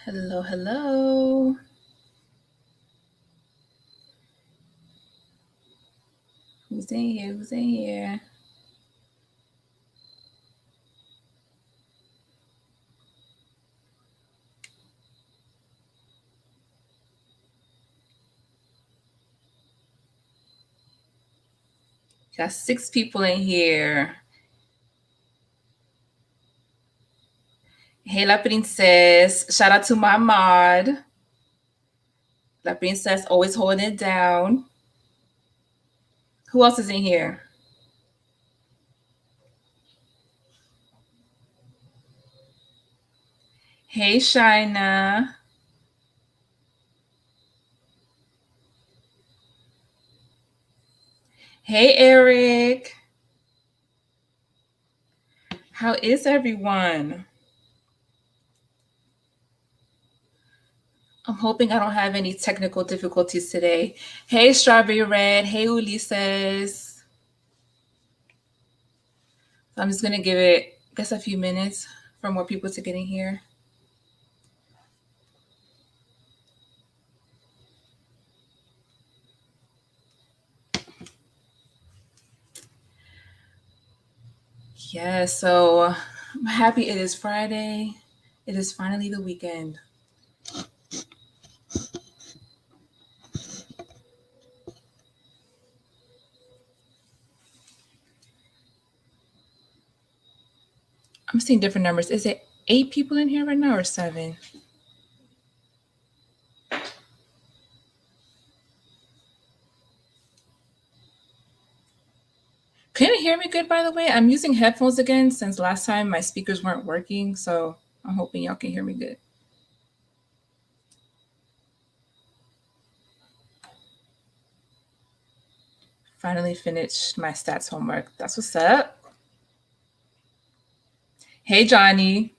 Hello, hello. Who's in here? Who's in here? Got six people in here. Hey, La Princess. Shout out to my mod. La Princess always holding it down. Who else is in here? Hey, Shina. Hey, Eric. How is everyone? I'm hoping I don't have any technical difficulties today. Hey, Strawberry Red. Hey, Ulises. I'm just going to give it, I guess, a few minutes for more people to get in here. Yeah, so I'm happy it is Friday. It is finally the weekend. I'm seeing different numbers. Is it 8 people in here right now or 7? Can you hear me good, by the way? I'm using headphones again since last time my speakers weren't working, so I'm hoping y'all can hear me good. Finally finished my stats homework. That's what's up. Hey, Johnny.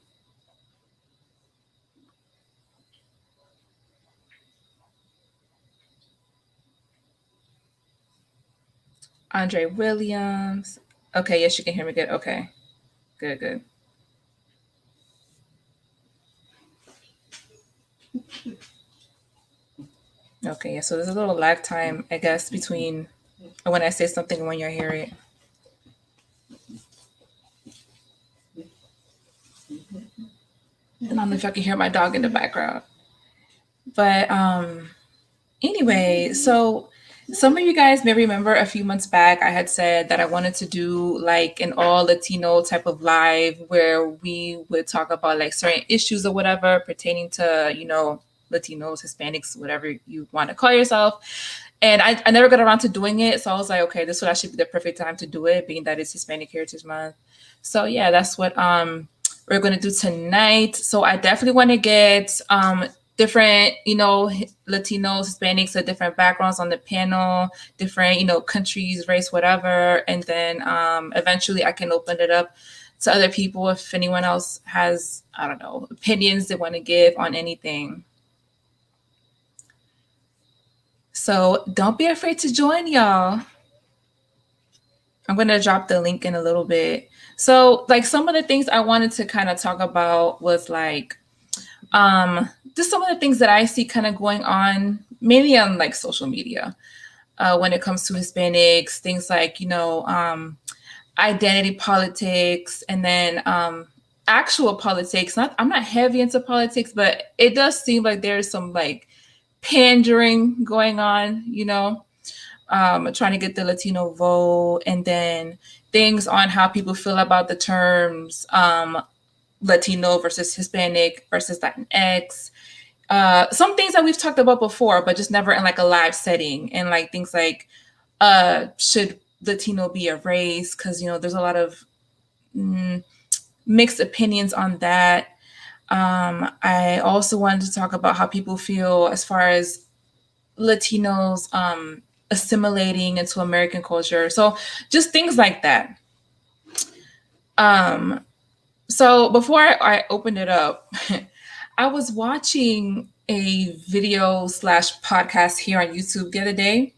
Andre Williams. Okay, yes, you can hear me good. Okay, good, good. Okay, yeah, so there's a little lag time, I guess, between when I say something and when you hear it. And I don't know if y'all can hear my dog in the background. But anyway, so some of you guys may remember a few months back I had said that I wanted to do like an all Latino type of live where we would talk about like certain issues or whatever pertaining to, Latinos, Hispanics, whatever you want to call yourself. And I never got around to doing it. So I was like, okay, this would actually be the perfect time to do it, being that it's Hispanic Heritage Month. So yeah, that's what we're gonna do tonight. So I definitely want to get different, Latinos, Hispanics of different backgrounds on the panel, different, countries, race, whatever. And then eventually I can open it up to other people if anyone else has, I don't know, opinions they want to give on anything. So don't be afraid to join, y'all. I'm going to drop the link in a little bit. So, like, some of the things I wanted to kind of talk about was like, just some of the things that I see kind of going on, mainly on like social media, when it comes to Hispanics, things like, identity politics, and then actual politics. I'm not heavy into politics, but it does seem like there's some like pandering going on, trying to get the Latino vote, and then things on how people feel about the terms Latino versus Hispanic versus Latinx. Some things that we've talked about before, but just never in like a live setting, and like things like should Latino be a race? Because there's a lot of mixed opinions on that. I also wanted to talk about how people feel as far as Latinos assimilating into American culture. So just things like that. So before I opened it up, I was watching a video / podcast here on YouTube the other day.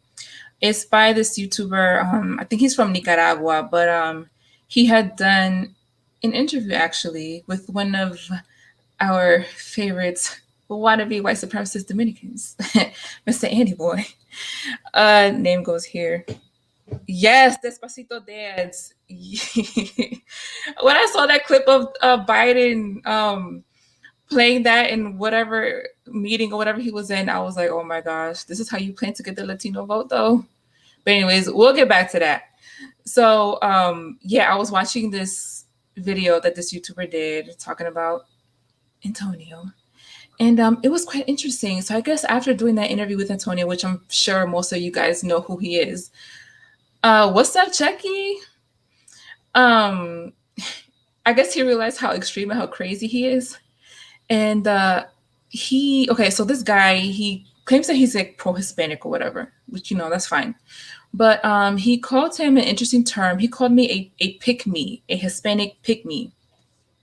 It's by this YouTuber. I think he's from Nicaragua, but he had done an interview actually with one of our favorites, wannabe white supremacist Dominicans. Mr. Andy Boy. Name goes here. Yes, Despacito dance. When I saw that clip of Biden playing that in whatever meeting or whatever he was in, I was like, oh my gosh, this is how you plan to get the Latino vote, though. But anyways, we'll get back to that. So yeah, I was watching this video that this YouTuber did talking about Antonio. And it was quite interesting. So I guess after doing that interview with Antonio, which I'm sure most of you guys know who he is, what's up, Chucky? Um, I guess he realized how extreme and how crazy he is. And okay, so this guy, he claims that he's like pro-Hispanic or whatever, which, that's fine. But he called him an interesting term. He called me a pick-me, a Hispanic pick-me.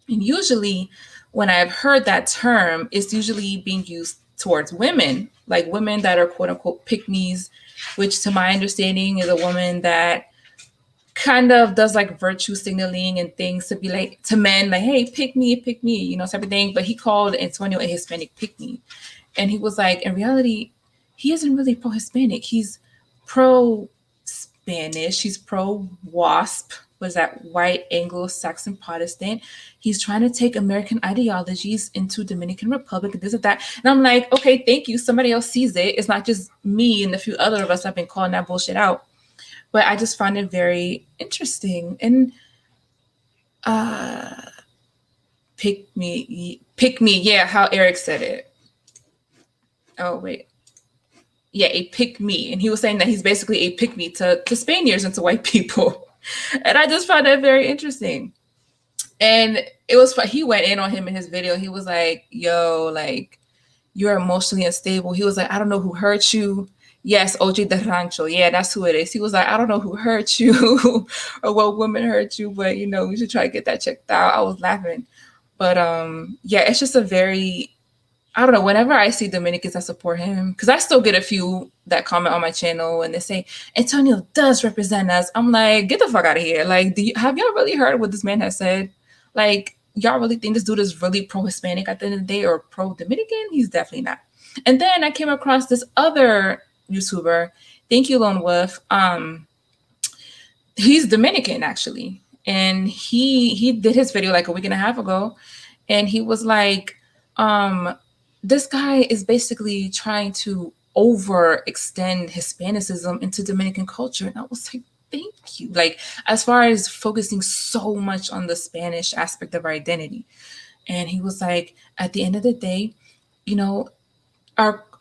And usually when I've heard that term, it's usually being used towards women, like women that are quote unquote pick-me's, which to my understanding is a woman that kind of does like virtue signaling and things to be like to men, like, hey, pick me, type of thing. But he called Antonio a Hispanic pick me. And he was like, in reality, he isn't really pro Hispanic. He's pro Spanish. He's pro WASP, was that white Anglo Saxon Protestant. He's trying to take American ideologies into Dominican Republic and this and that. And I'm like, okay, thank you. Somebody else sees it. It's not just me and a few other of us have been calling that bullshit out. But I just found it very interesting. And pick me, yeah, how Eric said it. Oh, wait. Yeah, a pick me. And he was saying that he's basically a pick me to Spaniards and to white people. And I just found that very interesting. And it was fun. He went in on him in his video. He was like, yo, like, you're emotionally unstable. He was like, I don't know who hurt you. Yes, OG de Rancho. Yeah, that's who it is. He was like, I don't know who hurt you or what woman hurt you, but we should try to get that checked out. I was laughing. But yeah, it's just a very, I don't know, whenever I see Dominicans, I support him. Because I still get a few that comment on my channel and they say, Antonio does represent us. I'm like, get the fuck out of here. Like, have y'all really heard what this man has said? Like, y'all really think this dude is really pro-Hispanic at the end of the day or pro-Dominican? He's definitely not. And then I came across this other YouTuber. Thank you, Lone Wolf. He's Dominican actually, and he did his video like a week and a half ago, and he was like, this guy is basically trying to overextend Hispanicism into Dominican culture, and I was like, thank you. Like, as far as focusing so much on the Spanish aspect of our identity, and he was like, at the end of the day,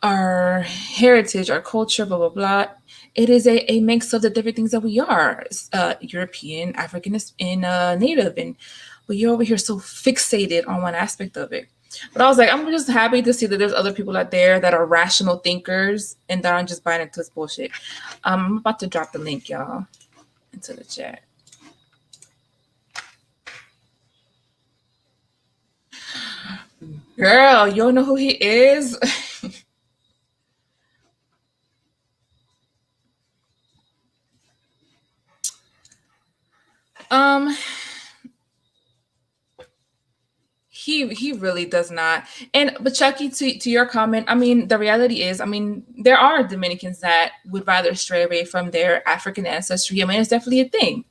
our heritage, our culture, blah, blah, blah, it is a mix of the different things that we are, European, African, and Native. And but you're over here so fixated on one aspect of it. But I was like, I'm just happy to see that there's other people out there that are rational thinkers and that aren't just buying into this bullshit. I'm about to drop the link, y'all, into the chat. Girl, you don't know who he is? um he really does not. But Chucky, to your comment, I mean, the reality is, I mean, there are Dominicans that would rather stray away from their African ancestry. I mean, it's definitely a thing.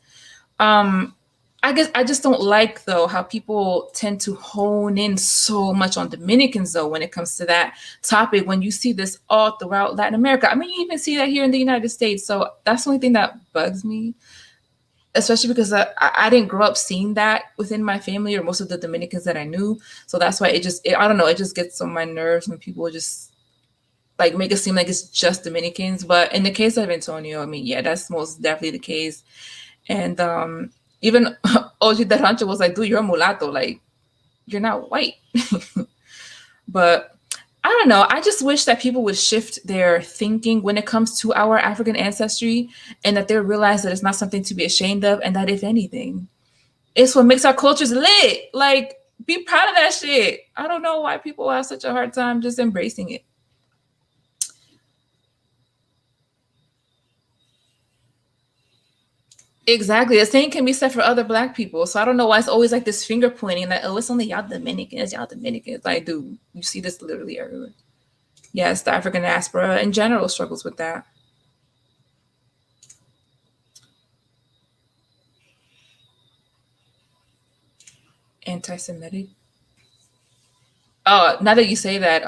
I guess I just don't like, though, how people tend to hone in so much on Dominicans, though, when it comes to that topic, when you see this all throughout Latin America. I mean, you even see that here in the United States. So that's the only thing that bugs me, especially because I didn't grow up seeing that within my family or most of the Dominicans that I knew. So that's why I don't know, it just gets on my nerves when people just like make it seem like it's just Dominicans. But in the case of Antonio, I mean, yeah, that's most definitely the case. And even OG de Rancho was like, dude, you're a mulatto. Like, you're not white. But I don't know. I just wish that people would shift their thinking when it comes to our African ancestry and that they realize that it's not something to be ashamed of, and that if anything, it's what makes our cultures lit. Like, be proud of that shit. I don't know why people have such a hard time just embracing it. Exactly. The same can be said for other black people. So I don't know why it's always like this finger pointing, like, oh, it's only y'all Dominicans, y'all Dominicans. Like, dude, you see this literally everywhere. Yes, the African diaspora in general struggles with that. Anti-Semitic. Oh, now that you say that,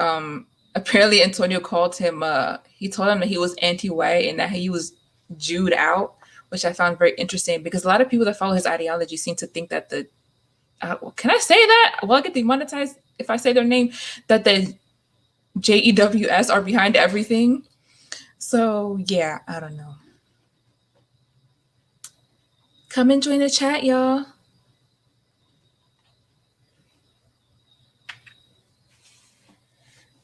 apparently Antonio called him. He told him that he was anti-white and that he was Jewed out, which I found very interesting because a lot of people that follow his ideology seem to think that the can I say that? Will I get demonetized if I say their name? That the JEWS are behind everything. So yeah, I don't know. Come and join the chat, y'all.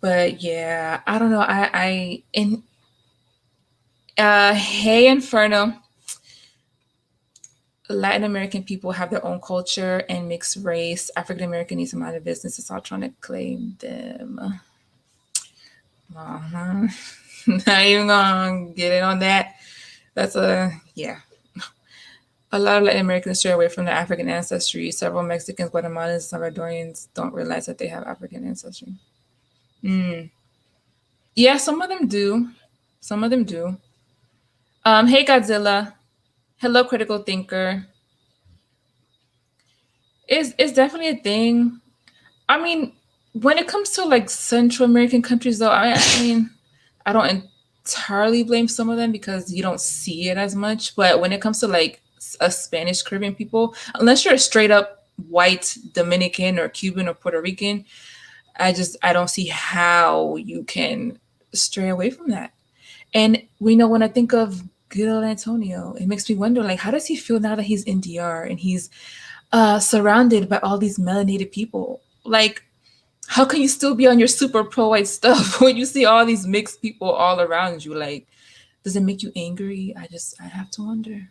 But yeah, I don't know. Hey Inferno. Latin American people have their own culture and mixed race. African American needs to mind their business. It's all trying to claim them. Uh-huh. Not even gonna get in on that. That's yeah. A lot of Latin Americans stray away from their African ancestry. Several Mexicans, Guatemalans, Salvadorians don't realize that they have African ancestry. Mm. Yeah, some of them do. Some of them do. Hey Godzilla. Hello, critical thinker. It's definitely a thing. I mean, when it comes to like Central American countries, though, I mean, I don't entirely blame some of them because you don't see it as much. But when it comes to like a Spanish Caribbean people, unless you're a straight up white Dominican or Cuban or Puerto Rican, I don't see how you can stray away from that. And we know when I think of good old Antonio, it makes me wonder like how does he feel now that he's in DR and he's surrounded by all these melanated people? Like how can you still be on your super pro white stuff when you see all these mixed people all around you? Like, does it make you angry? I have to wonder.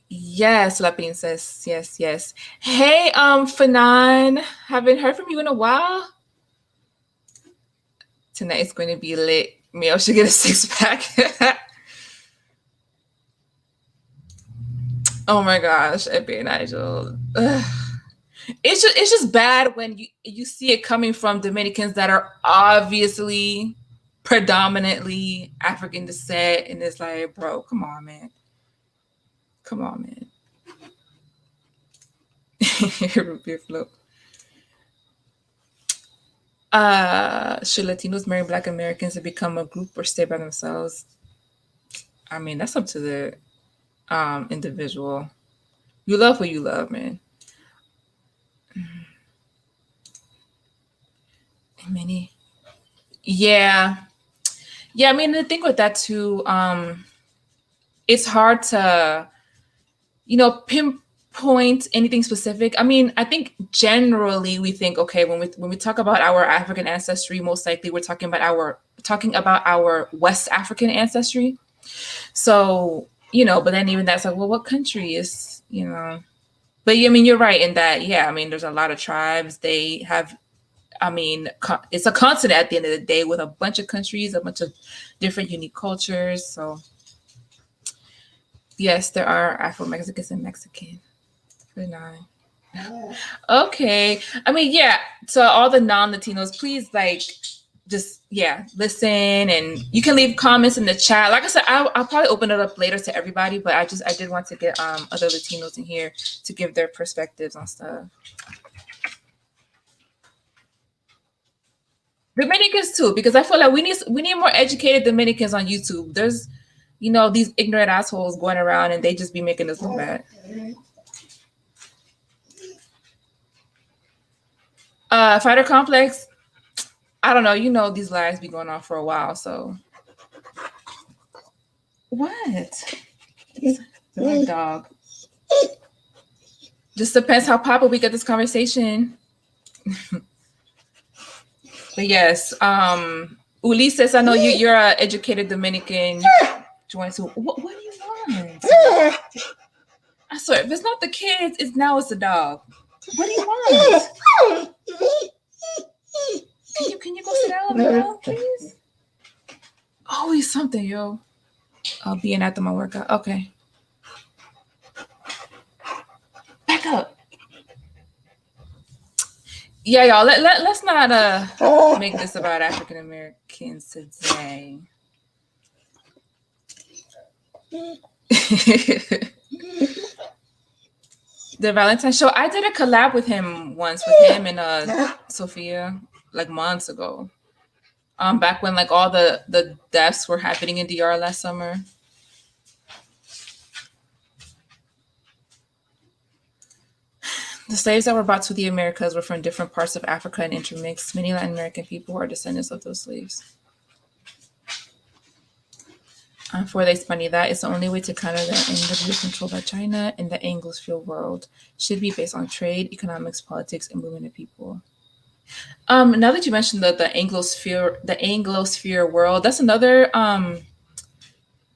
Yes, La Princess. Yes, yes. Hey, Fanan, haven't heard from you in a while. Tonight is going to be lit. Meow should get a 6-pack. Oh my gosh, Epi and Nigel. Ugh. It's just bad when you see it coming from Dominicans that are obviously predominantly African descent, and it's like, bro, come on, man, come on, man. Flow. Should Latinos marry Black Americans and become a group or stay by themselves? I mean, that's up to the individual. You love who you love, man. Many. Yeah. Yeah, I mean the thing with that too, it's hard to, pinpoint anything specific. I mean, I think generally we think, okay, when we talk about our African ancestry, most likely we're talking about our West African ancestry. So, but then even that's like, well, what country is. But I mean, you're right in that, yeah, I mean, there's a lot of tribes. They have, I mean, it's a continent at the end of the day with a bunch of countries, a bunch of different unique cultures. So, yes, there are Afro Mexicans and Mexican. Good night. Okay. I mean, yeah. So all the non-Latinos, please just listen, and you can leave comments in the chat. Like I said, I'll probably open it up later to everybody, but I did want to get other Latinos in here to give their perspectives on stuff. Dominicans too, because I feel like we need more educated Dominicans on YouTube. There's these ignorant assholes going around and they just be making us look bad. Fighter complex. I don't know. These lives be going on for a while, so what? My dog. Just depends how popular we get this conversation. But yes, Ulises, I know you're an educated Dominican. You want to? What do you want? I swear, if it's not the kids, it's the dog. What do you want? Can you go sit down, please? Always something, yo. I'll be in after my workout. Okay. Back up. Yeah, y'all. Let's not make this about African Americans today. The Valentine show. I did a collab with him once, with him and Sophia, like months ago. Back when like all the deaths were happening in DR last summer. The slaves that were brought to the Americas were from different parts of Africa and intermixed. Many Latin American people are descendants of those slaves. For the Hispanidad, it's the only way to counter the NW control by China in the Anglosphere world. Should be based on trade, economics, politics, and movement of people. Now that you mentioned the Anglosphere world, that's another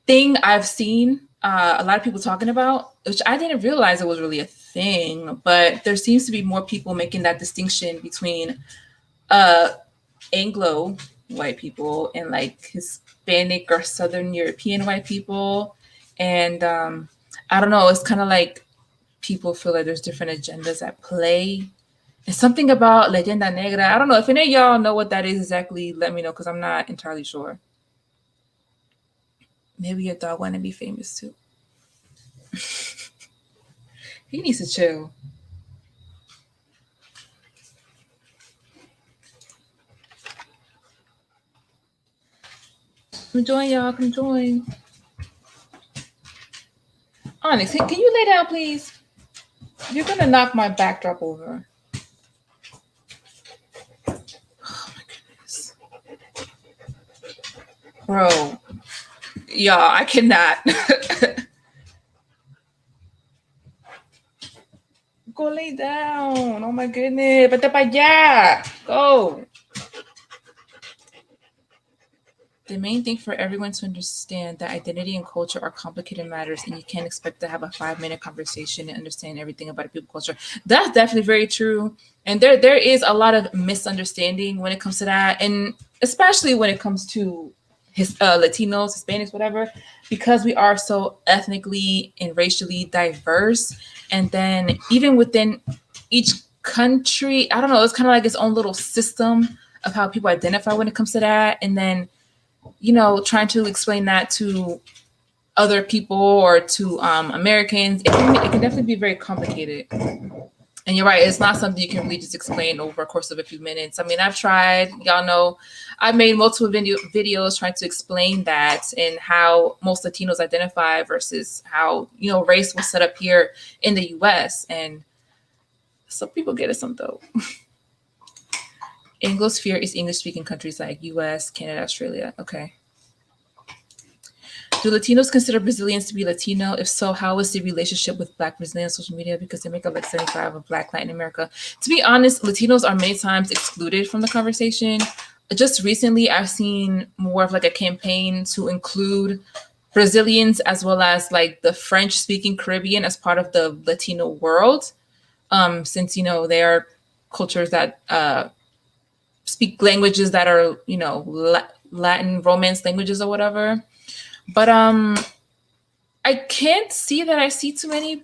thing I've seen a lot of people talking about, which I didn't realize it was really a thing. But there seems to be more people making that distinction between Anglo white people and like Hispanic or Southern European white people. And I don't know, it's kind of like people feel like there's different agendas at play. And something about Leyenda Negra. I don't know if any of y'all know what that is exactly. Let me know, because I'm not entirely sure. Maybe your dog want to be famous too. He needs to chill. Come join, y'all. Come join. Onyx, can you lay down, please? You're going to knock my backdrop over. Oh, my goodness. Bro. Y'all, I cannot. Go lay down. Oh, my goodness. Vete para allá. Go. The main thing for everyone to understand that identity and culture are complicated matters, and you can't expect to have a 5-minute conversation and understand everything about a people's culture. That's definitely very true. And there is a lot of misunderstanding when it comes to that, and especially when it comes to Latinos, Hispanics, whatever, because we are so ethnically and racially diverse. And then even within each country, I don't know, it's kind of like its own little system of how people identify when it comes to that. And then trying to explain that to other people or to Americans, it can definitely be very complicated. And you're right, it's not something you can really just explain over a course of a few minutes. I mean, I've tried, y'all know, I've made multiple videos trying to explain that and how most Latinos identify versus how, race was set up here in the US. And some people get it, some don't. Anglosphere is English-speaking countries like US, Canada, Australia. Okay. Do Latinos consider Brazilians to be Latino? If so, how is the relationship with Black Brazilians on social media? Because they make up like 75% of Black Latin America. To be honest, Latinos are many times excluded from the conversation. Just recently, I've seen more of like a campaign to include Brazilians as well as like the French-speaking Caribbean as part of the Latino world, since they are cultures that speak languages that are Latin Romance languages or whatever. But I can't see that I see too many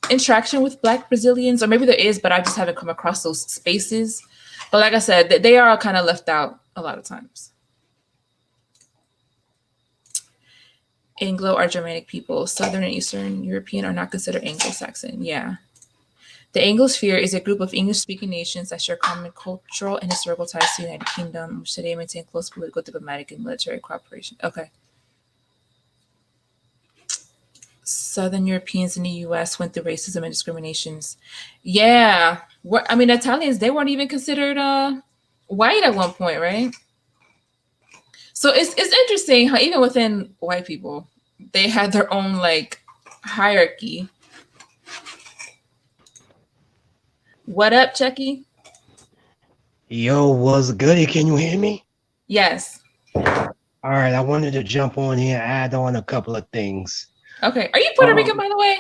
interaction with Black Brazilians, or maybe there is, but I just haven't come across those spaces. But like I said, they are kind of left out a lot of times. Anglo are Germanic people. Southern and Eastern European are not considered Anglo-Saxon. Yeah. The Anglosphere is a group of English-speaking nations that share common cultural and historical ties to the United Kingdom, which today maintain close political, diplomatic, and military cooperation. Okay. Southern Europeans in the U.S. went through racism and discriminations. Yeah. Italians, they weren't even considered white at one point, right? So it's interesting how even within white people, they had their own like hierarchy. What up, Chucky? Yo, what's good? Can you hear me? Yes. All right, I wanted to jump on here, add on a couple of things. Okay. Are you Puerto Rican, by the way?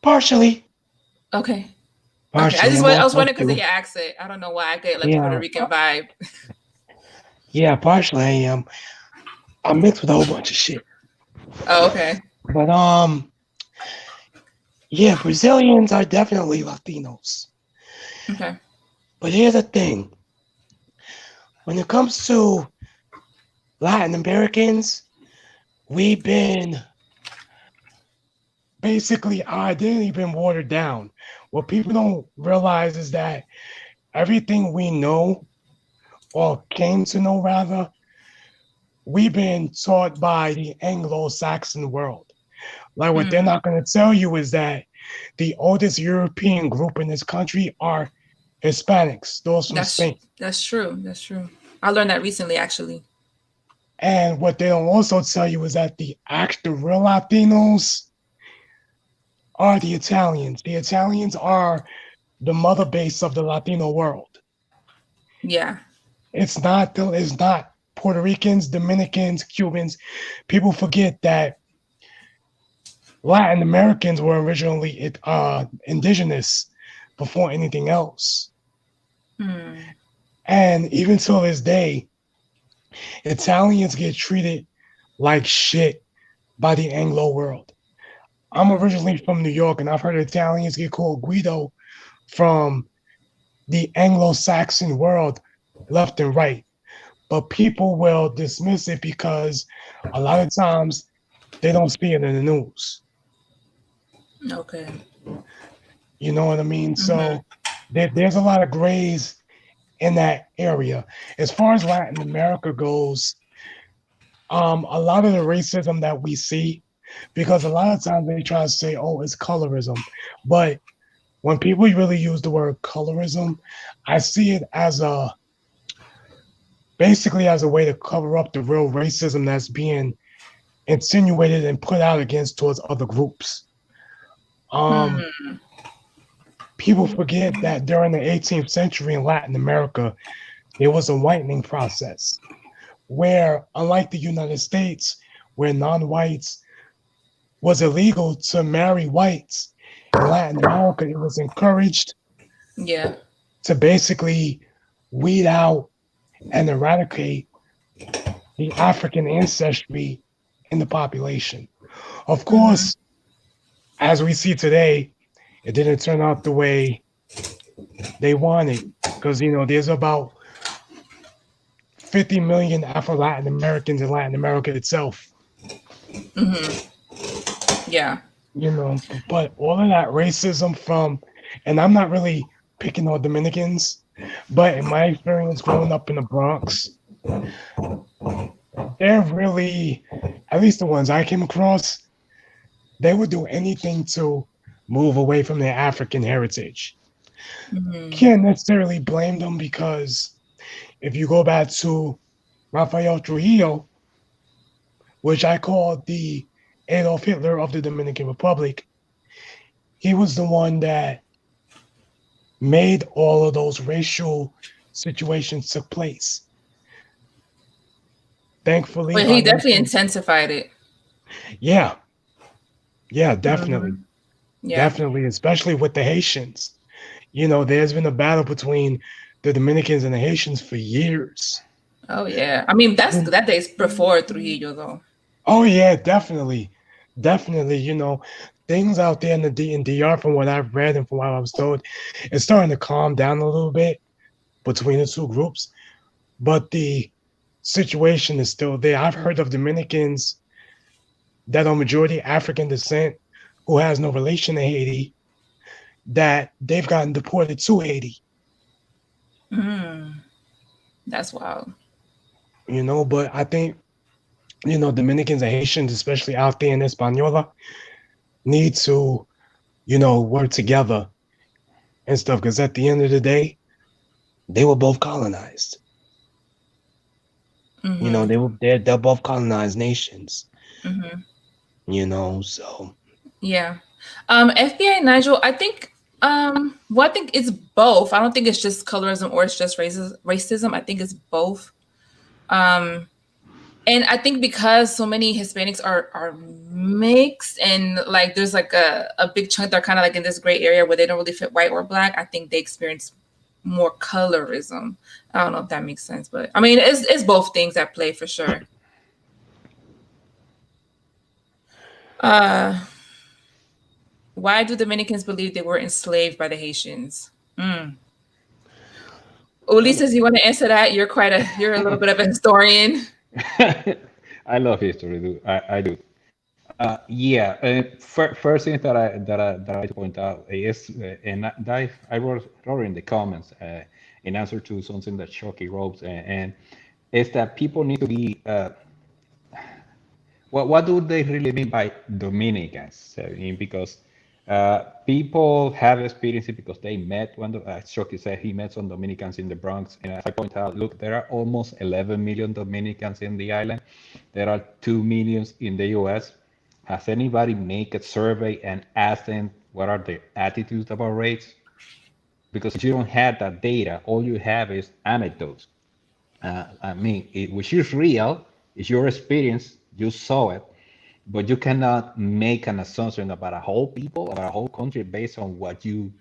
Partially. Okay. Partially. Okay. I was wondering because of your accent. I don't know why I get like Puerto Rican vibe. Yeah, partially I am. I'm mixed with a whole bunch of shit. Oh, okay. But yeah, Brazilians are definitely Latinos. Okay. But here's the thing: when it comes to Latin Americans, we've been basically our identity been watered down. What people don't realize is that everything we know or came to know rather, we've been taught by the Anglo-Saxon world. Like what they're Mm, not going to tell you is that the oldest European group in this country are Hispanics, those from Spain. that's true. That's true. I learned that recently, actually. And what they don't also tell you is that the real Latinos are the Italians. The Italians are the mother base of the Latino world. Yeah. It's not Puerto Ricans, Dominicans, Cubans. People forget that Latin Americans were originally indigenous before anything else. Mm, And even till this day, Italians get treated like shit by the Anglo world. I'm originally from New York, and I've heard Italians get called Guido from the Anglo-Saxon world left and right. But people will dismiss it because a lot of times they don't see it in the news. okay. You know what I mean? Hmm. So there's a lot of grays in that area. As far as Latin America goes, a lot of the racism that we see, because a lot of times they try to say, oh, it's colorism. But when people really use the word colorism, I see it as a basically as a way to cover up the real racism that's being insinuated and put out against towards other groups. Um, Hmm. People forget that during the 18th century in Latin America, there was a whitening process where, unlike the United States, where non-whites was illegal to marry whites, in Latin America, it was encouraged Yeah. to basically weed out and eradicate the African ancestry in the population. Of Hmm. course, as we see today, it didn't turn out the way they wanted because there's about 50 million Afro Latin Americans in Latin America itself. Yeah. But all of that racism and I'm not really picking on Dominicans, but in my experience growing up in the Bronx, they're really, at least the ones I came across, they would do anything to move away from their African heritage. Hmm. Can't necessarily blame them because if you go back to Rafael Trujillo, which I call the Adolf Hitler of the Dominican Republic, he was the one that made all of those racial situations took place. Thankfully, But by he definitely 19, intensified it. yeah, yeah, Hmm. definitely, Yeah. definitely, especially with the Haitians. There's been a battle between the Dominicans and the Haitians for years. Oh yeah. I mean, that's Mm. that day's before Trujillo though. Oh yeah, definitely, definitely. Things out there in the in DR, from what I've read and from what I was told, it's starting to calm down a little bit between the two groups, but the situation is still there. I've heard of Dominicans that are majority African descent who has no relation to Haiti that they've gotten deported to Haiti. Mm, that's wild. But I think Dominicans and Haitians, especially out there in Española, need to work together and stuff because at the end of the day, they were both colonized. Hmm. They're both colonized nations. Hmm. So Yeah. FBI Nigel, I think well, I think it's both. I don't think it's just colorism or it's just racism. I think it's both. Um and I think because so many Hispanics are mixed and like there's like a big chunk that are kind of like in this gray area where they don't really fit white or black, I think they experience more colorism. I don't know if that makes sense, but I mean it's both things at play for sure. Uh, why do Dominicans believe they were enslaved by the Haitians? Mm. Well, Ulises, you want to answer that? You're a little bit of a historian. I love history, dude. I do. Yeah. First thing that I like to point out is, and I wrote in the comments in answer to something that Shoki wrote, and is that people need to be. What do they really mean by Dominicans? I mean, because people have experienced it because they met when, as Shoki said, he met some Dominicans in the Bronx. And as I point out, look, there are almost 11 million Dominicans in the island. There are 2 millions in the US. Has anybody make a survey and ask them what are their attitudes about race? Because if you don't have that data, all you have is anecdotes. I mean, which is real, it's your experience, you saw it, but you cannot make an assumption about a whole people, about a whole country based on what you,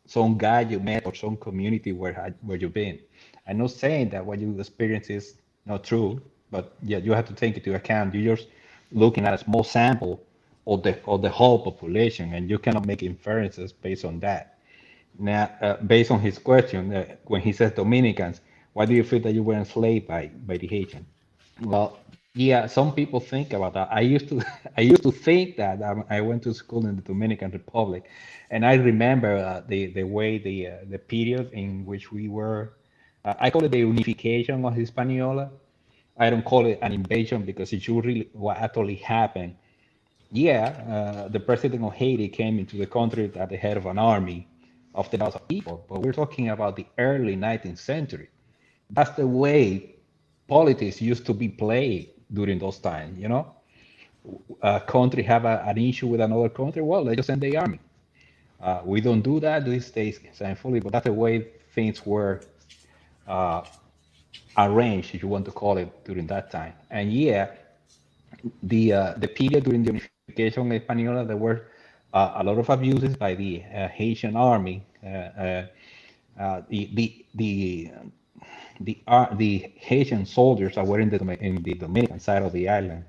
some guy you met or some community where you've been. I'm not saying that what you experience is not true, but yeah, you have to take into account. You're just looking at a small sample of the whole population, and you cannot make inferences based on that. Now, based on his question, when he says Dominicans, why do you feel that you were enslaved by the Haitian? Well, yeah, some people think about that. I used to I used to think that I went to school in the Dominican Republic, and I remember the way the period in which we were. I call it the unification of Hispaniola. I don't call it an invasion because it should really what actually happened. Yeah, the president of Haiti came into the country at the head of an army of 10,000 people, but we're talking about the early 19th century. That's the way politics used to be played during those times. A country have an issue with another country, well, they just send the army. We don't do that these days, thankfully, but that's the way things were uh, arranged, if you want to call it, during that time. And yeah, the period during the unification of Hispaniola, there were a lot of abuses by the Haitian army. The Haitian soldiers that were in the Dominican side of the island,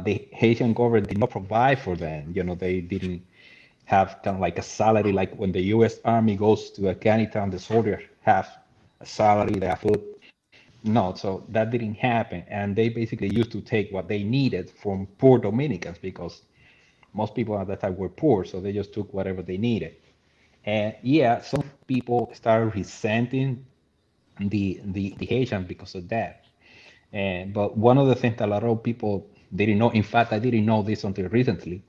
the Haitian government did not provide for them. They didn't have kind of like a salary, like when the U.S. Army goes to Afghanistan, the soldiers have a salary, they have food. No, so that didn't happen, and they basically used to take what they needed from poor Dominicans because most people at that time were poor, so they just took whatever they needed. And yeah, some people started resenting the Haitian because of that. But one of the things that a lot of people didn't know, in fact, I didn't know this until recently,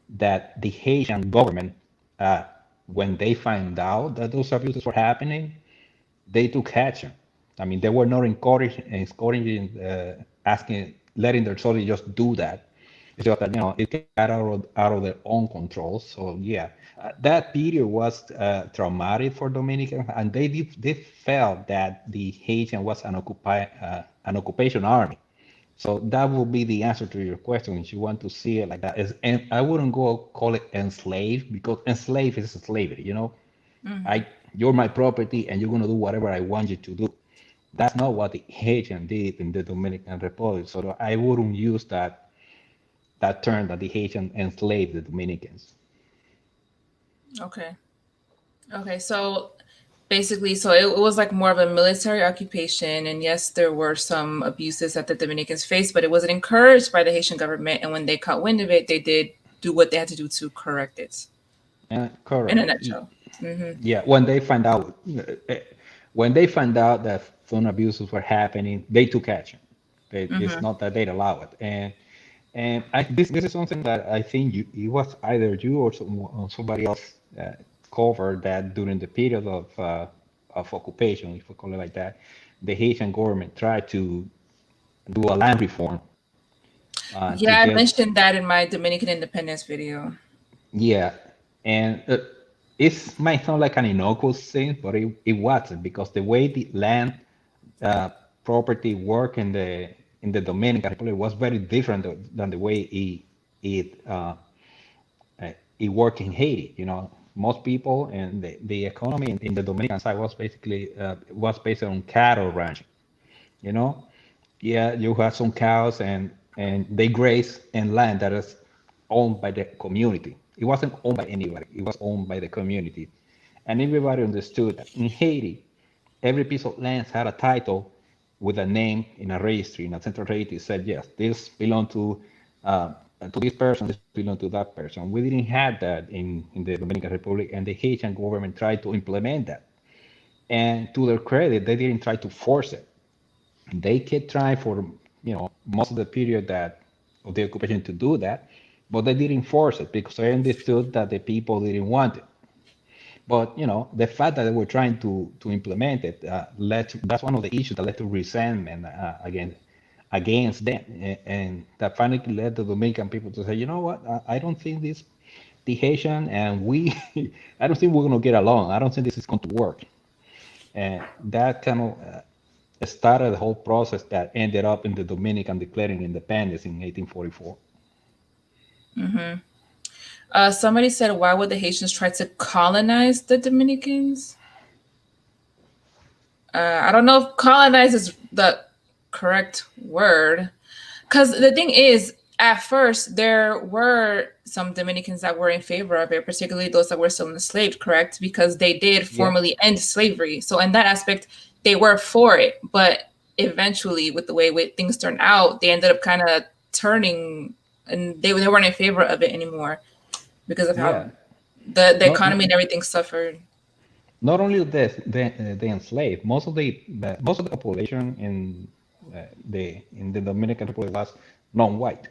that the Haitian government, uh, when they found out that those abuses were happening, they took action. I mean, they were not encouraging, asking, letting their soldiers just do that. It's just that it got out of their own control. So yeah, that period was traumatic for Dominicans, and they felt that the Haitian was an occupation army. So that will be the answer to your question if you want to see it like that. And I wouldn't go call it enslaved because enslaved is slavery. Hmm. I you're my property and you're gonna do whatever I want you to do. That's not what the Haitian did in the Dominican Republic. So I wouldn't use that term that the Haitian enslaved the Dominicans. Okay. Okay. So basically, so it was like more of a military occupation, and yes, there were some abuses that the Dominicans faced, but it wasn't encouraged by the Haitian government. And when they caught wind of it, they did do what they had to do to correct it. In a Correct. nutshell. Hmm. Yeah, when they found out that phone abuses were happening, they took action. It's Hmm. not that they allow it. This is something that I think it was either you or somebody else covered that during the period of occupation, if we call it like that, the Haitian government tried to do a land reform to Yeah, I get. mentioned that in my Dominican independence video. Yeah, and it might sound like an innocuous thing, but it wasn't because the way the land uh, property work in the Dominican Republic was very different than the way it worked in Haiti. Most people and the economy in the Dominican side was basically was based on cattle ranching. You know, yeah, you have some cows and they graze in land that is owned by the community. It wasn't owned by anybody. It was owned by the community. And everybody understood that in Haiti, every piece of land had a title with a name in a registry, in a central registry. Said, yes, this belonged to this person, this belonged to that person. We didn't have that in the Dominican Republic, and the Haitian government tried to implement that. And to their credit, they didn't try to force it. They kept trying for most of the period that of the occupation to do that, but they didn't force it because they understood that the people didn't want it. But the fact that they were trying to implement it led to that's one of the issues that led to resentment against them, and that finally led the Dominican people to say, you know what, I don't think the Haitian and we, I don't think we're going to get along. I don't think this is going to work, and that kind of started the whole process that ended up in the Dominican declaring independence in 1844. Somebody said, why would the Haitians try to colonize the Dominicans? I don't know if colonize is the correct word. Because the thing is, at first, there were some Dominicans that were in favor of it, particularly those that were still enslaved, correct? Because they did Yeah, formally end slavery. So, in that aspect, they were for it. But eventually, with the way things turned out, they ended up kind of turning and they weren't in favor of it anymore because of how yeah. the Not economy and everything suffered. not only the enslaved, most of the population in the Dominican Republic was non-white,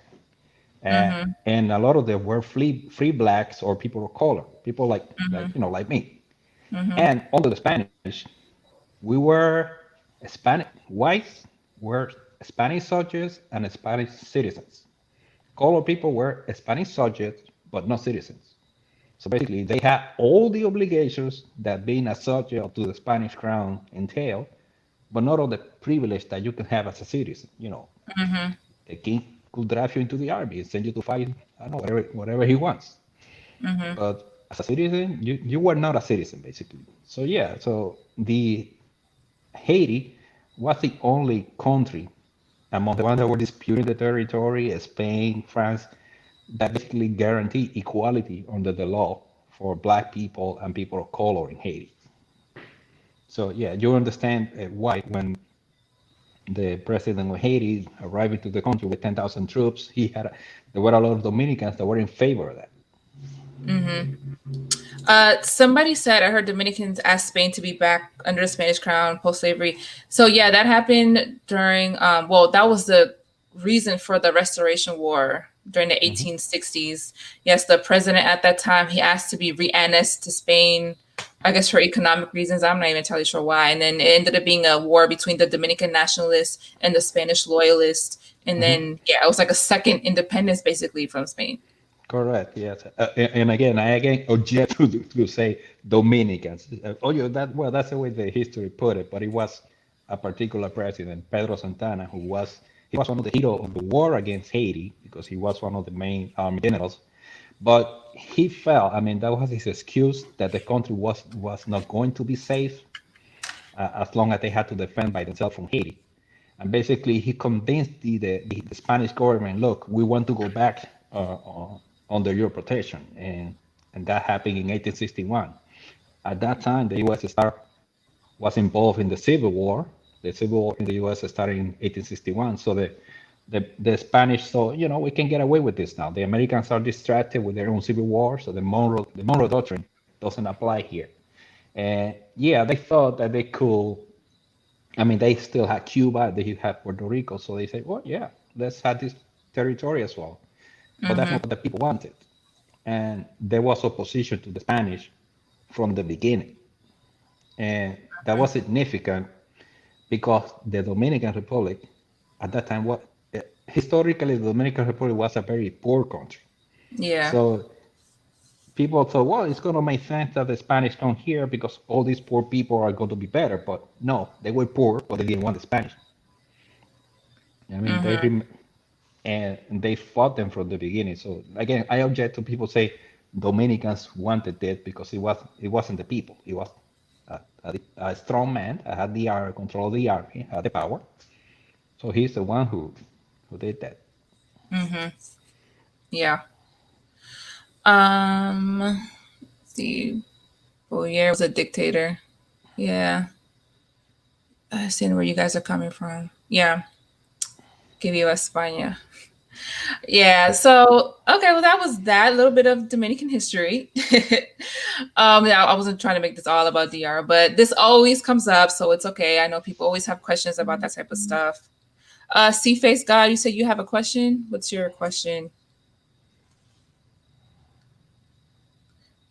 and a lot of them were free blacks or people of color, people like me. And under the Spanish, we were Hispanic whites were Spanish subjects and Spanish citizens. Colored people were Spanish subjects but not citizens. So basically, they had all the obligations that being a subject to the Spanish crown entail, but not all the privilege that you can have as a citizen. The king could draft you into the army and send you to fight, I don't know, whatever he wants. But as a citizen, you were not a citizen, basically. So yeah, so the Haiti was the only country among the ones that were disputing the territory, Spain, France, that basically guarantee equality under the law for black people and people of color in Haiti. So yeah, you understand why when the president of Haiti arrived into the country with 10,000 troops, there were a lot of Dominicans that were in favor of that. Somebody said I heard Dominicans asked Spain to be back under the Spanish crown post slavery. So yeah, that happened during well, that was the reason for the Restoration War during the Mhm. 1860s. Yes, the president at that time he asked to be reannexed to Spain. I guess for economic reasons. I'm not even entirely sure why. And then it ended up being a war between the Dominican nationalists and the Spanish loyalists. And Mhm. then yeah, it was like a second independence basically from Spain. Correct. Yes. And again, I again object to say Dominicans. Oh, yeah, that's the way the history put it. But it was a particular president, Pedro Santana, he was one of the heroes of the war against Haiti because he was one of the main army generals. But he felt, I mean, that was his excuse that the country was not going to be safe as long as they had to defend by themselves from Haiti. And basically, he convinced the Spanish government, look, we want to go back under your protection. And that happened in 1861. At that time, the was involved in the Civil War. The Civil War in the U.S. started in 1861. So the Spanish thought, we can get away with this now. The Americans are distracted with their own Civil War, so the Monroe Doctrine doesn't apply here. And yeah, they thought that they could. I mean, they still had Cuba, they had Puerto Rico, so they said, well, yeah, let's have this territory as well. But that's not what the people wanted. And there was opposition to the Spanish from the beginning. And that was significant because the Dominican Republic at that time was historically the Dominican Republic was a very poor country. Yeah. So people thought, well, it's going to make sense that the Spanish come here because all these poor people are going to be better. But no, they were poor, but they didn't want the Spanish. I mean, and they fought them from the beginning. So again, I object to people say Dominicans wanted it because it wasn't the people. It was a strong man that had the army, control the army, had the power. So he's the one who did that. Yeah. Let's see, Boyer was a dictator. Yeah, I see where you guys are coming from. Yeah, give you España. Yeah. So okay, well that was that little bit of Dominican history. Yeah, I wasn't trying to make this all about DR, but this always comes up, so it's okay. I know people always have questions about that type of stuff. C Face God, you said you have a question. What's your question?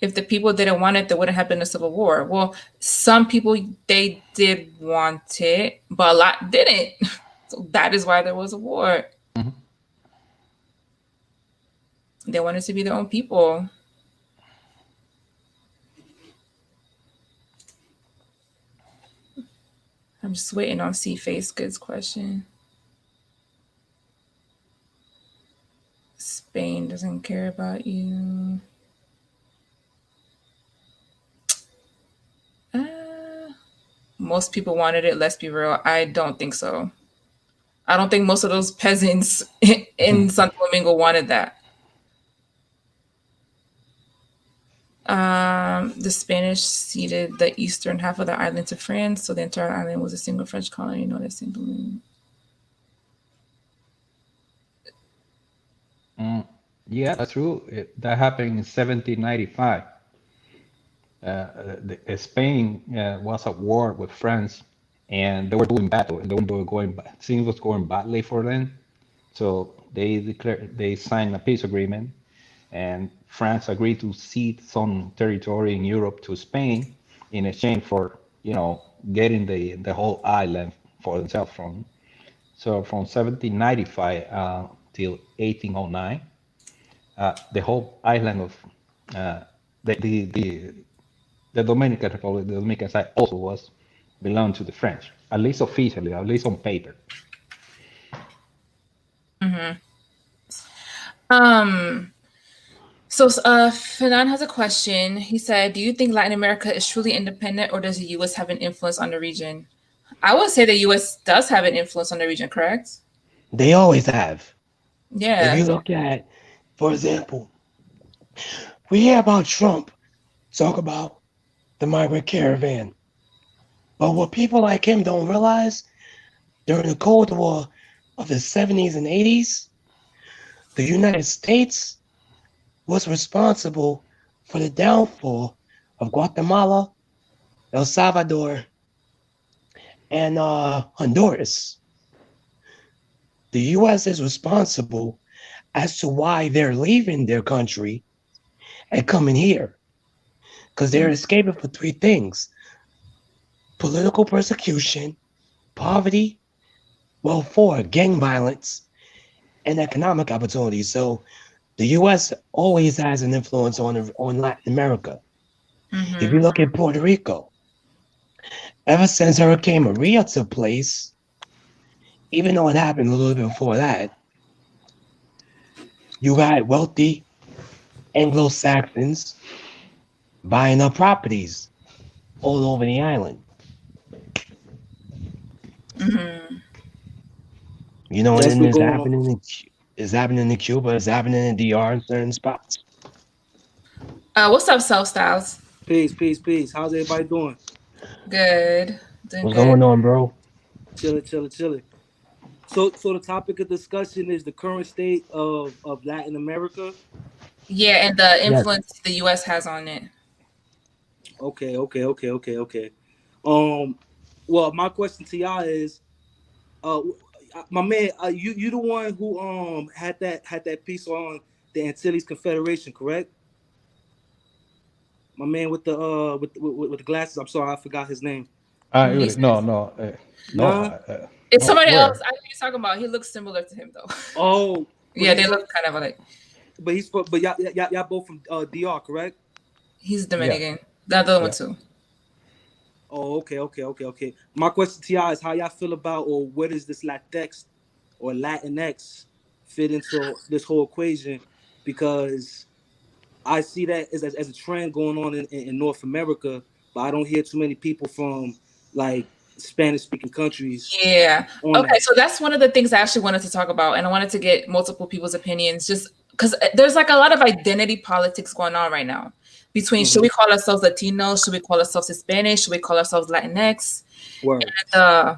If the people didn't want it, there wouldn't have been a civil war. Well, some people they did want it, but a lot didn't. So that is why there was a war. Mhm. They wanted to be their own people. I'm just waiting on C Face Good's question. Spain doesn't care about you. Uh, Most people wanted it. Let's be real. I don't think so. I don't think most of those peasants in Santo Domingo wanted that. The Spanish ceded the eastern half of the island to France, so the entire island was a single French colony known as Saint Domingue. Mm, yeah, that's true. That happened in 1795. Spain was at war with France, and they were doing battle, and they were going. Things was going badly for them, so they signed a peace agreement, and France agreed to cede some territory in Europe to Spain in exchange for getting the whole island for themselves from 1795 till 1809, the whole island of uh, the Dominican Republic, the Dominican side also was belonged to the French, at least officially, at least on paper. Um, Fanan has a question. He said, "Do you think Latin America is truly independent, or does the U.S. have an influence on the region?" I would say the U.S. does have an influence on the region, correct? They always have. If Yeah. you look at, for example, we hear about Trump talk about the migrant caravan. But what people like him don't realize, during the Cold War of the 70s and 80s, the United States was responsible for the downfall of Guatemala, El Salvador, and Honduras. The U.S. is responsible as to why they're leaving their country and coming here, because they're escaping for three things: political persecution, poverty, well, four, gang violence, and economic opportunities. So the U.S. always has an influence on Latin America. If Mm-hmm. you look at Puerto Rico, ever since Hurricane Maria took place, even though it happened a little bit before that, you got wealthy Anglo Saxons buying up properties all over the island. Mm-hmm. You know, and That's then been going on. it's happening in Cuba, it's happening in DR in certain spots. What's up, Self Styles? Peace, peace, peace. How's everybody doing? Good. Doing What's good. going on, bro? Chilling, chilling, chilling. So the topic of discussion is the current state of Latin America. Yeah, and the Yes. influence the U.S. has on it. Okay, okay, okay, okay, okay. Um, well, my question to y'all is, uh, my man, you the one who had that piece on the Antilles Confederation, correct? My man with the with the glasses. I'm sorry, I forgot his name. He's No, no, no, Nah. It's no. somebody else. Where? I know who you're talking about. He looks similar to him though. Oh, but Yeah, he's they from look kind of like but y'all both from DR, correct? he's Yeah, Dominican. The other one yeah. too. Oh, okay, okay, okay, okay. My question to y'all is how y'all feel about, or where does this Latinx or Latinx fit into this whole equation? Because I see that as a trend going on in North America, but I don't hear too many people from like Spanish speaking countries Yeah. on Okay, that. so that's one of the things I actually wanted to talk about, and I wanted to get multiple people's opinions. Just because there's like a lot of identity politics going on right now between should we call ourselves Latino, should we call ourselves Hispanic, should we call ourselves Latinx? Word. And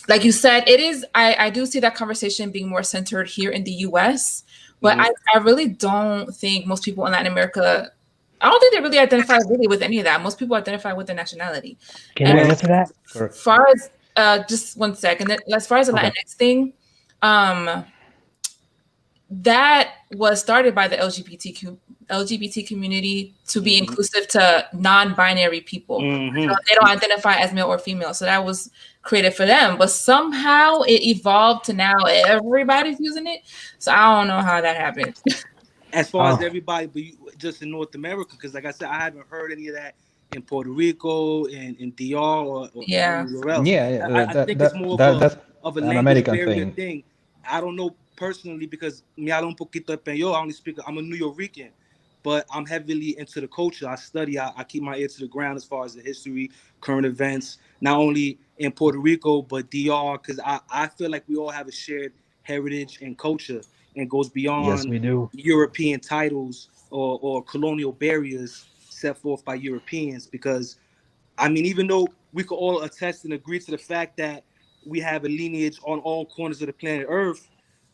like you said, it is. I do see that conversation being more centered here in the U.S., but I really don't think most people in Latin America. I don't think they really identify really with any of that. Most people identify with their nationality. Can And I answer that? Correct. as far as just one second, as far as the Okay. Latinx thing, that was started by the LGBT community to be inclusive to non-binary people. They don't identify as male or female, so that was created for them. But somehow it evolved to now everybody's using it. So I don't know how that happened. As far as everybody, but just in North America, because like I said, I haven't heard any of that in Puerto Rico and in DR or Yeah. anywhere else. Yeah, I think it's more that's of a an language American barrier thing. thing. I don't know personally because me hablo un poquito español. I only speak. I'm a New Yorican, but I'm heavily into the culture. I study. I keep my ear to the ground as far as the history, current events, not only in Puerto Rico but DR, because I feel like we all have a shared heritage and culture and goes Yes, beyond we do. European titles or colonial barriers set forth by Europeans. Because I mean, even though we could all attest and agree to the fact that we have a lineage on all corners of the planet Earth,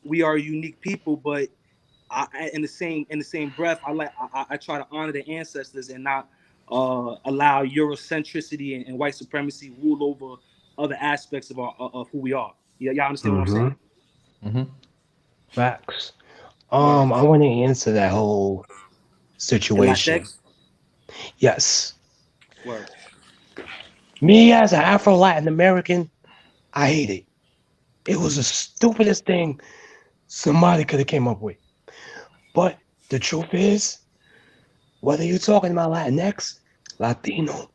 we are a unique people. But in the same breath, I try to honor the ancestors and not allow Eurocentricity and white supremacy rule over other aspects of who we are. Yeah, y'all understand what I'm Mm-hmm. saying? Hmm. Facts. Word. I want to answer that whole The situation. Latinx. Yes. Word. Me as an Afro Latin American, I hate it. It was the stupidest thing somebody could have came up with. But the truth is, whether you're talking about Latinx, Latino,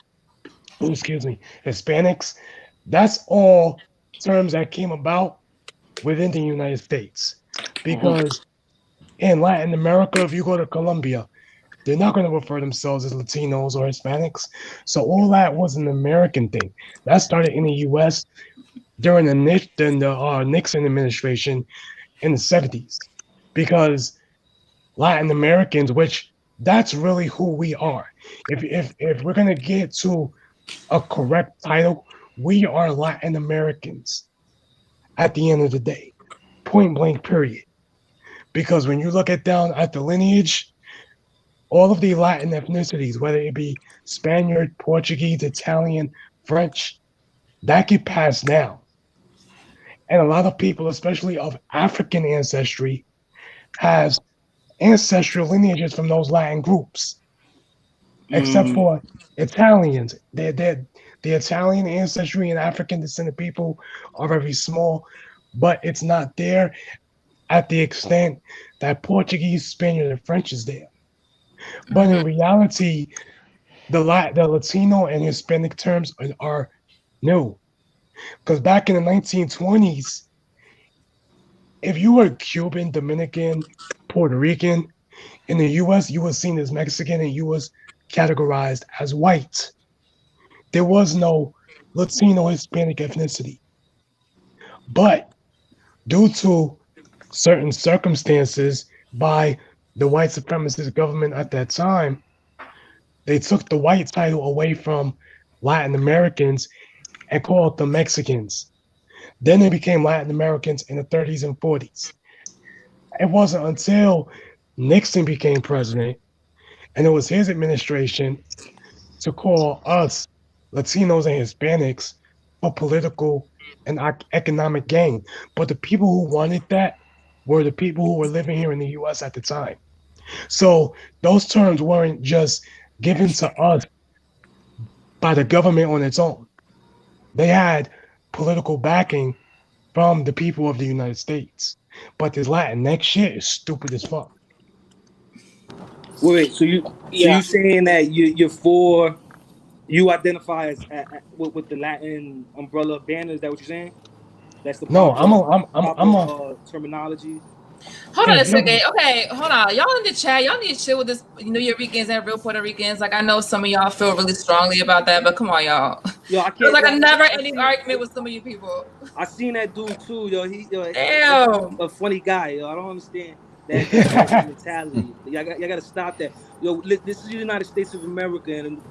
excuse me, Hispanics, that's all terms that came about within the United States. Because in Latin America, if you go to Colombia, they're not going to refer themselves as Latinos or Hispanics. So all that was an American thing. That started in the U.S. during the Nixon administration in the 70s. Because Latin Americans, which that's really who we are. If we're gonna get to a correct title, we are Latin Americans at the end of the day. Point blank period. Because when you look at down at the lineage, all of the Latin ethnicities, whether it be Spaniard, Portuguese, Italian, French, that get passed down. And a lot of people, especially of African ancestry, has ancestral lineages from those Latin groups, except for Italians. The Italian ancestry and African descended people are very small, but it's not there at the extent that Portuguese, Spaniard, and French is there. But in reality, the Latino and Hispanic terms are new. Because back in the 1920s, if you were Cuban, Dominican, Puerto Rican, in the US, you were seen as Mexican and you was categorized as white. There was no Latino Hispanic ethnicity. But due to certain circumstances by the white supremacist government at that time, they took the white title away from Latin Americans and called them Mexicans. Then they became Latin Americans in the 30s and 40s. It wasn't until Nixon became president and it was his administration to call us Latinos and Hispanics for political and economic gain. But the people who wanted that were the people who were living here in the US at the time. So those terms weren't just given to us by the government on its own. They had political backing from the people of the United States. But this Latinx shit is stupid as fuck. Wait, so Yeah. you saying that you're for you identify as with the Latin umbrella banner? Is that what you're saying? That's the No, proper I'm a terminology. Hold on a if you're second. Okay, hold on. Y'all in the chat, y'all need to chill with this New Yorkers and real Puerto Ricans. Like I know some of y'all feel really strongly about that, but come on, y'all. Yo, I It was can't. like Yo, a never ending argument with some of you people. I seen that dude too. Yo, he Damn. a funny guy. Yo, I don't understand That mentality. Y'all got to stop that. Yo, this is the United States of America, and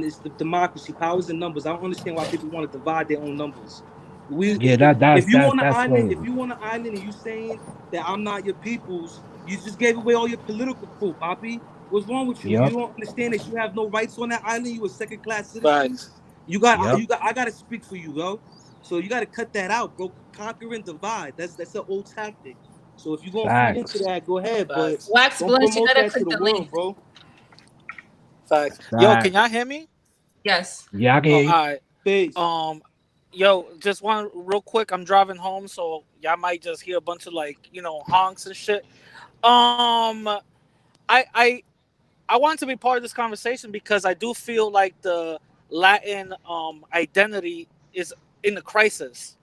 it's the democracy. Powers in numbers. I don't understand why people want to divide their own numbers. We, Yeah, that if that's you that on the that's island, if crazy. you on the island and you saying that I'm not your peoples, you just gave away all your political proof, Poppy. What's wrong with you? You Yep, don't understand that you have no rights on that island. You a second class citizen. Facts. yep, I gotta speak for you, yo. So you gotta cut that out, bro. Conquer and divide. That's an old tactic. So if you're gonna feed into facts, that, go ahead, but Facts. Wax don't Blunts, you promote gotta that to click the the world, link. bro. Facts. Yo, can y'all facts. hear me? Yes. Yeah, I can Oh, hear all you. right. Peace. Yo, just one real quick. I'm driving home, so y'all might just hear a bunch of like honks and shit. Um, I I I want to be part of this conversation because I do feel like the Latin identity is in a crisis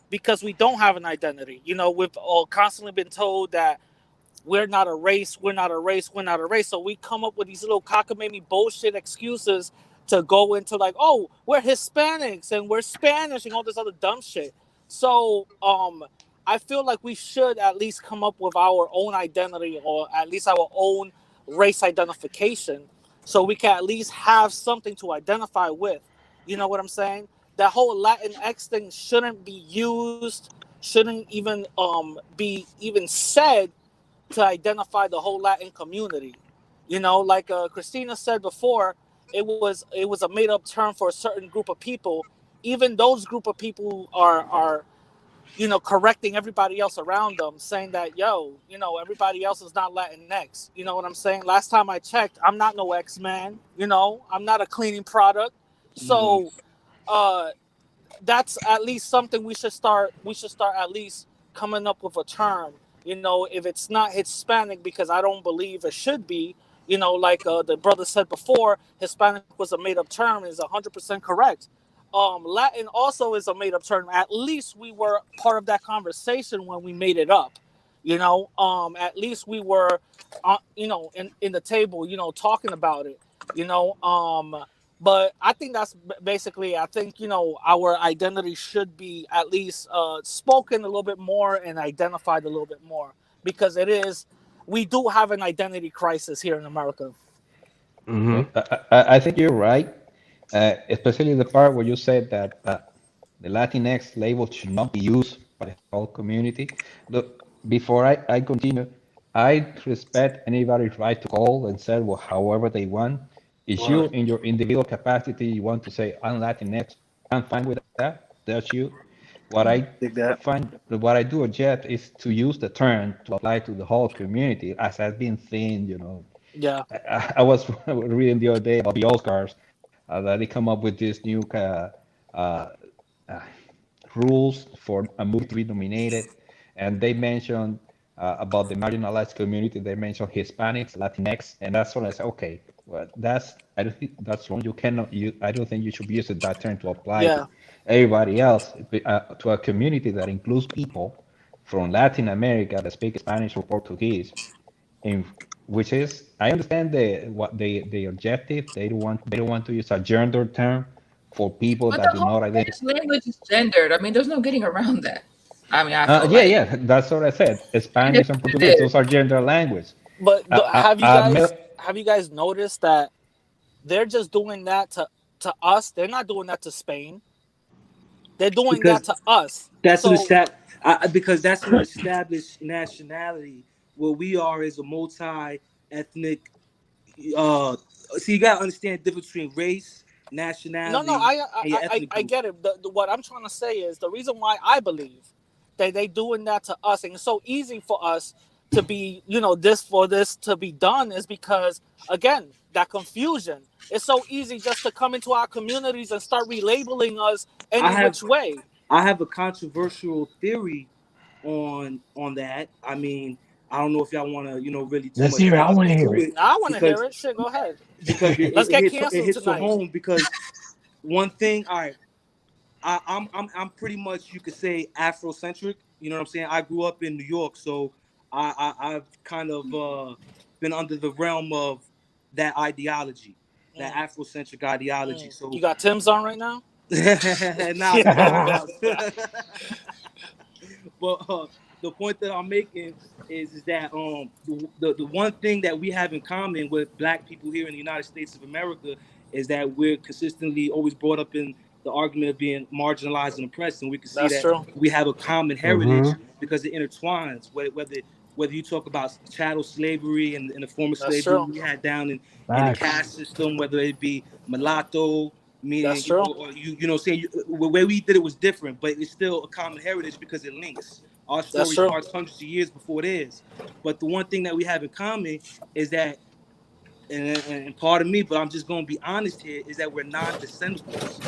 because we don't have an identity. We've all constantly been told that we're not a race, we're not a race, we're not a race. So we come up with these little cockamamie bullshit excuses to go into like, oh, we're Hispanics and we're Spanish and all this other dumb shit. So I feel like we should at least come up with our own identity or at least our own race identification so we can at least have something to identify with. You know what I'm saying? That whole Latin X thing shouldn't be used, shouldn't even be even said to identify the whole Latin community. Like Christina said before, it was a made up term for a certain group of people. Even those group of people are correcting everybody else around them, saying that everybody else is not Latinx. You know what I'm saying? Last time I checked, I'm not no X man. I'm not a cleaning product. Mm-hmm. So uh, that's at least something we should start at least coming up with a term. If it's not Hispanic, because I don't believe it should be. Like the brother said before, Hispanic was a made-up term, is 100% correct. Latin also is a made-up term. At least we were part of that conversation when we made it up. At least we were in the table, talking about it. you know but I think that's basically. I think our identity should be at least spoken a little bit more and identified a little bit more, because it is. We do have an identity crisis here in America. Hmm. I think you're right, especially the part where you said that the Latinx label should not be used by the whole community. Look, before I continue, I respect anybody's right to call and say well, however they want. If you, Word. in your individual capacity, you want to say I'm Latinx, I'm fine with that. That's you. What I Dig that. what I do object is to use the term to apply to the whole community, as I've been saying. Yeah, I was reading the other day about the Oscars that they come up with this new uh, uh, rules for a movie to be nominated, and they mentioned about the marginalized community. They mentioned Hispanics, Latinx, and that's when I said, okay, well, I don't think that's wrong. You cannot use. I don't think you should be using that term to apply to yeah, everybody else, to a community that includes people from Latin America that speak Spanish or Portuguese, in which is I understand the objective. They don't want to use a gender term for people But that the do whole not identify. Spanish language is gendered. I mean, there's no getting around that. I mean, I feel Yeah, like. yeah, that's what I said. And it's Spanish and what it Portuguese, is. those are gender language. but have you Mel, guys have you guys noticed that they're just doing that to us? They're not doing that to Spain. They're doing that Because to us. that's So because that's an established nationality. What we are is a multi-ethnic. Uh, so you gotta understand the difference between race, no, nationality, I and your I I, ethnic I group. get it. What I'm trying to say is the reason why I believe that they doing that to us, and it's so easy for us to be, this for this to be done, is because again that confusion. It's so easy just to come into our communities and start relabeling us I any have which way. I have a controversial theory on that. I mean, I don't know if y'all want to really too Let's much hear it. I dive want to hear into it. it Now I want to hear because it. Shit, go ahead. because Let's it get hits it canceled hits to tonight. home because one thing. All right, I'm pretty much you could say Afrocentric. You know what I'm saying? I grew up in New York, so I've kind of been under the realm of that ideology, that Mm, Afrocentric ideology. You So got Tim's on right now. now I got my Tim's out. But the point that I'm making is that the one thing that we have in common with Black people here in the United States of America is that we're consistently always brought up in the argument of being marginalized and oppressed, and we can see That's that true. we have a common heritage because it intertwines. Whether you talk about chattel slavery and the form of That's slavery true. we had down in the Facts. caste system, whether it be mulatto, That's meaning true. or saying the way we did it was different, but it's still a common heritage because it links. Our That's story true. starts hundreds of years before theirs. But the one thing that we have in common is that, and pardon me, but I'm just going to be honest here, is that we're non-descendables.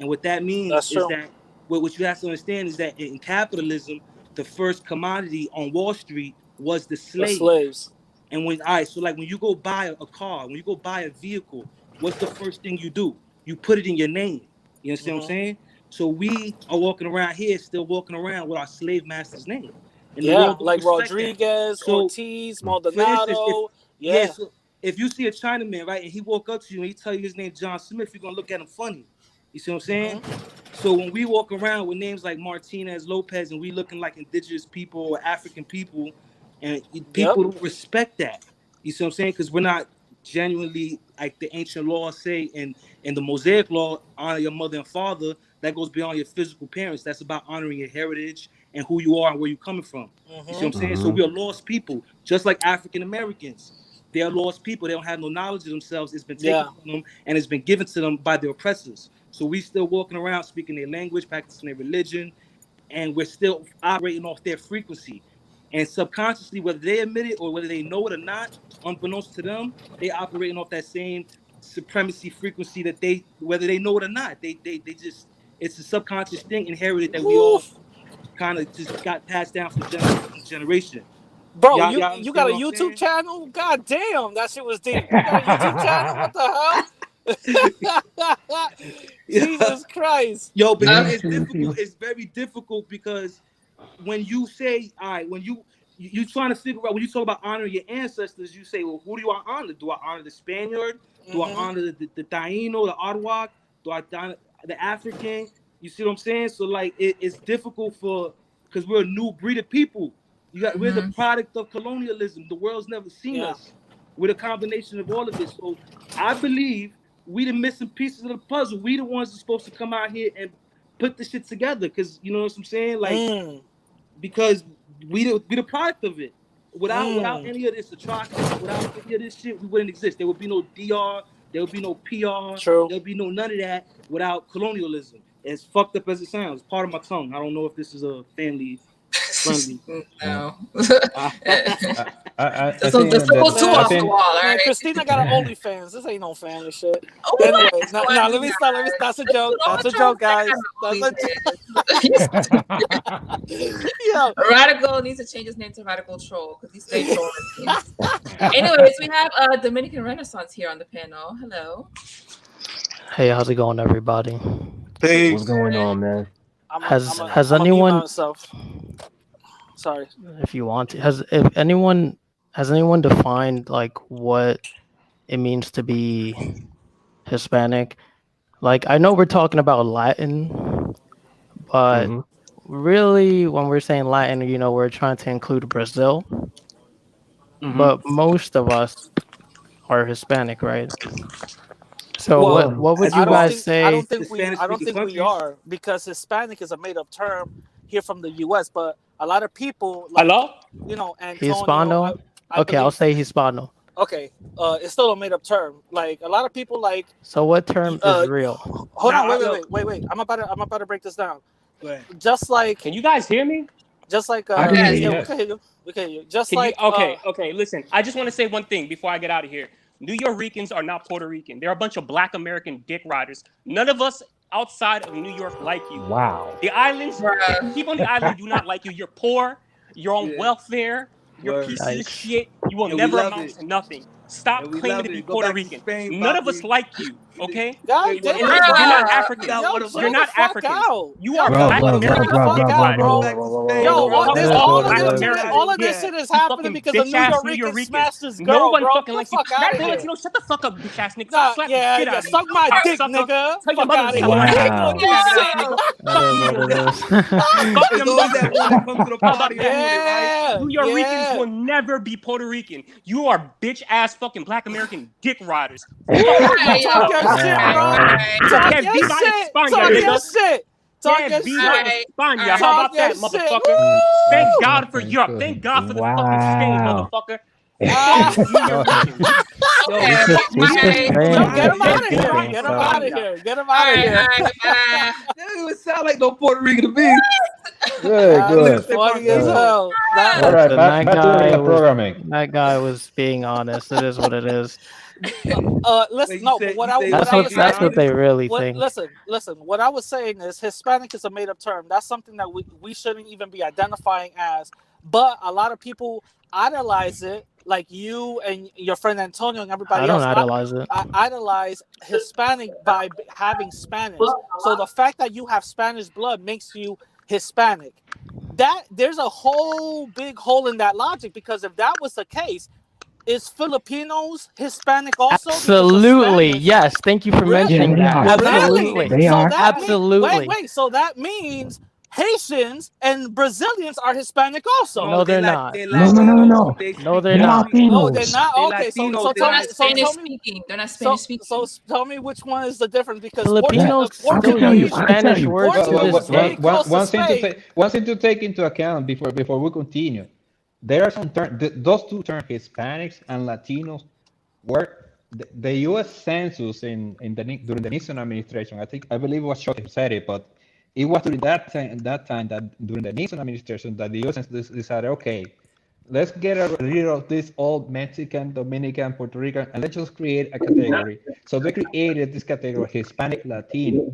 And what that means That's is true. that what you have to understand is that in capitalism, the first commodity on Wall Street was the The slave. slaves. And when all right, so like when you go buy a car, when you go buy a vehicle, what's the first thing you do? You put it in your name. You understand what I'm saying? So we are walking around here, still walking around with our slave master's name, and the Yeah, world don't like respect that. Rodriguez, So, Ortiz, for instance, if Maldonado. yeah, Yeah. so if you see a Chinaman, right, and he walk up to you and he tell you his name John Smith, you're gonna look at him funny. You see what I'm saying? So when we walk around with names like Martinez, Lopez, and we looking like indigenous people or African people, and Yep. people don't respect that. You see what I'm saying? Because we're not genuinely like the ancient laws say in the Mosaic law, honor your mother and father. That goes beyond your physical parents. That's about honoring your heritage and who you are and where you're coming from. You see what I'm saying? So we are lost people, just like African Americans. They are lost people. They don't have no knowledge of themselves. It's been taken Yeah. from them and it's been given to them by their oppressors. So we still walking around speaking their language, practicing their religion, and we're still operating off their frequency. And subconsciously, whether they admit it or whether they know it or not, unbeknownst to them, they operating off that same supremacy frequency that they, whether they know it or not, they just, it's a subconscious thing inherited that we all Woof. kind of just got passed down from generation to generation. Bro, Y'all you got understand a what I'm YouTube saying? channel? God damn, that shit was deep. You got a YouTube channel? What the hell? Yeah. Jesus Christ. Yo, but Uh, it's difficult. It's very difficult because when you say, all right, when you trying to figure out when you talk about honoring your ancestors, you say, well, who do I honor? Do I honor the Spaniard? Do I honor the Taino, the Arawak? Do I honor the African? You see what I'm saying? So like, it's difficult for because we're a new breed of people. We're the product of colonialism. The world's never seen Yeah. us. We're the combination of all of it. So I believe we the missing pieces of the puzzle. We the ones that's supposed to come out here and put the shit together. Because you know what I'm saying? Like because we the product of it. Without any of this atrocity, without any of this shit, we wouldn't exist. There would be no DR, there would be no PR, True. there would be no none of that without colonialism. As fucked up as it sounds, part of my tongue. I don't know if this is a family friendly. no. I That's think a little too I Man, off the think wall, all man, right? Christina got an OnlyFans. This ain't no family shit. Oh Anyway, my now God, let me you stop. guys. That's a joke. That's a joke, guys. That's a yeah. Radical needs to change his name to Radical Troll because he stayed trolling me. Anyways, we have Dominican Renaissance here on the panel. Hello. Hey, how's it going, everybody? What's going on, man? Has I'm a mute anyone, myself. Sorry. if you want to, has anyone defined like what it means to be Hispanic? Like, I know we're talking about Latin, but hmm really, when we're saying Latin, we're trying to include Brazil, hmm but most of us are Hispanic, right? So what Well, Well, what would As you I don't far guys think as I say? don't think the we Spanish I don't speaking think we countries, are because Hispanic is a made up term here from the U.S. But a lot of people like Hello? Antonio. Hispano? I Okay, I'll believe say Hispano. okay. It's still a made up term. Like a lot of people like So what term is uh real? hold now on, yo, wait. I'm about to break this down. go ahead. Just like Can you guys hear me? I can hear Yes. yeah, you. we can Yes. hear you. We can hear you. Just Can you? like Okay. Listen, I just want to say one thing before I get out of here. New Yorkers are not Puerto Rican. They're a bunch of Black American dick riders. None of us outside of New York like you. wow. The islands, Bruh. people on the island do not like you. You're poor. You're on Yeah, welfare. You're word. pieces of Yikes. shit. You will And we never love amount it. to nothing. Stop And we claiming love to be it. Go Puerto back to Rican. Spain, None of us Poppy. like you, okay? God Wait, damn, what And about you're not Bruh. African. now? yo, What You're chill about the not fuck Africans. out. You Yo, are Bro, Black chill bro, the bro, American bro, fuck bro, dick bro, out, bro, riders. bro, bro. bro, whoa, Yo, whoa, whoa, whoa, all Talk whoa, this, to It is all all what of it Black this is. shit, American all of this dick. shit is You happening fucking because the bitch New ass York New York Rican Ricans. smashed this No girl, one bro. fucking The likes you. fuck out Matter of of fact, here. Latino, shut the fuck up, bitch ass nigga. I'll Nah, slap the yeah, shit yeah, out of you. suck my dick, Sucker. nigga. Tell your Fuck mother to out of suck here. my dick. Wow. Bitch ass Yo, nigga. That Fuck is New what York it Ricans. is. Fuck it's them always that one motherfuckers. that comes to the How about party that? anyway, right? yeah, New York Ricans yeah. will never be Puerto Rican. You are bitch ass fucking Black American dick riders. Fuck Ooh, you you Alright, talking yo. talk about? your shit, Alright, Damn, bro. man. alright, Talk Que your viva shit. España, Talk your nigga. shit. Talk Que your viva shit. alright, España. How alright. Talk about your that, shit. motherfucker? That's Thank Woo! God for fucking Europe. Thank good. God for the fucking Spain, Wow. motherfucker. Fuck Ah, New York No, Ricans. Yo, Okay, it's fuck just New it's York just my Ricans yo, Spain. too. get It's him just out Thank of you, here. Spain. God, Get for him So out of España. here. Get him out of alright, here. alright. That didn't even sound like no Puerto Rican to me. good, Go ahead, That's good. say funny as Uh, Pontino. hell. That all right, Listen, back to the real programming. that guy was being honest. It is what it is. listen, Wait, no, but you say what That's I he's was what being that's what saying, they honest? really what think. listen, what I was saying is Hispanic is a made up term. That's something that we shouldn't even be identifying as. But a lot of people idolize it, like you and your friend Antonio and I everybody don't else. idolize it. I idolize Hispanic by having Spanish. So the fact that you have Spanish blood makes you Hispanic. That there's a whole big hole in that logic because if that was the case, is Filipinos Hispanic also because the Absolutely. Spanish Yes. Thank you for really Yeah, mentioning they that. are. really Absolutely. They so are. that mean Absolutely. so that means Haitians and Brazilians are Hispanic also. No, No, they're not. they No, no, no, no, Latinos, no. but they No, speak they're They're not. Spanish. Oh, they're Latinos. not They okay. Latinos. They They're Tell not me like Spanish tell me speaking. They're not so Spanish speaking. so tell me which one is the difference because Yeah, Filipinos I could still tell you. use I could tell Spanish you. words to this Portugal is really day. close to Spain. One thing to take into account before we continue. There are some terms. Those two terms, Hispanics and Latinos, were the U.S. Census in the during the Nixon administration. I believe it was Chuck who said it, but it was during that time that during the Nixon administration that the U.S. Census decided, okay, let's get rid of this old Mexican, Dominican, Puerto Rican, and let's just create a category. So they created this category, Hispanic Latino.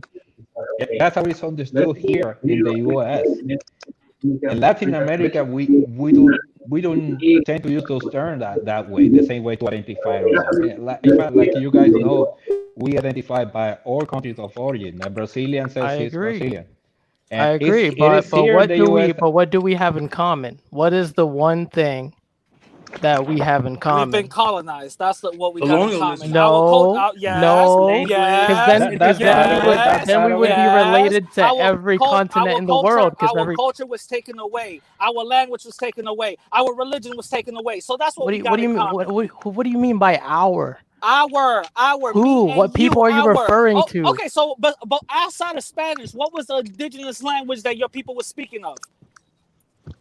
And that's how it's understood here in the U.S. In Latin America, we don't tend to use those terms that way, the same way to identify ourselves. In fact, like you guys know, we identify by our countries of origin. A Brazilian I says he's agree. Brazilian, I and agree. it is here in the U.S. But what do we have in common? What is the one thing that we have in We've been common? colonized. That's what we got in common. Colonialism. Our cult. No, Yes, no, Language. yes, That's part of it. That's yes, then we part of would it. be yes. related to every continent Our in the world because our every. culture was taken away. Our language was taken away. Our religion was taken away. So that's what we What got do in you mean? common. What do you mean by our? Me Who? and What people you, are you our. referring Oh, to? okay. So, but outside of Spanish, what was the indigenous language that your people were speaking of?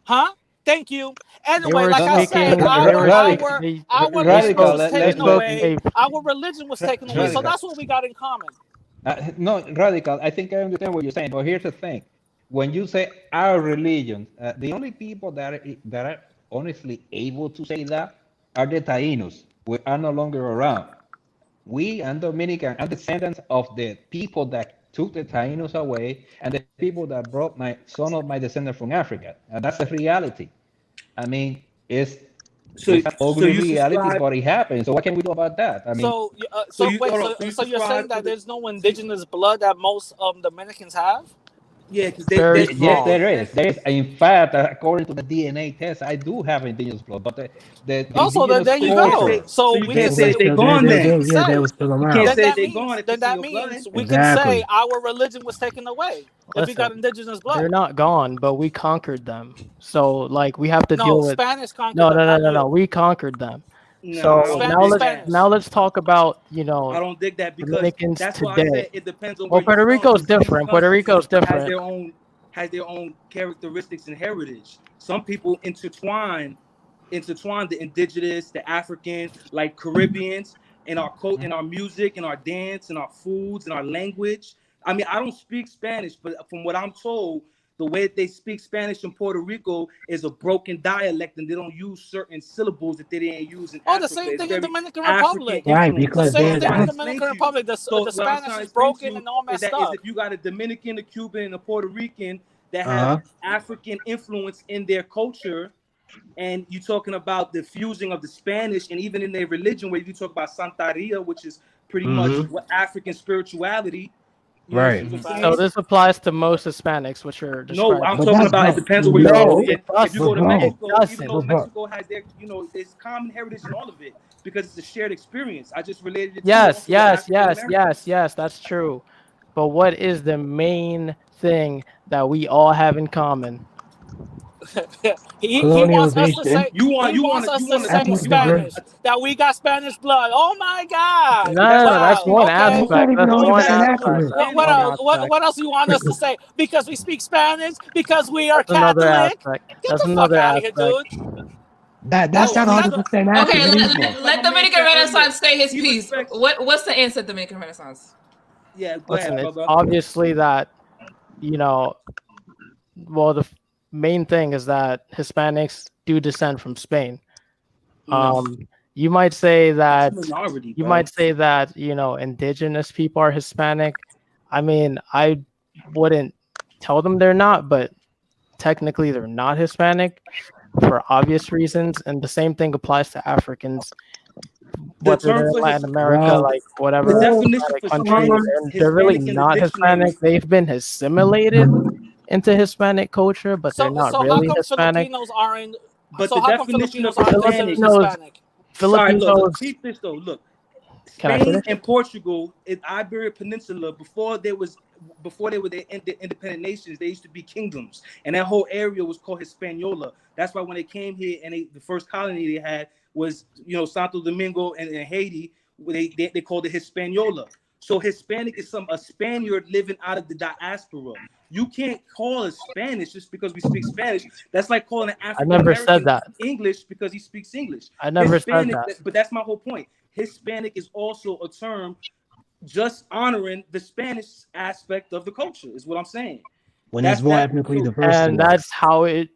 Huh? Thank you. They Anyway, were like No, I no, said, speaking. They were radical, our they language radical. spoke. was They taken spoke away. a. Our religion was taken away. So Radical. that's what we got in common. No, radical. I think I understand what you're saying, but here's the thing: when you say our religion, the only people that are honestly able to say that are the Taínos. We are no longer around. We and Dominican are descendants of the people that took the Taínos away and the people that brought some of my descendants from Africa. And that's the reality. I mean, So, it's an so ugly you reality, subscribe. but it happens. So what can we do about that? I mean, So So you wait, hold on. So you so you're saying subscribe to that the. there's no indigenous blood that most Dominicans have? Yeah, because Very yes, small. there is. There is. In fact, according to the DNA test, I do have indigenous blood, but the Also, indigenous there you you can't go. say. culture. So So you we Yeah, can can't they say were say that they still there. gone we then. can Yeah, they say were still You can't around. say they gone if then it's in that your blood. means we can say Exactly. our religion was taken away if we got Listen, indigenous they're blood. not gone, but we conquered them. So like we have to No, deal with. Spanish conquered No, them, no, no, not no, no. you. We conquered them. No, I So don't now dig let's that. Spanish. talk about I don't dig that because Dominicans that's why I today. said it depends on Well, where you Puerto from. Rico's Because each different. Puerto country Rico's different. has their own characteristics and heritage. Some people intertwine the indigenous, the African, like Caribbeans, in our in our music, in our dance, in our foods, in our language. I mean, I don't speak Spanish, but from what I'm told, the way that they speak Spanish in Puerto Rico is a broken dialect, and they don't use certain syllables that they didn't use in Oh, the Africa. same It's thing in very Dominican African Republic. Right, The influence. because So same I'm thing trying in to there's explain Dominican to you. Republic. So The what I'm Spanish trying to is explain to broken you and all is messed that is up. if you got a Dominican, a Cuban, and a Puerto Rican that have uh African influence in their culture, and you're talking about the fusing of the Spanish, and even in their religion, where you talk about Santeria, which is pretty much Mm-hmm. what African spirituality. You know Right. what I'm So saying? this applies to most Hispanics, which you're No, I'm describing. But talking that's about it bro. depends on where you No, go. No. it If you But go doesn't. to bro. It Mexico, even though doesn't. But bro. Mexico has their, there's common heritage in all of it because it's a shared experience. I just related it to you Yes, also with yes, African yes, yes, Americans. yes, that's true. But what is the main thing that we all have in common? He wants us to Colonialization. say he wants us You to want say you with want Ethnic you want Spanish diversity. that we got Spanish blood. Oh my God! No, but no, that's no, what I'm that's Wow. saying. one Okay. That's not aspect. even That's Going one back 100% to aspect. your accurate. What One understanding. else? aspect. What else you want us to say? Because we speak Spanish? Because we are That's another Catholic? aspect. Get That's the fuck another out of here, aspect. dude. That's No, not see, 100% Okay, accurate let, either. like let my man Dominican said earlier, Renaissance say his he piece. respects. What's the answer, Dominican Renaissance? Yeah, go Listen, ahead, it's brother. obviously that, you know, well, the main thing is that Hispanics do descend from Spain. No, You might say that's a that minority, bro. indigenous people are Hispanic. I mean, I wouldn't tell them they're not, but technically they're not Hispanic for obvious reasons, and the same thing applies to Africans, The whether they're term in for Latin his America, Well, like the whatever definition Hispanic for country, Spain is they're really Hispanic in the not Hispanic. dictionary. They've been assimilated into Hispanic culture, but they're not So how really come Hispanic. Filipinos aren't? But So the how come definition of Filipinos aren't considered Hispanic. Filipinos, Hispanic? All right, look, Filipinos. peep this though. Look, Can I Spain finish? and Portugal in Iberia Peninsula before they were the independent nations, they used to be kingdoms, and that whole area was called Hispaniola. That's why when they came here and the first colony they had was Santo Domingo and Haiti. They called it Hispaniola. So Hispanic is a Spaniard living out of the diaspora. You can't call us Spanish just because we speak Spanish. That's like calling an I African never said American that. English because he speaks English. I never said Hispanic, that. but that's my whole point. Hispanic is also a term just honoring the Spanish aspect of the culture, is what I'm saying. when it's That's more that. ethnically So diverse than And that. that's how it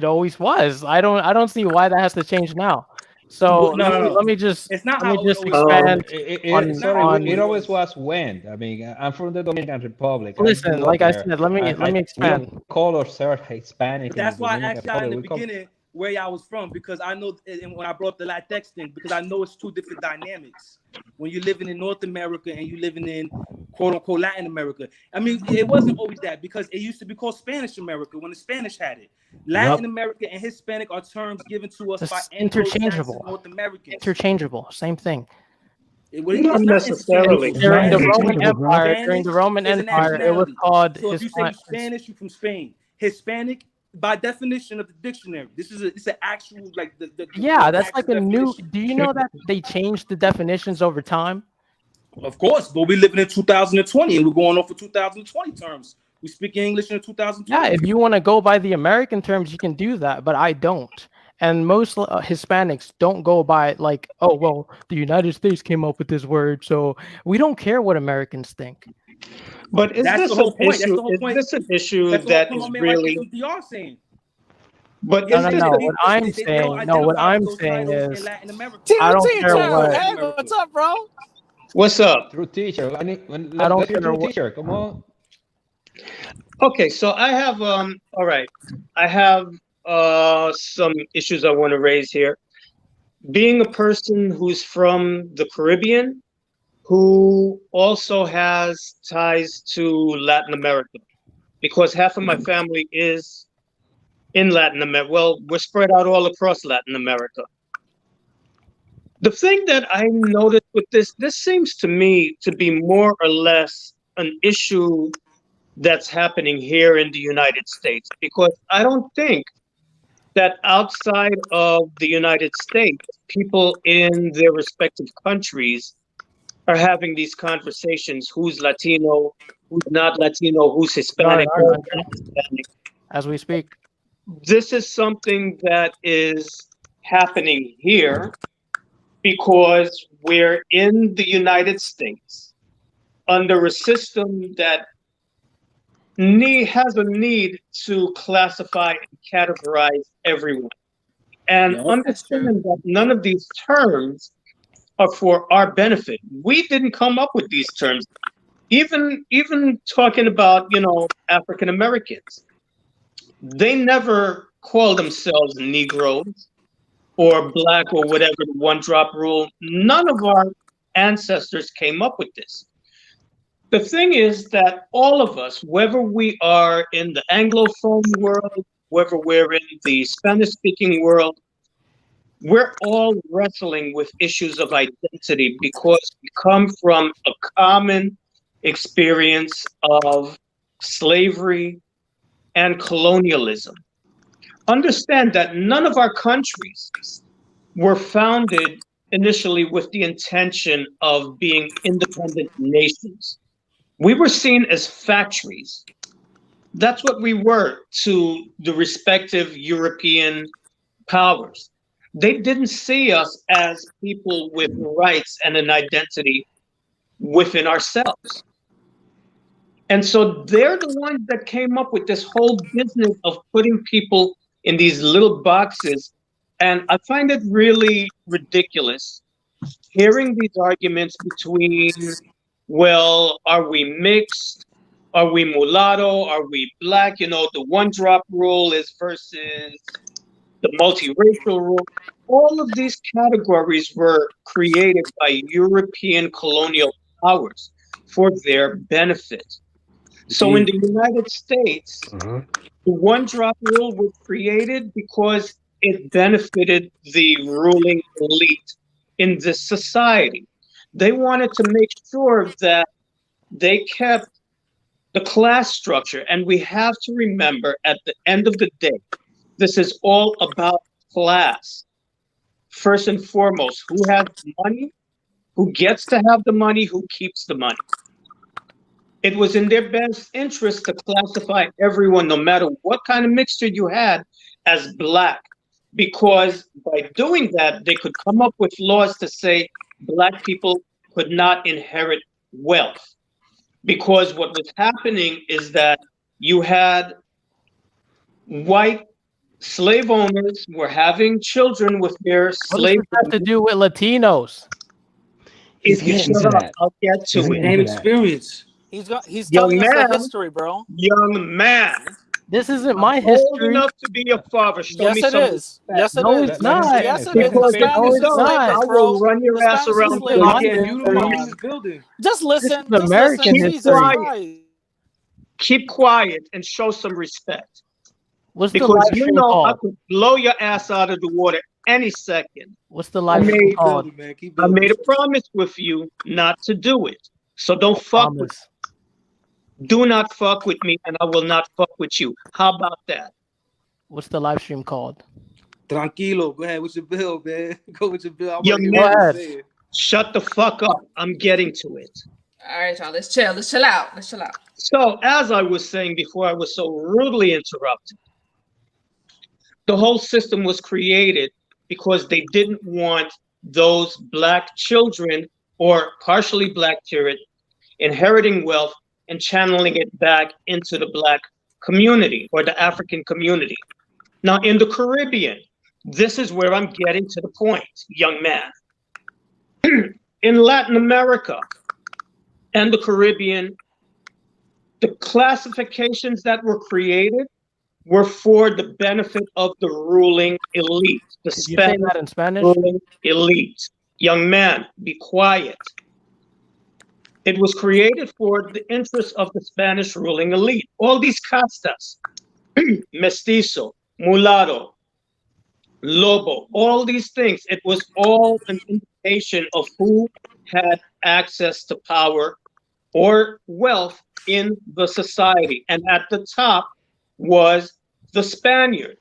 always was. I don't see why that has to change now. So no, no, no. let me just It's not let me how it just always was. expand It's on not how it It always on. always was. was when. I mean, I'm from the Dominican Republic. I Listen, grew up like I there, said, let me we don't expand. call ourselves Hispanic But in the that's why I Dominican asked y'all in Republic. the We call beginning where y'all was from, because I know, and when I brought up the Latinx thing, because I know it's two different dynamics. When you're living in North America and you're living in quote unquote Latin America. I mean, it wasn't always that, because it used to be called Spanish America when the Spanish had it. Yep. Latin America and Hispanic are terms given to us by It's Anglo-Saxon interchangeable. North Americans. Interchangeable. Same thing. Not It's not necessarily. interchangeable. It's not During the Spanish, Roman interchangeable, bro. Empire, Spanish is a it was nationality. called So if you say you Hispanic. Spanish, you're from Spain. Hispanic, by definition of the dictionary, it's an actual like Yeah, the that's like actual a new. definition. Do you know that they changed the definitions over time? Of course, but we're living in 2020 and we're going off for 2020 terms. We speak English in Yeah, 2020. if you want to go by the American terms, you can do that, but I don't. And most Hispanics don't go by like, oh, well, the United States came up with this word, so we don't care what Americans think. But is That's the this an whole point. That's issue? the whole Is point. this an issue That's the whole that point my is man White really? from DR saying. But Yeah, No, is no, this no. a, What I'm they don't saying, no, what identify with I'm those saying titles in is, Latin America. I don't care Teacher, what, Latin hey, America. what's up, bro? what's up? true teacher. I don't Let's hear care true what. teacher. Come on. Okay, so I have all right. I have some issues I want to raise here. Being a person who's from the Caribbean, who also has ties to Latin America, because half of my family is in Latin America. Well, we're spread out all across Latin America. The thing that I noticed with this seems to me to be more or less an issue that's happening here in the United States, because I don't think that outside of the United States, people in their respective countries are having these conversations: who's Latino, who's not Latino, who's We are in Hispanic, our who's country not Hispanic. as we speak. This is something that is happening here because we're in the United States under a system that has a need to classify and categorize everyone. And Yeah, that's true. understand that none of these terms are for our benefit. We didn't come up with these terms. Even talking about, African Americans, they never call themselves Negroes or Black or whatever, the one drop rule. None of our ancestors came up with this. The thing is that all of us, whether we are in the Anglophone world, whether we're in the Spanish speaking world, we're all wrestling with issues of identity because we come from a common experience of slavery and colonialism. Understand that none of our countries were founded initially with the intention of being independent nations. We were seen as factories. That's what we were to the respective European powers. They didn't see us as people with rights and an identity within ourselves. And so they're the ones that came up with this whole business of putting people in these little boxes. And I find it really ridiculous hearing these arguments between, well, are we mixed? Are we mulatto? Are we black? You know, the one drop rule is versus the multiracial rule. All of these categories were created by European colonial powers for their benefit. So in the United States, Mhm. the one drop rule was created because it benefited the ruling elite in this society. They wanted to make sure that they kept the class structure. And we have to remember at the end of the day, this is all about class. First and foremost, who has money, who gets to have the money, who keeps the money. It was in their best interest to classify everyone, no matter what kind of mixture you had, as black, because by doing that, they could come up with laws to say black people could not inherit wealth. Because what was happening is that you had white slave owners were having children with their What does slave this have to women. do with Latinos? He's If you getting shut to up, that. I'll get He's to it. getting Same to that. experience. He's Young telling us the man, history, bro. young man, This isn't I'm my old history. enough to be a father. Show me Yes, it some is. respect. Yes, it No, is. it's Let him not. Yes, finish. it Let is. him The Because if finish. you No, Spanish it's don't, enslaved not. us, I will bro. run your The ass Spanish This around isn't enslaved the my us, Again, man. mute him Come while history. he's on. building. Just This listen. is Just listen. American Keep Jesus history. quiet. Christ. Keep quiet and show some respect. What's the Because live you stream know I called? could blow your ass out of the water any second. What's the I live stream made Keep called? building, man. Keep I building. made a promise with you not to do it. So don't No fuck with promise. do not fuck with me and I will not fuck with you. How about that? What's the live stream called? Tranquilo. Go ahead with your bill, man. Go with your bill. I want to Young hear Go what man, you're ahead. saying. shut the fuck up. I'm getting to it. All right, y'all. Let's chill. Let's chill out. Let's chill out. So, as I was saying before I was so rudely interrupted, the whole system was created because they didn't want those black children or partially black children inheriting wealth and channeling it back into the black community or the African community. Now, in the Caribbean, this is where I'm getting to the point, young man. In Latin America and the Caribbean, the classifications that were created were for the benefit of the ruling elite, the Did you say Spanish that in Spanish? ruling elite. Young man, be quiet. It was created for the interests of the Spanish ruling elite. All these castas, mestizo, mulatto, lobo, all these things, it was all an indication of who had access to power or wealth in the society. And at the top was the Spaniard.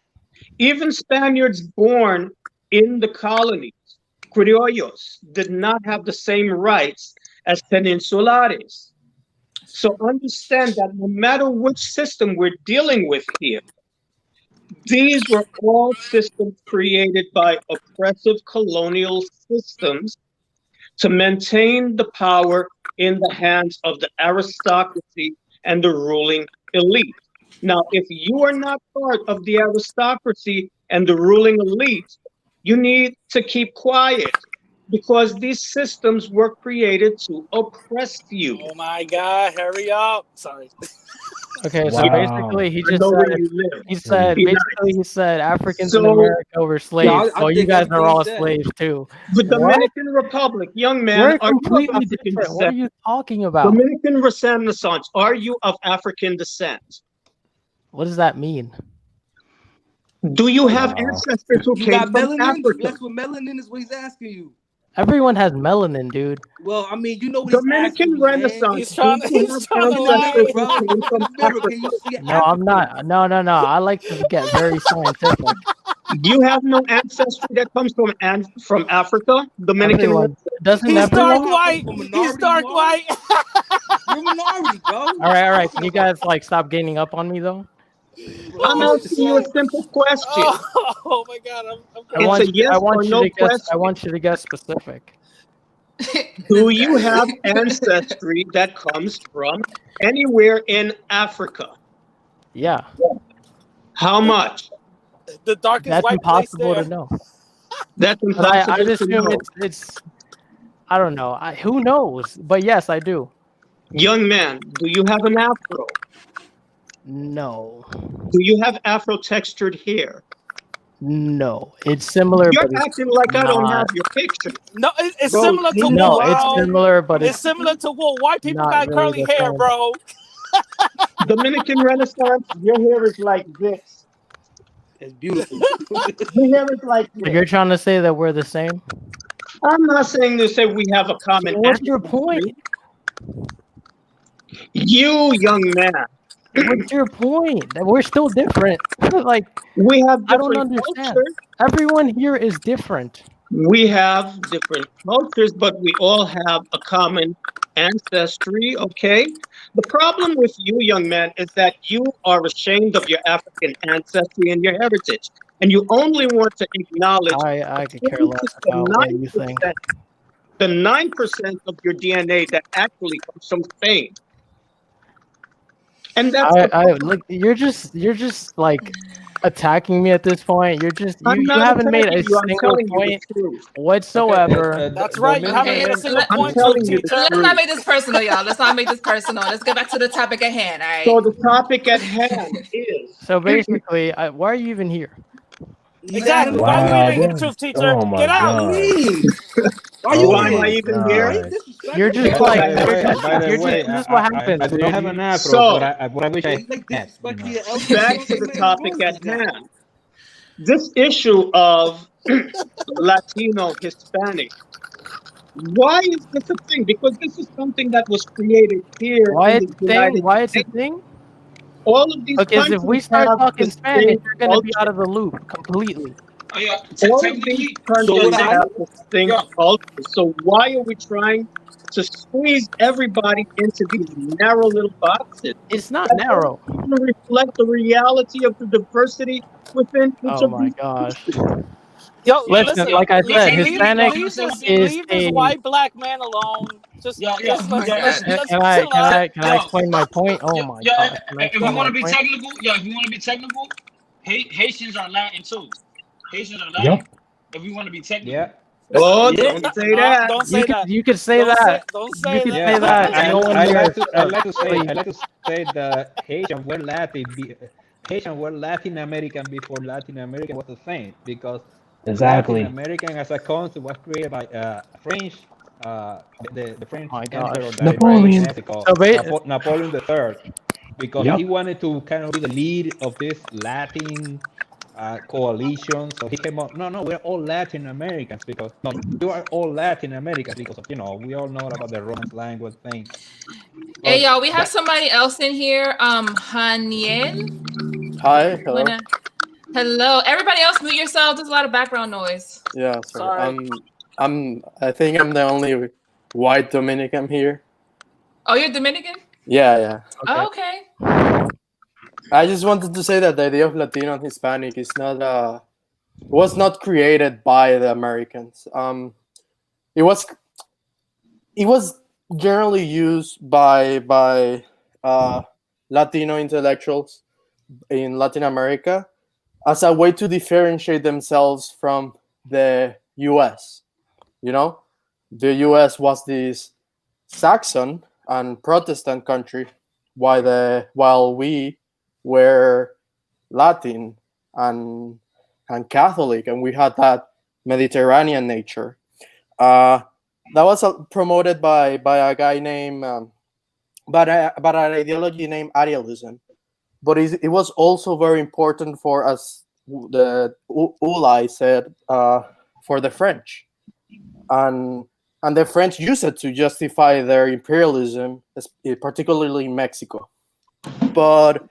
Even Spaniards born in the colonies, criollos, did not have the same rights as peninsulares. So understand that no matter which system we're dealing with here, these were all systems created by oppressive colonial systems to maintain the power in the hands of the aristocracy and the ruling elite. Now, if you are not part of the aristocracy and the ruling elite, you need to keep quiet because these systems were created to oppress you. Oh my God! Hurry up. Sorry. Okay, so Wow. basically, he I just know where said you live. he said Be basically nice. he said Africans in So America were Yeah, slaves, I so you think guys are everything he all said. slaves too. the What? Dominican Republic, young man, We're are you of completely African different. What are descent? you talking about? Dominican Renaissance, are you of African descent? What does that mean? Do you have Wow. ancestors who You came got from melanin? Africa? That's what melanin is. What he's asking you. Everyone has melanin, dude. Well, I mean, you know what he's Dominican asking you, man. Renaissance, He's do trying. you He's have trying to Look in the lie. ancestors mirror, who bro. came Look in from the mirror. Can you Africa? see an No, I'm African? not. No, no, no. I like to get very scientific. You have no ancestry that comes from Africa? Dominican Everyone doesn't He's everyone? dark From white. a He's minority, you dark are? white. You're a minority, bro. All right. Can you guys like stop gaining up on me though? I'm Oh asking you a shit. simple question. Oh my god. I'm I It's want a crying. you. yes I or want you no to guess. I question. want you to guess specific. Do This you guy. have ancestry that comes from anywhere in Africa? Yeah, How much? The darkest that's white place impossible to there. know. That's But I'd impossible to assume know. it's. I don't know. Who knows? But yes, I do. Young man, do you have an afro? No, Do you have afro textured hair? no. It's similar, You're but it's acting like I don't have not. your picture. No, it's Bro, similar to you know Wool, No, why, it's bro. man? similar, but It's it's similar to Wool. White people not got really curly the hair, same. bro. Dominican Renaissance, your hair is like this. It's beautiful. Your hair is like So this. you're trying to say that we're the same? I'm not saying to say we have a So common what's your point? ancestry. You, young man, What's your point? That we're still different. Like we have I don't different understand. cultures. Everyone here is different. We have different cultures, but we all have a common ancestry, okay? The problem with you, young man, is that you are ashamed of your African ancestry and your heritage, and you only want to acknowledge I could care less the about what you think. 9%, the 9% of your DNA that actually comes from Spain. And that's the I problem. like you're just like attacking me at this point. I'm You not haven't made attacking a you, I'm single telling you the point truth. Okay, whatsoever. That's right. You haven't Dominican Okay, made a single let, I'm point, truth telling you the teacher. let's not truth. make this personal, y'all. Let's not make this personal. Let's get back to the topic at hand. All So right. the topic at hand is So basically, why are you even here? He's Exactly. asking Why are you Wow. even here, questions. truth teacher? Oh my Get What do out. you God. mean? Why you Oh why am I my here? even Why here? you God. You're disrespecting just him? like By the way, this is what happens, I do not dude. have an afro, So but I wish Yeah, I he's like had, you disrespecting know. your elders. You back don't to say the nothing topic wrong at with that. hand. This issue of Latino, Hispanic. Why is this a thing? Because this is something that was created here Why in it's the a thing? United Why it's a States. thing? All of these Because if we countries start have the talking Spanish, same you're gonna be out culture. of the loop completely. Oh yeah, All of these technically. So what countries I have distinct Yo, cultures. So why are we trying to squeeze everybody into these narrow little boxes It's not that don't narrow. even reflect the reality of the diversity within each Oh of my these gosh. countries? Yo, Listen, yo, listen. like I yo, said, yo, Hispanic can I say one thing? is Leave this a. white black man alone. Just, Yo, yo, just Oh my yo, let's listen. god. let's chill out. Can I Yo, explain my point? Oh yo, my yo, gosh. Can I if we explain want my to be point? technical, yo, if we want to be technical, Haitians are Latin too. Haitians are Yep. Latin. If we want to be technical. Yeah. Oh, yeah. don't say that. Don't say that. You could say that. Don't You say could that. say Yeah, that. No one here is I please. like to say that Haitian were Latin American before Latin American was a thing because Latin Exactly. American as a concept was created by French, the Oh French my emperor gosh. that invaded Napoleon. Mexico, So Napoleon III, because he Yep. wanted to kind of be the lead of this Latin coalition. So he came up, no, we're all Latin Americans because no, you are all Latin Americans because of we all know about the Romance language thing. Hey, But y'all, we have that somebody else in here. Haniel. Hi, hello. Buena. Hello. Everybody else mute yourself. There's a lot of background noise. Yeah, sorry. Sorry. I think I'm the only white Dominican here. Oh, you're Dominican? Yeah, yeah. Oh, okay. okay. I just wanted to say that the idea of Latino and Hispanic is not was not created by the Americans. It was generally used by Latino intellectuals in Latin America as a way to differentiate themselves from the U.S. You know, the U.S. was this Saxon and Protestant country while we were Latin and Catholic, and we had that Mediterranean nature. Uh, that was promoted by a guy named but an ideology named idealism. But it was also very important for, as the Ulay said, for the French, and the French used it to justify their imperialism, particularly in Mexico. But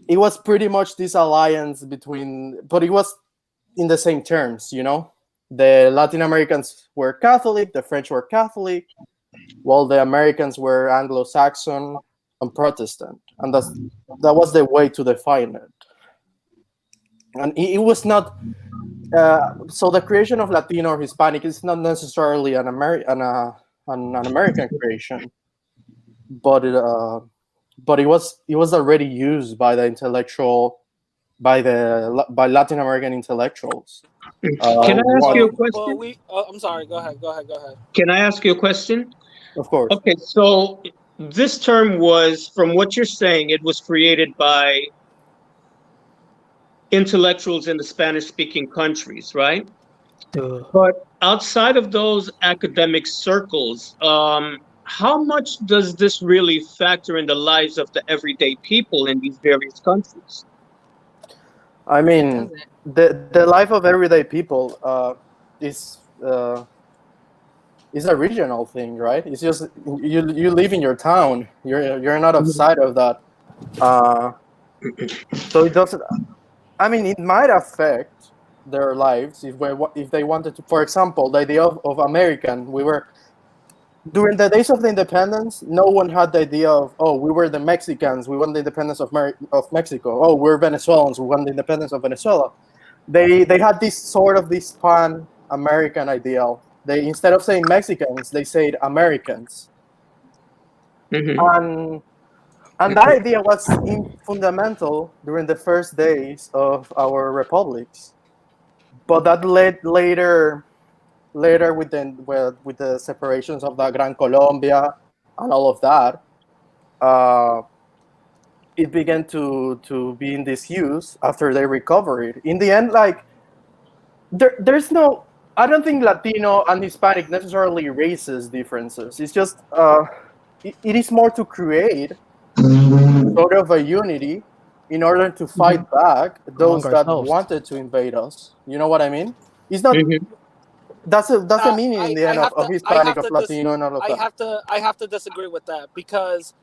it was pretty much this alliance between, but it was in the same terms, you know. The Latin Americans were Catholic, the French were Catholic, while the Americans were Anglo-Saxon and Protestant, and that was the way to define it. And it was not. So the creation of Latino or Hispanic is not necessarily an American creation, but it was already used by the intellectual, by Latin American intellectuals. Can I ask you a Well, question? I'm sorry. Go ahead. Go ahead. Go ahead. Can I ask you a question? Of course. Okay, so this term was, from what you're saying, it was created by intellectuals in the Spanish-speaking countries, right? Duh. But outside of those academic circles, how much does this really factor in the lives of the everyday people in these various countries? I mean, the life of everyday people is a regional thing, right? It's just you live in your town. You're not outside of that. So it doesn't. I mean, it might affect their lives if they wanted to. For example, the idea of American. We were during the days of the independence. No one had the idea of, oh, we were the Mexicans. We won the independence of Mexico. Oh, we're Venezuelans. We won the independence of Venezuela. They had this sort of this pan-American ideal. They, instead of saying Mexicans, they said Americans. Mhm. And that idea was fundamental during the first days of our republics. But that led later with the separations of the Gran Colombia and all of that, it began to be in disuse after they recovered. In the end, like there's no, I don't think Latino and Hispanic necessarily raises differences. It's just it is more to create sort of a unity in order to fight back those Among that ourselves. wanted to invade us. You know what I mean? It's not. Mhm. That's the meaning in the I end have of to I Hispanic, have of to Latino, and all of that. I have to disagree with that because,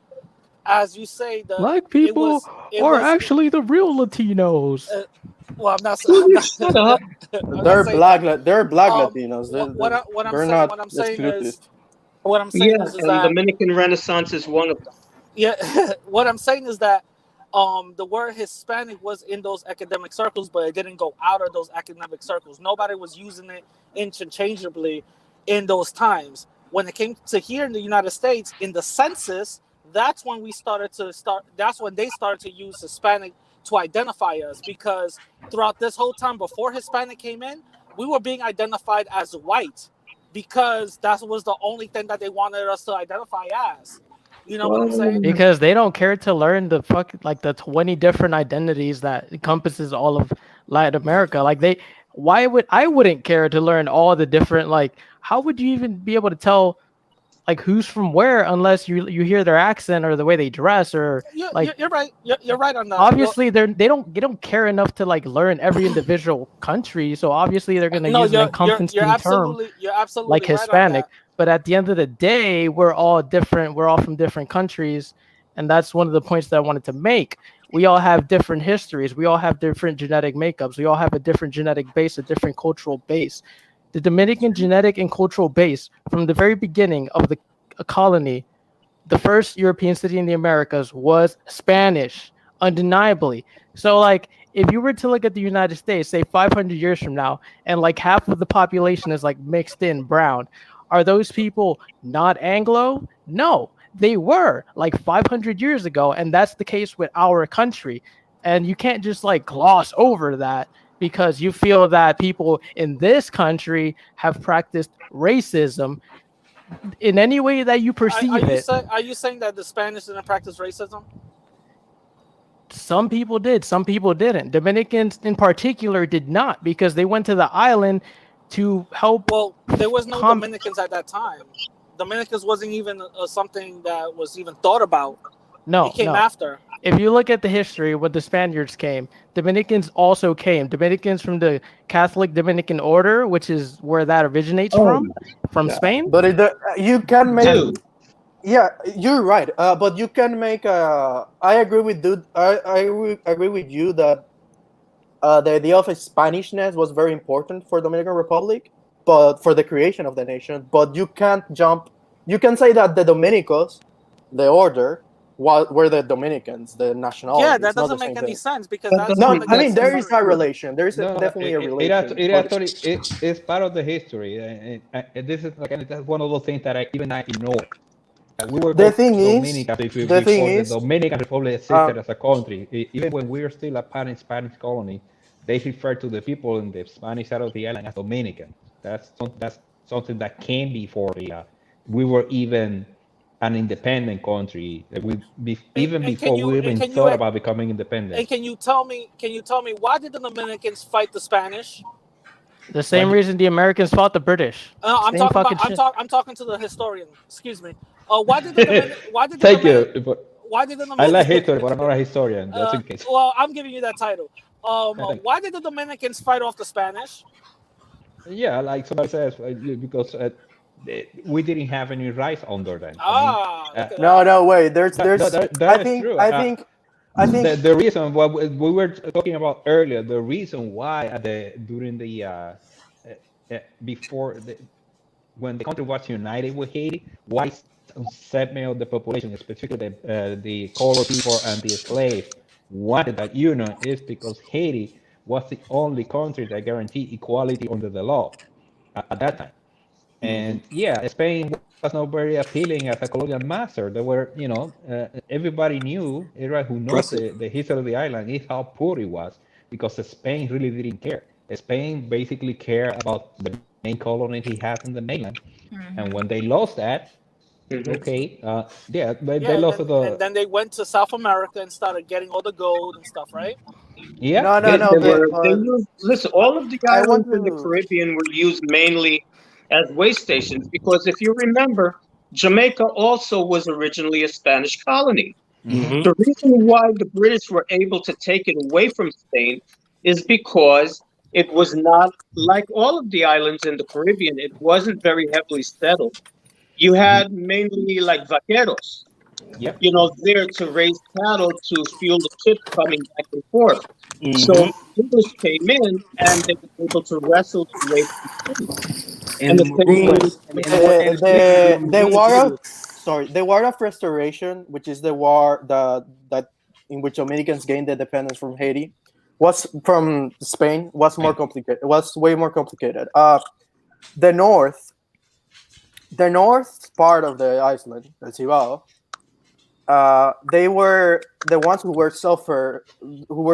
as you say, Black people it are was actually the real Latinos. well, I'm not Will I'm you not shut up? I'm not saying that. They're black Um, Latinos. what They're not I'm saying excluded. is what I'm Yeah, saying is and that Dominican Renaissance is one of them. yeah, what I'm saying is that the word Hispanic was in those academic circles, but it didn't go out of those academic circles. Nobody was using it interchangeably in those times. When it came to here in the United States, in the census, that's when that's when they started to use Hispanic to identify us, because throughout this whole time before Hispanic came in, we were being identified as white because that was the only thing that they wanted us to identify as. You know what I'm saying? Because they don't care to learn the 20 different identities that encompasses all of Latin America. Like I wouldn't care to learn all the different, like, how would you even be able to tell like who's from where unless you hear their accent or the way they dress, or like You're right. You're right on that. obviously they don't care enough to like learn every individual country, so obviously they're going to No, use an encompassing term you're like absolutely right on Hispanic. that. But at the end of the day, we're all different. We're all from different countries. And that's one of the points that I wanted to make. We all have different histories. We all have different genetic makeups. We all have a different genetic base, a different cultural base. The Dominican genetic and cultural base from the very beginning of the colony, the first European city in the Americas, was Spanish, undeniably. So, like, if you were to look at the United States, say 500 years from now, and like half of the population is like mixed in brown, are those people not Anglo? No, they were like 500 years ago. And that's the case with our country. And you can't just like gloss over that because you feel that people in this country have practiced racism. in any way that you perceive it. Are you saying that the Spanish didn't practice racism? Some people did, some people didn't. Dominicans in particular did not, because they went to the island to help. Well, there was no Dominicans at that time. Dominicans wasn't even something that was even thought about. No, it came no. after. If you look at the history, when the Spaniards came, Dominicans also came. Dominicans from the Catholic Dominican order, which is where that originates from Spain. But you can make. Dude. Yeah, you're right. But you can make. I agree with dude. I agree with you that the idea of Spanishness was very important for Dominican Republic, but for the creation of the nation. But you can't jump. You can say that the Dominicos, the order, were the Dominicans, the nationality. Yeah, that doesn't make any sense because that's no. I mean, there is a relation. There is definitely a relation. It's part of the history, and this is like one of those things that I ignore. We were the thing is, the Dominican Republic existed as a country. Even when we were still a Spanish colony, they referred to the people in the Spanish side of the island as Dominican. That's something that came before we were even an independent country. Before we even thought about becoming independent. And can you tell me why did the Dominicans fight the Spanish? The same reason the Americans fought the British. I'm talking to the historian. Excuse me. Why did the I like history, but I'm not a historian. That's in case. Well, I'm giving you that title. Why did the Dominicans fight off the Spanish? Yeah, like somebody says, because we didn't have any rights under them. No, wait. There's. I think the reason what we were talking about earlier, the reason why during the when the country was united with Haiti, why segment of the population, especially the colored people and the slaves, wanted that union is because Haiti was the only country that guaranteed equality under the law at that time. And Spain was not very appealing as a colonial master. There were, everybody knew, everybody who knows the history of the island is how poor it was, because Spain really didn't care. Spain basically cared about the main colony he had in the mainland. And when they lost that, they lost and then they went to South America and started getting all the gold and stuff, right? Yeah. Listen, all of the islands in the Caribbean were used mainly as way stations, because if you remember, Jamaica also was originally a Spanish colony. The reason why the British were able to take it away from Spain is because it was not like all of the islands in the Caribbean. It wasn't very heavily settled. You had mainly like vaqueros, there to raise cattle to fuel the ships coming back and forth. So English came in and they were able to wrestle the way and the war of restoration, which is the war that in which Dominicans gained the independence from Haiti, was from Spain, was more complicated. It was way more complicated. The north part of the island, the Cibao, they were the ones who were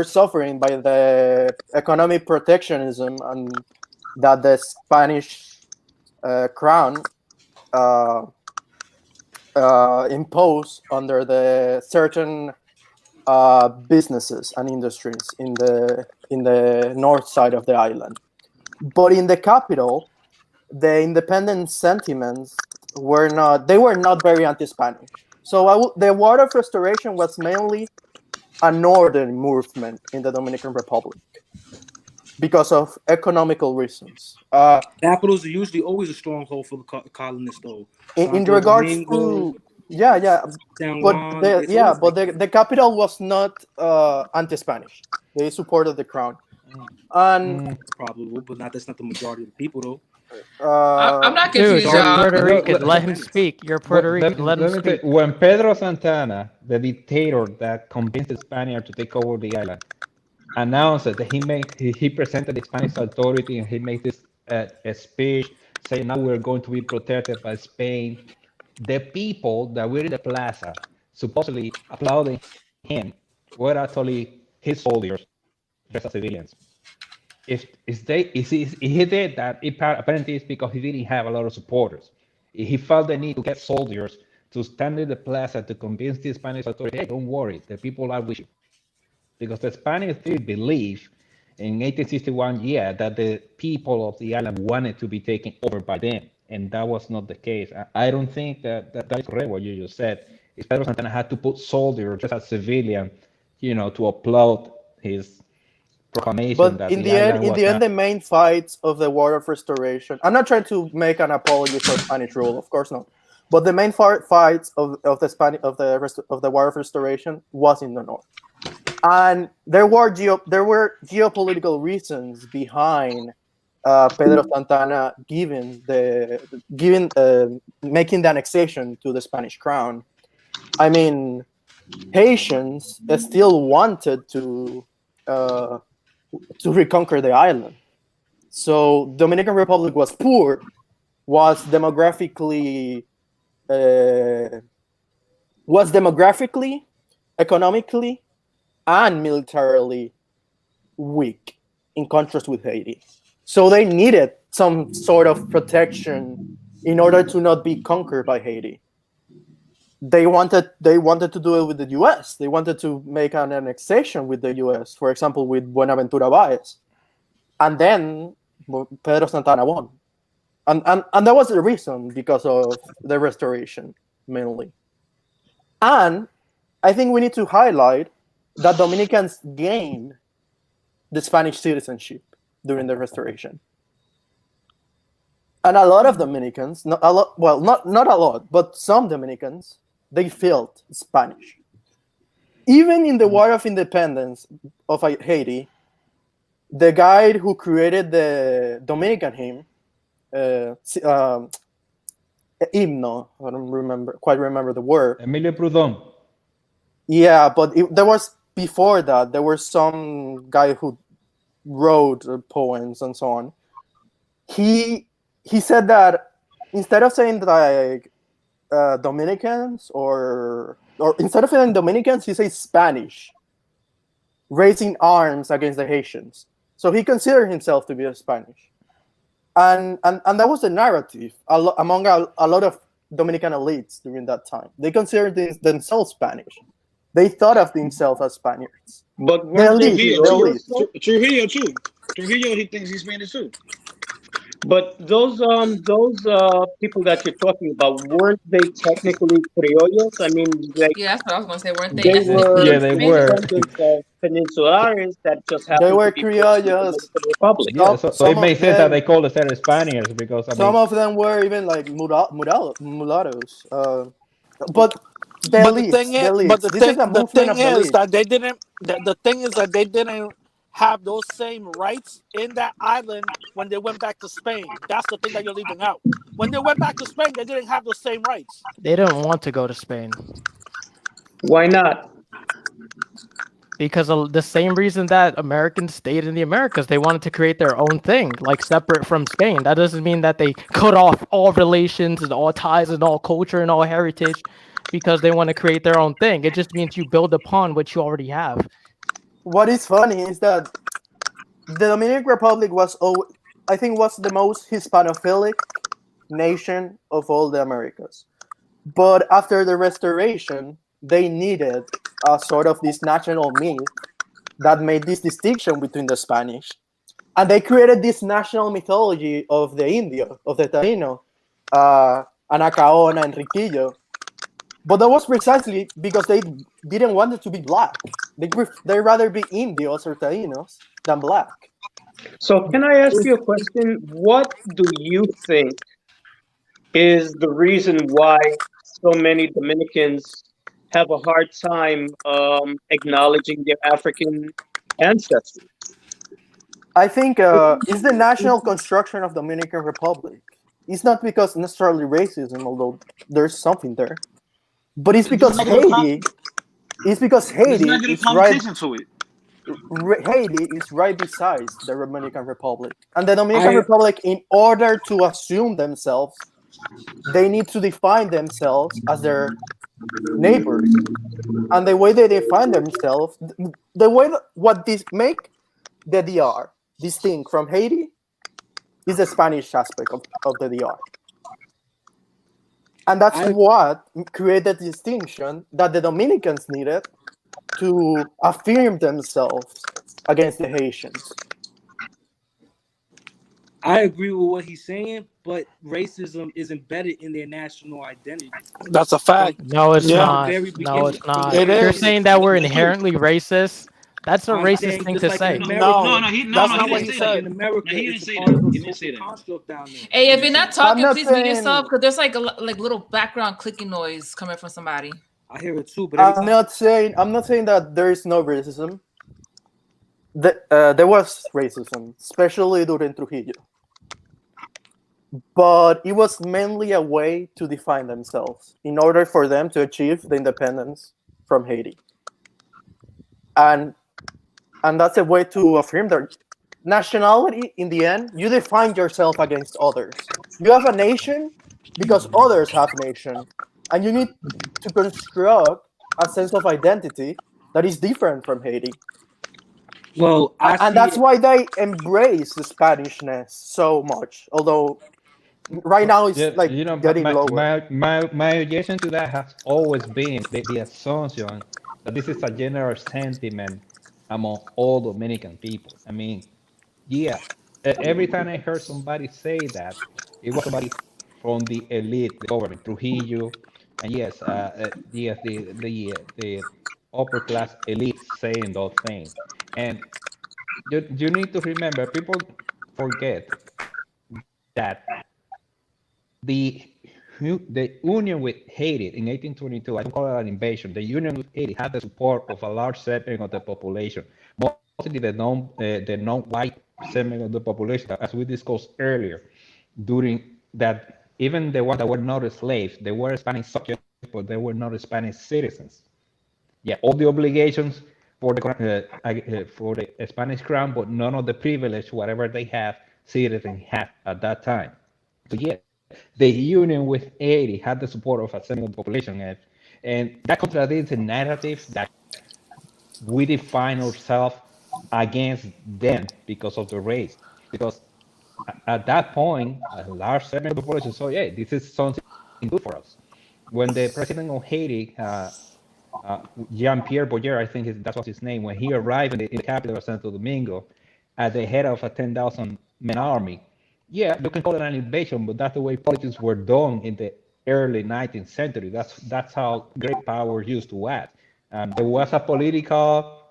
suffering by the economic protectionism and that the Spanish crown imposed under the certain businesses and industries in the north side of the island. But in the capital, the independent sentiments were not very anti-Spanish. So the War of Restoration was mainly a northern movement in the Dominican Republic because of economical reasons. Capitals are usually always a stronghold for the colonists, though. In regards to the capital was not anti-Spanish. They supported the crown, and probably, but that's not the majority of the people, though. I'm not confused, Dude, y'all. Puerto Rican. Let him speak. You're Puerto Rican. Let him speak. When Pedro Santana, the dictator that convinced the Spaniards to take over the island, announced that he presented the Spanish authority and he made this a speech saying, now we're going to be protected by Spain. The people that were in the plaza supposedly applauding him were actually his soldiers dressed as civilians. If he did that, apparently it's because he didn't have a lot of supporters. He felt the need to get soldiers to stand in the plaza to convince the Spanish authorities, hey, don't worry, the people are with you. Because the Spanish still believe in 1861, yeah, that the people of the island wanted to be taken over by them. And that was not the case. I don't think that is correct what you just said. Pedro Santana had to put soldiers just as civilian, to applaud his proclamation But that the island in was the not. end, the main fights of the War of Restoration. I'm not trying to make an apology for Spanish rule, of course not. But the main fights of the of the War of Restoration was in the north, and there were geopolitical reasons behind Pedro Santana making the annexation to the Spanish crown. I mean, Haitians still wanted to reconquer the island. So Dominican Republic was poor, was demographically, economically, and militarily weak, in contrast with Haiti. So they needed some sort of protection in order to not be conquered by Haiti. They wanted to do it with the U.S. They wanted to make an annexation with the U.S. For example, with Buenaventura Baez, and then Pedro Santana won, and that was the reason, because of the restoration mainly. And I think we need to highlight that Dominicans gained the Spanish citizenship during the restoration, and a lot of Dominicans, not a lot, well, not a lot, but some Dominicans, they felt Spanish. Even in the War of Independence of Haiti, the guy who created the Dominican hymn, himno, I don't quite remember the word. Emilio Proudhon. Yeah, but there was, before that, there was some guy who wrote poems and so on. He said that instead of saying like Dominicans, or instead of saying Dominicans, he says Spanish, raising arms against the Haitians. So he considered himself to be a Spanish, and that was the narrative among a lot of Dominican elites during that time. They considered themselves Spanish. They thought of themselves as Spaniards. But The weren't they elite, Trujillo the too. elite. criollos though? Trujillo too. Trujillo, he thinks he's Spanish too. But those people that you're talking about, weren't they technically criollos? I mean, like Yeah, that's what I was gonna say. Weren't they they ethnically were Yeah, they Spanish? were. descendants of peninsulares that just They happened to were be born in the criollos. Dominican Republic. Yeah, so it Some makes of sense that they them, call themselves Spaniards because some of them were even like mulattoes. But But the thing the is, elites. This is a the movement thing of the is elites. that they didn't. The thing is that they didn't have those same rights in that island when they went back to Spain. That's the thing that you're leaving out. When they went back to Spain, they didn't have those same rights. They didn't want to go to Spain Why not? because of the same reason that Americans stayed in the Americas. They wanted to create their own thing, like separate from Spain. That doesn't mean that they cut off all relations and all ties and all culture and all heritage because they want to create their own thing. It just means you build upon what you already have. What is funny is that the Dominican Republic I think, was the most Hispanophilic nation of all the Americas. But after the restoration, they needed a sort of this national myth that made this distinction between the Spanish. And they created this national mythology of the Indio, of the Taino, Anacaona, Enriquillo. But that was precisely because they didn't want it to be black. They rather be Indios or Tainos than black. So can I ask you a question? What do you think is the reason why so many Dominicans have a hard time acknowledging their African ancestry? I think it's the national construction of Dominican Republic. It's not because necessarily racism, although there's something there, but it's There's because negative con- Haiti. It's because there's Haiti negative is right. connotation to it. Haiti is right beside the Dominican Republic, and the Dominican I Republic, in order to assume themselves, they need to define themselves as their neighbors. And the way they define themselves, the way what this make the DR distinct from Haiti is the Spanish aspect of the DR. And that's I what created the distinction that the Dominicans needed to affirm themselves against the Haitians. I agree with what he's saying, but racism is embedded in their national identity That's a from fact. No, it's Yeah, the not. very No, beginning. it's From the not. it very If you're beginning, is. saying that we're it's true. inherently racist, that's a I'm racist saying thing just to like in say. No, America, No, he no that's no I'm not he what didn't saying he say just like that. said. in No, America, he it's didn't a say part that. of a He didn't social say that. construct down there. Hey, He if didn't you're say not that. I'm talking, not please mute saying yourself because there's like like little background clicking noise coming from somebody. I hear it too, but every time I'm not saying that there is no racism. There was racism, especially during Trujillo, but it was mainly a way to define themselves in order for them to achieve the independence from Haiti, and that's a way to affirm their nationality. In the end, you define yourself against others. You have a nation because others have nation, and you need to construct a sense of identity that is different from Haiti. well, I And see that's it. why they embrace the Spanishness so much. Although right now it's Yeah, like you know, getting lower. my objection to that has always been the assumption that this is a general sentiment among all Dominican people. I mean, yeah, every time I heard somebody say that, it was somebody from the elite, the government, Trujillo, and yes, yes, the upper class elite saying those things. And you need to remember, people forget that the the union with Haiti in 1822, I don't call it an invasion. The union with Haiti had the support of a large segment of the population, mostly the non-white segment of the population, as we discussed earlier. During that, even the ones that were not slaves, they were Spanish subjects, but they were not Spanish citizens. Yeah, all the obligations for the Spanish crown, but none of the privilege, whatever they have, citizens had at that time. So yeah, the union with Haiti had the support of a segment of the population, and that contradicts the narrative that we define ourselves against them because of the race. Because at that point, a large segment of the population saw, yeah, this is something good for us. When the president of Haiti, Jean-Pierre Boyer, I think that was his name, when he arrived in the capital of Santo Domingo at the head of a 10,000 man army, yeah, you can call it an invasion, but that's the way politics were done in the early 19th century. That's how great power used to act. There was a political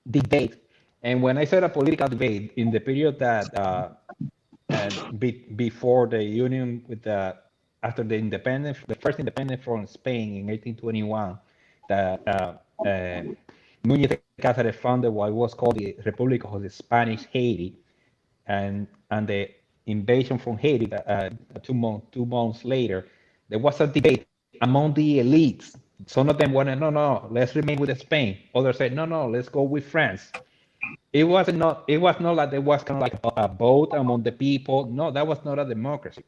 debate, and when I said a political debate, in the period that before the union with after the independence, the first independence from Spain in 1821, that Núñez de Cáceres founded what was called the Republic of the Spanish Haiti, and the invasion from Haiti 2 months later, there was a debate among the elites. Some of them wanted, no, let's remain with Spain. Others said, no, let's go with France. It was not like there was kind of like a vote among the people. No, that was not a democracy.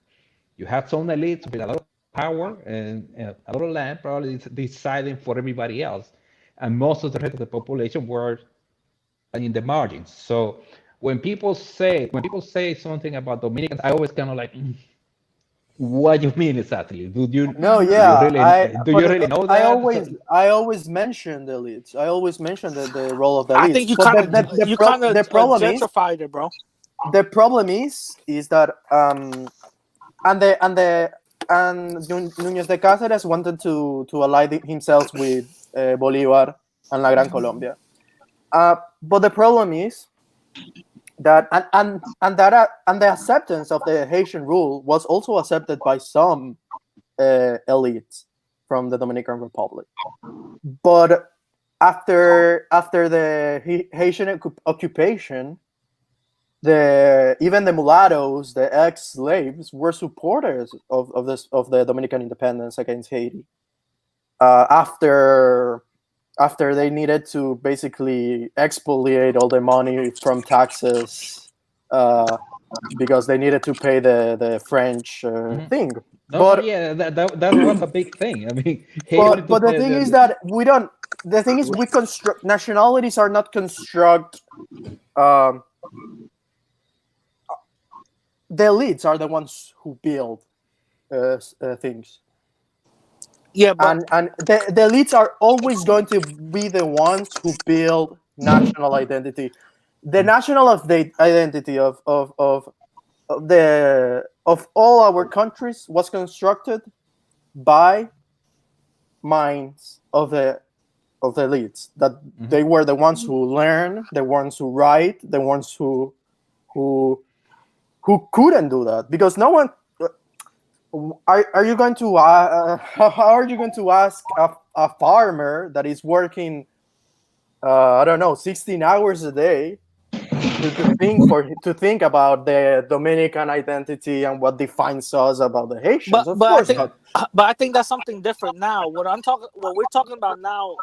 You had some elites with a lot of power and a lot of land, probably deciding for everybody else, and most of the rest of the population were in the margins. So when people say something about Dominicans, I always kind of like, what do you mean exactly? No, Do you yeah, really do you really know that? I always mention the elites. I always mention the role of the I elites. think you But kind of you kind of the problem is gentrified it, bro. that and Núñez de Cáceres wanted to ally himself with Bolívar and La Gran Colombia. But the problem is that and the acceptance of the Haitian rule was also accepted by some elites from the Dominican Republic. But after the Haitian occupation, even the mulattoes, the ex-slaves, were supporters of the Dominican independence against Haiti. After they needed to basically expoliate all the money from taxes, because they needed to pay the French thing. No, But yeah, that was a big thing. I mean, Haiti wanted to but the pay thing is that we don't. The thing is, we construct nationalities are not construct. Um, the elites are the ones who build things. Yeah, but And the elites are always going to be the ones who build national identity. The national of the identity of all our countries was constructed by minds of the elites, that they were the ones who learn, the ones who write, the ones who couldn't do that, because no one. Are you going to how are you going to ask a farmer that is working I don't know 16 hours a day to think about the Dominican identity and what defines us about the Haitians? Of but I course think not. but I think that's something different now. What we're talking about now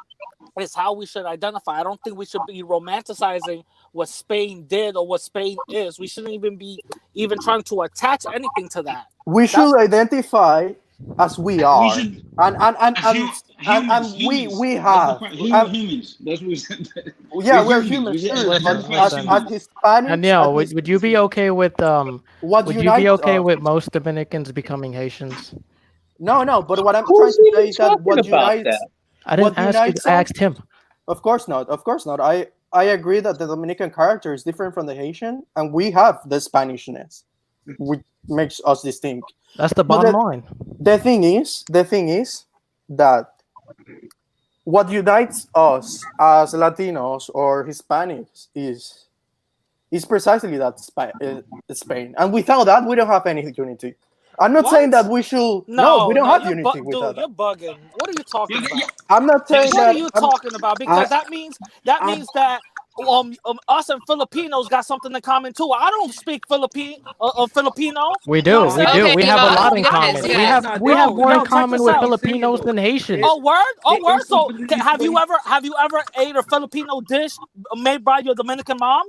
is how we should identify. I don't think we should be romanticizing what Spain did or what Spain is. We shouldn't even be even trying to attach anything to that. We That's should identify as we We are, should and humans. we That's the have part. um, Humans. That's what we said. yeah, We're we're humans. humans, We period. But identify Listen, as as listen. humans. Hispanics, Danielle, would you be okay with what would you be unites okay us? with most Dominicans becoming Haitians? No. But what I'm trying Who's to say even is that talking about that? I didn't what ask you. unites I us. asked him. Of course not. Of course not. I agree that the Dominican character is different from the Haitian, and we have the Spanishness, which makes us distinct. That's the But bottom line. the thing is that what unites us as Latinos or Hispanics is precisely that Spain, and without that, we don't have any unity. I'm not saying that what? we should. No, we No, don't no, have unity without dude, that. you're bugging. What are you talking Yeah. about? I'm not saying What are that. you talking about? Because that I, means that us and Filipinos got something in common too. I don't speak Filipino. We You know what do. I'm We saying? do. Okay, We have a y'all, lot in guys, common. We guys. have nah, we have more in Yo, check common this with out. Filipinos than Haitians. Oh word, the oh word. So instability have you ever ate a Filipino dish made by your Dominican mom?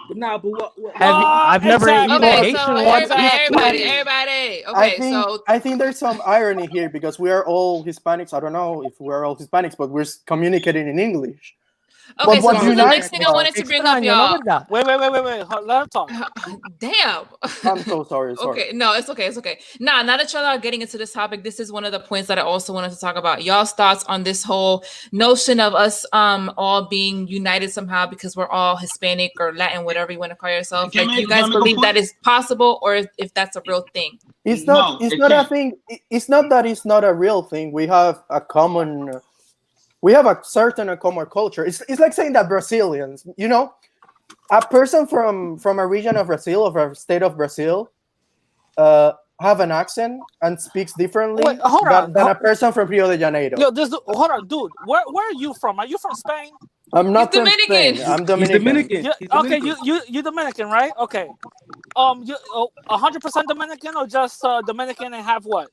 nah, but what Have you, I've never eaten a Okay, Exactly, so Haitian one. exactly. everybody. I Okay, think so I think there's some irony here because we are all Hispanics. I don't know if we're all Hispanics, but we're communicating in English. okay, But so what this is the next unites thing I us? wanted to bring up, Extraño, ¿no y'all. verdad? Wait. Let her talk. Damn. I'm so sorry. Okay, no, it's okay. It's okay. Nah, now that y'all are getting into this topic, this is one of the points that I also wanted to talk about. Y'all's thoughts on this whole notion of us all being united somehow because we're all Hispanic or Latin, whatever you want to call yourself. Can Like, do you I guys make a believe that point? is possible or if that's a real thing? It's not. No, It's it not a can't. thing. It's not that it's not a real thing. We have a common. We have a certain common culture. It's like saying that Brazilians, a person from a region of Brazil, of a state of Brazil, have an accent and speaks differently Wait, hold on. than a person from Rio de Janeiro. Yo, hold on, dude. Where are you from? Are you from Spain? I'm He's not from Dominican. Spain. I'm he's Dominican. Dominican. You, He's okay, Dominican. you Dominican, right? Okay. You 100% Dominican or just Dominican and have what?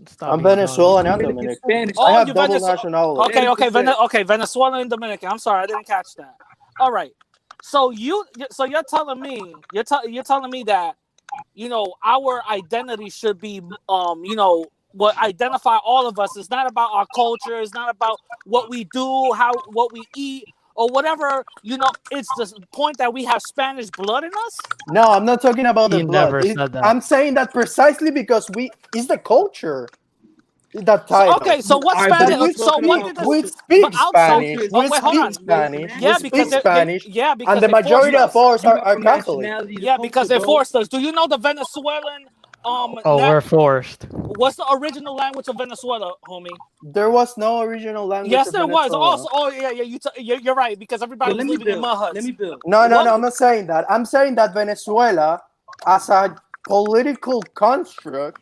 Stop I'm being funny. Venezuelan and Dominican Dominican. Spanish. I Oh, have you double Venezuela. nationality. Okay, Venezuela and Dominican. I'm sorry, I didn't catch that. All right. So you're telling me you're telling me that our identity should be what identify all of us. It's not about our culture. It's not about what we do, what we eat, or whatever. It's the point that we have Spanish blood in us. No, I'm not talking about the You blood. never said that. I'm saying that precisely because it's the culture that So ties okay, us. so what All right, but Spanish? That we're we So talking what speak. did about this? We culture. But speak outside, Spanish. Culture We wait, hold speak on. Spanish. We Yeah, speak because Spanish. yeah, And because the they forced majority of us. us You are, got are from Catholic. nationality to Yeah, because culture, they bro. forced us. Do you know the Venezuelan Oh, we're forced. what's the original language of Venezuela, homie? There was no original language Yes, of there was. Venezuela. Also, oh yeah, you're right because everybody But was let me living in build. mud Let huts. me build. No, Let no, me no. I'm What? build. not saying that. I'm saying that Venezuela, as a political construct,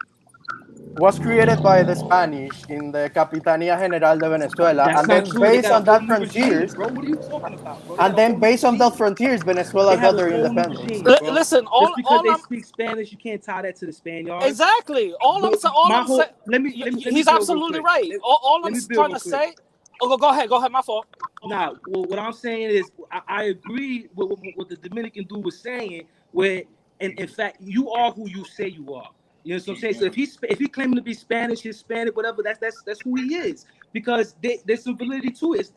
was created by the Spanish in the Capitanía General de Venezuela, That's and not then true. They based got a on whole that new regime, frontiers, bro. What are you talking about, bro? They got and a whole then new based on that regime. frontiers, They Venezuela have got a their whole new independence. regime, bro. Listen, Just all because all they I'm speak Spanish, you can't tie that to the Spaniards. exactly all I'm But saying. All my I'm saying. whole let me He's build real absolutely quick. right. All Let I'm me build trying real to quick. say. Oh, go ahead. Go ahead. My fault. Nah, well, what I'm saying is I agree with what the Dominican dude was saying, where in fact you are who you say you are. You know what I'm saying? So if he claiming to be Spanish, Hispanic, whatever, that's who he is. Because there's some validity to it.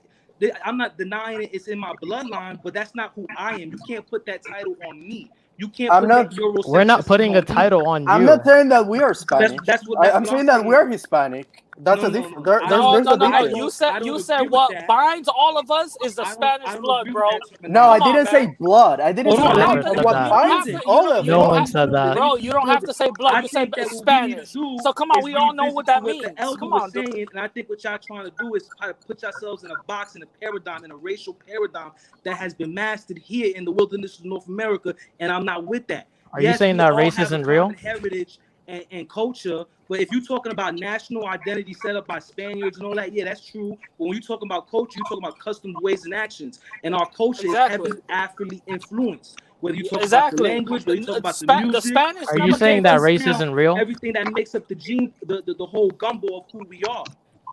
I'm not denying it, it's in my bloodline, but that's not who I am. You can't put that title on me You can't I'm put that not. We're not Eurocentrism putting a on me. title on I'm you. not saying that we are Spanish. That's I'm what I'm saying that saying. we are Hispanic. That's No, a no, difference. no. I No, There's no, a no, no. difference. I don't You agree said with what that. binds all of us is the Spanish I don't blood, agree with bro. that No, I Come terminology. on, didn't say man. blood. I didn't Hold You say don't on, have blood. Never to. said What You that. don't binds have listen. to. all of No You don't us. one have, Hold said on, that. let me bro. finish You don't have building. to say blood. I You say think that what we need to Spanish. do So come on, is we all know what revisit that what the means. elder Come was on, dude. saying, and I think what y'all trying to do is try to put yourselves in a box, in a paradigm, in a racial paradigm that has been mastered here in the wilderness of North America, and I'm not with that. Are you Yes, saying we that all race have a isn't real? common heritage and culture, but if you're talking about national identity set up by Spaniards and all that, yeah, that's true. But when you're talking about culture, you're talking about customs, ways, and actions, and our culture is Exactly. heavily African influenced. Whether you talk about the Exactly. language, whether you talk about the The music, Spanish Are the you never saying gave that utensils, us. race count, isn't real? everything that makes up the gene, the whole gumbo of who we are.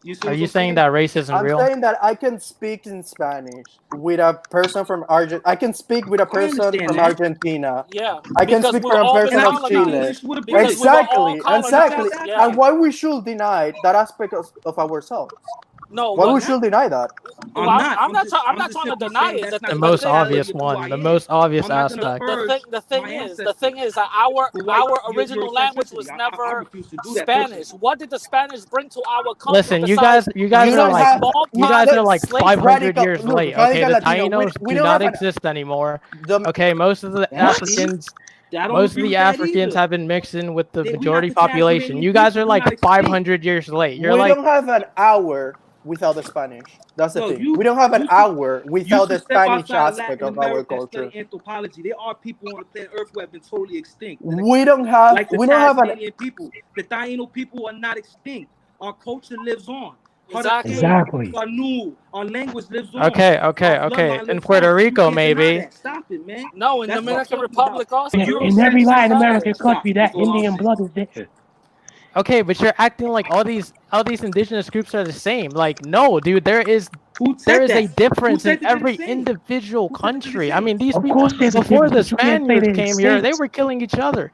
You see Are what you I'm saying saying? that race isn't I'm real? saying that I can speak in Spanish with a person from Argent. I can speak with a I person understand from that. Argentina. Yeah, I can because speak we were from a all been person And I of can speak Chile. colonized. English with Because ability. we were all Exactly, But y'all exactly. colonized. got Yeah. And that. why we should deny that aspect of ourselves? No, Why what? we I'm not. should deny that? Well, I'm I'm not. just I'm I'm not just trying to simply deny saying it. that's The not the most totality obvious of who I one. The am. most obvious I'm not gonna aspect. purge The my thing is, ancestors that for white our original language Eurocentricity. was I never refuse to do that Spanish. personally. What did the Spanish bring to our country Listen, besides you guys You are don't like have smallpox and slavery? 500 radical. years Look, late. Okay, radical the Latino. Tainos We do don't not have exist anymore. the Okay, That see, I don't most of agree the with that Africans either. have been mixed in with the We're not majority population. contaminating You guys people. are We're like not extinct. 500 years late. You're we like, don't have an hour without the Spanish. That's the No, thing. We don't have an you should hour you without the should step Spanish outside of aspect Latin of our America and study culture. anthropology. There are people on the planet Earth who have been totally extinct, like the We don't have an Tasmanian people. The Taino people are not extinct. Our culture lives on. Exactly. Hurricane, Exactly. Sanu, our language lives on. okay, Our okay, okay. bloodline In lives Puerto on. You Rico, can't deny maybe. that. Stop it, man. No, in That's what I'm Dominican talking about. Republic also, The dude. In every Same Latin Eurocentrism has American status. to stop. country, Is that all I'm Indian saying. blood is there. Okay, but you're acting like all these indigenous groups are the same. Like, no, dude, Who there said is a that? Who difference in said that they're the every same? individual Who said that they're the country. I same? mean, these Of people course, there's a before difference, the but you can't say Spaniards they're came here, they extinct. were killing each other.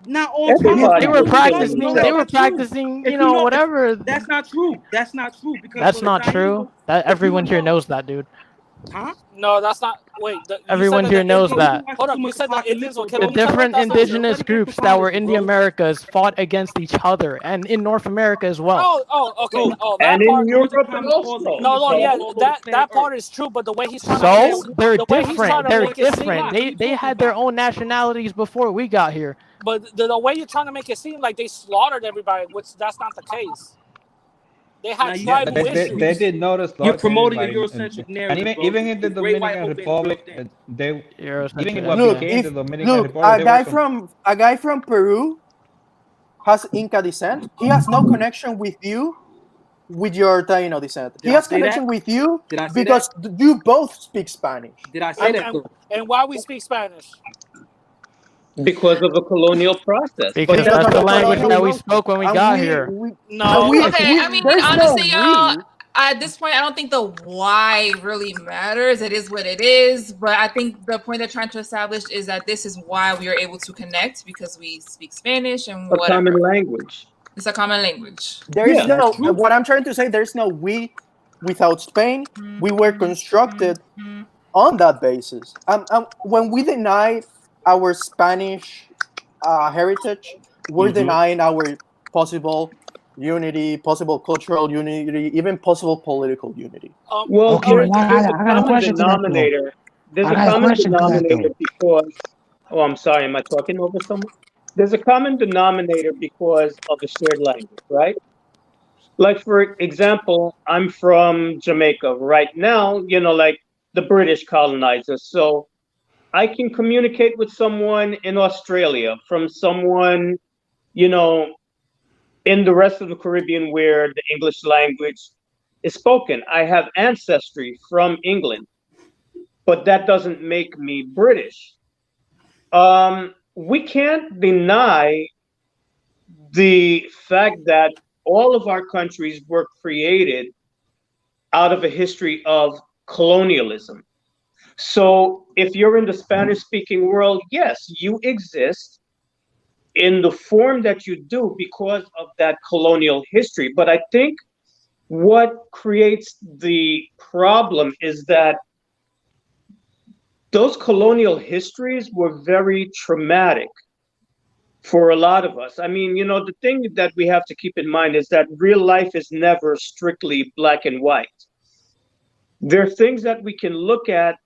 Not all tribes They Everybody are were was killing each other. killing No, each practicing. They that's other. were not true. practicing. If you know, if Whatever. that's not true, that's not true because That's for the not true. Taino, That if you everyone would here know, knows that, dude. huh? No, that's not. Wait, you said Everyone that here the knows Indians. Bro, you that. watching Hold too up, you much said the Indians were apocalypto, The killing bro. each other. different That's not Study, true. indigenous study groups that were anthropology, in the bro. Americas fought against each other and in North America as well. Okay. Bro, Oh, And that in part. there was a Europe common cause of also. No, human no, beings yeah, So all over the planet that Earth. part is true. But the way he's trying to make it, So they're the way he's trying different. to They're make it What? seem different. like, What are you They talking had their about? own nationalities before we got here. but the way you're trying to make it seem like they slaughtered everybody, which that's not the case. They Now had you, Yeah, but tribal they issues. did not you're start promoting a anybody, Eurocentric and narrative, bro. even in the The Great White Dominican Hope ain't no real Republic, thing. they even in Eurocentric. what look. became the If Dominican look, Republic, they were a guy from Peru has Inca descent. He has no connection with you with your Taino descent. He Did I has say that? connection with you Did I say that? because you both speak Spanish. Did I say And that though? And why we speak Spanish? because of the colonial process. But Because that's because that's of the the not language colonial that we saying process, spoke when we and got here. No, Okay, I mean, there's no honestly, y'all, we. at this point, I don't think the why really matters. It is what it is. But I think the point they're trying to establish is that this is why we are able to connect because we speak Spanish and a common whatever. language. It's a common language. There is Yeah. That's no. true. What I'm trying to say, there's no we without Spain. We were constructed Mhm. on that basis. When we deny our Spanish heritage, we're Mm-hmm. denying our possible unity, possible cultural unity, even possible political unity. Well, Okay, there's well, there's a I got a common question to that though. denominator. There's I a got a common question to that denominator though. because. Oh, I'm sorry. Am I talking over someone? There's a common denominator because of the shared language, right? Like for example, I'm from Jamaica right now. Like the British colonizers. So I can communicate with someone in Australia, from someone, you know, in the rest of the Caribbean where the English language is spoken. I have ancestry from England, but that doesn't make me British. We can't deny the fact that all of our countries were created out of a history of colonialism. So if you're in the Spanish speaking world, yes, you exist in the form that you do because of that colonial history. But I think what creates the problem is that those colonial histories were very traumatic for a lot of us. I mean, the thing that we have to keep in mind is that real life is never strictly black and white. There are things that we can look at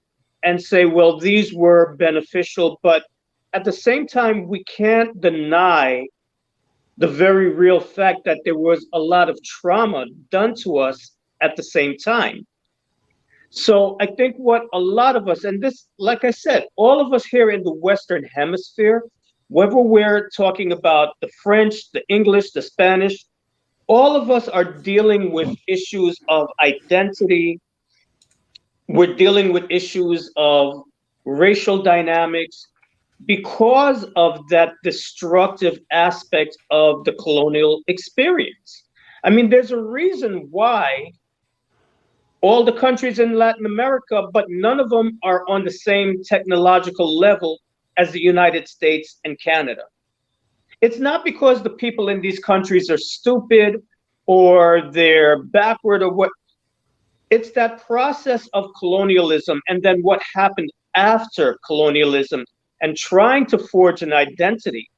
and say, well, these were beneficial, but at the same time, we can't deny the very real fact that there was a lot of trauma done to us at the same time. So I think what a lot of us, and this, like I said, all of us here in the Western Hemisphere, whether we're talking about the French, the English, the Spanish, all of us are dealing with issues of identity. We're dealing with issues of racial dynamics because of that destructive aspect of the colonial experience. I mean, there's a reason why all the countries in Latin America, but none of them are on the same technological level as the United States and Canada. It's not because the people in these countries are stupid or they're backward or what. It's that process of colonialism and then what happened after colonialism and trying to forge an identity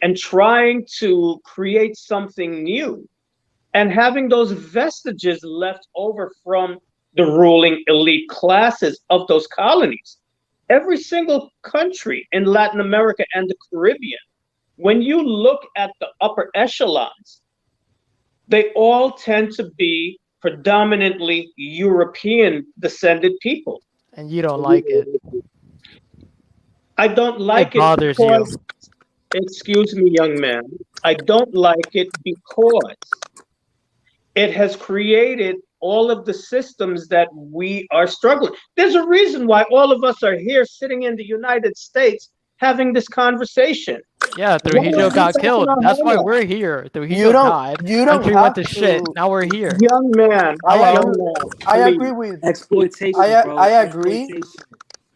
and trying to create something new and having those vestiges left over from the ruling elite classes of those colonies. Every single country in Latin America and the Caribbean, when you look at the upper echelons, they all tend to be predominantly European descended people. And you don't like it. I don't like It bothers you. because, excuse me, young man, I don't like it because it has created all of the systems that we are struggling. There's a reason why all of us are here sitting in the United States having this conversation. Yeah, Trujillo got killed. That's why we're here. Trujillo died. You don't Country have went to shit. Now we're here. Young man, I young agree, man, I please. agree with Exploitation, bro. I agree. Exploitation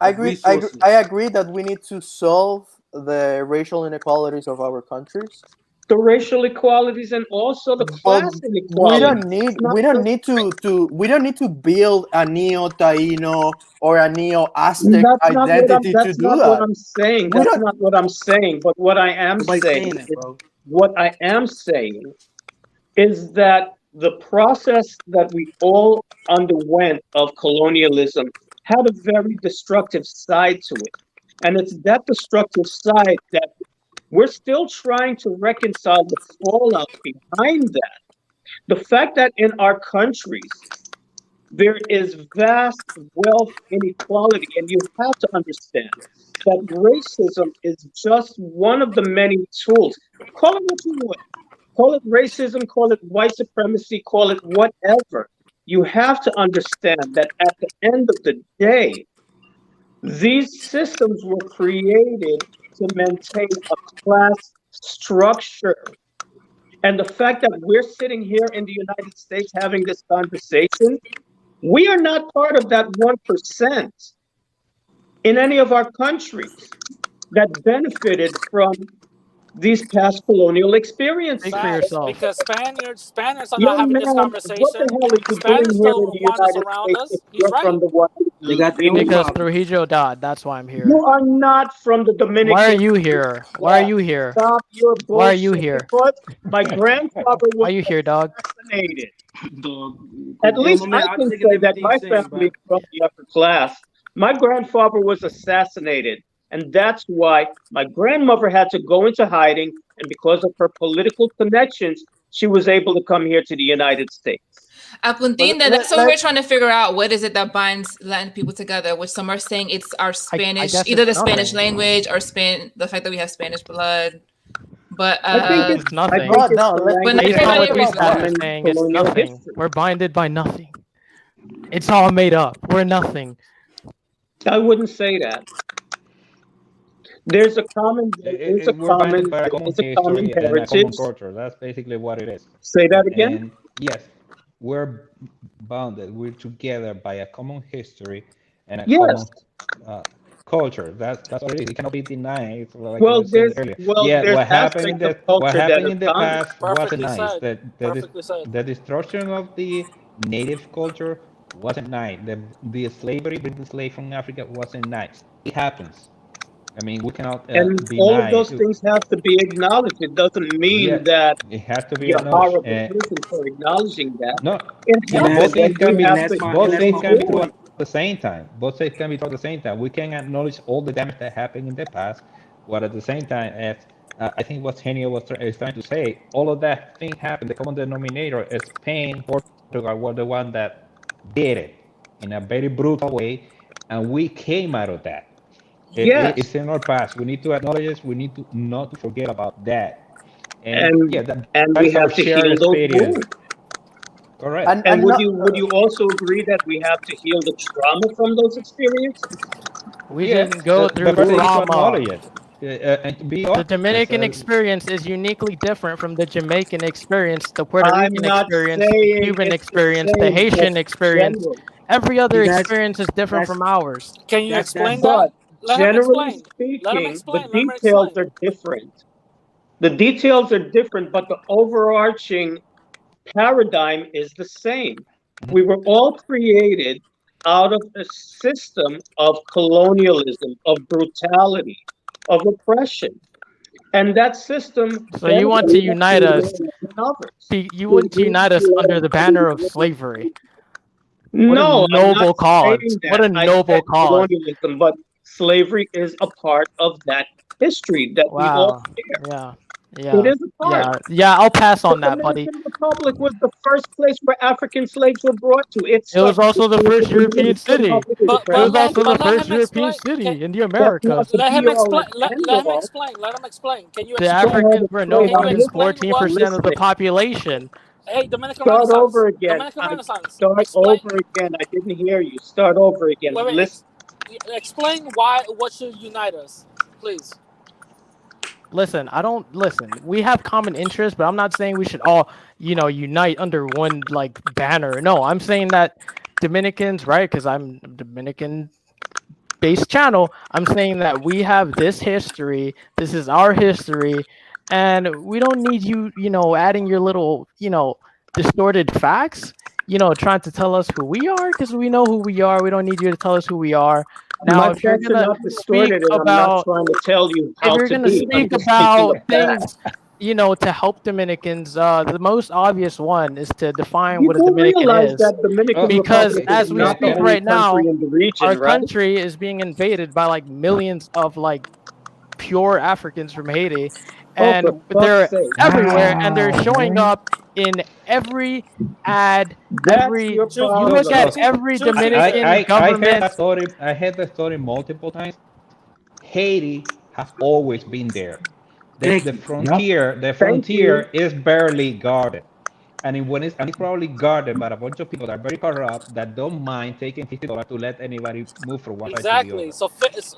I of agree. resources. I agree that we need to solve the racial inequalities of our countries. The racial equalities and also the But class we don't inequalities. need It's not we don't just, need to build a neo Taino or a neo Aztec that's not what I'm identity to that's do not what that. I'm saying. We That's don't. not what I'm saying. But what I am Nobody's saying saying that, is bro. what I am saying is that the process that we all underwent of colonialism had a very destructive side to it. And it's that destructive side that we're still trying to reconcile the fallout behind that. The fact that in our countries, there is vast wealth inequality, and you have to understand that racism is just one of the many tools. Call it what you want. Call it racism, call it white supremacy, call it whatever. You have to understand that at the end of the day, these systems were created to maintain a class structure. And the fact that we're sitting here in the United States having this conversation, we are not part of that 1% in any of our countries that benefited from these past colonial Speak for experiences. Facts, yourself. because Spaniards are not Young having this man, what the conversation. hell are you Spaniards doing here in don't the want us United around States if us. He's you're from right. the one They got their own lineage? Because problem. Trujillo died. That's why I'm You here. are not from the Why are Dominican you Republic. here? Why are you here? Stop your Why are you bullshit here? because my grandfather Why was are you here, dog? assassinated. Dog. At Yo, least my I man, I can take say that everything you're my saying, family bro. is from the upper class. My grandfather was assassinated, and that's why my grandmother had to go into hiding. And because of her political connections, she was able to come here to the United States. Apuntinda, that's what we're trying to figure out. What is it that binds Latin people together? Which some are saying it's our I Spanish, guess either it's the Spanish nothing. language or the fact that we have Spanish blood. But I think It's it's I nothing. think Oh it's no, the but language not Based and on everybody what the these agrees with guys are that. common saying, it's colonial nothing. history. We're binded by nothing. It's all made up. We're nothing. I wouldn't say that. There's a common We're binded by a there common is a common history and a common heritage. culture. That's basically what it is. Say that again. And yes, we're bounded. We're together by a common history and a Yes. common uh, culture. That's what it is. It cannot be denied, like I Well, was saying earlier. Yeah, there's what happened in aspects of the what culture that happened are in the common. past wasn't Perfectly nice. said. Perfectly said. The destruction of the native culture wasn't nice. The slavery, bringing slaves from Africa wasn't nice. It happens. I mean, we cannot And all of deny those it. things have to be acknowledged. It doesn't Yeah, mean that it has to be you're a acknowledged. horrible person for acknowledging that. No, It Yeah, both happens, things and can we be have to and both that's things my can be whole true move at point. the same time. Both things can be true at the same time. We can acknowledge all the damage that happened in the past, but at the same time, as I think what Henio is trying to say, all of that thing happened. The common denominator is Spain, Portugal were the one that did it in a very brutal way, and we came out of that. Yes, It's in our past. We need to acknowledge it. We need to not to forget about that. And and yeah, and that we is our have to shared heal those experience. wounds. Correct. And And would not, you also agree that we have to heal the trauma from those experiences? We Yes, didn't go but through first they need to trauma. acknowledge it and to be The honest. Dominican experience is uniquely different from the Jamaican experience, the Puerto I'm Rican not experience, the saying Cuban it's the experience, the same, Haitian just experience. general. Every other See, experience is different that's from ours. Can you explain that's that? But Let him generally explain. Let him speaking, the explain. Let him details explain. are different. The details are different, but the overarching paradigm is the same. We were all created out of a system of colonialism, of brutality, of oppression. And that system So you want to benefited unite us? others. You want to unite us under the banner of slavery? What a No, I'm not noble cause! saying What that. a I said noble cause! colonialism, but slavery is a part of that history that we all Wow. share. Yeah. It Yeah. is a part. Yeah. Yeah. I'll pass The on that, buddy. Dominican Republic was the first place where African slaves were brought to. It It was started also the the first European Dominican city. Republic is a It was also the Let first him European explain. city in the That's not Americas. the Let him be all explain. and end Let him all. explain. Let him explain. Can you The Go explain? ahead Africans and were no play. Can you more I'm than explain listening. I'm what? 14% of the listening. population. Hey, Dominican Start Renaissance. over again. Dominican Renaissance. Start Explain. over again. I didn't hear you. Start over again. Wait, I'm wait. listening. Explain why. What should unite us, please? Listen, I don't listen. We have common interests, but I'm not saying we should all, unite under one like banner. No, I'm saying that Dominicans, right? Because I'm Dominican based channel. I'm saying that we have this history. This is our history, and we don't need you, adding your little, distorted facts. Trying to tell us who we are because we know who we are. We don't need you to tell us who we are. Now, My if you're facts are gonna not speak distorted, and I'm not about trying to tell you if how you're to gonna be. I'm speak just speaking about a fact. things, to help Dominicans, the most obvious one is to define You what a do Dominican realize is. that Dominican Because Republic is as we not the speak only right country now, in the region, our right? country is being invaded by like millions of like pure Africans from Haiti, Oh, for and fuck's they're sake. everywhere, and they're Wow, showing man. up in every ad, That's your you look problem. at Look, every Choose. Dominican I heard government. that story. I heard the story multiple times. Haiti has always been there. Thank you. Yep. The Thank you. frontier is barely guarded, and it's probably guarded by a bunch of people that are very corrupt that don't mind taking $50 to let anybody move from one side to the Exactly. other.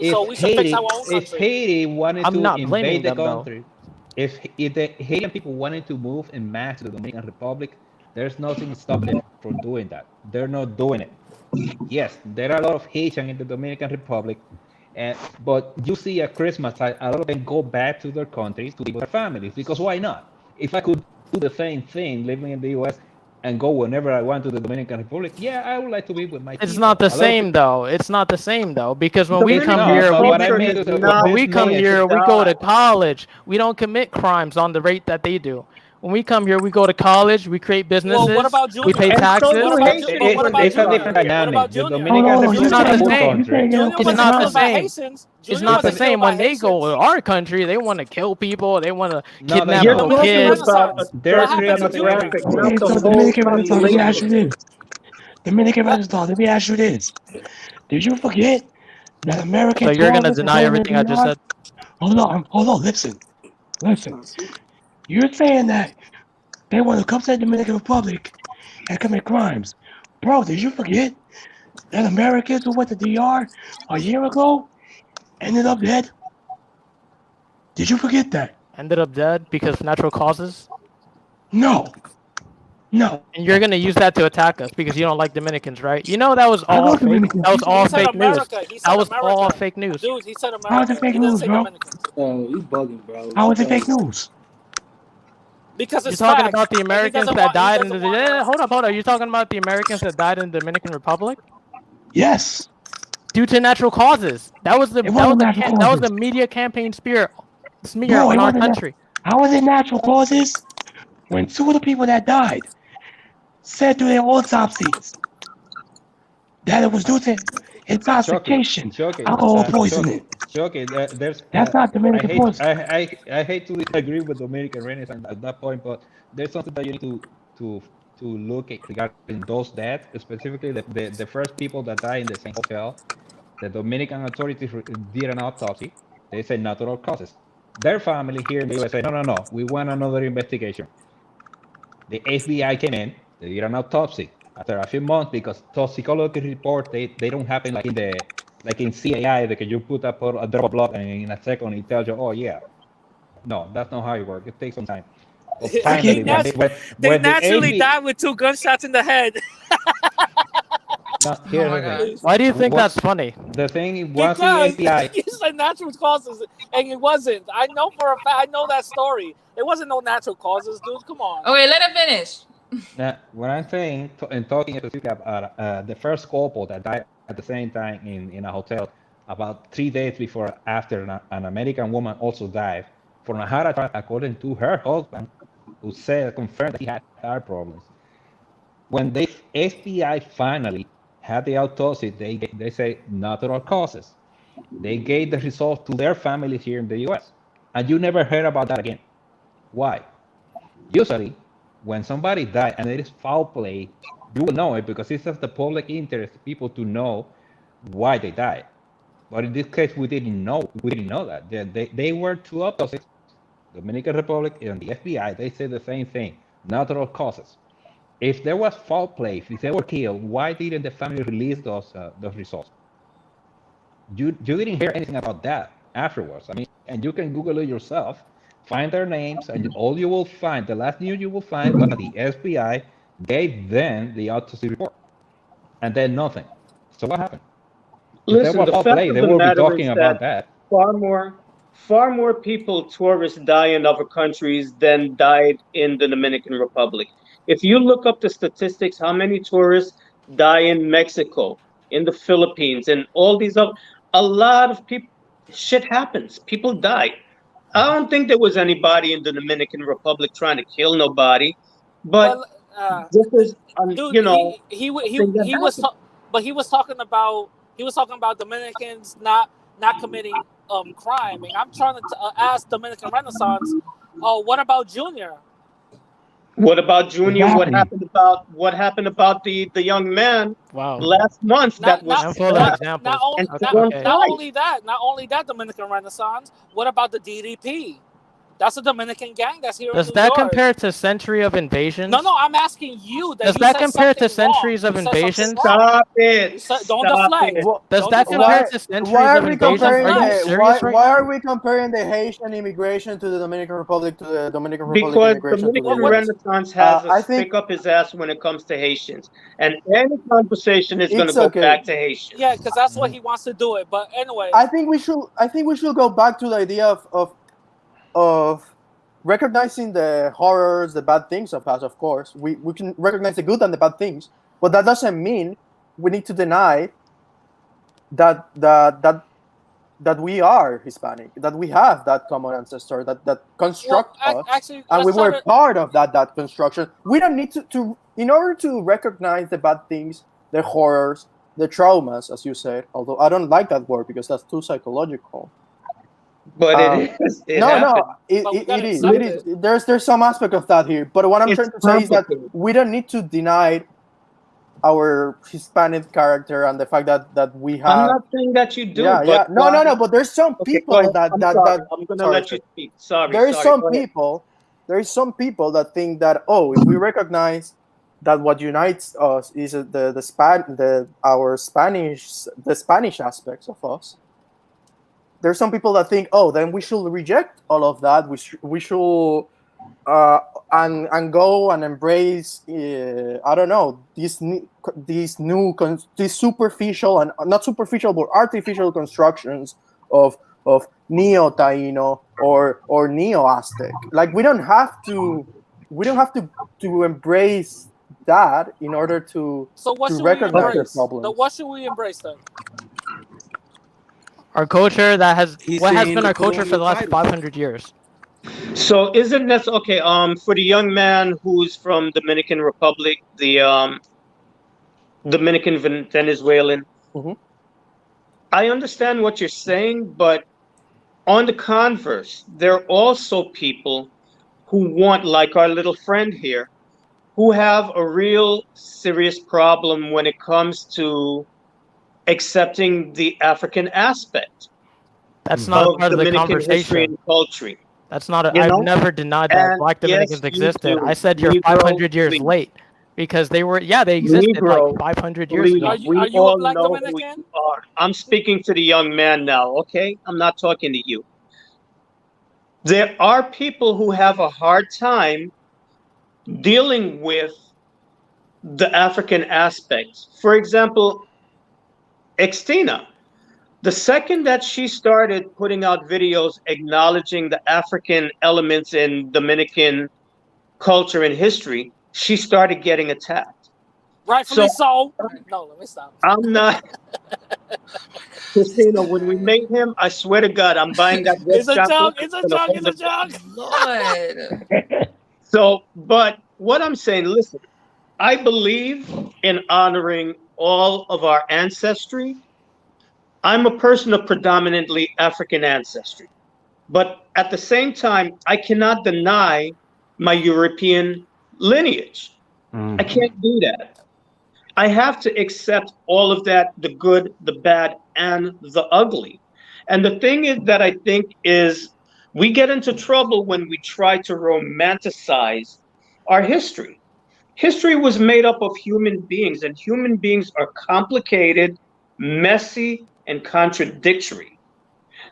So we should fix our own If country. Haiti wanted I'm to not blaming invade the them though. country, if the Haitian people wanted to move in mass to the Dominican Republic, there's nothing stopping them from doing that. They're not doing it. Yes, there are a lot of Haitian in the Dominican Republic, but you see at Christmas, a lot of them go back to their countries to be with their families because why not? If I could do the same thing living in the U.S. and go whenever I want to the Dominican Republic, yeah, I would like to be with my It's not people. the A lot of same people, though. It's not the same though because when we it's come Dominican not. here, But we what I culture mean has is that what not when this we come come means, to here, we go to die. college. We don't commit crimes on the rate that they do. When we come here, we go to college. We create Well, what businesses. about We pay Junior? And so What do taxes. about Haitians What when about they it's a come Junior? different here. What about dynamic. The Junior? Hold Dominican on, It's you Republic not is a the saying poor that same. you saying country. they don't Junior It's commit wasn't not the killed by crimes? same. Haitians. It's Junior not the wasn't killed same. by When they go Haitians. to our country, they want to kill people. They want to No, they kidnap You're little don't. Dominican talking kids. about a Renaissance. What There's certain happened really to nothing like Junior? demographic, not Okay, the so whole Dominican Renaissance, let me ask you population. this. Dominican Let, Renaissance, let me ask you this. Did you forget that So American you're gonna tourists are deny going to everything I the just DR? said? Hold on, listen. You're saying that they want to come to the Dominican Republic and commit crimes. Bro, did you forget that Americans who went to DR a year ago ended up dead? Did you forget that? Ended up dead because of natural causes. No, no. And you're gonna use that to attack us because you don't like Dominicans, right? You know that was I all love fake. That Dominicans. was all he said fake news. America. He That said was all America. fake news. Dude, he said How is it America. fake He didn't news, say bro? Dominicans. Oh, you bugging, bro. How is it fake Because news? because You're it's talking facts, about the and he Americans doesn't that want. He died in doesn't the. want us. Hold up, hold up. You're talking about the Americans that died in the Dominican Republic Yes, due to natural causes. That was the it wasn't natural that was the causes. media campaign smear No, on it our wasn't. country. How was it natural causes? When two of the people that died said through their autopsies that it was due to Shoki, intoxication, Shoki, alcohol Shoki, poisoning. Shoki. There's That's not I Dominican hate poison. I hate to disagree with Dominican Renaissance at that point, but there's something that you need to to look at regarding those deaths, specifically the first people that died in the same hotel. The Dominican authorities did an autopsy. They said natural causes. Their family here in the US said, no, no, no, we want another investigation. The FBI came in, they did an autopsy after a few months because toxicology report they don't happen like in CAI that you put a drop of blood and in a second it tells you, oh yeah. No, that's not how it works. It takes some time. But I they, finally, keep nat- they when the naturally FBI died with 2 gunshots in the head. now Oh here's my the thing. god. Why do you think What that's funny? the thing was the Because FBI. you said natural causes, and it wasn't. I know for a fact. I know that story. It wasn't no natural causes, dude. Come on. Okay, let him finish. Now, what I'm saying and talking specifically about the first couple that died at the same time in a hotel about 3 days before after an American woman also died from a heart attack, according to her husband, who said confirmed that he had heart problems. When the FBI finally had the autopsy, they say natural causes. They gave the results to their families here in the U.S. And you never heard about that again. Why? Usually, when somebody dies and there is foul play, you will know it because it's of the public interest people to know why they died. But in this case, we didn't know. We didn't know that. They were two autopsies, Dominican Republic and the FBI. They said the same thing: natural causes. If there was foul play, if they were killed, why didn't the family release those results? You didn't hear anything about that afterwards. I mean, and you can Google it yourself, find their names, and all you will find, the last news you will find was that the FBI gave them the autopsy report, and then nothing. So what happened? If there Listen, was the foul fact play, of they the will be matter talking is that about that. far more far more people, tourists, die in other countries than died in the Dominican Republic. If you look up the statistics, how many tourists die in Mexico, in the Philippines, and all these other, a lot of people, shit happens. People die. I don't think there was anybody in the Dominican Republic trying to kill nobody, but But this is, dude, a thing that he was happened. but he was talking about Dominicans not committing crime. And I'm trying to ask Dominican Renaissance, oh, what about Junior? What about Junior? exactly. What happened about the young man Wow. last month that Not was not Handful of not shot not examples. only and Okay. set not on Okay. not fire? only that, not only that Dominican Renaissance. What about the DDP? That's a Dominican gang that's here in Does New that York. compare to century of No, invasions? no, I'm asking you that Does he that said compare to something wrong. centuries of He said something invasions? wrong. Stop He it! said, don't Stop deflect. it! Does Don't that deflect. compare Why to why centuries are of we Don't invasions? Are comparing you deflect. the serious right why now? are we comparing the Haitian immigration to the Dominican Republic to the Dominican Republic Because immigration to the What Dominican what US? Renaissance has a I think stick up his ass when it comes to Haitians, and any conversation is going to it's go okay. back to yeah, Haitians. because that's what Mhm. he wants to do it. But anyway, I think we should go back to the idea of recognizing the horrors, the bad things of us. Of course, we can recognize the good and the bad things, but that doesn't mean we need to deny that we are Hispanic, that we have that common ancestor that well, construct us, actually, and we let's try were to. part of that construction. We don't need to in order to recognize the bad things, the horrors, the traumas, as you said. Although I don't like that word because that's too psychological. But Uh, it is. It no, happened. But we it gotta is. It accept is. it. There's some aspect of that here. But what I'm It's trying to say is that complicated. we don't need to deny our Hispanic character and the fact that we I'm have. not saying that you do, Yeah, but yeah. No, why? no, no. But there's some Okay, go people ahead. that I'm that sorry. that. I'm going to Sorry, let sorry. you speak. Sorry, There is sorry. some Go ahead. people. There is some people that think that, oh, if we recognize that what unites us is the Spanish aspects of us. There's some people that think, oh, then we should reject all of that. We should uh, and go and embrace I don't know these superficial and not superficial but artificial constructions of neo Taino or neo Aztec. Like we don't have to. we don't have to embrace that in order So what to should we recognize their embrace? problems. What should we embrace then? Our culture that has He's what has saying been the our culture for colonial the last titles. 500 years. So isn't that okay? For the young man who's from Dominican Republic, the Dominican Venezuelan, Mhm. I understand what you're saying, but on the converse, there are also people who want, like our little friend here, who have a real serious problem when it comes to accepting the African aspect That's not a of part of the Dominican history conversation. and culture. That's not. You I've know, never denied that and Black yes, Dominicans you existed. I do, said you're Negro. 500 years Please, late because they were. Yeah, they existed like Negro, 500 years please. ago. We Are you a all Black know who Dominican? you are. I'm speaking to the young man now. Okay, I'm not talking to you. There are people who have a hard time dealing with the African aspects. For example, Extina. The second that she started putting out videos acknowledging the African elements in Dominican culture and history, she started getting attacked. So Rightfully so. No, let me stop. I'm not, Christina, when we meet him, I swear to God, I'm buying that red It's a chocolate. joke. It's a I'm gonna joke. hold It's a it up. joke. Lord. So, but what I'm saying, listen, I believe in honoring all of our ancestry. I'm a person of predominantly African ancestry. But at the same time, I cannot deny my European lineage. I can't do that. I have to accept all of that, the good, the bad, and the ugly. And the thing is that I think is we get into trouble when we try to romanticize our history. History was made up of human beings, and human beings are complicated, messy, and contradictory.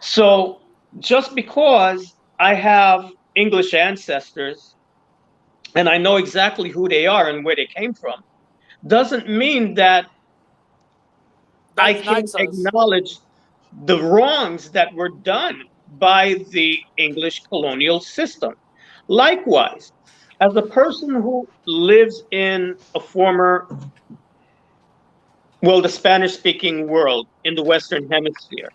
So just because I have English ancestors and I know exactly who they are and where they came from, doesn't mean that That I can't unites us. acknowledge the wrongs that were done by the English colonial system. Likewise, as a person who lives in a former, well, the Spanish speaking world in the Western Hemisphere,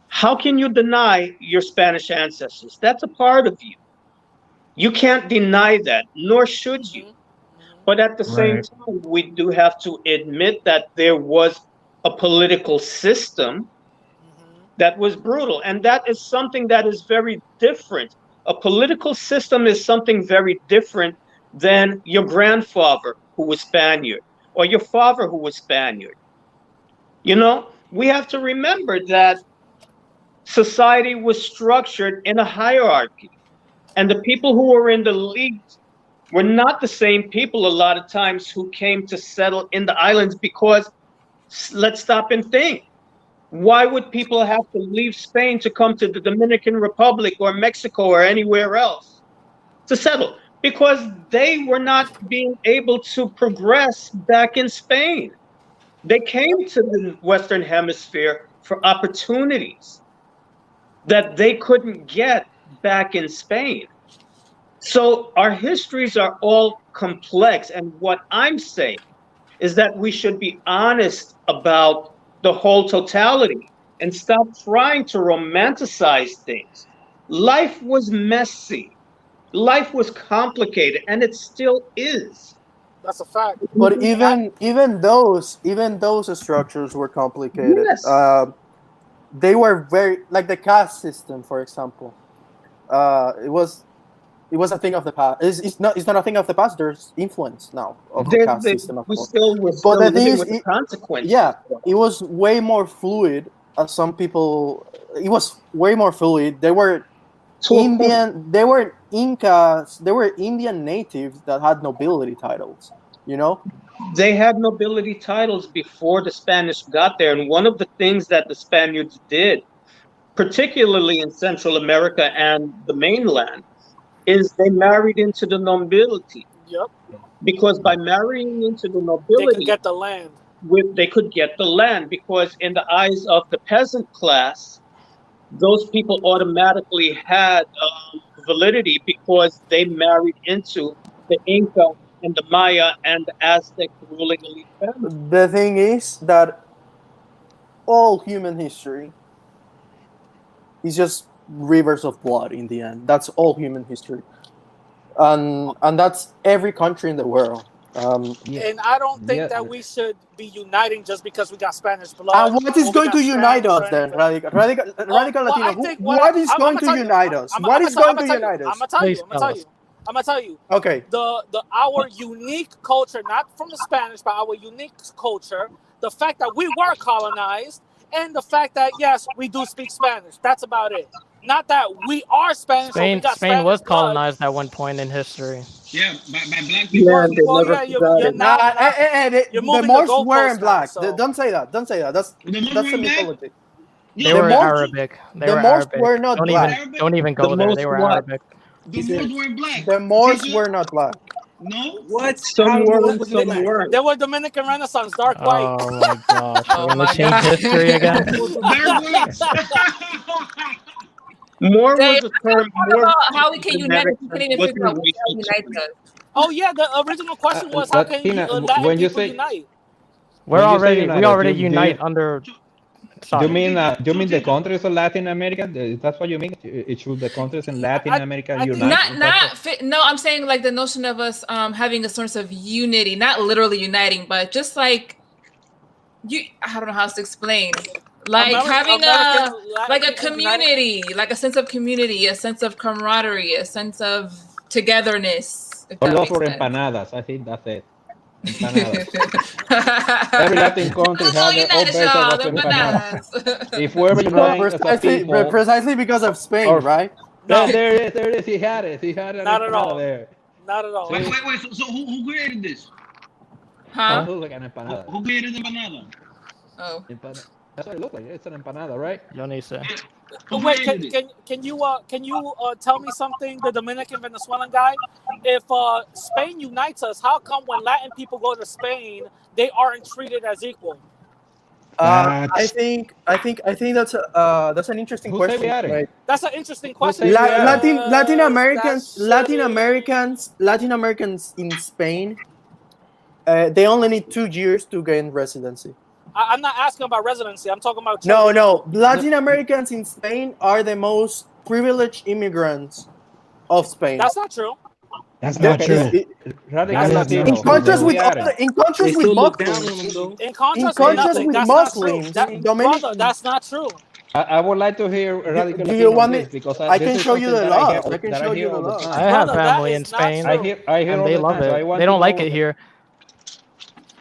how can you deny your Spanish ancestors? That's a part of you. You can't deny that, nor should you. Hmm. But at the same Right. time, we do have to admit that there was a political system that was brutal. And that is something that is very different. A political system is something very different than your grandfather who was Spaniard or your father who was Spaniard. You know, we have to remember that society was structured in a hierarchy. And the people who were in the lead were not the same people a lot of times who came to settle in the islands because let's stop and think. Why would people have to leave Spain to come to the Dominican Republic or Mexico or anywhere else to settle? Because they were not being able to progress back in Spain. They Yep. came to the Western Hemisphere for opportunities that they couldn't get back in Spain. So our histories are all complex. And what I'm saying is that we should be honest about the whole totality and stop trying to romanticize things. Life was messy, life was complicated, and it still is. That's a fact. But I, even those structures were complicated. Yes, They were very, like the caste system, for example. It was a thing of the past. It's not a thing of the past. There's influence now of the caste system, of course. we're But still the thing living is, with the yeah, consequences. it was way more fluid. As some people, it was way more fluid. They were To a point. They were Incas, they were Indian natives that had nobility titles. You know, They had nobility titles before the Spanish got there. And one of the things that the Spaniards did, particularly in Central America and the mainland, is they married into the nobility. yep. Because by marrying into the They could nobility, get the land. they could get the land. Because in the eyes of the peasant class, those people automatically had validity because they married into the Inca and the Maya and the Aztec ruling elite family. The thing is that all human history is just rivers of blood in the end. That's all human history, and that's every country in the world. Yeah, And I don't think yeah. that we should be uniting just because we got Spanish And blood what is or we going got to unite Spanish or us then, anything. radical Well, Latino? I think What is I'm going gonna to tell you. unite us? I'm What is going to tell you. unite I'm us? gonna tell you. Please I'm gonna tell tell us. you. I'm gonna tell you. Okay, The our unique culture, not from the Spanish, but our unique culture. The fact that we were colonized, and the fact that yes, we do speak Spanish. That's about it. Not that we are Spanish or we got Spain Spanish was blood. colonized at one point in history. Yeah, by black people. Man, they Well, never yeah, forgot you're it. nah, now you're the moving the Moors weren't goalposts now. black. So Don't say that. Don't say that. The most That's a were black. mythology. They Yo, The were Moors, Arabic. They the were Moors Arabic. were not Don't black. even Arabic. don't even The go there. most They were what? Arabic. The Moors weren't black. The Moors Teacher? were not black. No. What? Some How the were Moors and wasn't some black? weren't. they were Dominican Renaissance, dark white. Oh my gosh. We're Oh gonna my change god. history again. The Moors wasn't Dark black. whites. More Dave, was a term. talk More about was how we a can unite generic if we term. can't even Wasn't figure a out what the hell racial unites term. us. Oh yeah, the original question was how can Latina, Latin when you people say unite? We united, already unite under. Sorry. you mean the countries of Latin America? That's what you mean? It should the countries in Latin I, America I think unite? No, I'm saying like the notion of us having a source of unity, not literally uniting, but just like I don't know how to explain. Like having American Latin like a people uniting. community, like a sense of community, a sense of camaraderie, a sense of togetherness, if that Those makes were sense. empanadas. I think that's it. Empanadas. Every Latin country had their own United, version y'all. of The empanadas. bananas. If we ever Well, unite as a people, precisely because of Spain, or right? No, there it is, there it is. He had it. He had an not at empanada all. there. Not at all. Wait, See? wait, wait. So who created this? Huh? It looks like an empanada. Who created the banana? Oh. That's what it looks like. It's an empanada, right? Yonisa. Who Wait, created it? can you tell me something, the Dominican Venezuelan guy? If Spain unites us, how come when Latin people go to Spain, they aren't treated as equal? I That's think that's an interesting Who say question we to are? make. That's an interesting Who question. say we are? Latin Americans, That Latin Americans in Spain, they only need 2 years to gain residency. I'm not asking about residency. I'm talking about No, treated no. equal. Latin Americans in Spain are the most privileged immigrants of Spain. That's not true. that's The- not Okay, true. Radical That is Latino. not in true, contrast bro. with Who in They contrast with still look down on Muslims, them though. In in contrast with contrast nothing. with That's not true. Muslims, That, Dominic, brother, that's not true. I would like to hear Radical do you Latino on want this me? because I this can is show you something the that I hear laws. I can that I show hear you the all the laws. I time. have Brother, that family is in not Spain, true. I hear and all they the love time. So I it. want They to don't like know. it here.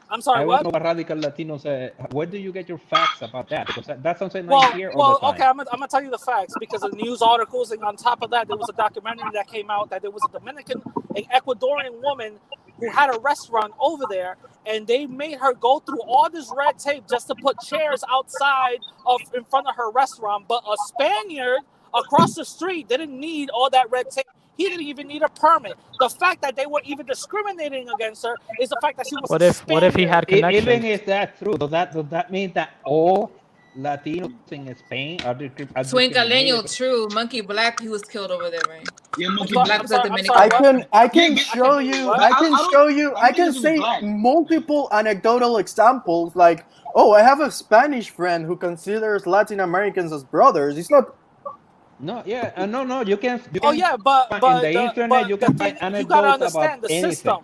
I'm sorry, I want what? to know what Radical Latinos. Where do you get your facts about that? Because that's something I Well, hear all the time. okay, I'm gonna tell you the facts because of news articles, and on top of that, there was a documentary that came out that there was a Dominican, an Ecuadorian woman who had a restaurant over there, and they made her go through all this red tape just to put chairs outside of in front of her restaurant. But a Spaniard across the street didn't need all that red tape. He didn't even need a permit. The fact that they were even discriminating against her is the fact that she was a What if he Spaniard. had Even connections? if that's true, does that mean that all Latinos in Spain are discriminated? Twinkaleño, true. Monkey Black, he was killed over there, right? Yeah, monkey So- black. Black I'm was a sorry. I'm Dominican. sorry. I What? can Yeah, show but- you. What? I can I don't- show you. I I don't can think it was say black. multiple anecdotal examples. Like, oh, I have a Spanish friend who considers Latin Americans as brothers. It's not. No, yeah, no. You can. Oh yeah, but in the internet you the can thing, find you gotta anecdotes about understand the anything. system.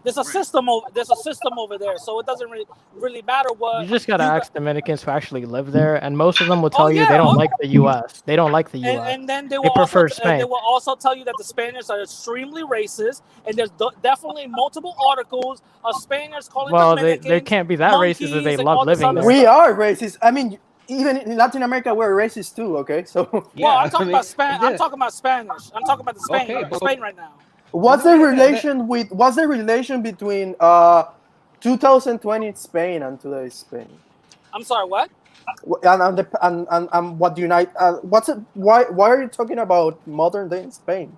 There's a system over. There's a system over there, so it doesn't really matter what. You just gotta you ask Dominicans who actually live there, and most of them will Oh, tell you yeah, they don't oh. like the U.S. They don't like the And, U.S. and then they They will prefer also Spain. they will also tell you that the Spaniards are extremely racist, and there's definitely multiple articles of Spaniards calling Well, Dominicans they can't be that racist if they monkeys and love all this living other there. We stuff. are racist. I mean, even in Latin America, we're racist too. Okay, so Well, I'm talking about yeah. I'm talking about Spanish. I'm talking about the Spain, Okay, but- Spain right now. what's the relation between 2020 Spain and today's Spain? I'm sorry, what? And what unite? What's it? Why are you talking about modern day Spain?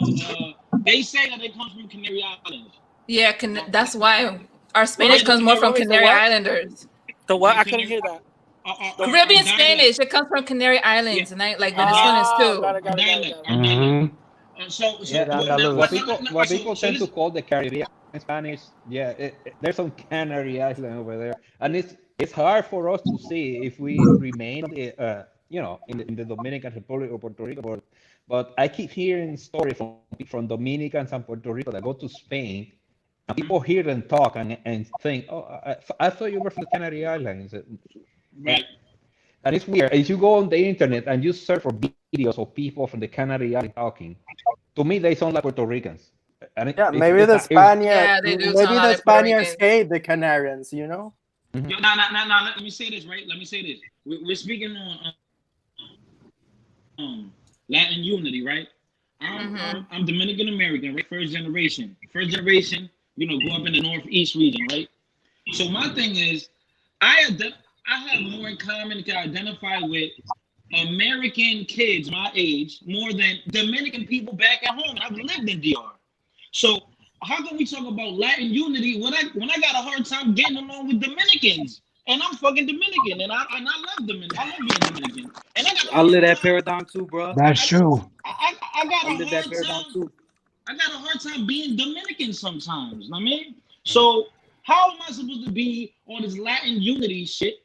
They say that it comes from Canary Islands. Yeah, that's why our Spanish Right, the comes more from Canary, Wait, the Canary what? Islanders. The what? the I couldn't Canary, hear that. Caribbean dialect. Spanish, it comes from Canary Yeah, Islands, and like our, di- Venezuelans Oh, too. got it, our got it, got it, dialect, got it. our dialect. Yeah, what, and now, Salud. what so people so tend this to call the Caribbean in Spanish, yeah, there's some Canary Island over there, and it's hard for us to see if we remain on the in the Dominican Republic or Puerto Rico, but I keep hearing stories from Dominicans and Puerto Rico that go to Spain, and people hear them talk and think, oh, I thought you were from the Canary Islands, and, right. and it's weird. If you go on the internet and you search for videos of people from the Canary Islands talking, to me they sound like Puerto Ricans, and Yeah, maybe the it's Yeah, they do sound Maybe a lot the like Puerto Spaniards Ricans. hate the Canarians. You know. Yo, now, let me say this, right? Let me say this. We're speaking on Latin unity, right? I'm Dominican American, right? First generation. First generation, grew up in the Northeast region, right? So my thing is, I have more in common to identify with American kids my age more than Dominican people back at home. I've lived in DR. So how can we talk about Latin unity when I got a hard time getting along with Dominicans? And I'm fucking Dominican, and I love Dominican. I love being Dominican, and I got a I live hard that time. paradigm too, bro. That's true. I got I a live that hard paradigm time. too. I got a hard time being Dominican sometimes. I mean, so how am I supposed to be on this Latin unity shit?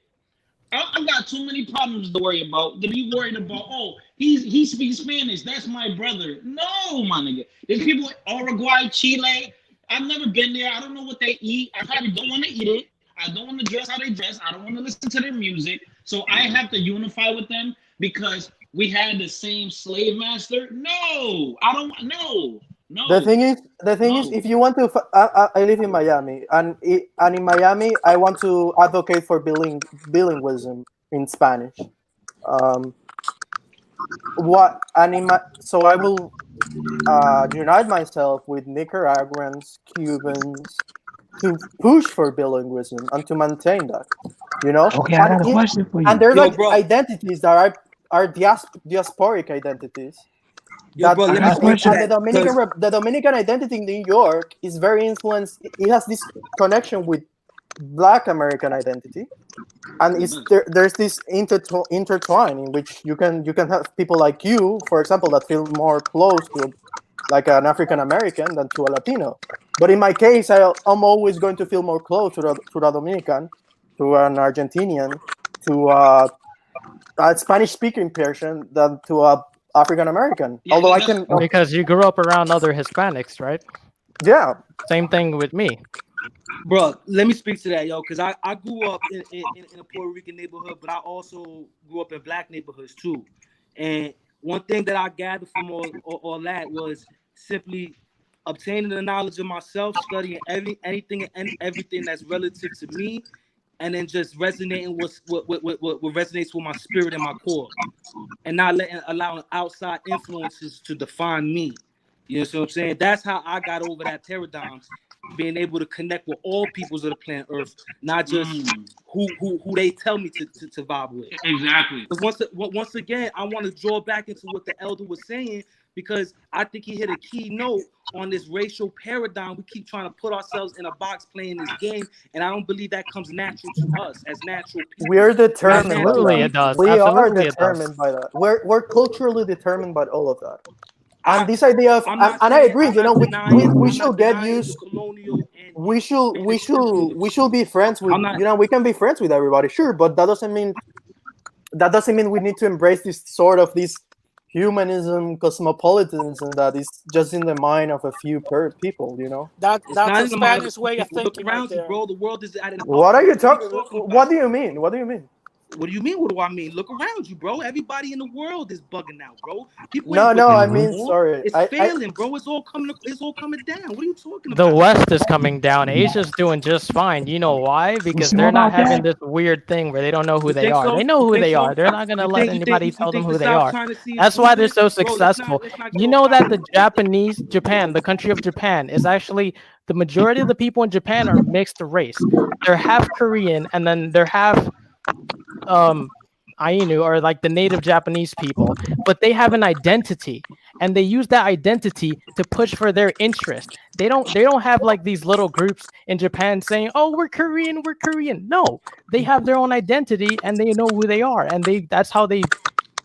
I got too many problems to worry about. To be worried about, oh, he speaks Spanish. That's my brother. No, my nigga. There's people in Uruguay, Chile. I've never been there. I don't know what they eat. I probably don't want to eat it. I don't want to dress how they dress. I don't want to listen to their music. So I have to unify with them because we had the same slave master. No, I don't. No, no, The thing is, no. if you want to, I live in Miami, and in Miami, I want to advocate for bilingualism in Spanish. Um, so I will unite myself with Nicaraguans, Cubans, to push for bilingualism and to maintain that. You know, Okay, I got a question for and you. there's Yo, like bro. identities that are diasporic identities Yo, that bro. I Let got me a speak to question. and that because The Dominican identity in New York is very influenced. It has this connection with Black American identity, and there's this intertwine in which you can have people like you, for example, that feel more close to like an African American than to a Latino. But in my case, I'm always going to feel more close to the Dominican, to an Argentinian, to a Spanish speaking person than to a African American. Yeah, Although I that's can, Because you grew up around other Hispanics, right? yeah, Same thing with me. bro, let me speak to that, yo, because I grew up in a Puerto Rican neighborhood, but I also grew up in black neighborhoods too. And one thing that I gathered from all that was simply obtaining the knowledge of myself, studying anything and everything that's relative to me, and then just resonating what resonates with my spirit and my core, and not allowing outside influences to define me. You know what I'm saying? That's how I got over that paradigms, being able to connect with all peoples of the planet Earth, not just who they tell me to vibe with. exactly. Because once again, I want to draw back into what the elder was saying, because I think he hit a key note on this racial paradigm. We keep trying to put ourselves in a box playing this game, and I don't believe that comes natural to us as natural we people. are We're not determined by natural Absolutely, that. it people. does. We are Absolutely, it does. determined by that. We're culturally determined by all of that. And I this idea of I'm not and I saying agree. I'm You know, not denying we I'm not should get denying the used. colonial and We should we Spanish should we influence. should be friends with, I'm not. you know, we can be friends with everybody, sure, but that doesn't mean we need to embrace this sort of this humanism, cosmopolitanism that is just in the mind of a few people. You know. It's That's not a in the mind of Spanish the way of people. Look thinking right around you, there. bro. The world is at an What are uproar. you What are you talking? talking What about? do you mean? What do you mean? What do you mean? What do I mean? Look around you, bro. Everybody in the world is bugging out, bro. People ain't No, with no. this I no Hmm. mean, more. sorry. It's failing, bro. It's all coming down. What are you talking The about? West is coming down. Asia's doing just fine. You know why? You Because sure they're not about having that? this weird thing where they don't know who You they think are. They so? know You who think they are. so? They're not gonna let anybody You tell them think the who they South are. China Sea is That's why they're breathing, so bro? successful. Let's not get You off know that topic. the Japan, the country of Japan, is actually the majority of the people in Japan are mixed race. They're half Korean and then they're half um Ainu, or like the native Japanese people, but they have an identity and they use that identity to push for their interest. They don't have like these little groups in Japan saying, "Oh, we're Korean, we're Korean." No, they have their own identity and they know who they are, and that's how they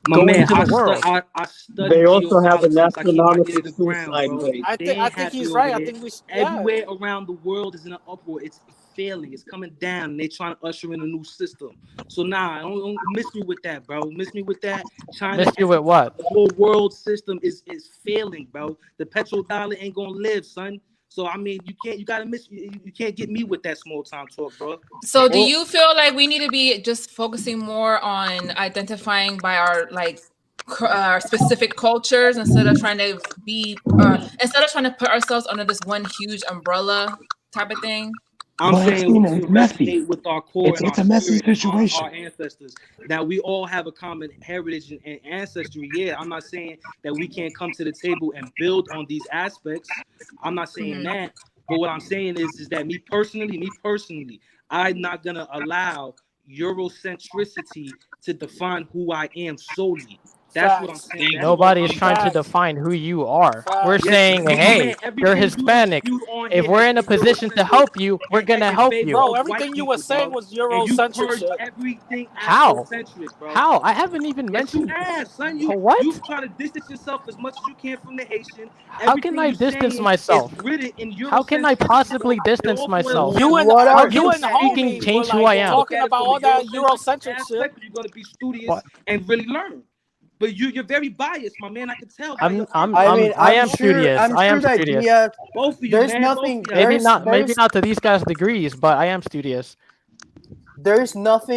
My go man, into the world. I They studied also have an geopolitics. I keep my ear astronomical to the ground, suicide bro. rate. They I ain't think happy he's over right. I here. think yeah. Everywhere around the world is in an uproar. It's failing. It's coming down. And they trying to usher in a new system. So nah, don't miss me with that, bro. Miss me with that. China, Missed you with what? the whole world system is failing, bro. The petrodollar ain't gonna live, son. So I mean, you gotta miss. You can't get me with that small time talk, bro. So do Well, you feel like we need to be just focusing more on identifying by our like our specific cultures instead of trying to be instead of trying to put ourselves under this one huge umbrella type of thing? I'm Well, saying we Christina, it's should messy. resonate with our core and our It's a messy spirit and our situation. ancestors. That we all have a common heritage and ancestry. Yeah, I'm not saying that we can't come to the table and build on these aspects. I'm not saying Mhm. that. But what I'm saying is that me personally, I'm not gonna allow Eurocentricity to define who I am solely. That's what I'm Facts. saying. Thank That's you. all Nobody is I'm trying to saying. Facts. define who you are. We're Facts. Yes, saying, my hey, man, you're everything you Hispanic. dispute on If here we're is in a position to Eurocentric help you, we're and gonna in help favor you. Bro, of white everything you were people, saying bro. was And you Eurocentric purge shit. everything How? Afrocentric, bro. How? I haven't even Yes, you mentioned have, son. You what? try to distance yourself as much as you can from the Haitian. How can Everything I you're distance saying is myself? rooted in How can I Eurocentricity, bro. possibly It distance all boils myself? down to What How are aspect. can You and the And speaking homie were change who like I you're gonna am? look talking at it about from the all that Eurocentric Eurocentric shit. aspect, or you're gonna be studious What? and really learn. But you're very biased, my man. I can tell by your answers I and the mean, way I you're am talking. studious. I'm I am sure that studious. Diaz, Both of you, there's man. Both of nothing, y'all. Maybe not to these guys' degrees, but I am studious.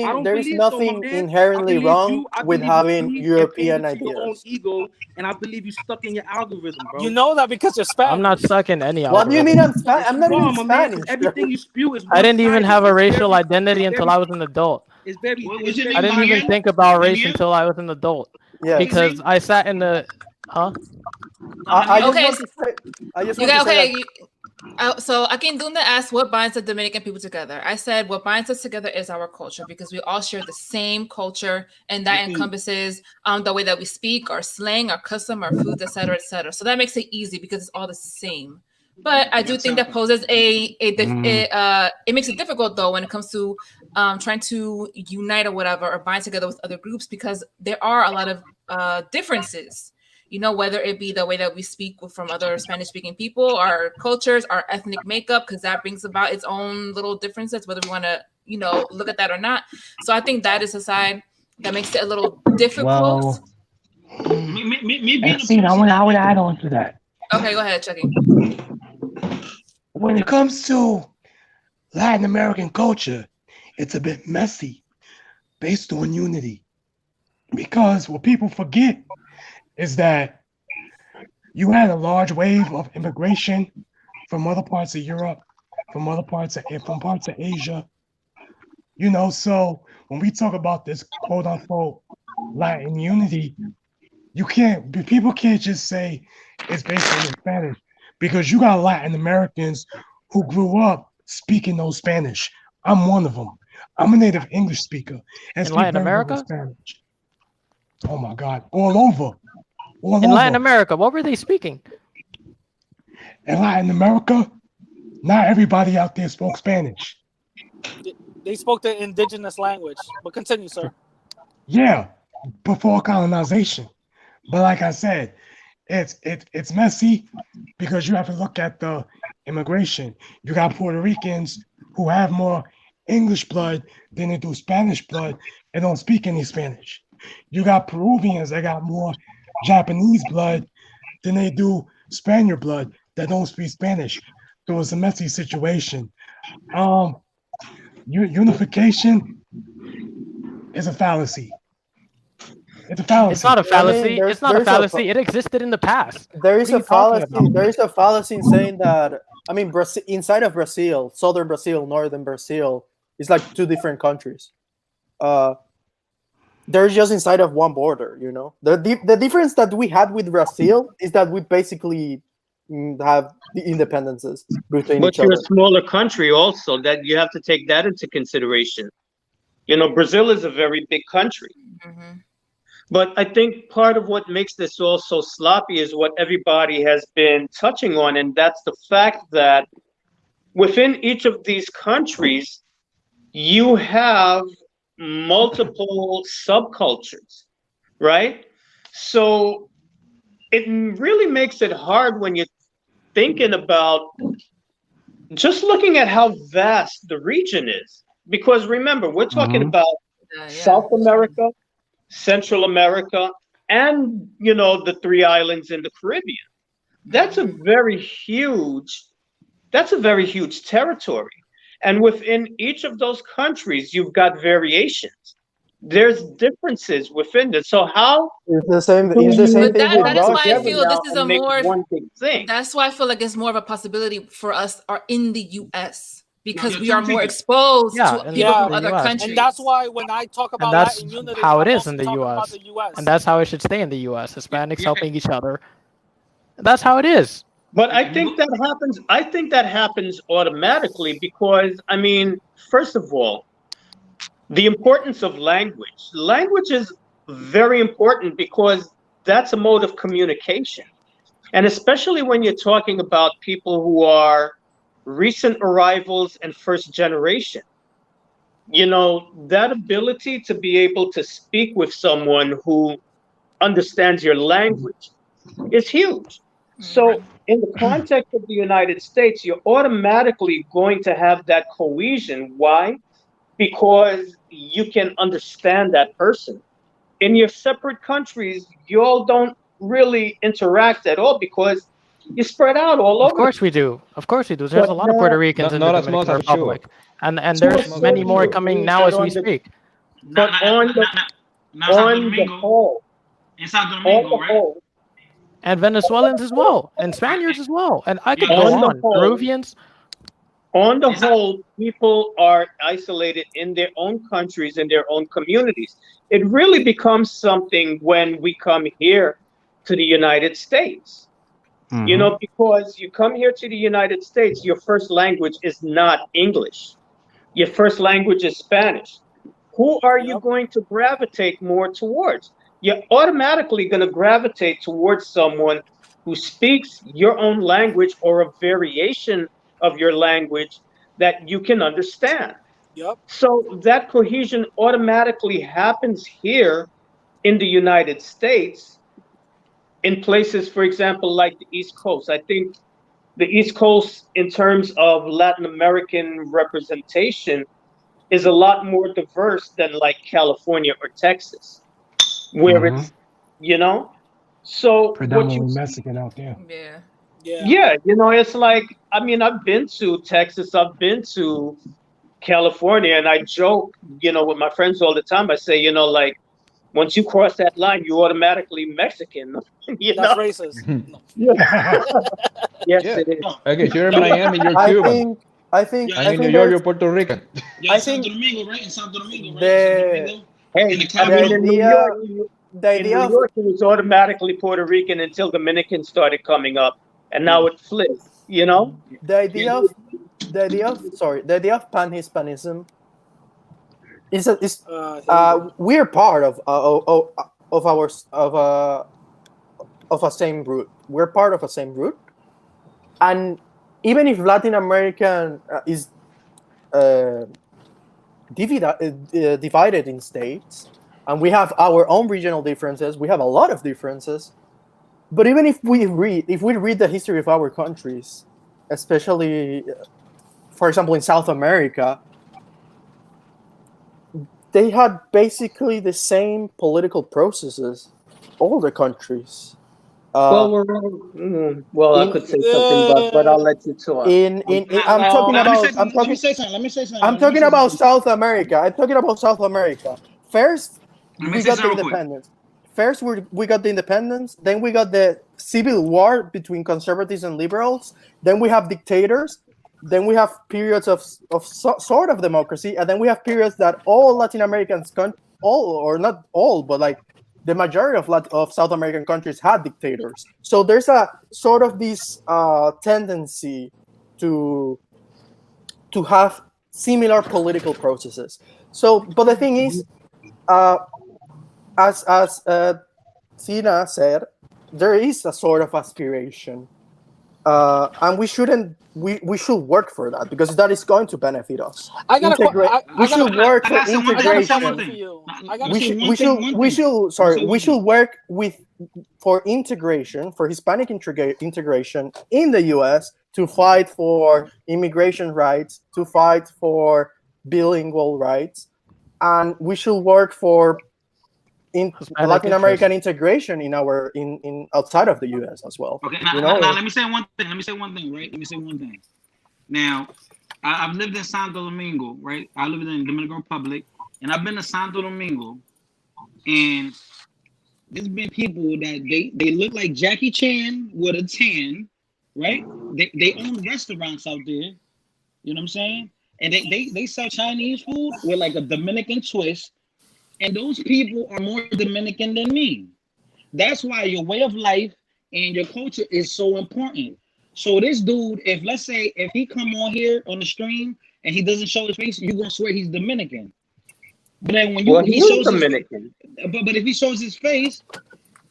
I don't there is believe so, my nothing man. I inherently believe wrong you. I with believe you having peeved and European painted to your own ideas. ego, and I believe you stuck in your algorithm, You bro. know that because you're I'm not Spanish. stuck in any What do you mean algorithm. Yes, I'm you not even are, my man. Because Spanish. everything you spew is I one didn't even sided. have a racial identity until I was an adult. It's very, What's it's your I name, very. didn't even Daniel? think about race Daniel? until I was an adult What's your Yes. because name? I sat in the huh? I Daniel? just Okay, want to say, you got that okay. So Akindunda asked what binds the Dominican people together. I said what binds us together is our culture because we all share the same culture, and that Mm-mm. encompasses the way that we speak, our slang, our custom, our foods, etc., etc. So that makes it easy because it's all the same. But I do think that Bachata. poses it makes it difficult though when it comes to trying to unite or whatever or bind together with other groups because there are a lot of differences, you know, whether it be the way that we speak from other Spanish speaking people, our cultures, our ethnic makeup, because that brings about its own little differences, whether we want to, you know, look at that or not. So I think that is a side that makes it a little difficult. Well, mm, Me being and a see, person I that would went add on to that. Okay, go ahead, Chucky. When it comes to Latin American culture, it's a bit messy based on unity. Because what people forget is that you had a large wave of immigration from other parts of Europe, from parts of Asia. You know, so when we talk about this quote unquote Latin unity, people can't just say it's based on Spanish because you got Latin Americans who grew up speaking those Spanish. I'm one of them. I'm a native English speaker and In speak Latin very little America? Spanish. Oh my God, all over, all In Latin over. America, what were they speaking? In Latin America, not everybody out there spoke Spanish. They spoke the indigenous language. But continue, sir. Yeah, before colonization. But like I said, it's messy because you have to look at the immigration. You got Puerto Ricans who have more English blood than they do Spanish blood and don't speak any Spanish. You got Peruvians that got more Japanese blood than they do Spaniard blood that don't speak Spanish. So it's a messy situation. Um, Unification is a fallacy. It's a It's not fallacy. a I mean, fallacy. It's not a fallacy. It existed in the past. there What is are a you talking about? fallacy. There is a fallacy in saying that. I mean, Brazil, inside of Brazil, southern Brazil, northern Brazil, is like two different countries. Uh, they're just inside of one border. You know, the difference that we had with Brazil is that we basically have the independences between But each you're a other. smaller country also, that you have to take that into consideration. You know, Brazil is a very big country. Mm-hmm. But I think part of what makes this all so sloppy is what everybody has been touching on, and that's the fact that within each of these countries, you have multiple subcultures. right? So it really makes it hard when you're thinking about just looking at how vast the region is. Because remember, we're talking Hmm. about Yeah. South America, Central America, and the three islands in the Caribbean. That's a Hmm. very huge that's a very huge territory. And within each of those countries, you've got variations. There's differences within it. So how It's the same. do It's the same you But thing that with come that is why I together Russia. feel this now is a and make more. one big thing? That's why I feel like it's more of a possibility for us are in the U.S. Now, because yo, we are more Timothy, exposed Yeah, to people in from Yeah, the other U.S. and that's countries. why when I talk And about that's Latin unity, how it I'm is mostly in the talking about U.S. the And U.S. that's how it should stay in the U.S. Hispanics yeah, helping each other. And that's how it is. But I you think look. that happens. I think that happens automatically because, I mean, first of all, the importance of language. Language is very important because that's a mode of communication. And especially when you're talking about people who are recent arrivals and first generation, that ability to be able to speak with someone who understands your language is huge. Hmm. So, in the context of the United States, you're automatically going to have that cohesion. Why? Because you can understand that person. In your separate countries, you all don't really interact at all because you spread out all Of over the course we place. do. Of course we do. There's But a lot of Puerto not Ricans Not in the not as much Dominican as sure. Republic, and to Not a as there's much as many certain more sure. coming degree, now as we speak. Now, but now, on the now, now, now Santo on the Domingo, whole, in Santo on Domingo, the right? whole, And Venezuelans as well, and Spaniards as well, and I Yo, could go on listen. the on. whole, Peruvians. on the In Sa- whole, people are isolated in their own countries, in their own communities. It really becomes something when we come here to the United States. Hmm. Because you come here to the United States, your first language is not English. Your first language is Spanish. Who are you Yep. going to gravitate more towards? You're automatically going to gravitate towards someone who speaks your own language or a variation of your language that you can understand. Yep. So that cohesion automatically happens here in the United States in places, for example, like the East Coast. I think the East Coast, in terms of Latin American representation, is a lot more diverse than like California or Texas, where Hmm. it's, you know, so what you Predominantly see, Mexican out there. Yeah. Yeah. yeah, it's like, I mean, I've been to Texas, I've been to California, and I joke, with my friends all the time. I say, like, once you cross that line, you automatically Mexican, you That's know? racist. No. Yeah. Yes, Yeah. it is. yo, Okay, you're in yo, Miami, you're I Cuban. think. I think. yo, And I in New think York, you're there's. Puerto Rican. yo, in I Santo think Domingo, right? In Santo Domingo, right? In Santo the Domingo, in Hey, the I mean, capital. the In idea New of York, it was automatically Puerto Rican until Dominicans started coming up, and now it flipped. You know? the idea of the idea of pan-Hispanism is Here we go. we're part of our of a same root. We're part of a same root, and even if Latin American is uh, divided in states, and we have our own regional differences, we have a lot of differences. But even if we read the history of our countries, especially for example in South America, they had basically the same political processes, all the countries. Uh, Well, well, I in could say something, but I'll let you talk. I'm I'm Now, talking Um. let me say about something. Let me say something. Let me say something. I'm Let me talking say about something. South America. I'm talking about South America. First, Let me we say got the something real quick. independence. First, we got the independence. Then we got the civil war between conservatives and liberals. Then we have dictators. Then we have periods of sort of democracy, and then we have periods that all Latin Americans, all or not all, but like the majority of South American countries had dictators. So there's a sort of this tendency to have similar political processes. So, but the thing is, uh, as Sina said, there is a sort of aspiration and we shouldn't. We should work for that because that is going to benefit us. I got a que- Integrate. We I got should a work I for gotta say one I thing. got Let a me say one integration. question for thing. you. Let I got me a we say should one we thing. should One we thing. should Let me sorry say we one should thing. work with for integration for Hispanic integration in the U.S. to fight for immigration rights, to fight for bilingual rights, and we should work for in Hispanic Latin American interest. integration in outside of the U.S. as well. Okay. You Now know, let me say one thing. Let me say one thing. Right. Let me say one thing. Now, I've lived in Santo Domingo. Right. I lived in Dominican Republic, and I've been to Santo Domingo, and there's been people that they look like Jackie Chan with a tan, right? They own restaurants out there. You know what I'm saying? And they sell Chinese food with like a Dominican twist. And those people are more Dominican than me. That's why your way of life and your culture is so important. So this dude, if let's say if he come on here on the stream and he doesn't show his face, you're gonna swear he's Dominican. But then when Well, he he is shows his Dominican. but if he shows his face,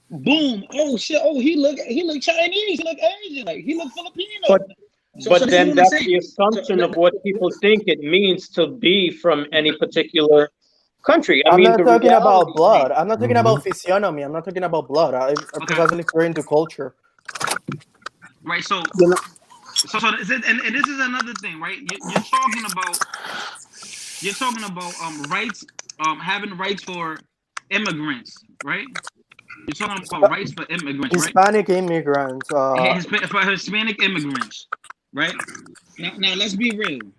boom, oh shit, oh he look Chinese, he look Asian, like he look But Filipino. So but this is then what I'm that's the saying. So assumption of what people think it means to be from any particular country. I I'm mean, not the talking about reality blood. is, I'm not talking Hmm. about physiognomy. I'm not talking about blood. okay, Because I'm referring to culture. right. you know, And this is another thing, right? You're talking about rights, having rights for immigrants, right? You're talking about rights for immigrants, right? Hispanic immigrants. For Hispanic immigrants, right? Now let's be real.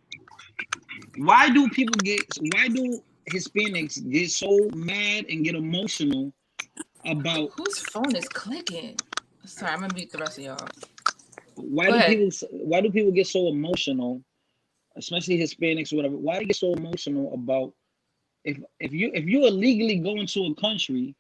Why do Hispanics get so mad and get emotional about Whose phone is clicking? Sorry, I'm gonna mute the rest of y'all. why Go do ahead. people why do people get so emotional, especially Hispanics or whatever? Why do they get so emotional about if you illegally go into a country,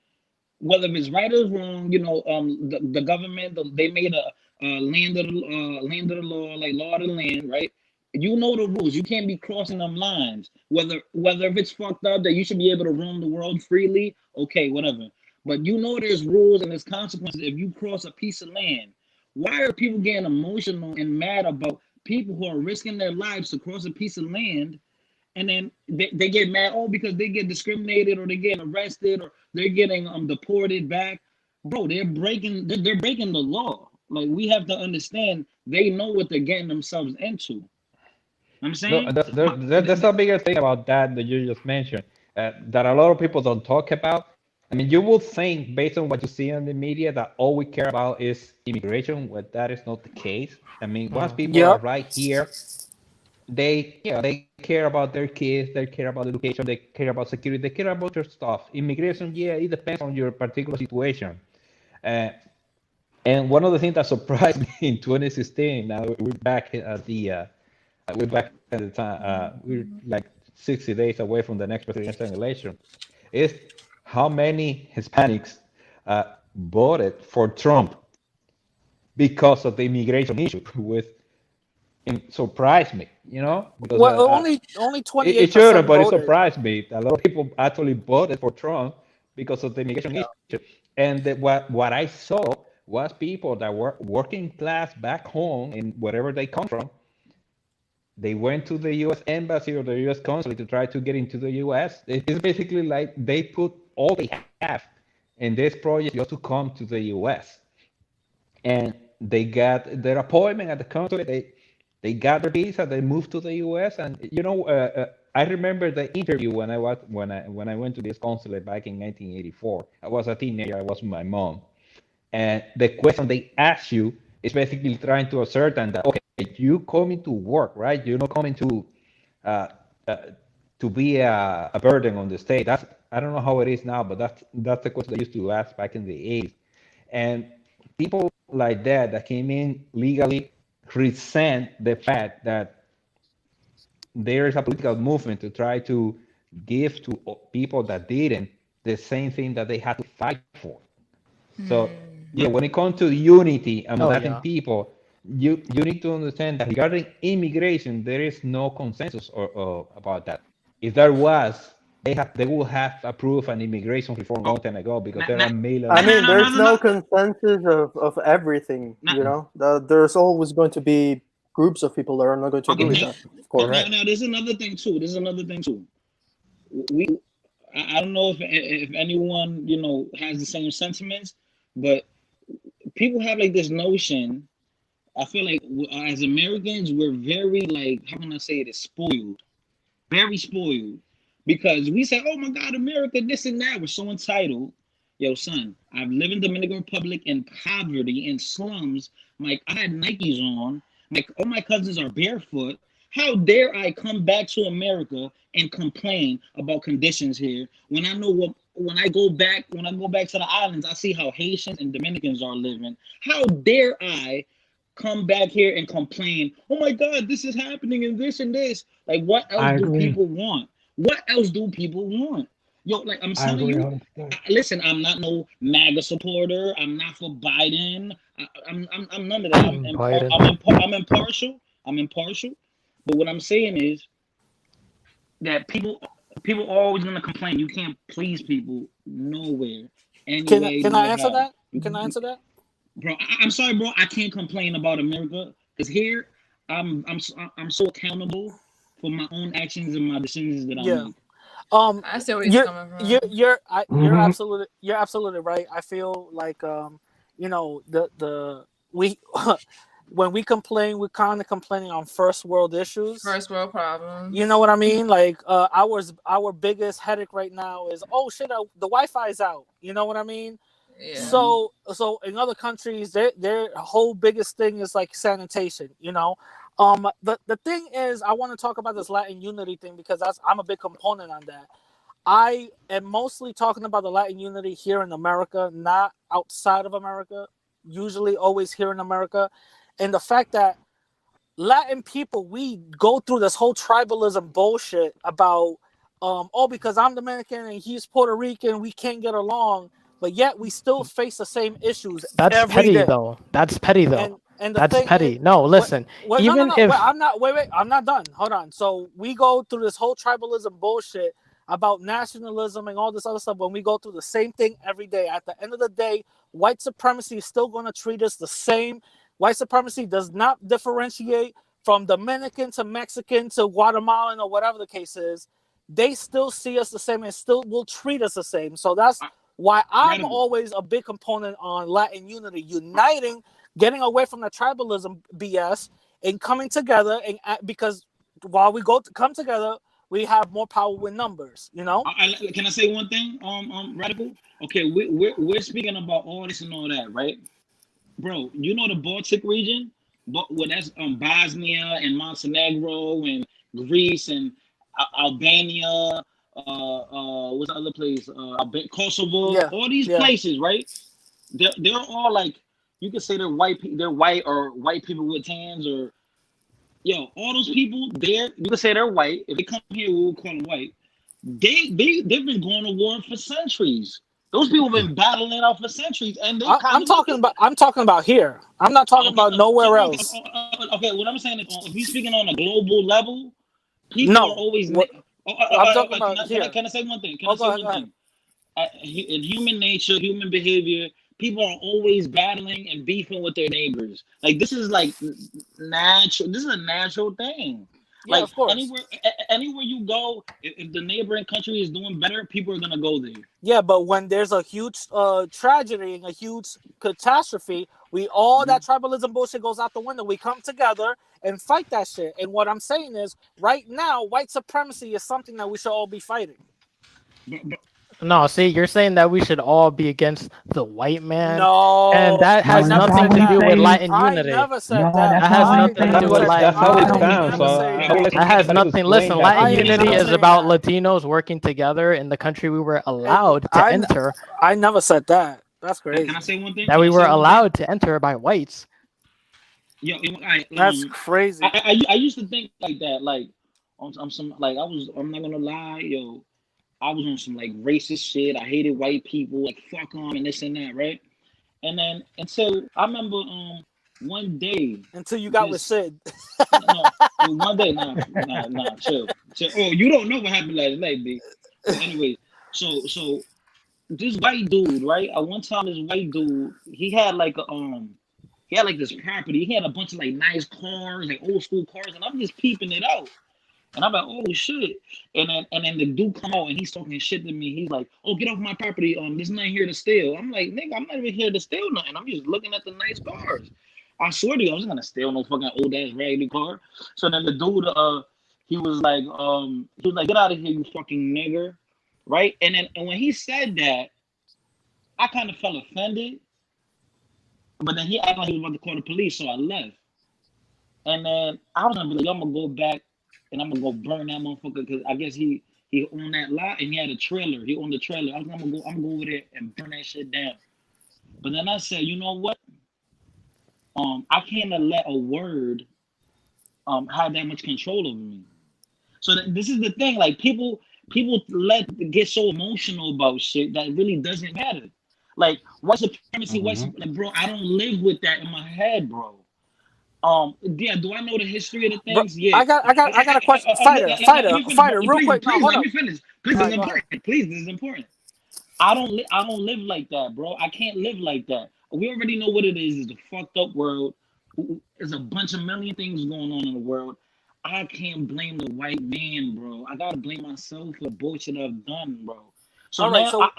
whether it's right or wrong, the government they made a land of the law, like law of the land, right? You know the rules. You can't be crossing them lines. Whether if it's fucked up that you should be able to roam the world freely, okay, whatever. But you know there's rules and there's consequences if you cross a piece of land. Why are people getting emotional and mad about people who are risking their lives to cross a piece of land, and then they get mad, oh, because they get discriminated or they get arrested or they're getting deported back. Bro, they're breaking the law. Like, we have to understand they know what they're getting themselves into. I'm No, saying, but there's a bigger thing about that you just mentioned that a lot of people don't talk about. I mean, you would think, based on what you see on the media, that all we care about is immigration, but that is not the case. I mean, once people are Yep. right here, they care about their kids, they care about education, they care about security, they care about your stuff. Immigration, yeah, it depends on your particular situation. Uh, and one of the things that surprised me in 2016, now we're back at the time, we're like 60 days away from the next presidential election, is how many Hispanics voted for Trump because of the immigration issue, with it surprised me, because Well, only it 28% shouldn't, but it voted. surprised me. A lot of people actually voted for Trump because of the immigration issue. And what I saw was people that were working class back home in wherever they come from. They went to the U.S. embassy or the U.S. consulate to try to get into the U.S. It's basically like they put all they have in this project just to come to the U.S. And they got their appointment at the consulate. They got their visa. They moved to the U.S. And I remember the interview when I went to this consulate back in 1984. I was a teenager. I was with my mom, and the question they ask you is basically trying to ascertain that, okay, you coming to work, right? You're not coming uh, uh, to be a burden on the state. I don't know how it is now, but that's the question they used to ask back in the 80s. And people like that came in legally resent the fact that there is a political movement to try to give to people that didn't the same thing that they had to fight for. So yeah, but when it comes to unity among Oh Latin yeah. people, you need to understand that regarding immigration, there is no consensus about that. If there was, they will have approved an immigration reform a long time ago because there are millions I of mean, there's Hispanics. no consensus of everything. You know, there's always going to be groups of people that are not going to agree with that. Of course. Now, there's another thing too. We, I don't know if anyone has the same sentiments, but people have like this notion. I feel like as Americans, we're very like, how can I say it? Spoiled, very spoiled, because we say, "Oh my God, America, this and that." We're so entitled. Yo, son, I've lived in Dominican Republic in poverty in slums. Like I had Nikes on. Like all my cousins are barefoot. How dare I come back to America and complain about conditions here when I know what when I go back to the islands, I see how Haitians and Dominicans are living. How dare I come back here and complain, oh my God, this is happening and this and this. Like, what else I do agree. people want? What else do people want? Yo, like I'm I telling agree you, 100%. listen, I'm not no MAGA supporter. I'm not for Biden. I'm none of that. Biden. I'm impartial. I'm impartial. But what I'm saying is that people are always gonna complain. You can't please people nowhere, anyway, Can I no answer how. that? Can I answer that? Bro, I'm sorry, bro. I can't complain about America because here I'm so accountable for my own actions and my decisions that I Yeah. make. I see where he's You're coming from. Hmm. you're absolutely right. I feel like the we when we complain, we're kind of complaining on first world issues. First world You know what problems. I mean? Like our biggest headache right now is, oh shit, the Wi-Fi is out. You know what I mean? Yeah. Mhm. So in other countries, their whole biggest thing is like sanitation. The thing is, I want to talk about this Latin unity thing because I'm a big component on that. I am mostly talking about the Latin unity here in America, not outside of America. Usually, always here in America, and the fact that Latin people, we go through this whole tribalism bullshit about, oh, because I'm Dominican and he's Puerto Rican, we can't get along, but yet we still face the same issues That's every petty, day. though. That's petty, though. And the That's thing is, petty. No, wait, listen. wait, no, no, Even no, wait, if I'm not done. Hold on. So we go through this whole tribalism bullshit about nationalism and all this other stuff when we go through the same thing every day. At the end of the day, white supremacy is still going to treat us the same. White supremacy does not differentiate from Dominican to Mexican to Guatemalan or whatever the case is. They still see us the same and still will treat us the same. So that's why I'm Radical. always a big component on Latin unity, uniting, getting away from the tribalism BS, and coming together. And because while we come together, we have more power with numbers. Can I say one thing, Radical? Okay, we're speaking about all this and all that, right? Bro, you know the Baltic region, but well, that's Bosnia and Montenegro and Greece and Albania. What's the other place? Kosovo. Yeah, All these yeah. places, right? They're all like you could say they're white. They're white or white people with tans or yo. All those people there, you could say they're white. If they come here, we will call them white. They've been going to war for centuries. Those people have been battling it out for centuries, and they kind of look. I'm talking about here. I'm not talking Okay, about nowhere else. okay. What I'm saying is, if you're speaking on a global level, people are No, always. what I'm talking about here. Can I say one thing? Can I Oh, say go one ahead. thing? In human nature, human behavior, people are always battling and beefing with their neighbors. Like this is like natural. This is a natural thing. Yeah, Like of course. anywhere you go, if the neighboring country is doing better, people are gonna go there. Yeah, but when there's a huge tragedy and a huge catastrophe, all that tribalism bullshit goes out the window. We come together and fight that shit. And what I'm saying is, right now, white supremacy is something that we should all be fighting. But no, see, you're saying that we should all be against the white man, and No, that I has No, never that's nothing not said what to he's do that. with saying. Latin I unity. never said No, that. that's not what I he's saying. never said that. That's how it I did sounds. never say How that. would That has anybody to nothing. explain Listen, that to Latin I me? did unity never is say about that. Latinos working together in the country we were And allowed to enter. I never said that. That's can I crazy. say one thing? That Can we I were say one thing? allowed to enter by whites. That's crazy. I used to think like that. Like on some like I'm not gonna lie, yo. I was on some like racist shit. I hated white people, like fuck them and this and that, right? And then until I remember one day, Until you got with this Sid. no one day, nah, chill. Oh, you don't know what happened last night, B. But anyway, so this white dude, right? At one time, this white dude, he had like this property. He had a bunch of like nice cars, like old school cars, and I'm just peeping it out. And I'm like, oh shit. And then the dude come out and he's talking shit to me. He's like, oh, get off my property. This not here to steal. I'm like, nigga, I'm not even here to steal nothing. I'm just looking at the nice cars. I swear to you, I wasn't gonna steal no fucking old ass raggedy car. So then the dude, he was like, get out of here, you fucking nigger. Right? And when he said that, I kind of felt offended. But then he acted like he was about to call the police, so I left. And then I was gonna be like, I'm gonna go back and I'm gonna go burn that motherfucker because I guess he owned that lot and he had a trailer. He owned the trailer. I'm gonna go over there and burn that shit down. But then I said, you know what? I can't let a word have that much control over me. So this is the thing, like people get so emotional about shit that really doesn't matter. Like white supremacy, like, bro, I don't live with that in my head, bro. Yeah, do I know the history of the things? Yeah. I got a question. Fighter, real quick. Please, Hold let on. me finish. Please, this is important. Please, this is important. I don't live like that, bro. I can't live like that. We already know what it is. It's a fucked up world. There's a bunch of million things going on in the world. I can't blame the white man, bro. I gotta blame myself for the bullshit I've done, bro. So all right, now,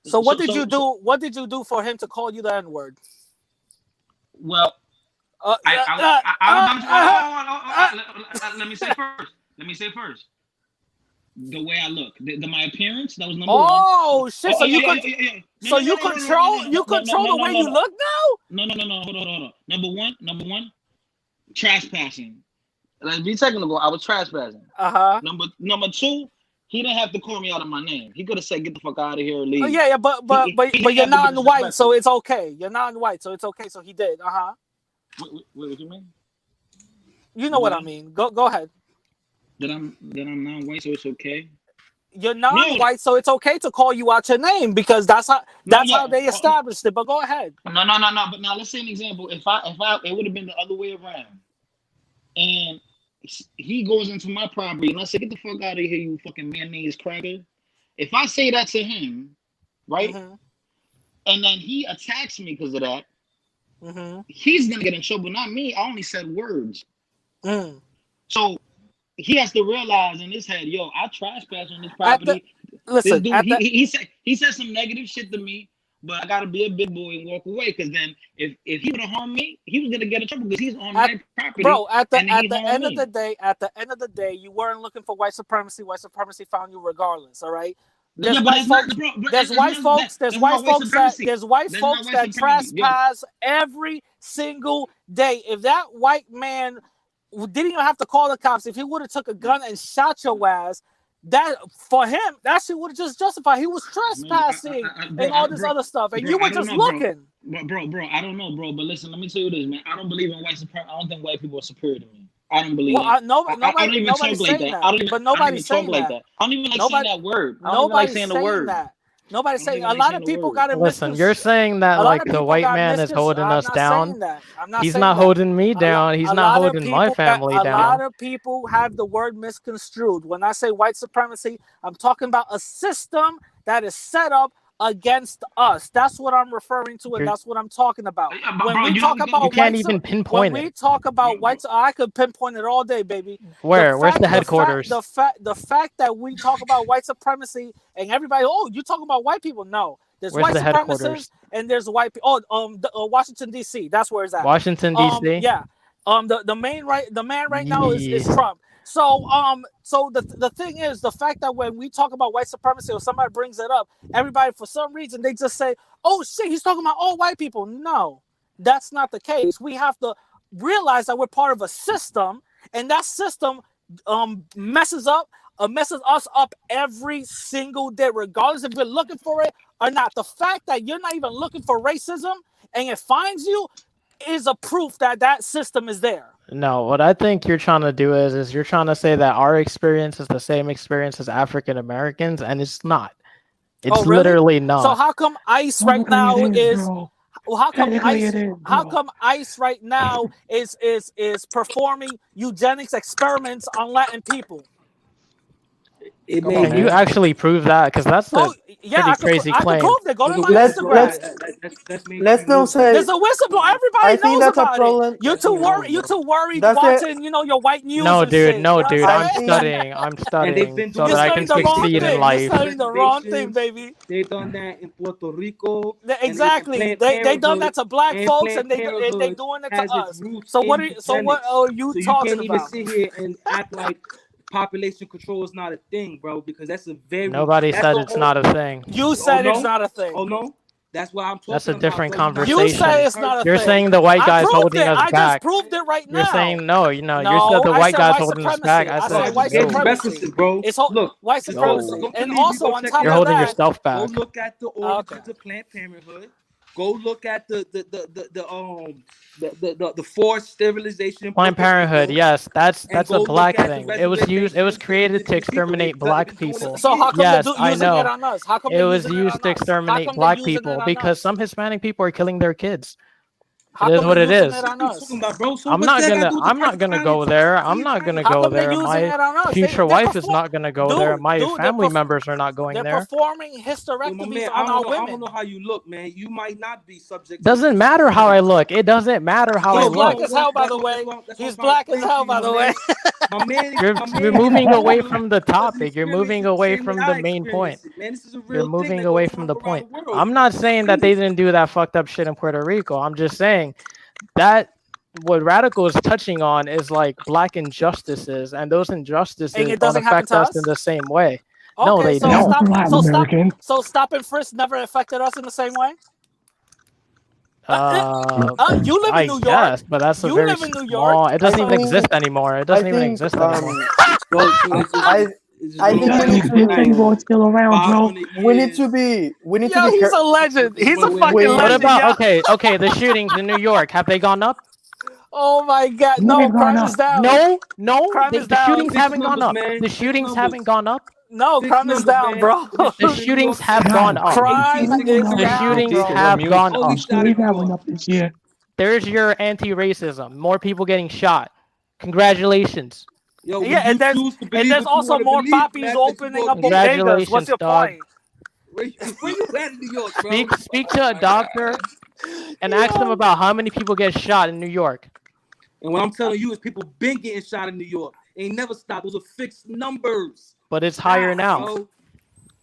so what did you do? What did you do for him to call you the N-word? Well, let me say first. The way I look, my appearance, that was number one. Oh shit! So you control the way you look now? No. Hold on. Number one, trespassing. Let's be technical. I was trespassing. Number two, he didn't have to call me out of my name. He could have said, "Get the fuck out of here," or leave. Oh, yeah, but you're non-white, so it's okay. You're non-white, so it's okay. So he did. What do you mean? You know what I mean. Go ahead. That I'm non-white, so it's okay. You're non-white, so it's okay to call you out your name because that's how they established it. But go ahead. No. But now let's say an example. If it would have been the other way around, and he goes into my property and I say, "Get the fuck out of here, you fucking mayonnaise cracker." If I say that to him, right, and then he attacks me because of that, he's gonna get in trouble, not me. I only said words. So he has to realize in his head, yo, I trespassed on this property. Listen, he said some negative shit to me, but I gotta be a big boy and walk away. Because then, if he would have harmed me, he was gonna get in trouble because he's on my property. Bro, at the end of the day, you weren't looking for white supremacy. White supremacy found you regardless. All right. There's white folks that trespass every single day. If that white man didn't even have to call the cops, if he would have took a gun and shot your ass, that for him, that shit would have just justified. He was trespassing and all this other stuff, and you were just looking. Bro, I don't know, bro. But listen, let me tell you this, man. I don't believe in white supremacy. I don't think white people are superior to me. I don't believe it. Nobody's saying that. I don't even like saying that word. I don't like saying the word. Nobody's saying. A lot of people got it. Listen, you're saying that like the white man is holding us down. He's not holding me down. He's not holding my family down. A lot of people have the word misconstrued. When I say white supremacy, I'm talking about a system that is set up against us. That's what I'm referring to, and that's what I'm talking about. When we talk about you can't even pinpoint it. When we talk about white, I could pinpoint it all day, baby. Where's the headquarters? The fact that we talk about white supremacy and everybody, oh, you talking about white people? No, there's white supremacists and there's white people. Washington D.C. That's where it's at. Washington D.C. Yeah. The man right now is Trump. So the thing is, the fact that when we talk about white supremacy or somebody brings it up, everybody for some reason they just say, "Oh shit, he's talking about all white people." No, that's not the case. We have to realize that we're part of a system, and that system messes us up every single day, regardless if we're looking for it or not. The fact that you're not even looking for racism and it finds you is a proof that that system is there. No, what I think you're trying to do is you're trying to say that our experience is the same experience as African Americans, and it's not. It's literally not. So how come ICE right now is? How come ICE right now is performing eugenics experiments on Latin people? It Come made on, Can you man. actually prove that? Because that's Oh a yeah, pretty crazy I could claim. prove that. Go to there's a my Let's whistleblower Instagram. let's that's let's mainstream not news, bro. say. There's a whistleblower. Everybody I think knows that's a about it. problem. You That's too wrong, worried. You bro. too worried That's it. watching, your white news No, and dude. shit. You No, know what I'm dude. I I'm saying? think studying. I'm And they've studying been so doing You're that that I studying can in the wrong succeed in thing. You're life. studying the wrong thing, investigations. baby. They done that in Puerto Rico, and Exactly. Planned They done Parenthood, that to black and folks, Planned and they Parenthood doing it to has its us. roots So in what eugenics. are you So you talking can't even about? sit here and act like population control is not a thing, bro, because Nobody that's said a it's whole. not a thing. You Oh said it's no, not a thing. oh no, that's what I'm That's a talking about, different bro. You're not You listening to say conversation. the it's not a You're person. thing. saying the white I guy's proved holding it. us I just back. proved it right You're now. saying no. You said No, the I white said guy's white holding us back. supremacy. I I No, said said I white just said no. supremacy. specificity, bro. It's Look, white just don't supremacy. No. don't And believe me. also Go on check top it You're of out. holding that, yourself Go back. look at the okay. origins of Planned Parenthood. Go look at the forced sterilization in Planned Puerto Parenthood, Rico, yes, and that's a go look black at the thing. It was reservations for created to indigenous people. exterminate They've black been doing it people. for So how years. come they're Yes, I using it know. on us? How come It they're was using it used on to us? How exterminate come they're black using it people on because us? some Hispanic people are killing their kids. It How is come they're what it using is. it on What are you talking us? about, bro? So what's that got to do with the I'm not gonna Pakistani? go there. What are I'm you not trying to gonna How go come they're there. using My it on us? future They're wife is perform, not gonna go there. My family members are not going they're there. performing Yo, my hysterectomies man, on our I don't know women. how you look, man. You might not be subject to Doesn't abuse matter how systematic. I look. It doesn't matter how I He's Yo, look. black bro, as hell, by that's the what way. I'm He's trying to black as explain to hell, you, by my the way. man. My You're man is moving away delusional from the because his topic. You're experience moving is the away same way from the I main point. experience it, man. This is a You're real thing moving that away goes from on the around point. the world. I'm not saying that they didn't do that fucked up shit in Puerto Rico. I'm just saying that what Radical is touching on is like black injustices, and those And injustices it don't doesn't happen affect to us in us. the same way. No, Okay, they It so happens don't. to Latin Americans. stop and frisk never affected us in the same way. No. You live in I New York. guess, but that's a You very live in New York. small. It I doesn't even So exist think. anymore. It I doesn't even think. exist anymore. So I. it's just I It going think we doesn't need back exist to. anymore. It's still around, Joe. 500 We need to years. be. We need to yo, be. he's a legend. He's a fucking What We. legend, about yo. okay, the shootings in New York, have they gone up? Oh my god, No, no, they've gone crime is up. down. No, Crime is the down. shootings Fixed haven't gone numbers, up. man. The Fixed shootings haven't numbers. gone up. No, Fixed crime is numbers, down, man. bro. The The shooting in New York shootings City have Guys, gone in up. Crime 1860 is The down, shootings Statistics bro. are have mute. gone up. police shot police in New that went York. up this year. There's your anti-racism. More people getting shot. Congratulations. Yo, Yeah, when you choose to and believe there's what you also want to more believe, poppies that's what you're opening going up to get. bodegas. What's Congratulations, your dog. point? Where you at in New York, bro? Speak to a doctor and ask them Yo. about how many people get shot in New York. And what I'm telling you is people been getting shot in New York. Ain't never stopped. Those are fixed numbers. But it's higher Stop, now. bro.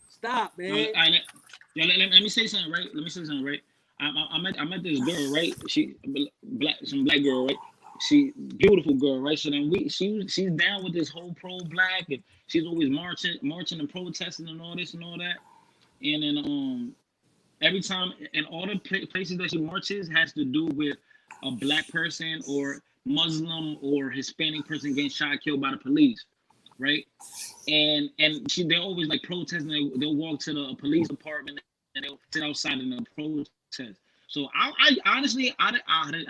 Stop, man. Let me say something, right? Let me say something, right? I met this girl, right? Some black girl, right? She beautiful girl, right? So then she's down with this whole pro black, and she's always marching and protesting and all this and all that. And then every time and all the places that she marches has to do with a black person or Muslim or Hispanic person getting shot, killed by the police, right? And they're always like protesting. They'll walk to the police department and they'll sit outside in the protest. So I honestly I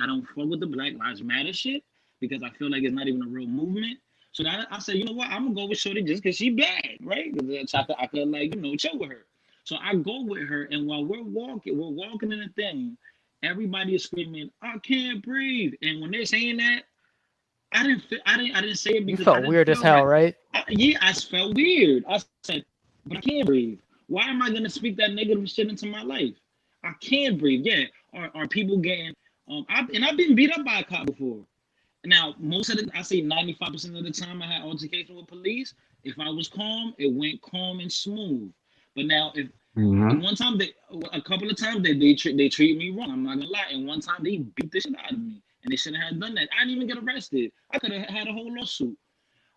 don't fuck with the Black Lives Matter shit because I feel like it's not even a real movement. So that I said, you know what, I'm gonna go with Shorty just because she bad, right? Because I could like chill with her. So I go with her, and while we're walking in the thing, everybody is screaming, "I can't breathe!" And when they're saying that, I didn't say it You because I felt didn't weird as feel hell, right. right? Yeah, I felt weird. I said, but I can't breathe. Why am I gonna speak that negative shit into my life? I can't breathe. Yeah. Are people getting I've been beat up by a cop before. Now, most of the I say 95% of the time I had altercation with police. If I was calm, it went calm and smooth. But now if Mm-hmm. one time a couple of times they treat me wrong. I'm not gonna lie. And one time they beat the shit out of me. And they shouldn't have done that. I didn't even get arrested. I could have had a whole lawsuit.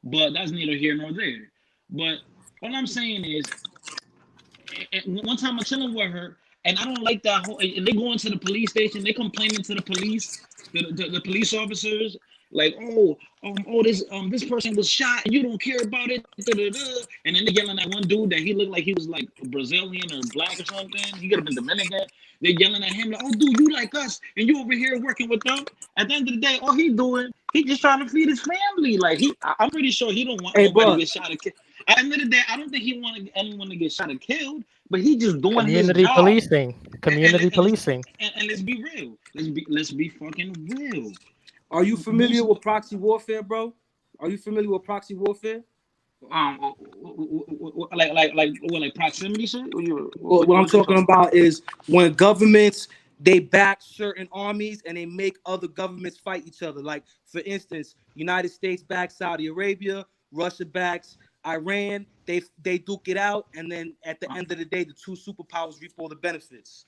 But that's neither here nor there. But all I'm saying is, one time I'm chilling with her, and I don't like that whole. And they go into the police station, they complaining to the police, the police officers, like, this person was shot, and you don't care about it, da, da, da. And then they yelling at one dude that he looked like he was like Brazilian or black or something. He could have been Dominican. They're yelling at him like, "Oh, dude, you like us, and you over here working with them." At the end of the day, all he doing, he just trying to feed his family. Like I'm pretty sure he don't want Hey, nobody to bro. get shot or killed. At the end of the day, I don't think he wanted anyone to get shot or killed, but he just doing his Community job. policing. Community policing. And let's be real. Let's be fucking real. Are you familiar with proxy warfare, bro? Are you familiar with proxy warfare? like proximity shit? What I'm What you talking talking? about is when governments they back certain armies and they make other governments fight each other. Like for instance, United States backs Saudi Arabia, Russia backs Iran. They duke it out, and then at the end of the day, the two superpowers reap all the benefits.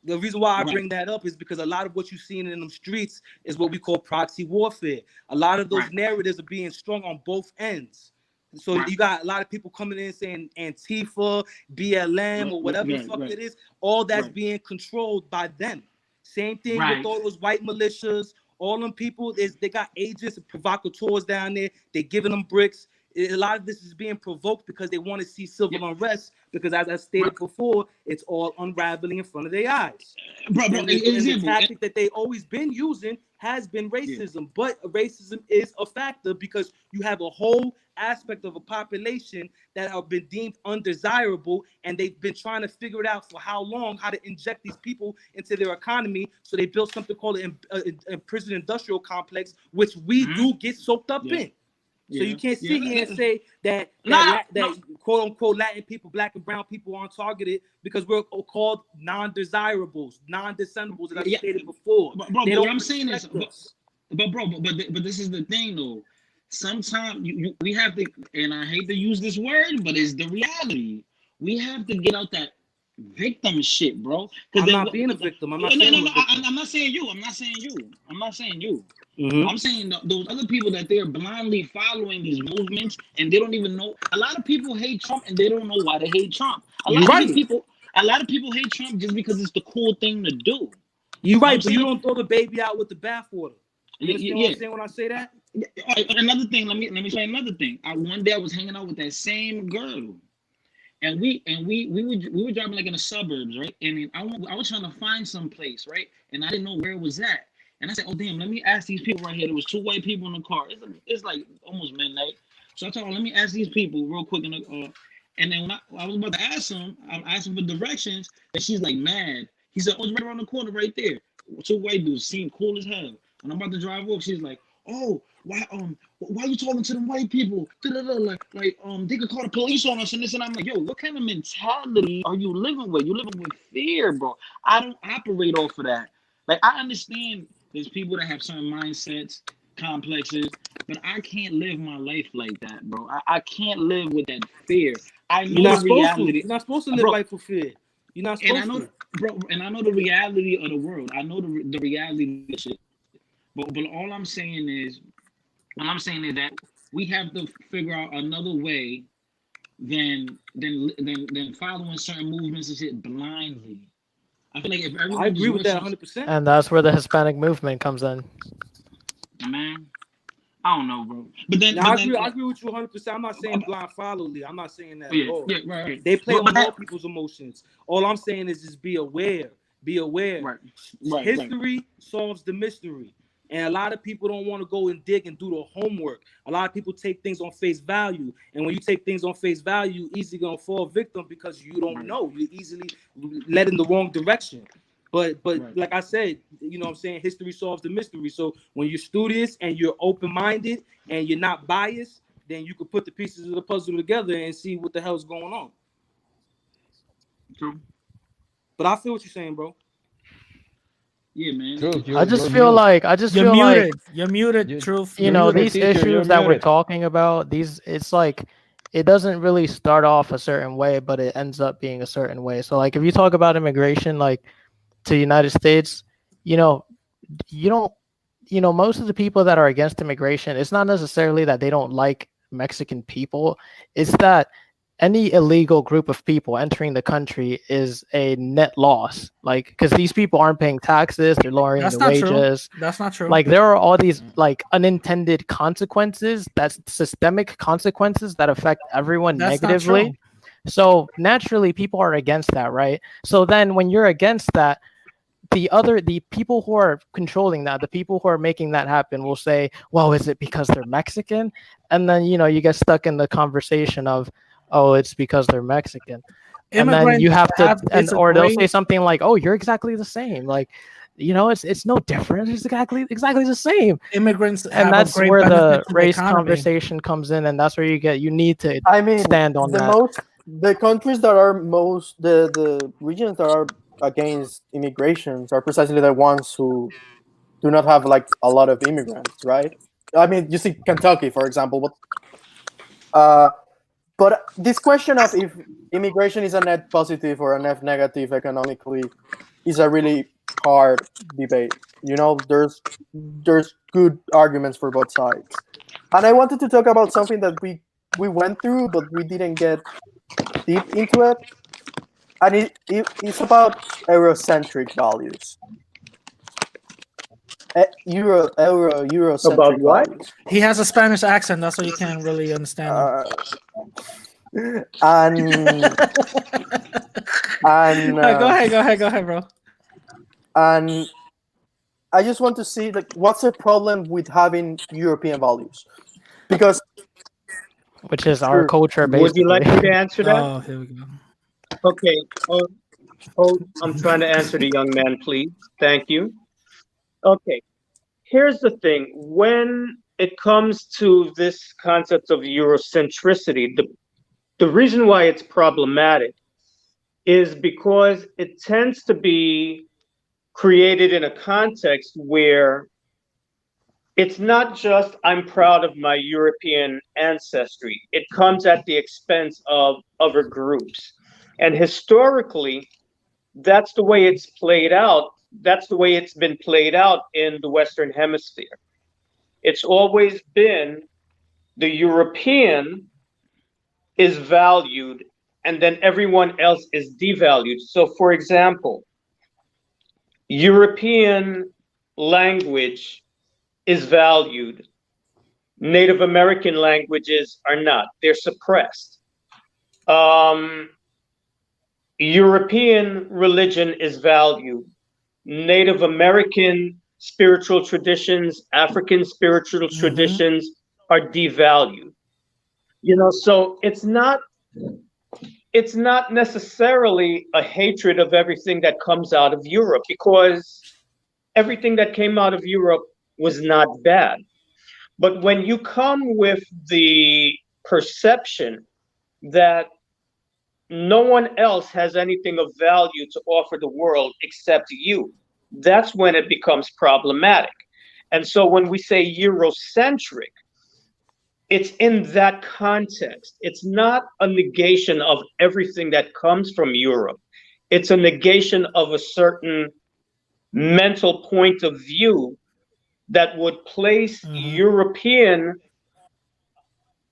The reason why I Right, bring that up is because a lot of what you're seeing in them streets is what we call proxy warfare. A lot of those right, narratives are being strung on both ends. So right, you got a lot of people coming in saying Antifa, BLM, right, or right, whatever the right, fuck right, it is. All that's right, being controlled by them. Same thing with right. all those white militias. All them people is they got agents and provocateurs down there. They giving them bricks. A lot of this is being provoked because they want to see Yeah, civil unrest. Because as I right. stated before, it's all unraveling in front of their eyes. Bro, And the example. tactic that they always been using has been Yeah, racism. But racism is a factor because you have a whole aspect of a population that have been deemed undesirable, and they've been trying to figure it out for how long, how to inject these people into their economy. So they built something called an prison industrial complex, which we mm-hmm. do get soaked up Yeah, in. So you yeah, can't yeah. sit here and say Nah, no, that quote unquote Latin people, black and brown people aren't targeted because we're called non-desirables, non-descendables, as I yeah, stated before. They but what don't I'm saying is, respect us. but this is the thing though. Sometimes we have to, and I hate to use this word, but it's the reality. We have to get out that victim shit, bro. Because I'm then not what? being a Cause, victim. I'm not no, saying no, I'm a no. victim. I'm not saying you. I'm not saying you. I'm not saying you. Mm-hmm. I'm saying those other people that they're blindly following these movements and they don't even know. A lot of people hate Trump and they don't know why they hate Trump. You're right. A lot of people hate Trump just because it's the cool thing to do. You You're know what I'm right, but you saying? don't throw the baby out with the bathwater. You understand what I'm Yeah. saying when I say that? Another thing. Let me say another thing. One day I was hanging out with that same girl, and we were driving like in the suburbs, right? And I was trying to find some place, right? And I didn't know where it was at. And I said, "Oh damn, let me ask these people right here." There was two white people in the car. It's like almost midnight. So I told her, "Let me ask these people real quick." And then when I was about to ask them, I'm asking for directions, and she's like mad. He said, "Oh, it's right around the corner, right there." Two white dudes seemed cool as hell. When I'm about to drive off, she's like, "Oh, why you talking to them white people? Da-da-da, like, they could call the police on us and this." And I'm like, yo, what kind of mentality are you living with? You living with fear, bro. I don't operate off of that. Like, I understand there's people that have certain mindsets, complexes, but I can't live my life like that, bro. I can't live with that fear. I You're know not the supposed to. reality, You're not supposed to live bro. life for fear. You're not And I supposed know, to. bro, and I know the reality of the world. I know the reality of shit. But all I'm saying is that we have to figure out another way than following certain movements and shit blindly. I feel like if I everyone agree just with works that on, 100%. And that's where the Hispanic movement comes in. man, I don't know, bro. Now But then, I like, agree with you 100%. I'm not saying blind followly. I'm not saying that at yeah, all. yeah, right. They play But on all that, people's emotions. All I'm saying is just be aware. Be aware. right, right. History solves the mystery. And a lot of people don't want to go and dig and do the homework. A lot of people take things on face value. And when you take things on face value, you're easily going to fall victim because you don't Right, know. You're easily led in the wrong direction. But right. like I said, you know what I'm saying, history solves the mystery. So when you're studious and you're open-minded and you're not biased, then you can put the pieces of the puzzle together and see what the hell's going on. True. But I feel what you're saying, bro. Yeah, man. Truth, I you're just feel mute. like You're muted, You, truth. you You're know, truth muted. these teacher, you're issues that we're muted. talking about, it's like it doesn't really start off a certain way, but it ends up being a certain way. So like if you talk about immigration like to the United States, you know, you don't most of the people that are against immigration, it's not necessarily that they don't like Mexican people, it's that any illegal group of people entering the country is a net loss, like because these people aren't paying taxes, they're lowering That's the not true. wages, That's not true. like there are all these Mm. like unintended consequences, that's systemic consequences that affect everyone That's not true. negatively. So naturally people are against that, right? So then when you're against that, the people who are controlling that, the people who are making that happen will say, well, is it because they're Mexican? And then you get stuck in the conversation of, oh, it's because they're Mexican. And then you Immigrants have to, have and or they'll say disagreed. something like, oh, you're exactly the same. Like it's no different. It's exactly the same. Immigrants And have a that's great where benefit the to the race economy. conversation comes in, and that's where you need to I mean, stand on that. the countries that are the regions that are against immigrations are precisely the ones who do not have like a lot of immigrants, right? I mean, you see Kentucky, for example, uh, but this question of if immigration is a net positive or a net negative economically is a really hard debate. There's good arguments for both sides, and I wanted to talk about something that we went through, but we didn't get deep into it, and it's about Eurocentric values. About Eurocentric what? values. He has a Spanish accent. That's why you can't really understand him. And and Go ahead, bro. and I just want to see like what's the problem with having European values, because Which is our sure, culture, Would you like basically. me to answer that? Oh, here we go. Okay. Oh, I'm trying to answer the young man, please. Thank you. Okay. Here's the thing. When it comes to this concept of Eurocentricity, the reason why it's problematic is because it tends to be created in a context where it's not just I'm proud of my European ancestry. It comes at the expense of other groups. And historically, that's the way it's played out. That's the way it's been played out in the Western Hemisphere. It's always been the European is valued and then everyone else is devalued. So, for example, European language is valued. Native American languages are not, they're suppressed. Um, European religion is valued. Native American spiritual traditions, African spiritual traditions are devalued. So it's not necessarily a hatred of everything that comes out of Europe, because everything that came out of Europe was not bad. But when you come with the perception that no one else has anything of value to offer the world except you, that's when it becomes problematic. And so when we say Eurocentric, it's in that context. It's not a negation of everything that comes from Europe. It's a negation of a certain mental point of view that would place European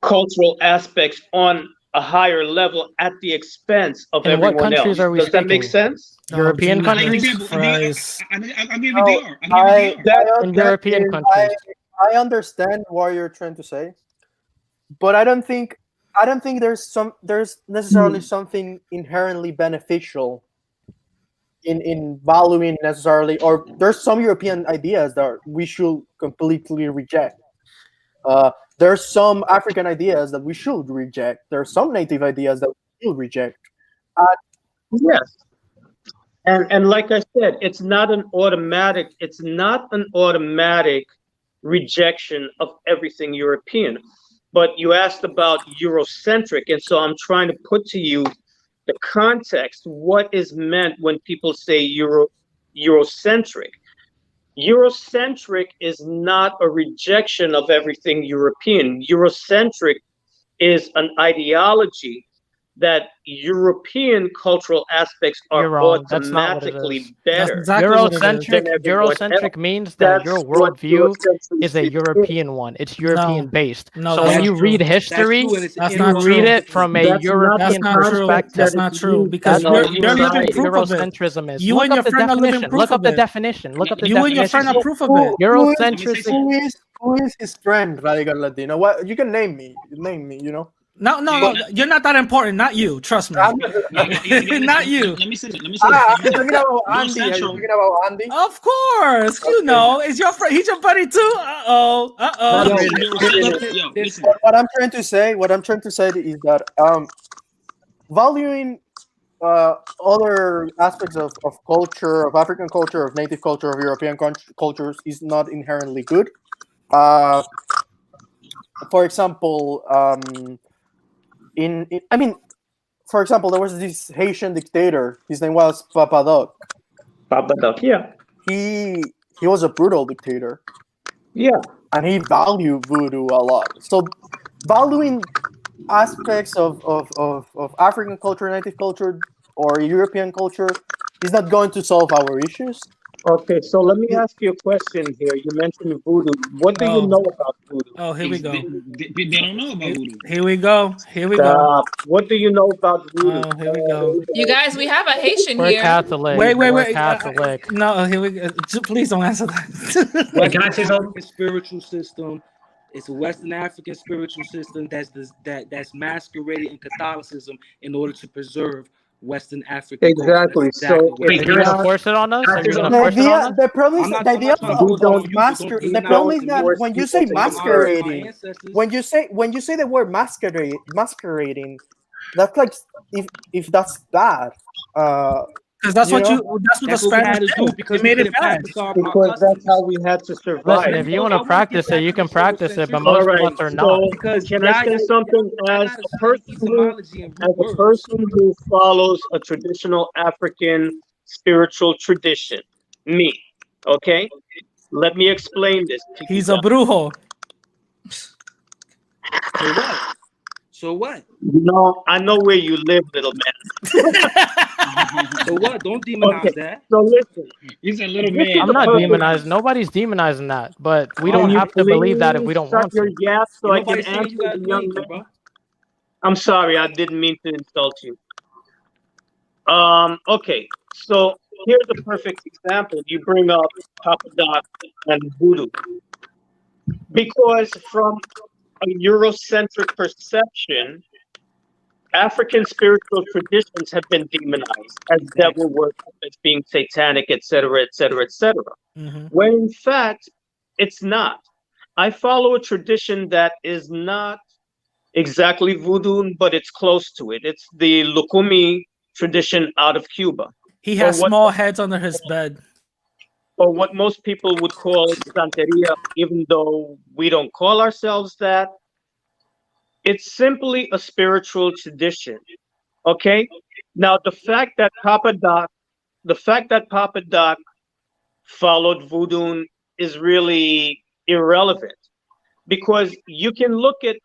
cultural aspects on a higher level at the expense of And what everyone countries else. are we Does that make speaking? sense? European Like countries? example, Christ. I'll give you No, DR. I'll give you DR. That, In that European is, countries. I understand what you're trying to say, but I don't think there's necessarily something inherently beneficial in valuing necessarily, or there's some European ideas that we should completely reject. There's some African ideas that we should reject. There are some native ideas that we should reject. Uh, yes. And like I said, it's not an automatic rejection of everything European. But you asked about Eurocentric, and so I'm trying to put to you the context. What is meant when people say Eurocentric? Eurocentric is not a rejection of everything European. Eurocentric is an ideology that European cultural aspects are You're wrong. That's not what it is. automatically That's better exactly what it is. than everyone else. Eurocentric means that your That's what worldview is a Eurocentricity is. European one. It's European No, based. no, So that's when not you true. read history, That's true, and it's That's you not read true. it from a That's not That's European not true. context perspective. That's that not it's true used because That's in what our you're living society. proof of it. Eurocentrism is. You Look and up your the friend are living definition. proof Look up of the it. definition. Look up the You and your definition. friend are proof of it. Eurocentrism. who is his friend, Radical Latino? What you can name me? Name me. No. You're not that important. Not you. Trust me. I'm Not you. Let me say this. are you talking about Yo Andy? Are you Central. talking about Andy? Of course. You Okay. know, is your friend? He's your buddy too. Uh Not oh. really. Yo, listen. What I'm trying to say is that valuing other aspects of culture, of African culture, of native culture, of European cultures is not inherently good. Uh, for example, I mean, for example, there was this Haitian dictator. His name was Papa Doc. Papa Doc, yeah, He was a brutal dictator, yeah. and he valued voodoo a lot. So, valuing aspects of African culture, native culture, or European culture is not going to solve our issues. Okay, so let me ask you a question here. You mentioned voodoo. What do you Oh, know about voodoo? oh, here we go. They don't know about voodoo. Here we go. Here we go. Stop. What do you know about voodoo? Oh, here we go. You guys, we have a Haitian We're here. Catholic. Wait, wait, We're wait. Catholic. No, here we go. Please don't answer that. Western Can I say something? African spiritual system. It's a Western African spiritual system that's masqueraded in Catholicism in order to preserve Western African culture. Exactly. That's exactly So what it's Wait, it Are you can I, gonna not, force it on us? can I Are say you gonna something? force it on us? The problem is I'm the not, I'm idea not trying to we force it on of don't, you, but don't the we problem don't is demonize that me force when you people say to from honoring convert. my masquerading, ancestors. when you say the word masquerading, that's like if that's bad, uh, Because you know. that's what the That's what we Spanish had to do did. They because we made it couldn't bad. practice our Because that's how customs. we had to Listen, survive. if you want I to want to get practice it, back you to the can practice it, but Eurocentricity All most of right. us are not. So because can I say something y'all as gotta a study etymology and root as a words. person who follows a traditional African spiritual tradition? Me. Okay? Let me explain this to you He's a guys. brujo. So what? So what? You know, I know where you live, little man. So what? Don't Okay. demonize that. So listen, He's a little this is man. I'm the not Calm perfect. demonizing. down. Nobody's demonizing that, but we All don't Can you right. have to believe that if please we don't shut want your to. yap so Ain't I can nobody saying answer you the gotta do young anything, man? bro. I'm sorry, I didn't mean to insult you. Okay, so here's a perfect example. You bring up Papa Doc and voodoo because from a Eurocentric perception, African spiritual traditions have been demonized as Facts. devil worship, as being satanic, etc., etc., etc. Hmm. When in fact, it's not. I follow a tradition that is not exactly voodoo, but it's close to it. It's the Lukumi tradition out of Cuba, He or has what small heads under his bed. or what most people would call Santeria, even though we don't call ourselves that. It's simply a spiritual tradition. Okay. Now the fact that Papa Doc followed voodoo is really irrelevant because you can look at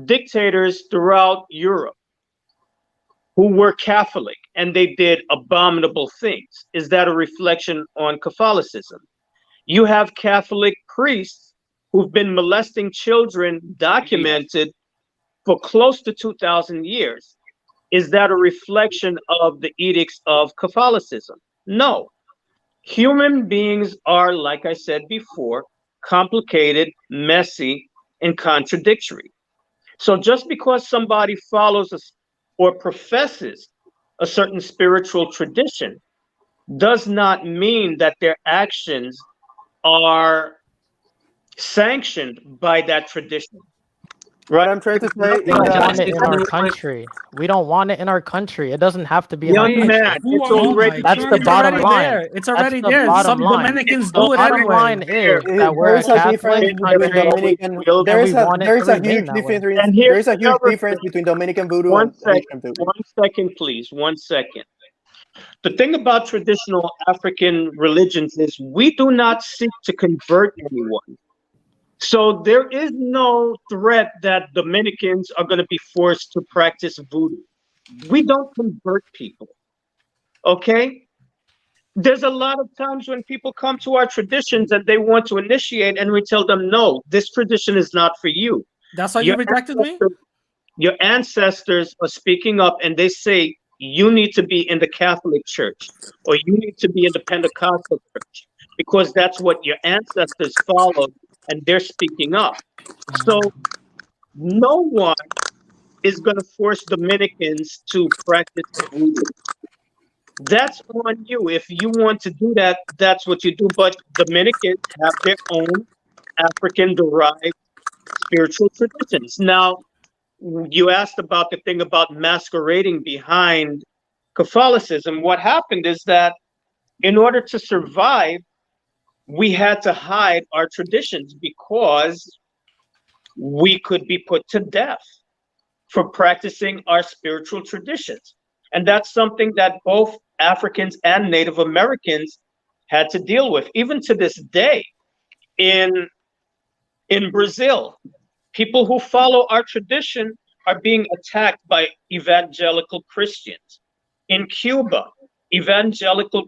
dictators throughout Europe who were Catholic and they did abominable things. Is that a reflection on Catholicism? You have Catholic priests who've been molesting children documented for close to 2,000 years. Is that a reflection of the edicts of Catholicism? No. Human beings are, like I said before, complicated, messy, and contradictory. So just because somebody follows or professes a certain spiritual tradition does not mean that their actions are sanctioned by that tradition. What Right? I'm trying to There's say We is nothing don't Can I that want say it in something our real quick? country. We don't want it in our country. It doesn't have to be in our young country. man. Who It's are Oh we? already my That's god, the there. it's bottom already line. there. It's That's already the there. bottom Some line. Dominicans The do it bottom anyway. line There. is that we're there a is a difference Catholic between It's country, always Dominican. will and There we is be. a want it there to is a remain huge that way. difference. And There here's is a huge another difference thing. between Dominican voodoo One and second. Haitian voodoo. 1 second, please. 1 second. The thing about traditional African religions is we do not seek to convert anyone. So there is no threat that Dominicans are going to be forced to practice voodoo. We don't convert people. Okay? There's a lot of times when people come to our traditions and they want to initiate, and we tell them, no, this tradition is not for you. That's why you Your rejected me? ancestors, your ancestors are speaking up and they say, you need to be in the Catholic Church or you need to be in the Pentecostal Church because that's what your ancestors followed and they're speaking up. So no one is going to force Dominicans to practice voodoo. That's on you. If you want to do that, that's what you do. But Dominicans have their own African derived spiritual traditions. Now, you asked about the thing about masquerading behind Catholicism, what happened is that in order to survive, we had to hide our traditions because we could be put to death for practicing our spiritual traditions. And that's something that both Africans and Native Americans had to deal with. Even to this day, in Brazil, people who follow our tradition are being attacked by evangelical Christians. In Cuba, evangelical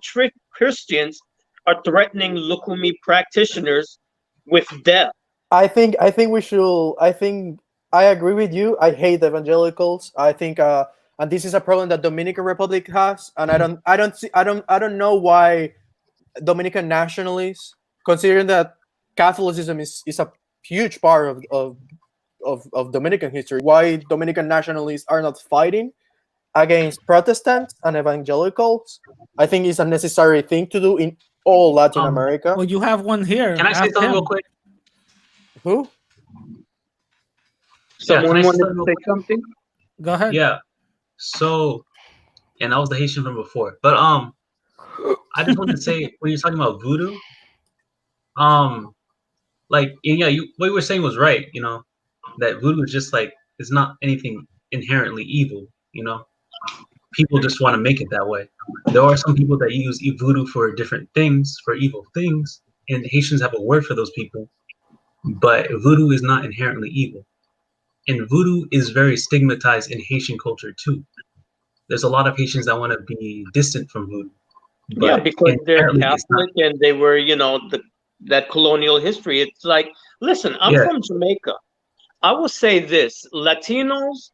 Christians are threatening Lukumi practitioners with death. I think we should. I think I agree with you. I hate evangelicals. I think, and this is a problem that Dominican Republic has, and I don't know why Dominican nationalists, considering that Catholicism is a huge part of Dominican history, why Dominican nationalists are not fighting against Protestants and evangelicals. I think it's a necessary thing to do in all Latin America. Well, you have one here. Can I say Ask something him. real quick? Who? Yeah, can I Someone say wanted something to real say quick? something? Go ahead. Yeah. So, and I was the Haitian from before, but I just wanted to say when you're talking about voodoo, um, like yeah, what you were saying was right. You know, that voodoo is just like it's not anything inherently evil. You know, people just want to make it that way. There are some people that use voodoo for different things, for evil things, and Haitians have a word for those people. But voodoo is not inherently evil, and voodoo is very stigmatized in Haitian culture too. There's a lot of Haitians that want to be distant from voodoo, Yeah, but because they're inherently it's not. Catholic and they were, that colonial history. It's like, listen, I'm Yeah, from Jamaica. I will say this: Latinos,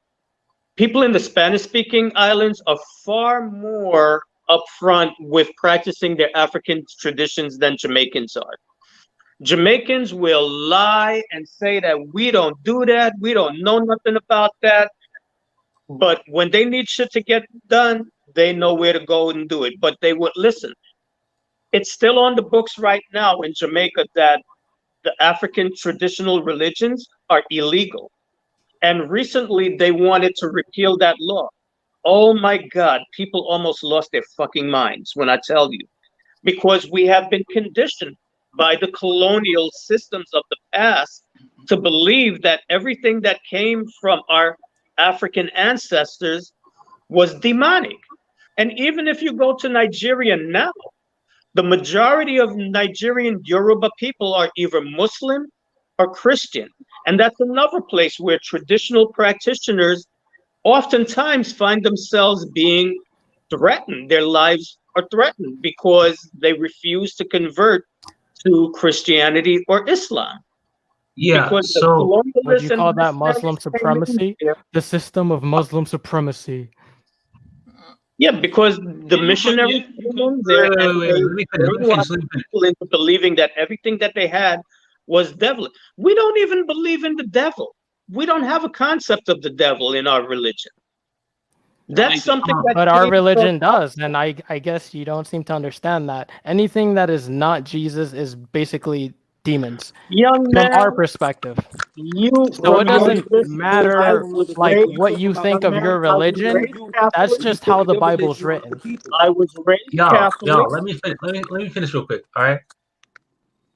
people in the Spanish-speaking islands, are far more upfront with practicing their African traditions than Jamaicans are. Jamaicans will lie and say that we don't do that, we don't know nothing about that. But when they need shit to get done, they know where to go and do it. But they would listen. It's still on the books right now in Jamaica that the African traditional religions are illegal. And recently they wanted to repeal that law. Oh my God, people almost lost their fucking minds when I tell you, because we have been conditioned by the colonial systems of the past to believe that everything that came from our African ancestors was demonic. And even if you go to Nigeria now, the majority of Nigerian Yoruba people are either Muslim or Christian. And that's another place where traditional practitioners oftentimes find themselves being threatened. Their lives are threatened because they refuse to convert to Christianity or Islam. yeah. Because the So Would you colonialists and call that mercenaries Muslim came in supremacy? here. The system of Muslim supremacy. Yeah, because the Yeah, missionaries you came could. in there wait, and wait, wait. they Let me finish. Let me finish. brainwashed Let me finish. people into believing that everything that they had was devil. We don't even believe in the devil. We don't have a concept of the devil in our religion. I That's like that. something that But our came from religion does, and I guess you don't seem to understand that. Anything that is not Jesus is basically demons young from our man. perspective. You, So Bro, it now young, you doesn't listen, hold I matter on, was like motherfucker. raised, You what talking you about think young of man, your I was religion. raised That's Catholic. just how putting the your Bible's religion on other written. people. I was raised Y'all. Catholic. Let me finish. Let me finish real quick. All right.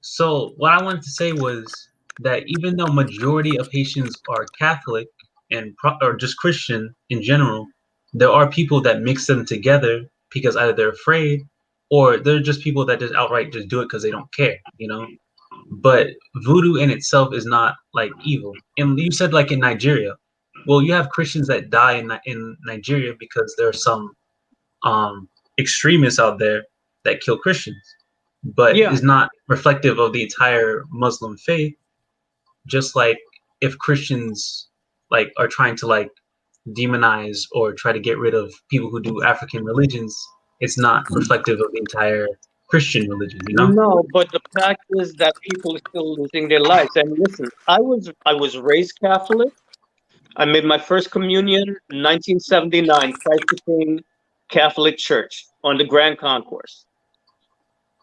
So what I wanted to say was that even though majority of Haitians are Catholic and or just Christian in general, there are people that mix them together because either they're afraid or they're just people that just outright just do it because they don't care, you know. But voodoo in itself is not like evil. And you said like in Nigeria, well, you have Christians that die in Nigeria because there are some extremists out there that kill Christians, but Yeah, is not reflective of the entire Muslim faith. Just like if Christians like are trying to like demonize or try to get rid of people who do African religions, it's not reflective of the entire Christian religion, you know? no, but the fact is that people are still losing their lives. And listen, I was raised Catholic. I made my first communion in 1979, Christ the King Catholic Church on the Grand Concourse.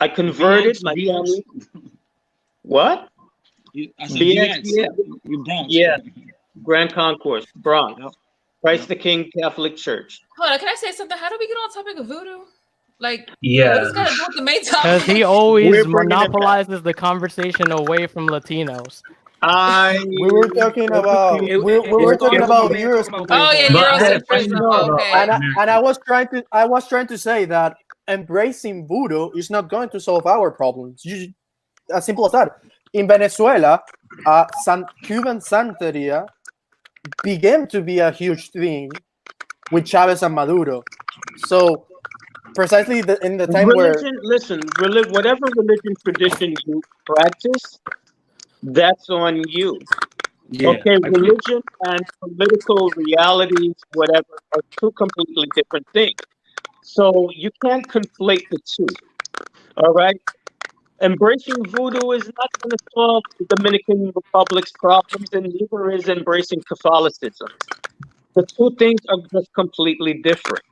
I converted VX, my VX. family. What? I said BX, VX. yeah. You Bronx. Yeah, Grand Concourse, Bronx. Yep. Christ the King Catholic Church. Hold on, can I say something? How do we get on topic of voodoo? Like, what Yeah. does got to do with the main Because he topic? always We're bringing it back. monopolizes the conversation away from Latinos. I We were talking about It, we it were talking started with my about man talking about Oh yeah, Eurocentrism, But I had a Eurocentrism. question no, about Okay. and I American. was trying to say that embracing voodoo is not going to solve our problems. As simple as that. In Venezuela, Cuban Santeria began to be a huge thing with Chavez and Maduro. So precisely in the time where religion. Listen, whatever religion tradition you practice, that's on you. yeah. Okay, I agree. religion and political realities, whatever, are two completely different things. So you can't conflate the two. All right. Embracing voodoo is not going to solve the Dominican Republic's problems, and neither is embracing Catholicism. The two things are just completely different.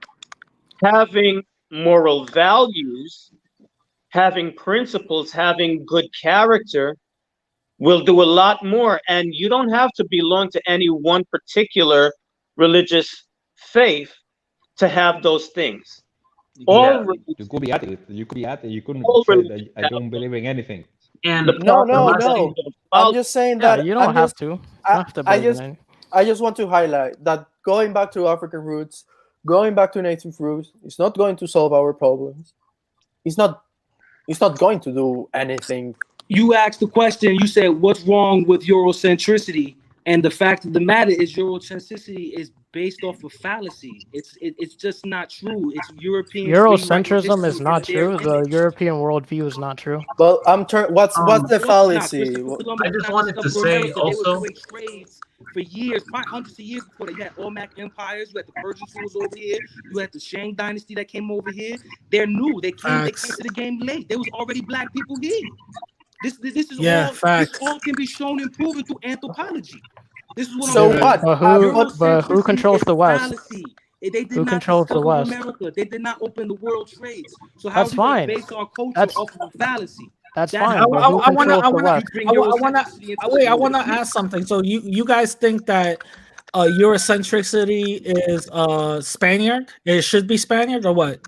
Having moral values, having principles, having good character will do a lot more. And you don't have to belong to any one particular religious faith to have those things. All Yeah. You religions, could be atheist. You could be atheist. You couldn't all say religions that I have don't those. believe in anything. And The no, the problem no, is last that thing, no. you don't I'm follow. just saying Yeah, that you don't have to. You I, don't have to I believe in just it. I just want to highlight that going back to African roots, going back to native roots, is not going to solve our problems. It's not. It's not going to do anything. You asked the question. You said, "What's wrong with Eurocentricity?" And the fact of the matter is, Eurocentricity is based off of fallacy. It's just not true. It's Europeans rewriting Eurocentrism is history in not their true. The image. European worldview is not true. But what's um, the Of course it's not. fallacy? Christopher Columbus I did just not wanted to discover say America. They were also, doing trades for years, hundreds of years before that. You had Olmec empires. You had the Persians who was over here. You had the Shang dynasty that came over here. They're new. They came. They came Facts. to the game late. There was already black people here. This is Yeah, all. This facts. all can be shown and proven through anthropology. This is what I'm So Yeah. saying. what? But who Eurocentricity controls is the West? fallacy. They did Who not controls the discover West? America. They did not open the world trades. So how are That's we going to fine. base our culture That's off of a fallacy? that's That's I, the fine. But I, who I problem. wanna, controls I the wanna, You West? bring I wanna. Eurocentricity into the Wait, I wanna equation. ask something. So you guys think that Eurocentricity is Spaniard? It should be Spaniard or what?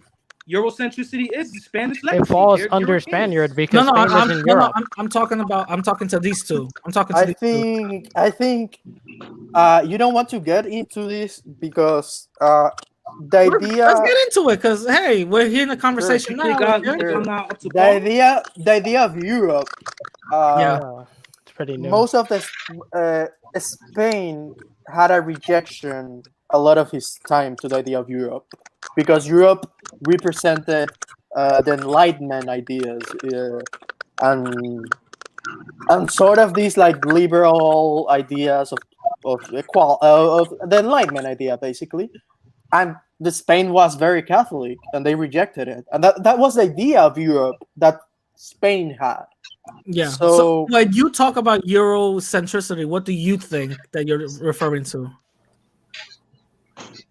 Eurocentricity is the Spanish It legacy. falls They're under Spaniard Europeans. No, because no, Spain is I'm in no, no. Europe. I'm talking to these two. I'm talking to I these two. think you don't want to get into this because the Let's idea get into it, cause hey, we're here in the sure, conversation now. Let's You get think into I'm it. sure. not up to the par? idea the idea of Europe, Yeah. Yeah, it's pretty new. most of the Spain had a rejection a lot of his time to the idea of Europe because Europe represented the Enlightenment ideas, and sort of these like liberal ideas of the Enlightenment idea basically, and the Spain was very Catholic and they rejected it, and that was the idea of Europe that Spain had. Yeah. So So when you talk about Eurocentricity, what do you think that you're referring to?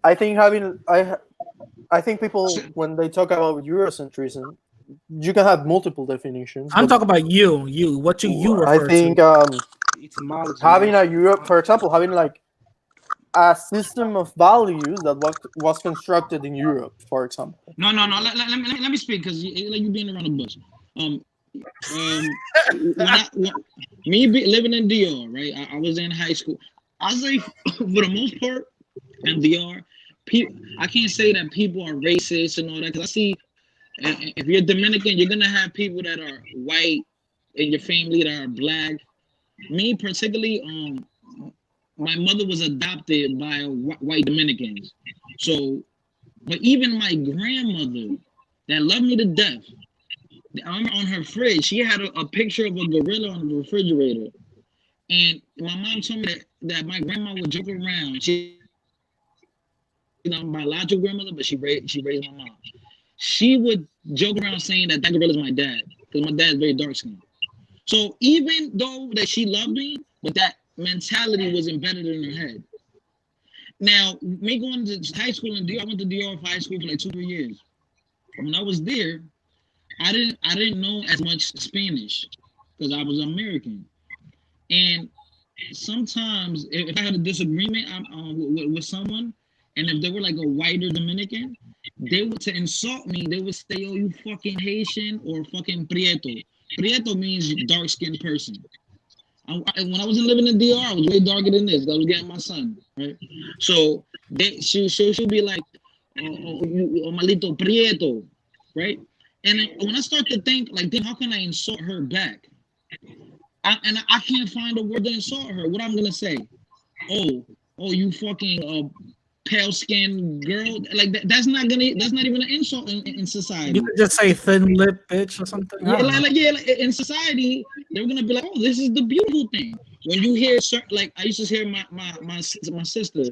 I think I think people when they talk about Eurocentrism, you can have multiple definitions, I'm but talking about you. What do you I refer to? think Etymology, having man. a Europe, for example, having like a system of values that was constructed in Europe, for example. No, no, no. Let me speak because you being around the bush. Um, living in DR, right? I was in high school. I say for the most part in DR, I can't say that people are racist and all that because I see if you're Dominican, you're gonna have people that are white in your family that are black. Me particularly, my mother was adopted by white Dominicans, so but even my grandmother that loved me to death, on her fridge, she had a picture of a gorilla on the refrigerator. And my mom told me that my grandma would joke around. She's not my biological grandmother, but she raised my mom. She would joke around saying that gorilla is my dad because my dad is very dark skinned. So even though that she loved me, but that mentality was embedded in her head. Now, me going to high school in DR, I went to DR for high school for like 2-3 years. When I was there, I didn't know as much Spanish because I was American. And sometimes if I had a disagreement with someone, And if they were like a whiter Dominican, they would to insult me. They would say, "Oh, you fucking Haitian or fucking Prieto." Prieto means dark skinned person. When I was living in DR, I was way darker than this. I was getting my son, right? So she'll be like, oh, malito Prieto, right? And when I start to think, like, then how can I insult her back? I can't find a word to insult her. What I'm gonna say? Oh, you fucking pale skinned girl. Like that's not even an insult in society. You could just say thin lip bitch or something. Yeah, like in society, they're gonna be like, "Oh, this is the beautiful thing." When you hear certain, like I used to hear my sister.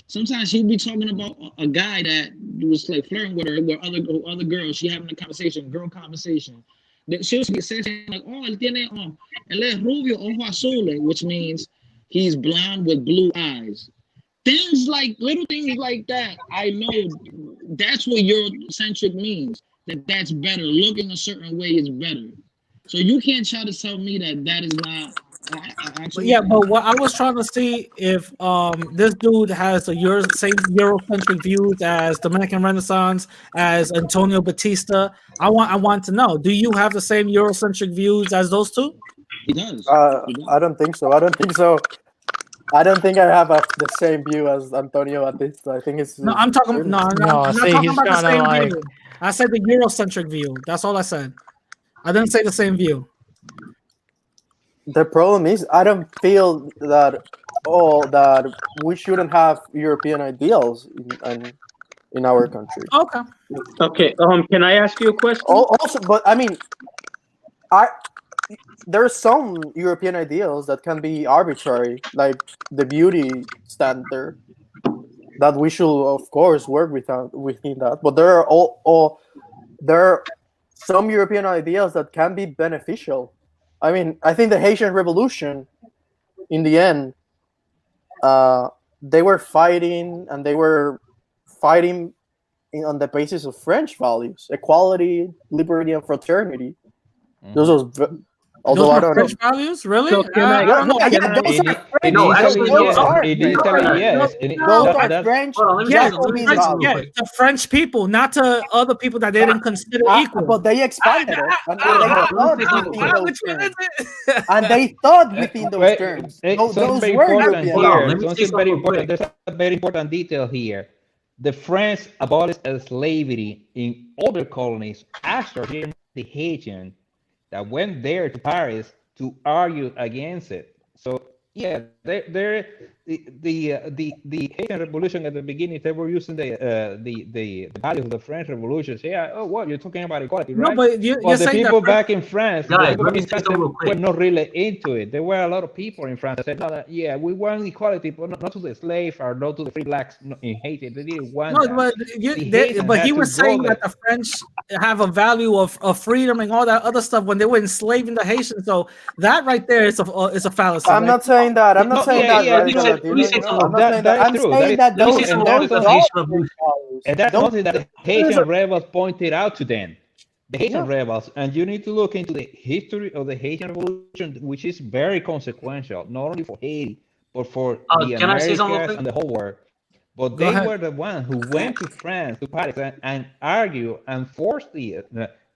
Sometimes she'd be talking about a guy that was like flirting with her, with other girls. She having a conversation, girl conversation. She was saying like, "Oh, él es rubio, ojo azules," which means he's blonde with blue eyes. Things like little things like that. I know that's what Eurocentric means. That's better. Looking a certain way is better. So you can't try to tell me that is not actually. Yeah, but what I was trying to see if this dude has the same Eurocentric views as Dominican Renaissance, as Antonio Batista. I want to know, do you have the same Eurocentric views as those two? He does. I don't think so. I don't think I have the same view as Antonio Batista. I think it's No, I'm talking. No, I'm not see, talking he's about the kinda same like- view. I said the Eurocentric view. That's all I said. I didn't say the same view. The problem is I don't feel that we shouldn't have European ideals in our country. Okay. Okay. Can I ask you a question? Also, but I mean, there are some European ideals that can be arbitrary, like the beauty standard, that we should, of course, work within that. But there are some European ideals that can be beneficial. I mean, I think the Haitian Revolution, in the end, they were fighting on the basis of French values: equality, liberty, and fraternity. Those was, although Those I were don't French know. values, really? So can I- I don't know. Yeah, Can I- those are French. No, actually, Those are Initially, French. yes. Those are That's French. Hold on, let me Yeah, say something. Let me say Jacobin something real values. quick. to French people, not to other people that they didn't consider equal. But they expanded it, and Hold on, they hold on, thought let me say something within real those Which one is terms. it? And they thought within those Wait, terms. something Those very were important European. Hold on, here. let me say Something something very real quick. important. There's a very important detail here. The French abolished slavery in other colonies after the Haitian that went there to Paris to argue against it. So yeah, the Haitian Revolution at the beginning, they were using the values of the French Revolution. Yeah, oh, what you're talking about equality, No, right? but you're Well, the saying that people back in France, Guys, let me say they something real were quick. not really into it. There were a lot of people in France that said, no, yeah, we want equality, but not to the slave or not to the free blacks in Haiti. They didn't want no, that. but Haitians he had was to go saying there. that the French have a value of freedom and all that other stuff when they were enslaving the Haitians. So that right there is a fallacy. I'm not saying that. I'm not No, saying yeah, that, yeah, Radical no, Latino. let me say something. I'm not saying that. is I'm true. saying that Let me those say something that's because those Haitian are Revolution. values. And that's Those- something that the Haitian rebels pointed out to them. The Haitian Yeah. rebels, and you need to look into the history of the Haitian Revolution, which is very consequential, not only for Haiti, but for the Can I say something real Americas quick? and the whole world. But Go they ahead. were the ones who went to France, to Paris, and argue and forced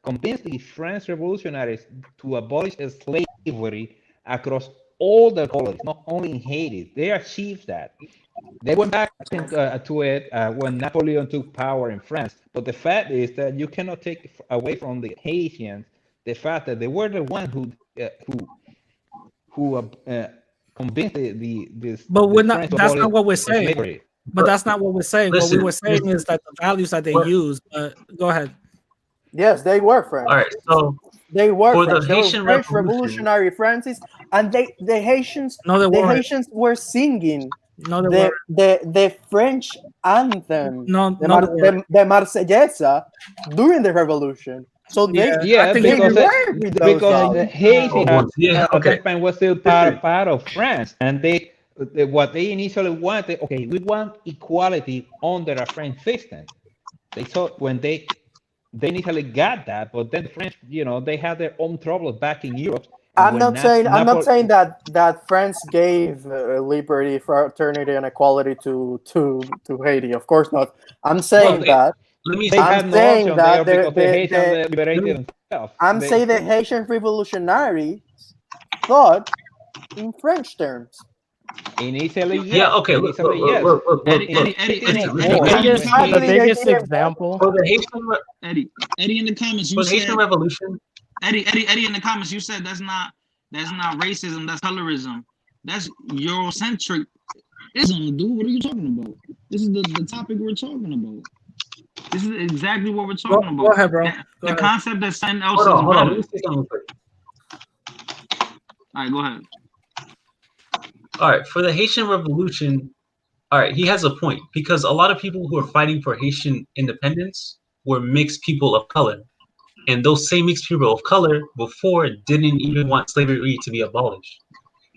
convince the French revolutionaries to abolish slavery across all the colonies, not only in Haiti. They achieved that. They went back to it when Napoleon took power in France. But the fact is that you cannot take away from the Haitians the fact that they were the ones who convinced But we're the not. French to That's abolish not what we're saying. slavery. But that's not what we're saying. What we Listen, were saying listen. is that the values that they What- use. Go ahead. Yes, they were French. All right, so They were for the French. They were Haitian French Revolution, revolutionary Francis, and the Haitians. No, they The weren't. Haitians were singing No, they weren't. the French anthem, No, they weren't. the Marsellesa, during the revolution. So Yeah, I Yeah, think they because were with those values. Haiti oh, yeah, at okay. that time was still part of France, and what they initially wanted, okay, we want equality under a French system. They thought when they initially got that, but then the French, they had their own troubles back in Europe, I'm when not saying Napoli, that France gave liberty, fraternity, and equality to Haiti. Of course not. I'm Well, saying that. let me they I'm had no saying option there that because the Haitians let liberated me themselves. I'm saying the Haitian revolutionaries thought in French terms. Initially, yeah. yes. Okay. Look, Initially, look, look, yes. look, look, And look, and look. Eddie, Eddie, even Eddie, Listen, Eddie, listen. more. The Eddie in the biggest the Hispanic comments. and biggest Haitian example. For the Haitian, Eddie, in the for the comments, Haitian Revolution. Eddie in the comments, you said that's not racism, that's colorism. That's Eurocentric ism, dude. What are you talking about? This is the topic we're talking about. This is exactly what we're talking Go about. ahead, bro. Go The ahead. concept that something else is Hold on. Let better. me say something quick. All right, go ahead. All right, for the Haitian Revolution, all right, he has a point because a lot of people who are fighting for Haitian independence were mixed people of color. And those same mixed people of color before didn't even want slavery to be abolished.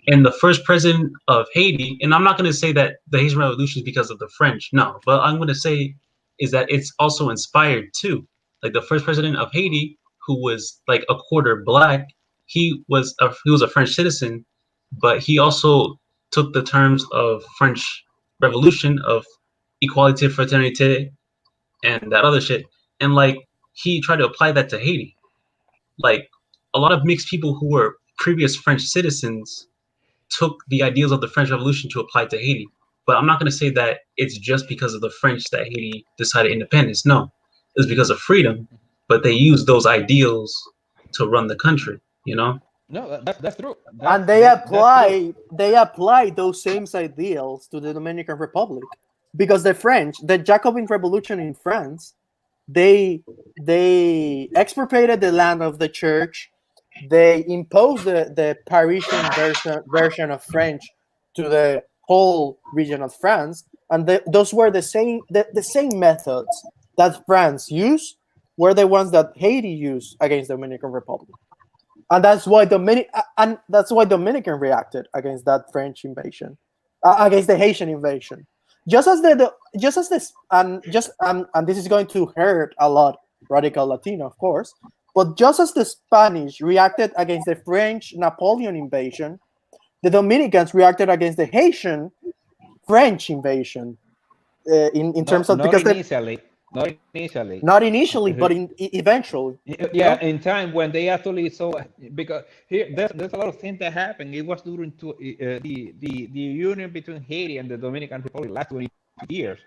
And the first president of Haiti, and I'm not going to say that the Haitian Revolution is because of the French, no, but I'm going to say is that it's also inspired too. Like the first president of Haiti, who was like a quarter black, he was a French citizen, but he also took the terms of French Revolution of equality, fraternité, and that other shit, and like he tried to apply that to Haiti. Like a lot of mixed people who were previous French citizens took the ideals of the French Revolution to apply to Haiti. But I'm not going to say that it's just because of the French that Haiti decided independence. No, it's because of freedom. But they used those ideals to run the country. You know? No, that's true. And That's true. they apply those same ideals to the Dominican Republic, because the Jacobin Revolution in France, they expropriated the land of the church. They imposed the Parisian version of French to the whole region of France, and those were the same methods that France used were the ones that Haiti used against the Dominican Republic. And that's why Dominican reacted against that French invasion, against the Haitian invasion. Just as just as this, and this is going to hurt a lot radical Latino, of course. But just as the Spanish reacted against the French Napoleon invasion, the Dominicans reacted against the Haitian French invasion. In terms of, Not because they, initially. Not initially. not initially, but eventually, you Yeah, know. in time when they actually saw, because here there's a lot of things that happened. It was during the union between Haiti and the Dominican Republic last 20 years,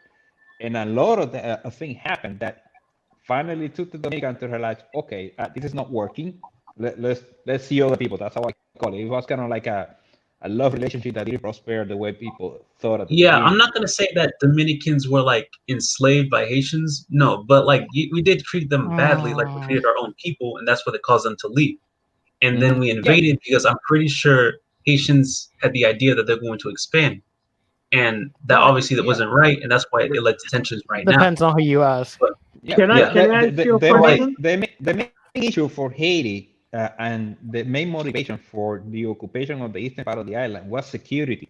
and a lot of the things happened that finally took the Dominican to realize, okay, this is not working. Let's see other people. That's how I call it. It was kind of like a love relationship that didn't prosper the way people thought at the Yeah, I'm beginning. not gonna say that Dominicans were like enslaved by Haitians. No, but like we did treat them badly, like we treated our own people, and that's what it caused them to leave. And then we Yeah, invaded because I'm pretty sure Haitians had the idea that they're going to expand, and that no, obviously that yeah, wasn't right, and that's why it led to tensions right now. Depends on who you ask. But yeah. Can I yeah, can I ask you a but like question? The main issue for Haiti and the main motivation for the occupation of the eastern part of the island was security.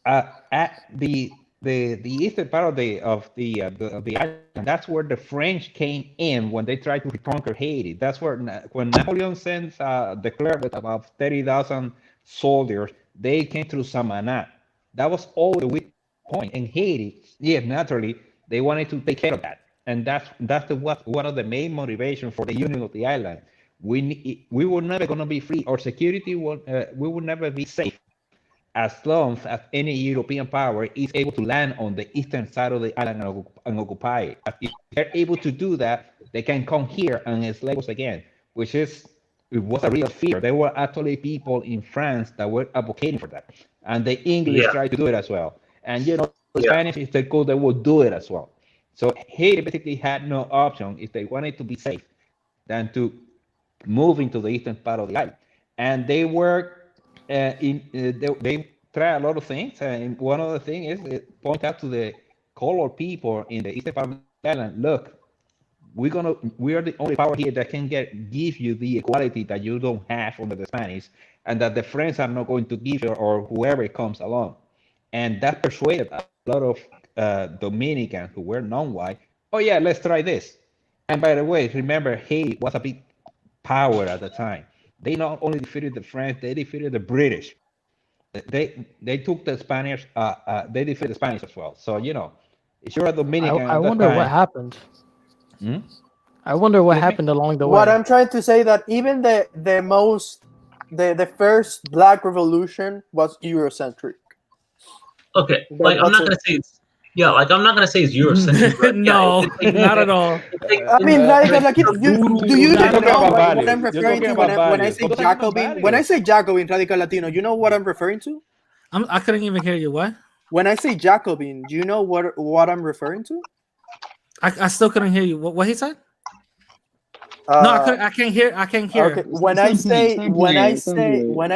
At the eastern part of the island, that's where the French came in when they tried to reconquer Haiti. That's where when Napoleon sends declared that about 30,000 soldiers, they came through Samana. That was all the weak point in Haiti. Yeah, naturally they wanted to take care of that, and what one of the main motivations for the union of the island. We were never going to be free, or security we will never be safe as long as any European power is able to land on the eastern side of the island and occupy it. If they're able to do that, they can come here and enslave us again, which it was a real fear. There were actually people in France that were advocating for that, and the English yeah, tried to do it as well. And the yeah, Spanish, if they could, they would do it as well. So Haiti basically had no option if they wanted to be safe than to move into the eastern part of the island. And they were they try a lot of things, and one of the things is point out to the colored people in the eastern part of the island. Look, we are the only power here that can give you the equality that you don't have under the Spanish, and that the French are not going to give you, or whoever comes along. And that persuaded a lot of Dominicans who were non-white. Oh yeah, let's try this. And by the way, remember Haiti was a big power at the time. They not only defeated the French, they defeated the British. They took the Spanish. They defeated the Spanish as well. So if you're a Dominican I at that wonder what time, happened. hmm? I wonder what Excuse me? happened along the What way. I'm trying to say that even the first Black Revolution was Eurocentric. Okay, like I'm That's not it. gonna say it's like I'm not gonna say it's Eurocentric, but yeah, No, not at all. it takes I mean, like, like do you not You're even at talking know about all. what I'm values. You're referring talking to about when I values. say Those are not Jacobin? When I values. say Jacobin, Radical Latino, you know what I'm referring to? I couldn't even hear you. What? When I say Jacobin, do you know what I'm referring to? I still couldn't hear you. What he said? No, I Uh, couldn't. I can't hear. I can't okay. hear. When I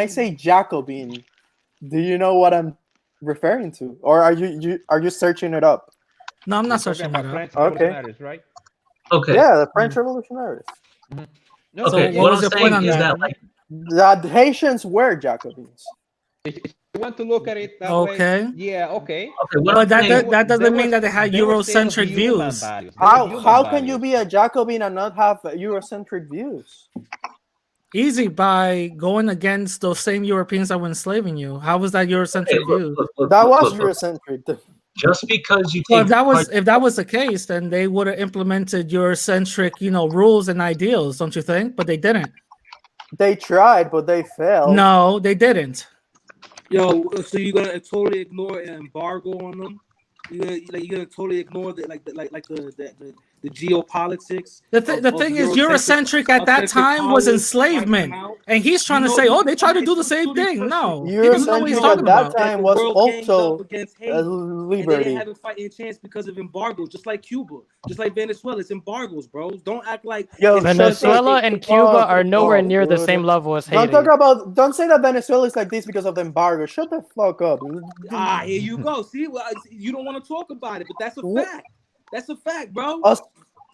say Jacobin, do you know what I'm referring to, or are you searching it up? No, I'm You're not talking searching it about up. French Okay. revolutionaries, right? okay, Yeah, the French revolutionaries. No, So okay. what What was I'm your point saying on is that? that like The Haitians were Jacobins. if you want to look at it that way, Okay, yeah, okay. okay, what but I'm But saying that they doesn't were mean that they had they were still Eurocentric human views. values. They were human How can you values. be a Jacobin and not have Eurocentric views? Easy by going against those same Europeans that were enslaving you. How was that okay, Eurocentric view? That was Eurocentric. just because you Well, take part, if that was the case, then they would have implemented Eurocentric, rules and ideals, don't you think? But they didn't. They tried, but they failed. No, they didn't. Yo, so you're gonna totally ignore an embargo on them? You're gonna totally ignore the geopolitics The of thing is, Eurocentric at that time was powers wiping them enslavement, out. and he's trying to say, "Oh, they tried to do the same thing." No, he doesn't know what he's Eurocentric talking at that about. That time the was world ganged up also against Haiti, and they didn't liberty. have a fighting chance because of embargoes, just like Cuba, just like Venezuela. It's embargoes, bros. Don't act like Yo, it's shut the Venezuela and Cuba fuck are nowhere up, near the dude. same level as Don't Haiti. talk about. Don't say that Venezuela is like this because of the embargo. Shut the fuck up. here you go. See, well, you don't want to talk about it, but that's a fact. That's a fact, bro. Us,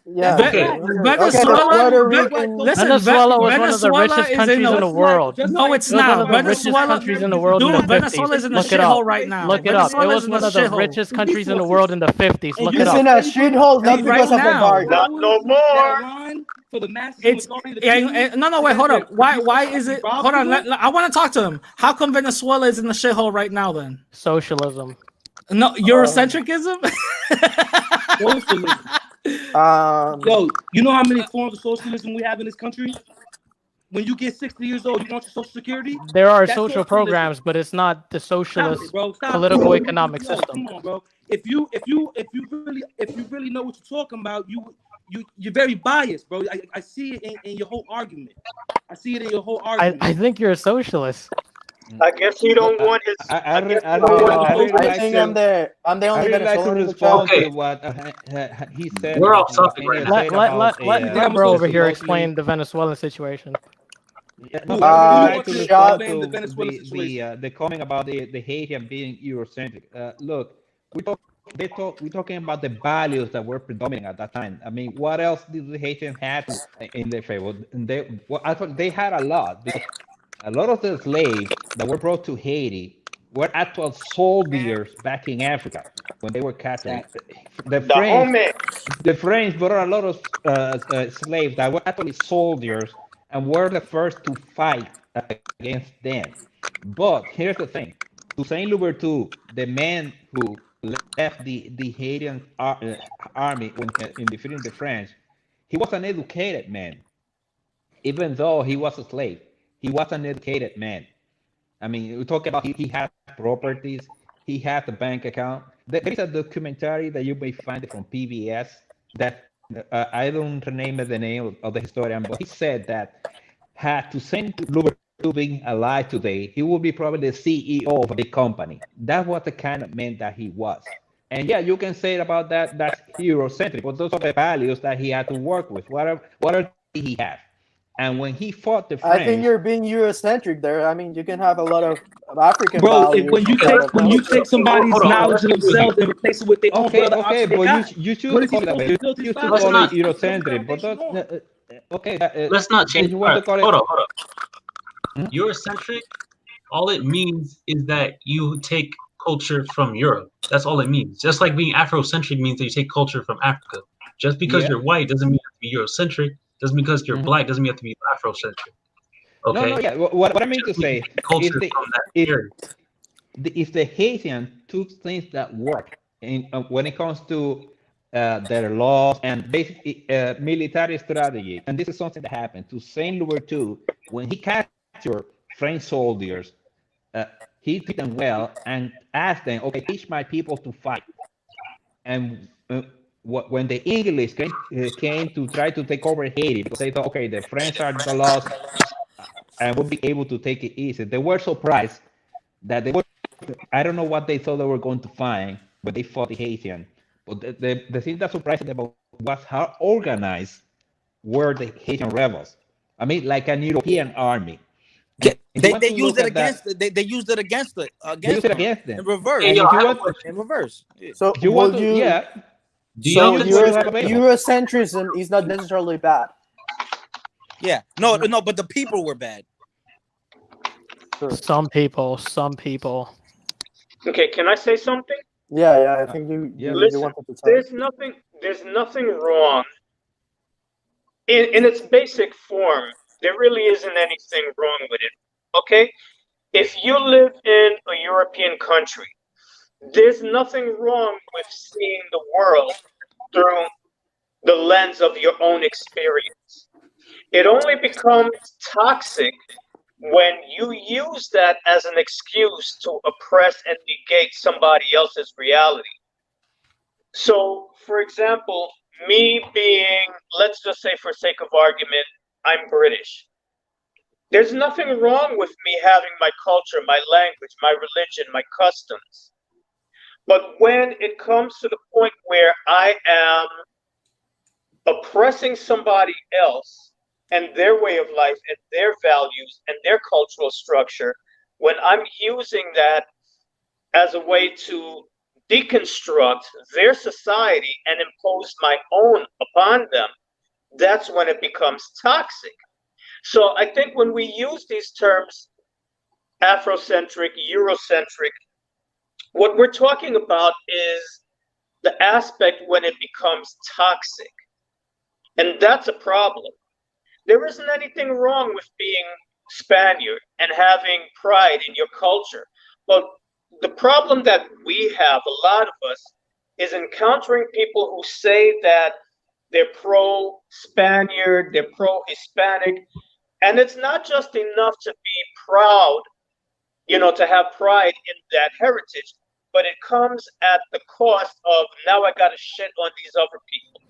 yeah. That's a okay, fact. Venezuela, Puerto Guess Rican. what? listen, Venezuela was one of the Venezuela richest is in countries in a the world. no, it's It was one not. of the richest Venezuela, countries in the world in the dude, 50s. Venezuela is in a Look it shithole up. right now. Look it up. It Venezuela was is in a one of the shithole richest countries in the world in the 50s. And Look you it It's up. in a shithole, not Right because of now. embargo. Not no that more. run for the masses It's who are going to kill. no, wait, hold up. Why is it? Hold on, I want to talk to him. How come Venezuela is in the shithole right now? Then Socialism. no Eurocentrism. Socialism. Yo, you know how many forms of socialism we have in this country? When you get 60 years old, you want your social security? There are That's social socialism. programs, but it's not the Stop socialist it, bro. Stop political it. economic Yo, system. come on, bro. If you really know what you're talking about, you're very biased, bro. I see it in your whole argument. I see it in your whole argument. I think you're a socialist. I guess he don't want his. I guess he really don't want I his like think to. I'm the I only really like to Venezuelan in the respond chat. Okay. to what he said. we're off What topic Kenya right now. said about Let bro over here supposedly. explain the Venezuelan situation. Yeah, no, Who I really like wants to to respond explain the to Venezuela situation? the comment about the Haitian being Eurocentric. Look, we're talking about the values that were predominant at that time. I mean, what else did the Haitians have in their favor? I thought they had a lot because a lot of the slaves that were brought to Haiti were actual soldiers back in Africa when they were captured. The the French, homie. the French brought a lot of slaves that were actually soldiers and were the first to fight against them. But here's the thing: Toussaint Louverture, the man who left the Haitian army in defeating the French, he was an educated man. Even though he was a slave, he was an educated man. I mean, we talk about he had properties, he had a bank account. There is a documentary that you may find from PBS that I don't remember the name of the historian, but he said that had Toussaint Louverture been alive today, he would be probably the CEO of a big company. That was the kind of man that he was. And yeah, you can say about that's Eurocentric, but those are the values that he had to work with. What are he have? And when he fought the I think French, you're being Eurocentric there. I mean, you can have a lot of African Bro, values. when you take somebody's Hold on. knowledge of themselves and replace it with their own okay, brother okay, option they but got, you what choose is to he call it that supposed way. to build his You choose to Let's call not- it Eurocentric, but foundation on? okay. Let's not change. If you All want right, to call it, hold up. Eurocentric, all it means is that you take culture from Europe. That's all it means. Just like being Afrocentric means that you take culture from Africa. Just because yeah. you're white doesn't mean you have to be Eurocentric. Just because you're black doesn't mean you have to be Afrocentric. No, Okay, no, yeah. What I mean to say, culture if the from that if area. if the Haitian took things that work in when it comes to their laws and basic military strategy, and this is something that happened to Saint Louis too, when he captured French soldiers, uh, he treated them well and asked them, "Okay, teach my people to fight." And when the English came to try to take over Haiti, because they thought, okay, the French are the lost, and we'll be able to take it easy, they were surprised that they were. I don't know what they thought they were going to find when they fought the Haitian, but the thing that surprised them about was how organized were the Haitian rebels. I mean, like an European army. They, If you they, want they to used look it at that, against they used it against it they use against it them against them. in reverse. Hey, And yo, if I you have a want, question. In reverse. Yeah. So if you want will to, you? yeah, Do you y'all So use what Euro, you have consider available. Eurocentrism is not necessarily bad. Yeah. No, no, but the people were bad. Sure. Some people, some people. Okay, can I say something? Yeah, I think you Yeah. you, you Listen, wanted to talk. there's nothing wrong in its basic form. There really isn't anything wrong with it. Okay? If you live in a European country, there's nothing wrong with seeing the world through the lens of your own experience. It only becomes toxic when you use that as an excuse to oppress and negate somebody else's reality. So, for example, me being, let's just say for sake of argument, I'm British. There's nothing wrong with me having my culture, my language, my religion, my customs. But when it comes to the point where I am oppressing somebody else and their way of life and their values and their cultural structure, when I'm using that as a way to deconstruct their society and impose my own upon them, that's when it becomes toxic. So I think when we use these terms, Afrocentric, Eurocentric, what we're talking about is the aspect when it becomes toxic. And that's a problem. There isn't anything wrong with being Spaniard and having pride in your culture. But the problem that we have, a lot of us, is encountering people who say that they're pro Spaniard, they're pro Hispanic. And it's not just enough to be proud, to have pride in that heritage, but it comes at the cost of now I got to shit on these other people.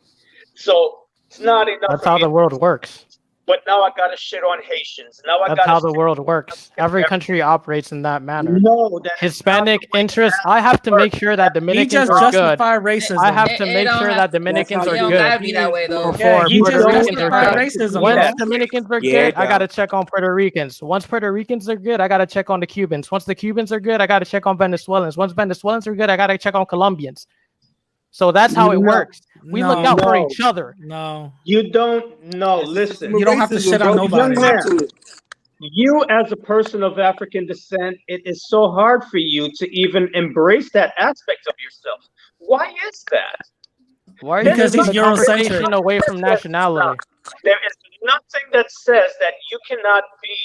So it's not enough That's for how me, the world works. but now I got to shit on Haitians. Now I That's got to how the shit world works. on Every every. country operates in that manner. No, that is not the Hispanic way interests. it I have to works. make sure that He Dominicans just are Not good. justified I racism. have to It make don't sure have. that That's how Dominicans It are you don't do good gotta it. be that way though. Yeah, before he You Puerto just don't Ricans are justified have good. to racism, do Once that. bro. Dominicans are Yeah, good, it I gotta don't. check on Puerto Ricans. Once Puerto Ricans are good, I gotta check on the Cubans. Once the Cubans are good, I gotta check on Venezuelans. Once Venezuelans are good, I gotta check on Colombians. So that's how it No, works. We look No, out for no, each other. no. you don't. No, That's the system listen, of You don't have to shit racism, on bro. You young nobody. subscribe man. to it. You, as a person of African descent, it is so hard for you to even embrace that aspect of yourself. Why is that? Why are you There's Because moving he's the nothing that Eurocentric. conversation says, away from stop. nationality? There is nothing that says that you cannot be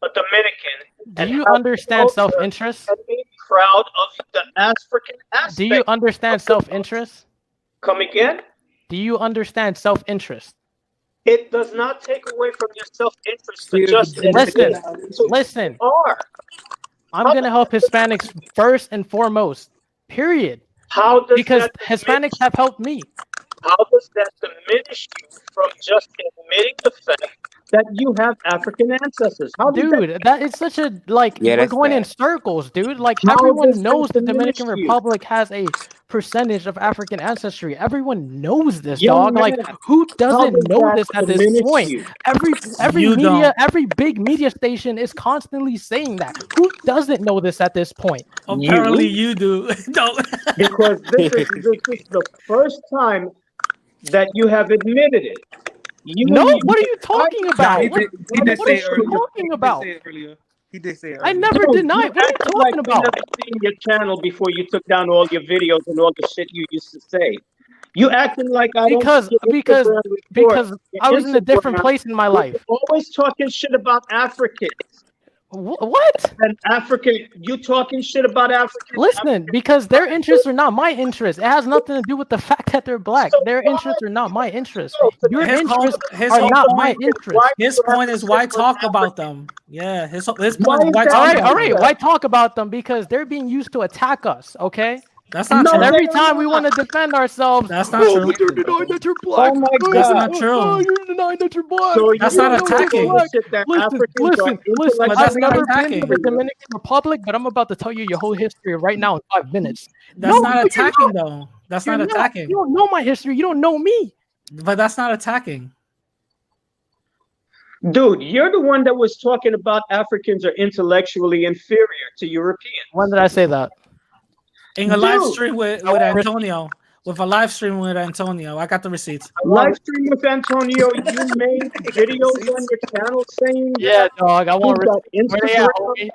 a Dominican Do and you have understand culture self-interest? and be proud of the African Do you aspect of understand your culture. self-interest? Come again? Do you understand self-interest? It does not take away from your self-interest to Fear of just identity admit Listen, to annihilation. who you listen. are. I'm How gonna does help that, Hispanics first and foremost. Period. how does Because that Hispanics diminish have helped me. How does that diminish you from just admitting the fact that you have African ancestors? How does that Dude, that is such a like Yeah, we're that's going in bad. circles, dude. Like how everyone does that knows the diminish Dominican you? Republic has a percentage of African ancestry. Everyone knows this, Young dog. Like man, who how doesn't does know that this at this diminish point? you? Every You media, don't. every big media station is constantly saying that. Who doesn't know this at this point? Apparently You, you do. Don't. because this is the first time that you have admitted it. No, You what are you I talking Nah, about? What he what did what are say it you earlier. talking He did about? say it earlier. He did say it I earlier. never you denied. What are you acted like talking we about? never seen your channel before you took down all your videos and all the shit you used to say. You acting like I don't because see your because Instagram report. because Your I was in a different Instagram, place in my you're life. always talking shit about Africans. What? And African, you talking shit about Africans. Listen, because their interests are not my interests. It has nothing to do with the fact that they're black. So Their why interests are not my interests. so to Your be interests his are whole not my point interests. why do his you have point to is shit why on talk about Africans? them. Yeah, his Why point is is why that talk All about right. them. Why unfair? talk about them? Because they're being used to attack us. Okay. That's not No, And true. they every are time we want not. to defend ourselves, That's not oh, true. but you're denying that you're Oh black. my That's God. not true. You're denying that you're black. So That's You you not don't have know the you're attacking. black. bullshit that Listen, Africans are listen. But that's I've intellectually not never been to the attacking. inferior. Dominican Republic, but I'm about to tell you your whole history right now in 5 minutes. No, That's not you're attacking not. though. That's You're not not. You attacking. don't know my history. You don't know me. But that's not attacking. Dude, you're the one that was talking about Africans are intellectually inferior to Europeans. When did I say that? In a live Dude, stream with, I with want Antonio. With a live stream with Antonio. I got the receipts. I live want stream with Antonio, you made videos on your channel saying yeah, that. dog. I want You've got where they at, Instagram homie?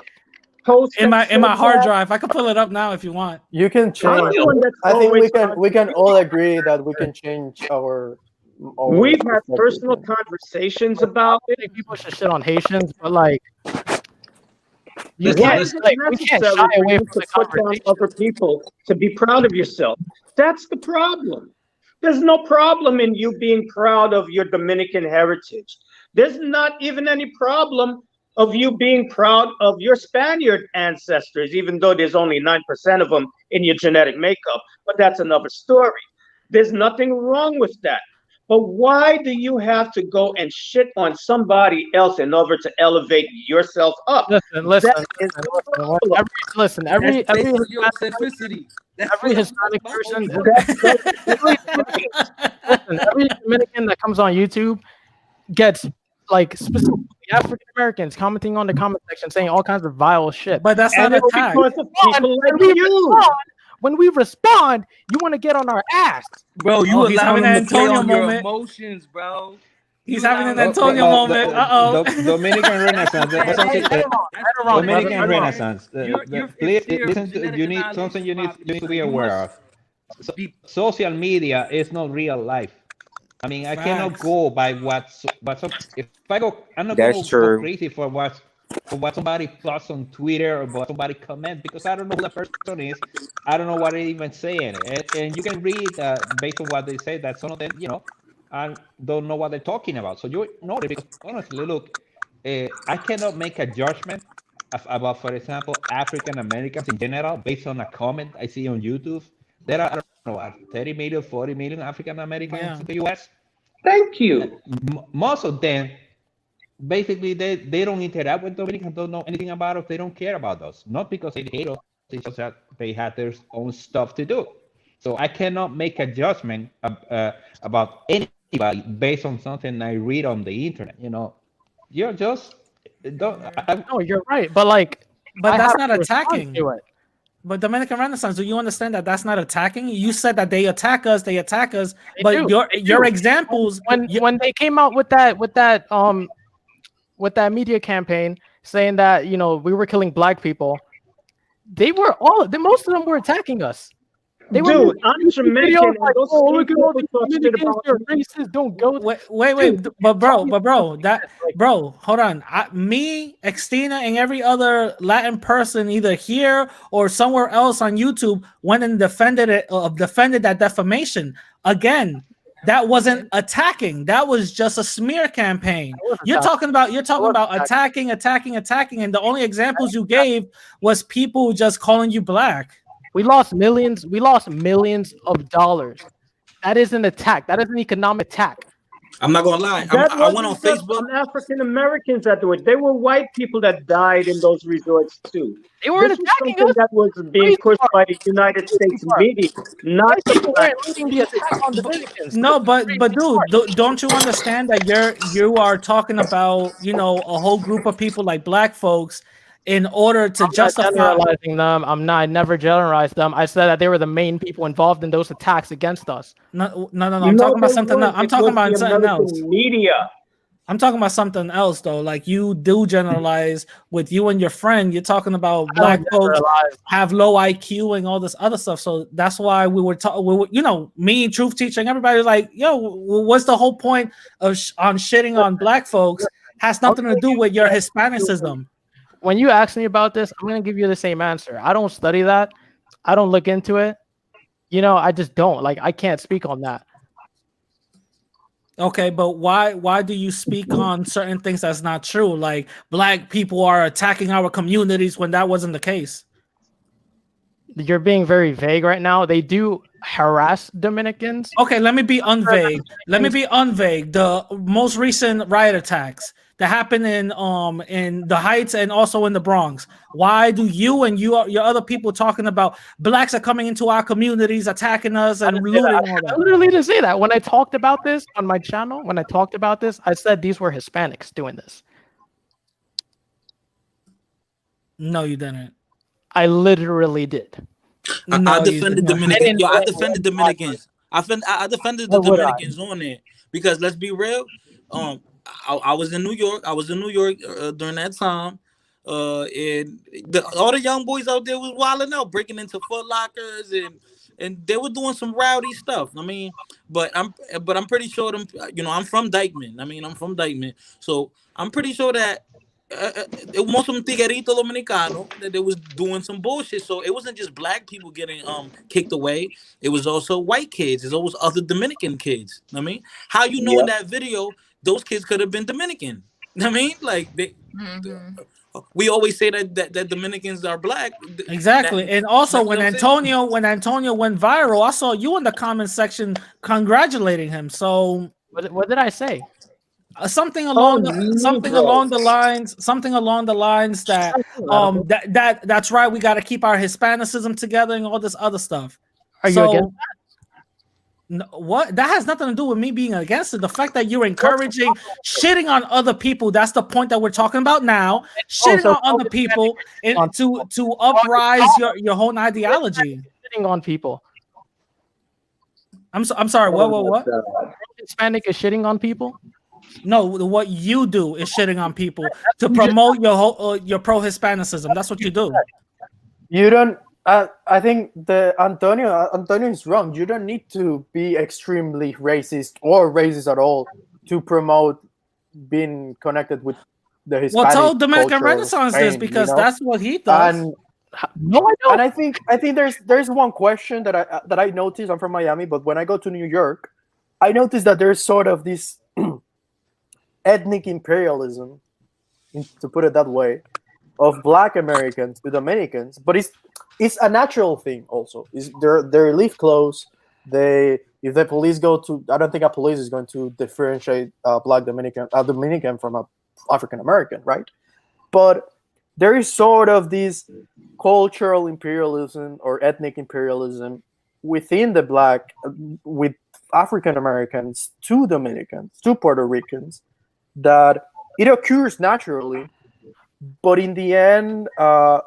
posts In that my said hard that. drive. I could pull it up now if you want. You can I'm change. the one that's I think always we can all contributing. agree that we can change our We've had perspectives. personal conversations I about don't it. think people should shit on Haitians, but like you Listen, Why can't is listen. it like we can't shy necessary for away you from to the put down conversation. other people to be proud of yourself? That's the problem. There's no problem in you being proud of your Dominican heritage. There's not even any problem of you being proud of your Spaniard ancestors, even though there's only 9% of them in your genetic makeup. But that's another story. There's nothing wrong with that. But why do you have to go and shit on somebody else in order to elevate yourself up? Listen, That is the Every problem. listen, That's every based on your Hispanic, centricity. That's every what Hispanic my whole person, point. every Dominican, listen, every Dominican that comes on YouTube gets like specifically African Americans commenting on the comment section saying all kinds of vile shit. But that's And not it's attack. because of people like you. When we respond, you want to get on our ass. Bro, you Oh, he's allowing having them an to play Antonio on your moment. emotions, bro. He's You having an allowing them to play Antonio on moment. your Uh-oh. Dominican Renaissance. That's something. Right or wrong, brother. Dominican Right or wrong. Renaissance. You're Please fear of listen. genetic You need something. annihilation, You need to Bobby. be You aware must of. be Social media is not real life. I mean, I cannot Facts. go by what's up. If I go, I'm not That's gonna go true. crazy for what somebody posts on Twitter or what somebody comment because I don't know who that person is. I don't know what they're even saying, and you can read based on what they say that some of them, I don't know what they're talking about. So you ignore it because honestly, look, I cannot make a judgment about, for example, African Americans in general based on a comment I see on YouTube. There are, I don't know, what, 30 million, 40 million African Americans Yeah. in the US. Thank you. Most of them, basically, they don't interact with Dominicans, don't know anything about us, they don't care about us. Not because they hate us, it's just that they have their own stuff to do. So I cannot make a judgment about anybody based on something I read on the internet. You're just don't. No, you're right, but like, But I that's have not to respond attacking. to it. But Dominican Renaissance, do you understand that that's not attacking? You said that they attack us, They but do. your They your do. examples, When they came out with that media campaign saying that we were killing black people, most of them were attacking us. They were Dude, I'm making YouTube Jamaican, videos and like, those oh, same look at all people these talk shit Dominicans, about they're me. racist, don't go. wait, bro, hold on. Me, Extina, and every other Latin person, either here or somewhere else on YouTube, went and defended that defamation. Again, that wasn't attacking. That was just a smear campaign. You're talking about attacking, and the only examples you gave was people just calling you black. We lost millions. We lost millions of dollars. That is an attack. That is an economic attack. I'm not gonna lie. That I went on wasn't just Facebook. on African Americans that do it. There were white people that died in those resorts too. They weren't This was attacking something us. that was being pushed by the United Crazy States part. media, not White people black. weren't leading the attack on Dominicans. No, That's the but crazy part. dude, don't you understand that you are talking about a whole group of people like black folks in order to I'm not justify? generalizing them. I never generalized them. I said that they were the main people involved in those attacks against us. No. I'm No, talking about they something else. weren't. I'm It talking was the about something else. American media. I'm talking about something else though. Like you do generalize with you and your friend. You're talking about I don't black folks generalize. have low IQ and all this other stuff. So that's why we were talking. You know, me, truth teaching, everybody was like, "Yo, what's the whole point of on shitting on black folks? Has I'm nothing to gonna do give with you your the- Hispanicism." When you ask me about this, I'm gonna give you the same answer. I don't study that. I don't look into it. You know, I just don't. Like, I can't speak on that. Okay, but why do you speak on certain things that's not true? Like black people are attacking our communities when that wasn't the case. You're being very vague right now. They do harass Dominicans. Okay, let me be unvague. Let me Things- be unvague. The most recent riot attacks that happened in the Heights and also in the Bronx. Why do you and your other people talking about blacks are coming into our communities, attacking us I and didn't say that. looting all I that? literally didn't say that. When I talked about this on my channel, when I talked about this, I said these were Hispanics doing this. No, you didn't. I literally did. I No, you did defended not. I Dominicans. didn't. Yo, I defended Dominicans. I defended the Why would I? Dominicans on there because let's be real. I was in New York. I was in New York during that time. And all the young boys out there was wilding out, breaking into Foot Lockers and they were doing some rowdy stuff. I mean, but I'm pretty sure them. You know, I'm from Dykeman. I mean, I'm from Dykeman, so I'm pretty sure that it was some tiguerito dominicano that they was doing some bullshit. So it wasn't just black people getting kicked away. It was also white kids. It was other Dominican kids. I mean, how you know in Yep. that video those kids could have been Dominican? I mean, like Mhm. we always say that Dominicans are black. That Exactly. And also you know when what I'm saying? Antonio went viral, I saw you in the comment section congratulating him. So What did I say? something Oh, along the Negro. something along the lines that that's right, we got to keep our Hispanicism together and all this other stuff. Are you against? So what that has nothing to do with me being against it. The fact that you're encouraging shitting on other people, that's the point that we're talking about now. Oh, Shitting so on other people and on to uprise your whole ideology. shitting on people. I'm sorry. Oh What? my God. Hispanic is shitting on people. No, what you do is shitting on people to promote your pro Hispanicism. That's what you do. You don't. I think the Antonio is wrong. You don't need to be extremely racist or racist at all to promote being connected with the Well, tell Hispanic Dominican culture of Renaissance this Spain. You because know, that's what he does. and No, I don't. and I think there's one question that I noticed. I'm from Miami, but when I go to New York, I noticed that there's sort of this ethnic imperialism, to put it that way, of Black Americans to Dominicans, but it's a natural thing. Also, is they live close. They if the police go to, I don't think a police is going to differentiate Black Dominican from a African American, right? But there is sort of this cultural imperialism or ethnic imperialism within the Black with African Americans to Dominicans to Puerto Ricans that it occurs naturally, but in the end,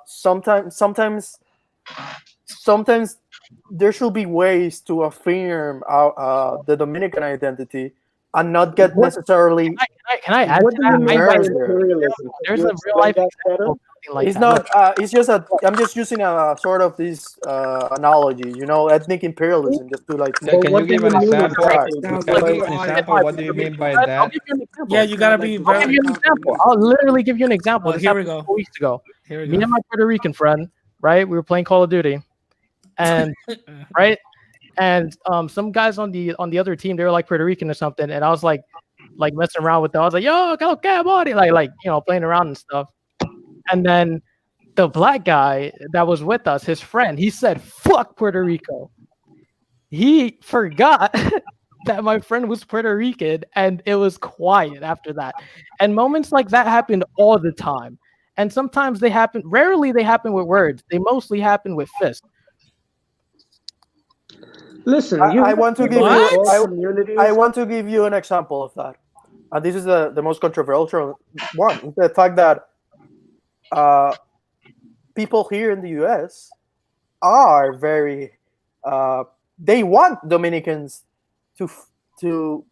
sometimes there should be ways to affirm the Dominican identity and not get What necessarily Can I add what to do you that? mean by murdered. imperialism? Can There's you a real life explain that example better? of something like It's that. Look, not. It's just a. I'm just using a sort of this analogy. You know, ethnic imperialism, just to like Can, But can you what do give you an mean example? exactly? example, Can you like, give an Because example? What do you mean by I'll that? give you an example. Yeah, you gotta be I'll give very. you an example. I'll literally give you an example. Oh, This here we happened a go. couple weeks ago. Here we Me go. and my Puerto Rican friend, right? We were playing Call of Duty, and right, and some guys on the other team, they were like Puerto Rican or something, and I was like messing around with them. I was like, "Yo, okay, buddy," like playing around and stuff. And then the black guy that was with us, his friend, he said, "Fuck Puerto Rico." He forgot that my friend was Puerto Rican, and it was quiet after that. And moments like that happen all the time. And sometimes they happen, rarely they happen with words. They mostly happen with fists. listen, I, you I have want to give people in you. What? all I communities. want to give you an example of that. And this is the most controversial one. Is the fact that uh, people here in the U.S. are very. They want Dominicans to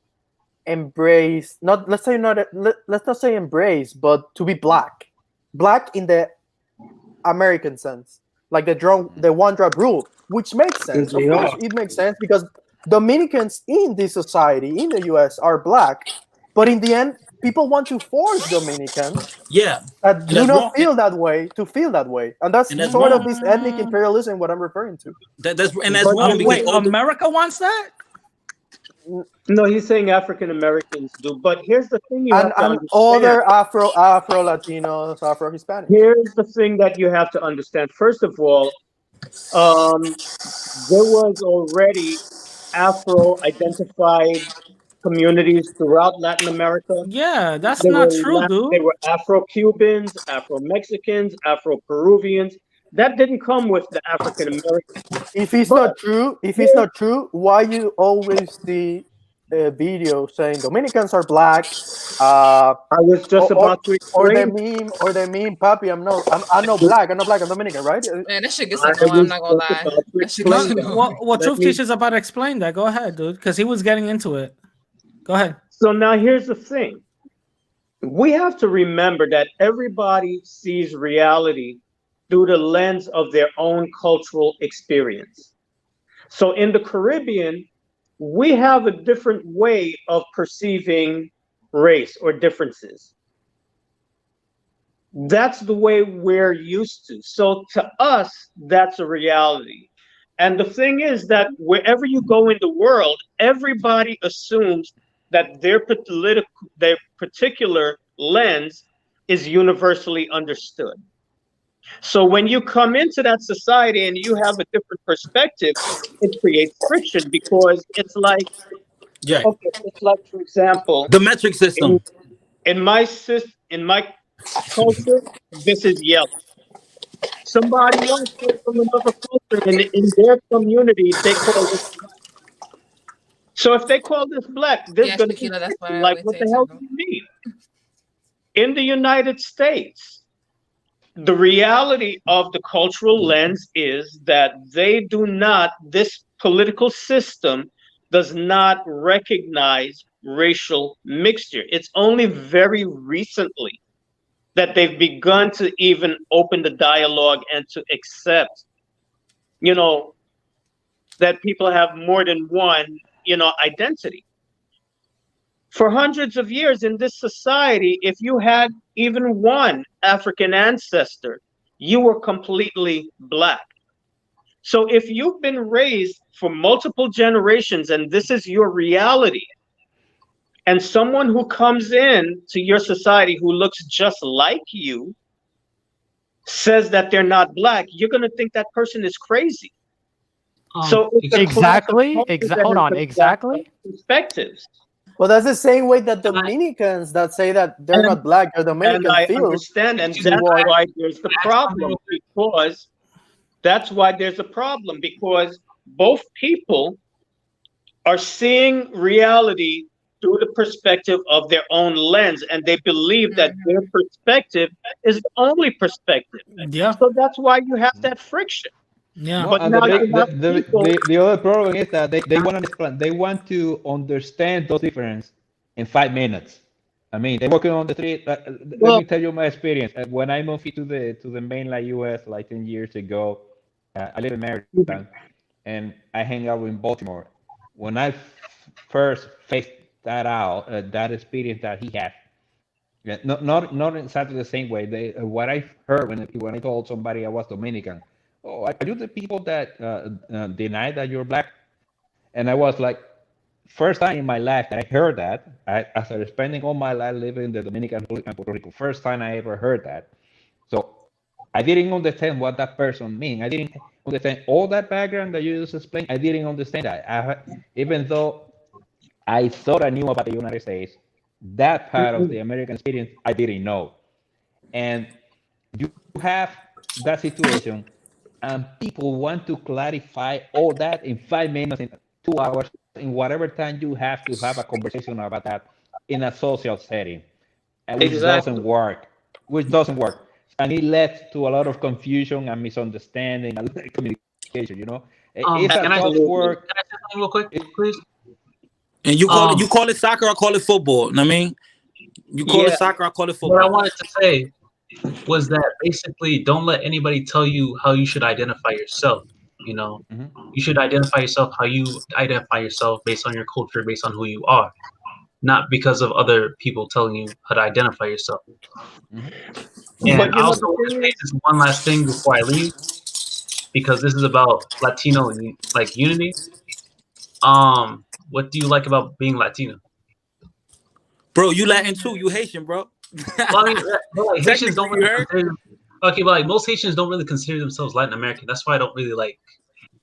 embrace, not let's say not let's not say embrace, but to be black in the American sense, like the one drop rule, which makes Because sense. Of they course, are. it makes sense because Dominicans in this society in the U.S. are black, but in the end, people want to force Dominicans Yeah, that and do that's not wrong. feel that way to feel that way, and that's And that's sort of wrong. this ethnic imperialism what I'm referring to. That's But wrong because Wait, all the America wants that? no, he's saying African Americans do. But here's the thing you have to And understand. other Afro Latinos, Afro Hispanics. Here's the thing that you have to understand. First of all, um, there was already Afro-identified communities throughout Latin America. Yeah, that's not true, There dude. were Afro-Cubans, Afro-Mexicans, Afro-Peruvians. That didn't come with the African Americans. If it's But not true, here, why you always see a video saying Dominicans are black, uh, I was or, just or about to or explain. the meme, Papi, I'm no black, I'm Dominican, right? Man, that shit gets I annoying. I'm was not gonna just lie. about to That shit gets explain No, that. annoying. well, Let Truth me. Teacher's about to explain that. Go ahead, dude, because he was getting into it. Go ahead. So now here's the thing. We have to remember that everybody sees reality through the lens of their own cultural experience. So in the Caribbean, we have a different way of perceiving race or differences. That's the way we're used to. So to us, that's a reality. And the thing is that wherever you go in the world, everybody assumes that their particular lens is universally understood. So when you come into that society and you have a different perspective, it creates friction because yeah, it's like for example, the metric in system. in my culture, this is yellow. Somebody else from another culture in their community, they call this black. So if they call this black, there's Yes, going to be Shakila, that's what friction. I Like, always what say the hell too. do you mean? In the United States, the reality of the cultural lens is that this political system does not recognize racial mixture. It's only very recently that they've begun to even open the dialogue and to accept, you know, that people have more than one, identity. For hundreds of years in this society, if you had even one African ancestor, you were completely black. So if you've been raised for multiple generations and this is your reality, and someone who comes in to your society who looks just like you says that they're not black, you're going to think that person is crazy. So it's a clash of Exactly. cultures and Hold it's on. a clash of Exactly. perspectives. Well, that's the same way that I, Dominicans that say that they're And not black, they're and Dominican I feel understand, and excuse me, that's towards. why there's the can I ask something problem real quick? because that's why there's a problem because both people are seeing reality through the perspective of their own lens, and they believe that their Hmm. perspective is the only perspective. Yeah, So that's why you have that friction. yeah. No, But and now you have people. the other problem is that they want to explain, they want to understand those differences in 5 minutes. I mean, they're walking on the street. Let Well, me tell you my experience. When I moved to the mainland U.S. like 10 years ago, I live in Maryland, and I hang out in Baltimore. When I first faced that experience that he had, yeah, not exactly the same way. What I heard when I told somebody I was Dominican, oh, are you the people that deny that you're black? And I was like, first time in my life that I heard that, after spending all my life living in the Dominican Republic and Puerto Rico, first time I ever heard that. So I didn't understand what that person mean. I didn't understand all that background that you just explained. I didn't understand that. Even though I thought I knew about the United States, that part of the American experience I didn't know. And you have that situation, and people want to clarify all that in 5 minutes, in 2 hours, in whatever time you have to have a conversation about that in a social setting, and which doesn't Exactly. work. Which doesn't work, and it led to a lot of confusion and misunderstanding and communication. It's a Can I tough Absolutely. work. say something real quick, please? And you Um, call it soccer, I call it football. I mean, you call it yeah, soccer, I call it what I football. wanted to say was that basically don't let anybody tell you how you should identify yourself. You know, Mhm, you should identify yourself how you identify yourself based on your culture, based on who you are, not because of other people telling you how to identify yourself. mhm. And But I you know also the want to thing say is, this one last thing before I leave, because this is about Latino like unity. What do you like about being Latino? Bro, you Latin too. You Haitian, bro. Well, I mean, but like Haitians Technically, don't you really heard? consider. Okay, but like most Haitians don't really consider themselves Latin American. That's why I don't really like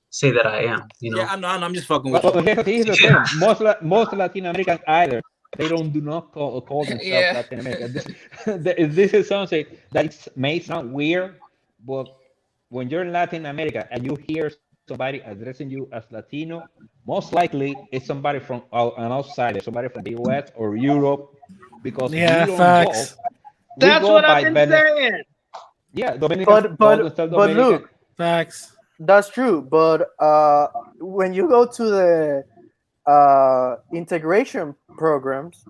say that I am. You Yeah, know? I know. I'm just fucking Well, with you. here's the Yeah. thing. Most Latin Americans either they don't do not call themselves Yeah. Latin American. This is something that may sound weird, but when you're in Latin America and you hear somebody addressing you as Latino, most likely it's somebody from an outsider, somebody from the U.S. or Europe, because Yeah, facts. we that's go what I've by been saying. yeah, Dominicans But call themselves but Dominican. look, Facts. that's true. But when you go to the integration programs,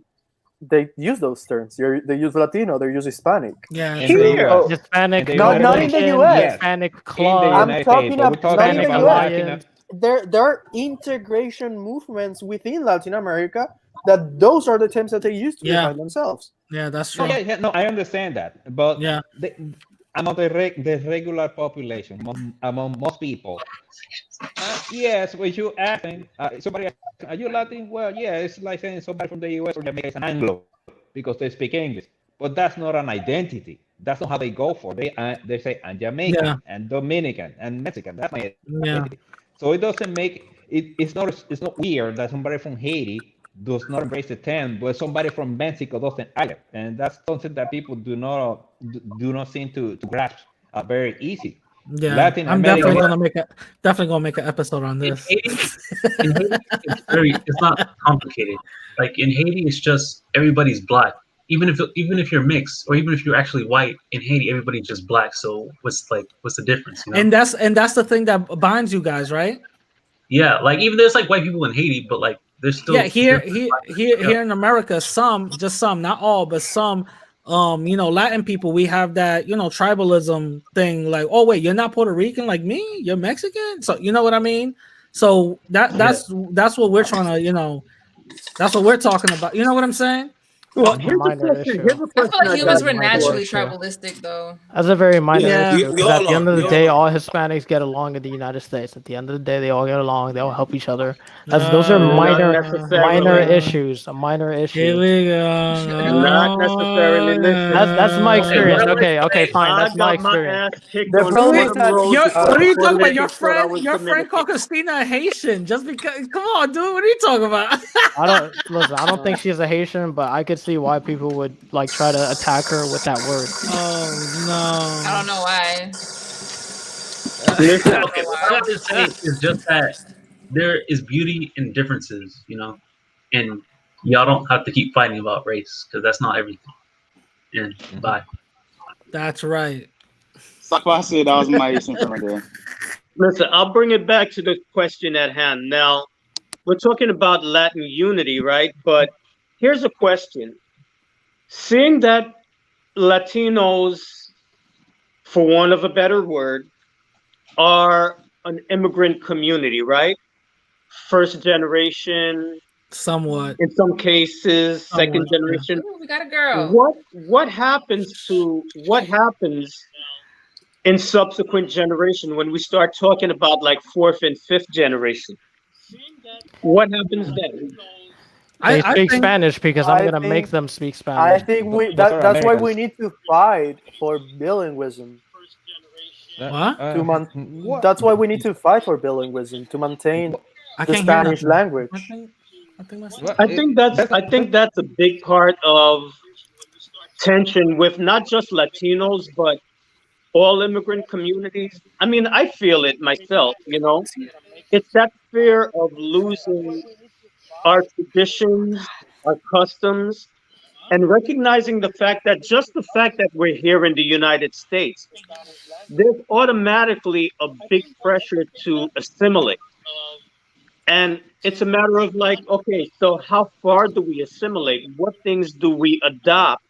they use those terms. They use Latino. They use Hispanic. Yeah, In the true. Here, U.S., So in Hispanic the not United not in States, the Foundation, U.S. yes, Hispanic in the I'm Club, United States, talking but we're about not in talking the Hispanic about U.S. Latin. Alliance. There are integration movements within Latin America that those are the terms that they use to Yeah, define themselves. yeah, that's No, true. no, I understand that, but Yeah, among the regular population, among most people, yes, when you asking somebody, asking, are you Latin? Well, yeah, it's like saying somebody from the U.S. or Jamaica is an Anglo because they speak English, but that's not an identity. That's not how they go for. They say I'm yeah, Jamaican and Dominican and Mexican. That's my yeah, identity. So it doesn't make it. It's not weird that somebody from Haiti does not embrace the term, but somebody from Mexico doesn't either, and that's something that people do not seem to grasp very easy. yeah. Latin I'm You know definitely American, what? gonna make a definitely gonna make an episode on In this. Haiti, in Haiti, it's not complicated. Like in Haiti, it's just everybody's black. Even if you're mixed or even if you're actually white, in Haiti, everybody's just black. So what's the difference? You know? And that's the thing that binds you guys, right? Yeah, like even there's like white people in Haiti, but like Yeah, there's here here black here people. here in America, just some, not all, but some Latin people, we have that, tribalism thing, like, oh wait, you're not Puerto Rican like me, you're Mexican. So you know what I mean? So Yeah, that's what we're trying to, that's what we're talking about. You know what I'm saying? well, A minor issue. here's a I feel question like I Very humans got were minor before. naturally issue. tribalistic, though. That's a very minor Yeah. issue We because at all the are. end of We the all day, are. all Hispanics get along in the United States. At the end of the day, they all get along. They all help each other. Those are Not minor necessarily. issues. A minor Here issue. we Not necessarily. Listen, That's my okay. What experience. I go. would Okay, okay, say, fine. I That's my got my experience. ass kicked The on problem is Fordham that Road What because are the you Puerto talking about? Your Ricans thought I friend, was your friend Dominican. called Christina Haitian. Just because, come on, dude. What are you talking about? I don't listen. I don't Uh, think she's a Haitian, but I could see why people would like try to attack her with that word. Oh I don't know why. I listen, don't okay, know what I why. wanted to say is just that there is beauty in differences, and y'all don't have to keep fighting about race because that's not everything. And Mhm. bye. that's right. Sakwa said that was my Asian friend there. listen. I'll bring it back to the question at hand. Now, we're talking about Latin unity, right? But here's a question. Seeing that Latinos, for want of a better word, are an immigrant community, right? First generation, Somewhat, in some cases, second somewhat. Yeah. generation. Ooh, we got a girl. What happens in subsequent generation when we start talking about like fourth and fifth generation? What happens then? They I speak think Spanish because I'm I gonna make think them speak I Spanish. think Those are that's why we Americans. need to fight for bilingualism what? to man. What? That's why we need to fight for bilingualism to maintain I the can't hear Spanish nothing. language. I think my What? I think that's That's I think that's a big part of tension with not just Latinos but all immigrant communities. I mean, I feel it myself. It's that fear of losing our traditions, our customs, and recognizing the fact that just the fact that we're here in the United States, there's automatically a big pressure to assimilate. And it's a matter of like, okay, so how far do we assimilate? What things do we adopt?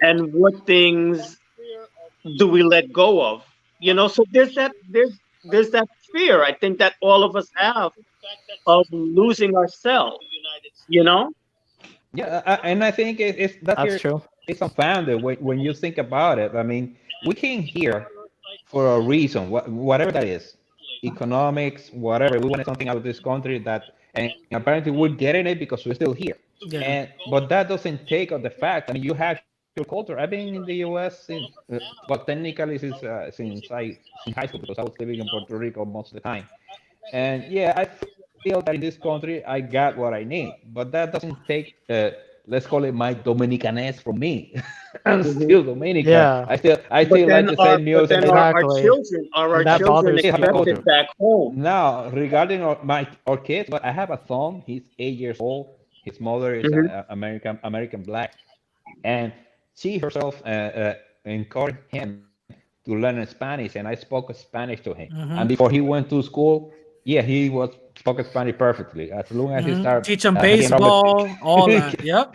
And what things do we let go of? So there's that fear I think that all of us have of losing ourselves, you know? Yeah, and I think it's that That's here true. it's unfounded when you think about it. I mean, we came here for a reason, whatever that is, economics, whatever. We wanted something out of this country that, and apparently we're getting it because we're still here. Yeah. And but that doesn't take on the fact. I mean, you have your culture. I've been in the U.S. since, well, technically since high school because I was living in Puerto Rico most of the time. And yeah, I feel that in this country I got what I need, but that doesn't take, let's call it my Dominicanese from me. I'm Hmm. still Dominican. Yeah, I still like the same music. Our exactly. children are our And that children bothers I have a accepted culture. people. back home. Now, regarding our kids, but I have a son. He's 8 years old. His mother is Hmm. American black, and she herself encouraged him to learn Spanish, and I spoke Spanish to him. Mm-hmm. And before he went to school, yeah, he was spoke Spanish perfectly. As long as he Mm-hmm. started Teach them hanging out with, baseball, all that. Yep.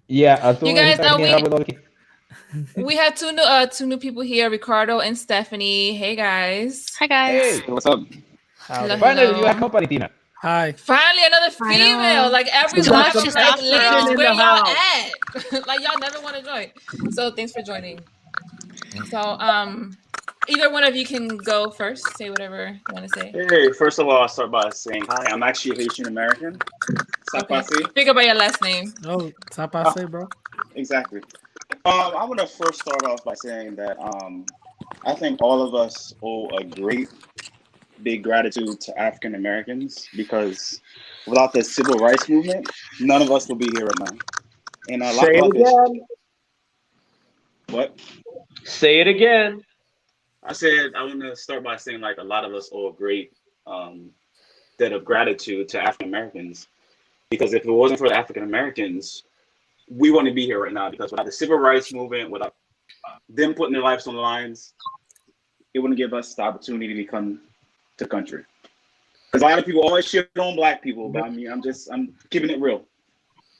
yeah, as You soon as he guys started know hanging out with other kids, we have two new people here, Ricardo and Stephanie. Hey guys. Hi guys. hey, What's up? Hello, Howdy. finally you have hello. company, Tina. Hi. Finally another female. Final. Like We Too everyone, got much I'm some is like, off ladies, oxygen now. in where the y'all house. at? Like y'all never want to join. So thanks for joining. So either one of you can go first. Say whatever you want to say. Hey, first of all, I'll start by saying hi. I'm actually Haitian American. Okay. Sapasi. Figure by your last name. Oh, Ah, tapase, bro. exactly. I want to first start off by saying that I think all of us owe a great big gratitude to African Americans because without the civil rights movement, none of us will be here right now. And a Say lot it about this. again. What Say it again. I said, I want to start by saying like a lot of us owe a great um, debt of gratitude to African Americans because if it wasn't for the African Americans, we wouldn't be here right now because without the civil rights movement, without them putting their lives on the lines, it wouldn't give us the opportunity to come to the country. Because a lot of people always shit on black people, but I mean, I'm keeping it real.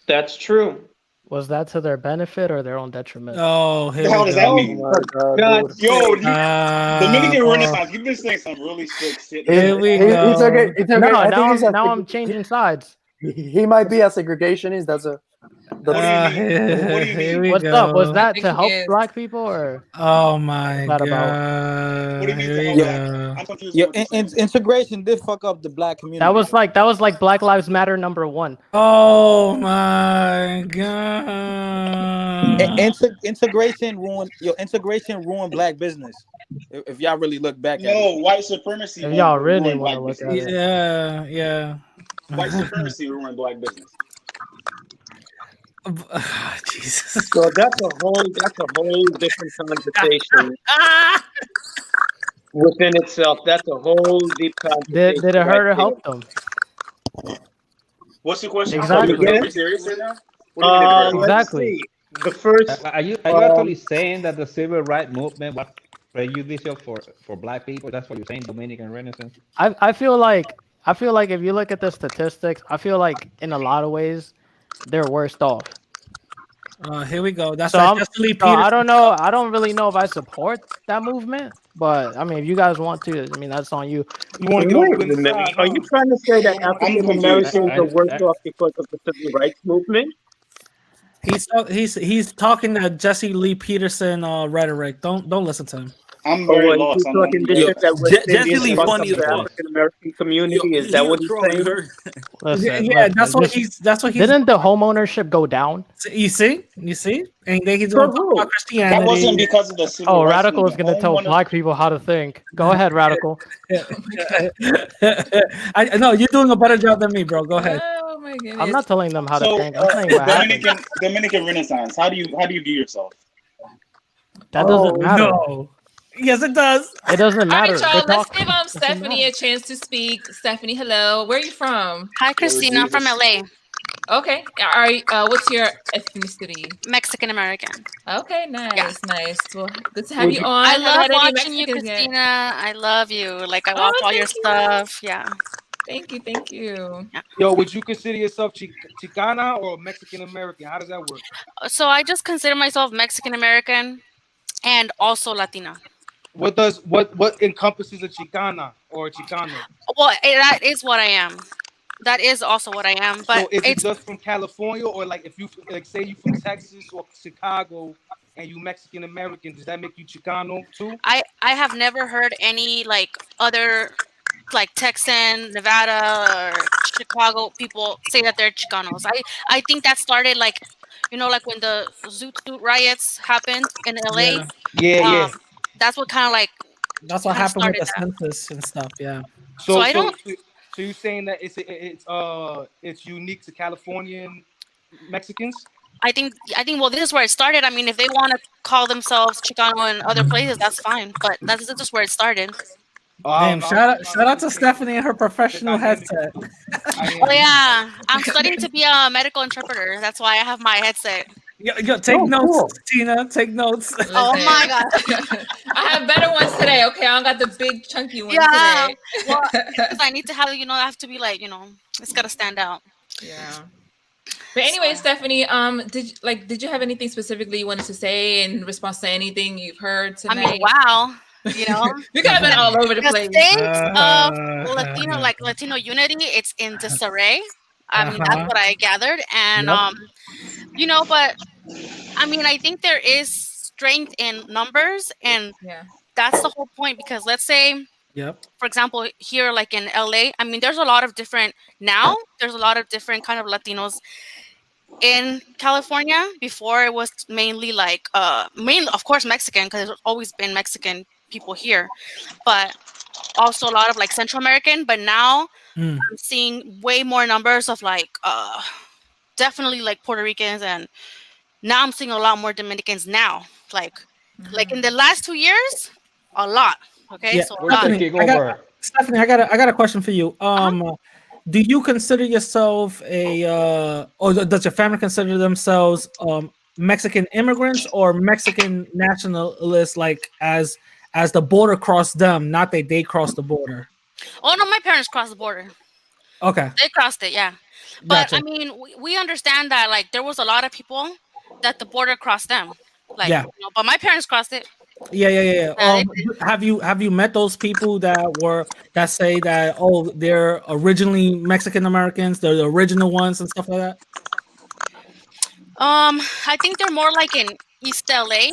That's true. Was that to their benefit or their own detriment? Oh, What here the hell we does that go. Oh, mean? for God's Yo, sake. Dominican Oh, Renaissance, you've been saying some really sick shit. here we It's go. okay. It's okay. No, I think now I'm changing sides. he might be a segregationist. That's a What do you mean? What do you Here mean? we What's up? Was go. I that think to he help is. black people or Oh what's my that about? What do you god. mean Here to we help Yo, black? go. I'm confused on yo, what you're saying. integration did fuck up the black That community. was like Black Lives Matter #1. Oh my I- god. integration ruined black business. If y'all really look back at it. No, white supremacy If y'all really ruined want to black look at business. it. Yeah, yeah. White supremacy ruined black business. Jesus. So that's a whole different conversation within itself. That's a whole deep Did conversation it right hurt or there. help them? What's your question? Come Exactly. Are again? you serious right now? What do you mean did it hurt? Let's Exactly. see. The first, Are you um, actually saying that the civil rights movement was prejudicial for black people? That's what you're saying, Dominican Renaissance? I feel like if you look at the statistics, I feel like in a lot of ways they're worst off. Here we go. That's So that I'm Jesse Lee so I Peterson don't know. stuff. I don't really know if I support that movement, but I mean, if you guys want to, I mean, that's on you. You want to get on wait a women's minute. side, Are you huh? trying to say that I'm African confused. Americans are worse I, off because of the civil rights movement? He's talking that Jesse Lee Peterson rhetoric. Don't listen to him. I'm Or very what? Is he lost. talking I'm this very Yo, shit that West Jesse Indians Lee fucked Yes, up funny as the yes, fuck. yes. African American Yo, community? Is he that a what he's troll. You saying? heard? Yeah, that's what Just he's. didn't the home ownership go down? You see, and then he's For gonna talk about who? That Christianity. wasn't because of the civil Oh, rights Radical is movement. gonna Home tell won. black people how to think. Go ahead, Radical. I know you're doing a better job than me, bro. Go ahead. Oh my I'm goodness. not telling them how to So think. I'm saying what happened. Dominican Renaissance. How do you view yourself? That Oh, doesn't matter. No. Yes, it does. It doesn't All right, matter. They y'all. Let's talk. give Stephanie a chance to speak. Stephanie, hello. Where are you from? Hi, Lord Christina. I'm from Jesus. LA, Okay. What's your ethnicity? Mexican American. Okay, Yeah. nice. Well, good to have would you you? on. I Haven't love had any watching you, Mexicans yet. Christina. I love you. Like I watch Oh, all your thank you. stuff. Yeah. Thank you, thank you. Yo, would you consider yourself Chicana or Mexican American? How does that work? So I just consider myself Mexican American and also Latina. What encompasses a Chicana or a Chicano? Well, that is what I am. That is also what I am. But So is it it's, just from California, or like if you like say you from Texas or Chicago and you Mexican American, does that make you Chicano too? I have never heard any like other like Texan, Nevada, or Chicago people say that they're Chicanos. I think that started like, like when the Zoot Suit riots happened in LA. Yeah, Yeah, Um, yeah. that's what kind of like that's what kind of happened with started the that. census and stuff. Yeah. So So I so don't. so, so you're saying that it's unique to Californian Mexicans? I think. Well, this is where it started. I mean, if they want to call themselves Chicano in other places, that's fine. But that's just where it started. Oh, Damn! I was just trying to Shout out to understand Stephanie and her the professional dynamic. headset. I Oh hear you. yeah, I'm studying to be a medical interpreter. That's why I have my headset. Yo, take Oh, notes, cool. Tina. Take notes. Oh my Listen, god. I have better ones today. Okay, I don't got the big chunky ones Yeah. today. Well, because I need to have, I have to be like, it's gotta stand out. Yeah. But So, anyway, Stephanie, did you have anything specifically you wanted to say in response to anything you've heard I mean, tonight? wow, you know, We could have been all over the the place. state of Latino unity, it's in disarray. I mean, that's Uh-huh. what I gathered, and Yep. but I mean, I think there is strength in numbers, and Yeah. that's the whole point. Because let's say, Yep. for example, here, like in LA, I mean, there's a lot of different now. There's a lot of different kind of Latinos in California. Before it was mainly like mainly of course Mexican, because there's always been Mexican people here, but also a lot of like Central American. But now Mm. I'm seeing way more numbers of like definitely like Puerto Ricans, and now I'm seeing a lot more Dominicans now. Like in the last 2 years, a lot. Okay, Yeah, so a We're lot. taking over. Stephanie, I got a question for you. Uh-huh. Do you consider yourself or does your family consider themselves Mexican immigrants or Mexican nationalists, like as the border crossed them, not that they crossed the border? Oh no, my parents crossed the border. Okay, They crossed it, yeah. But gotcha. I mean, we understand that like there was a lot of people that the border crossed them. Like, Yeah, but my parents crossed it. yeah. Yeah, they did. Have you met those people that say that, oh, they're originally Mexican Americans, they're the original ones and stuff like that? I think they're more like in East LA.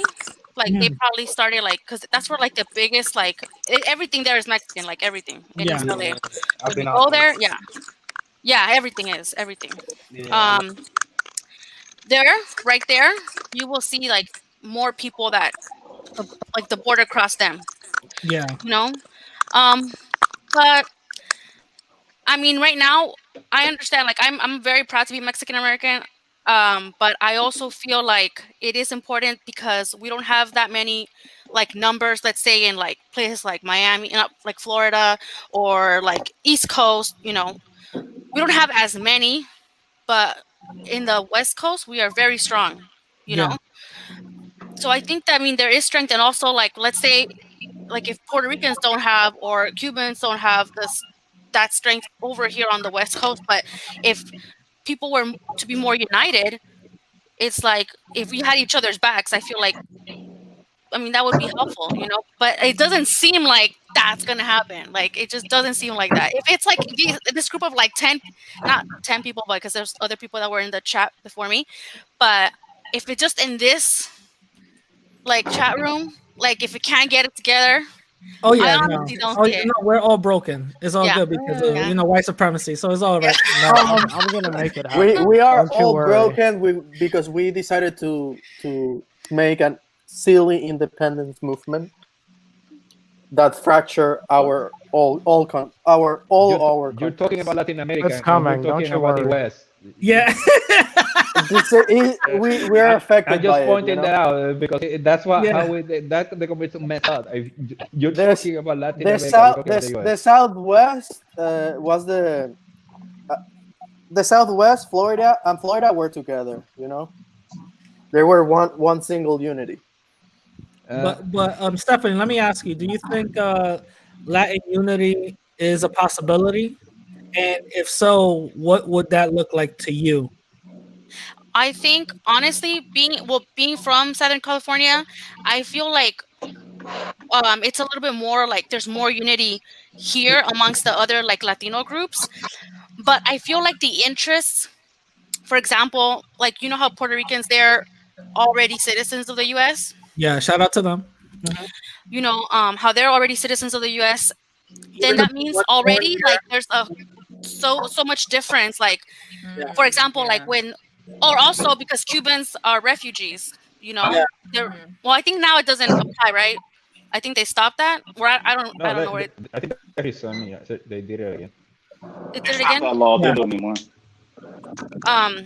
Like they Mhm. probably started like because that's where like the biggest like everything there is Mexican, like everything in Yeah, East LA. Yeah, I've When been you out go there. there, yeah, yeah, everything is everything. Yeah, Um, there, right there, you will see like more people that like the border crossed them. yeah, You know, um, but I mean, right now, I understand. Like, I'm very proud to be Mexican American. But I also feel like it is important because we don't have that many like numbers. Let's say in like places like Miami, like Florida, or like East Coast. We don't have as many. But in the West Coast, we are very strong. You know, yeah, so I think that, I mean, there is strength, and also like let's say like if Puerto Ricans don't have or Cubans don't have this that strength over here on the West Coast, but if people were to be more united, it's like if we had each other's backs, I feel like, I mean, that would be helpful. But it doesn't seem like that's gonna happen. Like it just doesn't seem like that. If it's like this group of like 10, not 10 people, but because there's other people that were in the chat before me, but if it's just in this like chat room, like if we can't get it together, oh I yeah, no, honestly don't oh see yeah, it. no, we're all broken. It's all Yeah, good because yeah, white supremacy, so it's all yeah. right. No, I'm gonna make it happen. We are Don't you all worry. broken because we decided to make a silly independence movement that fracture our You're talking countries. about Latin It's America, and we're coming. Don't talking you about the worry. West. Yeah, We are I'm affected just by it, pointing that out because that's what yeah, how that the conversation messed up. You're There's talking about Latin the America. We're south talking about the U.S. the southwest was uh, the southwest, Florida and Florida were together. They were one single unity. Uh, but Stephanie, let me ask you: do you think Latin unity is a possibility? And if so, what would that look like to you? I think honestly, being from Southern California, I feel like it's a little bit more like there's more unity here amongst the other like Latino groups. But I feel like the interests, for example, like you know how Puerto Ricans they're already citizens of the U.S. Yeah, shout out to them. You know how they're already citizens of the U.S. Then Even if that they means weren't born already here. like there's a so much difference. Like Yeah. for example, like Yeah. when or also because Cubans are refugees. You know, Yeah. they're well. I think now it doesn't apply, right? I think they stopped that. Or I No, don't know where I think there is some. Yeah, so they did it again. it They did it stopped again. that law. They Yeah. don't do it anymore. Um,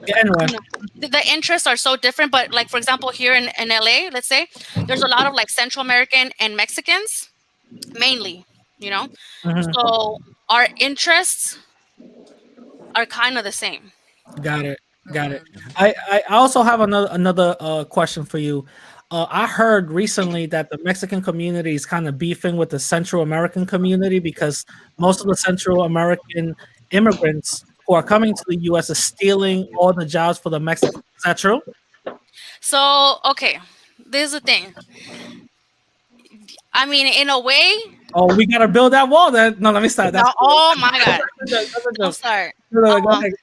Yeah, anyway. you know, the interests are so different. But like for example, here in LA, let's say there's a lot of like Central American and Mexicans mainly. You know, Mhm. so our interests are kind of the same. Got it. Got it. I also have another question for you. I heard recently that the Mexican community is kind of beefing with the Central American community because most of the Central American immigrants who are coming to the U.S. are stealing all the jobs for the Mexicans. Is that true? So okay, this is the thing. I mean, in a way, Oh, we gotta build that wall then. No, let me start. That's no. Oh my God, that's a don't joke. start. No, go Um, ahead.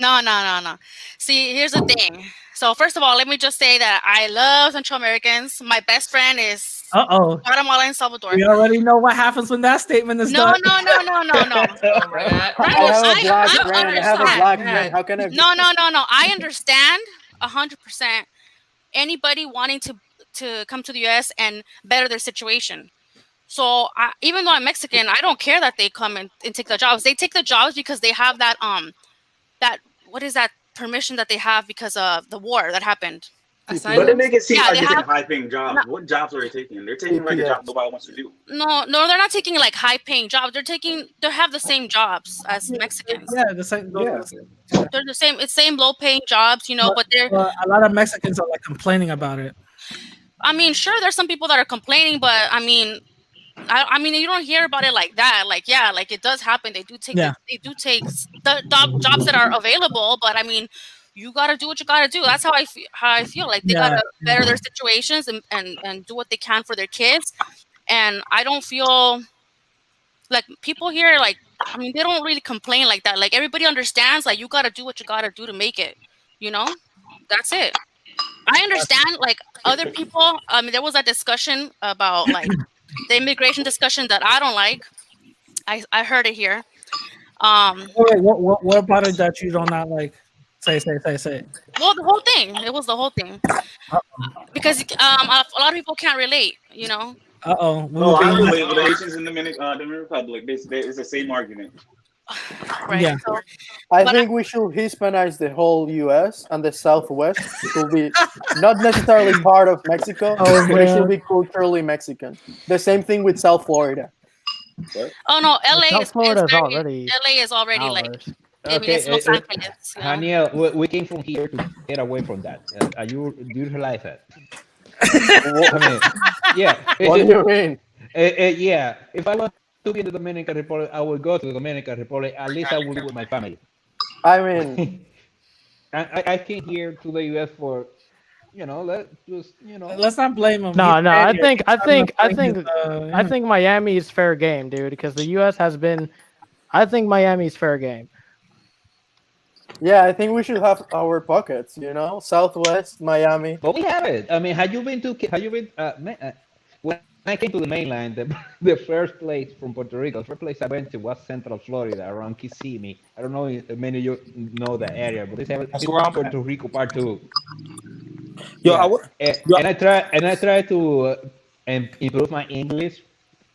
no. See, here's the thing. So first of all, let me just say that I love Central Americans. My best friend is Uh-oh. Guatemala and Salvador. We already know what happens when that statement is No, done. no. Oh my god. Right? I have a black I friend. I have a understand. black friend. How can I? No. I understand 100%. Anybody wanting to come to the U.S. and better their situation. So even though I'm Mexican, I don't care that they come and take the jobs. They take the jobs because they have that what is that permission that they have because of the war that happened. But they Asylums? make it seem Yeah, like they they're taking have. high-paying jobs. No, What jobs are they taking? They're taking like a job nobody wants to do. no, they're not taking like high paying jobs. They have the same jobs as Mexicans. Yeah, the same. Yeah. They're the same. It's same low paying jobs, you know. But they're. But a lot of Mexicans are like complaining about it. I mean, sure, there's some people that are complaining, but I mean, I mean, you don't hear about it like that. Like, yeah, like it does happen. They do take Yeah. the jobs that are available, but I mean, you gotta do what you gotta do. That's how I feel. Like they Yeah. gotta better their situations and do what they can for their kids. And I don't feel like people here like I mean they don't really complain like that. Like everybody understands like you gotta do what you gotta do to make it. You know, that's it. I understand like other people. I mean, there was a discussion about like the immigration discussion that I don't like. I heard it here. Wait, what about it that you do not like? Say. Well, the whole thing. It was the whole thing because a lot of people can't relate. You know. Uh-oh. No, I relate with the Haitians in the Dominican Republic. It's the same argument. Right. Yeah. So, I but think we should Hispanize the whole U.S. and the Southwest should be not necessarily part of Mexico, Oh, but it should man. be culturally Mexican. The same thing with South Florida. oh no, LA South is Florida is very, already LA is already like. ours. I mean, it's Los Angeles. You know? Haniel, we came from here to get away from that. Do you realize that? I mean, yeah. What do you mean? Yeah. If I want to be in the Dominican Republic, I will go to the Dominican Republic. At least I will be with my family. I mean, I came here to the U.S. for, Let's not blame him. No, He's no. I Spaniard. think He's I trying think to I bring think his, I think Miami is fair game, dude. Because the U.S. has been. I think Miami's fair game. yeah, I think we should have our pockets. Southwest Miami. But we have it. I mean, have you been? When I came to the mainland, the first place from Puerto Rico, the first place I went to was Central Florida, around Kissimmee. I don't know if many of you know the area, but it's where I'm Puerto Rico part two. Yo, Yeah. And I try to improve my English,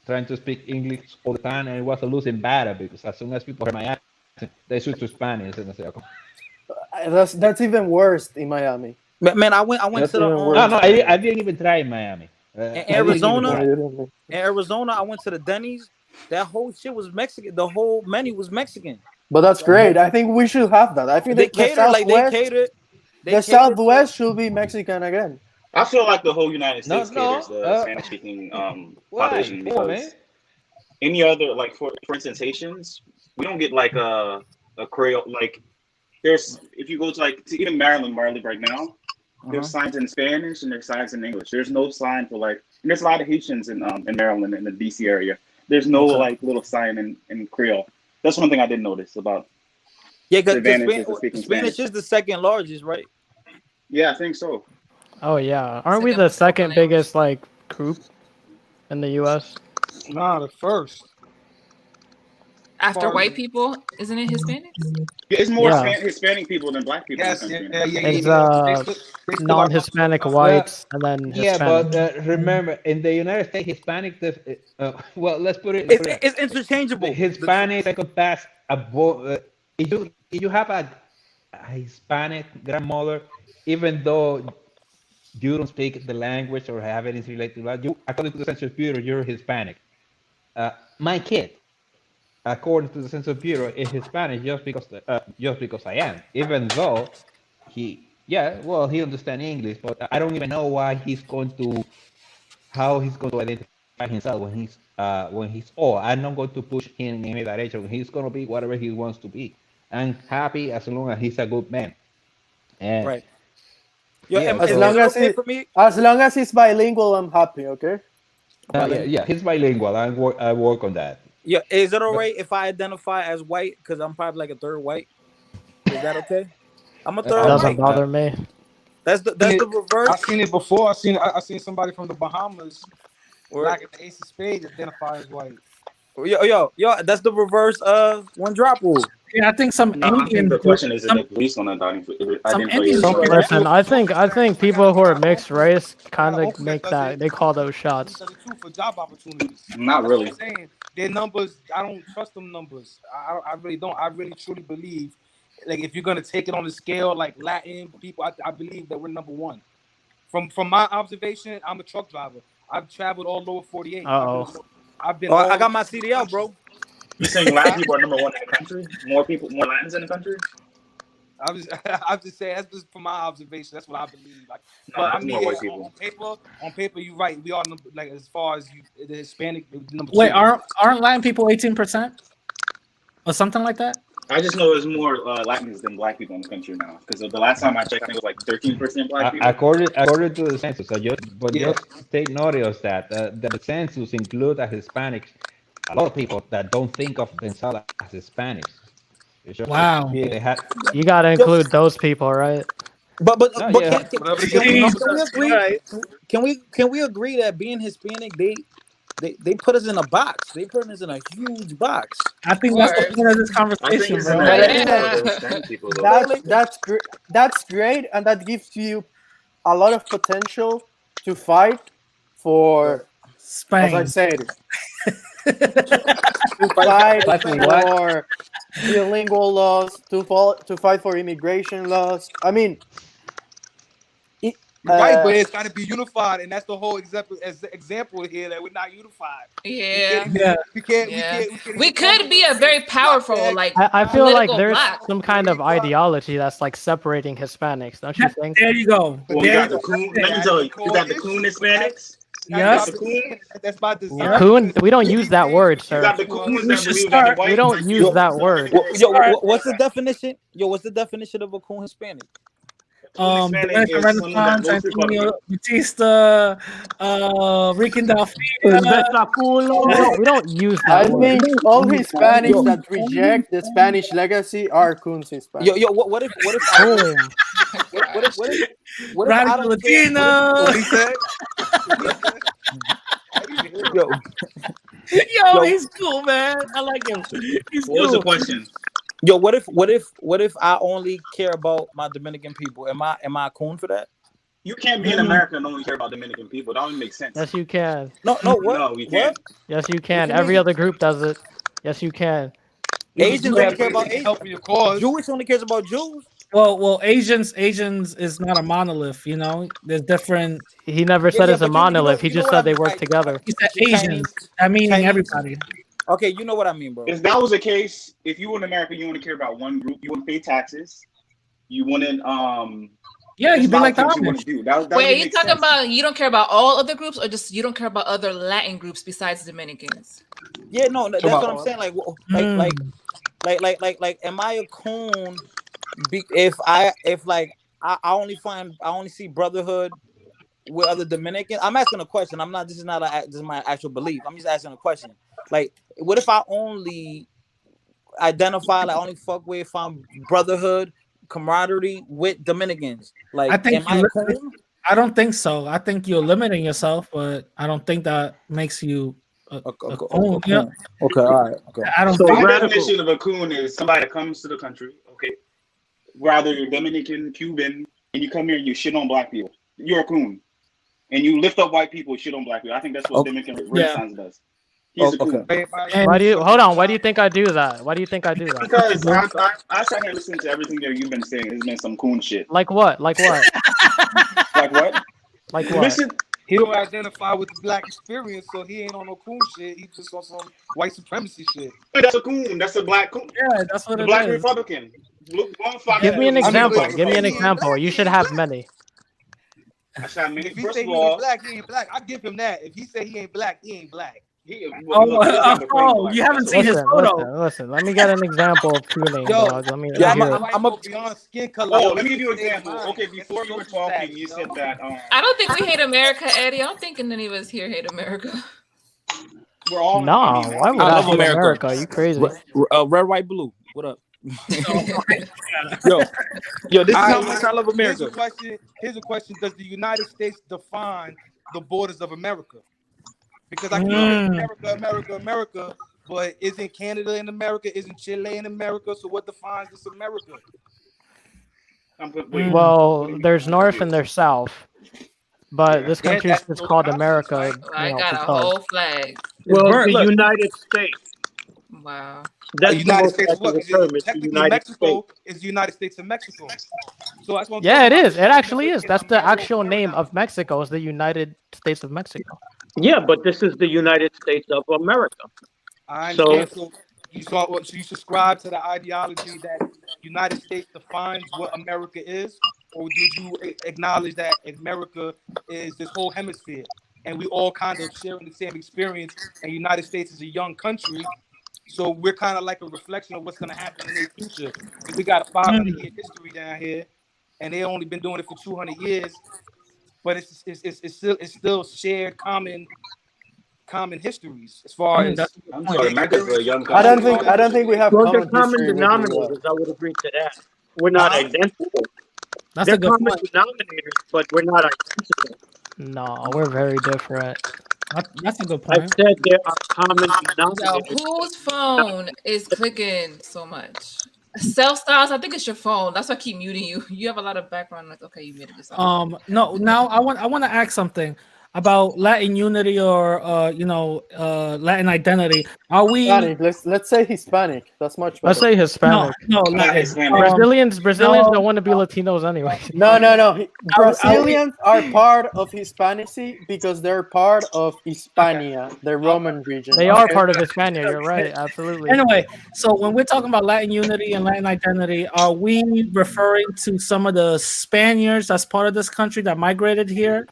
trying to speak English all the time, and it was a losing battle because as soon as people heard my accent, they switch to Spanish, and I say, okay. That's even worse in Miami. man, I went That's to the even worse. No, I didn't even try in Miami. in Arizona. I didn't even try. In Arizona, I went to the Denny's. That whole shit was Mexican. The whole menu was Mexican. But that's great. I think we should have that. I think They the catered like they Southwest, catered. the Southwest should be Mexican again. I feel like the whole United No, States caters the Spanish-speaking Why? population Come on, because man. any other, like for instance Haitians, we don't get like a Creole. Like there's, if you go to like to even Maryland where I live right now, there's signs in Spanish and there's signs in English. There's no sign for like, and there's a lot of Haitians in Maryland in the DC area. There's no Okay. like little sign in Creole. That's one thing I didn't notice about Yeah, the because advantages of speaking Spanish Spanish. is the second largest, right? Yeah, I think so. Oh yeah, aren't we Second the most spoken second language. biggest like group in the U.S.? Nah, the first. After Far as white people, isn't it Hispanics? Yeah, it's more Yeah, Hispanic people than black people in the yes, country yeah, now. yeah, it's yeah. They still are number non-Hispanic one. Well, whites and then yeah, Hispanic. but remember, in the United States, Hispanic, well, let's put it. It's The interchangeable. Hispanic encompass if you have a Hispanic grandmother, even though you don't speak the language or have anything related to that, you, according to the Census Bureau, you're Hispanic. My kid, according to the Census Bureau, is Hispanic just because I am. Even though yeah, well, he understands English, but I don't even know why how he's going to identify himself when he's old. I'm not going to push him in any direction. He's going to be whatever he wants to be. I'm happy as long as he's a good man. And Right. Yo, yeah, As is long it so as okay he, for me? as long as he's bilingual, I'm happy. Okay. yeah, he's bilingual. I work on that. Yeah, is it all But right if I identify as white? Because I'm probably like a third white. Is that okay? I'm a third I, Doesn't white. bother me. That's the I reverse. seen it before. I seen somebody from the Bahamas, Or black at the Ace of Spades, identify as white. yo, that's the reverse of one drop rule. Yeah, I think some No, I think Indians the do. question is Some the police gonna some identify you Indians as Some do white. people that. do Listen, it. I think people who are mixed race I got kind an of uncle that make does that it. they call those He shots. does it too for job opportunities. Not That's what really. I'm saying. Their numbers, I don't trust them numbers. I really don't. I really truly believe, like if you're gonna take it on the scale, like Latin people, I believe that we're number one. From my observation, I'm a truck driver. I've traveled all over 48. Uh-oh. I've been Oh, I all got over my the CDL, country. bro. You saying Latin people are number one in the country? More people, more Latins in the country? I'm just, I'm just saying that's just from my observation. That's what I believe. Like, but Nah, I it's more mean, white on, people. on paper, you're right. We are number, like as far as you, the Hispanic number Wait, two. aren't Latin people 18% or something like that? I just know there's more Latins than black people in the country now. Because the last time I checked, I think it was like 13% black people. according to the census, Yeah, just take notice that the census include as Hispanics a lot of people that don't think of themselves as Hispanics. It's just Wow. Yeah. they had You got to Yo, include those people, right? no, but yeah. whatever they get can the we Jesus numbers. can we agree? Christ. Can we agree that being Hispanic, they put us in a box. They put us in a huge box. I Of think that's the course. point of this I think conversation, it's an bro. But advantage for Yeah. the Hispanic people, though. Like, that's like, that's great. That's great, and that gives you a lot of potential to fight right. for, as I Spain. said, to Fight fight Like for Spain. what? for bilingual laws, to fight for immigration laws. I mean, it, You're right, but it's got to be unified, and that's the whole example here that we're not unified. We Yeah. can't, Yeah. Yeah. we can't We even come could be a very block powerful, tag. like I feel like political there's bloc. some kind of ideology that's like separating Hispanics, don't you think? There you go. But Well, you There you got go. the coon. That's Let it. me That's tell the you, you core got the coon issue. But Hispanics. You Yep. got that's the the coon. that's by Yep. design. Coon, Because we don't we use that word, You sir. got the coons We that should believe that the start. We white don't race use is Yo, that superior word. to the race of black what's the people. definition? Yo, what's the definition of a coon Hispanic? Coon Hispanic Dominican is someone that Renaissance, votes Antonio Republican. Batista, Ricky Delfina. We don't use that I word. think all Hispanics Yo, that reject the Spanish legacy are Coons Hispanic. what if I don't Boom. what if I Radical don't care? Latino. what he said. Yo, Yo, yo, he's cool, man. I like him. He's What was the cool. question? yo, what if I only care about my Dominican people? Am I a coon for that? You can't be in America and only care about Dominican people. That don't make sense. Yes, you can. No, what? No, we What? can't. Yes, you What can. you Every mean? other group does it. Yes, you can. Asians You only have care about to Asians. help in your cause. Jewish only cares about Jews. Well, Asians is not a monolith. You know, there's different. He never Yeah, said yeah, it's a but monolith. He you know just what I said they mean. work together. He said Chinese, Asians. That meaning Chinese. everybody. Okay, you know what I mean, bro. If that was the case, if you were in America, you only care about one group. You wouldn't pay taxes. You wouldn't Yeah, There's you'd a be lot like of the things you want Amish. to do. That Wait, are would you make talking sense. about you don't care about all other groups, or just you don't care about other Latin groups besides Dominicans? Yeah, no, Talk that's about what I'm all. saying. Like, Mm. am I a coon? If like I only see brotherhood with other Dominicans. I'm asking a question. I'm not. This is not this is my actual belief. I'm just asking a question. Like, what if I only identify, like, only fuck with, find brotherhood, camaraderie with Dominicans? I Like, think am I you. a coon? I don't think so. I think you're limiting yourself, but I don't think that makes you a A clone. Yeah, coon. Okay, all right, okay. I don't So think. My radical. definition of a coon is somebody that comes to the country, okay, whether you're Dominican, Cuban, and you come here and you shit on black people. You're a coon. And you lift up white people, shit on black people. I think that's what Okay, Dominican Yeah, Renaissance does. He's a okay. coon. Why and do you hold on? Why do you think I do that? Why do you think I do that? what you Because do? I sat here and listened to everything that you've been saying. It's been some coon shit. Like what? Like what? Like what? Like what? Listen, He don't identify with the black experience, so he ain't on no cool shit. He just on some white supremacy shit. that's a coon. That's a black coon. Yeah, that's what The it black is. Republican. Look, go on Fox Give me Yeah. an News and I look mean, at the but example. black if Give he me say an he Republicans. ain't example. black, You he should ain't have black. many. I said, I mean, If he first say of he ain't all, black, he ain't black. I give him that. If he say he ain't black, he ain't black. look, he doesn't have the claim You black. haven't That's seen okay. his Listen, photo. listen, listen. Let me get an example of tuning, Yo, dog. Yeah, Let's black hear and it. white I'm a. go beyond skin color, Oh, yo. let It's me a give you an state of example. mind. Okay, It's a before you were social talking, status, you yo. said that I don't think we hate America, Eddie. I don't think any of us here hate America. we're all in harmony Nah, and why everything would I I love else. hate America. America? Are you crazy? Red, white, blue. What up? Oh my god. Yo, this All is right, how much I love here's a America. question. Here's a question. Does the United States define the borders of America? Because I keep hearing Mm. America, America, America, but isn't Canada in America? Isn't Chile in America? So what defines this America? Wait, Mm. what do Well, you mean? there's I'm north and confused. there's south, but Yeah. this Yeah, country is that's just those called continents, America, right? I got a because. whole flag. It's Well, burnt. the Look, United States. Wow. That's the United most States of what? accurate Because term. It's the technically United States. Mexico is the United States of Mexico. So that's what I'm Yeah, talking it about. is. It's It showing that actually is. it's That's the a actual name paradigm. of Mexico. Is the United States of Mexico. Yeah, but this is the United States of America. I So understand. So so you subscribe to the ideology that United States defines what America is, or did you acknowledge that America is this whole hemisphere and we all kind of sharing the same experience? And United States is a young country, so we're kind of like a reflection of what's going to happen in the future. Because we got a 500-year history down here, and they only been doing it for 200 years, but it's still shared common histories as far That's as a good I'm point. sorry, the America's a experience young I country. don't culture think Why? I and don't think we history. have well, they're common common history with the U.S. denominators. I would agree to that. We're not Huh? identical. That's They're a good common point. denominators, but we're not identical. No, we're very different. That's a good I point. said there are common Yo, denominators, but whose not phone is clicking so much? Self styles, I think it's your phone. That's why I keep muting you. You have a lot of background. Like, okay, you muted yourself. No, now I want to ask something about Latin unity or Latin identity. Are we Hispanic. Let's say Hispanic. That's much Let's better. say no Hispanic. no I'm not Latin? Hispanic. Brazilians No, don't want to be Latinos anyway. No, no, no. are we Brazilians are part of Hispanicy because they're part of Hispania, the okay? Roman region. They are Okay. part of Hispania. You're Okay. right. Absolutely. Anyway, so when we're talking about Latin unity and Latin identity, are we referring to some of the Spaniards that's part of this country that migrated here?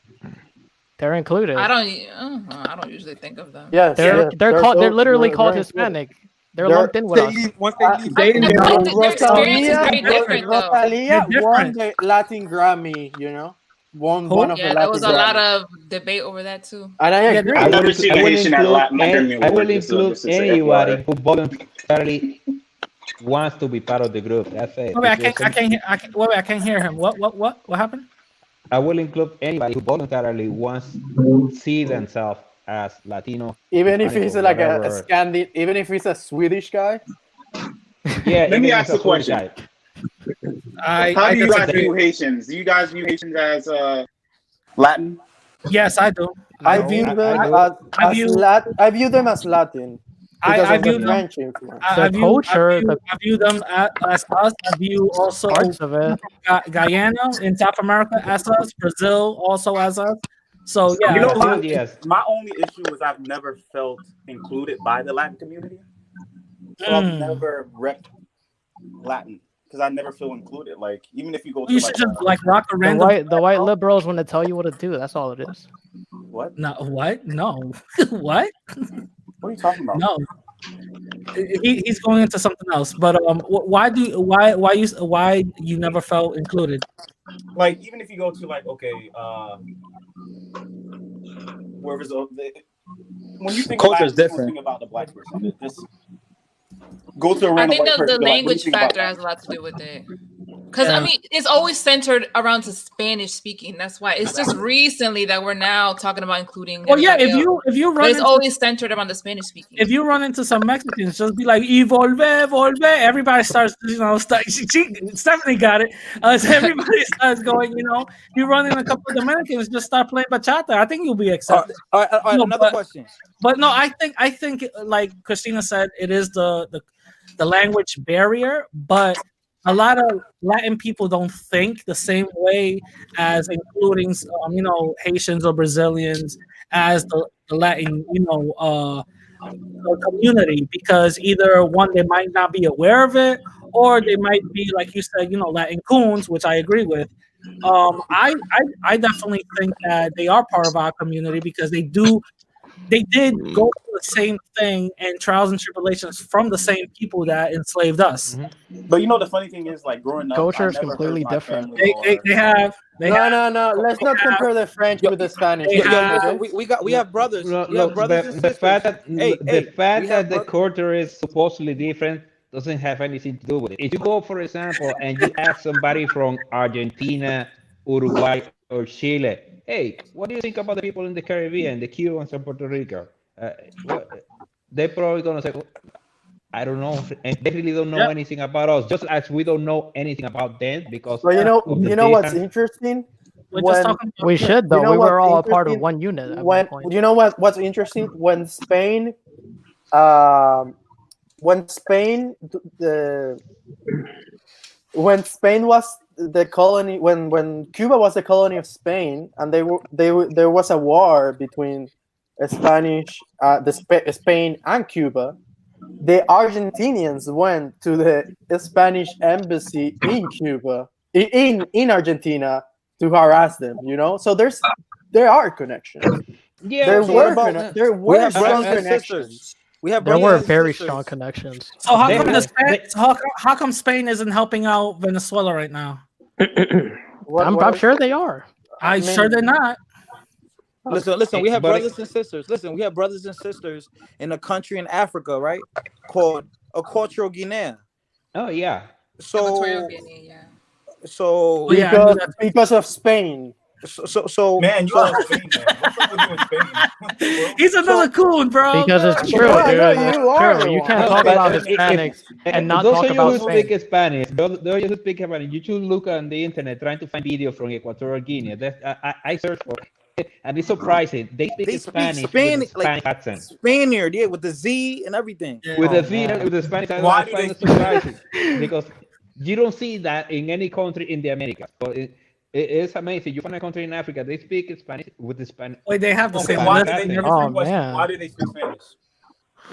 They're included. I don't usually think of them. Yes, Yeah. yes. They're literally They're called included. Hispanic. They're They're lumped in with us. Once they leave I Spain, feel they're like all their experience is Rosalia, very different, though. They're Rosalia won different. the Latin Grammy. Won one Who? of the Yeah, there Latin was a lot Grammys, of debate over that too. and I Yeah, agree. I've never seen I a will Haitian at include Latin and Grammy I will Award. include Just as anybody FYI. who voluntarily wants to be part of the group. That's it. wait, If there's some, I can't hear him. What happened? I will include anybody who voluntarily wants see themselves as Latino, Even if Hispanic, he's or like a whatever. Scandi, even if he's a Swedish guy. Yeah, Let me even if ask a a Swedish question. guy. How I do you guys disagree. view Haitians? Do you guys view Haitians as Latin? Yes, I do. I No, view I them do. I view I view them as Latin because I of the view them. French influence. the culture, the I view them as us. I view also parts of people it. from Guyana in South America as us. Brazil also as us. So You yeah, know, Brazil, yes. my only issue is I've never felt included by the Latin community, so I've mm, never repped Latin because I never feel included. Like even if you go to You like should just like rock a The random. white liberals want to tell you what to do. That's all it is. what? No, what? No, what? What are you talking about? No, he's going into something else. But why you never felt included? Like even if you go to like okay, wherever's when you think of Culture is Latin, you don't different. think about the black person. Just go to a I random think white person. the Be like, what do you language think about factor Latin? has a lot to do with it. Because I Yeah. mean, it's always centered around to Spanish speaking. That's why it's just recently that we're now talking about including Well, yeah. everybody else. If you But run it's into always centered around the Spanish speaking. if you run into some Mexicans, just be like "Evolve, volve." Everybody starts, Stephanie got it. So everybody starts going. You run in a couple of Dominicans, just start playing bachata. I think you'll be accepted. All right, No, another question. But no, I think like Christina said, it is the language barrier, but a lot of Latin people don't think the same way as including Haitians or Brazilians as the Latin community, because either one, they might not be aware of it, or they might be, like you said, Latin coons, which I agree with. I definitely think that they are part of our community because they did go through the same thing and trials and tribulations from the same people that enslaved us. But you know the funny thing is, like growing up, I Culture is never heard completely my different. family or They have. No. Let's not compare the French with the Spanish. They have. Okay? We have brothers. Look, We have look, brothers and the sisters. fact that Hey, the fact we that have the culture is supposedly different doesn't have anything to do with it. If you go, for example, and you ask somebody from Argentina, Uruguay, or Chile, hey, what do you think about the people in the Caribbean, the Cubans and Puerto Rico? They're probably gonna say, I don't know, and they really don't know anything about us, just as we don't know anything about them because But of the you know what's distance. interesting? We're just talking about We should though. You know We were what's all a part of interesting? one unit at one When point. you know what's interesting? When Spain, when Spain, the when Spain was the colony, when Cuba was the colony of Spain, and there was a war between Spain and Cuba. The Argentinians went to the Spanish embassy in Cuba, in Argentina, to harass them. So there are connections. Yeah, There So what were about there we were have strong brothers and connections. sisters? We have There brothers were and very sisters. strong connections. So how They come have- they- how come Spain isn't helping out Venezuela right now? I'm sure they are. I'm sure they're not. Listen. We have But brothers and sisters. Listen, we have brothers and sisters in a country in Africa, right? Called Equatorial Guinea. oh yeah, Equatorial So, Guinea, yeah. so, Yeah, I knew that. Because of Spain. so, man, you love Spain, man. What's up with you in Spain? He's another coon, bro. Because it's true, No, dude. no, It's you are true. the You one. can't no, talk but about if- Hispanics and not those talk of you about who Spain. speak Spanish, those of you who speak Spanish, you should look on the internet trying to find video from Equatorial Guinea. I searched for it, and it's surprising. They speak they speak Spanish with a Spanish Spanish like accent. Spaniard, yeah, with the Z and everything. With Oh, the V, man. with the Spanish accent, Why I do find they it speak surprising because you don't see that in any country in the Americas. So it's amazing. You find a country in Africa, they speak Spanish with the Spanish. Wait, they have the Okay, same why list do they? and Here's everything. my Oh, question: man. why do they speak Spanish?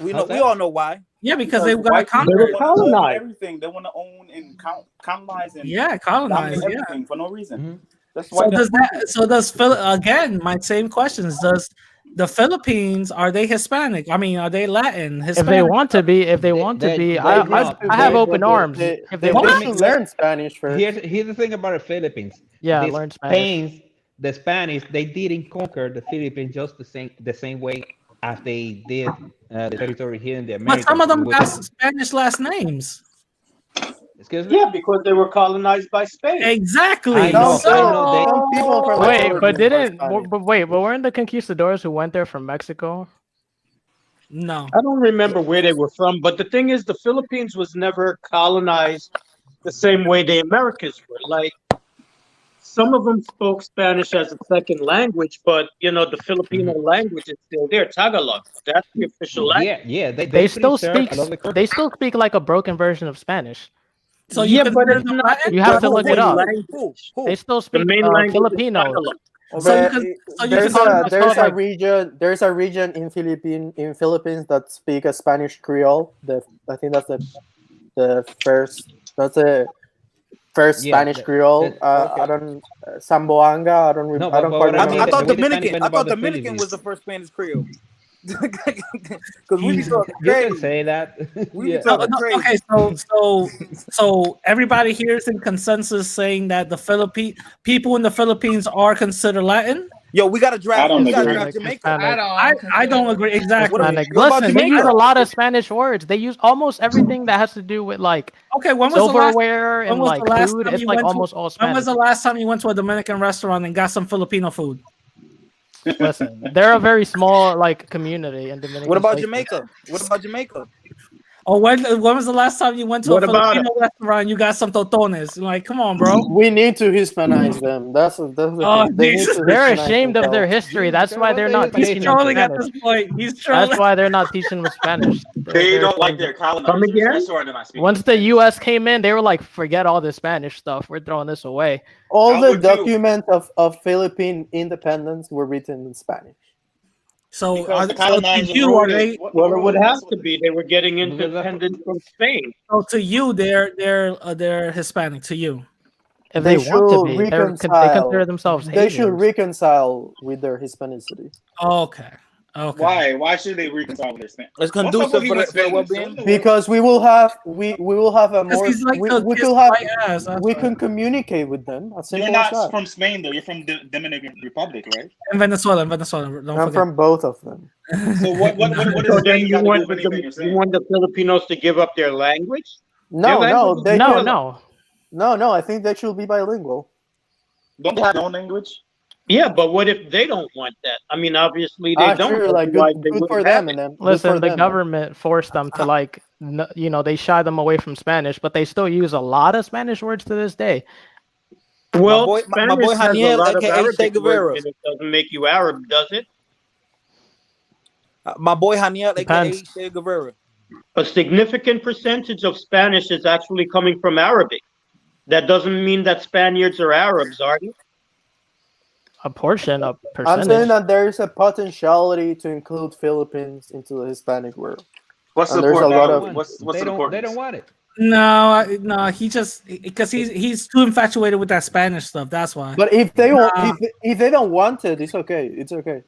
We How's we that? all know why. Yeah, because they got white people They were conquered. want to own colonized. everything. They want to own and colonize and Yeah, dominate colonized. Yeah. everything for no reason. Mhm. That's why. Again, my same questions. Does the Philippines, are they Hispanic? I mean, are they Latin? If they Hispanic? want to be, I They used to have be, open but arms. they If they need want to to, learn Spanish first. Here's the thing about the Philippines. yeah, the learn Spanish. The Spanish, they didn't conquer the Philippines just the same way as they did the territory here in the But Americas. some of them It was- got Spanish last names. excuse me. Yeah, because they were colonized by Spain. Exactly. I know, So, I know. They, Some people from Wait, Ecuador but didn't learn didn't, Spanish. but weren't the conquistadors who went there from Mexico? no. I don't remember where they were from, but the thing is, the Philippines was never colonized the same way the Americas were. Like, some of them spoke Spanish as a second language, but the Filipino language is still there. Tagalog, that's the official language. yeah, They still preserve speak. a lot of the culture. They still speak like a broken version of Spanish. So you Yeah, but consider it's them not Latin? You have to the look it main up. language. They still The speak main language is Filipino. Tagalog. So you But can. So you there's consider them there's a like, region in Philippines that speak a Spanish Creole. I think that's the first. That's first Yeah, Spanish Creole. I Okay. don't Samboanga. No, I don't but quite what I I mean remember. is thought the way the Spanish Dominican. went I about thought the Dominican was Philippines. the first Spanish Creole. Because we be Jesus. talking You can crazy. say that. We be Yeah. No, talking no, okay, crazy. so everybody here is in consensus saying that the Philippine people in the Philippines are considered Latin. Yo, we gotta I draft. don't We gotta agree. draft Hispanic, Jamaica. I Hispanic, I don't don't agree consider What, exactly. Hispanic. what about Listen, they use Jamaica? a lot of Spanish words. They use almost everything that has to do with like Okay, silverware when and was the like last food. time It's you like went to almost all when was Spanish. the last time you went to a Dominican restaurant and got some Filipino food? Listen, they're a very small like community in What Dominican about places. Jamaica? What about Jamaica? Or when was the last time you went to a What about Filipino restaurant and you got some totones? Like, come on, bro. We need to Hispanize them. That's the Oh, thing. They need Jesus. to They're Hispanize ashamed of their themselves. history. That's why they're not He's teaching them trolling at Spanish. this point. He's That's trolling. why they're not teaching them Spanish. They They're don't like ashamed their of. Come colonizers. again? That's why they're not speaking Once the Spanish. U.S. came in, they were like, "Forget all this Spanish stuff. We're throwing this away." All I the would too. documents of Philippine independence were written in Spanish. So, Because the so to colonizers you, are wrote it. they? What in the Well, it would world? have That's what to the, be. They were getting Because that's independence from Spain. So to you, they're Hispanic. To you, If They they want to should be, they consider reconcile. themselves They should Asians. reconcile with their Hispanicity. okay, okay. why? Why should they reconcile with their Spanish? It's What's up with conducive you in for the Spanish? Show well-being. them the world. Because we will have a Because more he's like the we kiss could the have white ass. That's we why. can communicate with them. As You're simple as not that. from Spain though. You're from the Dominican Republic, right? In Venezuela, Don't I'm forget. from both of them. So what So does then Spain you got to do want with anything you're you saying? want the Filipinos to give up their language? Their No, language is they No, developed. no. I think they should be bilingual. Don't they have their own language? Yeah, but what if they don't want that? I mean, obviously they don't. Sure, like Otherwise, they good for wouldn't have them, it. and then good for Listen, the them. government forced them to like, they shy them away from Spanish, but they still use a lot of Spanish words to this day. Well, My boy Spanish has a Haniel, lot of aka Che Arabic words Guevara. in it. Doesn't make you Arab, does it? My boy Haniel, aka Depends. Che Guevara. A significant percentage of Spanish is actually coming from Arabic. That doesn't mean that Spaniards are Arabs, are they? A portion, a I'm percentage. saying that there is a potentiality to include Philippines into the Hispanic world. What's And the there's a port lot now? of What's They the don't. They importance? don't want it. No, he just because he's too infatuated with that Spanish stuff. That's why. But if they Nah. if they don't want it, it's okay. It's okay.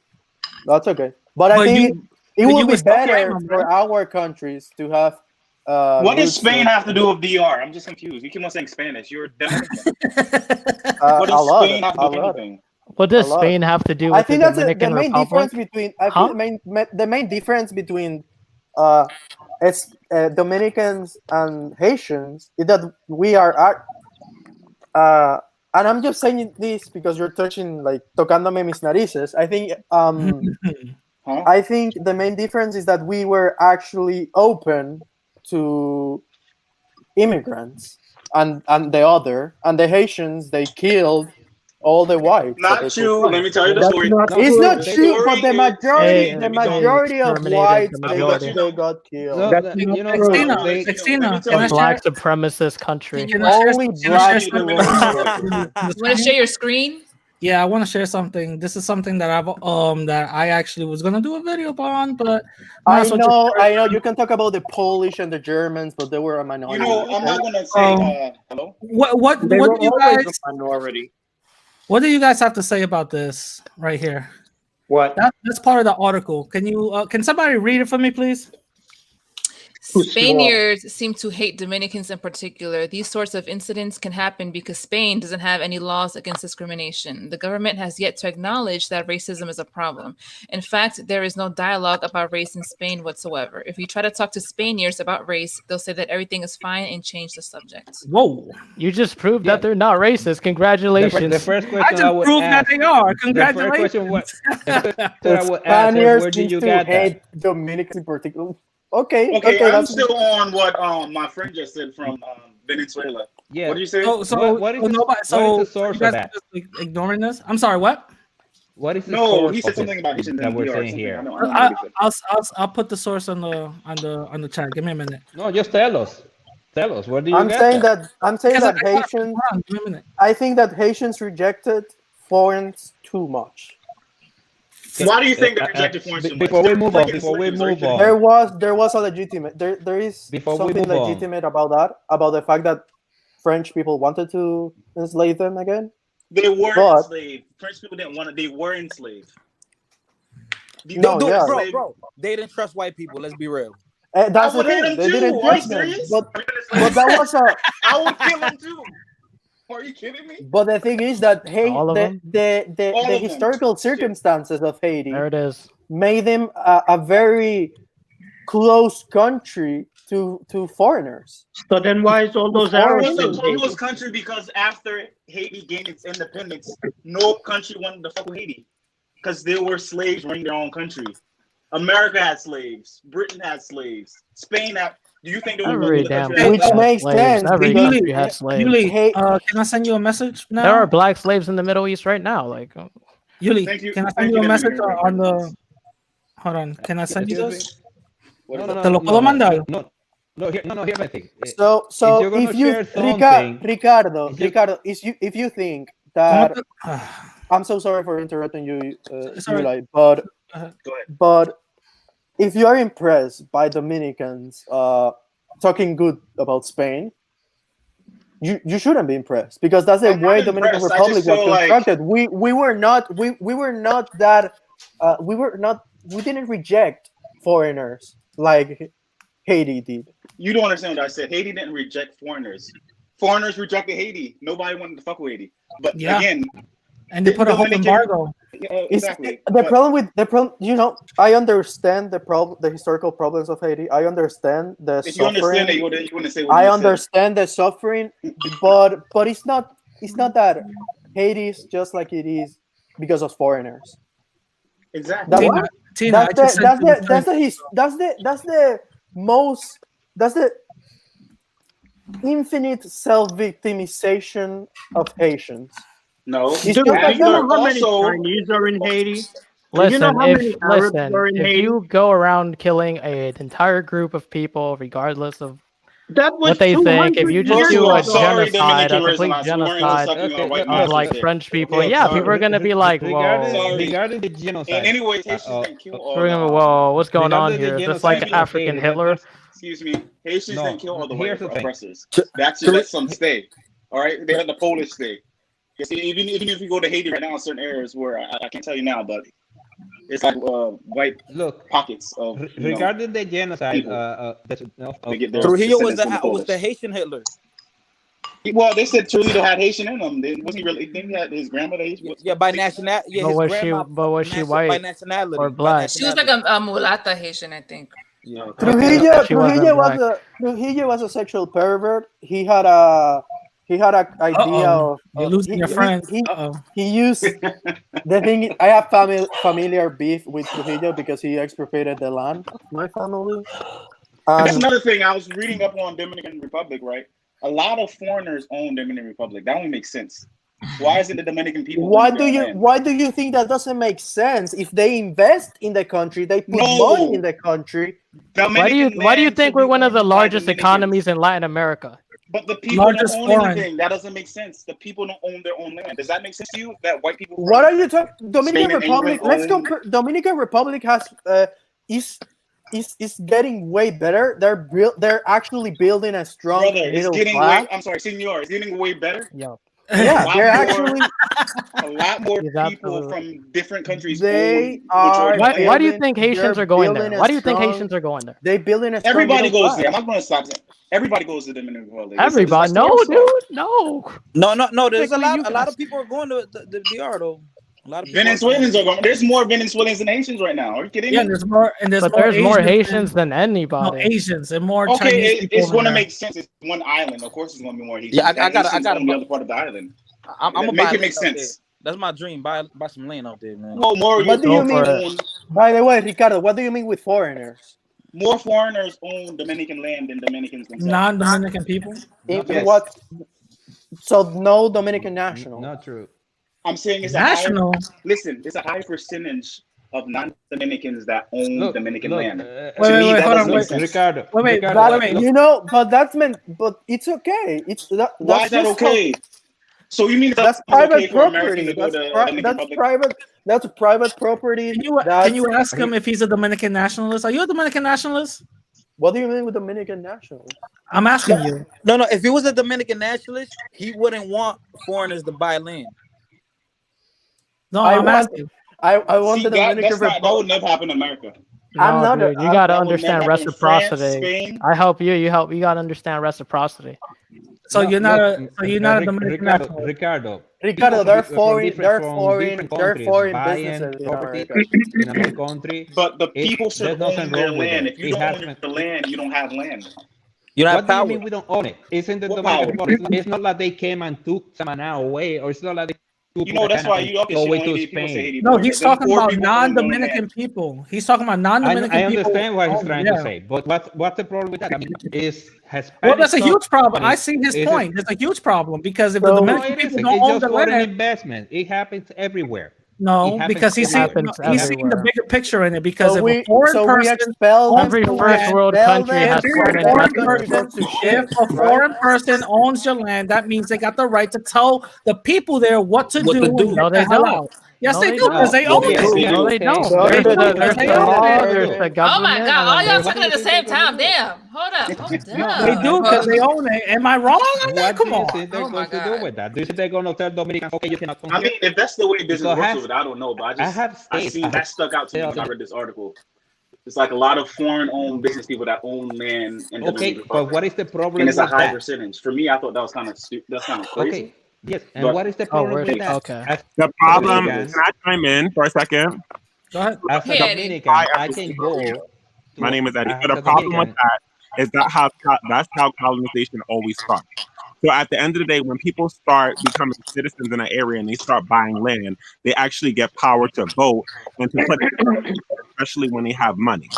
That's okay. But I But think you- it but will you be would still blame better them, for right? our countries to have. What does roots Spain in- have to do with DR? I'm just confused. You keep on saying Spanish. You're Dominican. What a does lot, Spain have to a do with lot. anything? What does a lot. Spain have to do I with the think that's Dominican the main Republic? difference between. Huh? The main difference between Dominicans and Haitians is that we are. And I'm just saying this because you're touching like tocándome mis narices. I think Huh? I think the main difference is that we were actually open to immigrants, and the Haitians, they killed all the whites. that they Not could true. find. Let me tell you the That's story. not No, It's true. not they- true, but the Story majority, is- the let me tell you. majority of Exterminated whites, the they majority. got killed. No, That's you not know, true. Sextina, they, Sextina, Let me tell can I you. share? Black supremacist country. Can I share Only some- can I share black something people. on the You want to screen? share your screen? Yeah, I want to share something. This is something that I actually was gonna do a video on, but might I as well just know, share it. I know. You can talk about the Polish and the Germans, but they were a You minority. know, I'm not gonna say hello. What They were do you always guys a minority. what do you guys have to say about this right here? What? That's part of the article. Can you can somebody read it for me, please? Too small. Spaniards seem to hate Dominicans in particular. These sorts of incidents can happen because Spain doesn't have any laws against discrimination. The government has yet to acknowledge that racism is a problem. In fact, there is no dialogue about race in Spain whatsoever. If you try to talk to Spaniards about race, they'll say that everything is fine and change the subject. Whoa. You just proved that they're not racist. Congratulations. the first I question just I would proved that ask. they are. The first question Congratulations. I would ask is, Spaniards where did need you to get that? hate Dominicans in particular. Okay, Okay, I'm that's still on what my friend just said from Venezuela. Yeah. What did you say? What is the source you guys of that? are just like, ignoring this? I'm sorry, what? What is the No, source he said of something it about Haitians that and we're DR, saying something. here? I know what he said. I'll put the source on the chat. Give me a minute. No, just tell us. Tell us. Where do you I'm get saying that? that I'm saying Because that Haitians. hold on, give me a minute. I think that Haitians rejected foreigners too much. Why do you think they rejected foreign so much? Before we They're move on, freaking before we slaves. Are you move kidding on, me? There is Before we something move on. legitimate about that, about the fact that French people wanted to enslave them again. They were But enslaved. French people didn't want to. They were enslaved. no, yeah, Bro, they didn't trust white people. Let's be real. that's I the would hate thing. them They too. didn't Are you trust them. serious? But that was a. I would kill them too. Are you kidding me? But the thing is that All of them. All the of them. historical circumstances of Haiti There it is. made them a very close country to foreigners. So then why is all those It Arabs was a in Haiti? close country because after Haiti gained its independence, no country wanted to fuck with Haiti because they were slaves running their own country. America had slaves. Britain had slaves. Spain had. Do you think there was Every no damn country? Which had makes slaves. sense Every because country had slaves. Yuli, can I send you a message now? There are black slaves in the Middle East right now. Like, Yuli, Thank you. can I Thank send you a you, message Dominic. on the? Hold on, can I send you this? No, no, Te lo puedo mandar. Here's the thing. so you're gonna if you share something, Ricardo, if you- Ricardo, if you think ¿Cómo that te- I'm so sorry for interrupting you, It's all right. Yulai, but Go ahead. but if you are impressed by Dominicans talking good about Spain, you shouldn't be impressed because that's the I'm not way Dominican impressed. I Republic just was feel like- constructed. We were not that we didn't reject foreigners like Haiti did. You don't understand what I said. Haiti didn't reject foreigners. Foreigners rejected Haiti. Nobody wanted to fuck with Haiti. But Yeah. again, And they put a whole embargo. Exactly. The problem, you know, I understand the historical problems of Haiti. I understand the If you suffering. understand it, you wouldn't say what I you said. understand the suffering, but it's not that Haiti is just like it is because of foreigners. Exactly. That's the infinite self-victimization of Haitians. No. It's Dude, just do like you know that. how many Chinese are in Haiti? Do you listen, know how many Arabs are in if Haiti? you go around killing an entire group of people, regardless of That was what they think, if 200 you just years do a ago. Sorry, genocide, a Dominican complete Renaissance. We weren't genocide sucking on white of like people. French people, Yeah, yeah, sorry. people are gonna be like, regarding whoa, regarding the genocide. Anyways, Haitians didn't kill all we're gonna, the. whoa, what's going on regarding the here? Is this genocide like of African Haiti, Hitler? Excuse me. Haitians No, didn't kill all the white here's the thing. oppressors. They actually let some stay. All right, they let the Polish stay. You see, even if you go to Haiti right now, in certain areas where I can't tell you now, but it's like white pockets of regarding the genocide. They get their Trujillo was descendants from the Haitian Hitler. Well, they said Trujillo had Haitian in him. Wasn't he really? Didn't he had his grandmother Haitian? Yeah, by nationality. Yeah, But his was she, grandma. but was she by white nationality. or by black? She was like a mulata Haitian, I think. Yeah. Trujillo, She wasn't black. Trujillo was a sexual pervert. He had a idea of You're losing your friends. he used the thing. I have familiar beef with Trujillo because he expropriated the land of my family. And that's another thing. I was reading up on Dominican Republic, right? A lot of foreigners own Dominican Republic. That only makes sense. Why is it the Dominican people? Why do you think that doesn't make sense? If they invest in the country, they put money in the country. Why do you think we're one of the largest economies in Latin America? But the people Largest don't own foreign. anything. That doesn't make sense. The people don't own their own land. Does that make sense to you? That white people? What are you talking? Dominican Spain and Republic. England Let's own- compare. Dominican Republic has is getting way better. They're actually building a strong Brother, it's middle getting class. way. I'm sorry, senor. It's getting way better. Yeah. Yeah, they're actually actually a lot more He's people absolutely- from different countries. They own are. majority of Why do you land. think Haitians they're are going building there? a Why do you think strong- Haitians are going there? They building a strong Everybody middle goes class. there. I'm not going to stop that. Everybody goes to the Dominican Republic. Everybody, no, dude, no. No. There's a Technically, you lot guys- of people are going to the DR though. A lot of people Venezuelans are going. There's more Venezuelans than Haitians right now. Are you kidding Yeah, me? there's more, and But there's more Haitians than than anybody. Asians and more Okay, Chinese people. it's over going to there. make sense. It's one island. Of course, it's going to be more Haitians. Yeah, I And gotta- Haitians I gotta own the bu- other part of the island. I'm gonna Make buy it make land out sense. there. That's my dream. Buy some land out there, man. Well, more What do you Go for mean? it. By the way, Ricardo, what do you mean with foreigners? more foreigners own Dominican land than Dominicans themselves. Non-Dominican people. In Yes. what? So no Dominican national. Not true. I'm saying it's National. Listen, it's a high percentage of non-Dominicans that own Dominican land. Wait, To me, wait, that hold doesn't on, make sense. Ricardo. Wait, Ricardo, wait. You know, but that's meant. But it's okay. It's that. Why That's is that just how- okay? So you mean That's it's okay private for Americans property. to go That's, to pri- Dominican that's Republic? private. That's private property. Can you ask him if he's a Dominican nationalist? Are you a Dominican nationalist? What do you mean with Dominican nationals? I'm asking you. No, if he was a Dominican nationalist, he wouldn't want foreigners to buy land. No, I I'm want asking. I want See, the Dominican that would Republic. never happen in America. I'm No, not. dude, you gotta That would never understand happen in France, reciprocity. Spain. I help you. You help. You gotta understand reciprocity. So No, you're not look, a Dominican Ricardo, national. Ricardo, Ricardo, people from different foreign buying businesses in property America. in another country. But the people should There's nothing own their wrong with land. that. If you It don't has. own your land, you don't have land. You don't have What do you power. mean we don't own it? It's in the What Dominican power? Republic. It's not like they came and took Samaná away, or it's not like they took You know, that's Punta why Cana you and okay. go Shit, away only to people say Spain. 80 No, boys. he's Them talking poor about people own their own non-Dominican land. people. He's talking about non-Dominican I people. understand what he's own it, trying yeah. to say, but what's the problem with that? I mean, is Hispanic Well, that's a huge problem. I companies, see his is it, point. There's a huge problem because if the So no, Dominican it people isn't. don't It's own just the foreign land, investment. It happens everywhere. It no, happens because It happens he's seeing the everywhere. bigger picture in it. Because so if a we foreign so we person expel them. owns Every the So we first land, world expel country them if has and foreign a then we foreign investment. convert person, them to if shit, a right? foreign person owns your land, that means they got the right to tell the people there what to What do to and do? get No, the they hell don't. out. Yes, No, they they do because don't. they Yes, own they do. it. They No, do. they don't. So They There's do the because there's they the own law. it. They There's do. the Oh my government. God! I All mean, y'all What do talking you at the think they're same gonna time. do? Damn. Hold up. Hold No, They up. do because they own it. Am I wrong on that? what Come do you on. think they're Oh my going to do God. with that? Do you think they're going to tell Dominicans, okay, you cannot come I here? mean, if that's the way business Because works over there, I don't know. But I have I states, seen I have that stuck out to me when I sales. read this article. It's like a lot of foreign-owned business people that own land in Dominican Okay, but Republic, what is the and problem it's a with high that? percentage. For me, I thought that was kind of that's kind of crazy. Okay, yes, and But what is the oh, problem we're with hey, that? okay. As The it is problem, what it Dominican, can is. I chime in for a second? Go ahead. as a Hey, Eddie. Hi, Dominican, I can everyone. go My to, name is Eddie. So as the a problem with Dominican, that is that's how colonization always starts. So at the end of the day, when people start becoming citizens in an area and they start buying land, they actually get power to vote and to put, especially when they have money,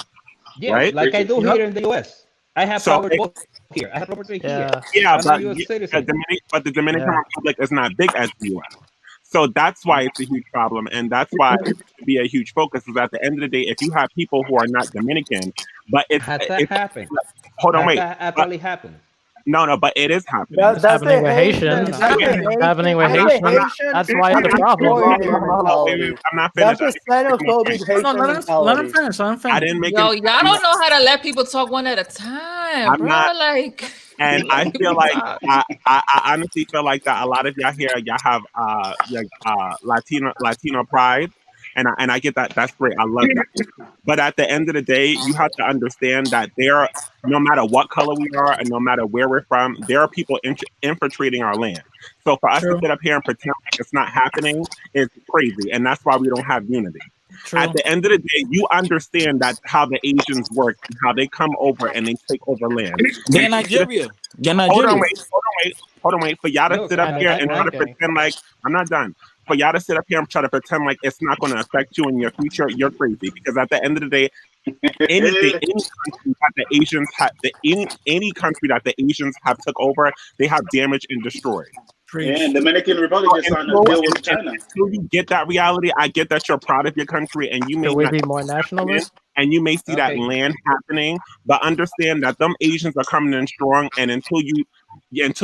yeah, right? like I do Yep. here in the U.S. I have So power to vote here. I have property here. Yeah. yeah, I'm a but U.S. citizen. the Dominican Yeah. Republic is not big as the U.S. So that's why it's a huge problem, and that's why it should be a huge focus. Is at the end of the day, if you have people who are not Dominican, but Has that happened? hold on, Has wait, that but actually happened? no, but it is happening. It's That's happening the with Haitian. Haitians. It's That's the happening. It's happening Haitian. with I'm That's not, the I'm not, Haitians. Haitian That's why it's a problem. exploitative wait, mentality. I'm not That's finished. the I didn't make my xenophobic point. No, Haitian let him mentality. finish. Let him I finish. didn't make Yo, it. y'all don't know how to let people talk one at a time, I'm bro. not, Like, and let I feel people like talk. I honestly feel like that a lot of y'all here, y'all have Latino pride, and I get that. That's great. I love that. But at the end of the day, you have to understand that there, no matter what color we are and no matter where we're from, there are people infiltrating our land. So for us to True. sit up here and pretend like it's not happening is crazy, and that's why we don't have unity. At True. the end of the day, you understand that how the Asians work and how they come over and they take over land. They're And in Nigeria. They're Nigeria. hold on, wait. For y'all to Look, sit up And here it's and try to working. pretend like I'm not done. For y'all to sit up here and try to pretend like it's not going to affect you in your future, you're crazy. Because at the end of the day, any country that the Asians have, any country that the Asians have took over, they have damaged and destroyed. And Preach. Dominican Republic So just signed a deal with China. until you get that reality, I get that you're proud of your country and you may Should we not be more nationalist? and you may see that okay, land happening, but understand that them Asians are coming in strong, and until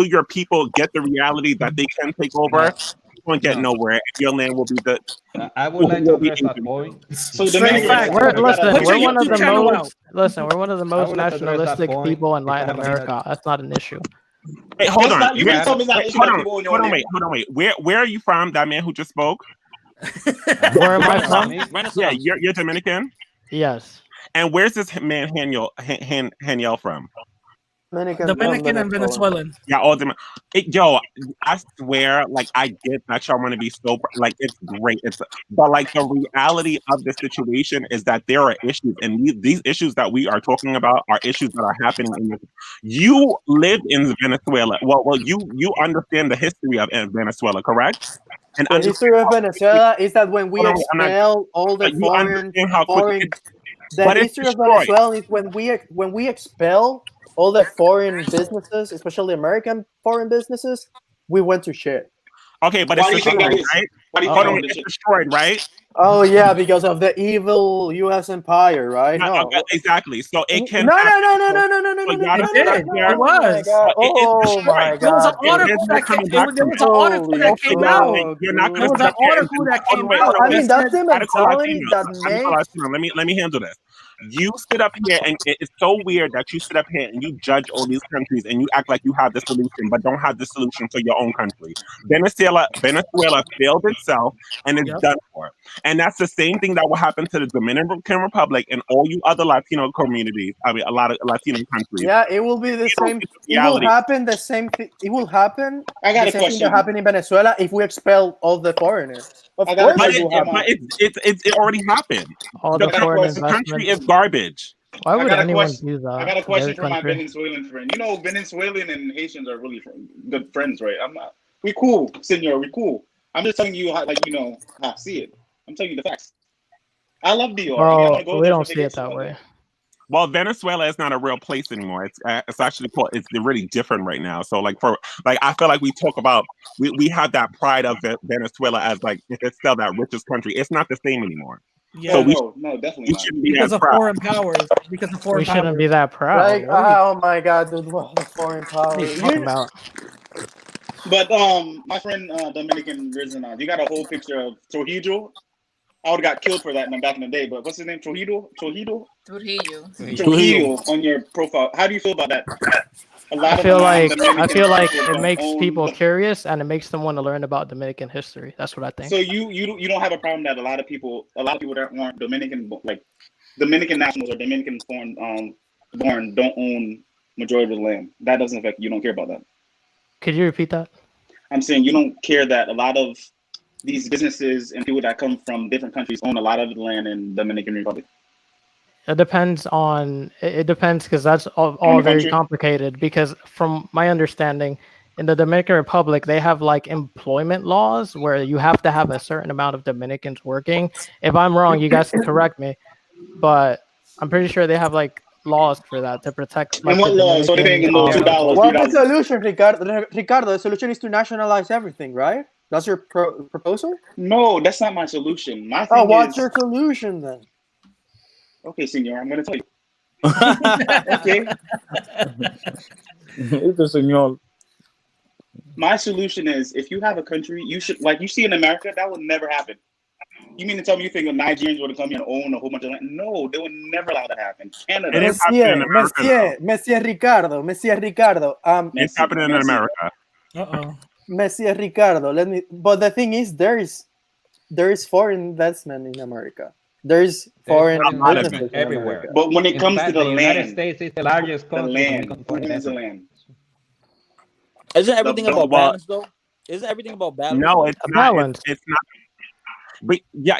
your people get the reality that they can take over, no, you won't get no. nowhere. Your land will be the I would like to will be address that Asian. point. So Straight I Dominican would like facts. to We're Republic address got that a Put listen. your We're point. one of YouTube the channel out. We're one of the I most would like to address that nationalistic point people in if I Latin have a minute. America. That's not an issue. Hey, hold It's on. not. You I just have, told me it's not an issue Hold that on. people own your Hold own on. land. Wait. Hold on. Wait. Where are you from? That man who just spoke. Where am I Renaissance, from? me. Yeah, Renaissance. you're Dominican. Yes. And where's this man Haniel from? Dominican and Dominican and Venezuelan. Venezuelan. Yeah, all them. Yo, I swear, like I get that y'all want to be so like it's great. But like the reality of the situation is that there are issues, and these issues that we are talking about are issues that are happening in. You lived in Venezuela. Well, you understand the history of Venezuela, correct? And The understand history of how quickly. Venezuela is that when we Hold on, wait, I'm not. expel all the You understand how quickly, the but it's history of destroyed. Venezuela is when we expel all the foreign businesses, especially American foreign businesses, we went to shit. Okay, but Why it's do you think that destroyed, is? right? Why do you Hold think on, we Uh-oh. went to it's shit? destroyed, right? Oh yeah, because of the evil U.S. empire, right? No, Exactly. So it no, can no, happen. no, no, no, no, no, no, So no, no, y'all It no, don't no, sit no, up did. no. It here. Oh my was. god! It's Oh destroyed. my There was an god, There's article dude! no that came. coming back There from was it. an article Holy that Okay, came y'all, out. fuck, you're not There gonna was sit dude! an up here and article that hold on, came wait. No, out I that mean Listen, that's said the radical mentality Latino. that Radical makes. Latino. Let me handle this. You sit up here and it's so weird that you sit up here and you judge all these countries and you act like you have the solution, but don't have the solution for your own country. Venezuela failed itself and it's Yep. done for. And that's the same thing that will happen to the Dominican Republic and all you other Latino communities. I mean, a lot of Latino countries. Yeah, it will be the You don't same. get the It will reality. happen the same thing. It will happen I got the a same thing that question. happened in Venezuela if we expel all the foreigners. Of I got a course, But it question will for happen. my. it already happened. All The, the I got a foreign question. the country is investments. garbage. Why I would got a anyone question. do I that got a to their question for my country? Venezuelan friend. You know, Venezuelan and Haitians are really good friends, right? I'm not. We cool, senor. We cool. I'm just telling you how, like, you know, how I see it. I'm telling you the facts. I love DR. I mean, I want Bro, to go we there for don't see it vacation that one day. way. Well, Venezuela is not a real place anymore. It's actually called. It's really different right now. So I feel like we talk about we have that pride of Venezuela as like if it's still that richest country. It's not the same anymore. So Oh Yeah, no, definitely we not. shouldn't be as because of proud. foreign powers. Because of We foreign shouldn't powers. be that proud. Like, What are you, oh my god, dude! What the foreign what are power? you talking You about? But my friend Dominican Risen, you got a whole picture of Trujillo. I would have got killed for that back in the day. But what's his name? Trujillo. Trujillo on your profile. How do you feel about that? A I lot of feel like I non-Dominican feel like people it don't makes own. people curious and it makes them want to learn about Dominican history. That's what I So think. you don't have a problem that a lot of people that aren't Dominican, like Dominican nationals or Dominican born don't own majority of the land. That doesn't affect you. You don't care about that. Could you repeat that? I'm saying you don't care that a lot of these businesses and people that come from different countries own a lot of the land in Dominican Republic. It depends on it depends because that's On all the very country. complicated because from my understanding in the Dominican Republic they have like employment laws where you have to have a certain amount of Dominicans working. If I'm wrong, you guys can correct me, but I'm pretty sure they have like laws for that to protect And like the what laws? So they're paying Dominican them little $2, What's the $3. solution, Ricardo? Ricardo, the solution is to nationalize everything, right? That's your proposal? No, that's not my solution. My Oh, thing what's is, your solution then? okay, senor, I'm gonna tell you. Okay, Este señor. my solution is if you have a country, you should like you see in America that would never happen. You mean to tell me you think the Nigerians would come here and own a whole bunch of land? No, they would never allow that to happen. It Canada. is happening in America though. Monsieur Ricardo, It's Messi, happening in Messi. America. Uh-oh. Monsieur Ricardo, but the thing is, there is foreign investment in America. There's There's foreign foreign A lot of businesses investment in everywhere. America. But when it In comes to fact, the the United land, States is the largest the country when it land, comes to who foreign owns the investment. land? Isn't everything about Well, balance though? Isn't everything about balance no, though? it's A not. balance. It's not. But yeah,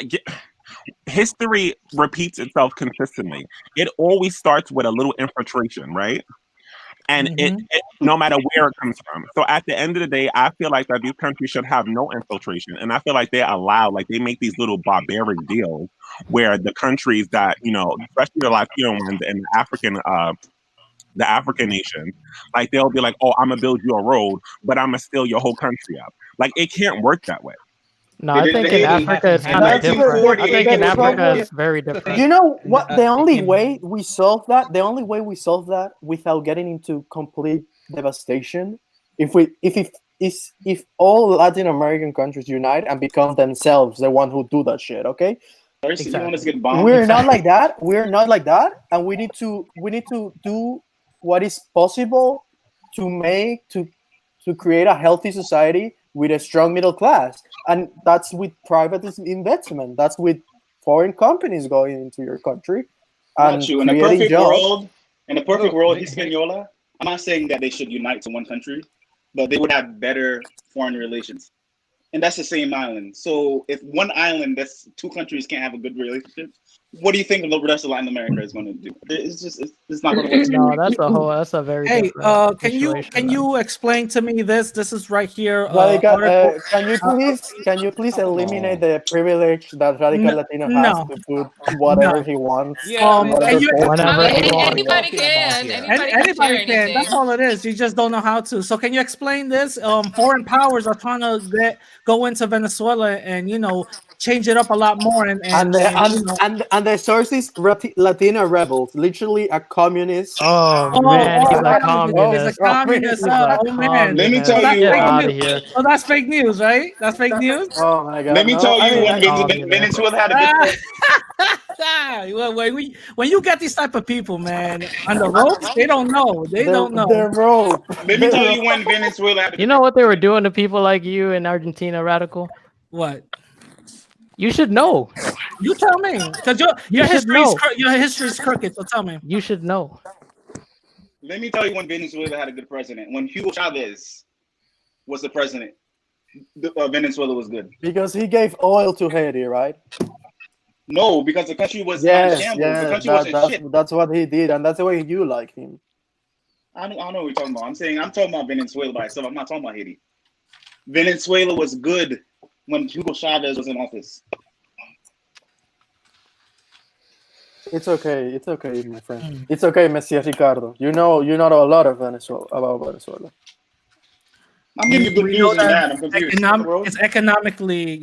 history repeats itself consistently. It always starts with a little infiltration, right? And no matter where it comes from. So at the end of the day, I feel like that these countries should have no infiltration, and I feel like they allow, like they make these little barbaric deals where the countries that especially the Latino ones and the African nations, like they'll be like, "Oh, I'm gonna build you a road, but I'm gonna steal your whole country up." Like it can't work that way. No, They I did in think in Haiti Africa it's in kind of different. I 1940. think Haiti in the was Africa problem, it's very different. you know what? The only way we solve that without getting into complete devastation, if all Latin American countries unite and become themselves the one who do that shit, okay? You want us to Exactly. get bombed? We're not like that. We're not like that, and we need to do what is possible to create a healthy society with a strong middle class, and that's with private investment. That's with foreign companies going into your country Got and you. creating jobs. In a perfect Look, world, Hispaniola. I'm not saying that they should unite to one country, but they would have better foreign relations. And that's the same island. So if one island, that's two countries can't have a good relationship, what do you think the rest of Latin America is going to do? It's not going to work. No, that's a very Hey, different can you situation. explain to me this? This is right here. Radical, Article. can you please eliminate the privilege that Radical Latino has No, to put no. whatever he wants, Yeah, I mean, Can whatever you? post he Whenever I he mean, wants? wants. anybody talking about can. here? Anybody can share Anybody can. That's anything. all it is. You just don't know how to. So can you explain this? Foreign powers are trying to get go into Venezuela and change it up a lot more and the source is Latina rebels, literally a communist. Oh man, he's a he's a communist. communist. He's a Oh man, Let me communist. so tell that's you. Get fake out of news. here. So that's fake news, right? That's fake news. Oh my god! Let me no, tell I you mean, when communist. Venezuela had a good. When you get these type of people, man, on the ropes, they don't know. They don't know. They're rope. Let me tell you when Venezuela had a You good. know what they were doing to people like you in Argentina, Radical? What? You should know. You tell me, because You should know. your history's crooked. So tell me. You should know. Let me tell you when Venezuela had a good president. When Hugo Chavez was the president, Venezuela was good. Because he gave oil to Haiti, right? No, because the country was not in shambles. The country wasn't shit. That's what he did, and that's the way you like him. I don't know what you're talking about. I'm talking about Venezuela by itself. I'm not talking about Haiti. Venezuela was good when Hugo Chavez was in office. It's okay, my friend. It's okay, Messi Ricardo. You know a lot of about Venezuela. I'm giving you good news and bad. I'm confused. It's economically,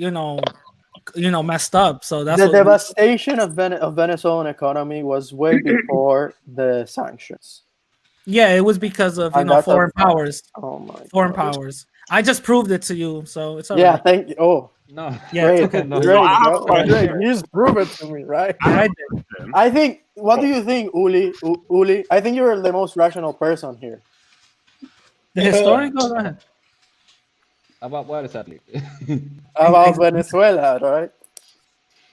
messed up. So that's The devastation of Venezuelan economy was way before the sanctions. Yeah, it was because of foreign powers. Oh my foreign powers. I just proved it to you, so it's all yeah. right. Thank you. Oh No. Yeah, great, no. great. You just prove it to me, right? I did. I think. What do you think, Uli? Uli, I think you're the most rational person here. The historian, go ahead. About what exactly? About Venezuela, right?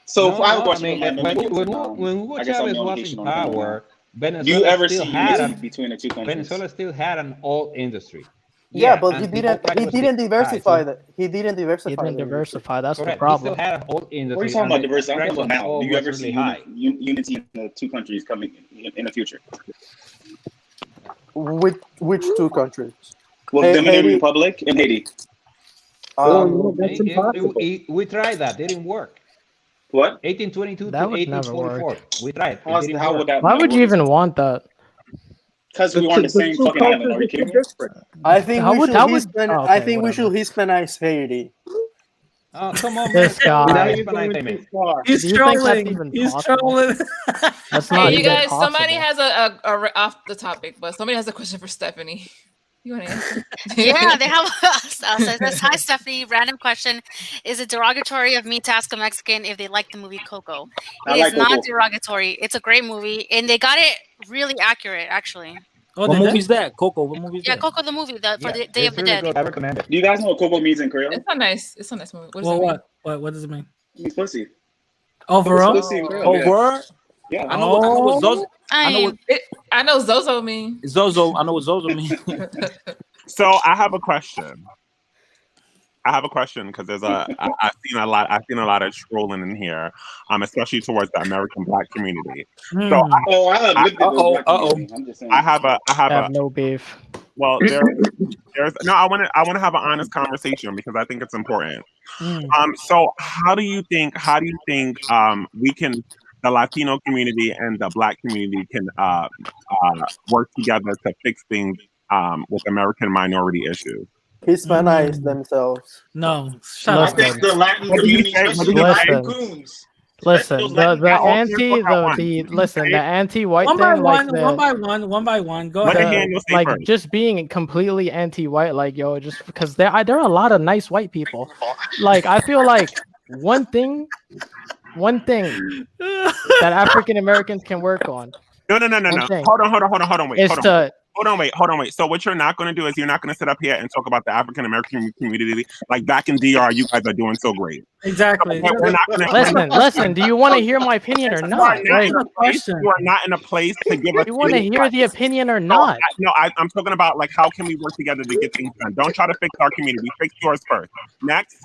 So No, I have a no, question. I mean, when Hugo I guess I'm Chavez the only was Haitian in on the panel power, now. Do you Venezuela ever still see had unity between the two countries? Venezuela still had an oil industry. Yeah, but and he the oil didn't. price He was didn't still high, diversify so- that. He didn't He diversify. didn't the diversify. That's the Correct. He still problem. had an oil What are you industry, talking and about the diversity? I'm price talking of about now. oil Do you was ever really see high. unity in the two countries coming in the future? With which two countries? Well, Dominican Republic and Haiti. That's impossible. We tried that. Didn't work. What? 1822 That to would never 1844. work. We tried. It didn't How work. would that? Why would you even want that? Because we were on the same fucking island. Are you kidding me? I think How we would- should. how would- Hispan- oh, I okay, think we whatever. should Hispanize Haiti. Oh, come on, man. This guy. He's Do you think that's trolling. even He's possible? trolling. That's not Hey, you even guys, possible. somebody has a off the topic, but somebody has a question for Stephanie. You want to answer? Yeah, they have. Says, hi, Stephanie. Random question: is it derogatory of me to ask a Mexican if they like the movie Coco? I It like is not Coco. derogatory. It's a great movie, and they got it really accurate, actually. Oh, What movie's that? Coco. What movie's Yeah, that? Coco the movie for the Day of It's the really Dead. good. I recommend it. Do you guys know what Coco means in Creole? It's not nice. It's a nice movie. What does Well, it mean? what does it mean? It means pussy. Oh, for real? Pussy in Creole. Oh, Yeah. word. Yeah. I know what Zozo. I know what I know Zozo mean. Zozo. I know what Zozo means. So I have a question. Because there's I've seen a lot of trolling in here, especially towards the American Black community. So I have lived in the Black community. I'm just saying. I have no beef. Well, there's no. I want to have an honest conversation because I think it's important. So how do you think we can, the Latino community and the Black community can work together to fix things with American minority issues? Hispanize themselves. No, I think the Latin community, especially the Latin coons. Listen, the anti-white One thing, by like one, one by one. Go ahead. like just being completely anti-white, like yo, just because there are a lot of nice white people. Like I feel like one thing that African Americans can work on. No. Hold on. Wait. So what you're not going to do is you're not going to sit up here and talk about the African American community like back in DR. You guys are doing so great. Exactly. So we're not gonna, Listen. Do you want to hear my opinion or not? You are not in a place to give us. You want to hear the opinion or not? I'm talking about like how can we work together to get things done. Don't try to fix our community. Fix yours first. Next.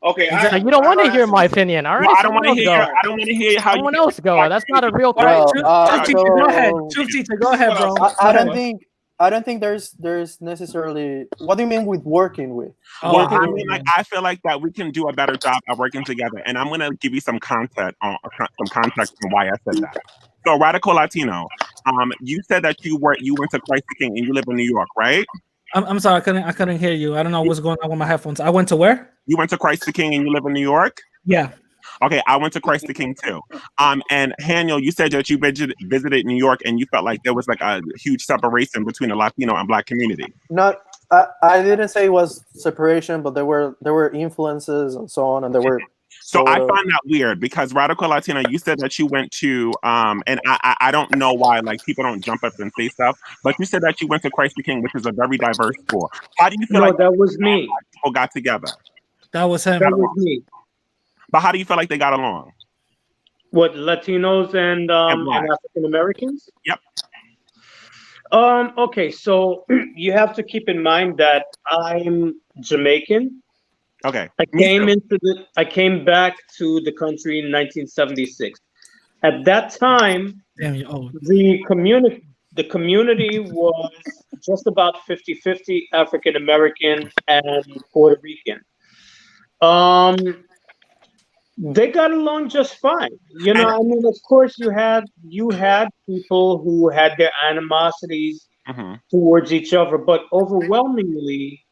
Okay. You don't want to hear my opinion, all right? No, I don't want to hear. I don't want to hear how someone else go. That's not a real question. question. Go ahead. Truth teacher, go ahead, bro. I don't think there's necessarily. What do you mean with working with? I feel like that we can do a better job of working together, and I'm gonna give you some context on why I said that. So, Radical Latino, you said that you went to Christ the King and you live in New York, right? I'm sorry, I couldn't hear you. I don't know what's going on with my headphones. I went to where? You went to Christ the King and you live in New York? Yeah. Okay, I went to Christ the King too. And Daniel, you said that you visited New York and you felt like there was like a huge separation between the Latino and Black community. Not, I didn't say it was separation, but there were influences and so on, and there were. So I Sort of. find that weird because Radical Latina, you said that you went to and I don't know why like people don't jump up and say stuff, but you said that you went to Christ the King, which is a very diverse school. How do you feel No, like that was me. people got together? That was him. That was me. But how do you feel like they got along? What, Latinos and Black. African Americans? Yep. Okay, so you have to keep in mind that I'm Jamaican. Okay. I came back to the country in 1976. At that time, Damn, you're old. the community was just about 50-50 African American and Puerto Rican. They got along just fine. You know, I mean, of course you had people who had their animosities towards each other, but overwhelmingly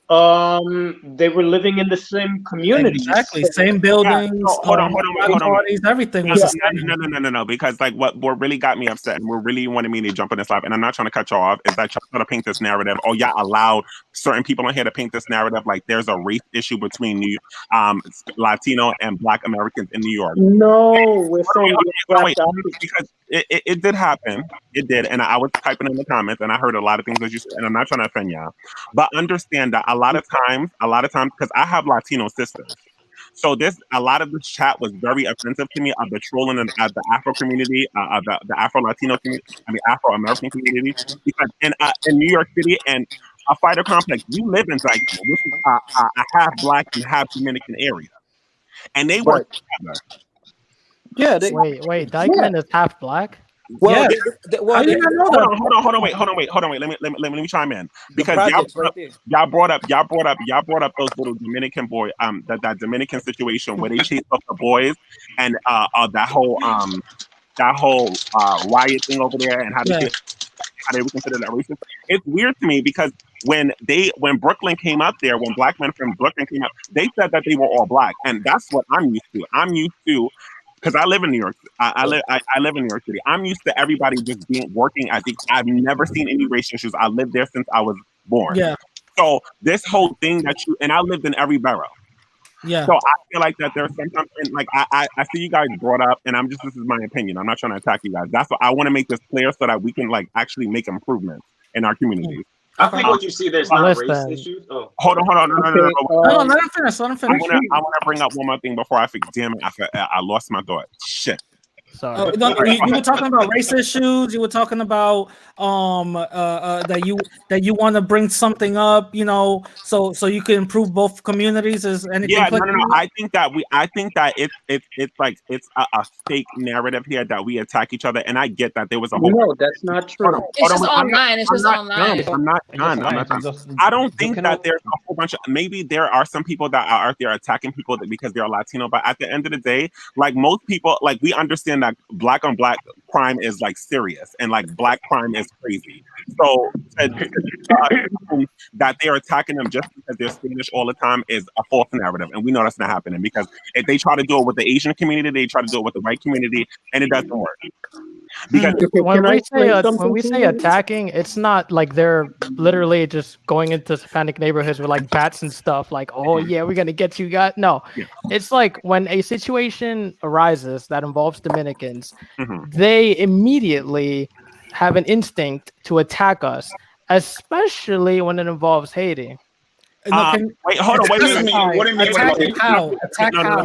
they were living in the same community. Exactly, same buildings. So, hold on. Parties, everything was the same. No. Because like what really got me upset and what really wanted me to jump in this live, and I'm not trying to cut you off, is that y'all trying to paint this narrative. Oh, y'all allowed certain people in here to paint this narrative like there's a race issue between Latino and Black Americans in New York. No, we're saying because it did happen. It did, and I was typing in the comments, and I heard a lot of things that you said, and I'm not trying to offend y'all, but understand that a lot of times, because I have Latino sisters, so a lot of this chat was very offensive to me of the trolling of the Afro community, of the Afro Latino community, Afro American community, because in New York City and a fighter complex, you live in Dykeman, which is a half Black and half Dominican area, and they work together. Yeah. Wait. Dykeman is half Black. Well, Yeah. well, hold on, wait. Let me chime in because y'all brought up those little Dominican boy, that Dominican situation where they chased up the boys and that whole riot thing over there and how they were considered that racist. It's weird to me because when Brooklyn came up there, when Black men from Brooklyn came up, they said that they were all Black, and that's what I'm used to. I'm used to. Because I live in New York, I live in New York City. I'm used to everybody just working. I've never seen any race issues. I lived there since I was born. Yeah. So this whole thing and I lived in every borough. Yeah. So I feel like that there's sometimes, and like I see you guys brought up, and this is my opinion. I'm not trying to attack you guys. That's what I want to make this clear so that we can like actually make improvements in our communities. I think what you see there's not race issues. Oh, hold on, no. Let him finish. I want to bring up one more thing before I forget. Damn it, I lost my thought. Shit. Sorry. You were talking about race issues. You were talking about that you want to bring something up, you know, so you can improve both communities. Is anything? Yeah, no. I think that it's like it's a fake narrative here that we attack each other, and I get that there was a whole. No, that's not true. It's just online. It's just online. I'm not done. I don't think that there's a whole bunch of. Maybe there are some people that are out there attacking people because they're Latino, but at the end of the day, like most people, like we understand that Black on Black crime is like serious and like Black crime is crazy. So that they're attacking them just because they're Spanish all the time is a false narrative, and we know that's not happening because if they try to do it with the Asian community, they try to do it with the white community, and it doesn't work. Because when we say attacking, it's not like they're literally just going into Hispanic neighborhoods with like bats and stuff. Like, oh yeah, we're gonna get you guys. No, it's like when a situation arises that involves Dominicans, they immediately have an instinct to attack us, especially when it involves Haiti. Wait, hold on. Wait. What do you mean? Attack how? Attack how?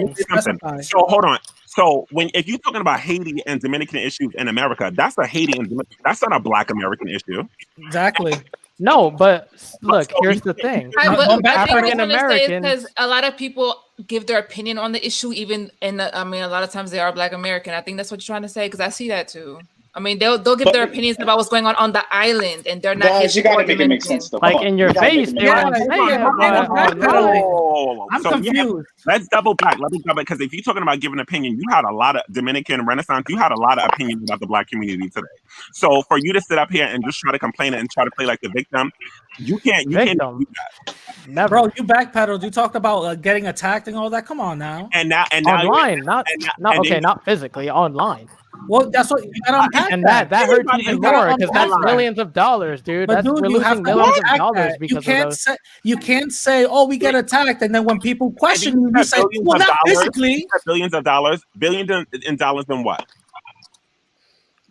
So hold on. So if you're talking about Haiti and Dominican issues in America, that's a Haiti and that's not a Black American issue. Exactly. No, but look, here's the thing. African American, because a lot of people give their opinion on the issue, even I mean, a lot of times they are Black American. I think that's what you're trying to say, because I see that too. I mean, they'll give their opinions about what's going on the island, and they're not Guys, you Haitian or gotta make it make sense, Dominican. though. Come Like on. in You your gotta make face, it they make Yeah, won't sense. say it, but I'm backpedaling. online. I'm So confused. let's double back. Let me double because if you're talking about giving opinion, you had a lot of Dominican Renaissance. You had a lot of opinion about the Black community today. So for you to sit up here and just try to complain and try to play like the victim, you can't. You can't do that. Never. Bro, you backpedaled. You talked about getting attacked and all that. Come on now. And now Online, not and okay, then- not physically, online. Well, that's what you gotta unpack And that. that hurts Everybody even is gotta more because that's unpack that. millions of dollars, dude. But That's dude, we're you have losing to millions of unpack dollars that. because You can't say, "Oh, we get attacked," and then when people question you, you say, billions "Well, of not dollars, physically." billions of dollars, billions in dollars in what?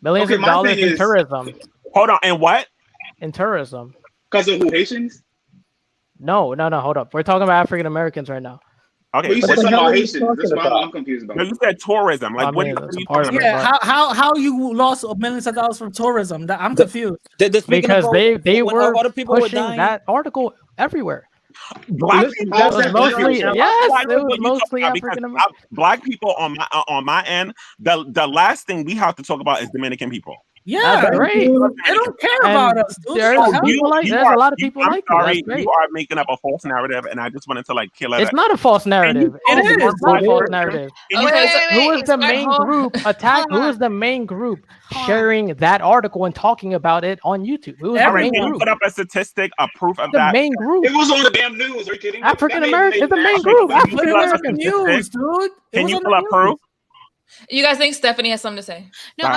millions Okay, of my dollars thing in is- tourism. Hold on, and what? In tourism. Because of who, Haitians? No, hold up. We're talking about African Americans right now. Okay, Well, you but said the something hell about are you Haitians. talking That's what about? I'm confused about. No, you said tourism. Like, I what, mean, what that's are a you part talking of it, about? Yeah, how you lost millions of dollars from tourism? I'm confused. Because they when were all the people were pushing dying. that article everywhere. Black It people, was mostly yes, Black it was people you mostly talk about, because African American. Black people on my end. The last thing we have to talk about is Dominican people. Yeah, That's great. They don't care about And us, dude. there's What the hell? people like there's a lot of people I'm like you. sorry, That's great. you are making up a false narrative, and I just wanted to like kill it. It's not a false narrative. It It's is. not a false narrative. Can you- Who is the main group Who is the main group sharing that article and talking about it on YouTube? Who is the All right, main can you group? put up a statistic, a proof of The that? main group. It was on the damn news. Are you kidding me? African That made American is the main national group. news. African But it was American. news, dude. Can you pull up proof? You guys think Stephanie has something to say? No,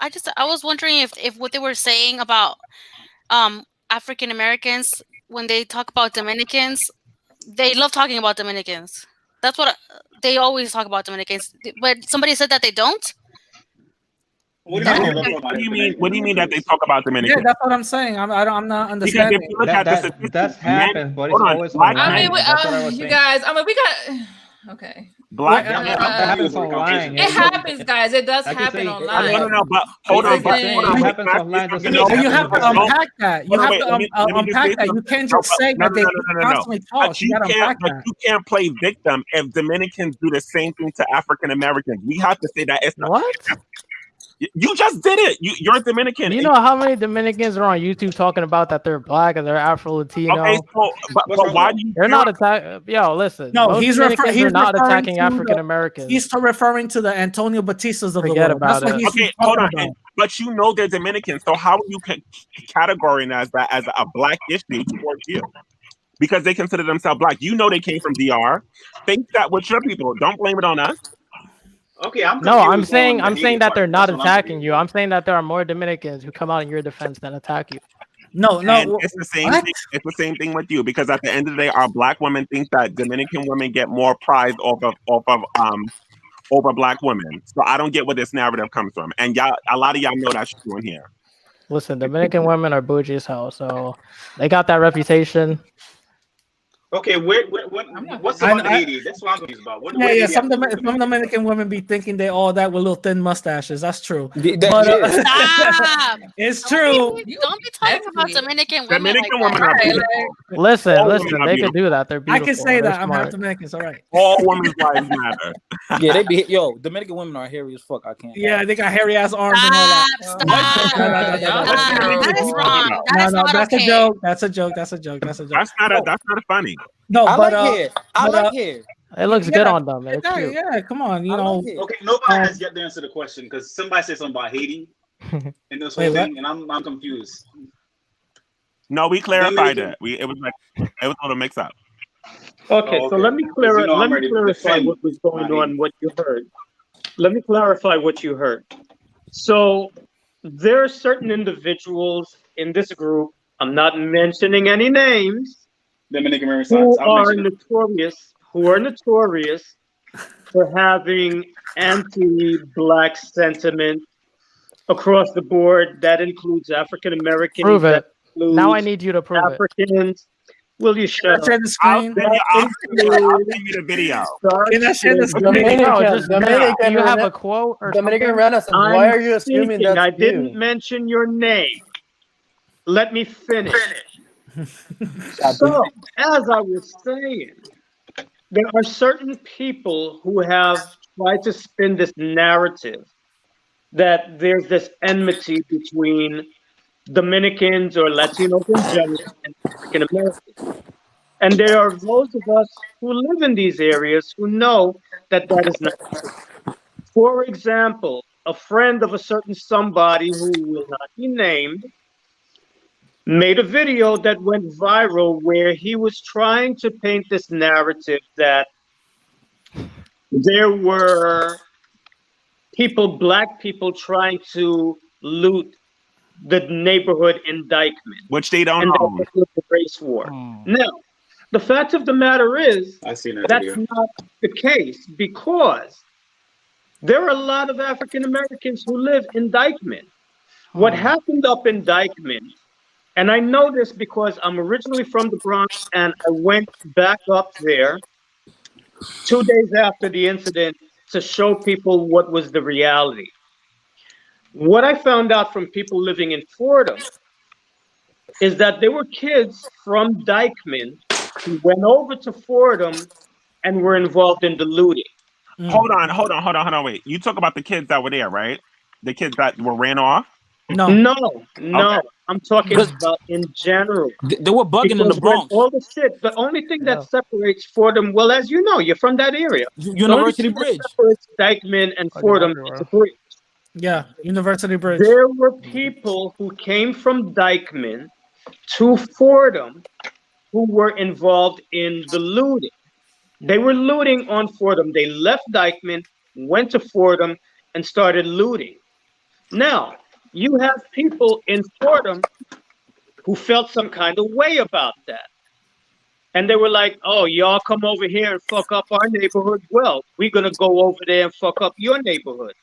I was wondering if what they were saying about African Americans when they talk about Dominicans, they love talking about Dominicans. That's what they always talk about Dominicans. But somebody said that they don't. What do you mean? What do you mean that they talk about Yeah, Dominicans? that's what I'm saying. I'm not Because if understanding. you look at the statistics, That's happened, but it's hold on, always black online. I mean, That's what I was you saying. guys. I mean, we got. Okay. Black That happens online. It happens, guys. It does I can happen say- online. No, but hold on, but hold on. It happens offline. Just So you have to unpack that. You have to unpack that. You can't just say that they constantly talk. But You you got to unpack can't. But that. you can't play victim if Dominicans do the same thing to African Americans. We have to say that it's not. What? You just did it. You're Dominican. You know how many Dominicans are on YouTube talking about that they're black and they're Afro Latino? Okay, so but why do you? They're not attacking. Yo, listen. No, most he's Dominicans he's are not referring attacking to African Americans. He's referring to the Antonio Batistas of Forget the world. about That's what it. he's Okay, talking hold on. about. But you know they're Dominicans, so how are you categorizing that as a black issue towards you? Because they consider themselves black. You know they came from DR. Think that with your people. Don't blame it on us. Okay, I'm No, I'm confused saying on the that hating they're part. not That's what I'm attacking confused you. I'm saying that there are more Dominicans who come out in your defense than attack you. No, And it's the same thing. It's the same thing with you because at the end of the day, our black women think that Dominican women get more prize over black women. So I don't get where this narrative comes from. And y'all, a lot of y'all know that's true in here. Listen, Dominican women are bougie as hell, so they got that reputation. Okay, what's about Haiti? That's what I'm confused about. What Yeah. Haiti Some have to do with Dominican women be thinking they all that with little thin mustaches. That's true. But, Stop. it's true. Don't be talking about Dominican women. Dominican like women that. are beautiful. Listen, All listen, women are they beautiful. could do that. They're I beautiful. can say They're that. I'm half smart. Dominican. It's all right. All women's lives matter. Yeah, they be Dominican women are hairy as fuck. I can't. Yeah, they got hairy ass arms and all that. Stop. That is wrong. That is not that's okay. a joke. That's a joke. That's a joke. That's a joke. That's not funny. No, I but like hair. I but, like hair. It looks yeah, good on them. It's yeah, cute. yeah, come on, you know. Okay, nobody has yet to answer the question because somebody said something about Haiti in this whole Wait, what? thing, and I'm confused. No, we clarified it. It was a little mix up. Okay, so let me I'm ready to clarify defend what was going my on, what you heard. Let me clarify what you heard. So there are certain individuals in this group, I'm not mentioning any names, Dominican who Renaissance. I'll are mention it. notorious for having anti-black sentiment across the board. That includes African Americans. Prove that it. includes Now I need you to prove it. Africans. Will you shut Share up? the screen. I'll send you the video. Can I share the screen? Do you have a quote or Dominican something? Renaissance. Why are you assuming speaking. that's I didn't you? mention your name. Let me finish. So, as I was saying, there are certain people who have tried to spin this narrative that there's this enmity between Dominicans or Latinos in general and African Americans. And there are those of us who live in these areas who know that that is not true. For example, a friend of a certain somebody who will not be named made a video that went viral where he was trying to paint this narrative that there were people, black people, trying to loot the neighborhood in Dykeman, which they don't and that own. this was a race war. Now, the fact of the matter is I seen that that's video. not the case because there are a lot of African Americans who live in Dykeman. What happened up in Dykeman, and I know this because I'm originally from the Bronx and I went back up there 2 days after the incident to show people what was the reality. What I found out from people living in Fordham is that there were kids from Dykeman who went over to Fordham and were involved in the looting. Hold on, wait. You talk about the kids that were there, right? The kids that were ran off? No. Okay. I'm talking about in general. They were bugging in Because the when Bronx. all the shit, the only thing that separates Fordham, well, as you know, you're from that area. University the only thing Bridge. that separates Dykeman and Fordham is a bridge. Yeah, University Bridge. There were people who came from Dykeman to Fordham who were involved in the looting. They were looting on Fordham. They left Dykeman, went to Fordham, and started looting. Now, you have people in Fordham who felt some kind of way about that. And they were like, oh, y'all come over here and fuck up our neighborhood. Well, we're going to go over there and fuck up your neighborhood.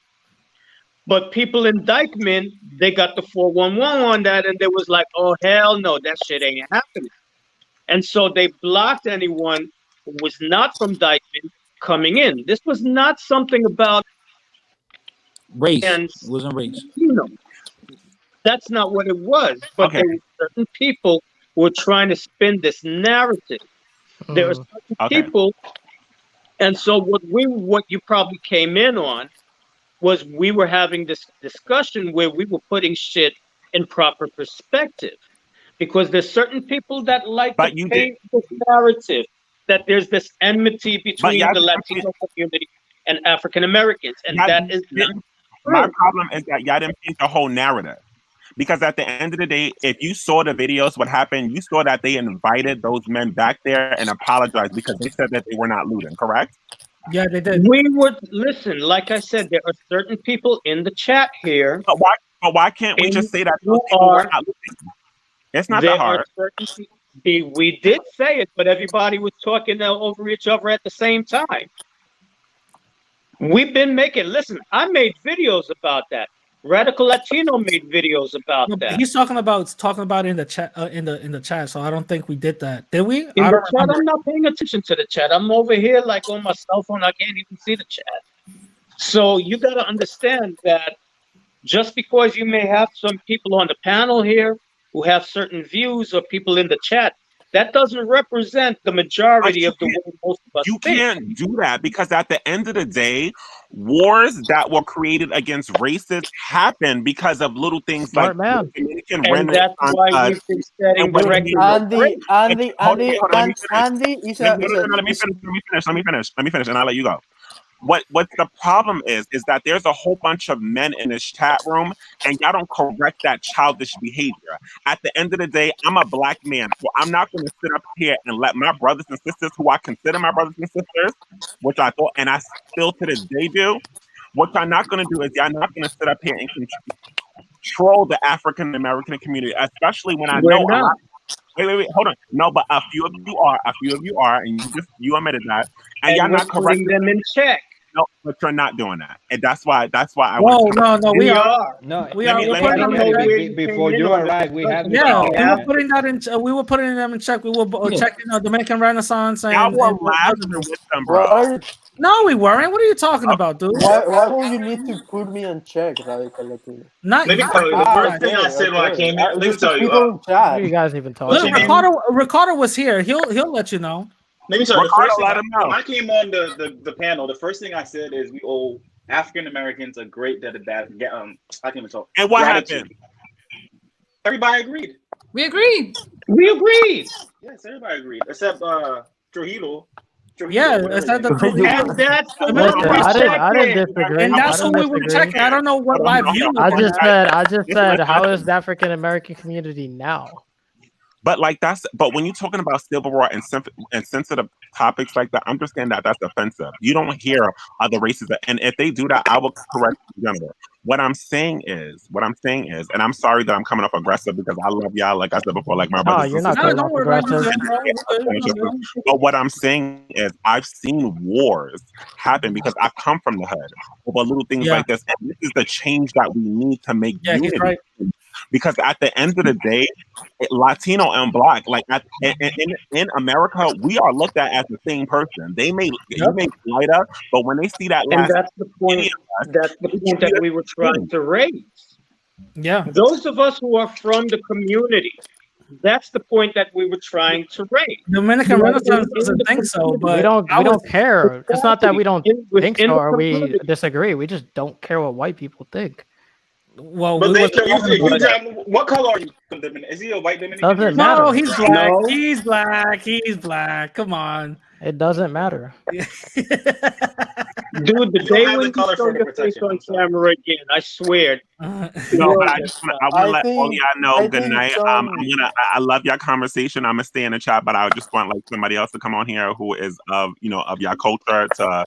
But people in Dykeman, they got the 411 on that, and they was like, oh, hell no, that shit ain't happening. And so they blocked anyone who was not from Dykeman coming in. This was not something about race. And It wasn't race. you know, that's not what it was. But Okay. there were certain people who were trying to spin this narrative. There are certain people, and so what you probably came in on was we were having this discussion where we were putting shit in proper perspective. Because there's certain people that like But to you paint this narrative that there's this enmity between y'all the didn't Latino community and African Americans, and Y'all that is not didn't- My true. problem is that y'all didn't paint the whole narrative. Because at the end of the day, if you saw the videos, what happened, you saw that they invited those men back there and apologized because they said that they were not looting, correct? Yeah, they did. We would listen, like I said, there are certain people in the chat here. But why can't we just say that those who people were are not looting? It's not there that are hard. certain people. We did say it, but everybody was talking over each other at the same time. We've been listen, I made videos about that. Radical Latino made videos about No, but that. he's talking about in the chat in the chat. So I don't think we did that. Did we? In I the don't chat, remember. I'm not paying attention to the chat. I'm over here like on my cell phone. I can't even see the chat. So you got to understand that just because you may have some people on the panel here who have certain views or people in the chat, that doesn't represent the majority of the way most of us You think. can't do that because at the end of the day, wars that were created against races happen because of little things like the Dominican And remnant that's on why us. we've been setting And what it directives. means- Andy, Hold on, let me finish. Andy is Let a, me is a finish, and I'll let you go. What the problem is that there's a whole bunch of men in this chat room, and y'all don't correct that childish behavior. At the end of the day, I'm a black man, so I'm not going to sit up here and let my brothers and sisters, who I consider my brothers and sisters, which I thought, and I still to this day do. What y'all not going to do is y'all not going to sit up here and control the African American community, especially when I know a lot. Wait, hold on. No, but a few of you are, and you admitted that, and y'all we're not putting correcting them in check. No, but you're not doing that, and that's why I No, want. no, we are. No, We let are. me, We're let me, putting them in let me, check. before you arrive, we have Yeah, to we were putting that in. We were putting them in check. We were checking Dominican Renaissance and. Y'all were and laughing with them, bro. No, we weren't. What are you talking about, dude? Why will you need to put me on check, Radical Latino? Not Let me you. tell you, the first thing I said when I came here. Let me Just the tell you. people in chat. What are you guys even What's talking your about? name? Ricardo was here. He'll let you know. Let me tell you, the Ricardo, first thing let him know. when I came on the panel, the first thing I said is we owe African Americans a great debt of that. I can't even talk. And what Gratitude. happened? Everybody agreed. We agreed. We agreed. Yes, everybody agreed except Trujillo. Yeah, whatever it's his not the name is. Trujillo. And that's the Dominican one we Listen, I didn't second. disagree. And that's I who didn't we were disagree. checking. I don't know what live you I looking just at. said, how is the African American community now? But like but when you're talking about civil rights and sensitive topics like that, understand that that's offensive. You don't hear other races, and if they do that, I will correct the gender. What I'm saying is, and I'm sorry that I'm coming off aggressive because I love y'all, like I said before, like my No, brothers you're and not sisters. coming off aggressive. But what I'm saying is, I've seen wars happen because I come from the hood over little things like this, and this is the change that we need to make He's unity. right. Because at the end of the day, Latino and Black, like in America, we are looked at as the same person. You may be lighter, but when they see that And last, that's the point. That's the point that we were trying to raise. Yeah. Those of us who are from the community, that's the point that we were trying to raise. Dominican You are Renaissance in doesn't the think so, community. but We don't care. It's not that we don't think within so the or we community. disagree. We just don't care what white people think. Well, But we they wasn't care. talking about that. What color are you? Is he a white Dominican? Doesn't No, matter. he's black. No. He's black. He's black. Come on. It doesn't matter. Dude, the You don't day have when the you color show for the your face protection. on I'm sorry. camera again, I swear. No, but I want to let all y'all know I good think night. some- I love y'all conversation. I'm gonna stay in the chat, but I just want like somebody else to come on here who is of y'all culture to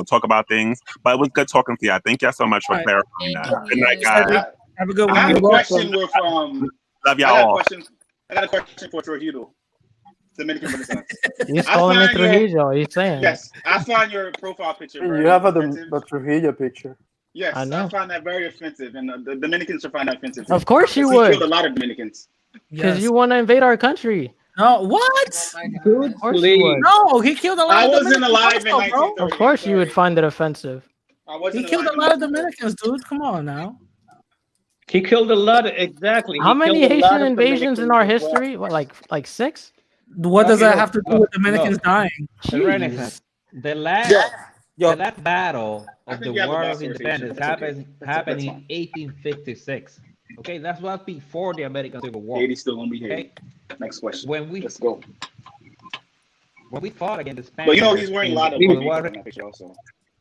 talk about things. But it was good talking to y'all. Thank y'all so much for All right. clarifying that. Good night, guys. Have a good I one. have You're a question welcome. with Love y'all all. I got a question for Trujillo, Dominican Renaissance. He's I calling me find your- Trujillo. He's saying. Yes, I find your profile picture very You have offensive. a Trujillo picture. Yes, I know. I find that very offensive, and the Dominicans should find that offensive. Of course you Because he would. killed a lot of Dominicans. Because you want to invade our country. No, what? Dude, Of course you would. No, he killed a lot I of wasn't Dominicans alive in also, bro. 1930. Of course you would find it offensive. I He wasn't killed alive a lot of in 1930. Dominicans, dude. Come on now. He killed a lot of, exactly. How He many killed a lot Haitian of invasions in Dominicans our as well. history? What, like 6? What does Okay, that have to do with Dominicans dying? The Renaissance. The last battle I of think the you have a War of boss source, Independence Haitian. That's okay. happened That's in fine. 1856. Okay, that's what before the American Civil War. Haiti's still gonna be Haiti. Okay, Next question. when Let's go. we fought against the Spaniards. But you know he's wearing a lot of in white the people war, in that picture also.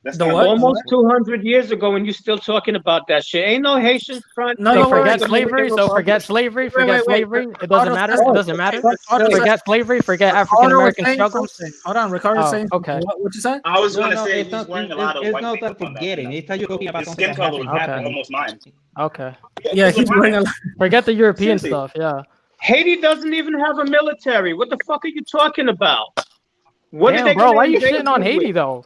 That's The not what? Almost 200 years ago, and you still talking about that shit. Ain't no Haitians trying to No, take So no, wait, over forget the wait, slavery. Dominican So Republic. forget slavery. wait, Forget wait. slavery. It doesn't Ricardo matter. said- It doesn't matter. Ricardo said- Forget slavery. Forget African Ricardo was American saying struggles. something. Hold on, Ricardo was Oh, saying okay. something. What you said? I was no, gonna no, say it's he's not. wearing a lot of It's white not people that on that. forgetting. It's that you're talking about His something skin that color hasn't is happened. almost mine. Okay. Yeah, he's wearing a. Forget the European Seriously. stuff. Yeah. Haiti doesn't even have a military. What the fuck are you talking about? What are Damn, they bro. gonna Why you invade shitting on you Haiti with? though?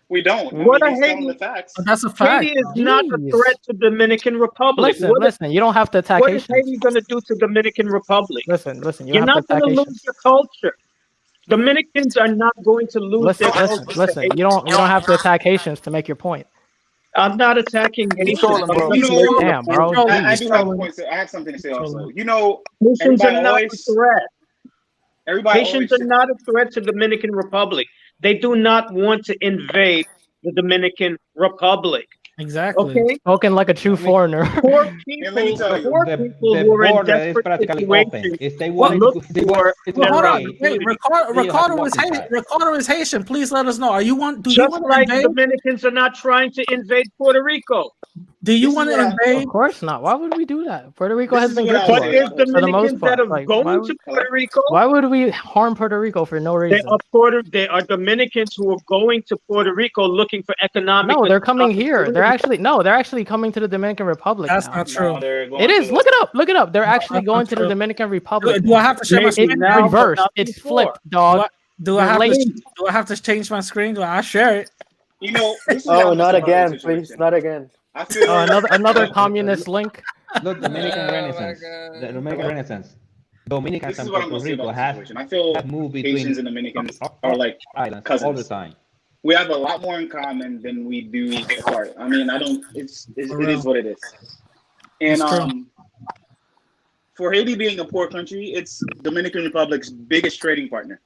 We don't. What are he's telling Haiti? the facts. That's a fact. Haiti is not a Jeez. threat to Dominican Republic. Listen. You don't have to attack What is Haitians. Haiti gonna do to Dominican Republic? Listen. You You're don't have not to attack gonna lose Haitians. your culture. Dominicans are not going to lose their culture. to Listen. Haiti. You don't have to attack Haitians to make your point. I'm not attacking Haitians. trolling, bro. I'm You just know- making a Damn, bro. point. I Jeez. do have a point. I have something to say also. Trolling. You know, Haitians everybody are not a always. threat. Everybody Haitians always. are not a threat to Dominican Republic. They do not want to invade the Dominican Republic. Exactly. Okay? Spoken like a true foreigner. Poor And let me people, tell you, poor The people who are in border is desperate practically open. situations If they Well, wanted look to, they for wanted to Well, hold on. invade, Wait, Ricardo, they have to Ricardo walk is Haitian. inside. Ricardo is Haitian. Please let us know. Do you want just to like invade? Dominicans are not trying to invade Puerto Rico. Do you This is want to what I- invade? Of course not. Why would we do that? Puerto Rico This has is been what good I to was But us saying. there's for the most Dominicans that part. are Like, going why to Puerto Rico. would we harm Puerto Rico for no There reason? are Dominicans who are going to Puerto Rico looking for economic. No, they're coming here. They're opportunities. actually coming to the Dominican Republic That's now. not true. No, they're going It is. to- Look it up. Look it up. They're actually that's going not to the true. Dominican Republic. Do I have to share my Maybe screen? now, but Reversed. not It's before. flipped, dog. Do I You're have late. to? Do I have to change my screen? Do I share it? You know, this is Oh, how not much of a again, situation. please, not again. I feel Oh, like another communist link. Look, Dominican Oh my Renaissance. God. The Dominican Renaissance. Dominicans this is and what I'm Puerto gonna say Rico about the have situation. I feel moved between Haitians and Dominicans are like islands all the cousins. time. We have a lot more in common than we do apart. I mean, I don't. It is what it is. And It's true. for Haiti being a poor country, it's Dominican Republic's biggest trading partner.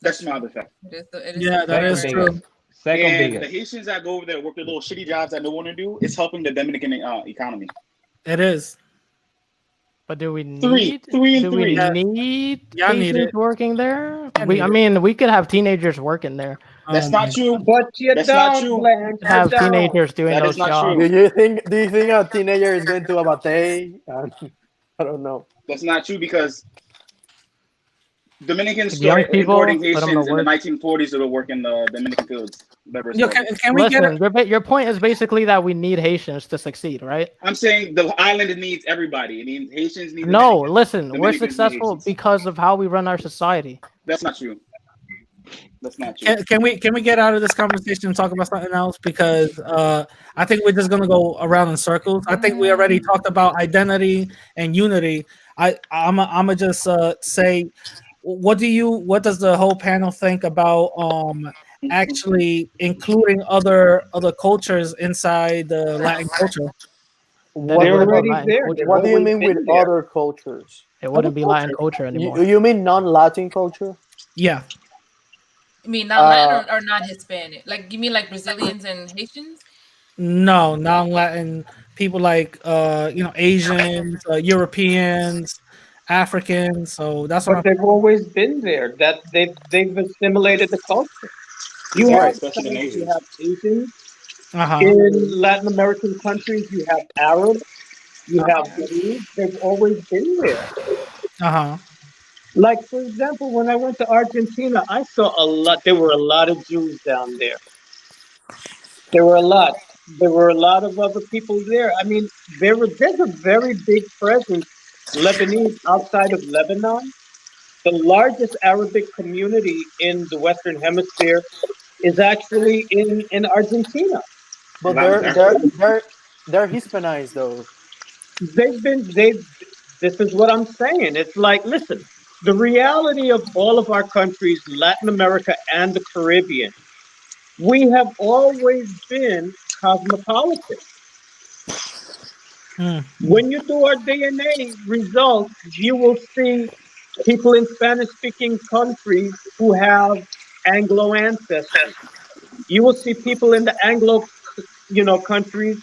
That's not the fact. It is Yeah, that is Second true. biggest. Second And the biggest. Haitians that go over there work their little shitty jobs that no one to do, it's helping the Dominican economy. It is. But do we Three, need three, and do we three. Yeah, need y'all need Haitians it. working there? I I need it. mean, we could have teenagers working there. That's Oh not my. true. But you That's not don't, true. Blanche. You Have don't. teenagers doing That is those not jobs. true. Do you think a teenager is going to Abate? And I don't know. That's not true because Dominicans Young started importing people, put them to Haitians in the work. 1940s to work in the Dominican fields. Beverage Yo, started. can we get Listen, your point is basically that we need Haitians to succeed, right? I'm saying the island needs everybody. It means Haitians need No, Dominicans. listen, we're Dominicans need successful Haitians. because of how we run our society. That's not true. That's not true. Can we get out of this conversation and talk about something else? Because I think we're just gonna go around in circles. I think we already talked about identity and unity. I'm just say, what does the whole panel think about actually including other cultures inside the Latin culture? Then They're it wouldn't be already Latin there. culture. They've What do you always mean with been there. other cultures? It wouldn't be Latin culture. culture anymore. You mean non-Latin culture? Yeah. I mean, not Latin or not Hispanic. Like you mean like Brazilians and Haitians? No, non-Latin people like Asians, Europeans, Africans. So that's what But I'm. they've always been there. That they've assimilated the culture. You That's right, have especially the Spanish, you Asians. have Asians. Uh-huh. In Latin American countries, you have Arab, you have Greek. They've always been there. Uh-huh. Like, for example, when I went to Argentina, I saw a lot. There were a lot of Jews down there. There were a lot. There were a lot of other people there. I mean, there's a very big presence, Lebanese outside of Lebanon. The largest Arabic community in the Western Hemisphere is actually in Argentina. But Latin America. they're Hispanized though. They this is what I'm saying. It's like, listen, the reality of all of our countries, Latin America and the Caribbean, we have always been cosmopolitan. Hmm. When you do our DNA results, you will see people in Spanish speaking countries who have Anglo ancestry. You will see people in the Anglo, countries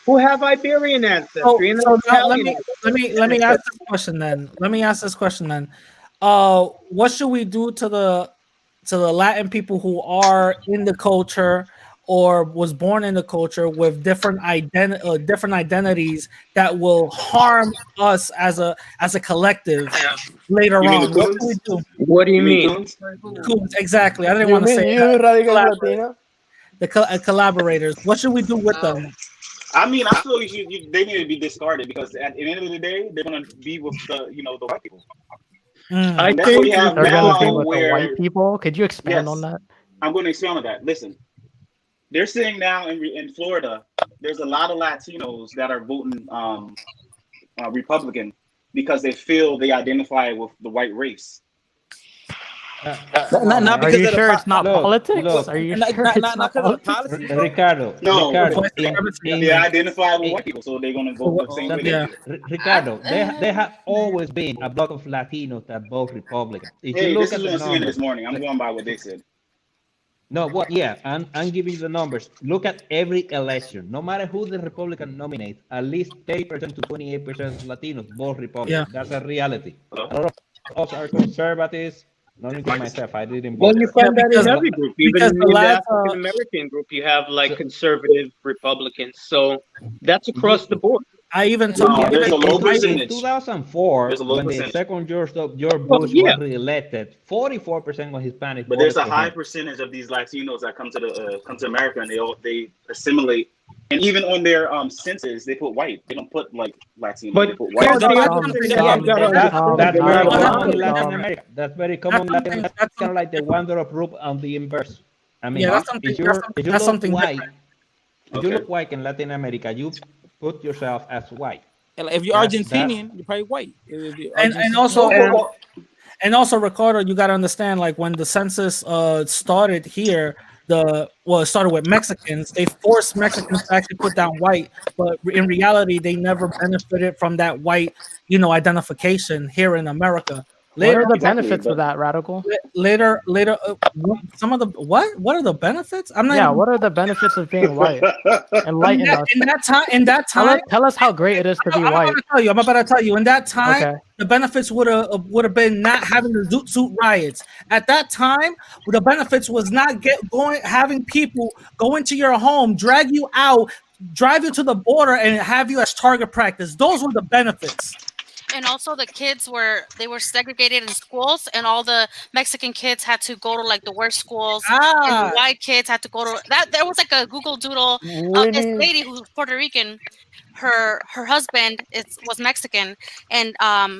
who have Iberian So ancestry and so now let Italian me let me let me ask ancestry. this question then. Let me ask this question then. What should we do to the Latin people who are in the culture or was born in the culture with different identities that will harm us as a collective later You mean the on? What should we Cubans? do? What do you You mean mean? Cubans? Cool, exactly. I didn't You want to mean say you, that. Radicals Collaborate. Latina? The collaborators. What should we do with them? I mean, I feel they need to be discarded because at the end of the day, they're gonna be with the white people, I and that's what think we have They're gonna be now. with the white Where people. Could you expand on yes, that? I'm going to expand on that. Listen, they're saying now in Florida, there's a lot of Latinos that are voting Republican because they feel they identify with the white race. Come on, Not man. Are because you of the sure it's not Look, politics? look, Are you not sure not it's not not because of the politics? policies, bro. No, Ricardo, White supremacy, they I think. identify with white people, so they're gonna vote the same way they Yeah. do. Ricardo, they have always been a block of Latinos that vote Republican. If you Hey, look this at is the on CNN this numbers, morning. I'm going by what they said. no, what? Yeah, I'm giving you the numbers. Look at every election. No matter who the Republican nominates, at least 30% to 28% of Latinos vote Yeah. Republican. That's a reality. Hello? A lot of us are conservatives, not including myself. I didn't Well, vote. you Yeah, find that in But every group, even because the in the last African American group, you have like so, conservative Republicans. So that's across the ye- board. I even took No, yeah, there's a low in percentage. 2004, There's a low when the percentage, second George Well, Bush yeah, was reelected, 44% of Hispanics but there's voted a for high him. percentage of these Latinos that come to America and they assimilate. And even on their census, they put white. They don't put like Latino. They but put no, white. here's no, the that's other something. thing Yeah, that yeah, you got to Some, understand. That's There not very are a all. lot common in of Latin Some. America. That's very that's common in Latin something. America. That's It's kind of something like the different. wonder of group on the inverse. I Yeah, mean, that's something. if you That's look something white, different. if you Okay. look white in Latin America, you put yourself as white. And like, if you're That's Argentinian, you're probably white. If you're And Argentinian, also, And Ricardo, you got to understand, like when the census started here, it started with Mexicans. They forced Mexicans to actually put down white, but in reality, they never benefited from that white, identification here in America. What Later, are the Exactly, benefits of but that, Radical? later, some of the what? What are the benefits? I'm not Yeah, even what are the benefits of being white? Enlighten us. in that time. Tell us how great it is to be I'm about white. to tell you. I'm about to tell you. In that time, Okay. the benefits would have been not having the Zoot Suit riots. At that time, the benefits was not having people go into your home, drag you out, drive you to the border, and have you as target practice. Those were the benefits. And also the kids were segregated in schools, and all the Mexican kids had to go to like the worst schools, and the Ah, white kids had to go to that. There was like a Google Doodle of We this need lady who's Puerto Rican. Her husband was Mexican, and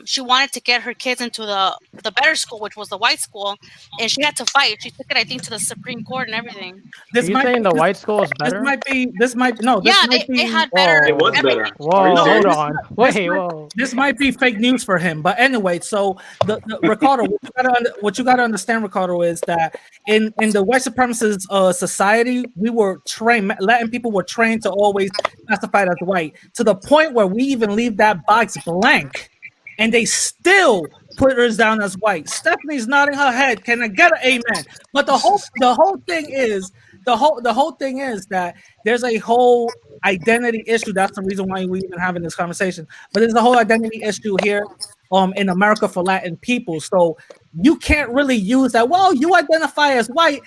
she wanted to get her kids into the better school, which was the white school, and she had to fight. She took it, I think, to the Supreme Court and everything. Are this you might saying the this, white school is this better? might be this might no this Yeah, might they be had better it was Whoa. everything. better. Are you Whoa, no hold serious? on. this Wait, might whoa. this might be fake news for him. But anyway, so the Ricardo, what you gotta understand, Ricardo, is that in the white supremacist society, we were trained. Latin people were trained to always classify as white, to the point where we even leave that box blank, and they still put us down as white. Stephanie's nodding her head. Can I get an amen? But the whole thing is the whole thing is that there's a whole identity issue. That's the reason why we even having this conversation. But there's a whole identity issue here in America for Latin people. So you can't really use that. Well, you identify as white.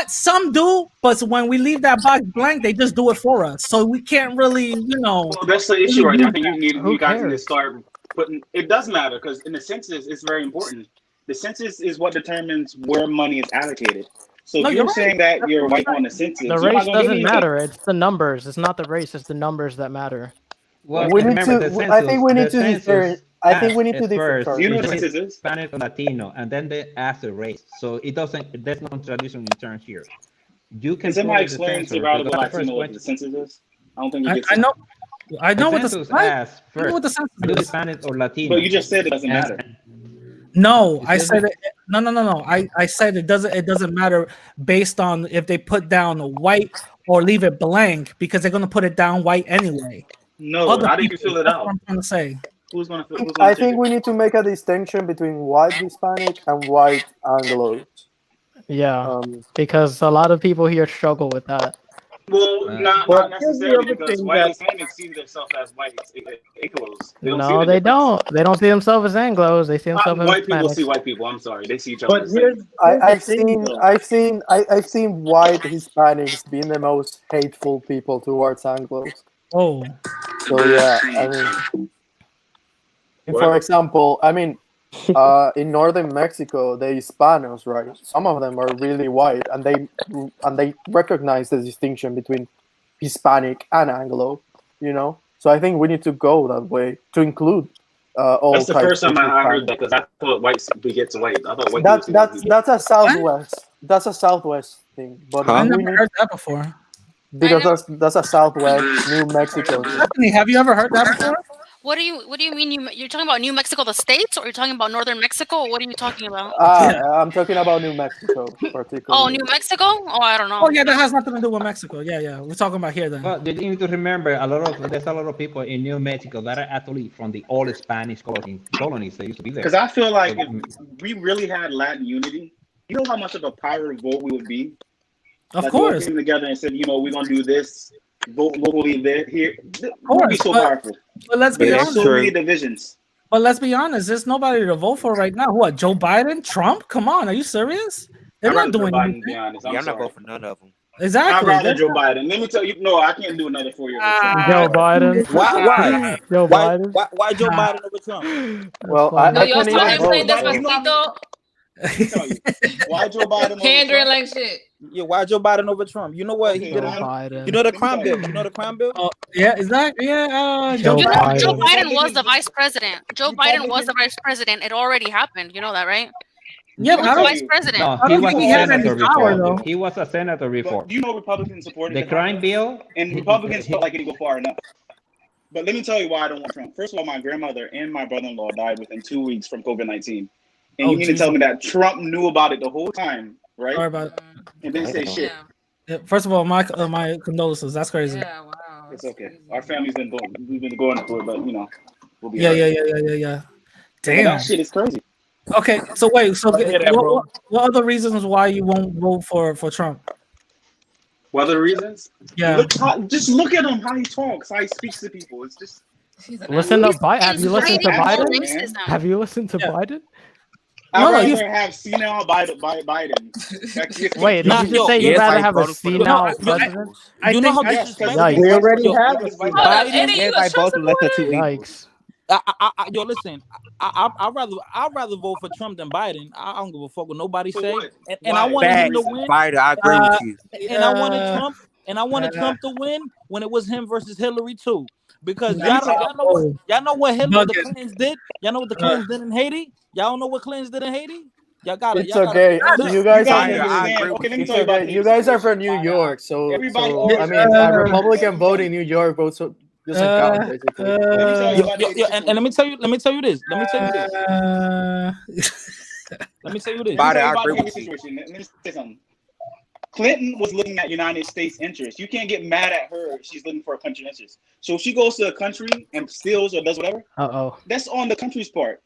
Some do, but when we leave that box blank, they just do it for us. So we can't really, Well, that's the issue really right there. use I think Who you guys need to cares? start putting. It does matter because in the census, it's very important. The census is what determines where money is allocated. So No, if you're you're right. saying that you're Absolutely white right. on the The census, you're not race gonna get doesn't anything. matter. It's the numbers. It's not the race. It's the numbers that matter. Well, What? we need remember to. I think we need to differ. I think we need to differ. Do Sorry. you know what is the it census is? Hispanic or Latino, and then they ask the race. So it doesn't. There's no tradition in terms here. You Can can somebody put the explain to censor, but Radical that's the first Latino what the question. census is? I don't think he I, gets I it. know. I The know what the census right? asks I know first, what the are you census is. Hispanic or But you Latino? just said it doesn't And matter. No, I excuse said me. it. No. I said it doesn't. It doesn't matter based on if they put down white or leave it blank, because they're gonna put it down white anyway. No, Other how did you people. fill it That's what out? I'm trying to say. Who's gonna I check think it? we need to make a distinction between white Hispanic and white Anglos. Yeah, Um, because a lot of people here struggle with that. Well, not But not here's the necessarily other because thing white that Hispanics see themselves as white Anglos. They don't see No, the they difference. don't. They don't see themselves as Anglos. They see themselves as White people see Hispanics. white people. I'm sorry, they see each other but the same. here's the thing though. I've seen white Hispanics being the most hateful people towards Anglos. Oh, So yeah, I mean, What? for example, I mean, in northern Mexico, the Hispanos, right? Some of them are really white, and they recognize the distinction between Hispanic and Anglo. You know, so I think we need to go that way to include all That's the types first of time I heard Hispanic. that because I thought whites begets white. I thought white people see white people. That's a what? southwest. That's a southwest thing, but I Huh? we never need heard that before. I because know. that's a southwest New Mexico thing. Stephanie, have you ever heard that before? What do you mean? You're talking about New Mexico, the states, or you're talking about northern Mexico? Or what are you talking about? Yeah. I'm talking about New Mexico Oh, particularly. New Mexico? Oh, I don't Oh know. yeah, that has nothing to do with Mexico. Yeah. We're talking about here then. well, you need to remember there's a lot of people in New Mexico that are actually from the old Spanish colonies that used to be there. Because I feel like So, if we really had Latin unity, you know how much of a power vote we would be. Of Like we all course, came together and said, you know, we're gonna do this, vote locally there, here. of We'd be course. so powerful. But let's But be Yeah, there's that's honest. so many true. divisions. But let's be honest. There's nobody to vote for right now. What? Joe Biden? Trump? Come on, are you serious? They're I'd not rather Joe doing Biden, to be anything. honest. Yeah, I'm I'm not sorry. voting for none of them. I'd Exactly. rather They're Joe not. Biden. Let me tell you, no, I can't do another 4 years with Trump. I'm Joe Ah, sorry. Biden. Why? Why? Joe Why? Biden. Why Joe ah. Biden over Trump? That's Well, No, funny. I y'all can't still even Why ain't Joe playing vote. Biden? So You know how many? Despacito. Let me tell you. Why Joe Biden over Pandering Trump? like shit. Yeah, why Joe Biden over Trump? You know what he Okay, did? Joe On, Biden. you know the let me crime tell you. bill. You know the crime bill. Oh, yeah, exactly. Yeah, Joe Joe You know, Biden. Joe Biden. Biden was Republicans, the vice president. Joe Biden was the Republicans. vice president. It already happened. You know that, right? Yeah, Let but me He was the tell vice you. president. no, I he don't was think a he had any senator power before. though. He was a senator But before. you know Republicans supported The the crime crime bill, bill. and Republicans felt like it didn't go far enough. But let me tell you why I don't want Trump. First of all, my grandmother and my brother-in-law died within 2 weeks from COVID-19. And you Oh mean to tell Jesus. me that Trump knew about it the whole time, right? Sorry about. And didn't say Damn. shit. Yeah, first of all, my condolences. That's crazy. Yeah, wow. It's That's okay. crazy. Our family's we've been going through it, but you know, we'll be Yeah, alright. yeah. But that Damn. shit is crazy. Okay, so wait, so I hear that, bro. what other reasons why you won't vote for Trump? What other reasons? Yeah. Just look at him, how he talks, how he speaks to people. It's just Listen to Biden. Have He's you listened to fighting for Biden? racism. Have you listened to Yeah. Biden? I'd No, rather have senile Biden. Wait, did Nah, you just yo, say you'd Yes, rather I have a voted for the no, senile right president? peoples. I you know think how Yes, because disrespectful. We already Yo, have a nobody's white senile. Hold up, Biden. Eddie, Yes, you I gonna trust voted the lesser two boy? evils. Yikes. Yo, listen. I'd rather vote for Trump than Biden. I don't give a fuck what nobody For say. what? And I Why? wanted What's the him to Facts, reason? win. Biden. I agree uh, with you. And I wanted uh, Trump. And I wanted Trump to win when it was him versus Hillary too. Because Let me tell you. y'all know what the bugging. Clintons did. Y'all know what the Clintons did in Haiti. Y'all don't know what Clintons did in Haiti. It's Y'all gotta okay. look it up. You You guys are guys Biden, from I New. agree understand? with Okay, let me you. It's tell you about okay. the You Haiti guys are situation. from New York, Everybody so I always mean, says a that. Republican vote in Listen, New York votes doesn't count basically. let me tell you about the Haiti And situation. let me tell you this. Let me tell you this. Let me tell you this. Let me Biden, tell you I about agree the Haiti with you. situation. Let me say something. Clinton was looking at United States interests. You can't get mad at her if she's looking for a country interest. So if she goes to a country and steals or does whatever, Uh-oh. that's on the country's part.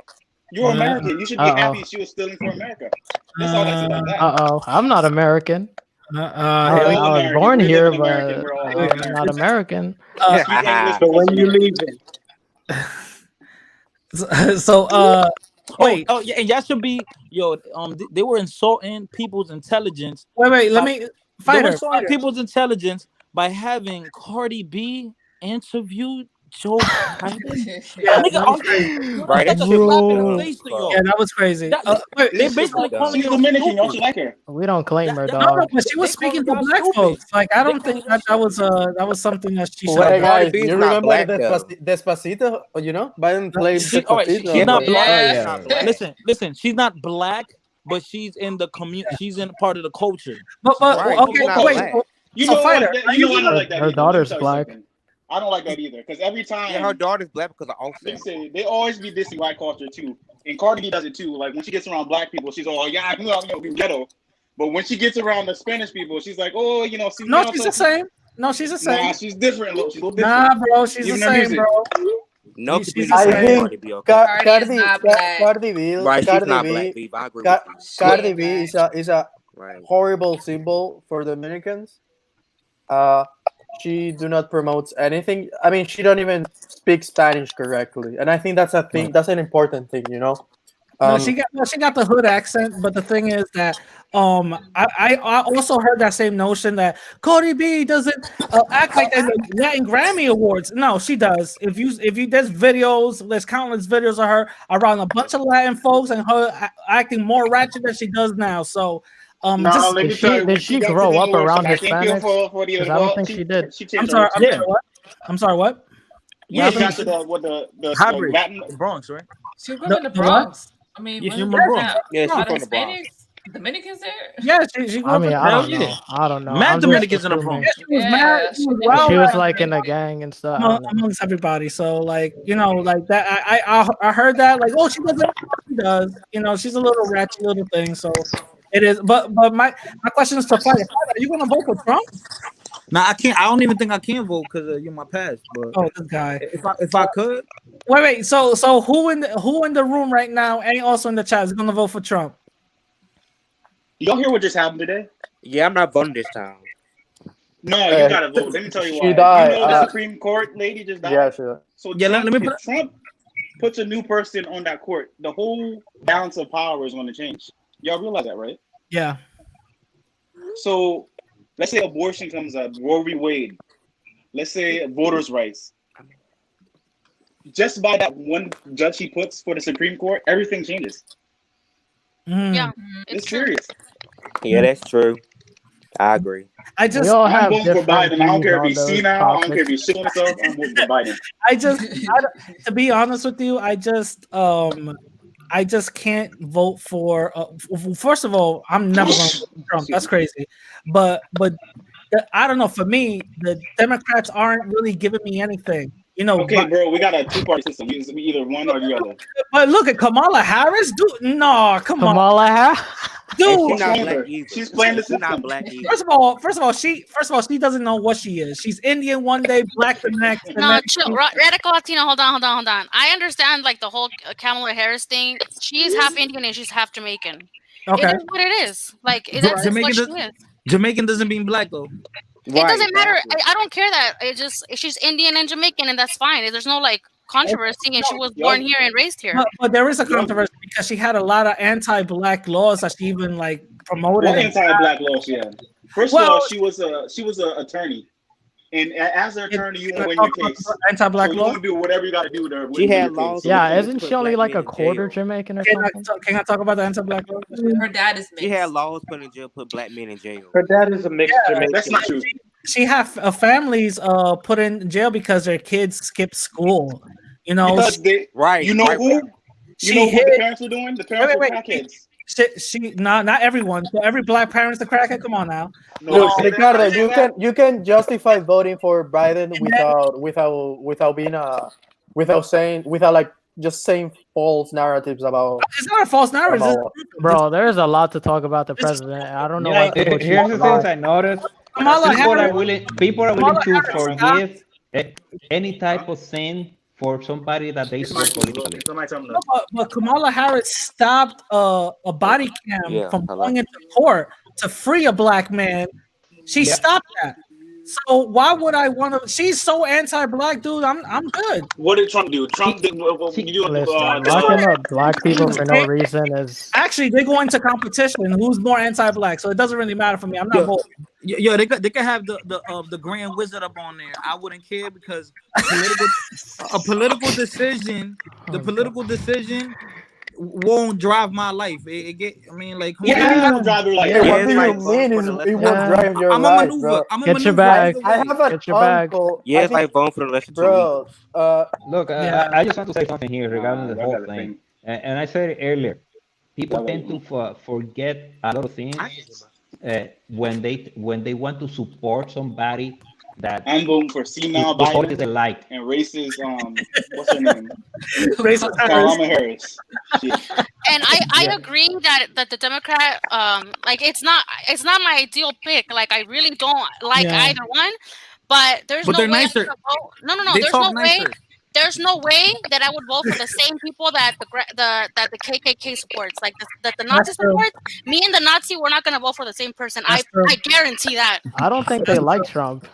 You're American. You should be Uh-oh. happy she was stealing for America. That's all I say about that. Uh-oh. I'm not American. We're I all was American. born We live here, in America. but We're all I'm American. not American. Speak English So because when you're you American. leaving? So wait. Oh yeah, and y'all should be they were insulting people's intelligence. Wait, let by- me They were fighter. insulting people's intelligence by having Cardi B interview Joe Biden. Yeah, Nigga, that was crazy. that's Right, like that a shit was slap in the dumb. face to Fuck. y'all. Yeah, that was crazy. They This is basically calling she's y'all Dominican. Y'all stupid. should like her. We don't claim her, No, dog. but she was They calling speaking to y'all black stupid. folks. Like I They don't calling think y'all that was something that she should have Wait, done. Cardi guys, B is you not remember the black though. Despacito? You know, Biden played All right, she's Despacito. not black. She's Yeah. not black. Listen, she's not black, but she's in the she's in part of the culture. But Right, she's okay, not wait. black. You So know fighter, what? are You know you I don't gonna? like that Her either. Let me daughter's tell you black. something. I don't like that either because every Yeah, her time daughter's black because of they Offset. say they always be dissing white culture too, and Cardi B does it too. Like when she gets around black people, she's all yeah, I'm gonna be ghetto. But when she gets around the Spanish people, she's like, oh, see No, now she's the so same. No, she's the same. nah, she's different. Look, she's a little Nah, different. bro, she's the Even her same, music. bro. No She's the community I like same. think Cardi B, okay? Cardi is not black. Cardi B, Right, she's Cardi not black, B, Viva. I agree with you. She Cardi ain't B black. is a Right. horrible symbol for Dominicans. Uh, she do not promote anything. I mean, she don't even speak Spanish correctly, and I think that's a thing. That's an important thing, you know. No, she got the hood accent, but the thing is that I also heard that same notion that Cardi B doesn't act like that in the Latin Grammy Awards. No, she does. If you there's videos, there's countless videos of her around a bunch of Latin folks and her acting more ratchet than she does now. So No, just let me tell you, when Did she she got to grow the up awards, around I can't feel Hispanics? for the Because other I don't ball. think she did. She I'm changed her sorry, look too. I'm sorry, what? Yeah, She got to the hybrid Latin. Bronx, right? She grew up in the The what? Bronx. I mean, Yeah, what she's is from that Bronx. now? Yeah, A she's lot of from the Bronx. Hispanics, Dominicans there. Yeah, she grew I up in mean, the I Hell don't yeah. know. I don't know. Mad I'm just Dominicans in the assuming. Bronx. Yeah, she was mad. Yeah, She was they wild She live was out around like in a Dominican. gang and stuff. I don't know. amongst everybody. So like like that. I heard that like she doesn't. She does. She's a little ratchet little thing. So it is. But my question is to fight. Are you gonna vote for Trump? Nah, I can't. I don't even think I can vote because you're my past. But Oh, this guy. if I could, Wait. So who in the room right now and also in the chat is gonna vote for Trump? Y'all hear what just happened today? Yeah, I'm not voting this time. No, you gotta vote. Let me tell you she why. died. You know the Supreme Court lady just died. Yeah, sure. So yeah, let me if put. Trump puts a new person on that court, the whole balance of power is going to change. Y'all realize that, right? Yeah. So let's say abortion comes up, Roe v. Wade. Let's say voters' rights. Just by that one judge he puts for the Supreme Court, everything changes. Yeah, It's serious. Yeah, that's true. I agree. I We just all I'm have voting for different Biden. I don't views care if on he's those senile. I don't care if topics. he's shitting himself. I'm voting for Biden. to be honest with you, I just can't vote for. First of all, I'm never going to vote for Trump. That's crazy. But I don't know. For me, the Democrats aren't really giving me anything. Okay, bro, we got a two-party system. We either one or the other. But look at Kamala Harris. No, come on. Kamala Harris. And she dude. not Shame black her. either. She's playing the She not system. black either. First of all, she doesn't know what she is. She's Indian one day, black the next, and No, then chill. Radical Latino. Hold on. I understand like the whole Kamala Harris thing. She's half Indian and she's half Jamaican. It okay. is what it is. Like that's just what Jamaican, she does, is. Jamaican doesn't mean black though. It Right, doesn't matter. exactly. I don't care that. It just she's Indian and Jamaican, and that's fine. There's no like controversy, and she was born Yup. here and raised here. But there is a Yup. controversy because she had a lot of anti-black laws that she even like promoted. What And anti-black law she had? First of well, all, she was an attorney, and as an attorney, you won't win your case. anti-black So you laws. won't do whatever you got to do to She win had your laws. case. Yeah, to isn't put she only black like men a in quarter jail. Jamaican or Can something? I talk about the anti-black laws? Her dad is She mixed. had laws put in jail, put black men in jail. Her dad is a mixed Jamaican. That's not true. She had families put in jail because their kids skipped school. You know, Because they, Right. you know right. who, she you know who hid. the parents were doing? The parents were Wait. crackheads. She not everyone. So every black parent's the crackhead. Come on now. No, Look, I say that. Ricardo, I say that. you can justify voting for Biden without being without like just saying false narratives about. It's not a false narrative. about Bro, there's a lot to talk about the president. I don't know why people Here's choose the to things lie. I noticed. Kamala People are Harris. willing. People are Kamala willing to Harris forgive any type of sin for somebody that they support politically. Somebody tell me No, but Kamala Harris stopped a body cam Yeah, from hello. going into court to free a black man. She Yeah. stopped that. So why would I want to? She's so anti-black, dude. I'm good. What did Trump do? Trump did. Listen, locking up black people for no reason is Actually, they go into competition. Who's more anti-black? So it doesn't really matter for me. I'm not voting. Yo, they could have the Grand Wizard up on there. I wouldn't care because a political decision, the political decision won't drive my life. It get. I mean, like, come Yeah. Don't drive your life. Yeah, Yeah, what it's do like you voting mean? for the left It hand. won't drive your I'm a life, maneuver. bro. I'm a Get your maneuver. bag. I have an Get your bag. uncle. Yeah, I it's think, like voting for the lesser two bro. Look, Yeah. I just want to say something here regarding the I whole got a thing. thing. And I said it earlier. People That tend way. to forget a lot of things when they want to support somebody that I'm voting for senile the politics Biden they like. and racist. What's her name? Racist Harris. Kamala Harris. Shit. And I Yeah. agree that the Democrat like it's not my ideal pick. Like I really don't like Yeah. either one. But there's But no they're way nicer. I'm gonna vote. No. They There's talk no way. nicer. There's no way that I would vote for the same people that the KKK supports, like that the Nazi That's true. supports. Me and the Nazi, we're not gonna vote for the same person. That's true. I guarantee that. I don't think they like Trump.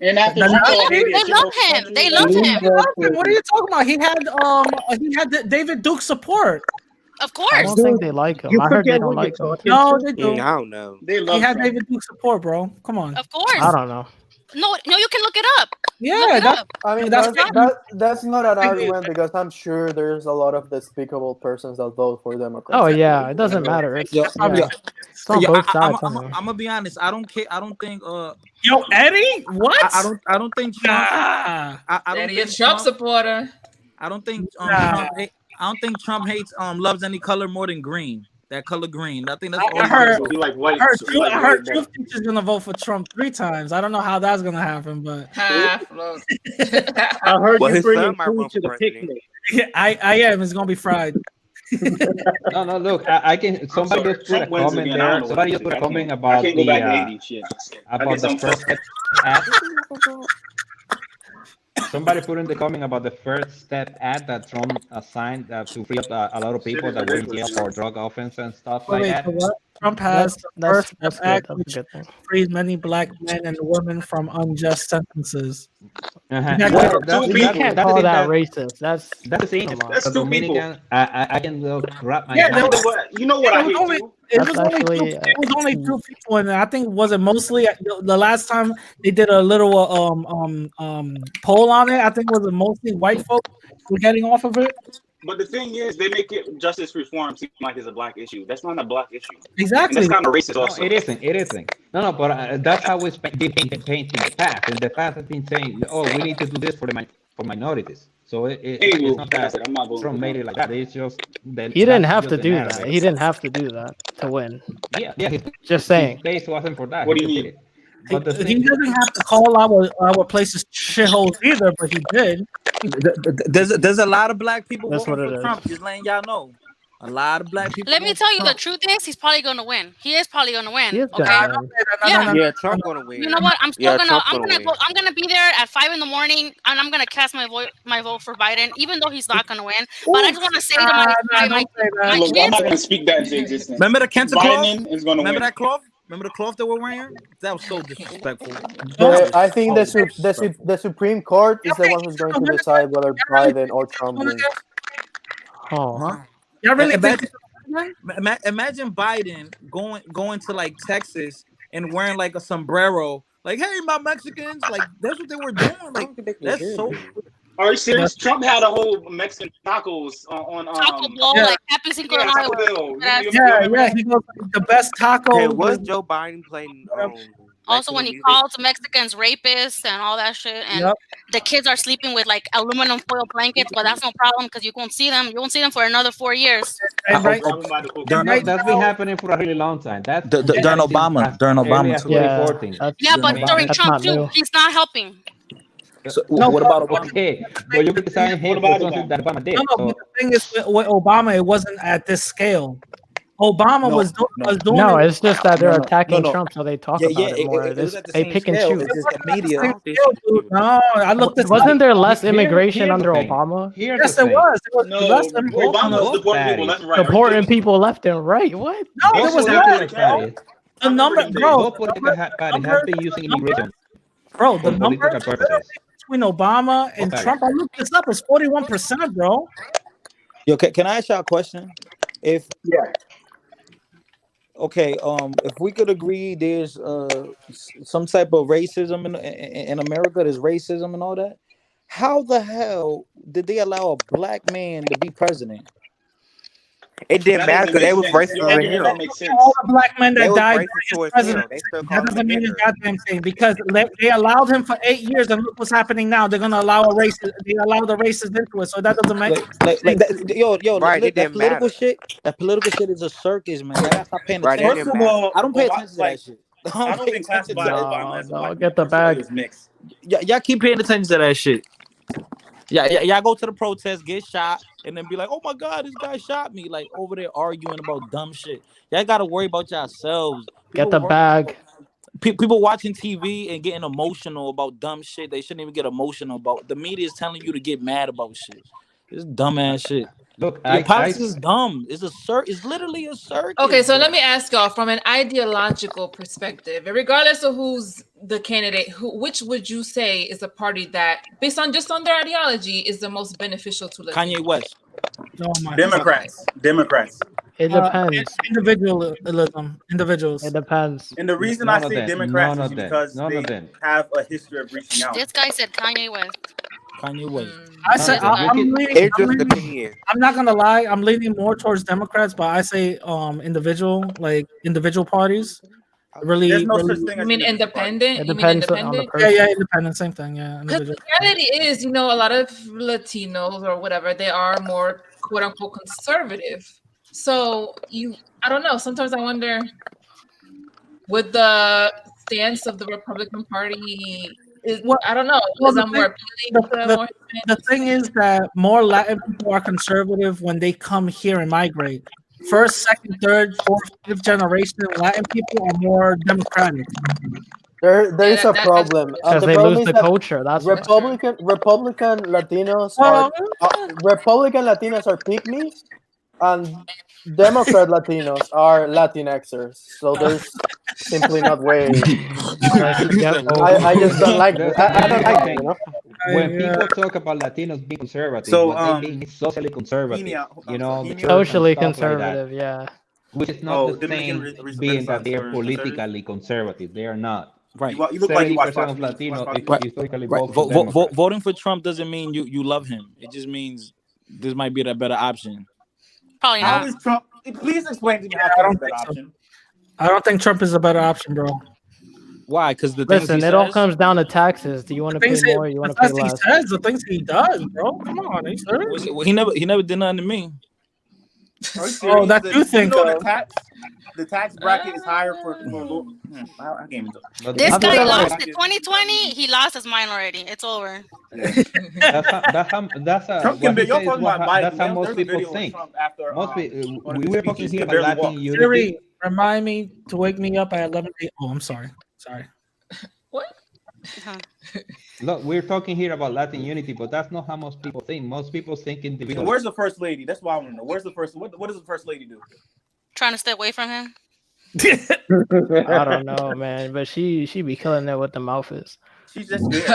And after The she Nazi- told Haiti, They she love voted for him. Trump, They she love was like, him. What are you talking about? He had David Duke's support. Of I course. don't think they like him. You I heard they forget don't who you're like him. talking No, to. they do. I don't know. They He love had Trump. David Duke's support, bro. Come on. Of course. I don't know. No, you can look it up. Yeah, Look it that's up. I mean, That's that's not an fake news. argument because I'm sure there's a lot of despicable persons that vote for Democrats. Oh yeah, it doesn't matter. It's Yo, probably- yeah, it's on both sides. I'm somehow. gonna be honest. I don't care. I don't think. Yo, Eddie, what? I don't think Trump. Nah. I don't Daddy, think a Trump supporter. I don't think Nah. I don't think Trump hates loves any color more than green. That color green. I think that's I all. heard- So he like white. I heard, so he like I heard white Truth Teacher's gonna vote for Trump 3 times. I don't know how that's gonna happen, but Half. Look. I heard Well, you his bringing son might food run to for the president. picnic. yeah, I am. It's gonna be fried. No, look, I can. Somebody sorry, just put a Trump wins comment again. I don't there. know Somebody what just to put a do. I comment can't- about I can't go the back to Haiti. Shit. I about guess the I'm first step ad. Somebody put in the comment about the First Step ad that Trump signed to free up a lot of people that were in jail for drug offense and stuff like Wait, that. so what? Trump has the First That's Step good. Act, That's which a good thing. frees many black men and women from unjust sentences. Uh-huh. Yeah, Well, two You people. can't that's call the that thing racist. That's that's the thing. come on. That's The two people. Dominican, I can wrap my Yeah, mind. there was- You know what I It was hate only, too? it That's was only actually, two, it was only 2 people, and I think was it mostly the last time they did a little poll on it. I think was it mostly white folks were getting off of it. But the thing is, they make it justice reform seem like it's a black issue. That's not a black issue. And Exactly. that's kind of racist No, also. it isn't. It isn't. No, but that's how it's been painting in the past. In the past, has been saying, "Oh, we need to do this for for minorities." So it's Well, not like I that said, I'm not voting Trump for made Trump. it like that. It's just that He didn't that's have just to the do narrative. that. He didn't have to do that to win. Yeah. Just saying. His base wasn't for that. What He do you just mean? did it. But the He thing, doesn't have to call our places shitholes either, but he did. There's a lot of black people That's voting what for it is. Trump. Just letting y'all know. A lot of black people. Let me want tell you, the Trump. truth is, he's probably gonna win. He is probably gonna He win. is Okay. gonna win. Yeah. Yeah, Trump gonna You win. know what? I'm still Yeah, gonna. Trump I'm gonna gonna win. go. I'm gonna be there at 5 in the morning, and I'm gonna cast my vote for Biden, even though he's not gonna win. But I just want to say to my Don't say that. Look, I'm kids. not going to speak that into existence. Remember the Kenta cloth? Biden is going to Remember win. that cloth? Remember the cloth that we're wearing? That was so disrespectful. The, That I was think so the disrespectful. the Supreme Court is the one who's going to decide whether Biden or Trump wins. Oh, Huh? Y'all really think Imagine Biden going to like Texas and wearing like a sombrero, like, "Hey, my Mexicans!" Like that's what they were doing. Like that's so. Are you serious? Trump had a whole Mexican tacos on Taco Bell, Yeah. like Happy Cinco de yeah, Mayo. Taco Bell. You Yeah, remember yeah, that? he goes the best taco. Hey, was Joe Biden playing Also, Latino when he music? calls Mexicans rapists and all that shit, and Yep. the kids are sleeping with like aluminum foil blankets, but that's no problem because you won't see them. You won't see them for another 4 years. And right, During, right That's now, been happening for a really long time. That's during been happening since Obama, as during early Obama as too. yeah, 2014. that's Yeah, but Obama. during that's Trump not too, new. he's not helping. So no, what about Obama? Okay, but you're criticizing him What for about it something then? that Obama did. no, but So the thing is with Obama, it wasn't at this scale. Obama No, was doing No, it. it's just that they're no, attacking no. Trump, so they talk Yeah, about it more. it was This at the they same pick and scale. choose. It's just the At the media. same I don't think scale, so. dude. No, I looked this up. Wasn't there less Here- immigration here's the under thing. Obama? Here's Yes, the it thing. was. There was No, less Obama was Both deporting people parties. left and right. Are you Deporting kidding? people left and right. What? no, there Both was Yes, less, political sir. bro. parties. The I remember number, them bro. days. Both political parties have been using immigration Bro, the for political numbers purposes. between Obama Both and parties. Trump, I looked this up, is 41%, bro. Yo, can I ask y'all a question? If Yeah. okay, if we could agree, there's some type of racism in America. There's racism and all that. How the hell did they allow a black man to be president? It didn't That matter doesn't because make they was sense. racist Your over argument don't him. make All sense. the black men They that was died racist during his towards him. presidency. They still That call him a doesn't mean a nigger. goddamn thing because they allowed him for 8 years, and look what's happening now. They're gonna allow a racist. They allow the racist into it, so that doesn't make Like that, yo, Right, it that didn't political matter. shit. That political shit is a circus, man. Y'all gotta stop paying Right, it attention First to didn't of that. matter. all, I don't pay Obama, attention to that like shit. I I don't don't pay think attention to classify that. Obama No, as a no, black get the man. First of all, he bag. was mixed. Y'all keep paying attention to that shit. Yeah, y'all go to the protest, get shot, and then be like, "Oh my god, this guy shot me!" Like over there arguing about dumb shit. Y'all gotta worry about yourselves. Get the bag. People watching TV and getting emotional about dumb shit. They shouldn't even get emotional about. The media is telling you to get mad about shit. It's dumbass shit. Look, Your politics is dumb. It's it's literally a circus. Okay, so bro. let me ask y'all from an ideological perspective, regardless of who's the candidate, which would you say is a party that, based on just on their ideology, is the most beneficial to Latinos? Kanye West. Oh my Democrats. Democrats. It depends. Individualism. Individuals. It depends. And the reason I say Democrats is because they have a history of reaching out. This guy said Kanye West. Kanye West. I said I'm leaning. It just depends. I'm not gonna lie. I'm leaning more towards Democrats, but I say individual parties. Really, There's no really, such thing You as mean independent? It You mean depends on the independent? person. yeah, independent, same thing. Yeah, Because individual. the reality is, a lot of Latinos or whatever, they are more quote unquote conservative. So I don't know. Sometimes I wonder, would the stance of the Republican Party I don't know. Is that more appealing to more The thing is that more Latin people are conservative when they come here and migrate. First, second, third, fourth, fifth generation Latin people are more democratic. There is a problem. Because The they problem lose is the that culture. That's why. Republican Latinos are Republican Latinos are pygmies, and Democrat Latinos are Latinxers. So there's simply not way. I just don't like it. I don't like it. When people talk about Latinos being conservative, So, what they mean is socially conservative. Fina, Socially conservative, yeah. Which is not the Dominican same being that they are politically conservative. They are not. Right. You look like you watch 70% of Fox News. Latinos historically vote for Right. Democrats. Voting for Trump doesn't mean you love him. It just means this might be the better option. Probably How not. is Trump? Please explain to me how I Trump is don't a better think so. option. I don't think Trump is a better option, bro. Why? Because the things Listen, he it all says? comes down to taxes. Do you want to pay Things more? You want to pay he less? says, the things he does, bro. Come on, he's serious. Well, he never did nothing to me. Are you serious? Oh, that you You think know of. the tax bracket is higher for I can't even talk. But This I feel guy like lost it. 2020, he lost his mind already. It's over. Trump can what be, he y'all says. talking about Biden. That's how most There's a people video of think. Trump after one of We his were talking speeches. He here can about barely Latin walk. unity. Siri, remind me to wake me up at 11 a.m. Oh, I'm sorry. Sorry. What? Look, we're talking here about Latin unity, but that's not how most people think. Most people think And individually. where's the first lady? That's why I want to know. Where's the first? What does the first lady do? Trying to stay away from him. I don't know, man, but she be killing it with the mouths. She's just there.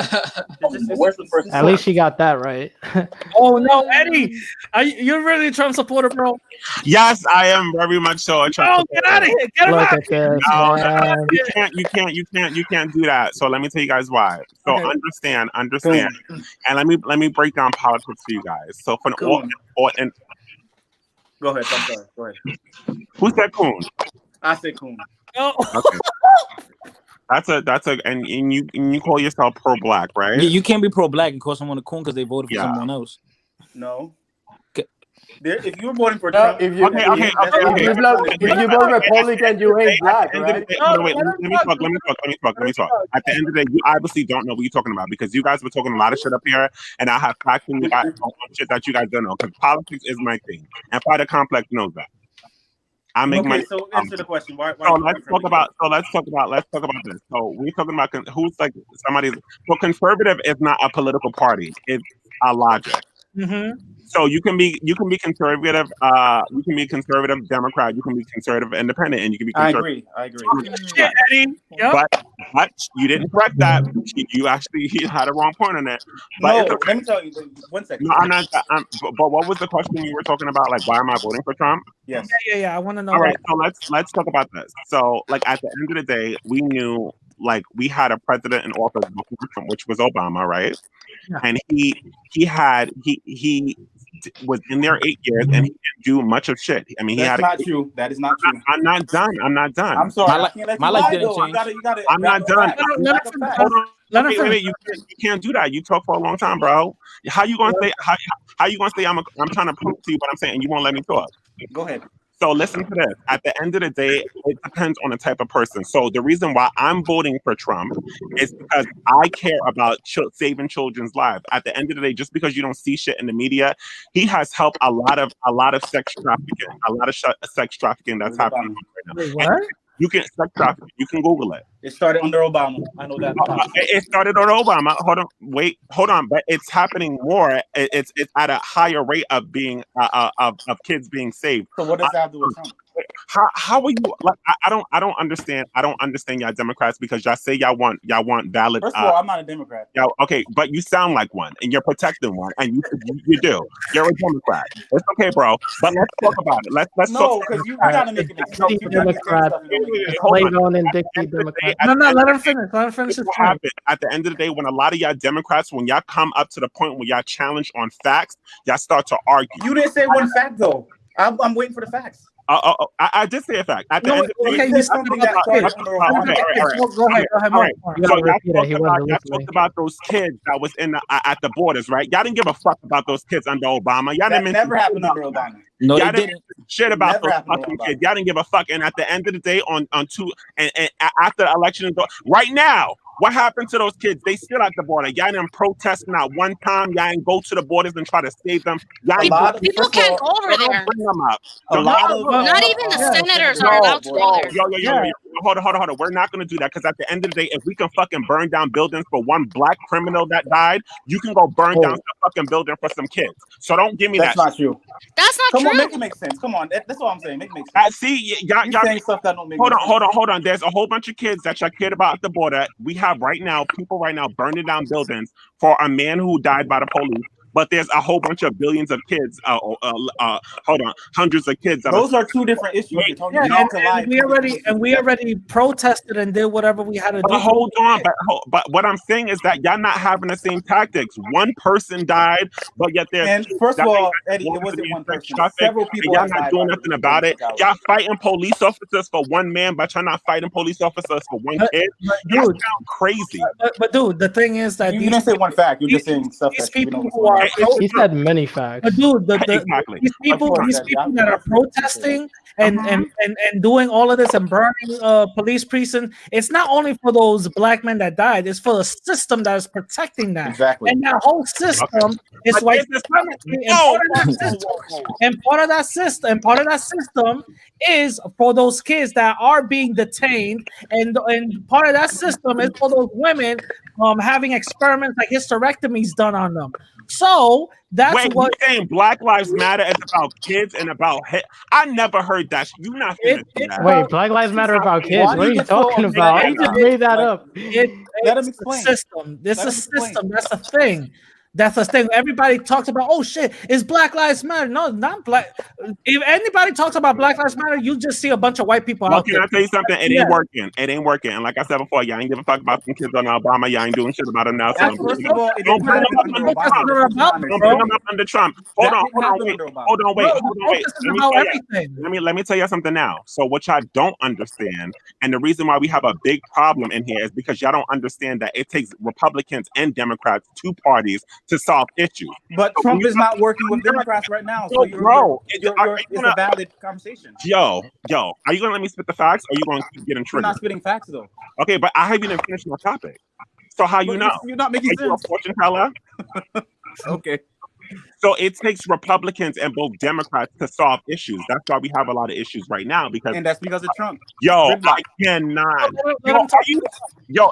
Where's the first? At least she got that right. Oh no, Eddie, you're really a Trump supporter, bro. Yes, I am very much so a Trump Oh, get out of here! Get him Look out at of here! this, No, man. you can't do that. So let me tell you guys why. So Okay. understand, and let me break down politics for you guys. So for and Go ahead. I'm sorry. Go ahead. who said coon? I said coon. Oh. Okay. That's a and you call yourself pro-black, right? You can't be pro-black and call someone a coon because they voted for Yeah. someone else. No. If you were voting for Trump, if you vote Republican, you ain't black, right? Wait, let me talk. At the end of the day, you obviously don't know what you're talking about because you guys were talking a lot of shit up here, and I have facts and you guys on shit that you guys don't know because politics is my thing, and Fighter Complex knows that. I make money. So answer the question. Why so let's talk about this. So we're talking about who's like somebody's. So conservative is not a political party; it's a logic. Mm-hmm. So you can be conservative. You can be conservative Democrat. You can be conservative Independent, and you can be. Conservative. I agree. Yeah, Eddie. Yep. But you didn't correct that. You actually had a wrong point on it. But let me tell you. 1 second. No, I'm not. But what was the question you were talking about? Like, why am I voting for Trump? Yes. Yeah. I want to know. All right. So let's talk about this. So, like, at the end of the day, we knew like we had a president in office before Trump, which was Obama, right? Yeah. And he was in there 8 years and he didn't do much of shit. I mean, That's not true. That is not true. I'm not done. I'm sorry. I can't let you lie, though. You gotta. I'm not done. Hold on. Wait, you can't do that. You talk for a long time, bro. How you gonna say? How you gonna say? I'm trying to prove to you what I'm saying, and you won't let me talk. Go ahead. So listen to this. At the end of the day, it depends on the type of person. So the reason why I'm voting for Trump is because I care about saving children's lives. At the end of the day, just because you don't see shit in the media, he has helped a lot of sex trafficking, that's happening right now. Wait, what? You can sex trafficking. You can Google it. It started under Obama. I know that. It started on Obama. Hold on. But it's happening more. It's at a higher rate of being of kids being saved. So what does that have to do with Trump? How are you? Like, I don't understand. I don't understand y'all Democrats because y'all say y'all want valid. First of all, I'm not a Democrat. Yeah, okay, but you sound like one, and you're protecting one, and you do. You're a Democrat. It's okay, bro. But let's talk about it. Let's no, because you gotta make an excuse. Democrat. Played on in Dixie Democrat. No, let him finish. Let him finish his what point. happens at the end of the day when a lot of y'all Democrats, when y'all come up to the point where y'all challenge on facts, y'all start to argue. You didn't say one fact though. I'm waiting for the facts. I did say a fact. At the end of the day, there's something that started under Obama. Go ahead. All right. So y'all talked talked about those kids that was in at the borders, right? Y'all didn't give a fuck about those kids under Obama. Y'all That didn't never happened under Obama. No, y'all they didn't shit about Never those happened fucking under kids. Y'all didn't give a fuck. And at the end of the day, on two and after the election, right now, what happened to those kids? They still at the border. Y'all didn't protest not one time. Y'all didn't go to the borders and try to save them. People can't go over there. Bring them up. Not even the senators are allowed to go there. Yo. Hold on. We're not going to do that because at the end of the day, if we can fucking burn down buildings for one black criminal that died, you can go burn down some fucking building for some kids. So don't give me That's that. not true. That's not Come true. on, make it make sense. Come on, that's what I'm saying. Make it make sense. See, y'all saying stuff that don't make hold sense. on. There's a whole bunch of kids that y'all cared about at the border. We have people right now burning down buildings for a man who died by the police. But there's a whole bunch of billions of kids. Hundreds of kids. Those are two different issues. Yeah, and we already protested and did whatever we had to do. But hold on, but what I'm saying is that y'all not having the same tactics. One person died, but yet there's. And first of all, Eddie, it wasn't one person. Several people. Y'all not doing nothing about it. Y'all fighting police officers for one man, but y'all not fighting police officers for one kid. Y'all sound crazy. But dude, the thing is that you didn't say one fact. You're just saying stuff. These people who are He said many facts. But dude, Exactly. these people that are protesting and doing all of this and burning police precincts, it's not only for those black men that died, it's for the system that is protecting that. Exactly. And that whole system is But white this is- supremacy. And Whoa, part of that whoa, system, whoa, whoa, whoa. and part of that system is for those kids that are being detained, and part of that system is for those women having experiments like hysterectomies done on them. So that's Wait, what you saying Black Lives Matter is about kids and about I never heard that. You not finna do that. Wait, Black Lives Matter about kids. Why do What are you you get so talking upset? about? Why You do just you made that like, up. Let him it's explain. the system. This Let is him explain. system. That's the thing. That's the thing. Everybody talks about, oh shit, is Black Lives Matter? No, not black. If anybody talks about Black Lives Matter, you just see a bunch of white people Well, out can there. I tell you something? It Yeah. ain't working. It ain't working. And like I said before, y'all ain't give a fuck about some kids on Obama. Y'all ain't doing shit about them now. So First of all, it don't didn't bring them happen up under under Obama. Trump. That's what you Don't understand. bring them up under Trump. Hold That on, didn't hold on, happen wait. under Obama. Hold on, wait. Bro, Hold the on, wait. protest is Let me about tell you. everything. Let me tell you something now. So what y'all don't understand, and the reason why we have a big problem in here is because y'all don't understand that it takes Republicans and Democrats, two parties, to solve issues. But So Trump is not working with Democrats right now, so it's a valid conversation. Yo, are you gonna let me spit the facts, or are you gonna keep getting You're triggered? not spitting facts though. Okay, but I haven't even finished my topic. So how you But know? you're not making Are you a sense. fortune teller? Okay. So it takes Republicans and both Democrats to solve issues. That's why we have a lot of issues right now because And that's because of Trump. yo, Gridlock. I cannot. Let him talk.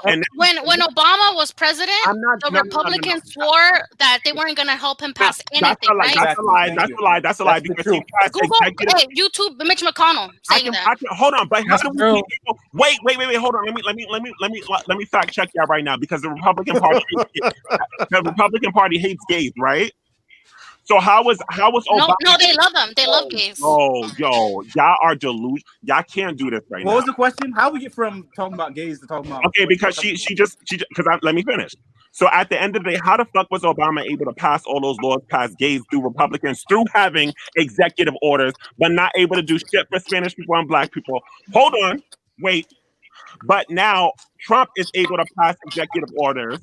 And When Obama was president, I'm not. the No. Republicans swore that they weren't going to help him pass anything, That's a lie. right? That's a lie. That's a lie. That's a lie. That's the Because truth. he passed Google, executive. hey, YouTube, Mitch McConnell saying that. I can hold on, but how That's do we true. keep people? Wait. Hold on. Let me fact check y'all right now because the Republican Party hates gays, right? So how was Obama? No, they love them. They love gays. Oh, yo, y'all are delusional. Y'all can't do this right What now. was the question? How we get from talking about gays to talking about? Okay, because she just let me finish. So at the end of the day, how the fuck was Obama able to pass all those laws past gays through Republicans through having executive orders, but not able to do shit for Spanish people and black people? Hold on, wait. But now Trump is able to pass executive orders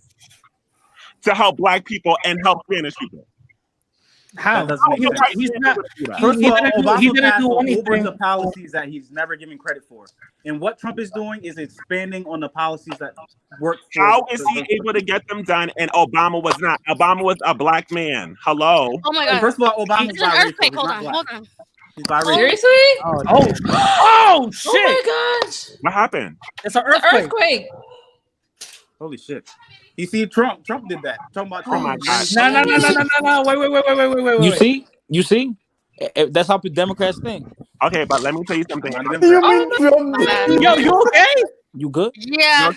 to help black people and help Spanish people. How? That doesn't make sense. He's not. First of all, Obama He didn't passed do a whole bunch anything. of policies that he's never given credit for. And what Trump is doing is expanding on the policies that work for. How is he able to get them done and Obama was not? Obama was a black man. Hello. Oh my God. First of all, Obama's It's an biracial. earthquake. He's Hold not on. black. Hold on. He's biracial. Seriously? Oh shit! Oh my gosh! What happened? It's an It's an earthquake. earthquake. Holy shit! You see, Trump did that. Talking about Trump. Oh my God. No. Wait. You see? That's how Democrats think. Okay, but let me tell you something. Yo, you okay? You good? Yeah.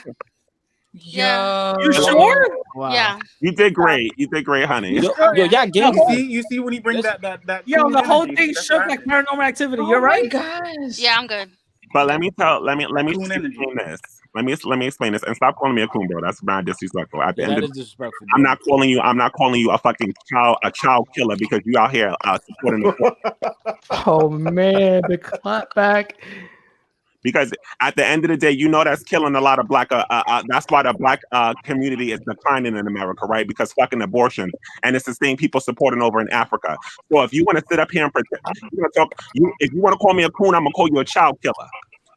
Yeah. You sure? Wow. Yeah. You did great. You did great, honey. Y'all gay. You see when he brings that. Yo, cool the whole energy, thing that's shook what like happens. paranormal activity. Oh You're my right. gosh. Yeah, I'm good. But let me Coon energy. explain this. Let me explain this and stop calling me a coon, bro. That's mad disrespectful. At the Yeah, end that of is disrespectful. I'm not calling you a fucking child killer because you out here supporting the Oh man, the clap back. because at the end of the day, you know that's killing a lot of black. That's why the black community is declining in America, right? Because fucking abortion, and it's the same people supporting over in Africa. So if you want to sit up here and pretend, if you want to call me a coon, I'm gonna call you a child killer.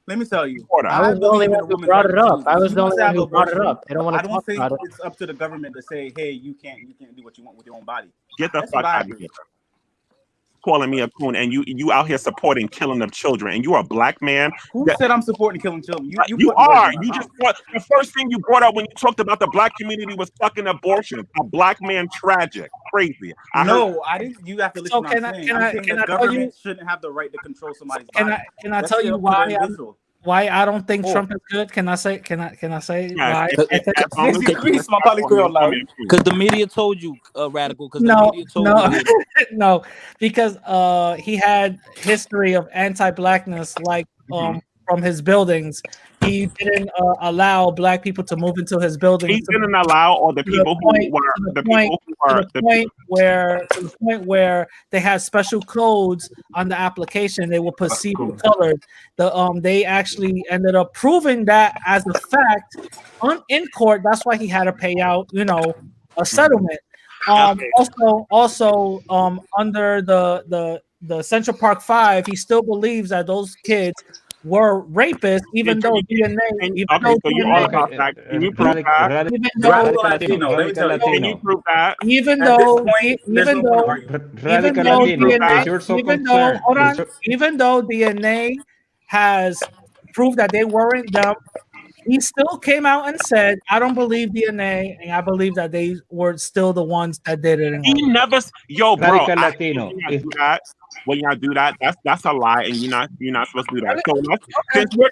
Let me tell you. I was the only one who brought it up. I was the only one who brought it up. They don't want to talk think about it. it's up to the government to say, hey, you can't do what you want with your own body. Get the That's fuck what I out of agree. here. Calling me a coon, and you out here supporting killing of children, and you are a black man. Who said I'm supporting killing children? You put words are. in my You mouth. just the first thing you brought up when you talked about the black community was fucking abortion. A black man tragic, crazy. I didn't. You have to listen. So to what I'm saying. I'm saying the government shouldn't have the right to control somebody's body. Can I tell you why I don't think Trump is good? Can I say why? Because the media told you, Radical. Because No, the media told you. no, because he had history of anti-blackness, like from his buildings. He didn't allow black people to move into his buildings. He didn't allow all the people who were the point where they had special codes on the application. They were perceived colored. They actually ended up proving that as a fact in court. That's why he had to pay out, a settlement. Okay. Also, under the Central Park Five, he still believes that those kids were rapists, even though DNA, even Okay, though so you're all DNA, about that. Can you prove that? even though, Radical Latino. Let me tell you. Can you prove that? even At this though, point, there's no point in arguing. even Radical though Can you prove Latino, DNA, that? is you're so even though, concerned, hold on, even though DNA has proved that they weren't them, he still came out and said, "I don't believe DNA, and I believe that they were still the ones that did it." He never, yo, bro. Radical I Latino. when y'all do that, when y'all do that, that's a lie, and you're not supposed to do that. So since we're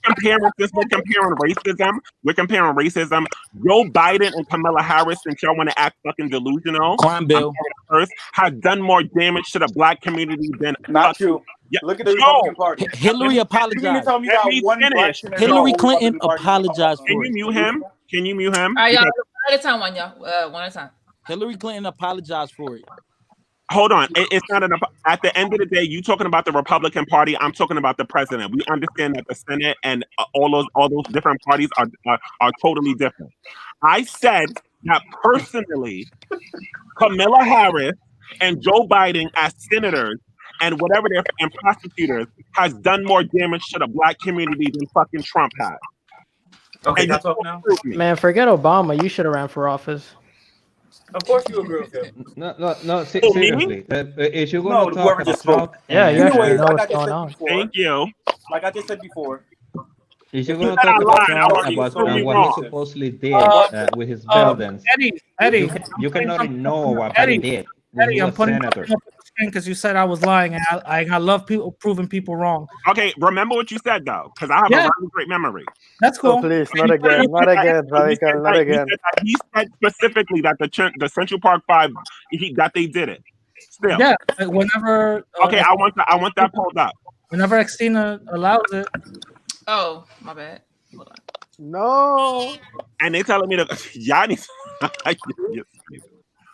comparing racism. Joe Biden and Kamala Harris, since y'all want to act fucking delusional, Crime bill. first has done more damage to the black community than Not fucking. true. Yeah, Look at the Joe, Republican Party. Hillary You mean to apologized. tell me let that me one black finish. senator Hillary Joe, from the Clinton Republican Party apologized can for you it. mute him? Can you mute him? All right, y'all. Because One at a time, one y'all. One at a time. Hillary Clinton apologized for it. hold on, it's not enough. At the end of the day, you talking about the Republican Party. I'm talking about the president. We understand that the Senate and all those different parties are totally different. I said that personally, Kamala Harris and Joe Biden as senators and whatever they're and prosecutors has done more damage to the black community than fucking Trump has. Okay, And can you I talk can't now? prove me. Man, forget Obama. You should have ran for office. Of course you agree with him. No, Oh, me? seriously. If you're No, gonna talk whoever about just spoke. Trump Yeah, you and actually Anyways, know like what's I just going said on. before, Thank you. if if you're you gonna That talk I about lied. I Trump want you to about prove me what he wrong. supposedly did Uh, with his uh, buildings, Eddie, you I'm cannot putting ignore what Eddie, he did when he I'm was putting senator. something up on the screen because you said I was lying, and I love people proving people wrong. Okay, remember what you said though, because I have a Yeah, really great memory. that's Oh, cool. please, You not again, said not that, again, you said Radical, not that, again. he said specifically that the Central Park Five that they did it. Still, Yeah, like whenever okay, I want that pulled up. whenever Xtina allows it. Oh, my bad. Hold on. No. And they telling me to y'all need. Yes.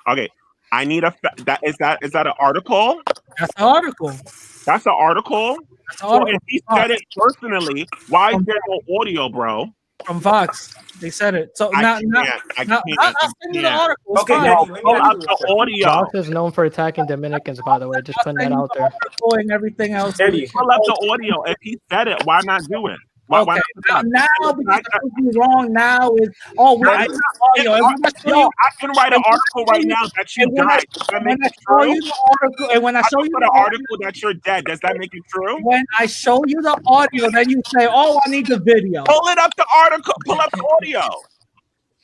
Okay, I need that an article? That's the article. That's an article. That's the So article if he said it personally, why is there no audio, bro? from Vox. They said it. So I now, can't. I now, can't. I'll send you the article. It's Okay, fine. Eddie, let me Pull ask up you a the question. audio. Vox is known for attacking Dominicans, by the way. Just I'll putting send that you out the there. article and everything else. So you Eddie, can Pull up go the audio. If he said it, why not do it? Why okay. not put that? Now And the because fact I that- proved you wrong. Now is we I, I got audio. And when I show yo, you, I can write an and when I article show right you, now that you and when died. Does that make I it show true? you the article, and when I I show can you put the an audio, article that you're dead. Does that make it true? when I show you the audio, then you say, "Oh, I need the video." Pull it up the article. Pull up the audio.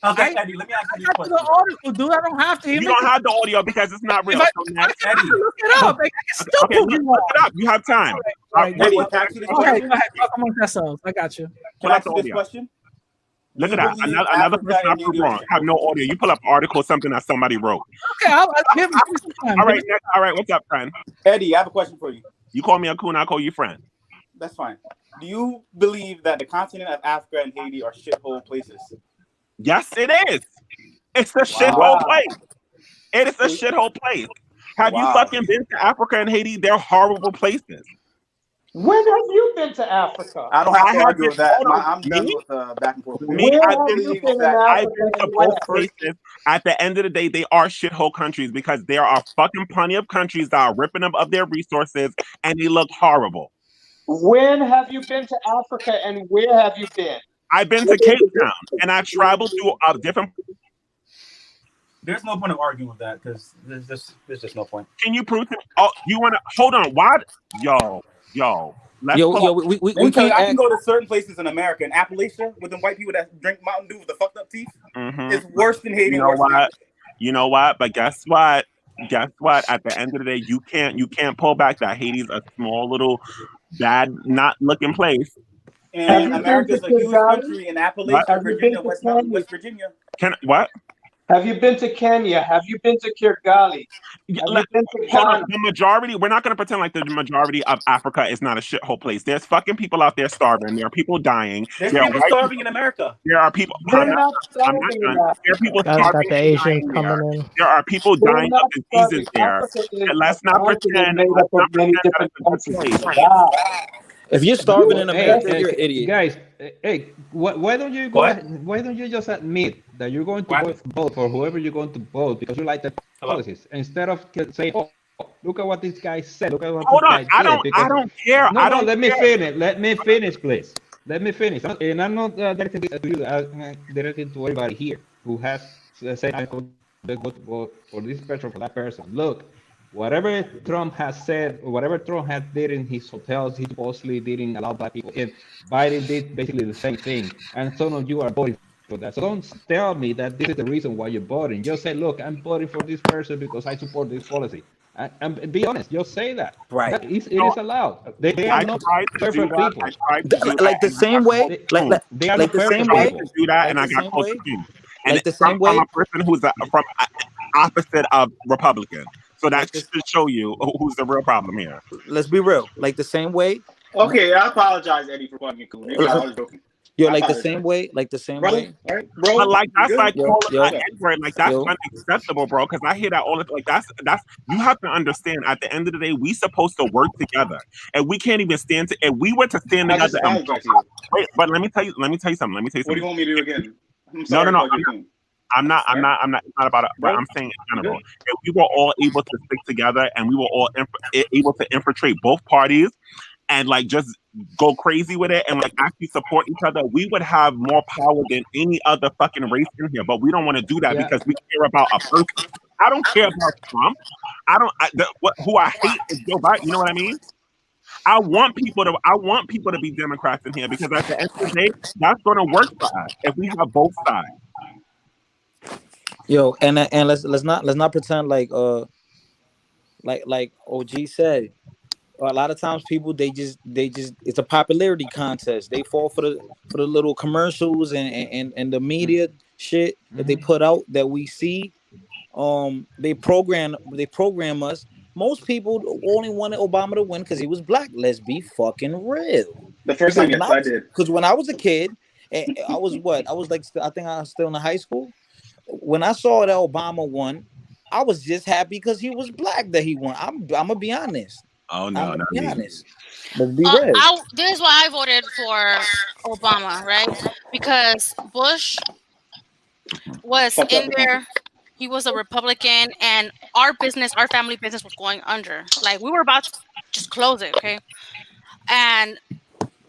Okay, Eddie, let me ask you I this got the question. article, dude. I don't have to. You don't have the audio because it's not If real. I, So next, I can look it up. I can still okay, prove you look wrong. it up. You have time. All right, Eddie, go can I ask you this ahead. question? Go ahead. Talk amongst yourselves. I got you. Can I ask you this question? Do Look you at that. believe Another Africa person I and proved Haiti are wrong. Have no audio. You pull up article, something that somebody wrote. Okay, I'll give me some time. All right, next. All right, what's up, friend? Eddie, I have a question for you. You call me a coon, I call you friend. That's fine. Do you believe that the continent of Africa and Haiti are shithole places? Yes, it is. It's a shithole place. It is a shithole place. Have you fucking been to Africa and Haiti? They're horrible places. When have you been to Africa? I don't have to I have argue been. with that. Hold on. I'm done with back and forth. Me, Where I've have been you to been in both. I've Africa been to and both where? places. At the end of the day, they are shithole countries because there are fucking plenty of countries that are ripping them of their resources and they look horrible. When have you been to Africa and where have you been? I've been to Cape Town and I've traveled to different. There's no point of arguing with that because there's just no point. Can you prove to? Oh, you want to hold on? Why? Yo. Let's pull up. we I can go to certain places in America, in Appalachia, with them white people that drink Mountain Dew with the fucked up teeth. It's worse than Haiti. You know what? You know what? But guess what? Guess what? At the end of the day, you can't pull back that Haiti's a small little bad, not looking place. And America's a huge country in Appalachia, Have you been Virginia, to West Virginia. Can what? Have you been to Kenya? Have you been to Kigali? Have you been to Hold on. Ghana? The majority, we're not going to pretend like the majority of Africa is not a shithole place. There's fucking people out there starving. There are people dying. There's There are people white starving in America. There are people. They're I'm not not starving in done. There are people Got starving the and Asians dying coming there. in. There are people They're dying not of diseases starving. there. Africa is And a let's not continent pretend. made Let's up of not many pretend that different it's a good countries. place. Wow. If you're starving in Hey, America, you're an idiot. guys, hey, why don't you Go go? ahead. Why don't you just admit that you're going to vote for whoever you're going to vote because you like the policies, instead of saying, "Oh, look at what this guy said. Look at what Hold this on. guy did." I Because don't care. no, I no, don't let me care. finish. Let me finish, please. Let me finish. And I'm not directing this to you. Directing to everybody here who has said I'm going to vote for this person, for that person. Look, whatever Trump has said, or whatever Trump has did in his hotels, he supposedly didn't allow black people in. Biden did basically the same thing, and some of you are voting for that. So don't tell me that this is the reason why you're voting. Just say, look, I'm voting for this person because I support this policy. And be honest. Just say that. Right. It is allowed. They are I not tried to do perfect that. people. I tried to do that, Like the and I got same way, called like coon. like They are like not the I same perfect tried way, to people. do that, like and I the got same called way, coon. And like the I'm, same I'm way, a person who's from opposite of Republican. So that like this. should show you who's the real problem here. Let's be real. Like the same way. Okay, I apologize, Eddie, for calling you cool. You know, I was joking. Yo, I like the apologize. same way, like the same Brother, way. all right? But Bro, like you that's like good? Yo, calling yo, an N-word. Like that's yo. unacceptable, bro. Because I hear that all the like that's you have to understand. At the end of the day, we supposed to work together, and we can't even stand to. If we were to stand I just together and apologized to you. wait, but let me tell you. Let me tell you something. Let me tell you What do you something. want me to do again? I'm No, sorry no, I no. called you coon. I'm not. I'm All right? not. I'm not. It's not about it. But Bro, I'm saying in you general, good? if we were all able to stick together and we were all able to infiltrate both parties and like just go crazy with it and like actually support each other, we would have more power than any other fucking race in here. But we don't want to do that Yeah. because we care about a person. I don't care about Trump. I don't. Who I hate is Joe Biden. You know what I mean? I want people to be Democrats in here because at the end of the day, that's going to work for us if we have both sides. Yo, and let's not pretend like OG said. A lot of times people they just it's a popularity contest. They fall for the little commercials and the media shit that they put out that we see. They program us. Most people only wanted Obama to win because he was black. Let's be fucking real. The first Because time, when yes, I I was did. because when I was a kid, and I was what I was like. I think I was still in high school when I saw that Obama won. I was just happy because he was black that he won. I'm gonna be honest. Oh I'm no, gonna not be me. honest. Let's be real. This is why I voted for Obama, right? Because Bush was Fucked up in the country. there. He was a Republican, and our family business was going under. Like we were about to just close it, okay? And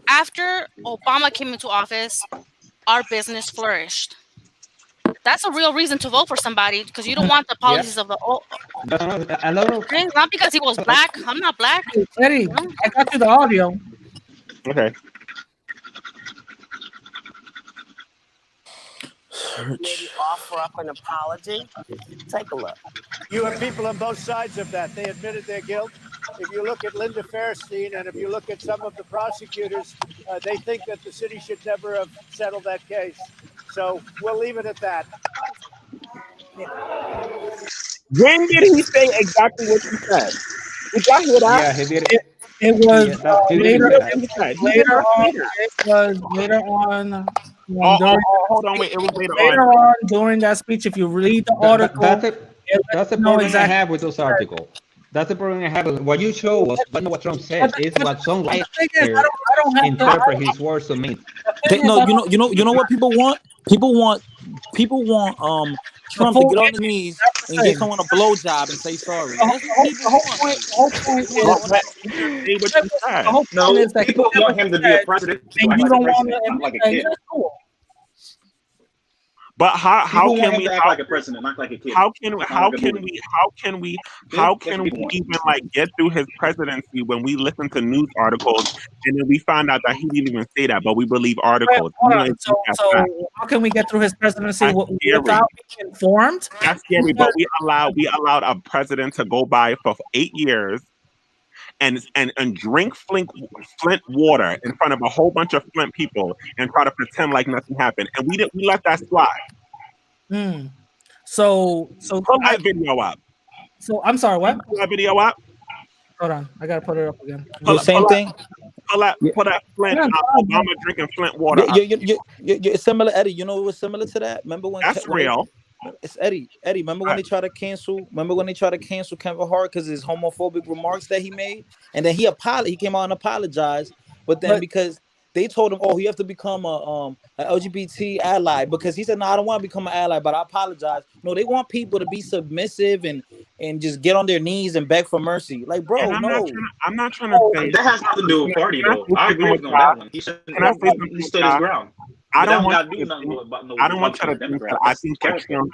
after Obama came into office, our business flourished. That's a real reason to vote for somebody because you don't want the Yeah. policies of the A lot of things. Not because he was black. I'm not black. Eddie, You know? I got you the audio. Okay. Maybe offer up an apology. Take a look. You have people on both sides of that. They admitted their guilt. If you look at Linda Fairstein and if you look at some of the prosecutors, they think that the city should never have settled that case. So we'll leave it at that. When did he say exactly what he said? Did y'all hear that? yeah, he did it. It was Yeah, that he didn't later. say He that. said he did Later not on, say that. it was later on. Oh, During hold on, wait. It was later on. later on during that speech, if you read the article, That's the you know problem I exactly have with those articles. That's the problem I have. What you show was not what Trump said. It's what some But liars the thing is, I don't have to. interpret his words to mean. The thing is, No, I don't. you know what people want. People want The Trump to full get on his image. knees That's and the give thing. someone a blowjob and say sorry. That's what people The whole want. point. Like The whole point they want is. Well, someone to let talk him dirty. say what he The said. whole point No, is that he people said want what he him to be a said, president to and act you like a don't want president, to not like a imitate. kid. That's cool. But how People want can him we to act like a president, not like a kid. how can we Not like a bully. See? how That's can what we people want. even like get through his presidency when we listen to news articles and then we find out that he didn't even say that, but we believe Wait, articles. hold We on. don't So, think that's so fact. how can we get through his presidency That's scary. without being informed? That's scary. Because But we allowed a president to go by for 8 years and drink Flint water in front of a whole bunch of Flint people and try to pretend like nothing happened. And we let that slide. Hmm. So Pull that video up. So I'm sorry. Can What? you pull that video up? Hold on. I gotta put it up again. Yo, same thing. Pull that Flint Yeah, Obama drinking Flint water up. It's similar, Eddie. You know what was similar to that? Remember That's when they real. it's Eddie. Remember when they tried to cancel? Remember when they tried to cancel Kevin Hart because his homophobic remarks that he made, and then he came out and apologized. But then But because they told him, "Oh, you have to become a LGBT ally," because he said, "No, I don't want to become an ally, but I apologize." No, they want people to be submissive and just get on their knees and beg for mercy. Like, And bro, no. I'm not trying to say. That has nothing to do with party, Can I though. say I something agree with with him on y'all? that one. He should. Can I say something He with stood his y'all? ground. I But that don't don't want got to you do to nothing think. about no I don't want you Republican or to think Democrat. that I That's think that character. Trump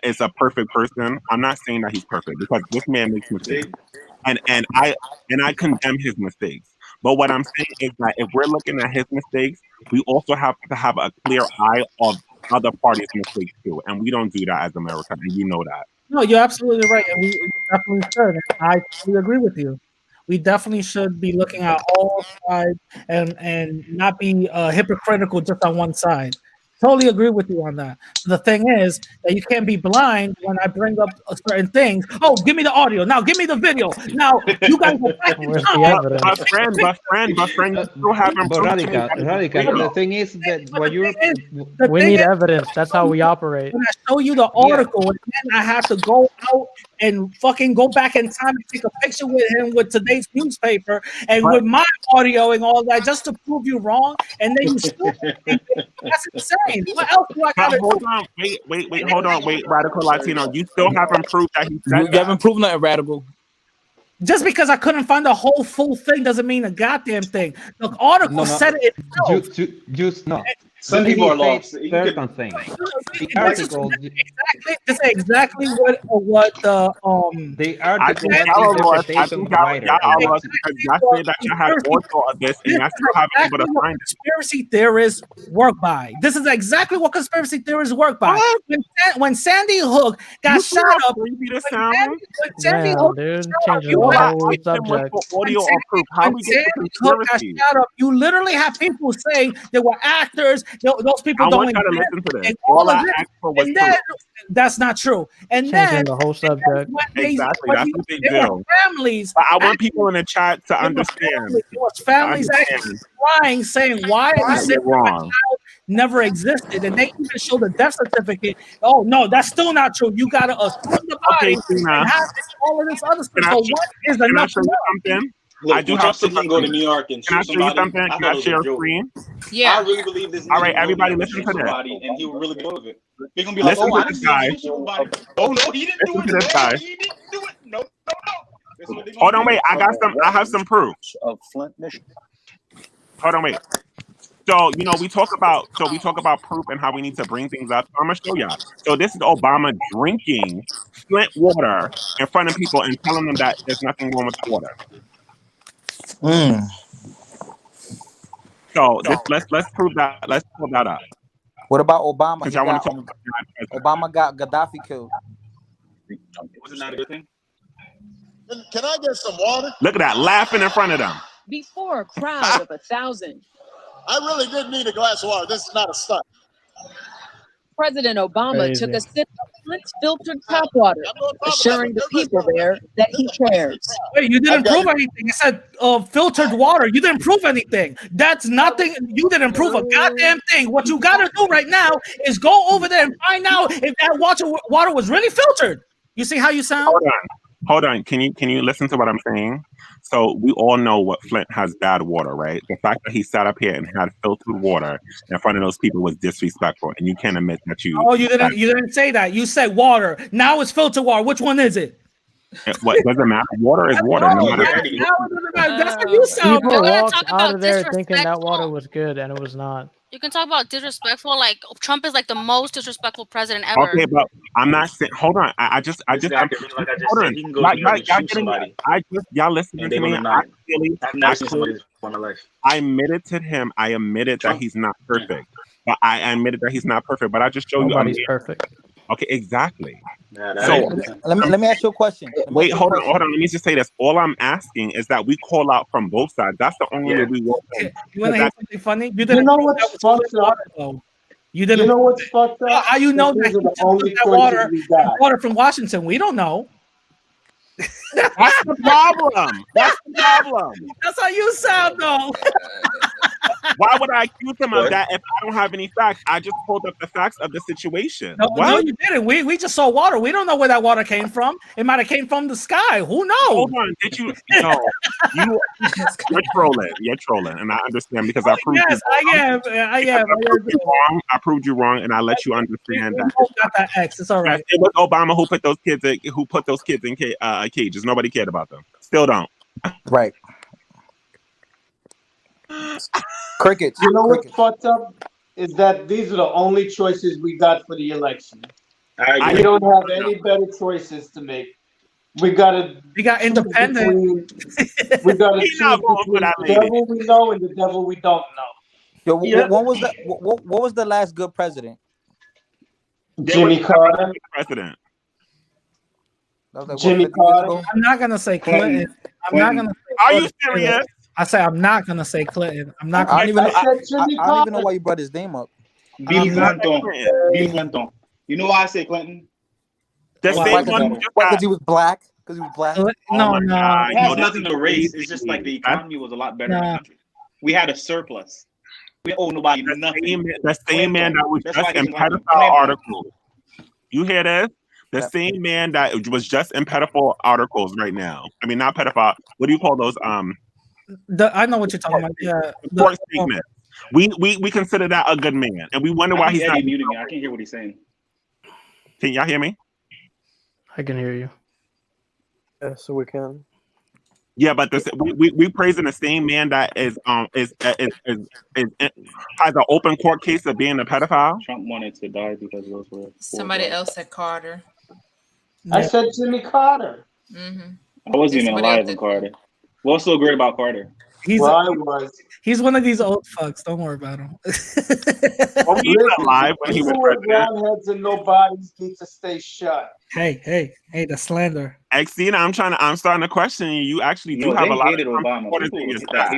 is a perfect person. I'm not saying that he's perfect because this man makes mistakes, They, and I condemn his mistakes. But what I'm saying is that if we're looking at his mistakes, we also have to have a clear eye of other parties' mistakes too, and we don't do that as America, and you know that. No, you're absolutely right, and we definitely should. I totally agree with you. We definitely should be looking at all sides and not be hypocritical just on one side. Totally agree with you on that. The thing is that you can't be blind when I bring up certain things. Oh, give me the audio now. Give me the video now. You guys go back in Where's the time. But evidence? friend, you still haven't But proved to me radical, that he's radical. real. The thing is that But what you're the We thing need is, evidence. That's how we operate. when I show you the yeah. article, and then I have to go out and fucking go back in time and take a picture with him with today's newspaper and But with my audio and all that just to prove you wrong, and then you still believe it. That's insane. What else do I but gotta hold do? on, wait, hold on, wait, Radical Latino, you still haven't proved that he said You that. haven't proven nothing, Radical. Just because I couldn't find the whole full thing doesn't mean a goddamn thing. The article No, said it itself. just no. some Just people he are said lost. You certain could. things. The This is article, exactly what the I article think was the y'all are lost. I interpretation think of the writer, y'all and are that's lost it. because y'all say that you had audio of this and This y'all is still haven't been able exactly to what find it. conspiracy theorists work by. This is exactly what conspiracy theorists work by. What? When Sandy Hook got You see shot how up, creepy this when sounds? Sandy Damn, Hook got dude, shot up, changing you the All had I whole asked him was subject. for audio or proof. How when we get to Sandy Hook got conspiracy? shot up, you literally had people saying there were actors. Those people I don't want y'all to exist, listen to this. and All all of I this. asked for was And then proof. that's not true. And then Changing the whole subject. Exactly. That's what they there were do. families. But I want people in the chat to There were understand. families actually crying, saying, "Why are you That saying you're my wrong. child never existed?" And they even show the death certificate. Oh no, that's still not true. You got to assume the Okay, body Tina. and have all of this other stuff. Can I So what is can I enough show to you know? something? I Look, do who have just some said he can go to evidence. New York and Can I shoot show you somebody? something? I Can thought I it was a share a joke. screen? I really believe this All nigga right, can go to New everybody, York and listen shoot to this. somebody, and he will really go with it. They're gonna be like, Listen "Oh, to I this didn't see him. guy. He didn't shoot nobody. Oh no, he didn't do Listen it. to this No, guy. he didn't do it. No, no, no." That's what they're gonna Hold on, do. wait. I have some proof. Hold on, wait. So we talk about proof and how we need to bring things up. I'm gonna show y'all. So this is Obama drinking Flint water in front of people and telling them that there's nothing wrong with the water. So let's prove that. Let's pull that up. What about Obama? Because He y'all want got to talk about that. Obama got Gaddafi killed. Wasn't that a good thing? Can I get some water? Look at that, laughing in front of them. Before a crowd of 1,000. I really did need a glass of water. This is not a stunt. President Obama took a sip of Flint's filtered tap water, assuring the people there that he cares. Wait, you didn't prove anything. You said filtered water. You didn't prove anything. That's nothing. You didn't prove a goddamn thing. What you got to do right now is go over there and find out if that water was really filtered. You see how you sound? Hold on. Can you listen to what I'm saying? So we all know what Flint has bad water, right? The fact that he sat up here and had filtered water in front of those people was disrespectful, and you can't admit that you. Oh, you didn't say that. You said water. Now it's filtered water. Which one is it? What doesn't matter? Water is water. No matter. That's what you sound. People We're gonna walked talk out about of there thinking that disrespectful. water was good, and it was not. You can talk about disrespectful. Like Trump is like the most disrespectful president ever. Okay, but I'm not saying. Hold on. I just. Like I just Hold said, on. he can go to New York and shoot somebody, Y'all listening and to they're me? gonna deny it. I've never seen somebody before in my life. I admitted to him. I admitted that he's not perfect. But I admitted that he's not perfect. But I just show Nobody's you. perfect. Okay, exactly. Yeah, So let me ask you a question. Wait, hold on. Let me just say this. All I'm asking is that we call out from both sides. That's the only way we will win. You want to hear something funny? You You didn't know prove what's that was fucked filtered up? water, though. You didn't. You know what's fucked up? How you know that These he are the just only took that choices we got. water from Washington? We don't know. That's the problem. That's the problem. That's how you sound, though. Why would I accuse him of that if I don't have any facts? I just pulled up the facts of the situation. No, you didn't. We just saw water. We don't know where that water came from. It might have came from the sky. Who knows? Hold on. Did you? No. You're trolling. You're trolling, and I understand because I proved you wrong. I am. I proved you wrong, and I let you understand that. Got that X. It's all right. It was Obama who put those kids in cages. Nobody cared about them. Still don't. Right. Crickets. You know what's fucked up is that these are the only choices we got for the election. We don't have any better choices to make. We got independent. We got to choose between the devil we know and the devil we don't know. Yo, what was that? What was the last good president? Jimmy Carter. President. Jimmy Carter. I'm not gonna say Clinton. I'm not gonna. Are you serious? I say I'm not gonna say Clinton. I'm not. I don't even know why you brought his name up. Bill Clinton. Bill Clinton. You know why I say Clinton? Because he was black. Because he was black. No. It has nothing to race. It's just like the economy was a lot better in the country. We had a surplus. We owe nobody nothing. The same man that was just in pedophile articles. You hear this? The same man that was just in pedophile articles right now. I mean, not pedophile. What do you call those? I know what you're talking about. Yeah. Court statement. We consider that a good man, and we wonder why he's not muting me. I can't hear what he's saying. Can y'all hear me? I can hear you. Yeah, so we can. Yeah, but we praising the same man that has an open court case of being a pedophile. Trump wanted to die because those were somebody else said Carter. I said Jimmy Carter. Mm-hmm. I wasn't even alive when Carter. What's so great about Carter? He's one of these old fucks. Don't worry about him. Well, he was alive when he was president. Round heads and no bodies need to stay shut. Hey, the slander. Xena, I'm starting to question you. You actually do have a lot of Trump Obama. supporters in your chat.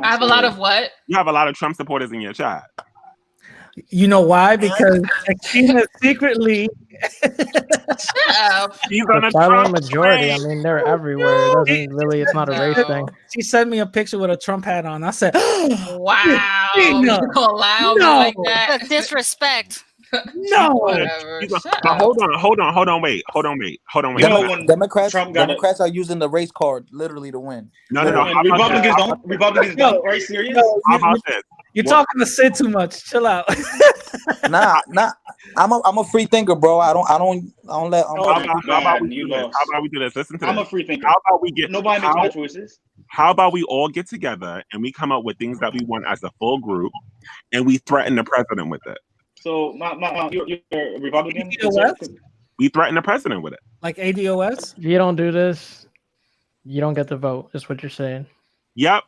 I have a lot of what? You have a lot of Trump supporters in your chat. You know why? Because Xena secretly. The silent majority. I mean, they're everywhere. It doesn't really. It's not a race thing. She sent me a picture with a Trump hat on. I said, "Wow, you gonna lie me like that? The disrespect." No. Hold on, wait. Democrats are using the race card literally to win. No. Republicans don't. Are you serious? How about this? You're talking to Sid too much. Chill out. Nah. I'm a free thinker, bro. I don't let. How about we do this? Listen to this. I'm a free thinker. How about we get nobody makes my choices? How about we all get together and we come up with things that we want as a full group, and we threaten the president with it? So, you're a Republican? We threaten the president with it. Like ADOS? If you don't do this, you don't get the vote. Is what you're saying. Yep.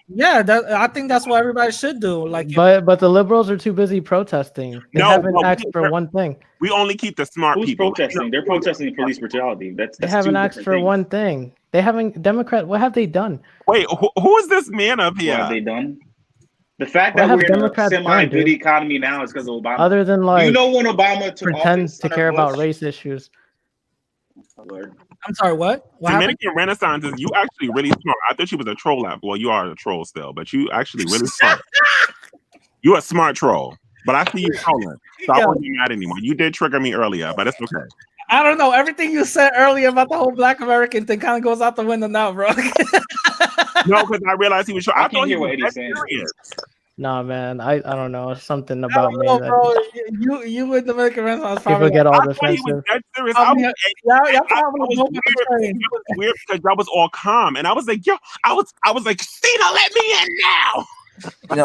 Yeah, I think that's what everybody should do. Like, but the liberals are too busy protesting. They haven't asked for one thing. We only keep the smart people. Protesting? They're protesting police brutality. They haven't asked for one thing. They haven't. Democrat. What have they done? Wait, who is this man up here? What have they done? The fact that we're in a semi-good economy now is because of Obama. Other than when Obama took pretend to care about race issues. I'm sorry, what? Dominican Renaissance is you actually really smart. I thought you was a troll app. Well, you are a troll still, but you actually really smart. You're a smart troll, but I see you trolling, so I won't be mad anymore. You did trigger me earlier, but it's okay. I don't know. Everything you said earlier about the whole Black American thing kind of goes out the window now, bro. No, because I realized he was. I thought he was serious. Nah, man. I don't know. It's something about me. Bro, you with the Dominican Renaissance people get all defensive. It was weird because that was all calm, and I was like, "Yo," I was like, "Cena, let me in now."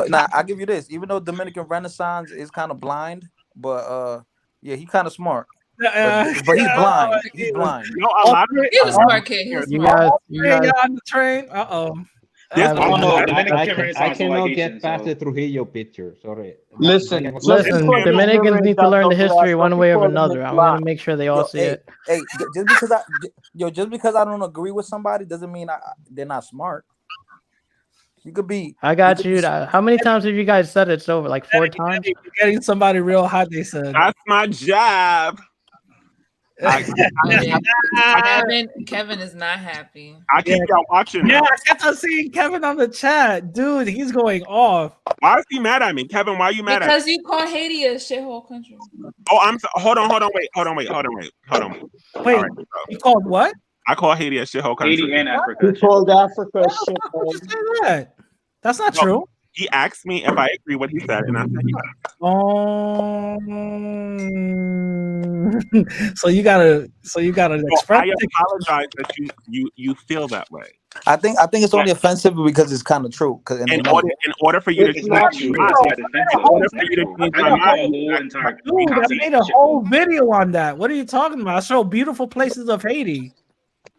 Nah, I'll give you this. Even though Dominican Renaissance is kind of blind, but yeah, he kind of smart. But he's blind. He's blind. You know, a lot of he's a smart kid. He's smart. You guys on the train. I cannot get past the Trujillo picture. Sorry. Listen. Dominicans need to learn the history one way or another. I want to make sure they all see it. Hey, just because I don't agree with somebody doesn't mean they're not smart. You could be. I got you. How many times have you guys said it's over? Like 4 times? You're getting somebody real hot, they said. That's my job. Kevin is not happy. I keep y'all watching. Yeah, Now. I kept on seeing Kevin on the chat, dude. He's going off. Why is he mad at me, Kevin? Why are you mad at me? Because you call Haiti a shithole country. Oh, hold on, wait. Wait, All right, you called what? I call Haiti a shithole country. Haiti and Africa. He called Africa a shithole. Why would you say that? That's not true. He asked me if I agree what he said, and I said yes. So you gotta express. I apologize that you feel that way. I think it's only offensive because it's kind of true. In order for you to change my mind, dude, I made a whole video on that. What are you talking about? I show beautiful places of Haiti.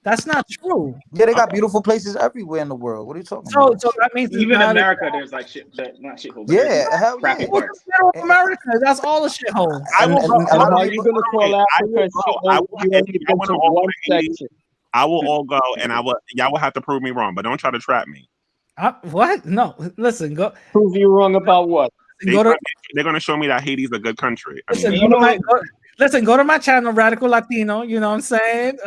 That's not true. Yeah, they got beautiful places everywhere in the world. What are you talking about? So that means even in America, there's like shit, not shithole. Yeah, hell crappy yeah. parts. America, that's all a shithole. I will all go, and y'all will have to prove me wrong, but don't try to trap me. What? No, listen. Go prove you wrong about what? They're going to show me that Haiti's a good country. Listen, go to my channel, Radical Latino. You know what I'm saying?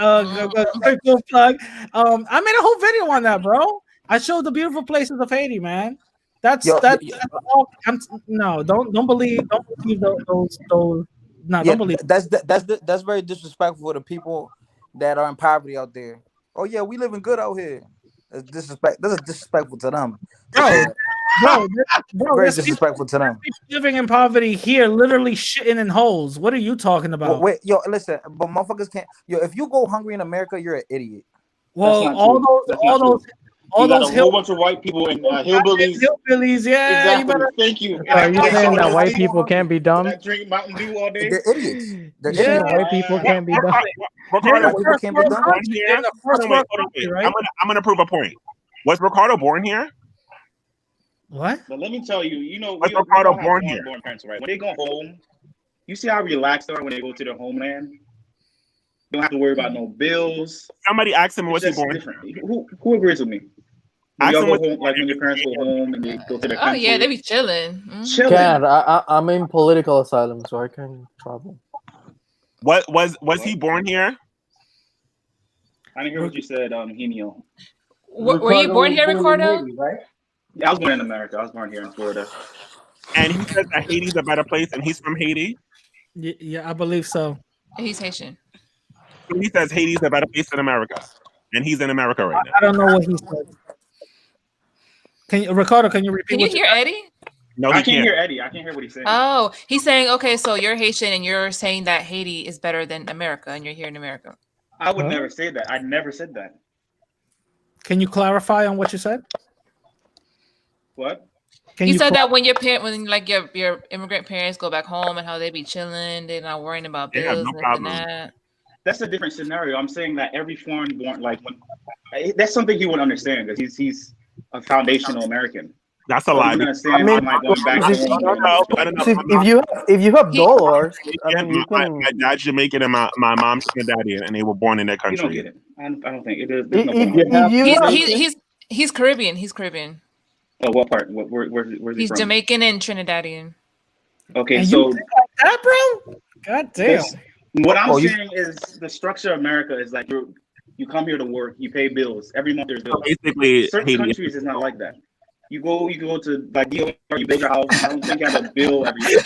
Quick little plug. I made a whole video on that, bro. I showed the beautiful places of Haiti, man. That's all. Don't believe those. No, don't believe. That's very disrespectful to people that are in poverty out there. Oh yeah, we living good out here. That's disrespect. That's disrespectful to them. Bro, very disrespectful to them. Living in poverty here, literally shitting in holes. What are you talking about? Wait, listen, but motherfuckers can't. If you go hungry in America, you're an idiot. Well, all those whole bunch of white people and hillbillies. Yeah, exactly. Thank you. Are you saying that white people can't be dumb? That drink Mountain Dew all day. They're idiots. White people can't be dumb. Ricardo, I'm going to prove a point. Was Ricardo born here? What? But let me tell you, was Ricardo born here? Born parents, right? When they go home, you see how relaxed they are when they go to their homeland. You don't have to worry about no bills. Somebody asked him, was he born? Who agrees with me? When y'all go home, like when your parents go home and they go to their country. Oh yeah, they be chilling. Can't. I'm in political asylum, so I can't travel. What was he born here? I didn't hear what you said, Henio. Were you born here, Ricardo? Right? Yeah, I was born in America. I was born here in Florida. And he says that Haiti's a better place, and he's from Haiti. Yeah, I believe so. He's Haitian. So he says Haiti's a better place than America, and he's in America right now. I don't know what he said. Ricardo? Can you repeat? Can you hear Eddie? No, I can't hear Eddie. I can't hear what he's saying. Oh, he's saying, okay, so you're Haitian and you're saying that Haiti is better than America, and you're here in America. I would never say that. I never said that. Can you clarify on what you said? What? You said that when your immigrant parents go back home and how they be chilling, they're not worrying about bills no and problem. that. That's a different scenario. I'm saying that every foreign born, that's something he would understand because he's a foundational American. That's a lie. If you have dollars, I mean, you can. My dad's Jamaican and my mom's Trinidadian, and they were born in that country. You don't get it. I don't think it is. He's Caribbean. He's Caribbean. Oh, what part? Where's he He's from? Jamaican and Trinidadian. Okay, and so you think like that, bro? God damn. What I'm saying is the structure of America is like you come here to work, you pay bills every month. There's bills. Basically, certain countries is not like that. You go to like you build your house. I don't think you have a bill every year.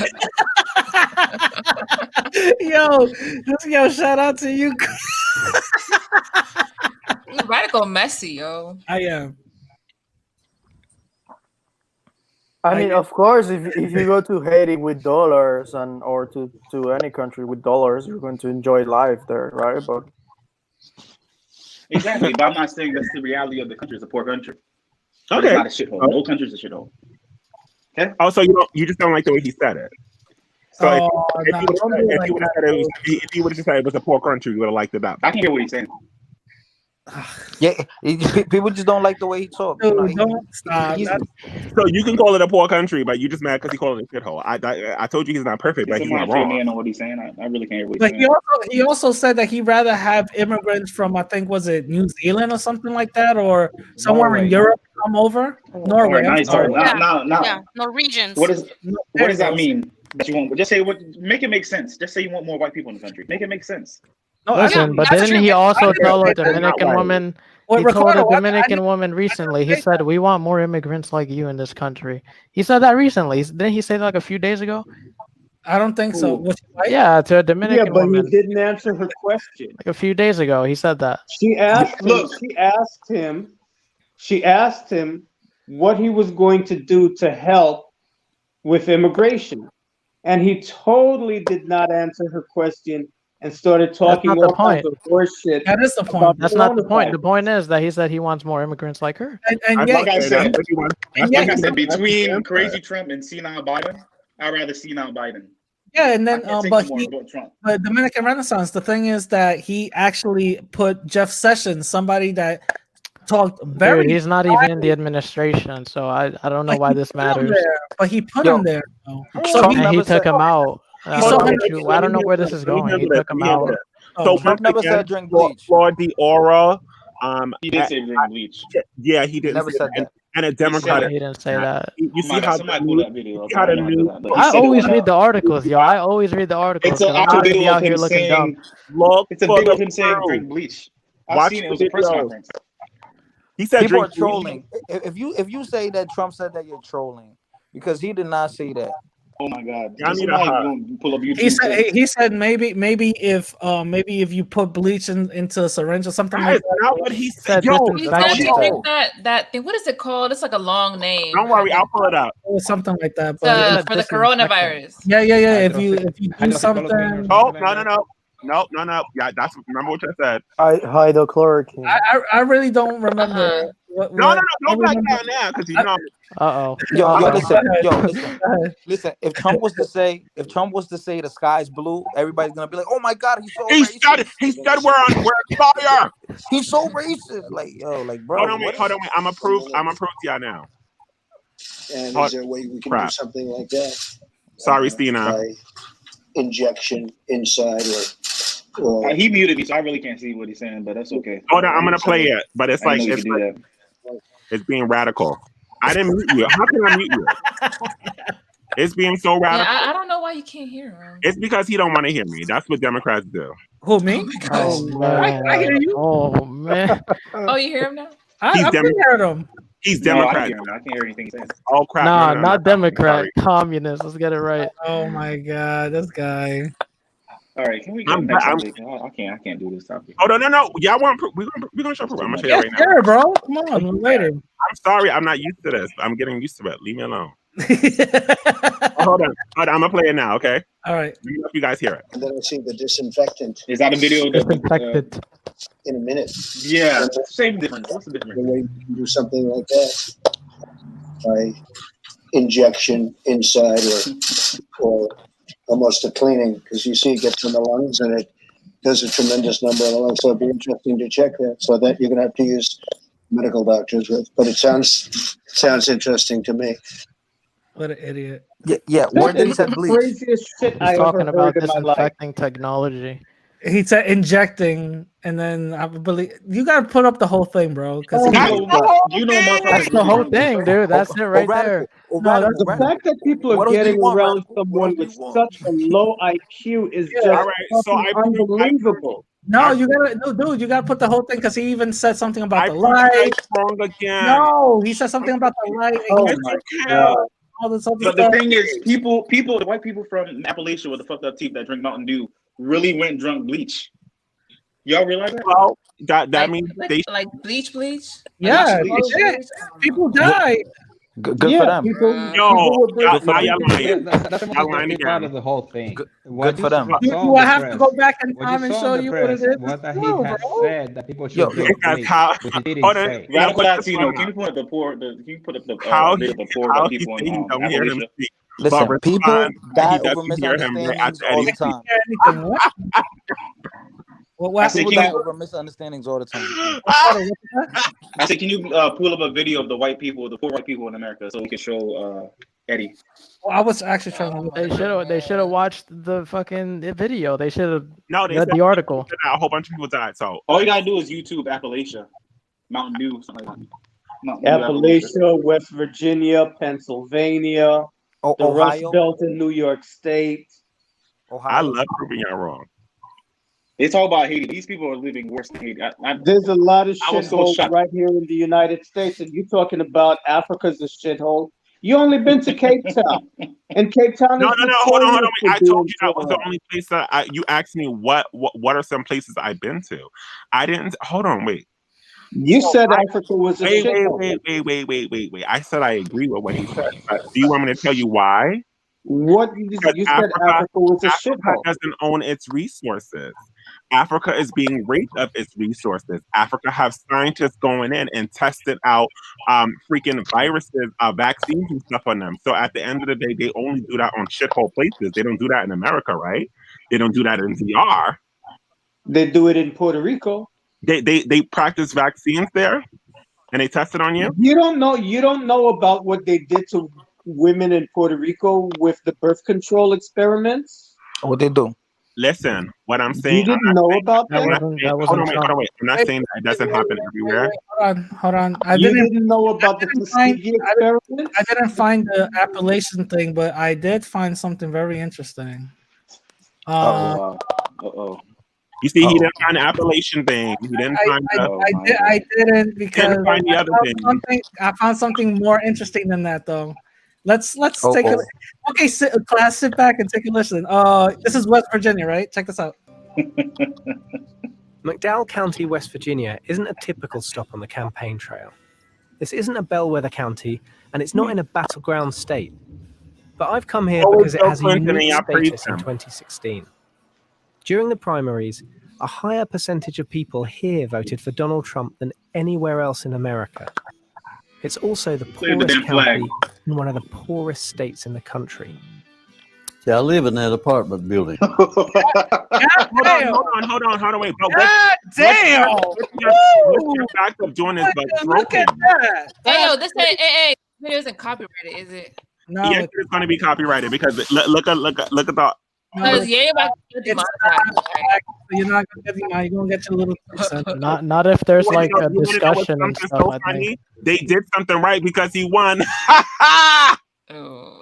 Yo, shout out to you. You radical messy, yo. I am. I mean, of course, if you go to Haiti with dollars or to any country with dollars, you're going to enjoy life there, right? But exactly, but I'm not saying that's the reality of the country. It's a poor country. Okay, it's not a shithole. No country's a shithole. Okay. Also, you just don't like the way he said it. So if you would have said it was a poor country, you would have liked it that. I can hear what he's saying. Yeah, people just don't like the way he talks. Dude, don't stop. So you can call it a poor country, but you just mad because he called it a shithole. I told you he's not perfect, but he's not wrong. I know what he's saying. I really can't hear what he's saying. He also said that he'd rather have immigrants from, I think, was it New Zealand or something like that, or somewhere in Europe come over. Norway. Norwegians. What does that mean? That you want? Just say what. Make it make sense. Just say you want more white people in the country. Make it make sense. No, Listen, but that's didn't he true. also tell a Wait, Dominican woman? He told Ricardo, a Dominican woman recently. He said, "We want more immigrants like you in this country." He said that recently. Didn't he say that like a few days ago? I don't think so. Was he white? Yeah, to a Yeah, Dominican but he woman. didn't answer her question. Like a few days ago, he said that. She asked him. Look. She asked him what he was going to do to help with immigration, and he totally did not answer her question and started That's talking not the all kinds point. of horseshit. That is the point. About That's not the point. coronavirus. The point is that he said he wants more immigrants like her. And Like I said, between crazy Trump and senile Biden, I'd rather senile Biden. Yeah, and I then can't take but no more he, about Trump. but Dominican Renaissance. The thing is that he actually put Jeff Sessions, somebody that talked very. Dude, he's not even in the administration, so I don't know why this matters. But he put him there. Though. So And he took him out. He saw him. I don't know where this is going. He took him out. So Trump never said drink bleach. Lord the aura. He did say drink bleach. Yeah, he didn't never say said that. that. And a Democratic. He didn't say that. You see how somebody pull that video up. how the new I always read the articles, yo. I always read the articles. It's an 'Cause I'm actual not gonna be video out of here him looking dumb. saying. look It's a for video the of him saying proof. drink bleach. I've Watch seen it. It the was a press videos. conference. He said People are drink bleach. trolling. If you say that Trump said that, you're trolling because he did not say that. Oh my God! I need a hug. Pull up YouTube. He said maybe if you put bleach into a syringe or something like That's that. not what he said. Said Yo, He That's said what to he drink that thing. What is it called? It's like a long name. don't worry, I'll pull it up. Or something like that. But For the coronavirus. yeah. If you do something. Oh no. Yeah, that's remember what I said. Hydrochloroquine. I really don't remember. No, don't back down now because you know. Listen. If Trump was to say the sky's blue, everybody's gonna be like, "Oh my God, he's so He racist." said we're on fire. He's so racist. Like bro. Hold on, wait. I'm approved to y'all now. And is there a way we can do something like that? Sorry, Stina. By injection inside or he muted me, so I really can't see what he's saying, but that's okay. Hold on, I'm gonna play it, but it's like it's it's being radical. I didn't mute you. How can I mute you? It's being so radical. Yeah, I don't know why you can't hear him. It's because he don't want to hear me. That's what Democrats do. Who, me? Oh man. I hear you. Oh man. Oh, you hear him now? I heard him. He's No, I Democrat. can't hear anything he's saying. Oh crap! Nah, no, not Democrat. Communist. Let's get it right. Oh my God, this guy. All right, can we get next topic? I can't do this topic. Oh no! Y'all want proof? We're gonna show proof. I'm gonna show you right now. Sure, bro. Come on, we're waiting. I'm sorry, I'm not used to this. I'm getting used to it. Leave me alone. Hold on. I'm gonna play it now. Okay. All right. Let me know if you guys hear it. and then I see the disinfectant Is that a video of Disinfected. in a minute. Yeah, same difference. What's the difference? The way you can do something like that by injection inside or almost a cleaning, because you see it gets in the lungs and it does a tremendous number of the lungs. So it'd be interesting to check that. So that you're gonna have to use medical doctors with. But it sounds interesting to me. What an idiot. Yeah. Where did he say bleach? Craziest shit He's I talking ever about heard in my life. disinfecting technology. He said injecting, and then I believe you gotta put up the whole thing, bro. Because That's the whole thing, dude. That's it right there. The fact that people are getting around someone with such a low IQ is just fucking unbelievable. No, you gotta put the whole thing because he even said something about the proved light. wrong again. No, he said something about the light. Oh and my God. all this other But the stuff. thing is, the white people from Appalachia with the fucked up teeth that drink Mountain Dew really went and drunk bleach. Y'all realize that? Well, that means they like bleach. Yeah, Bleach. yeah. People die. Good for them. y'all lying. That's Y'all lying part again. of the whole thing. Good for them. Do I have to go back in time and show you what it is? What he No, has bro. said that people should Yo, drink that's bleach, how- which he didn't Hold on. say. Radical Yeah, Latino, can you put up the poor How video of the poor how white he people say he in don't hear him Appalachia? speak. Listen, But people respond, die he over doesn't hear him right misunderstandings after all the anything. time. Anything, what? What I said, People can die you, over misunderstandings all the time. I said, can you pull up a video of the poor white people in America, so we can show Eddie? Well, I was actually trying to look. They should have watched the fucking video. They should have No, they read said the article. a whole bunch of people died. So All you gotta do is YouTube Appalachia, Mountain Dew, something like that. Mountain Dew, Appalachia, West Virginia, Pennsylvania, the Rust Ohio. Belt in New York State. I love proving y'all wrong. They talk about Haiti. These people are living worse than Haiti. There's a lot of I was so shitholes shocked. right here in the United States, and you're talking about Africa's a shithole. You only been to Cape Town, and Cape Town No, is hold on. notorious Wait. for I told being you that was the poor. only place that you asked me what are some places I've been to. I didn't. Hold on, wait. You So said Africa was a shithole. Wait. I said I agree with what he said. But do you want me to tell you why? What Because you said Africa was a Africa shithole. doesn't own its resources. Africa is being raped of its resources. Africa have scientists going in and tested out freaking viruses, vaccines and stuff on them. So at the end of the day, they only do that on shithole places. They don't do that in America, right? They don't do that in DR. They do it in Puerto Rico. They practice vaccines there, and they test it on you. You don't know about what they did to women in Puerto Rico with the birth control experiments. What they do? Listen, what I'm You saying. didn't know about That that? wasn't Hold Trump. on, wait. I'm not saying that it doesn't happen everywhere. Hold on. You didn't know about the Tuskegee experiment? I didn't find the appellation thing, but I did find something very interesting. Uh-oh. You see, he didn't find the Appalachian thing. He didn't find the. I didn't because Didn't find the other thing. I found something more interesting than that, though. Let's take a okay. Class, sit back and take a listen. This is West Virginia, right? Check this out. McDowell County, West Virginia, isn't a typical stop on the campaign trail. This isn't a bellwether county, and it's not in a battleground state. But I've come here because it has a unique status in 2016. During the primaries, a higher percentage of people here voted for Donald Trump than anywhere else in America. It's also the poorest county in one of the poorest states in the country. See, I live in that apartment building. Hold on, wait. But God damn! What's your fact of doing this but Look at broken? that! Hey, yo, this ain't it isn't copyrighted, is it? No, Yes, it's going to be copyrighted because look at the. Because yeah, about to get you're not gonna get you're gonna get your little 2 cents. Not if there's Well, like you know- a you wanna know what's discussion and something stuff. so I funny? think. They did something right because he won. No,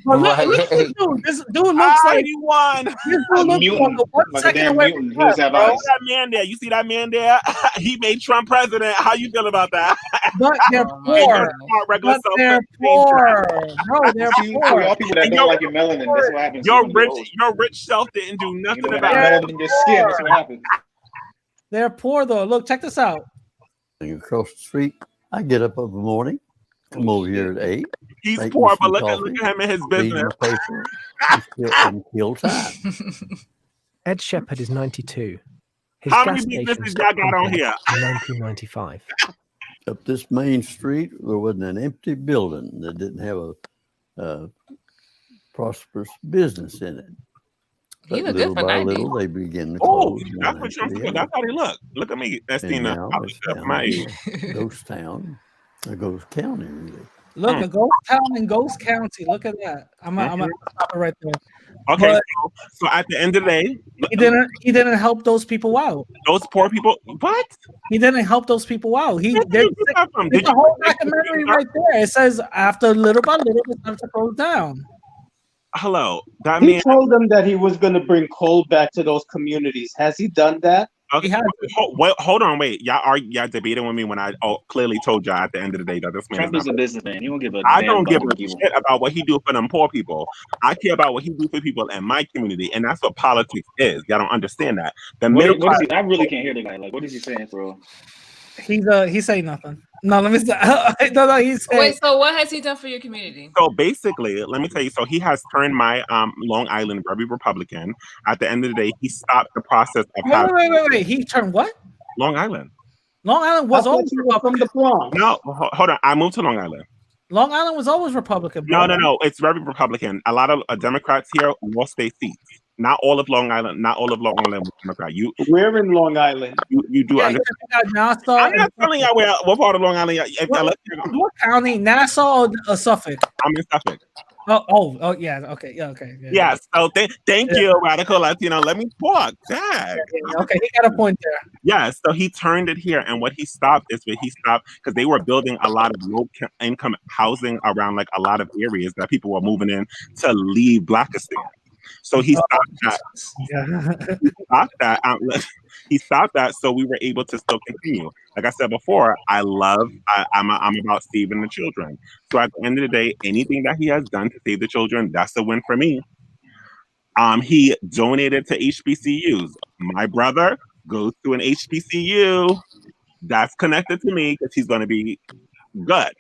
look, this dude. This dude looks like he won. This dude looks Mutant, like 1 like a second damn away mutant. from He does death, have bro. eyes. That man there. You see that man there? He made Trump president. How you feel about that? But they're And poor. you're smart, regular But self they're at the same poor, time. bro. They're See, poor. all people that And don't like your melanin, that's what happens to you Your when you get old. rich self didn't do You nothing don't about have it. melanin in your skin, that's what happens. They're poor though. Look, check this out. Across the street, I get up in the morning, come over here at 8. He's make poor, me but some look coffee, at him and his read business. my paper, and kill time. Ed Shepard is 92. His How gas many station businesses stopped y'all got on pumping here? in 1995. Up this main street, there wasn't an empty building that didn't have a prosperous business in it. He But look good little for by 90. little, they begin to Oh, close. that's one what after I'm the saying. other. That's how they look. Look at me, And Estina. now I'm it's good for down my in age. a ghost town, a ghost county, really. Look, a ghost town in Ghost County. Look at that. I'm gonna stop it right there. Okay, But so at the end of the day, he didn't help those people out. those poor people. What? He didn't help those people out. He Where did there's, you get that from? there's Did a you whole like the documentary finger? right there. It says after little by little, it starts to close down. Hello, that He man. told them that he was going to bring coal back to those communities. Has he done that? Okay, hold on, wait. Y'all debating with me when I clearly told y'all at the end of the day that this man Trump is is not. a businessman. He don't give a I damn don't give about a the people. shit about what he do for them poor people. I care about what he do for people in my community, and that's what politics is. Y'all don't understand that. The middle What is class. he? I really can't hear the guy. Like, what is he saying, bro? He's saying nothing. No, let me say. No, he's saying. Wait, so what has he done for your community? So basically, let me tell you. So he has turned my Long Island very Republican. At the end of the day, he stopped the process of having Wait. He turned what? Long Island. Long Island was always Republican. From the Bronx. No, hold on. I moved to Long Island. Long Island was always Republican. Bro. No. It's very Republican. A lot of Democrats here lost their seats. Not all of Long Island. Not all of Long Island was Democrat. We're in Long Island. You do understand. You got Nassau. I'm not telling y'all what part of Long Island. What county? Nassau or Suffolk? I'm in Suffolk. Oh, yeah. Okay, yeah. Yeah. So thank you, Radical Latino. Let me talk. Dang. Okay, he got a point there. Yeah. So he turned it here, and what he stopped is because they were building a lot of low income housing around like a lot of areas that people were moving in to leave Blackistan. So he stopped that. He stopped that, so we were able to still continue. Like I said before, I'm about saving the children. So at the end of the day, anything that he has done to save the children, that's a win for me. He donated to HBCUs. My brother goes to an HBCU that's connected to me because he's going to be good.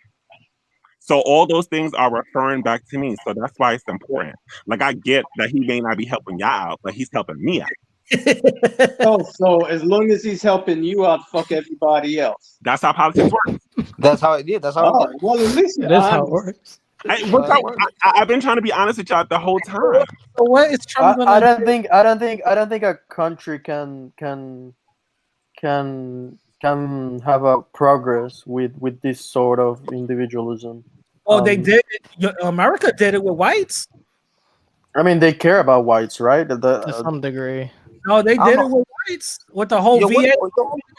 So all those things are referring back to me. So that's why it's important. Like I get that he may not be helping y'all out, but he's helping me out. So as long as he's helping you out, fuck everybody else. That's how politics works. That's how it is. That's how it works. Well, at least It is how it works. I've been trying to be honest with y'all the whole time. So what is Trump I gonna don't think a country can have a progress with this sort of individualism. Oh, they did it. America did it with whites. I mean, they care about whites, right? To some degree. No, they did it with whites with the whole VA.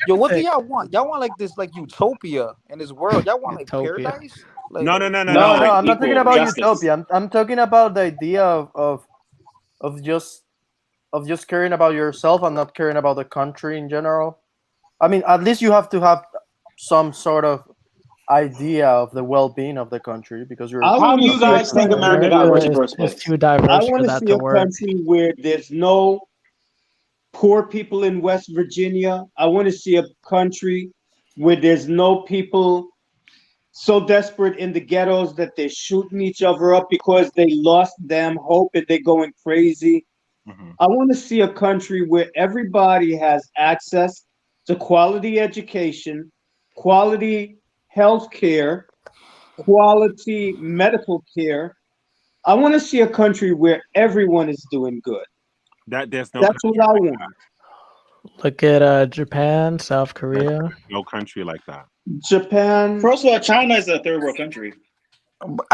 What do y'all want? Y'all want like this, like utopia in this world? Y'all want like paradise? Like, no. I'm not talking about utopia. I'm talking about the idea of just caring about yourself and not caring about the country in general. I mean, at least you have to have some sort of idea of the well-being of the country because you're. How do you guys think America got rich in the first place? It's too diverse I for want to that see to a work. country where there's no poor people in West Virginia. I want to see a country where there's no people so desperate in the ghettos that they're shooting each other up because they lost damn hope and they're going crazy. I want to see a country where everybody has access to quality education, quality health care, quality medical care. I want to see a country where everyone is doing good. That's what I want. Look at Japan, South Korea. No country like that. Japan. First of all, China is a third world country.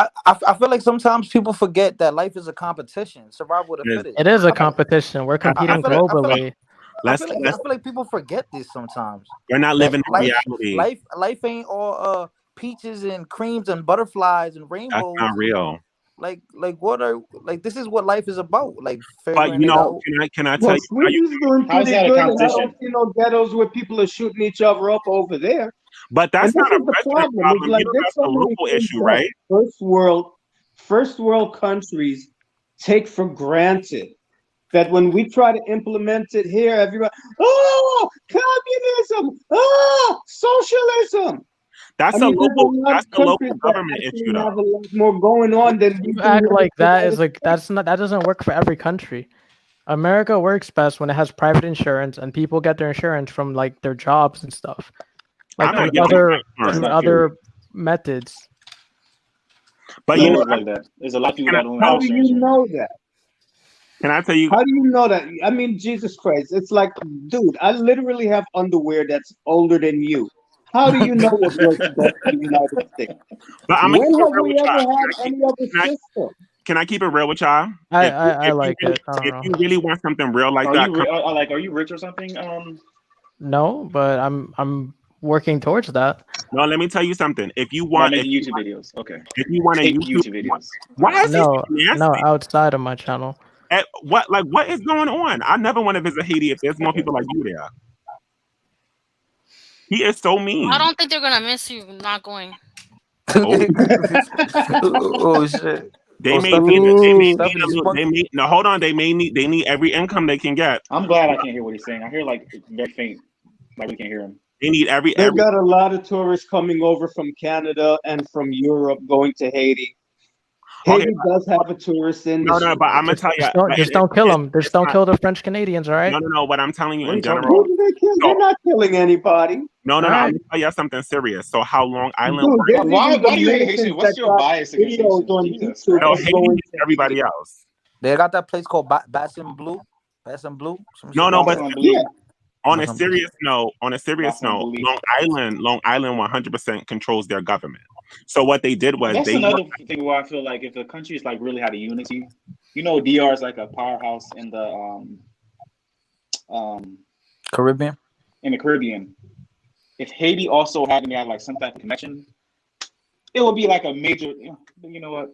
I feel like sometimes people forget that life is a competition. Survival of the fittest. It is a competition. We're competing globally. I feel like people forget this sometimes. We're not living in life, reality. Life ain't all peaches and creams and butterflies and rainbows. That's not real. Like this is what life is about. Like But figuring it out. can I tell you? Sweden's doing pretty good, and I don't see no ghettos where people are shooting each other up over there. But that's and not a the president problem. problem. It's like You know, there's that's so a many local things issue, that right? first world countries take for granted that when we try to implement it here, everybody, communism, socialism. That's a local government issue, though. Have a lot more going on than we You do act here. like that is like that doesn't work for every country. America works best when it has private insurance and people get their insurance from like their jobs and stuff. Like through other methods. But you know, like that. There's a lot of people that don't. How do you know that? Can I tell you? How do you know that? I mean, Jesus Christ! It's like, dude, I literally have underwear that's older than you. How do you know what works best in the United States? But I'm when gonna keep have it real we with ever y'all. had any other system? Can I keep it real with y'all? I like it. If you really want something real like that, are you rich or something? No, but I'm working towards that. No, let me tell you something. If you want YouTube videos, okay. If you want Take YouTube videos. Why is no outside of my channel? What is going on? I never want to visit Haiti if there's more people like you there. He is so mean. I don't think they're gonna miss you not going. Oh shit. They may need every income they can get. I'm glad I can't hear what he's saying. I hear like very faint, like we can't hear him. They need every. They've got a lot of tourists coming over from Canada and from Europe going to Haiti. Haiti does have a tourist industry. No, but I'm gonna tell you. Just don't kill them. Just don't kill the French Canadians, all right? No. What I'm telling you in general. Who do they kill? They're not killing anybody. No. I'm gonna tell you something serious. So how Long Island? Why do you hate Haitians? What's your bias against Haitians? No, Haiti is everybody else. They got that place called Bassin Blue. No, but yeah. On a serious note, Long Island 100% controls their government. So what they did was that's another thing where I feel like if the country is like really had a unity, you know, DR is like a powerhouse in the Caribbean. In the Caribbean, if Haiti also had like some type of connection, it would be like a major. You know what?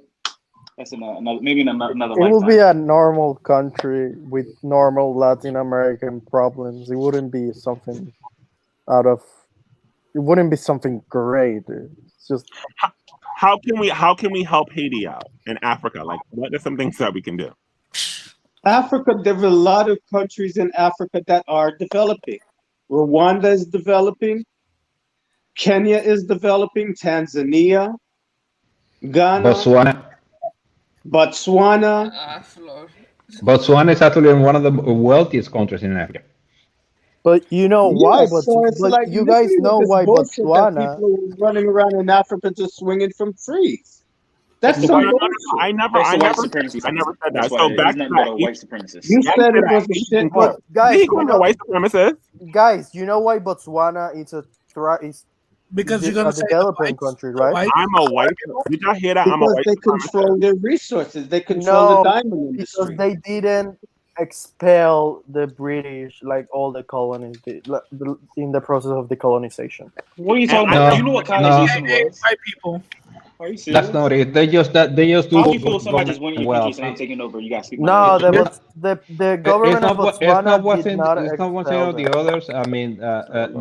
That's another maybe in another It will lifetime. be a normal country with normal Latin American problems. It wouldn't be something out of. It wouldn't be something great. It's just How can we help Haiti out in Africa? Like, what are some things that we can do? Africa, there are a lot of countries in Africa that are developing. Rwanda is developing. Kenya is developing. Tanzania, Ghana, Botswana. Botswana is actually one of the wealthiest countries in Africa. But you know why? Yeah, so it's But like you guys literally know this why bullshit that Botswana. people are running around in Africa just swinging from trees. That's It's some white. bullshit. I never That's the white said supremacy. I never said That's that. what So it is. back He's to nothing that. but a white supremacist. You Back said to it that. was a Haitian shithole. group. Guys, He called me a white supremacist. Guys, you know why Botswana is Because you're a gonna say the developing whites, country, the right? whites. I'm a white. Did y'all hear that? I'm a Because white they supremacist. control their resources. They control the No, diamond because industry. they didn't expel the British like all the colonies did, in the process of decolonization. What are you And talking I about? No, Do you know what no, colonization was? White people. Are you that's serious? not it. They just do How do you feel if somebody just went in government your country wealth. and said, I'm taking over, you guys keep my No, land? the government of Botswana did not it's not one thing expel or the them. others. I mean,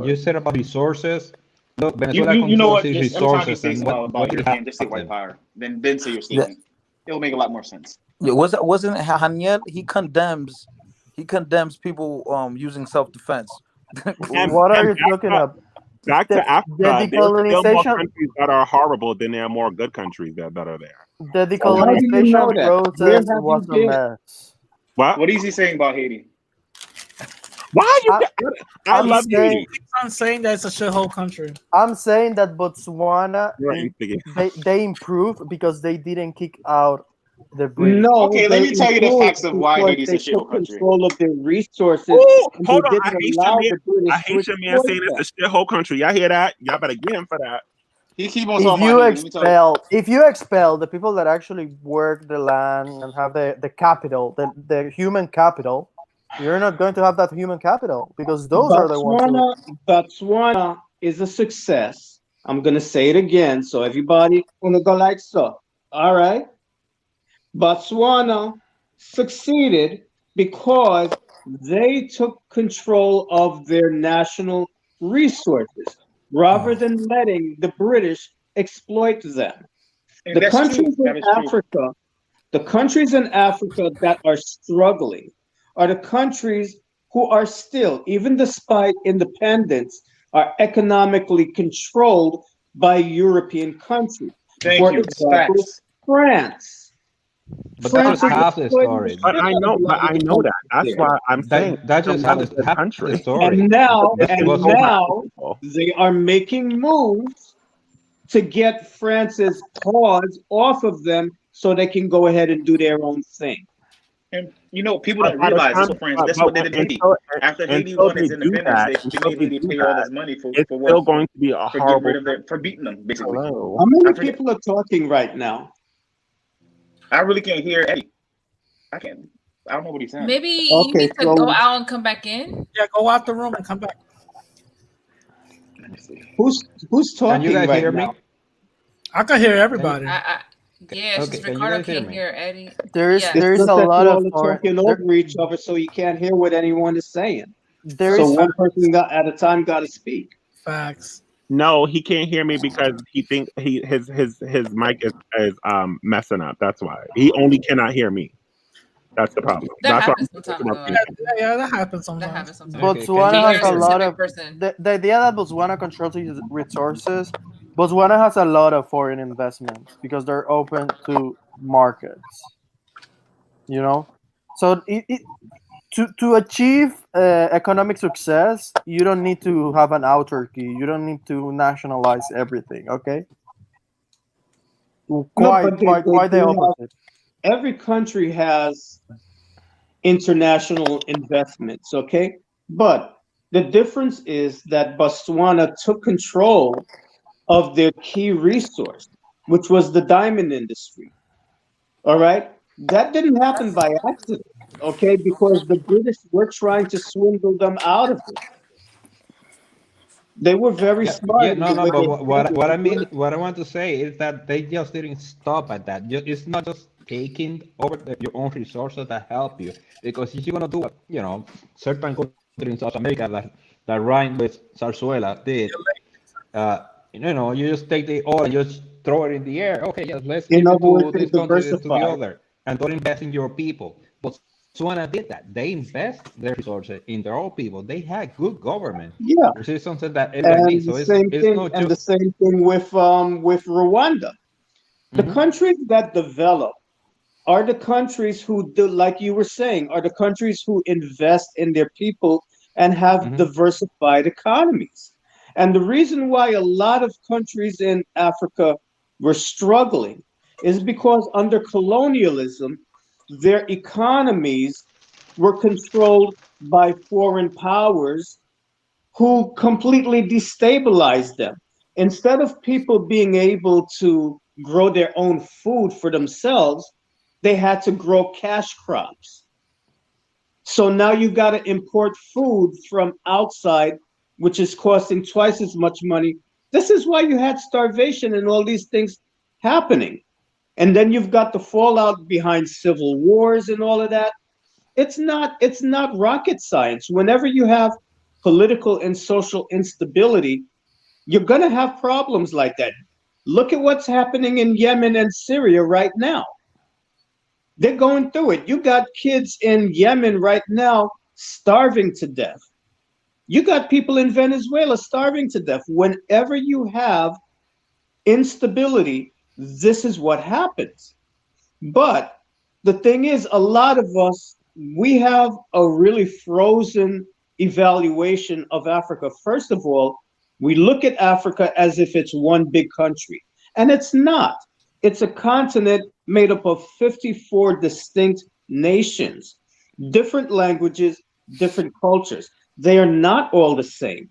you said about resources. Look, You, Venezuela you you know controls what? its Just every time you resources, say and something about what you European, just say have white them. power. Then say your Yeah. statement. It'll make a lot more sense. Yeah, wasn't it Haniel? He condemns people using self defense. What are you talking about? back The, to Africa, the there's still more decolonization, countries that are horrible than there are more good countries that are there. the How do you know decolonization that? Where process have you was a been? mess. What is he saying about Haiti? Why you? I I'm love saying, Haiti. I'm saying that it's a shithole country. I'm saying that Botswana Right, Figgy. they improved because they didn't kick out the British. No, Okay, let they me tell you the improved facts of why because Haiti's a they shithole took country. control of their resources Oh, and hold they on. didn't allow the A British to Haitian man exploit saying them. it's a shithole country. Y'all hear that? Y'all better get him for that. He keep on talking about Haiti. Let me tell you. If you expel the people that actually work the land and have the capital, the human capital, you're not going to have that human capital because those are the ones who. Botswana is a success. I'm gonna say it again, so everybody gonna go like so. All right. Botswana succeeded because they took control of their national resources rather than letting the British exploit them. And The that's true. countries in That is true. Africa, the countries in Africa that are struggling are the countries who are still, even despite independence, are economically controlled by European countries. Thank For you. example, Facts. France. But that's France just is half the exploiting the story. shit out of a lot of the That. countries That's there. why I'm saying That just not a good half the country. story. And now, It was all they are making moves to get France's paws off of them so they can go ahead and do their own thing. And people don't realize this, friends. That's what they did to Haiti. After Haiti won its independence, they made Haiti pay all this money for it's what? still going to be a For getting horrible. rid of for beating them, basically. Hello. How many people are talking right now? I really can't hear Eddie. I don't know what he's saying. Maybe you need to go out and come back in. Yeah, go out the room and come back. Who's talking Can you guys right hear now? me? I can hear everybody. Yeah, it's just can you Ricardo guys hear can't me? hear Eddie. There is Yeah. there is It's a just that lot you of all are foreign. talking over each other, so you can't hear what anyone is saying. There So is one person at a time got to speak. Facts. No, he can't hear me because he thinks his mic is messing up. That's why he only cannot hear me. That's the problem. That That's why happens sometimes, though. Yeah, that happens sometimes. That happens sometimes. Botswana has a lot of person. the idea that Botswana controls its resources. Botswana has a lot of foreign investments because they're open to markets. You know, so to achieve economic success, you don't need to have an autarky. You don't need to nationalize everything. Okay. Quite the do opposite. Every country has international investments, okay? But the difference is that Botswana took control of their key resource, which was the diamond industry. All right? That didn't happen by accident, okay? Because the British were trying to swindle them out of it. They were very smart in the way but they handled what I the mean, British. what I want to say is that they just didn't stop at that. It's not just taking over your own resources that help you. Because if you're gonna do what certain countries in South America that Ryan with Zarzuela did, you just take the oil and just throw it in the air. Okay, yes, let's In give other it words, to they this country, this to the diversify. other, and don't invest in your people. Botswana did that. They invest their resources in their own people. They had good government, Yeah, which is something that everyone needs. and the So same it's thing, not just. with Rwanda. The Mhm, countries that develop are the countries who do, like you were saying, are the countries who invest in their people and have mhm, diversified economies. And the reason why a lot of countries in Africa were struggling is because under colonialism, their economies were controlled by foreign powers who completely destabilized them. Instead of people being able to grow their own food for themselves, they had to grow cash crops. So now you got to import food from outside, which is costing twice as much money. This is why you had starvation and all these things happening. And then you've got the fallout behind civil wars and all of that. It's not rocket science. Whenever you have political and social instability, you're going to have problems like that. Look at what's happening in Yemen and Syria right now. They're going through it. You got kids in Yemen right now starving to death. You got people in Venezuela starving to death. Whenever you have instability, this is what happens. But the thing is, a lot of us, we have a really frozen evaluation of Africa. First of all, we look at Africa as if it's one big country, and it's not. It's a continent made up of 54 distinct nations, different languages, different cultures. They are not all the same.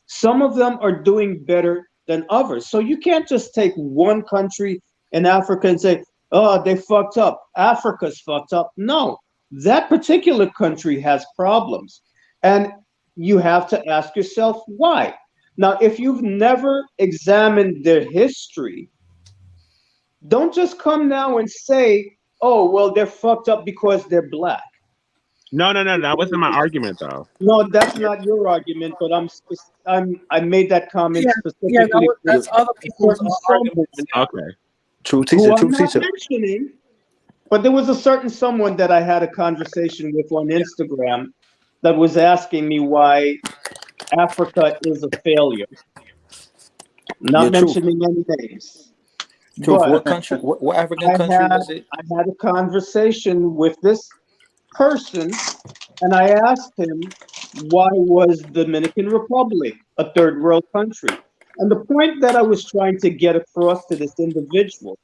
Some of them are doing better than others. So you can't just take one country in Africa and say, oh, they fucked up. Africa's fucked up. No, that particular country has problems. And you have to ask yourself why. Now, if you've never examined their history, don't just come now and say, oh, well, they're fucked up because they're black. No, no, no. That wasn't my argument, though. No, that's not your argument, but I made that comment Yeah, yeah, specifically for that's other a people's certain argument. someone Okay. True who teacher, I'm true not teacher. mentioning, but there was a certain someone that I had a conversation with on Instagram that was asking me why Africa is a failure. Yeah, Not truth. mentioning any names, Truth. but What country? What African I country had was it? I had a conversation with this person and I asked him why was Dominican Republic a third world country? And the point that I was trying to get across to this individual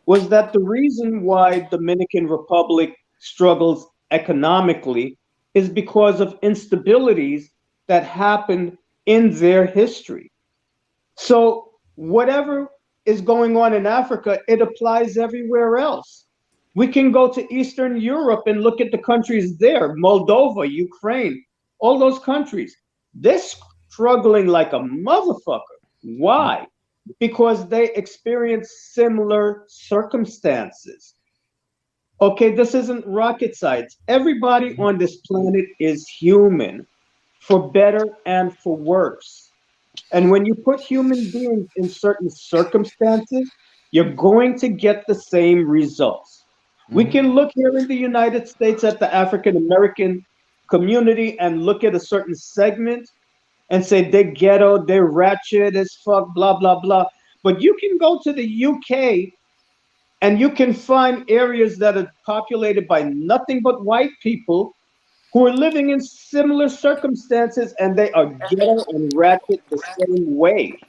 was that the reason why Dominican Republic struggles economically is because of instabilities that happened in their history. So whatever is going on in Africa, it applies everywhere else. We can go to Eastern Europe and look at the countries there, Moldova, Ukraine, all those countries. They're struggling like a motherfucker. Why? Because they experience similar circumstances. Okay, this isn't rocket science. Everybody on this planet is human, for better and for worse. And when you put human beings in certain circumstances, you're going to get the same results. We can look here in the United States at the African American community and look at a certain segment and say they're ghetto, they're ratchet as fuck, blah, blah, blah. But you can go to the UK and you can find areas that are populated by nothing but white people who are living in similar circumstances and they are ghetto and ratchet the same way.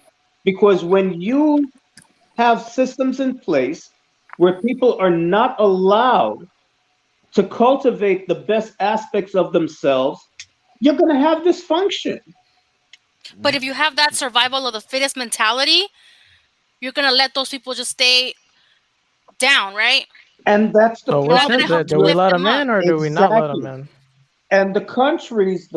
Because when you have systems in place where people are not allowed to cultivate the best aspects of themselves, you're going to have dysfunction. But if you have that survival of the fittest mentality, you're gonna let those people just stay down, right? And that's the So You're what's not gonna his? problem. help Do to we You're- lift let them him up. in or do we not let him exactly. in? And the countries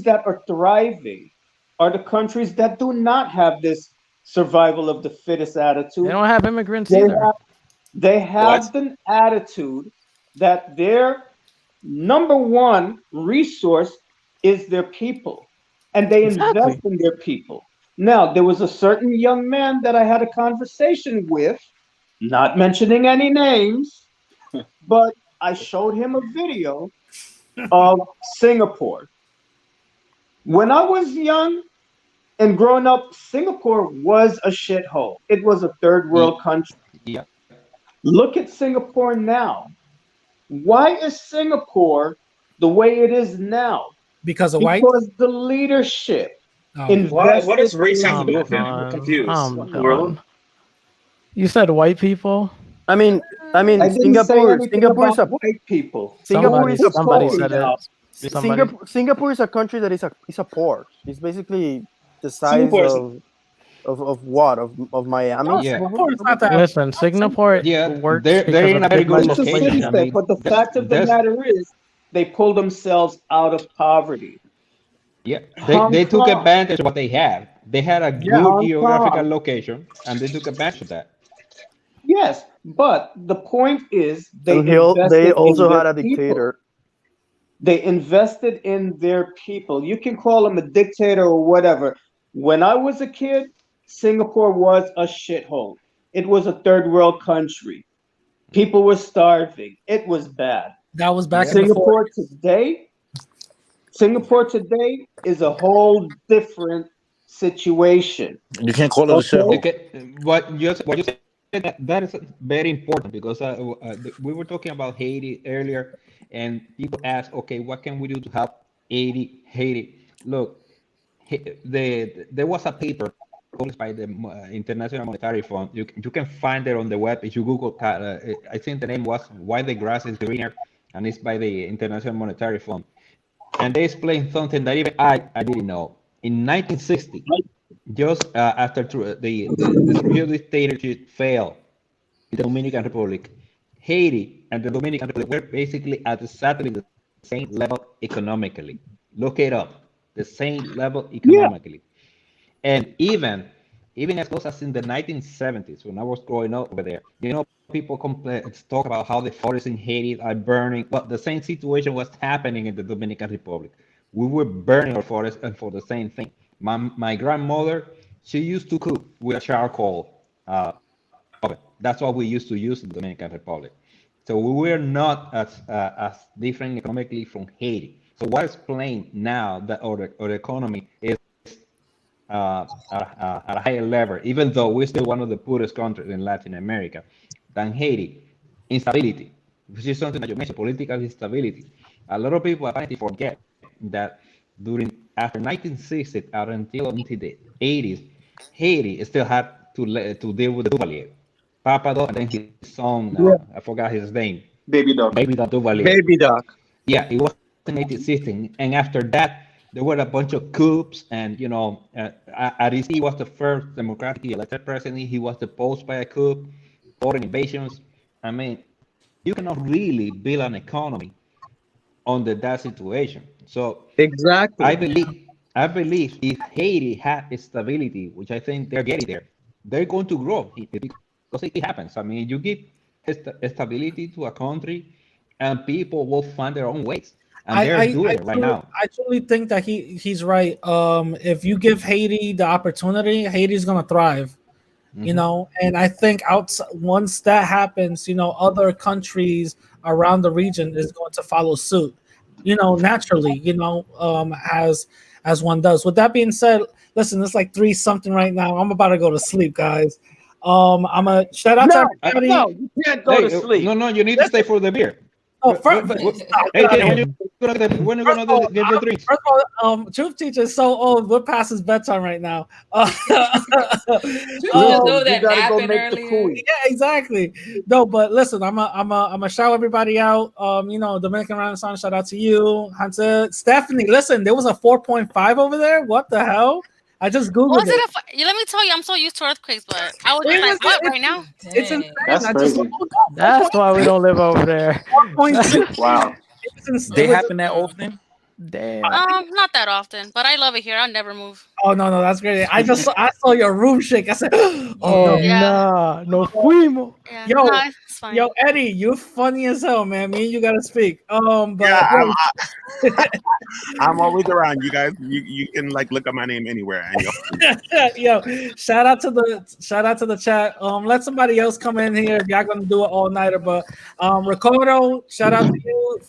that are thriving are the countries that do not have this survival of the fittest They attitude. don't have immigrants They either. have They have an attitude that their number one resource is their people, and they invest in their people. Now, there was a certain young man that I had a conversation with, not mentioning any names, but I showed him a video of Singapore. When I was young and growing up, Singapore was a shithole. It was a third world country. Yeah. Look at Singapore now. Why is Singapore the way it is now? Because of white? Because the leadership What does invested race have to in do with it? I'm done. confused. I'm What in the world? done. You said white people? I mean, I didn't say Singapore. anything Singapore is about a white people. Singapore is a Somebody port. said it. Somebody. Singapore is a country that is a port. It's basically the size Singapore is of what of Miami. No, Yeah. Singapore is not that. Listen, Singapore Yeah, works they're because in of a very good good It's a location. city I legislation. state, mean, but the fact of the there's matter is, they pulled themselves out of poverty. yeah, Hong they took Kong, advantage of what they had. They had a good Hong geographical Kong, location, and they took advantage of that. yes, but the point is, they And they invested in also their had a people. dictator. They invested in their people. You can call him a dictator or whatever. When I was a kid, Singapore was a shithole. It was a third world country. People were starving. It was bad. That was back in the 40s. Singapore today is a whole different situation. You can't call it a Okay? shithole. Okay, what you said that is very important because we were talking about Haiti earlier, and people ask, okay, what can we do to help Haiti? Look, there was a paper published by the International Monetary Fund. You can find it on the web if you Google. I think the name was "Why the Grass is Greener," and it's by the International Monetary Fund. And they explained something that even I didn't know. In 1960, just after the Trujillo dictatorship failed in the Dominican Republic, Haiti and the Dominican Republic were basically at exactly the same level economically. Look it up. The same level Yeah. economically. And even as close as in the 1970s, when I was growing up over there, people talk about how the forests in Haiti are burning. Well, the same situation was happening in the Dominican Republic. We were burning our forests and for the same thing. My grandmother, she used to cook with a charcoal oven. That's what we used to use in the Dominican Republic. So we were not as different economically from Haiti. So what explains now that our economy is at a higher level, even though we're still one of the poorest countries in Latin America, than Haiti. Instability, which is something that you mentioned, political instability. A lot of people apparently forget that after 1960 out until into the 80s, Haiti still had to deal with the Duvalier. Papa Doc, and then his son, Yeah. I forgot his name, Baby Doc. Baby Doc Duvalier. Baby Doc. Yeah, it was in 1960, and after that, there were a bunch of coups, and Aristide was the first democratically elected president. He was deposed by a coup, foreign invasions. I mean, you cannot really build an economy under that situation. So Exactly. I believe if Haiti had stability, which I think they're getting there, they're going to grow because it happens. I mean, you give stability to a country, and people will find their own ways, and they're doing it right now. I truly think that he's right. If you give Haiti the opportunity, Haiti's gonna thrive. And I think once that happens, other countries around the region is going to follow suit. Naturally. As one does. With that being said, listen, it's like 3 something right now. I'm about to go to sleep, guys. I'm a shout out to everybody. No, you can't go to sleep. No, you need to stay for the beer. Oh, Hey, when you gonna get the drinks? First of all, Truth Teacher is so old. We're past his bedtime right now. You know that gotta go napping make the earlier. food. Yeah, exactly. No, but listen, I'm a shout everybody out. Dominican Renaissance, shout out to you, Hunter, Stephanie. Listen, there was a 4.5 over there. What the hell? I just googled Was it let me tell you, I'm so used to earthquakes, but I was just like, what right now? It's insane. That's I crazy. just That's why we don't live over there. 4.6. Wow. It's insane. They happen that often. Damn. Not that often, but I love it here. I'll never move. Oh no, that's great. I saw your room shake. I said, oh no. Nah, no fuimos. Yeah, Yo, no, it's fine. yo, Eddie, you're funny as hell, man. Me and you gotta speak. But Yeah, I'm always around. You guys, you can like look up my name anywhere, and yo, shout out to the chat. Let somebody else come in here if y'all gonna do it all nighter. But Ricardo, shout out to you.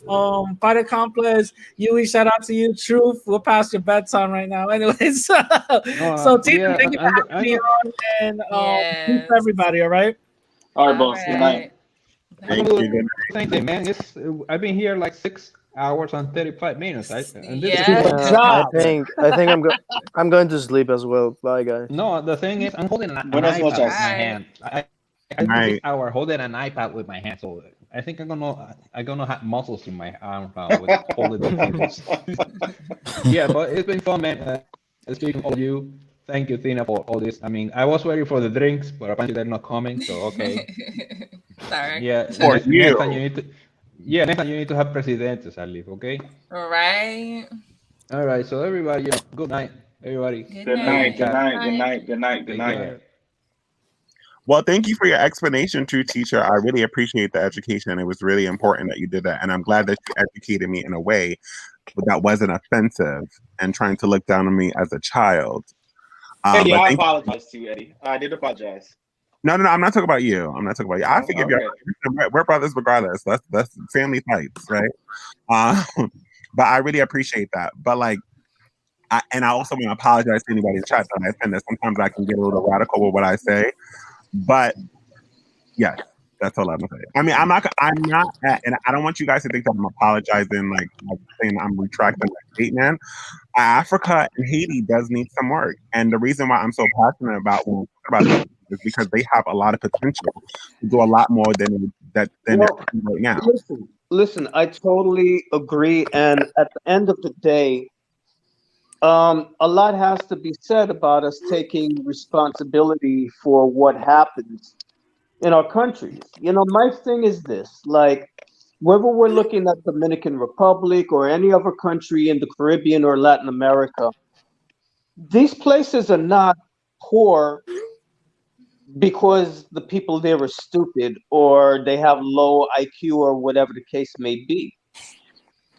Fighter Complex, Yui, shout out to you. Truth, we're past your bedtime right now. Anyways, so Tina, Yeah, thank you for having me on, and peace to everybody. All right. All right, boss. Good night. I'm gonna do the same thing, man. I've been here like 6 hours and 35 minutes. And this is Good fun. job. I think I'm going to sleep as well. Bye, guys. No, the thing is, I'm holding an Buenas iPad with noches. my hand. I do this hour holding an iPad with my hand, so I think I'm gonna have muscles in my arm now with holding the keyboards. Yeah, but it's been fun, man. Speaking of you, thank you, Tina, for all this. I mean, I was waiting for the drinks, but apparently they're not coming. So okay. Sorry. Yeah, For next you. time you need to. Yeah, next time you need to have presidentes, at least, okay? All right. All right. So everybody, good night, everybody. Good night. Good night. Good night. Good night. Good Take night. care. Well, thank you for your explanation, true teacher. I really appreciate the education. It was really important that you did that, and I'm glad that you educated me in a way that wasn't offensive and trying to look down on me as a child. Eddie, But I thank apologize to you, Eddie. I did apologize. No, I'm not talking about you. I'm not talking about you. I Oh, forgive you. okay. We're brothers regardless. That's family fights, right? But I really appreciate that. But like, I also want to apologize to anybody in the chat that I offend. That sometimes I can get a little radical with what I say. But yes, that's all I'm gonna say. I mean, I'm not, and I don't want you guys to think that I'm apologizing, like saying I'm retracting that statement. Africa and Haiti does need some work, and the reason why I'm so passionate about when we talk about this is because they have a lot of potential to do a lot more than they're doing right now. Listen, I totally agree. And at the end of the day, a lot has to be said about us taking responsibility for what happens in our countries. You know, my thing is this, like, whether we're looking at Dominican Republic or any other country in the Caribbean or Latin America, these places are not poor because the people there are stupid or they have low IQ or whatever the case may be.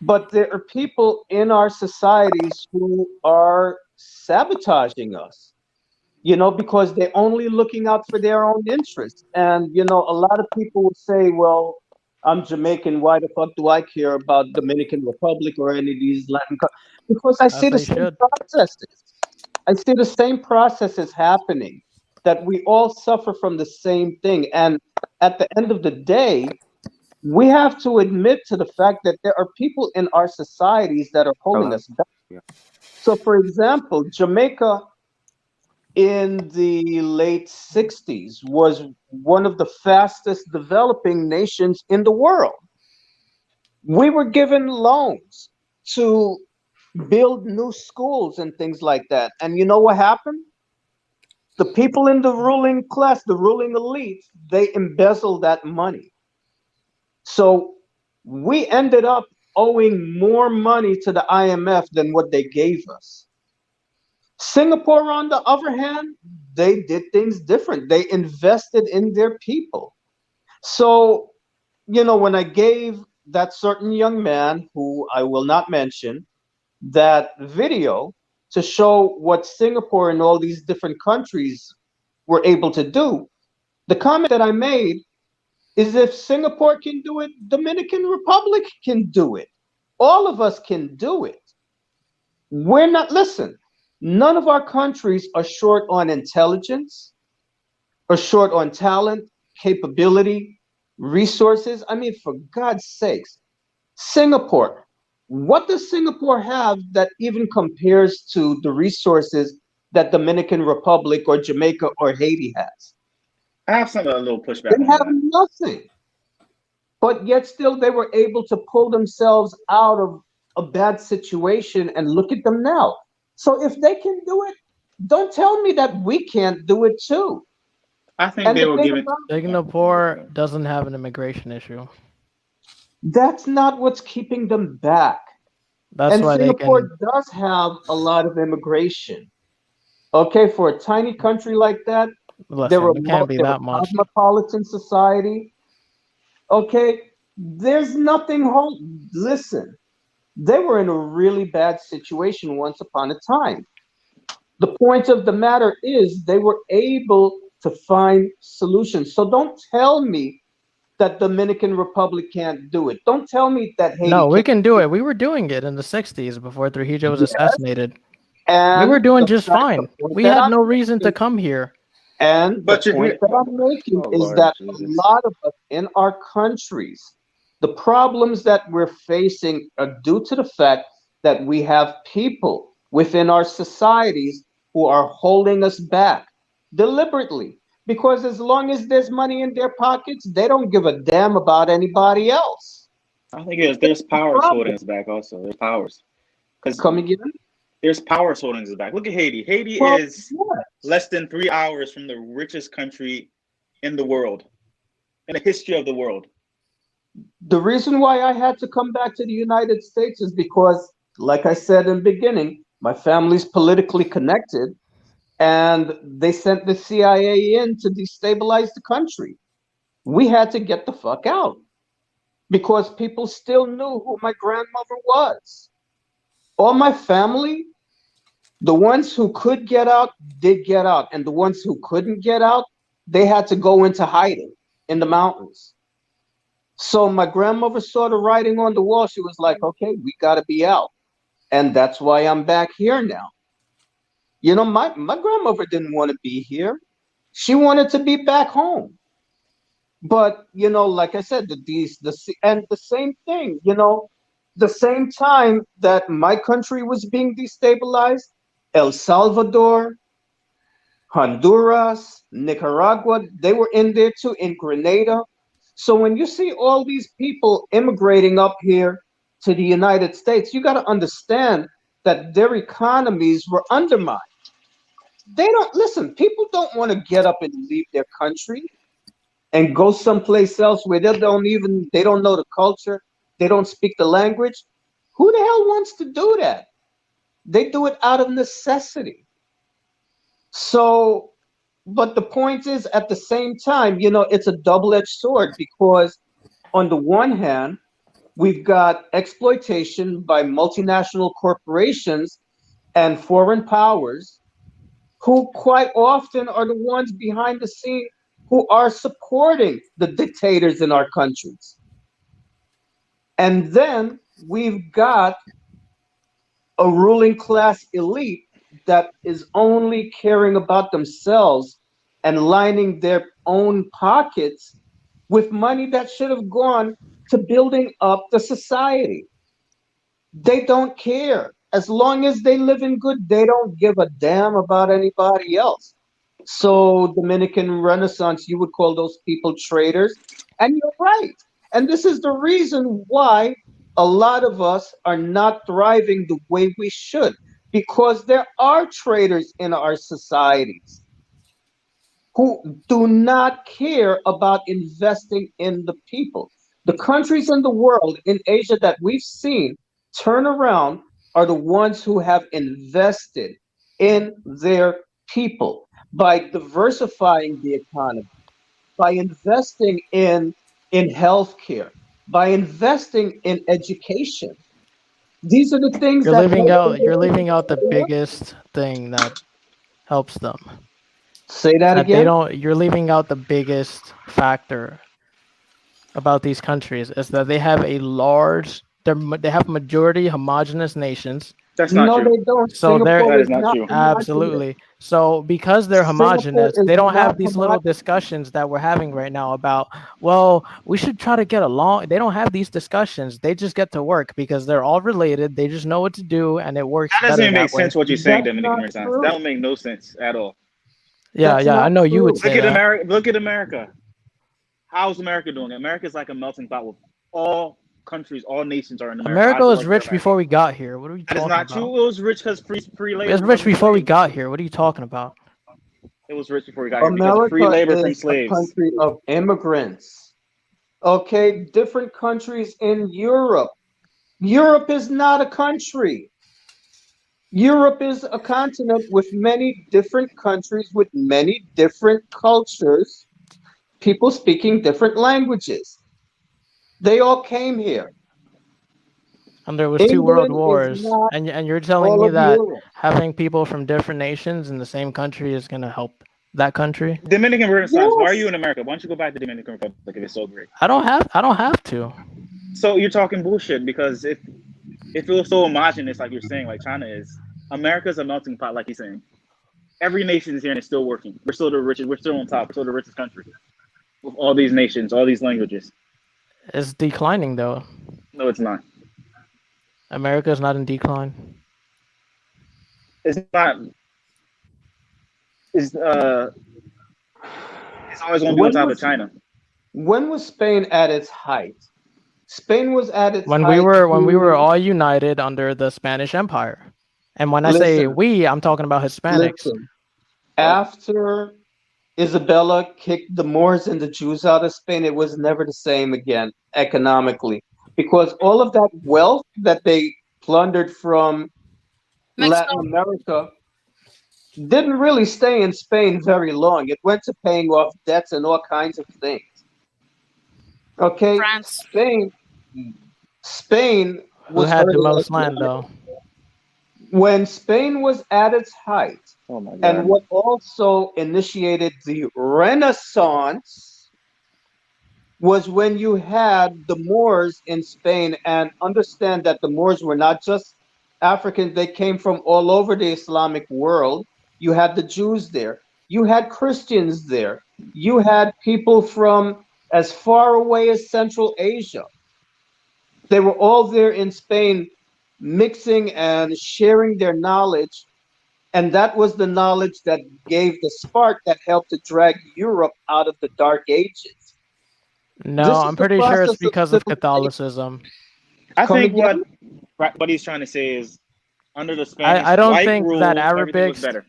But there are people in our societies who are sabotaging us, you know, because they're only looking out for their own interests. And, you know, a lot of people will say, well, I'm Jamaican. Why the fuck do I care about Dominican Republic or any of these Latin countries? Because I see the same processes. I see the same processes happening, that we all suffer from the same thing. And at the end of the day, we have to admit to the fact that there are people in our societies that are holding us back. So, for example, Jamaica in the late 60s was one of the fastest developing nations in the world. We were given loans to build new schools and things like that. And you know what happened? The people in the ruling class, the ruling elite, they embezzled that money. So we ended up owing more money to the IMF than what they gave us. Singapore, on the other hand, they did things different. They invested in their people. So, you know, when I gave that certain young man, who I will not mention, that video to show what Singapore and all these different countries were able to do, the comment that I made is, if Singapore can do it, Dominican Republic can do it. All of us can do it. We're not, listen, none of our countries are short on intelligence, or short on talent, capability, resources. I mean, for God's sakes, Singapore, what does Singapore have that even compares to the resources that Dominican Republic or Jamaica or Haiti has? I have a little pushback They on have that. nothing. But yet still they were able to pull themselves out of a bad situation, and look at them now. So if they can do it, don't tell me that we can't do it too. I think And they the were thing given. about Singapore doesn't have an immigration issue. that's not what's keeping them back. That's And why they Singapore can. does have a lot of immigration. Okay, for a tiny country like that, Listen, it can't be they were that much. cosmopolitan society. Okay, there's nothing home. Listen, they were in a really bad situation once upon a time. The point of the matter is they were able to find solutions. So don't tell me that Dominican Republic can't do it. Don't tell me that Haiti No, we can't can do do it. We were doing it in the 60s before Trujillo was it. Yes. assassinated. We And were doing the just fact, the fine. point We that had I'm no reason to making, come here. and the But you're point here. that I'm making Oh is Lord that a Jesus. lot of us in our countries, the problems that we're facing are due to the fact that we have people within our societies who are holding us back deliberately. Because as long as there's money in their pockets, they don't give a damn about anybody else. I think there's The powers holding problem. us back. Also, there's powers because Come again? there's powers holding us back. Look at Haiti. Haiti Well, is yes. less than 3 hours from the richest country in the world, in the history of the world. The reason why I had to come back to the United States is because, like I said in the beginning, my family's politically connected and they sent the CIA in to destabilize the country. We had to get the fuck out because people still knew who my grandmother was. All my family, the ones who could get out, did get out. And the ones who couldn't get out, they had to go into hiding in the mountains. So my grandmother saw the writing on the wall. She was like, okay, we got to be out. And that's why I'm back here now. You know, my grandmother didn't want to be here. She wanted to be back home. But, you know, like I said, and the same thing, you know, the same time that my country was being destabilized, El Salvador, Honduras, Nicaragua, they were in there too, in Grenada. So when you see all these people immigrating up here to the United States, you got to understand that their economies were undermined. They don't listen, people don't want to get up and leave their country and go someplace else where they don't know the culture, they don't speak the language. Who the hell wants to do that? They do it out of necessity. So, but the point is, at the same time, you know, it's a double-edged sword because, on the one hand, we've got exploitation by multinational corporations and foreign powers who quite often are the ones behind the scene who are supporting the dictators in our countries. And then we've got a ruling class elite that is only caring about themselves and lining their own pockets with money that should have gone to building up the society. They don't care. As long as they live in good, they don't give a damn about anybody else. So, Dominican Renaissance, you would call those people traitors. And you're right. And this is the reason why a lot of us are not thriving the way we should, because there are traitors in our societies who do not care about investing in the people. The countries in the world, in Asia, that we've seen turn around are the ones who have invested in their people by diversifying the economy, by investing in healthcare, by investing in education. These are the things that You're leaving out the biggest thing that helps them. say that That they again. don't you're leaving out the biggest factor about these countries is that they have they have majority homogenous nations. That's not No, true. they don't. So they're That Singapore is is not not true. homogenous. absolutely. So because they're Singapore homogenous, is they don't not have these little homogenous. discussions that we're having right now about, well, we should try to get along. They don't have these discussions. They just get to work because they're all related. They just know what to do and it works That doesn't better even make that way. sense what you're saying, That's Dominican not Renaissance. That true. don't make no sense at all. Yeah, That's yeah, I not know you would true. say Look at that. America. Look at America. How's America doing? America's like a melting pot with all countries, all nations are in America. America How's it was working for rich America? before we got here. What are we That is talking not about? true. It was rich because free It was labor rich from the before we slaves. got here. What are you talking about? It was rich before we got here because of free America labor from is a slaves. country of immigrants. Okay, different countries in Europe. Europe is not a country. Europe is a continent with many different countries, with many different cultures, people speaking different languages. They all came here. And there was two world England is wars, not and you're telling all me of that Europe. having people from different nations in the same country is going to help that country? Dominican Renaissance. Why are you Yes. in America? Why don't you go back to Dominican Republic if it's so great? I don't have to. So you're talking bullshit because if it was so homogenous like you're saying, like China is, America's a melting pot, like he's saying. Every nation is here and it's still working. We're still the richest. We're still on top. We're still the richest country with all these nations, all these languages. It's declining though. No, it's not. America is not in decline. It's not. It's It's always going to be on When top of was China. when was Spain at its height? Spain was at its When height we were to all united under the Spanish Empire. And when I say listen, we, I'm talking about Hispanics. listen. After Isabella kicked the Moors and the Jews out of Spain, it was never the same again economically because all of that wealth that they plundered from Latin Mexico. America didn't really stay in Spain very long. It went to paying off debts and all kinds of things. Okay, France. Spain Who was had the hurting most land economically. though? When Spain was at its height, Oh my and God. what also initiated the Renaissance was when you had the Moors in Spain, and understand that the Moors were not just Africans, they came from all over the Islamic world. You had the Jews there, you had Christians there, you had people from as far away as Central Asia. They were all there in Spain mixing and sharing their knowledge. And that was the knowledge that gave the spark that helped to drag Europe out of the Dark Ages. No, This is I'm the pretty sure it's process of because of civilization. Catholicism. I Come think again? what he's trying to say is under the I Spanish don't white think that rule, everything was better.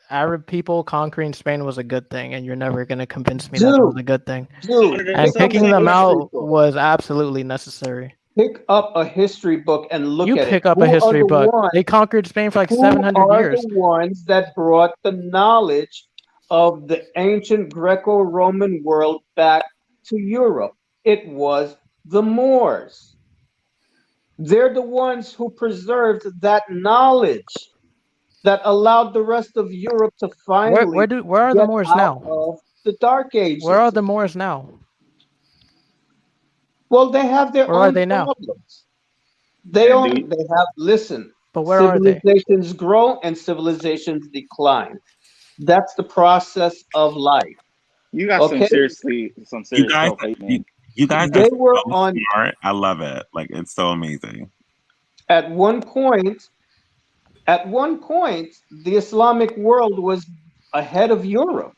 Arab people conquering Spain was a good thing, and you're never gonna convince me that it was Dude, a good thing. dude, And pick up kicking a them history out book. was absolutely necessary. Pick up a history book and look You at it. pick up a Who are history the book. ones? They conquered Spain for like Who 700 are the years. ones that brought the knowledge of the ancient Greco-Roman world back to Europe? It was the Moors. They're the ones who preserved that knowledge that allowed the rest of Europe to finally Where are the get Moors out now? of the Dark Where are Ages. the Moors now? Well, they have their Where are own they now? problems. They have, listen, But where are they? civilizations grow and civilizations decline. That's the process of life. You got Okay? some You serious guys, self hate, you, man. you guys are They were so on smart. I love it. Like it's so amazing. at one point, the Islamic world was ahead of Europe.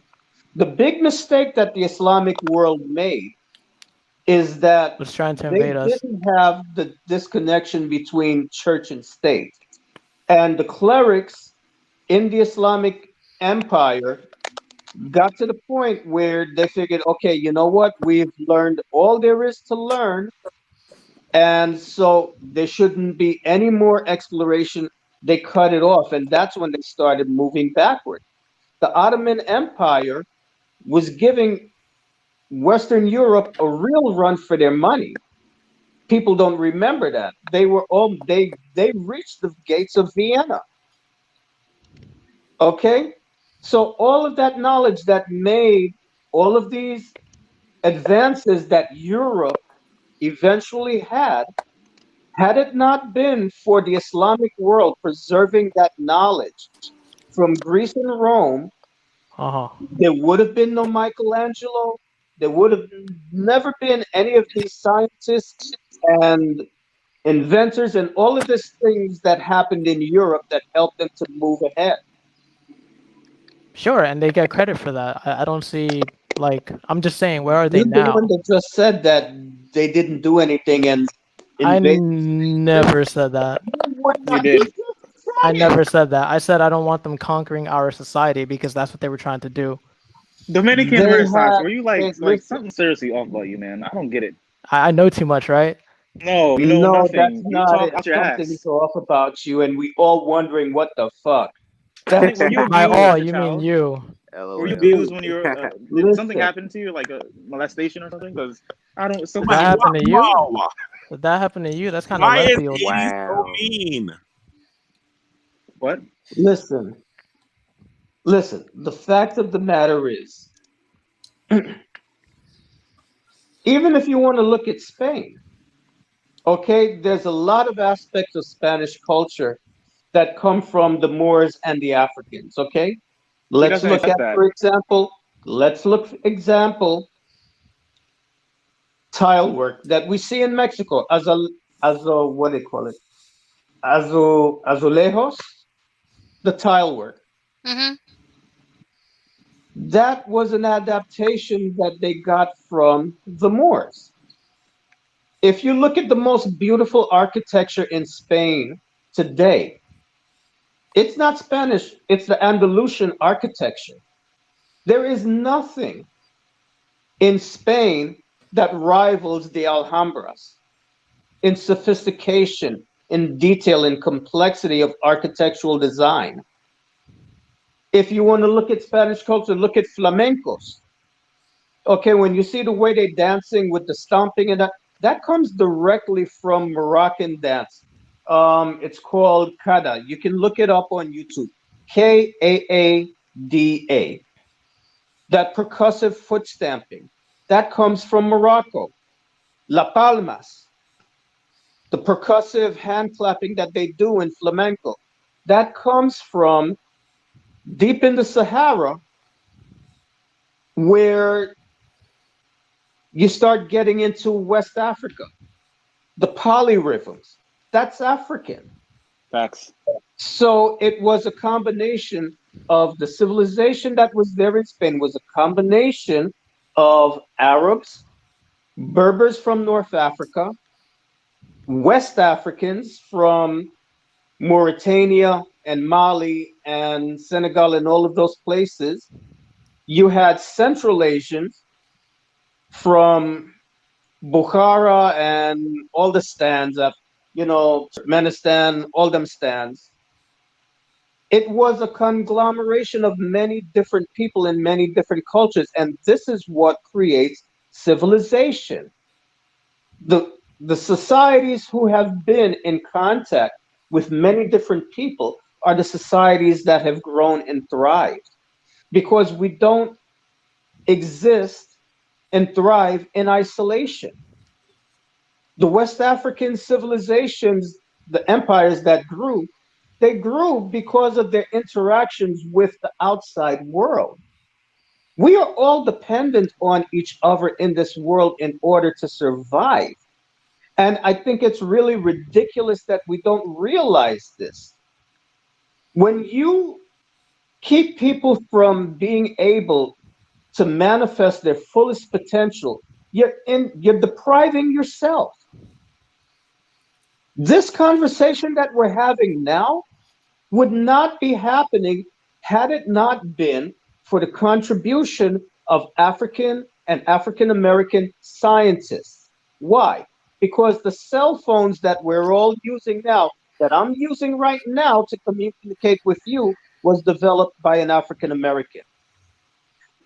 The big mistake that the Islamic world made is that Was trying to they invade us. didn't have the disconnection between church and state. And the clerics in the Islamic empire got to the point where they figured, okay, you know what? We've learned all there is to learn. And so there shouldn't be any more exploration. They cut it off. And that's when they started moving backward. The Ottoman Empire was giving Western Europe a real run for their money. People don't remember that. They reached the gates of Vienna. Okay? So all of that knowledge that made all of these advances that Europe eventually had it not been for the Islamic world preserving that knowledge from Greece and Rome, Uh-huh. there would have been no Michelangelo. There would have never been any of these scientists and inventors and all of these things that happened in Europe that helped them to move ahead. Sure, and they get credit for that. I don't see, like, I'm just saying, where are they You're the now? one that just said that they didn't do anything and I invade. never said that. You did. I never said that. I said I don't want them conquering our society because that's what they were trying to do. Dominican They Renaissance. had, Were you hey, like listen, something seriously off about you, man? I don't get it. I know too much, right? No, you know No, that's nothing. You not talk it. out your Something's ass. off about you, and we all wondering what the fuck. That's Were you By abused all, as a you mean child? you. Were you dude. abused when you were? Did something Listen, happen to you, like a molestation or something? Because I don't. Did Something that seems happen off. to you? Wow. Did that happen to you? That's kind of Why left is field. Iggy so mean? What? listen, listen. The fact of the matter is, even if you want to look at Spain, okay, there's a lot of aspects of Spanish culture that come from the Moors and the Africans, okay? He Let's doesn't look accept at, that. for example, tile work that we see in Mexico as a what do they call it? Azulejos, the tile work. Mm-hmm. That was an adaptation that they got from the Moors. If you look at the most beautiful architecture in Spain today, it's not Spanish, it's the Andalusian architecture. There is nothing in Spain that rivals the Alhambras in sophistication, in detail, in complexity of architectural design. If you want to look at Spanish culture, look at flamencos. Okay, when you see the way they dancing with the stomping and that comes directly from Moroccan dance. It's called kada. You can look it up on YouTube. Kaada. That percussive foot stamping. That comes from Morocco. La palmas, the percussive hand clapping that they do in flamenco. That comes from deep in the Sahara, where you start getting into West Africa. The polyrhythms, that's African. Facts. So it was a combination of the civilization that was there in Spain was a combination of Arabs, Berbers from North Africa, West Africans from Mauritania and Mali and Senegal and all of those places. You had Central Asians from Bukhara and all the stands of, Turkmenistan, all them stands. It was a conglomeration of many different people in many different cultures, and this is what creates civilization. The societies who have been in contact with many different people are the societies that have grown and thrived because we don't exist and thrive in isolation. The West African civilizations, the empires that grew, they grew because of their interactions with the outside world. We are all dependent on each other in this world in order to survive. And I think it's really ridiculous that we don't realize this. When you keep people from being able to manifest their fullest potential, you're depriving yourself. This conversation that we're having now would not be happening had it not been for the contribution of African and African American scientists. Why? Because the cell phones that we're all using now, that I'm using right now to communicate with you, was developed by an African American.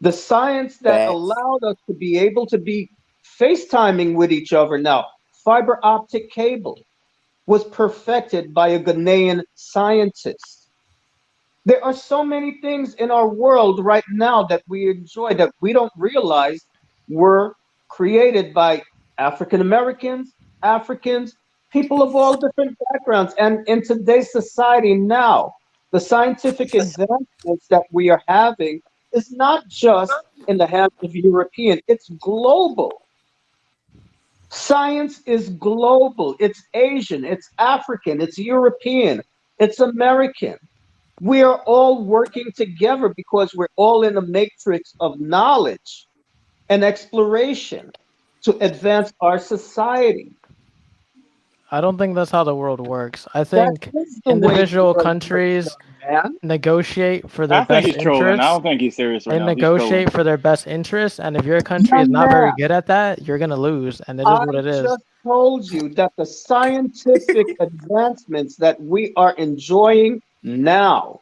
The science that Facts. allowed us to be able to be FaceTiming with each other now, fiber optic cable, was perfected by a Ghanaian scientist. There are so many things in our world right now that we enjoy that we don't realize were created by African Americans, Africans, people of all different backgrounds. And in today's society now, the scientific advancements that we are having is not just in the hands of European, it's global. Science is global. It's Asian, it's African, it's European, it's American. We are all working together because we're all in a matrix of knowledge and exploration to advance our society. I don't think that's how the world works. I That think is the way the individual world works. countries man. negotiate for their I think best he's trolling. I interests. don't think he's serious right They now. He's trolling. negotiate for their best interests, and if your country is Young not very man, good at that, you're gonna lose, and it is I what it is. just told you that the scientific advancements that we are enjoying now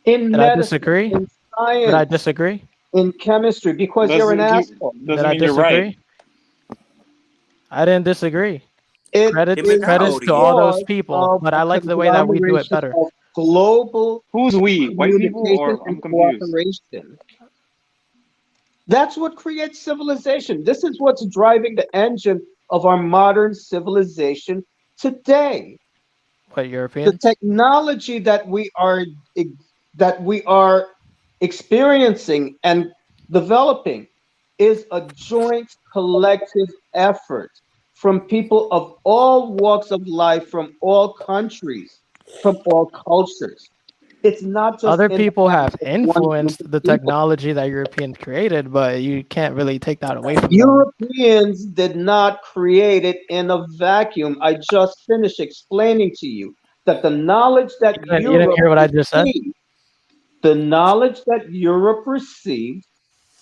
in Did I medicine, disagree? in Did I science, disagree? in chemistry, because you're an asshole. Did Doesn't I mean you're right. disagree? I didn't disagree. It Credits is How credits old are to all you? those because people, of but a I like the way that we do it conglomeration better. of global Who's we? White people, communication or and I'm confused. cooperation. That's what creates civilization. This is what's driving the engine of our modern civilization today. What, The Europeans? technology that we are experiencing and developing is a joint collective effort from people of all walks of life, from all countries, from all cultures. It's not just Other in the people hands have of one group influenced of the people. technology that Europeans created, but you can't really take that away from them. Europeans did not create it in a vacuum. I just finished explaining to you that the knowledge that You didn't Europe hear what I just said? received, the knowledge that Europe received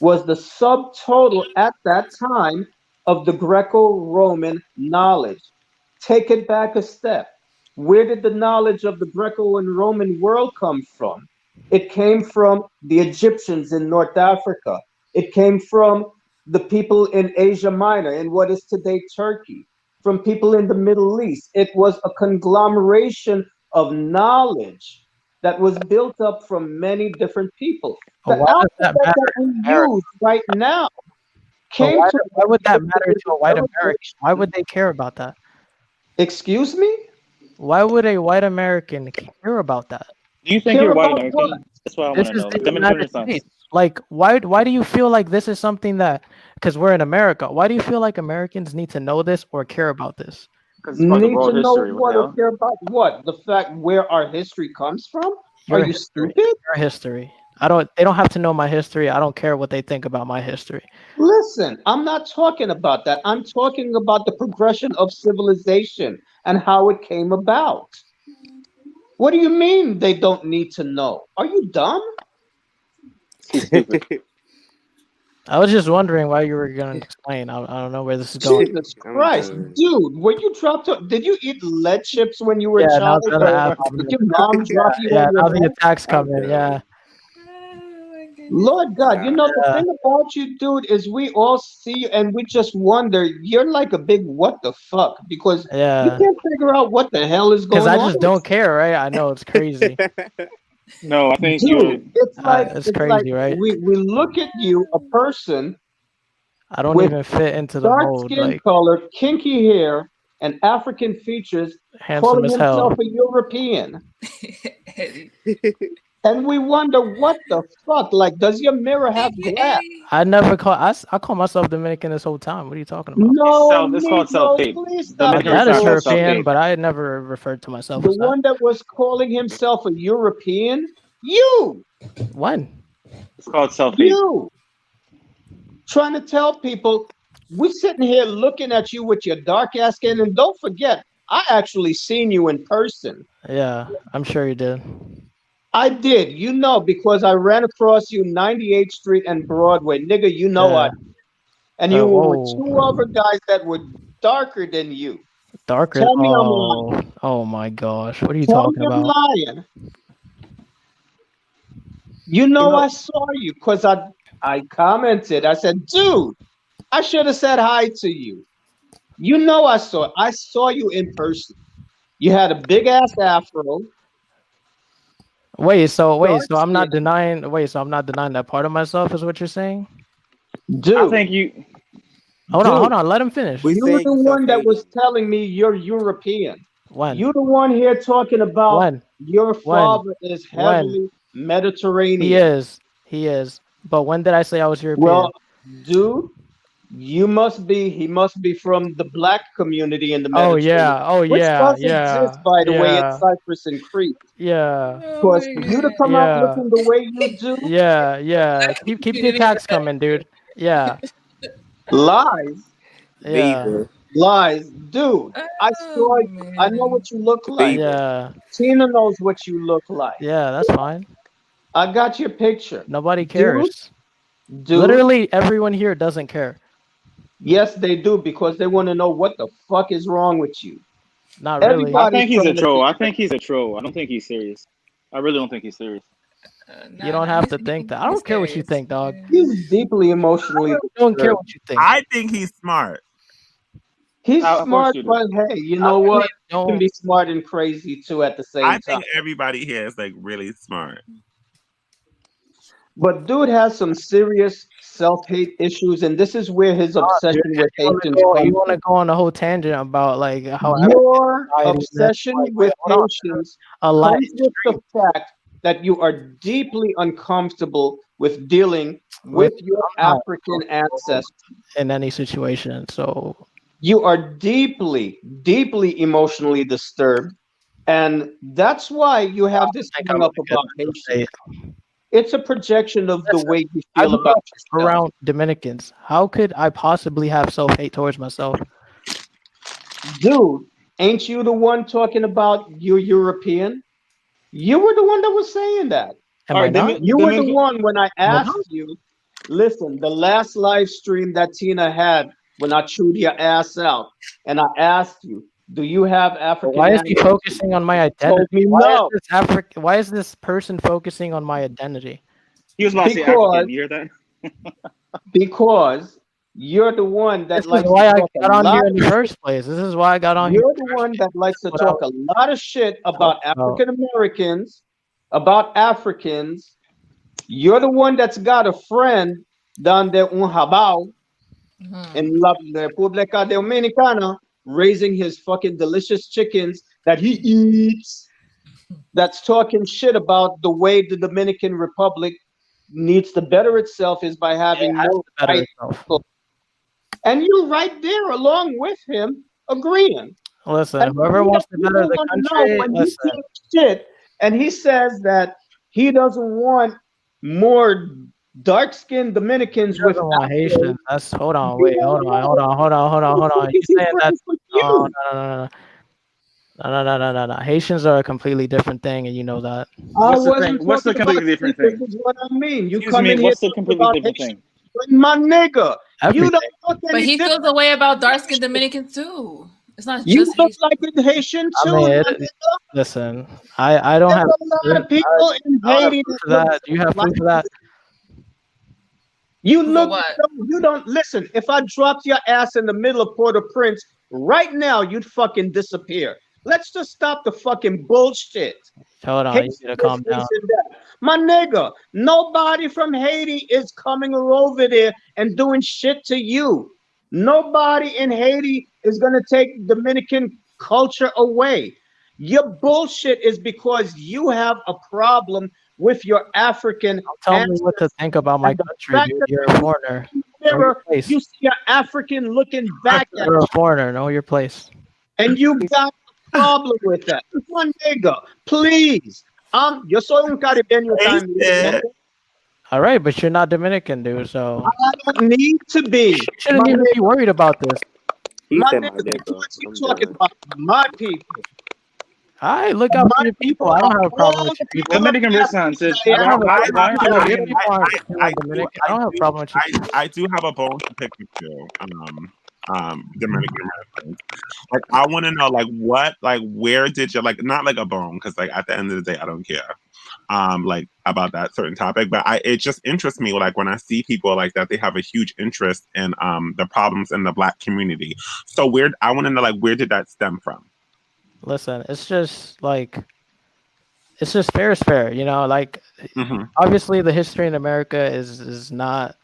was the subtotal at that time of the Greco-Roman knowledge. Take it back a step. Where did the knowledge of the Greco and Roman world come from? It came from the Egyptians in North Africa. It came from the people in Asia Minor, in what is today Turkey, from people in the Middle East. It was a conglomeration of knowledge that was built up from many different people. But The why does that alphabet matter that we in America? use right now But came from why would that matter the to a white American? Why civilization. would they care about that? Excuse me? Why would a white American care about that? Do you think Care you're white about what? American? That's what I want This to is know. the Demonstrate your United sons. States. Like, why do you feel like this is something that, because we're in America, why do you feel like Americans need to know this or care about this? Because it's part of the Need to world know history. What the what or hell? care about what? The fact where our history comes from? Are Your you history. stupid? Your history. They don't have to know my history. I don't care what they think about my history. Listen, I'm not talking about that. I'm talking about the progression of civilization and how it came about. What do you mean they don't need to know? Are you dumb? He's stupid. I was just wondering why you were going to explain. I don't know where this is going. Jesus Christ, dude, when you dropped up, did you eat lead chips when you were a Yeah, now child? it's gonna Or happen. did your mom drop you Yeah, on your now the head? attacks coming. Yeah. Lord God, you know, the Yeah. thing about you, dude, is we all see you and we just wonder, you're like a big what the fuck, because you Yeah. can't figure out what the hell is Because going I on just with don't care, right? I know it's crazy. No, I think you. you're. Dude, It's it's like crazy, right? we look at you, a person I don't with even fit into the dark mold. skin Like, color, kinky hair, and African features, handsome calling as himself hell. a European. And we wonder what the fuck. Like, does your mirror have glass? I call myself Dominican this whole time. What are you talking about? No, It's called self Negro, hate. please My stop Dominican this dad is repression self bullshit. European, hate. but I never referred to myself The as that. one that was calling himself a European, you, When? It's called self hate. you, trying to tell people, we're sitting here looking at you with your dark ass skin, and don't forget, I actually seen you in person. Yeah, I'm sure you did. I did, you know, because I ran across you 98th Street and Broadway. Nigga, you know I Yeah. did. And you were with two Whoa. other guys that were darker than you. Darker. Tell me I'm lying. Oh my gosh. What are you Tell me talking I'm about? lying. You know I saw you because I commented. I said, dude, I should have said hi to you. You know I saw you in person. You had a big ass afro. So Dark I'm not skin. denying I'm not denying that part of myself is what you're saying? I Dude, think you. Hold dude, on, let him finish. We you're saying the you one that was self-hating. telling me you're European. When? You're the one here talking about When? your When? father is When? heavily He Mediterranean. is. He is. But when did I say I was Well, European? dude, he must be from the black community in the Oh Mediterranean, yeah. Oh which yeah. does exist, Yeah. by the way, in Yeah. Cyprus and Crete. Yeah. Because for you to come out Yeah. looking the way you do, Yeah. Keep the attacks coming, dude. Yeah. lies. Yeah. Beaver. Lies, dude. I saw Oh, you. I know what you look like. Yeah. Tina knows what you look like. Yeah, that's fine. I got your picture. Nobody Dude, cares. Literally everyone here doesn't care. Yes, they do, because they want to know what the fuck is wrong with you. Not really. I Everybody's think he's a trying to troll. figure I it think he's a troll. I don't think he's serious. I really don't think he's serious. You don't have to think that. I don't care what you think, dog. He's deeply emotionally I don't care disturbed. what you think. I think he's smart. He's Of course smart, you do. but hey, you I know really what? You can don't. be smart and crazy too at the I same time. think everybody here is like really smart. But dude has some serious self-hate issues, and this is where his Dude, obsession with you want to Haitians go? comes You want to from. go on a whole tangent about like how Your society is this? obsession Like, with wait, hold on. Haitians A Latin comes with the fact that you are deeply uncomfortable with dealing with with your I'm not African ancestors. in any situation. So You are deeply, deeply emotionally disturbed. And that's why you have this think hang I'm up a good about Haitians. state. It's a projection of the Listen, way you I feel grew about up yourself. around Dominicans. How could I possibly have self-hate towards myself? Dude, ain't you the one talking about you're European? You were the one that was saying that. Am All I right, not? You were the one when I Am I asked not? you, listen, the last live stream that Tina had when I chewed your ass out, and I asked you, do you have African Why is he ancestry? focusing on my You identity? told me Why is no. this Why is this person focusing on my identity? He was about to say Because African. You hear that? because you're the one This that is likes to why I talk a got on lot here in of the shit. first place. This is why I got on here. You're the one that likes to What I talk a lot of shit about talking about. African Americans, about Africans. You're the one that's got a friend down there in Habao in La República Dominicana raising his fucking delicious chickens that he eats, that's talking shit about the way the Dominican Republic needs to better itself is by It having has more to better white itself. people. And you're right there along with him agreeing. Listen, And whoever wants to better people the want to know country, when he listen. talks shit and he says that he doesn't want more dark-skinned He Dominicans with doesn't want afros. Haitians. That's hold on, wait, hold on. You He's saying that? friends with No, you. no. Haitians are a completely different thing, and you know that. I What's the thing? wasn't What's the talking about completely different this. thing? Is what I mean. You Excuse come me. in here What's the talking completely about different Haitians, thing? but my nigga, you Everything. don't look But any he different. feels the way about dark skinned Dominicans too. It's not You just look Haitian. like a Haitian I too, mean, my nigga. listen, I don't There's have. a lot of people in I don't have Haiti proof that of look that. Do you have like proof of that? you. Proof of Look, what? you don't listen. If I dropped your ass in the middle of Port-au-Prince right now, you'd fucking disappear. Let's just stop the fucking bullshit. Hold on, you Haitian need to this, calm down. Haitian that. My nigga, nobody from Haiti is coming over there and doing shit to you. Nobody in Haiti is gonna take Dominican culture away. Your bullshit is because you have a problem with your African Tell me ancestors. what to think about my And the country, fact dude. that You're you a look foreigner. in the Know your mirror, place. you see an African looking back at You're you, a foreigner. Know your place. and you got a problem with that. One nigga, please. Yo soy un caribeño también. Okay? All right, but you're not Dominican, dude. So I don't need to be. you shouldn't even be worried about this. He My said my nigga, nigga. what's he I'm talking done. about? My people. I look out for My your people. people I are don't have a problem all with the your people. people of Dominican Africa. Renaissance is They I don't have a why problem why with aren't your you people. Your agreeing? people aren't feeling Dominican. I don't have a problem with your people. I do have a bone to pick with you, Dominican Americans. Like, I want to know, like, where did you, like, not like a bone, because, like, at the end of the day, I don't care, like, about that certain topic, but it just interests me, like, when I see people like that, they have a huge interest in, the problems in the Black community. So I want to know, like, where did that stem from? Listen, it's just fair is fair, you know. Like, Mm-hmm. obviously, the history in America is not,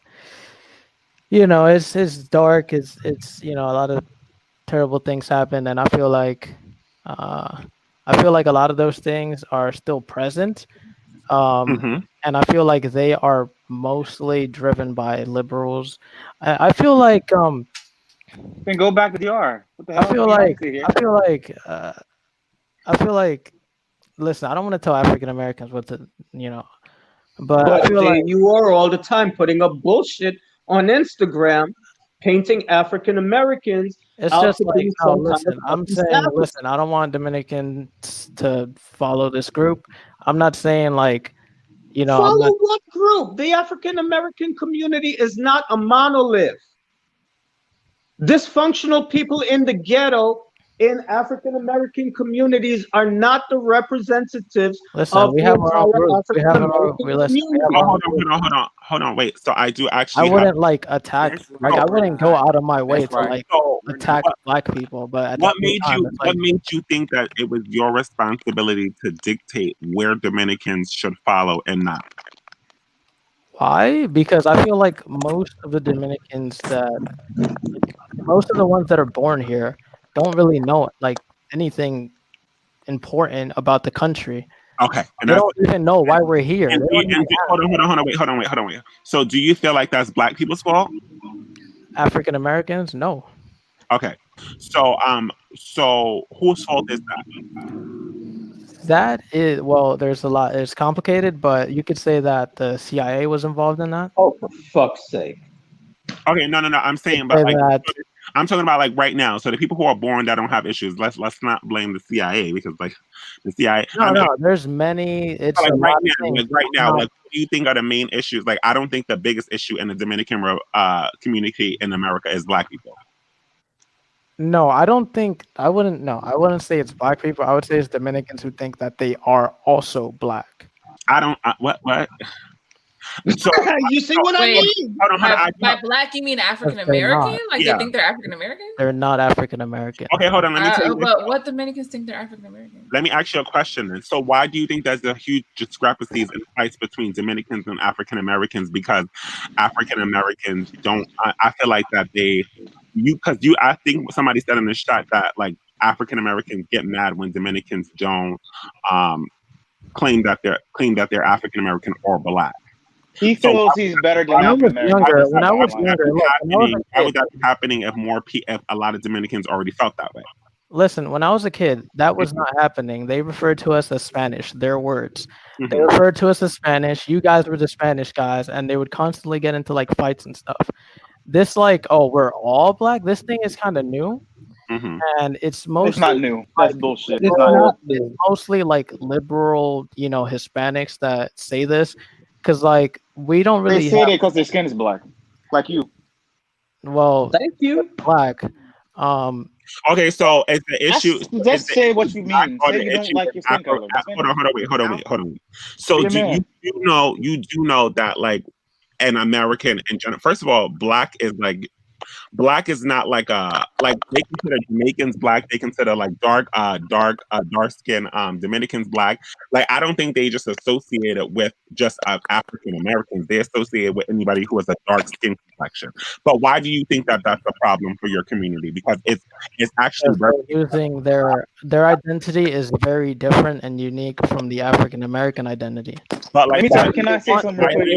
you know, it's dark. It's you know, a lot of terrible things happen, and uh, I feel like a lot of those things are still present. Mm-hmm. And I feel like they are mostly driven by liberals. I feel like Then go back to DR. What the I hell? feel You like obviously here. I feel like I feel like listen, I don't want to tell African Americans what to, you know, but I But feel there like you are all the time putting up bullshit on Instagram, painting African Americans It's out just to like, be no, some kind of listen, I'm fucking saying, savage. listen, I don't want Dominicans to follow this group. I'm not saying like, I'm not. Follow what group? The African American community is not a monolith. Dysfunctional people in the ghetto in African American communities are not the representatives Listen, of we the have our own entire group. African American community. Hold on, wait. So I do I actually have. wouldn't like attack, like I wouldn't go out of my way That's to right. like So attack black people, but at the what same made time, you it's what like, made you think that it was your responsibility to dictate where Dominicans should follow and not? why? Because I feel like most of the Dominicans most of the ones that are born here don't really know like anything important about the country. Okay, and They that's don't even know why we're here. and, They don't even hold on, wait. So do you feel like that's black people's fault? African Americans, no. Okay, so whose fault is that? That is, well, there's a lot. It's complicated, but you could say that the CIA was involved in that. Oh, for fuck's sake! Okay, no. I'm saying, Say but like, that I'm talking about like right now. So the people who are born that don't have issues, let's not blame the CIA because like the CIA. no, there's many. It's Like a right lot of now, things. like what do you think are the main issues? Like I don't think the biggest issue in the Dominican community in America is black people. No, I don't think I wouldn't. No, I wouldn't say it's black people. I would say it's Dominicans who think that they are also black. I don't. What? So you see what I Wait, mean? Hold on. by black you mean African They're American? not. Like Yeah. they think they're African American? They're not African American. Okay, hold on. Let me tell you. But what Dominicans think they're African American? Let me ask you a question then. So why do you think there's a huge discrepancies and fights between Dominicans and African Americans? Because African Americans don't. I feel like that I think somebody said in the chat that like African Americans get mad when Dominicans don't claim that they're African American or black. He feels he's better than African Americans. When I was younger, look, when I was a Why kid, would that be happening if a lot of Dominicans already felt that way? listen, when I was a kid, that was not happening. They referred to us as Spanish, their words. They Mhm. referred to us as Spanish. You guys were the Spanish guys, and they would constantly get into like fights and stuff. This like, oh, we're all black. This thing is kind of new, Mhm. and it's mostly It's not new. That's bullshit. It's liberal- not it's mostly like liberal, Hispanics that say this, because like we don't They really say have. that because their skin is black, like you. Well, thank you. Black. Okay, so is the issue? Just say what you mean. or Say the you don't issue like is your skin Afro- color. Hold on. So Be a do man. you do know that like an American in general? First of all, black is not like they consider Jamaicans black. They consider like dark skin Dominicans black. Like I don't think they just associate it with just African Americans. They associate it with anybody who has a dark skin complexion. But why do you think that that's a problem for your community? Because it's actually Because they're using their identity is very different and unique from the African American identity. But like, Can I say something real quick?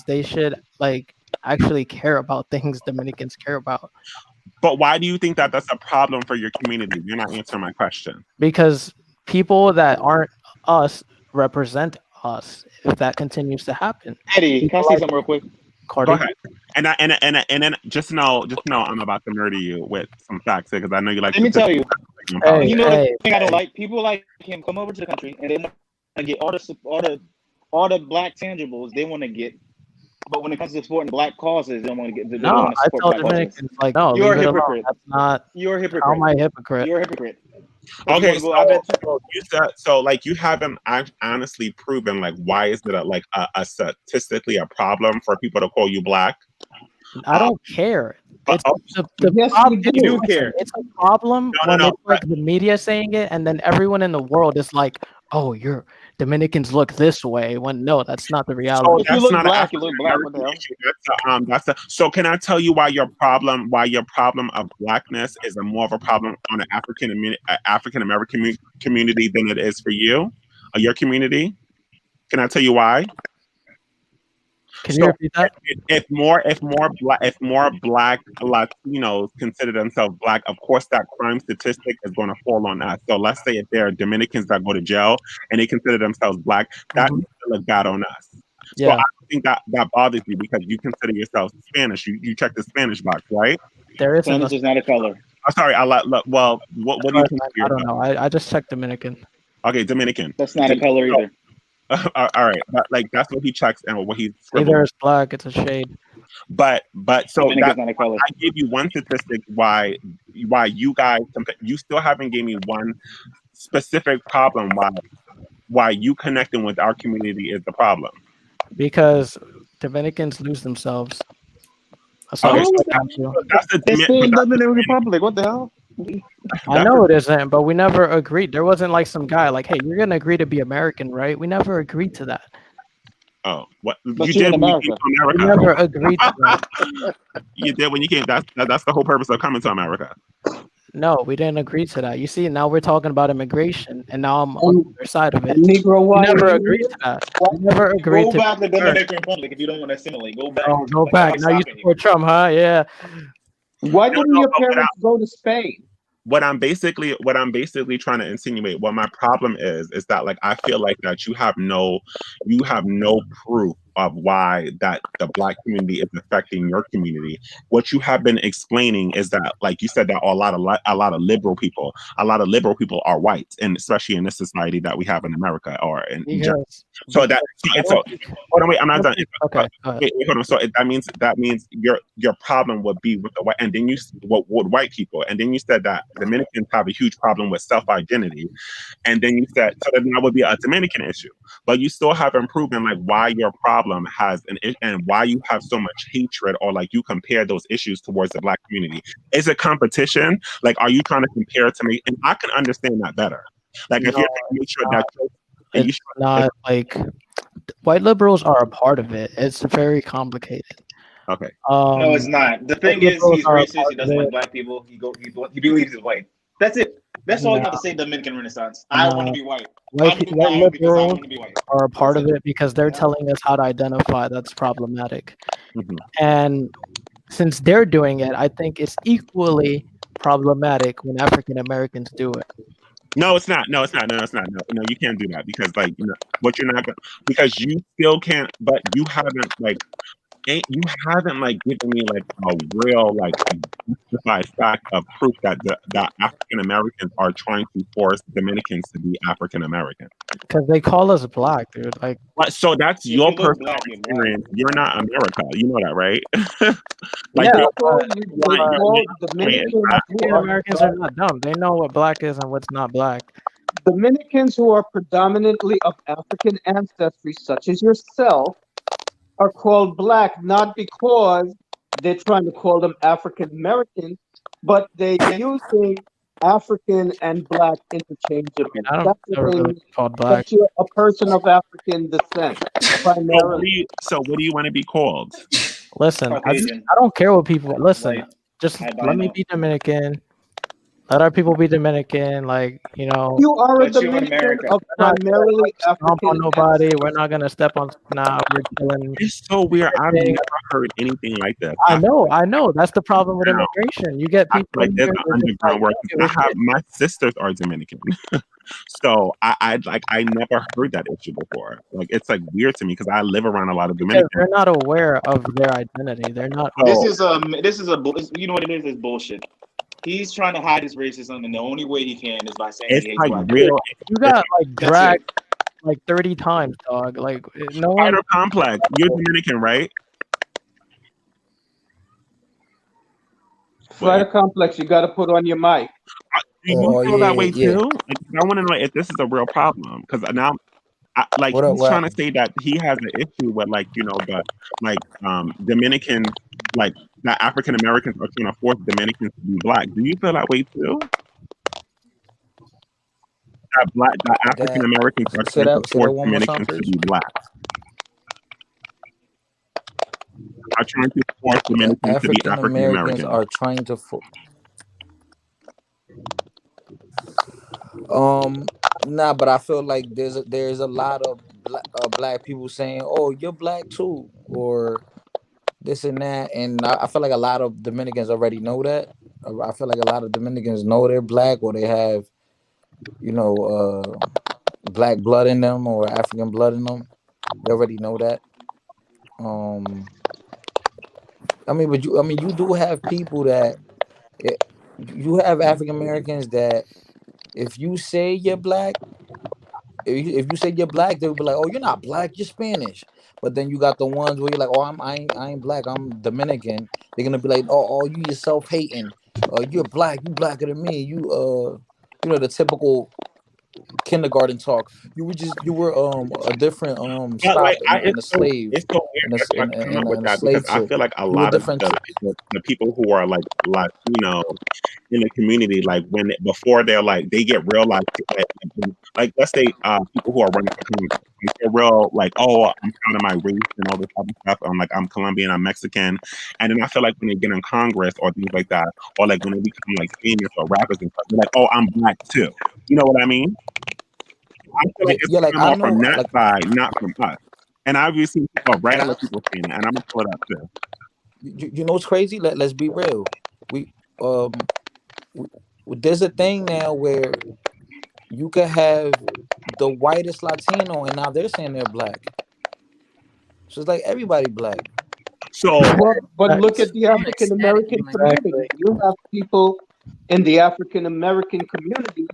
They should like actually care about things Dominicans care about. But why do you think that that's a problem for your community? You're not answering my question. Because people that aren't us represent us. If that continues to happen, Eddie, can I say something real quick? Cardi. Go ahead. And then just know I'm about to murder you with some facts because I know you like. Let me tell you. Hey, You know hey, the thing I don't like? People like him come over to the country and they want to get all the black tangibles they want to get. But when it comes to supporting black causes, they don't want to get. They don't No, want to I support tell black causes. Dominicans like, no, You're a leave it alone. hypocrite. That's not. You're a hypocrite. How am I a hypocrite? You're a hypocrite. Okay, so you said so like you haven't honestly proven like why is it a statistically a problem for people to call you black? I don't care. But It's the Yes, problem. you do care. It's a problem when no, it's like the media saying it, and then everyone in the world is like, "Oh, you're Dominicans look this way." When no, that's not the So reality. If you that's look not black, an you look African black. What the American hell? issue. So can I tell you why your problem of blackness is a more of a problem on an African American community than it is for you, or your community? Can I tell you why? Can you repeat that? If more black Latinos consider themselves black, of course that crime statistic is going to fall on us. So let's say if there are Dominicans that go to jail and they consider themselves black, that makes it look bad on us. So I Yeah, don't think that bothers you because you consider yourself Spanish. You check the Spanish box, right? there isn't a. Spanish is not a color. I'm sorry. Well, what do you consider I don't yourself? know. I just checked Dominican. Okay, Dominican. That's not a color So, either. all right, but like that's what he checks and what he scribbles. Either it's black, it's a shade. But so Dominican that is not a color. I gave you one statistic why you guys you still haven't gave me one specific problem why you connecting with our community is the problem. Because Dominicans lose themselves. That's all Okay, it's so down to. that's the They're still in Dominican Republic. What the hell? I know it isn't, but we never agreed. There wasn't like some guy like, hey, you're gonna agree to be American, right? We never agreed to that. Oh, what But you you're did in when you came America. to We America? never agreed to that. You did when you came. That's the whole purpose of coming to America. No, we didn't agree to that. You see, now we're talking about immigration, and now I'm on And, the other side of it. and Negro, We why are never you agreed here? to that. We never agreed Go to. back to Sure. Dominican Republic if you don't want to assimilate. Go back. Oh, go Like, back. I'm Now you stopping you. support Trump, huh? Yeah. Why No, didn't no, your but parents go to Spain? what I'm basically trying to insinuate, what my problem is that like I feel like that you have no proof of why that the black community is affecting your community. What you have been explaining is that, like you said, that a lot of liberal people are white, and especially in this society that we have in America or in general. Because So that I so don't think. hold on, wait, I'm I not don't done. think okay, go ahead. Wait, hold on. So that means your problem would be with the white, and then what with white people, and then you said that Dominicans have a huge problem with self identity, and then you said so then that would be a Dominican issue, but you still haven't proven like why your problem has and why you have so much hatred or like you compare those issues towards the black community. Is it competition? Like, are you trying to compare to me? And I can understand that better. Like, if No, you're making it's sure not. that It's not like white liberals are a part of it. It's very complicated. okay. No, it's not. The White thing is, liberals he's are a racist. part He of doesn't like it. black people. He believes he's white. That's it. That's all you No, have to say. Dominican Renaissance. I want to no. be white. I'm White down because I liberals want to be white. are a part That's of it. it because they're telling us how to identify. That's problematic. Mhm. And since they're doing it, I think it's equally problematic when African Americans do it. No, it's not. No, it's not. No, it's not. No, you can't do that because, like, what you're not gonna because you still can't. But you haven't you haven't like given me like a real like justified fact of proof that that African Americans are trying to force Dominicans to be African American. Because they call us black, dude. Like, So that's If your you look personal black, you're black. experience. You're not America. You know that, right? Like yeah, your but, They but call experience. Dominicans who African are Americans are not dumb. They know what black is and what's not black. Dominicans who are predominantly of African ancestry, such as yourself, are called black not because they're trying to call them African American, but they're using African and black interchangeably. I don't That's what never they really mean. called black. That you're a person of African descent, primarily. So what do you want to be called? Listen, Caucasian, I don't care what people listen. white, Just let me albino. be Dominican. Let our people be Dominican. Like, you know, You are a But you're in Dominican America. of we're not gonna primarily like stomp on African nobody. ancestry. We're not gonna step on. Nah, we're chilling. It's so weird. I've Everything. never heard anything like this. I know. That's the problem with Now, immigration. You get I feel people like in there's here. an They're just like, underground work. "I don't give a shit." My sisters are Dominican, so I never heard that issue before. Like it's like weird to me because I live around a lot of Because Dominicans. they're not aware of their identity. They're not. This So is you know what it is? It's bullshit. He's trying to hide his racism, and the only way he can is by saying it's he hates like black real. people. You got like That's dragged it. like 30 times, dog. Like no one. Spider complex. You're Dominican, right? Spider complex, you got to put on your mic. Do you feel that way too? Like, I want to know if this is a real problem because now, like What up? he's What trying to happened? say that he has an issue with like the like Dominicans like that African Americans are trying to force Dominicans to be black. Do you feel that way too? That African That Americans are say trying to that force one more time, Dominicans to please. be black. Are trying to force That Dominicans to be African African Americans American. are trying to. Nah, but I feel like there's a lot of black people saying, "Oh, you're black too," or this and that, and I feel like a lot of Dominicans already know that. I feel like a lot of Dominicans know they're black or they have, you know, black blood in them or African blood in them. They already know that. Um, but you do have people that eh, you have African Americans that if you say you're black, if you say you're black, they'll be like, "Oh, you're not black, you're Spanish." But then you got the ones where you're like, "Oh, I ain't black, I'm Dominican." They're gonna be like, "Oh, you yourself hating. You're black, you blacker than me. You know the typical kindergarten talk. You were a different But like, stop in a slave it's so weird in a that y'all come up with in a that because slave I ship. feel like a You were lot of different. the people who are like Latino in the community, like before they're like they get real like let's say people who are running for Congress, like they're real like, oh, I'm proud of my race and all this other stuff. I'm like, I'm Colombian, I'm Mexican, and then I feel like when they get in Congress or things like that, or like when they become like famous or rappers and stuff, they're like, oh, I'm black too. You know what I mean? I feel like it's Yeah, like coming I more from know, that like side, not from us. And I've seen people, regular people saying that, and I'm gonna pull it up too. you know what's crazy? Let's be real. We um w- there's a thing now where you could have the whitest Latino and now they're saying they're black. So it's like everybody black. So, But look at That's the African American community. exactly. You have people in the African American community,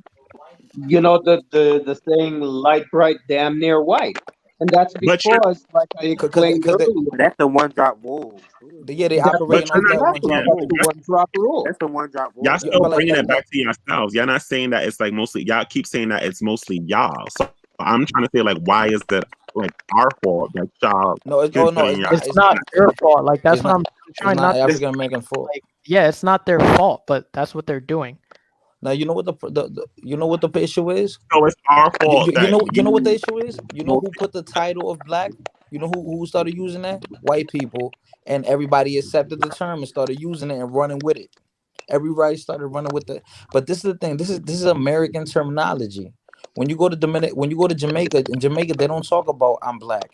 you know, the saying light bright, damn near white. And that's but you're, because, like I explained Because earlier, That's the one drop rule. yeah, they that's but operating you're off not that one exactly drop saying that's rule. the one drop rule. That's the one drop y'all rule. Yeah, still but bringing it back to yourselves. Y'all not saying that it's like mostly y'all keep saying that it's mostly y'all. So I'm trying to say like, why is it like our fault that y'all no, it's, should oh put no, in it's your not. It's not their fault. Like that's what I'm It's trying not not to African American fault. like. Yeah, it's not their fault, but that's what they're doing. Now you know what the you know what the issue is. So it's our fault that You know what the you issue is. You know who put the title of black. You know who started using that? White people, and everybody accepted the term and started using it and running with it. Everybody started running with it. But this is the thing. This is American terminology. When you go to Jamaica, in Jamaica they don't talk about I'm black.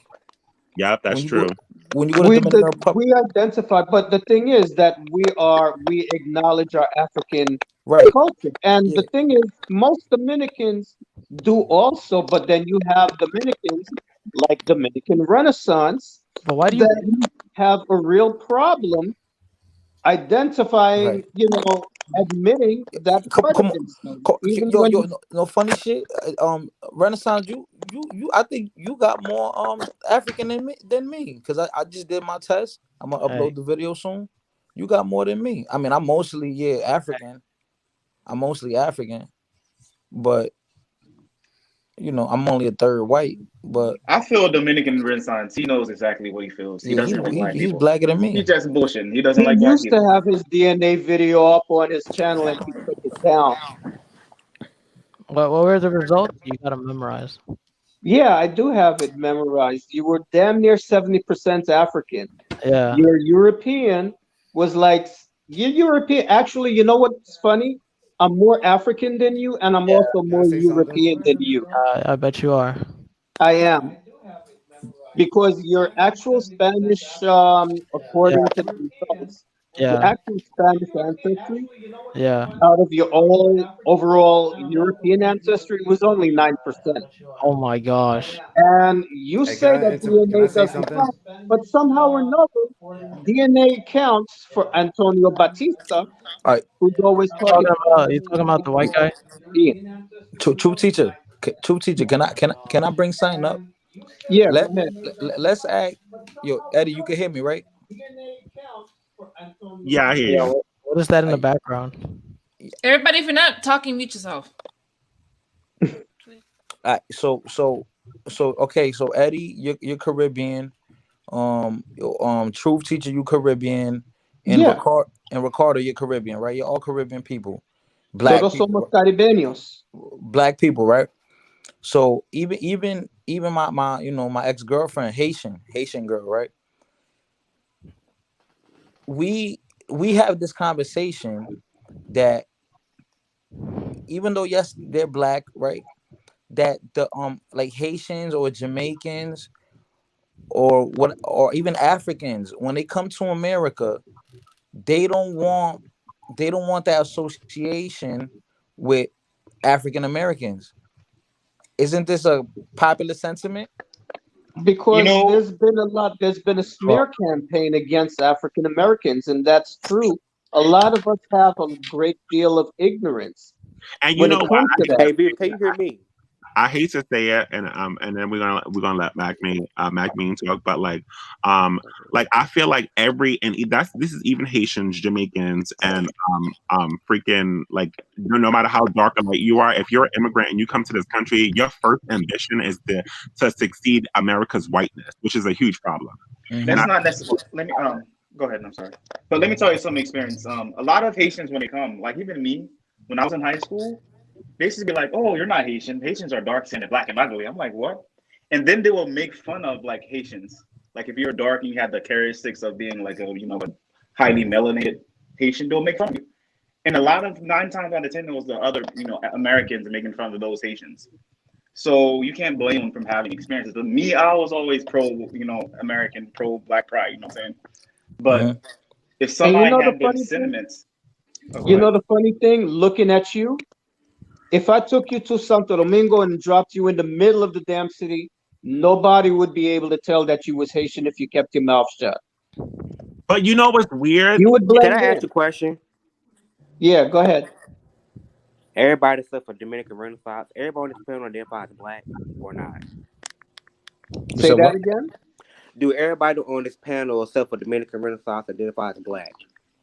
yeah, that's When you go true. when you go to Dominican Republic, We identify, but the thing is that we acknowledge our African right? culture, and Yeah. the thing is, most Dominicans do also. But then you have Dominicans like Dominican Renaissance But why do you? that have a real problem Right. identifying, admitting that part of Come on. themselves, even Yo, when yo, no, no funny shit. Renaissance, I think you got more African than me, because I just did my test. I'm gonna Hey, upload the video soon. You got more than me. I mean, I'm mostly African. I'm mostly African, but I'm only a third white. But I feel Dominican Renaissance. He knows exactly what he feels. He yeah, doesn't like black he's people. blacker than He's me. just bullshitting. He doesn't he like black used to people. have his DNA video up on his channel and he took it down. what were the results? You gotta memorize. Yeah, I do have it memorized. You were damn near 70% African. Yeah. Your European was like, your European. Actually, you know what's funny? I'm more African than you, and I'm Yeah. also more European than you. I bet you are. I am. Because your actual Spanish, Yeah. according to the results, your Yeah. actual Spanish ancestry Yeah. out of your all overall European ancestry was only 9%. Oh my gosh. And you say that DNA doesn't count, but somehow or another, DNA counts for Antonio Batista, All right, who's always talking about You talking about the white guy? true teacher, true teacher. Can I bring something up? Yeah, go Let, ahead. let's act. Yo, Eddie, you can hear me, right? Yeah, I hear Yeah. you. What is that in the I, background? Everybody, if you're not talking, mute yourself. okay. So Eddie, you're Caribbean. Truth teacher, you Caribbean, and Yeah, Ricardo, you're Caribbean, right? You're all Caribbean people, black todos somos people, caribeños. black people, right? So even my my ex girlfriend, Haitian girl, right? We we have this conversation that even though yes they're black, right? That the like Haitians or Jamaicans or even Africans when they come to America, they don't want that association with African Americans. Isn't this a popular sentiment? Because know, there's been a smear campaign against African Americans, and that's true. A lot of us have a great deal of ignorance And you when it know what? comes to that. hey, Beaver, can you hear me? I hate to say it, and then we're gonna let Mac Mean talk, but like I feel like this is even Haitians, Jamaicans, and freaking like no matter how dark or light you are, if you're an immigrant and you come to this country, your first ambition is to succeed America's whiteness, which is a huge problem. And That's not necessary. Let me go ahead. I'm sorry, but let me tell you some experience. A lot of Haitians when they come, like even me, when I was in high school, they used to be like, "Oh, you're not Haitian. Haitians are dark skinned, black and ugly." I'm like, "What?" And then they will make fun of like Haitians. Like if you're dark and you have the characteristics of being like a highly melanated Haitian, they'll make fun of you. And a lot of 9 times out of 10, it was the other Americans making fun of those Haitians. So you can't blame them from having experiences. But me, I was always pro American, pro Black Pride. You know what I'm saying? But if And you somebody know the had them funny thing? sentiments, go You ahead. know the funny thing? Looking at you, if I took you to Santo Domingo and dropped you in the middle of the damn city, nobody would be able to tell that you was Haitian if you kept your mouth shut. But you know what's weird? You would Can blend I ask you in. a question? Yeah, go ahead. Everybody except for Dominican Renaissance, everybody on this panel identify as black or not? Say that again. Do everybody on this panel except for Dominican Renaissance identify as black?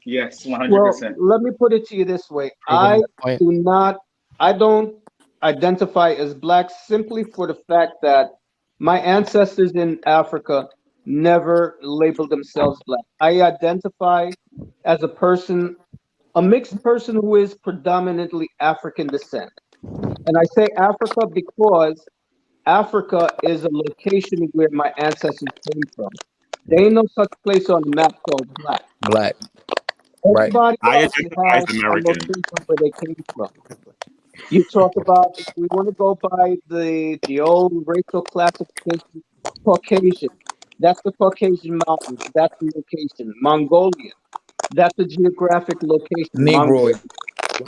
Yes, Well, 100%. let me put it to you this way. Proving the point. I don't identify as black simply for the fact that my ancestors in Africa never labeled themselves black. I identify as a person, a mixed person who is predominantly African descent. And I say Africa because Africa is a location where my ancestors came from. There ain't no such place on the map called black. Black. Right. Everybody I else identify as has a American. location where they came from. You talk about, if we want to go by the old racial classification, Caucasian. That's the Caucasian Mountains. That's the location. Mongolian. That's the geographic location. Negroid.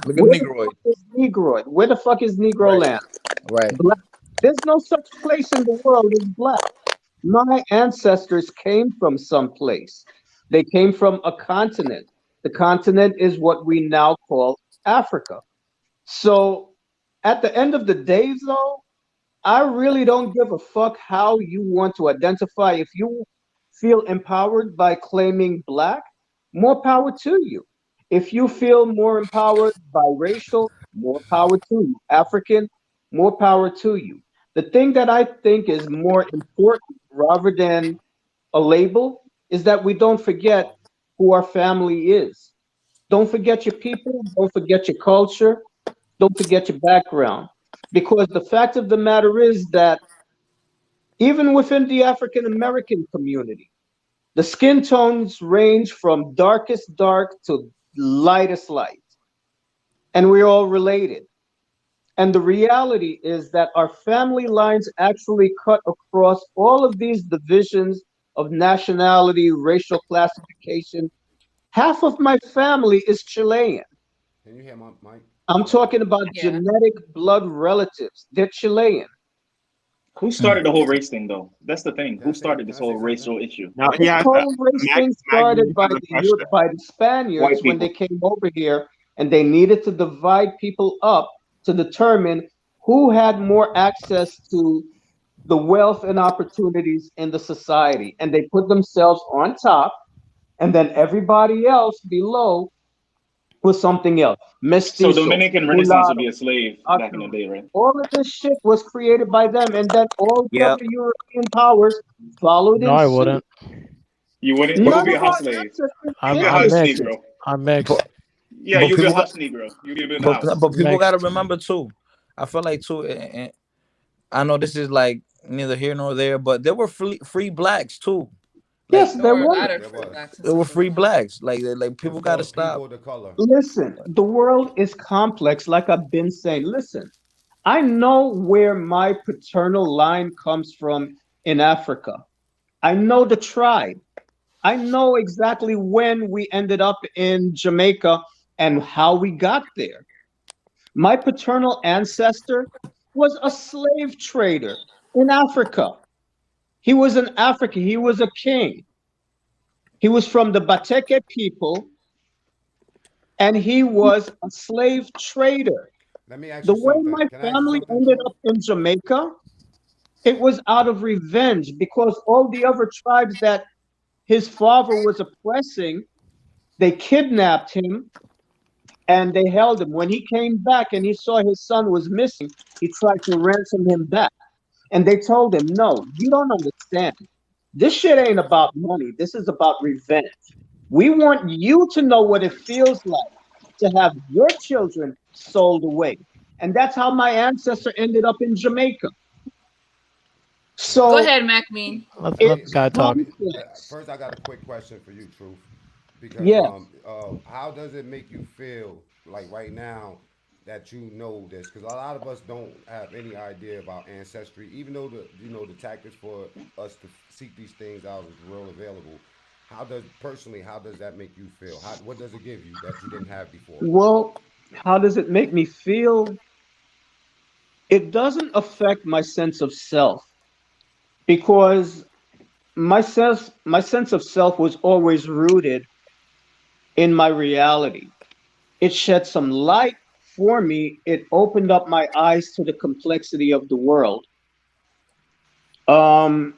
Look at Where the fuck Negroid. is Negroid? Where the fuck is Negro Right. land? Right. Black. There's no such place in the world as black. My ancestors came from someplace. They came from a continent. The continent is what we now call Africa. So at the end of the day, though, I really don't give a fuck how you want to identify. If you feel empowered by claiming black, more power to you. If you feel more empowered by racial, more power to you. African, more power to you. The thing that I think is more important rather than a label is that we don't forget who our family is. Don't forget your people, don't forget your culture, don't forget your background. Because the fact of the matter is that even within the African American community, the skin tones range from darkest dark to lightest light. And we're all related. And the reality is that our family lines actually cut across all of these divisions of nationality, racial classification. Half of my family is Chilean. Can you hear my mic? I'm talking about Yeah. genetic blood relatives. They're Chilean. Who started the whole race thing, though? That's the thing. Who started Can this I say whole something? racial issue? Now, This yeah, whole race thing started by has a question. by the White Spaniards when people. they came over here and they needed to divide people up to determine who had more access to the wealth and opportunities in the society. And they put themselves on top, and then everybody else below was something else. So Mestizo, Dominican Renaissance would mulatto, be a slave back in the Afro. day, right? All of this shit was created by them, and then all the Yep. other European powers followed No, in I suit. wouldn't. You wouldn't? You None would be a of house our slave. ancestors You'd be did a I'm house this mixed. shit. Negro. I'm mixed. Yeah, But you'd be a people got house Negro. You'd be in the but house. people got to Mixed. remember too. I feel like too, and I know this is like neither here nor there, but there were free blacks too. Like Yes, There there were a was. lot of There free was. blacks in there were Santo free Domingo. blacks. Like It's people got to called stop. people of color. Listen, the world is complex, like I've been saying. Listen, I know where my paternal line comes from in Africa. I know the tribe. I know exactly when we ended up in Jamaica and how we got there. My paternal ancestor was a slave trader in Africa. He was an African. He was a king. He was from the Bateke people, and he was a slave trader. Let me ask The you way something. my Can I ask you family something, ended Truth? up in Jamaica, it was out of revenge because all the other tribes that his father was oppressing, they kidnapped him and they held him. When he came back and he saw his son was missing, he tried to ransom him back. And they told him, no, you don't understand. This shit ain't about money. This is about revenge. We want you to know what it feels like to have your children sold away. And that's how my ancestor ended up in Jamaica. Go So ahead, MacMean. Let the it's guy talk. complex. First, I got a quick question for you, Truth, because Yes. how does it make you feel like right now that you know this? Because a lot of us don't have any idea about ancestry, even though the tactics for us to seek these things out is real available. How does that make you feel? What does it give you that you didn't have before? Well, how does it make me feel? It doesn't affect my sense of self because my sense of self was always rooted in my reality. It shed some light for me. It opened up my eyes to the complexity of the world. Um,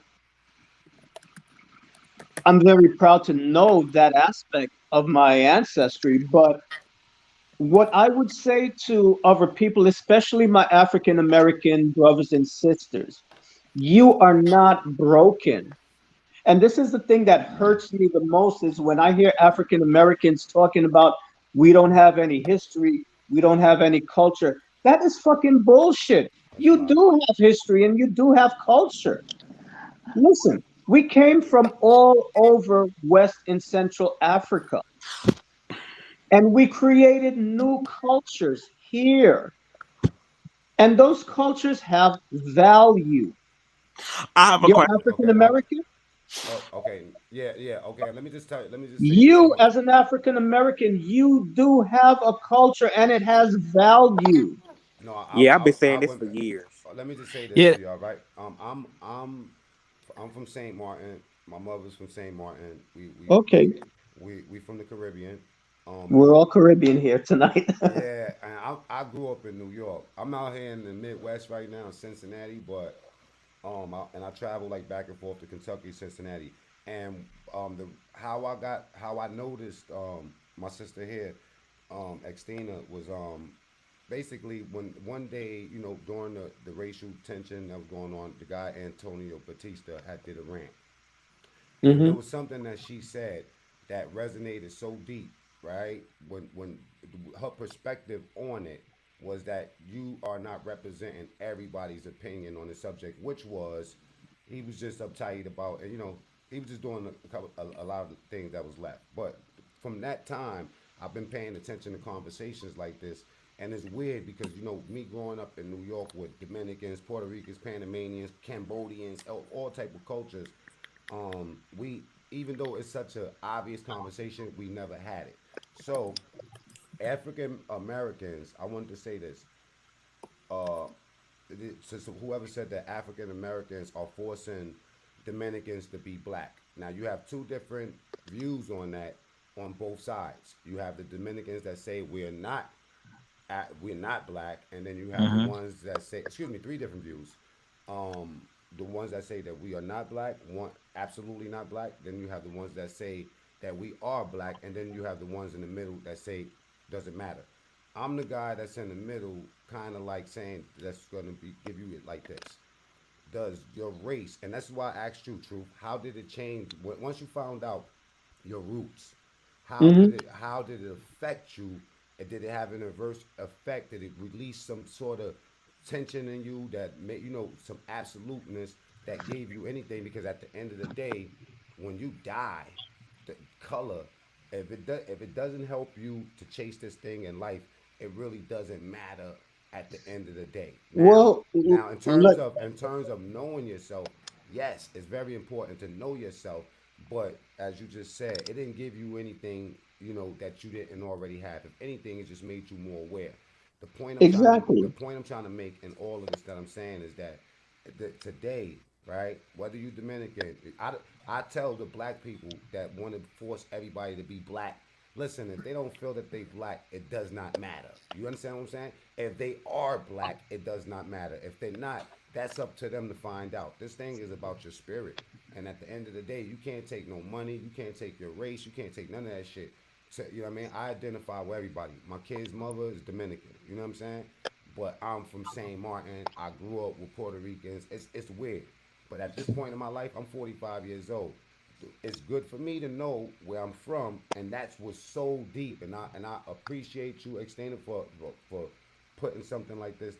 I'm very proud to know that aspect of my ancestry. But what I would say to other people, especially my African American brothers and sisters, you are not broken. And this is the thing that hurts me the most is when I hear African Americans talking about we don't have any history, we don't have any culture. That is fucking bullshit. You do have history and you do have culture. Listen, we came from all over West and Central Africa and we created new cultures here. And those cultures have value. I have a You're question. African American? Oh, okay. Yeah, yeah. Okay. Let me just tell you. Let me just say this. You, as an African American, you do have a culture and it has value. No, Yeah, I've been I saying this went. for years. Let me just say this Yeah. to y'all, right? I'm from Saint Martin. My mother's from Saint Martin. Okay. We from the Caribbean. We're all Caribbean here tonight. Yeah, and I grew up in New York. I'm out here in the Midwest right now, in Cincinnati, but I travel like back and forth to Kentucky, Cincinnati, and the how I noticed my sister here, Extina was basically when one day during the racial tension that was going on, the guy Antonio Batista had did a rant, and there Hmm. was something that she said that resonated so deep, right? When her perspective on it was that you are not representing everybody's opinion on the subject, which was he was just uptight about, and he was just doing a lot of the things that was left. But from that time, I've been paying attention to conversations like this, and it's weird because me growing up in New York with Dominicans, Puerto Ricans, Panamanians, Cambodians, all type of cultures, we even though it's such an obvious conversation, we never had it. So African Americans, I wanted to say this. Uh, so whoever said that African Americans are forcing Dominicans to be black. Now you have two different views on that on both sides. You have the Dominicans that say we're not black, and then you have the Mm-hmm. ones that say, excuse me, three different views. Um, the ones that say that we are not black, one absolutely not black. Then you have the ones that say that we are black, and then you have the ones in the middle that say doesn't matter. I'm the guy that's in the middle, kind of like saying that's going to be give you it like this. Does your race, and that's why I asked you, Truth, how did it change once you found out your roots? Hmm. How did it affect you? And did it have an adverse effect? Did it release some sort of tension in you that made some absoluteness that gave you anything? Because at the end of the day, when you die, the color, if it doesn't help you to chase this thing in life, it really doesn't matter at the end of the day. Well, Now let, in terms of knowing yourself, yes, it's very important to know yourself. But as you just said, it didn't give you anything that you didn't already have. If anything, it just made you more aware. The exactly. point I'm trying to make in all of this that I'm saying is that today right? Whether you Dominican, I tell the black people that want to force everybody to be black. Listen, if they don't feel that they black, it does not matter. You understand what I'm saying? If they are black, it does not matter. If they're not, that's up to them to find out. This thing is about your spirit. And at the end of the day, you can't take no money, you can't take your race, you can't take none of that shit. So, you know what I mean? I identify with everybody. My kid's mother is Dominican. You know what I'm saying? But I'm from St. Martin. I grew up with Puerto Ricans. It's weird. But at this point in my life, I'm 45 years old. It's good for me to know where I'm from, and that's what's so deep. And I appreciate you extending for putting something like this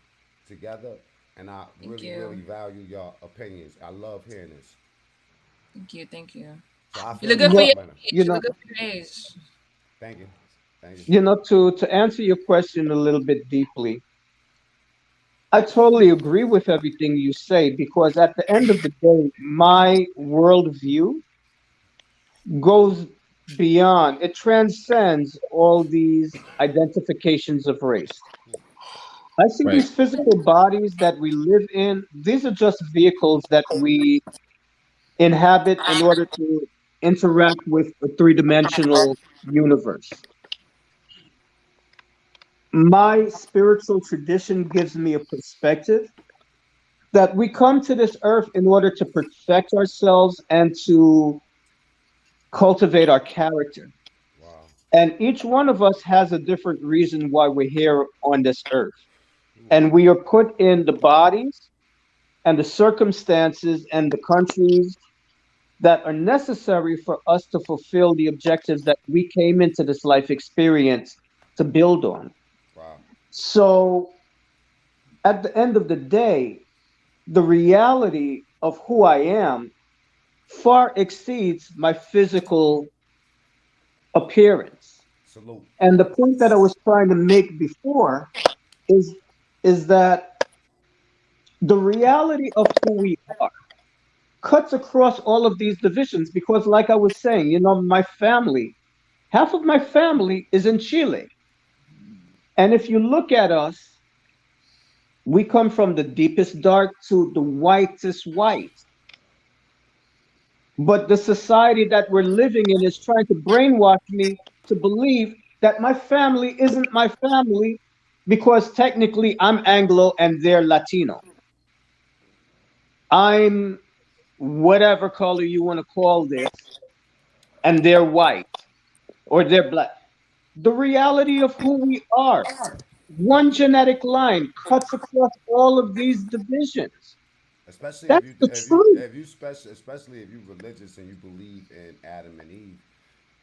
together. And I Thank really you. value your opinions. I love hearing this. Thank you. Thank you. So I You feel look you good for No, your compliment. age. you You know, look good for your age. Thank you. Thank you. to answer your question a little bit deeply, I totally agree with everything you say because at the end of the day, my worldview goes beyond, it transcends all these identifications of race. I see Right. these physical bodies that we live in, these are just vehicles that we inhabit in order to interact with a three-dimensional universe. My spiritual tradition gives me a perspective that we come to this earth in order to perfect ourselves and to cultivate our character. Wow. And each one of us has a different reason why we're here on this earth. And we are put in the bodies and the circumstances and the countries that are necessary for us to fulfill the objectives that we came into this life experience to build on. Wow. So at the end of the day, the reality of who I am far exceeds my physical appearance. Salute. And the point that I was trying to make before is is that the reality of who we are cuts across all of these divisions because like I was saying, my family, half of my family is in Chile. And if you look at us, we come from the deepest dark to the whitest white. But the society that we're living in is trying to brainwash me to believe that my family isn't my family because technically I'm Anglo and they're Latino. I'm whatever color you want to call this, and they're white or they're black. The reality of who we are, one genetic line cuts across all of these divisions. Especially if That's you the if you truth. if you special especially if you religious and you believe in Adam and Eve,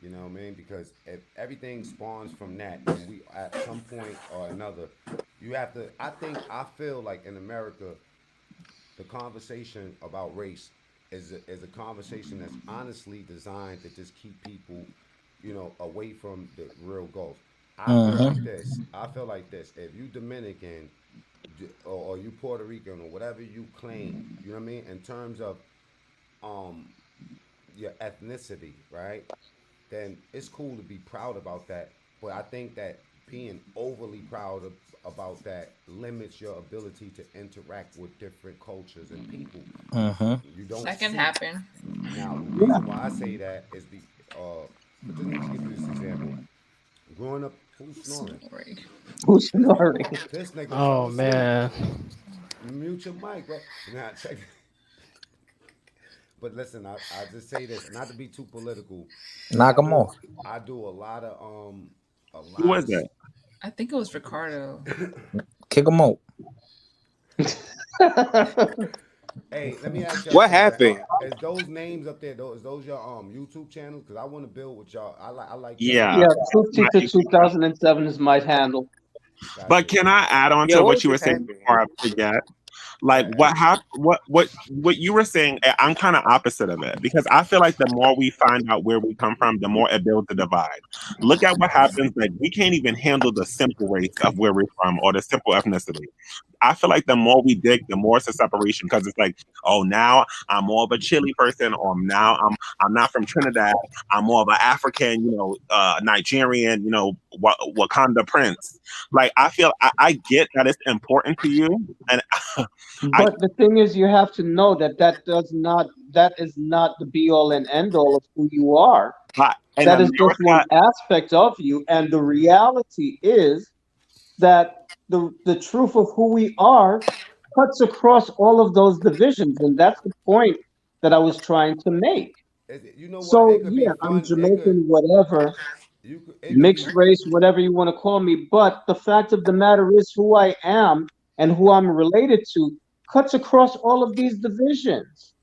you know what I mean? Because if everything spawns from that, and we at some point or another, you have to. I feel like in America, the conversation about race is a conversation that's honestly designed to just keep people, away from the real goals. I feel like Mm-hmm. this. I feel like this. If you Dominican or you Puerto Rican or whatever you claim, you know what I mean, in terms of um your ethnicity, right? Then it's cool to be proud about that. But I think that being overly proud about that limits your ability to interact with different cultures and people. Mm-hmm. You don't That can see. happen. Now, the Yeah. reason why I say that is just let me give you this example. Growing up, who's snoring? Snoring. Who's This snoring? this nigga fell Oh asleep. man. Mute your mic, bro. Now check. But listen, I just say this, not to be too political, but Knock them off. I do a lot of a Who lot is of it? I think it was Ricardo. Kick them out. Hey, let me ask y'all What something. happened? Is those names up there? Is those your YouTube channels? Because I want to build with y'all. I like y'all. Yeah. Yeah, 50 to 2007 is my handle. But Gotcha. can I add on Yeah, to what what was you your were saying handle? before I forget? Like That what happened? What you were saying? I'm kind of opposite of it because I feel like the more we find out where we come from, the more it builds a divide. Look at what happens. Like we can't even handle the simple race of where we're from or the simple ethnicity. I feel like the more we dig, the more it's a separation because it's like, oh, now I'm more of a Chile person, or now I'm not from Trinidad. I'm more of an African, Nigerian, Wakanda prince. Like I feel I get that it's important to you, and But the thing is, you have to know that that is not the be all and end all of who you are. In That is just one America, aspect of you, and the reality is that the truth of who we are cuts across all of those divisions, and that's the point that I was trying to make. You know what? So It could be yeah, I'm fun. Jamaican, whatever, It could mixed be. race, whatever you want to call me. But the fact of the matter is, who I am and who I'm related to cuts across all of these divisions.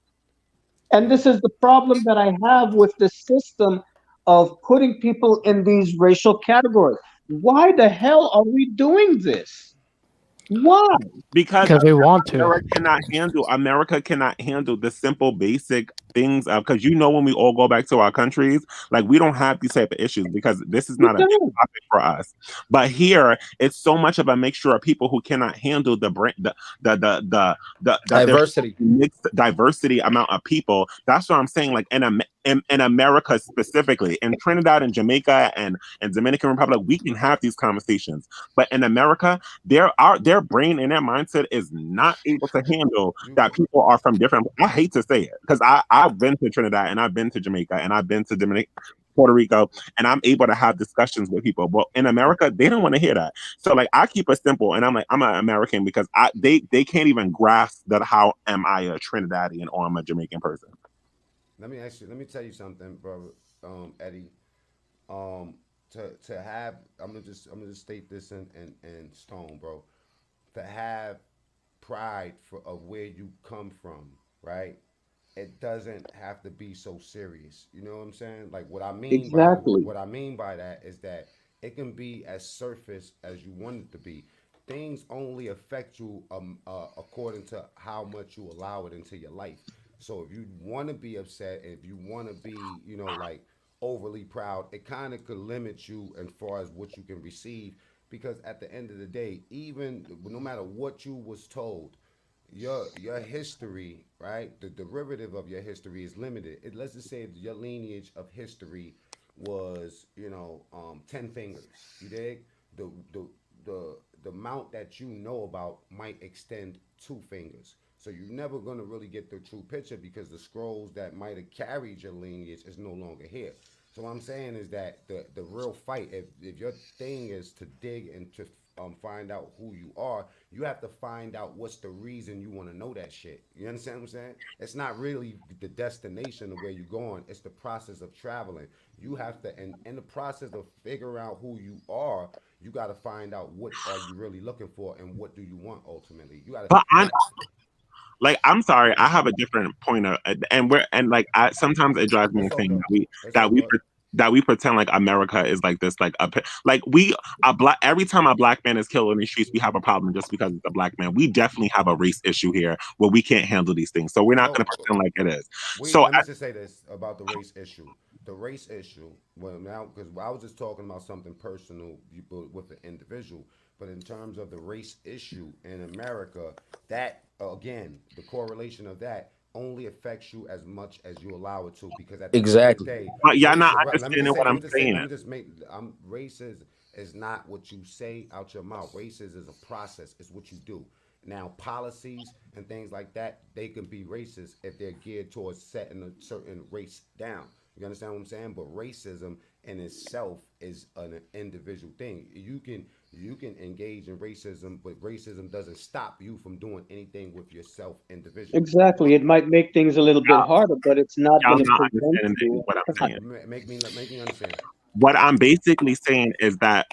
And this is the problem that I have with the system of putting people in these racial categories. Why the hell are we doing this? Why? because they want to. America cannot handle the simple basic things of, because when we all go back to our countries, like, we don't have these type of issues because this is We not a big don't. topic for us. But here it's so much of a mixture of people who cannot handle the brain that there's Diversity. mixed diversity amount of people. That's what I'm saying. Like, in America specifically, in Trinidad and Jamaica and Dominican Republic, we can have these conversations. But in America, their brain and their mindset is not able to handle that people are from different. I hate to say it because I've been to Trinidad and I've been to Jamaica and I've been to Puerto Rico, and I'm able to have discussions with people. But in America, they don't want to hear that. So, like, I keep it simple, and I'm like, I'm an American because they can't even grasp that. How am I a Trinidadian or I'm a Jamaican person? Let me tell you something, brother, Eddie. To have, I'm gonna just state this in stone, bro. To have pride of where you come from, right? It doesn't have to be so serious. You know what I'm saying? Like, Exactly. what I mean by that is that it can be as surface as you want it to be. Things only affect you according to how much you allow it into your life. So if you want to be upset, if you want to be, like, overly proud, it kind of could limit you as far as what you can receive. Because at the end of the day, even no matter what you was told, your history, right? The derivative of your history is limited. Let's just say your lineage of history was, 10 fingers. You dig? The the the amount that you know about might extend 2 fingers. So you're never gonna really get the true picture because the scrolls that might have carried your lineage is no longer here. So what I'm saying is that the real fight, if your thing is to dig and to find out who you are, you have to find out what's the reason you want to know that shit. You understand what I'm saying? It's not really the destination of where you're going. It's the process of traveling. You have to, and in the process of figuring out who you are, you got to find out what are you really looking for and what do you want ultimately. You got to But like. like, I'm sorry, I have a different point of, and like, sometimes it drives me It's all insane good. that we It's all that we good. pre- that we pretend like America is like this, like a black, every time a black man is killed in the streets, we have a problem just because it's a black man. We definitely have a race issue here where we can't handle these things, so we're not going to pretend like it is. So Let me just say this about the race issue. The race issue, well, now, because I was just talking about something personal with the individual, but in terms of the race issue in America, that, again, the correlation of that only affects you as much as you allow it to, because at the end of the Exactly. day, but y'all race not is right. understanding what I'm saying. Let me just make, race is not what you say out your mouth. Race is a process. It's what you do. Now, policies and things like that, they can be racist if they're geared towards setting a certain race down. You understand what I'm saying? But racism in itself is an individual thing. You can engage in racism, but racism doesn't stop you from doing anything with yourself individually. Exactly. It might make things a little bit Y'all, harder, but it's not y'all going to not prevent understanding you. what I'm saying. Make me understand. What I'm basically saying is that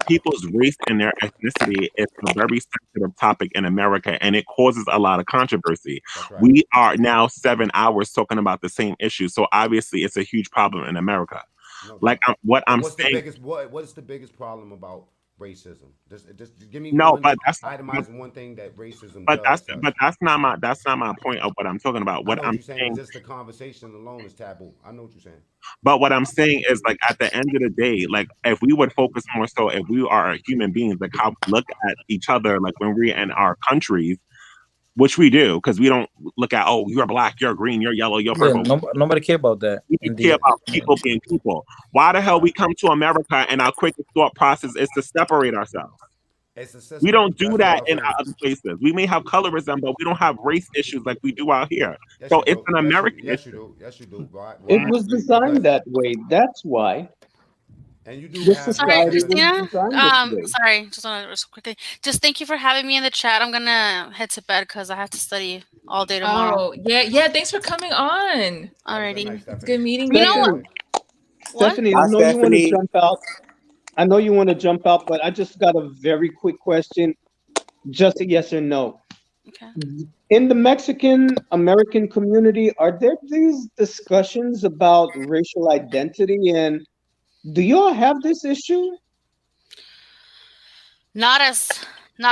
people's race and their ethnicity is a very sensitive topic in America, and it causes a lot of controversy. That's right. We are now 7 hours talking about the same issue, so obviously it's a huge problem in America. No Like, doubt. what But I'm saying, what is the biggest problem about racism? Just give me no, one but, itemized one thing that racism but does to us. that's not my point of what I'm talking about. I What know what I'm you're saying. It's saying just the conversation alone is taboo. I know what you're saying. But what I'm saying is, like, at the end of the day, like, if we would focus more so, if we are human beings, like, how we look at each other, like, when we're in our countries, which we do, because we don't look at, oh, you're black, you're green, you're yellow, you're Yeah, purple. nobody care about that. We care Indeed. about people being people. Why the That's hell we right. come to America and our quickest thought process is to separate ourselves? It's a We system. don't do That's what that I'm in saying. other places. We may have colorism, but we don't have race issues like we do out here. Yes, So you it's do. an American Yes, you issue. do. Yes, you do. Why? It Why? was Because designed that way. That's why and you do the have Sorry, society racism. was Christina. designed this way. Sorry, just want to quickly. Just thank you for having me in the chat. I'm gonna head to bed because I have to study all day tomorrow. Oh, yeah, yeah. Thanks for coming on. Have a good night, Alrighty. It's Stephanie. good meeting You know what? Stephanie, you. What? Stephanie, I Hi, know you want to Stephanie. jump out. I know you want to jump out, but I just got a very quick question. Just a yes or no. Okay. In the Mexican American community, are there these discussions about racial identity? And do y'all have this issue? Not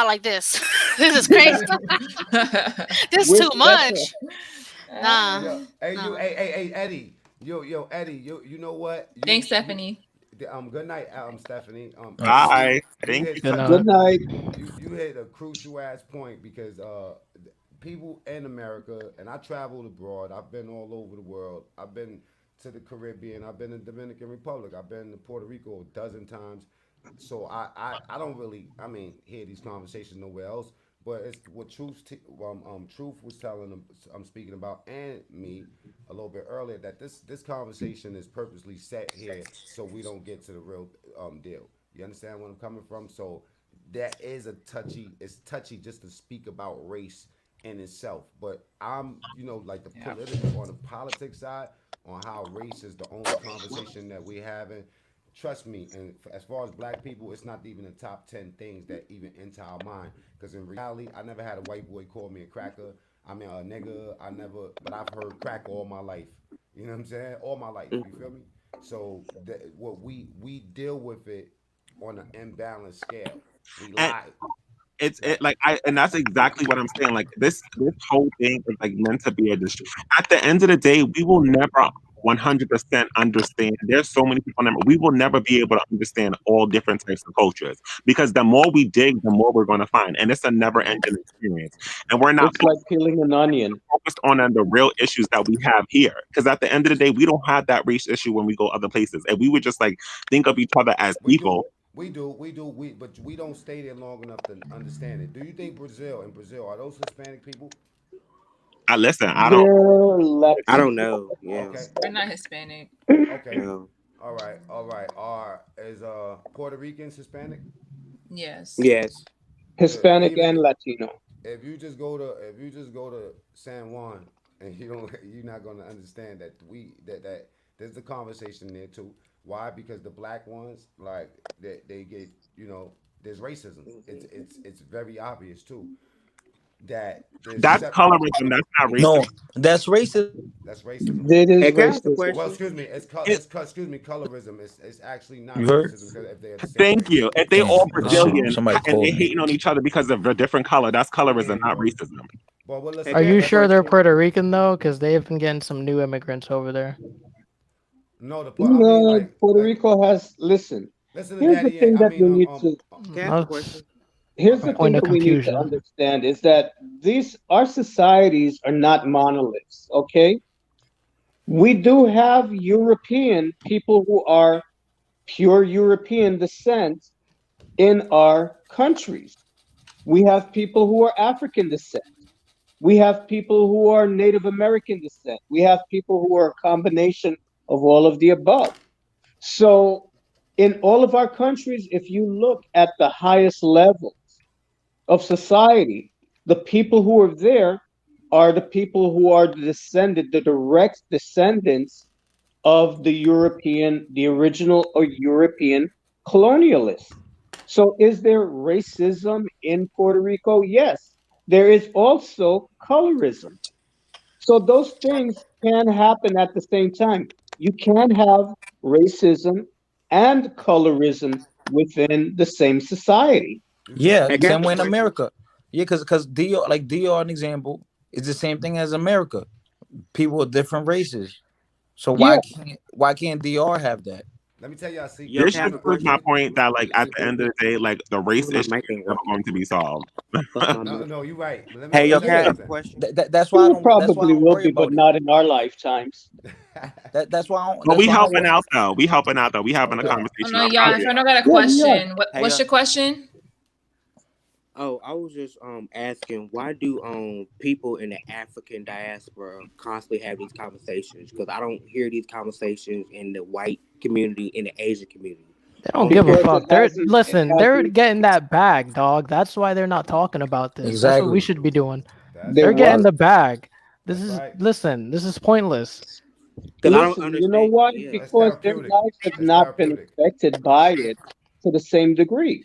like this. This is crazy. This With too Stefan? much. Nah, Yo, hey, you, nah. hey, Eddie. Yo, Eddie. You know what? Thanks, Stephanie. Good night, Stephanie. Bye. You Thank hit you. Good something. Good night. night. You hit a crucial ass point because people in America, and I traveled abroad. I've been all over the world. I've been to the Caribbean. I've been in Dominican Republic. I've been to Puerto Rico a dozen times. So I don't really hear these conversations nowhere else. But it's what Truth was telling them. I'm speaking about and me a little bit earlier that this conversation is purposely set here so we don't get to the real deal. You understand where I'm coming from? So that is it's touchy just to speak about race in itself. But I'm, like Yeah. on the politics side, on how race is the only conversation that we having. Trust me, and as far as black people, it's not even the top 10 things that even enter our mind. Because in reality, I never had a white boy call me a cracker. I mean, a nigga. But I've heard crack all my life. You know what I'm saying? All my life. You feel me? So what we deal with it on an imbalanced scale. We And lie. and that's exactly what I'm saying. Like this whole thing is like meant to be a distraction. At the end of the day, we will never 100% understand. There's so many people. We will never be able to understand all different types of cultures because the more we dig, the more we're going to find, and it's a never-ending experience. And we're not It's like peeling an onion. focused on the real issues that we have here. Because at the end of the day, we don't have that race issue when we go other places, and we would just like think of each other as We do. people. But we don't stay there long enough to understand it. Do you think Brazil, are those Hispanic people? I listen. I don't. They're I don't Latino. know. Yeah. Okay. We're not Hispanic. Okay. No. All right. Is Puerto Ricans Hispanic? Yes. Yes. Good. Hispanic Even and Latino. if you just go to San Juan and you're not gonna understand that there's a conversation there too. Why? Because the black ones like they get there's racism. It's very obvious too that there's That's colorism. That's not No, racism. that's racist. that's racism. It is Hey, can I ask a racism. Well, question? excuse me. It, Excuse me. Colorism. It's actually You not heard? racism because if they're the same thank race. you. If they Damn. all Oh shit. Brazilian Somebody and they called me. hating on each other because of a different color, that's colorism, not Well, racism. Hey, Are can I you ask a sure they're question? Puerto Rican though? Because they've been getting some new immigrants over there. no, I mean No, Puerto like Rico has. Listen, listen to here's the Daddy. thing I that mean we need to. Can I ask a That's, question? here's okay. the A thing point of that we need to confusion. understand is that our societies are not monoliths. Okay, we do have European people who are pure European descent in our countries. We have people who are African descent. We have people who are Native American descent. We have people who are a combination of all of the above. So, in all of our countries, if you look at the highest levels of society, the people who are there are the people who are the direct descendants of the original or European colonialists. So, is there racism in Puerto Rico? Yes. There is also colorism. So, those things can happen at the same time. You can have racism and colorism within the same society. You can. Yeah, Hey, can I same ask a way in question? America. Yeah, because DR, an example, is the same thing as America. People of different races. So Yeah. why can't DR have that? Let me tell y'all a Yo, secret. This can I Let ask just me a let proves me let my question? me point that like at the end of the day, like the race Hold on, issue my mic is ain't never working. going to be solved. Fuck my No, mic. no, you're right. But Hey, yo, let me can I say Yeah. ask a something. question? That's why I It don't. That's why I probably don't will worry be, but about it. not in our lifetimes. That's why I don't. But That's we why I don't. helping out though. We helping out though. We having a Okay. Oh conversation no, out y'all. here. If I don't got a Yeah, we are. question, Hey, what's yo. your question? Oh, I was just asking, why do people in the African diaspora constantly have these conversations? Because I don't hear these conversations in the white community, in the Asian community. They I don't only give a hear. Because it fuck. They're hasn't. It listen. They're hasn't. getting that bag, dog. That's why they're not talking about this. That's what we Exactly. should be doing. That's They They're what? getting right. the bag. This That's is right. listen. This is pointless. Because I don't Listen, you know understand. why? Yeah. That's Because their therapeutic. lives have It's not been therapeutic. affected by it to the same degree.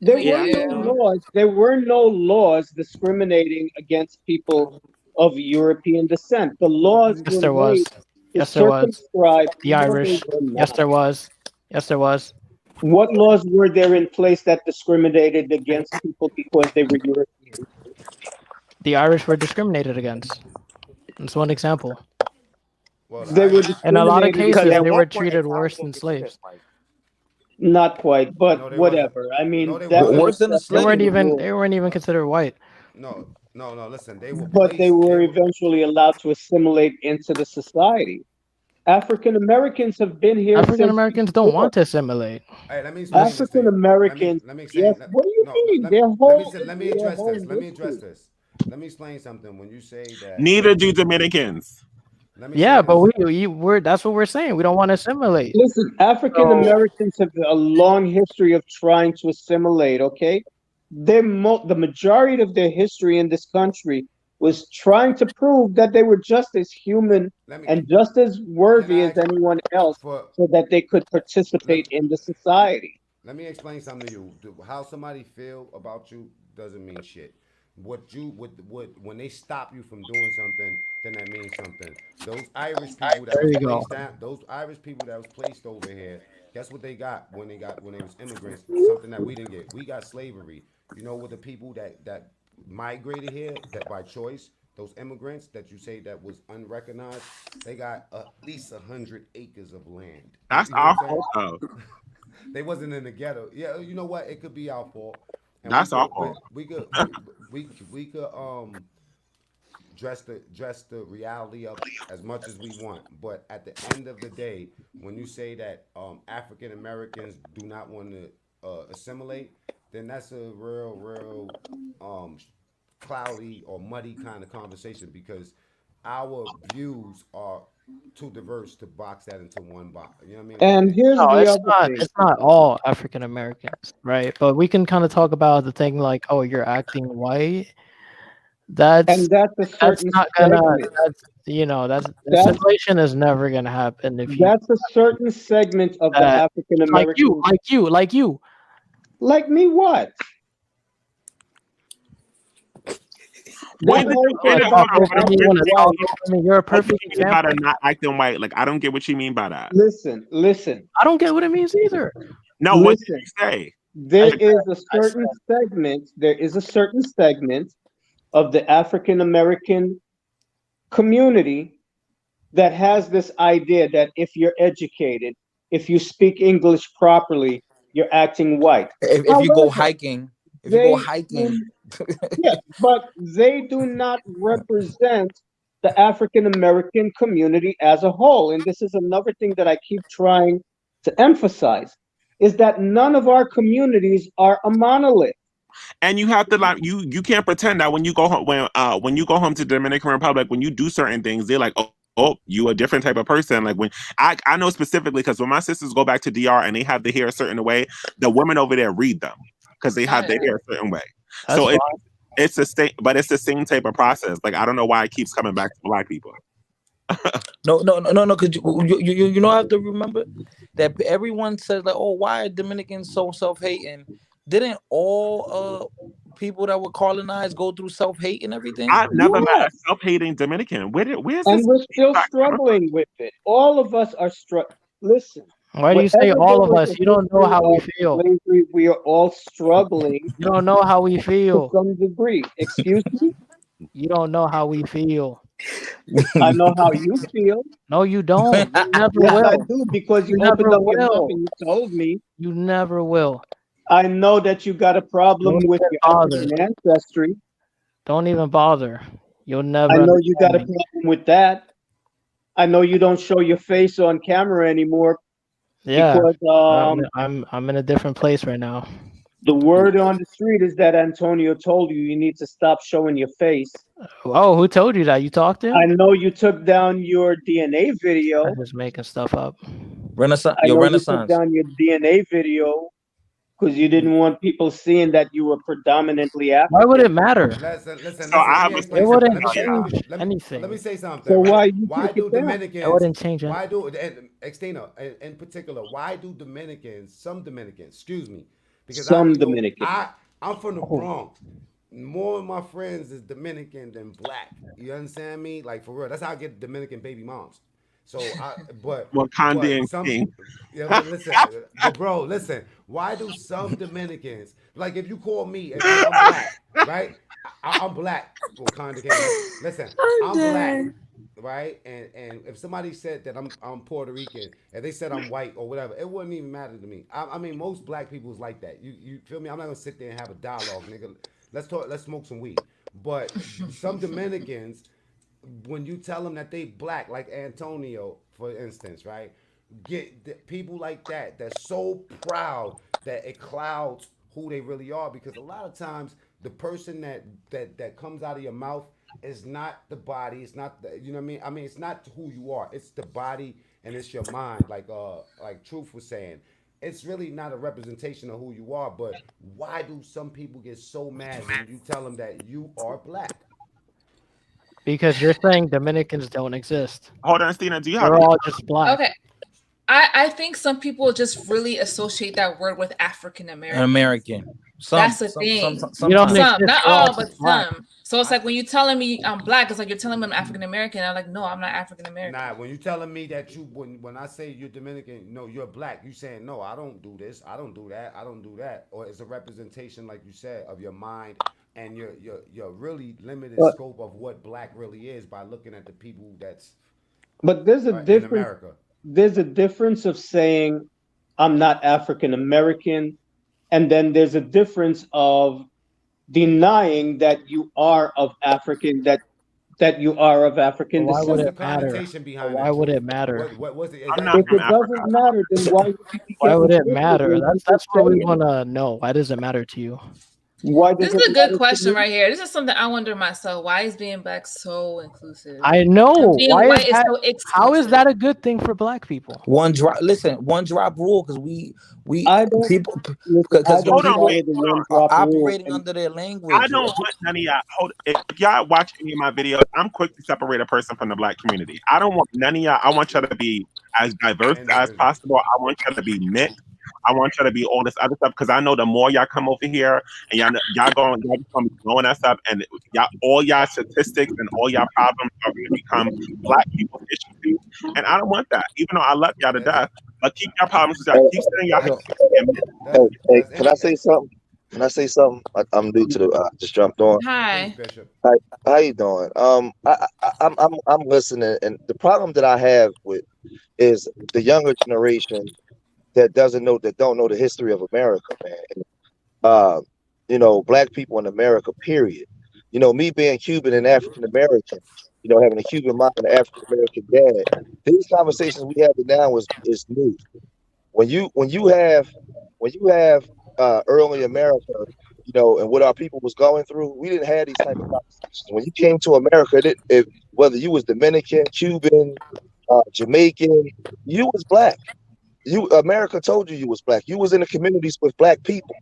There Yeah, were I no understand. laws. There were no laws discriminating against people of European descent. The laws Yes, were there made was. to Yes, there was. circumscribe. The No, they Irish. were Yes, not. there was. Yes, there was. What laws were there in place that discriminated against people because they were European? The Irish were discriminated against. That's one example. Well, the They were Irish. In a lot of discriminated Because cases, at against. they one were point in treated time, we're worse gonna than get to that, slaves. Mike. Not quite, but No, they wasn't. whatever. I No, mean, they that's wasn't. an Worse than the They exception to weren't slave. the even. rule. They weren't even considered white. No, no, no. Listen, they were But they placed. They were were. eventually allowed to assimilate into the society. African Americans have been here African since Americans don't before. want to assimilate. Hey, let me explain this to African you. Americans, Let me yes. explain. What do you No, no. mean? Their whole Let me their address whole this. Let me address history. this. Let me explain something. When you say that, Neither do Dominicans. let me say Yeah, but this. we're that's what we're saying. We don't want to assimilate. Listen, African So Americans have a long history of trying to assimilate. Okay, the majority of their history in this country was trying to prove that they were just as human Let me. and just as Can worthy I as anyone else, for so that they could let participate in the society. let me explain something to you. How somebody feel about you doesn't mean shit. What you what when they stop you from doing something, then that means something. Those Irish people that there was you go. placed down, those Irish people that was placed over here, guess what they got when they was immigrants? Something that we didn't get. We got slavery. You know what the people that migrated here that by choice, those immigrants that you say that was unrecognized, they got at least 100 acres of land. That's You know what our I'm saying? fault, though. They wasn't in the ghetto. Yeah, you know what? It could be our fault, and we That's our could, but fault. we could dress the reality up as much as we want. But at the end of the day, when you say that African Americans do not want to assimilate, then that's a real um, cloudy or muddy kind of conversation because our views are too diverse to box that into one box. You know what I mean? Like And here's No, the it's other not. thing, It's not all African Americans, right? But we can kind of talk about the thing like, oh, you're acting white. That's and that's a that's certain not gonna. segment. That's that's That's assimilation is never gonna happen if you that's a certain segment of the that African like you, American. like you, like you. Like me, what? Wait, That did whole you say thing Want that to about about talk the over me? African You want acting to Americans? talk white. over me? You're a What do perfect you mean by that example. not acting white? Like, I don't get what you mean by that. Listen, I don't get what it means either. No, what did listen. you say? I There said, is a I certain said, segment. There is a certain segment of the African American community that has this idea that if you're educated, if you speak English properly, you're acting white. If you go However, hiking, if you go they hiking, do, yes, but they do not represent the African American community as a whole. And this is another thing that I keep trying to emphasize is that none of our communities are a monolith. And you have to like you can't pretend that when you go home when you go home to Dominican Republic when you do certain things they're like oh you a different type of person like when I know specifically because when my sisters go back to DR and they have the hair a certain way the women over there read them because they have their hair a certain way that's so fine. it's the same but it's the same type of process like I don't know why it keeps coming back to black people. no, because you know I have to remember that everyone says like, oh, why are Dominicans so self hating? Didn't all people that were colonized go through self hate and everything? I've never met Yeah, a self-hating Dominican. Where's and this we're still coming from? struggling with it. All of us are Listen, Why do you say wherever all there of was us? a You don't know history how we of feel. slavery, we are all struggling You don't know how we to feel. some degree. Excuse me? You don't know how we feel. I know how you feel. No, you don't. You never Yes, I will. do, because you You opened never up your mouth will. and you told me. You never will. I know that you got a Don't problem with even your bother. African ancestry. Don't even bother. You'll I never know you understand got a me. problem with that. I know you don't show your face on camera anymore Yeah, because I'm in a different place right now. The word on the street is that Antonio told you need to stop showing your face. Oh, who told you that? You talked to I him? know you took down your DNA I'm video. just making stuff up. Renaissance, I your know you took Renaissance. down your DNA video because you didn't want people seeing that you were predominantly Why would it African. matter? So I Let have me a It explain statement something. wouldn't Let me to say. tell y'all. change Let me anything. say something. So Right? why you Why took it do down? It Dominicans? wouldn't change Why anything. do and Extena in particular? Why do Dominicans? Some Dominicans, excuse me, because Some Dominican. I'm from the Oh. Bronx. More of my friends is Dominican than black. You understand me? Like for real. That's how I get Dominican baby moms. So but Wakandian some King. yeah, but listen, but bro, listen. Why do some Dominicans like if you call me if I'm black, right? I'm black. Wakanda King, right? Listen, I'm I'm black, dead. right? And if somebody said that I'm Puerto Rican and they said I'm white or whatever, it wouldn't even matter to me. I mean, most black people is like that. You feel me? I'm not gonna sit there and have a dialogue, nigga. Let's talk. Let's smoke some weed. But some Dominicans, when you tell them that they black, like Antonio, for instance, right? People like that that's so proud that it clouds who they really are because a lot of times the person that comes out of your mouth is not the body, it's not the, you know what I mean it's not who you are, it's the body and it's your mind, like Truth was saying. It's really not a representation of who you are. But why do some people get so mad when you tell them that you are black? Because you're saying Dominicans don't exist. Hold on, Stina. Do you have They're all just black. Okay. I think some people just really associate that word with African An Americans. American. That's the thing. You don't Sometimes. Some, exist. not We're all all, but just black. some. So it's like when you're telling me I'm black, it's like you're telling me I'm African American. I'm like, no, I'm not African American. Nah, when you telling me that when I say you're Dominican, no, you're black. You saying no, I don't do this, I don't do that, I don't do that, or it's a representation, like you said, of your mind and your really limited But scope of what black really is by looking at the people that's but there's a in difference. America. There's a difference of saying I'm not African American, and then there's a difference of denying that you are of African that you are of But African why would What's descent. the it matter? connotation But behind why that, would Truth? it matter? What was it I'm not If exactly? from it Africa. doesn't matter, then why would you be Why getting would it twisted matter? when people That's say what we it? want to know. Why does it matter to you? Why This does is it a good matter to question me? right here. This is something I wonder myself. Why is being black so inclusive? I And know. being Why is white is that? so How is exclusive. that a good thing for black people? One drop. Listen, one drop rule because we I don't people listen. I because Hold don't on, people follow wait, the hold one on. are drop rule. operating And under their I language. don't want none of y'all. Hold. If y'all watch any of my videos, I'm quick to separate a person from the black community. I don't want none of y'all. I want y'all to be as diverse as Individual. possible. I want y'all to be mixed. I want y'all to be all this other stuff because I know the more y'all come over here and y'all just gonna be blowing us up and y'all all y'all statistics and all y'all problems are gonna become black people's issues. And I don't want that. Even though I love y'all to That's death, but keep your problems to y'all. Hey, Keep sending y'all Yo, and hey, hey, that's can I any say something? Can I say something? I'm new to the. Just jumped on. please, Hi. Bishop. Hi, how you doing? I'm listening, and the problem that I have with is the younger generation that don't know the history of America, man. Uh, black people in America, period. Me being Cuban and African American, having a Cuban mom and an African American dad. These conversations we have now is new. When you have early America, and what our people was going through, we didn't have these type of conversations. When you came to America, whether you was Dominican, Cuban, Jamaican, you was black. America told you was black. You was in the communities with black people.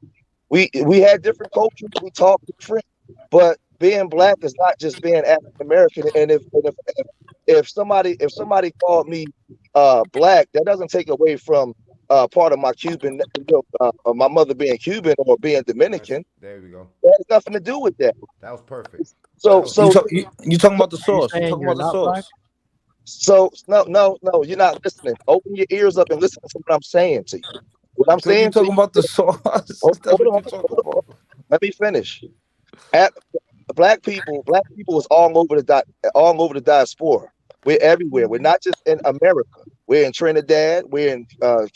We had different cultures. We talked different, but being black is not just being African American. And if somebody called me black, that doesn't take away from part of my Cuban, my mother being Cuban or being Dominican. There we go. That has nothing to do with that. That was perfect. So That was so perfect. you talking about the Are you source? You saying talking you're about the not black? source? no, you're not listening. Open your ears up and listen to what I'm saying to you. What I I'm thought you saying to talking about the you, source. hold, That's hold what on, you talking about. let me finish. At, black people is all over the diaspora. We're everywhere. We're not just in America. We're in Trinidad. We're in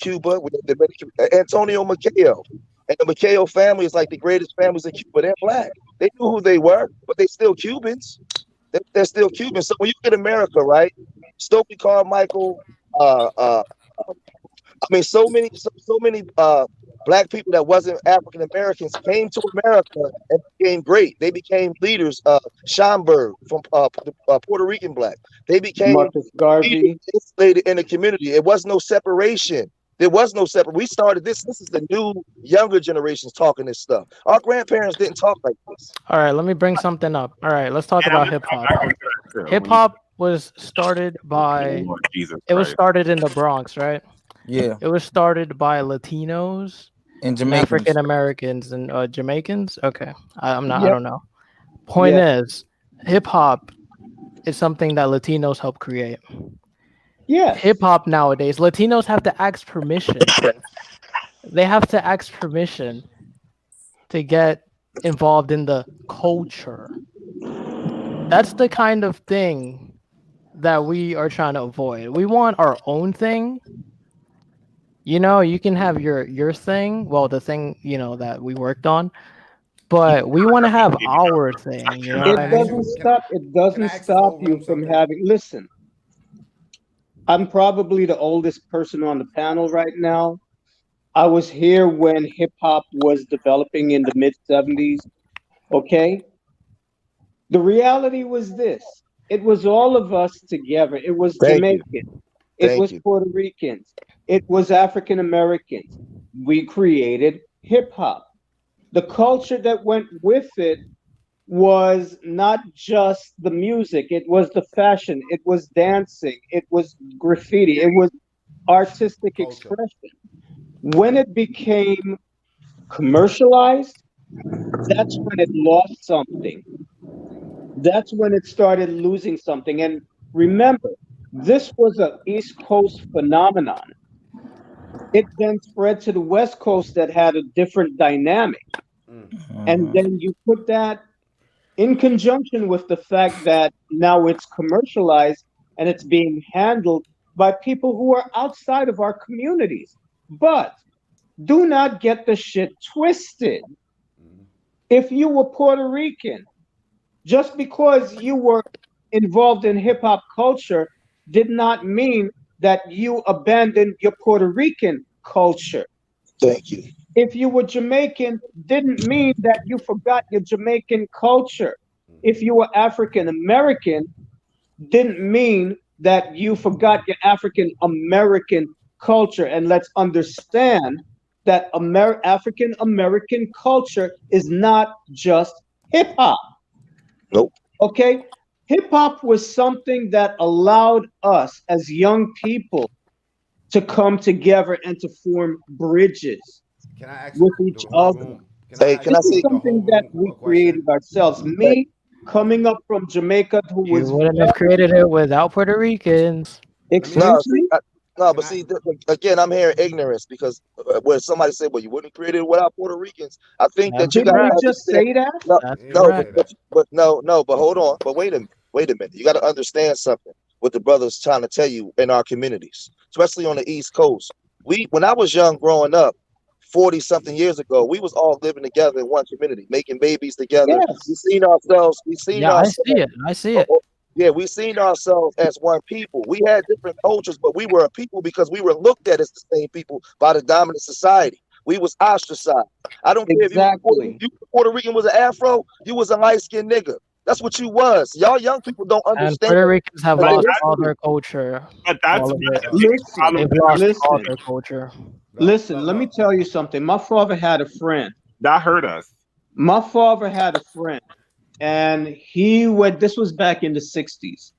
Cuba. We're in Dominican. Antonio Maceo and the Maceo family is like the greatest families in Cuba. They're black. They knew who they were, but they still Cubans. They're still Cubans. So when you get America, right? Stokely Carmichael, I mean, so many Black people that wasn't African Americans came to America and became great. They became leaders. Schomburg from Puerto Rican black. They became Marcus Garvey. leaders in the community. It was no separation. There was no separate. We started this. This is the new younger generations talking this stuff. Our grandparents didn't talk like this. All right, let me bring something up. All right, let's talk And I'm about gonna hip come hop. back into that too. Hip hop was started by. Lord Jesus It was Christ. started in the Bronx, right? Yeah. It was started by Latinos And and Jamaicans. African Americans and Jamaicans. Okay, I'm not. I Yep. don't know. Point Yes. is, hip hop is something that Latinos help create. Yes. Hip hop nowadays, Latinos have to ask permission. They have to ask permission to get involved in the culture. That's the kind of thing that we are trying to avoid. We want our own thing. You know, you can have your thing, well, the thing, you know, that we worked on, but we want to have our thing, you know what I It mean? doesn't stop. It doesn't stop you from having. Listen, I'm probably the oldest person on the panel right now. I was here when hip hop was developing in the mid '70s. Okay, the reality was this: it was all of us together. It was Thank you. Jamaican. It Thank was you. Puerto Ricans. It was African Americans. We created hip hop. The culture that went with it was not just the music, it was the fashion, it was dancing, it was graffiti, it was artistic expression. When it became commercialized, that's when it lost something. That's when it started losing something. And remember, this was an East Coast phenomenon. It then spread to the West Coast that had a different dynamic. And then you put that in conjunction with the fact that now it's commercialized and it's being handled by people who are outside of our communities. But do not get the shit twisted. If you were Puerto Rican, just because you were involved in hip hop culture did not mean that you abandoned your Puerto Rican culture. Thank you. If you were Jamaican, didn't mean that you forgot your Jamaican culture. If you were African American, didn't mean that you forgot your African American culture. And let's understand that African American culture is not just hip hop. Nope. Okay? Hip hop was something that allowed us as young people to come together and to form bridges with each other. Hey, can I This is say? something that we created ourselves. Me coming up from Jamaica, who You was wouldn't have created it without Puerto Ricans. No, see, no, but see, again, I'm hearing ignorance because where somebody said, "Well, you wouldn't create it without Puerto Ricans." I think that you Didn't got we to just understand. say that? No, That's no, correct. but no, but hold on, but wait a minute. You got to understand something. What the brothers trying to tell you in our communities, especially on the East Coast. When I was young, growing up, 40 something years ago, we was all living together in one community, making babies together. Yes. We seen ourselves. We seen Yeah, I ourselves. see it. I see it. Yeah, we seen ourselves as one people. We had different cultures, but we were a people because we were looked at as the same people by the dominant society. We was ostracized. I don't care if Exactly. you Puerto Rican was an Afro, you was a light-skinned nigga. That's what you was. Y'all young people don't And understand. Puerto Ricans have But lost they- all their culture. But that's All of it. a big problem. They've lost all Listen. their culture. Listen, let me tell you something. My father had a friend. That hurt us. My father had a friend, and this was back in the 60s.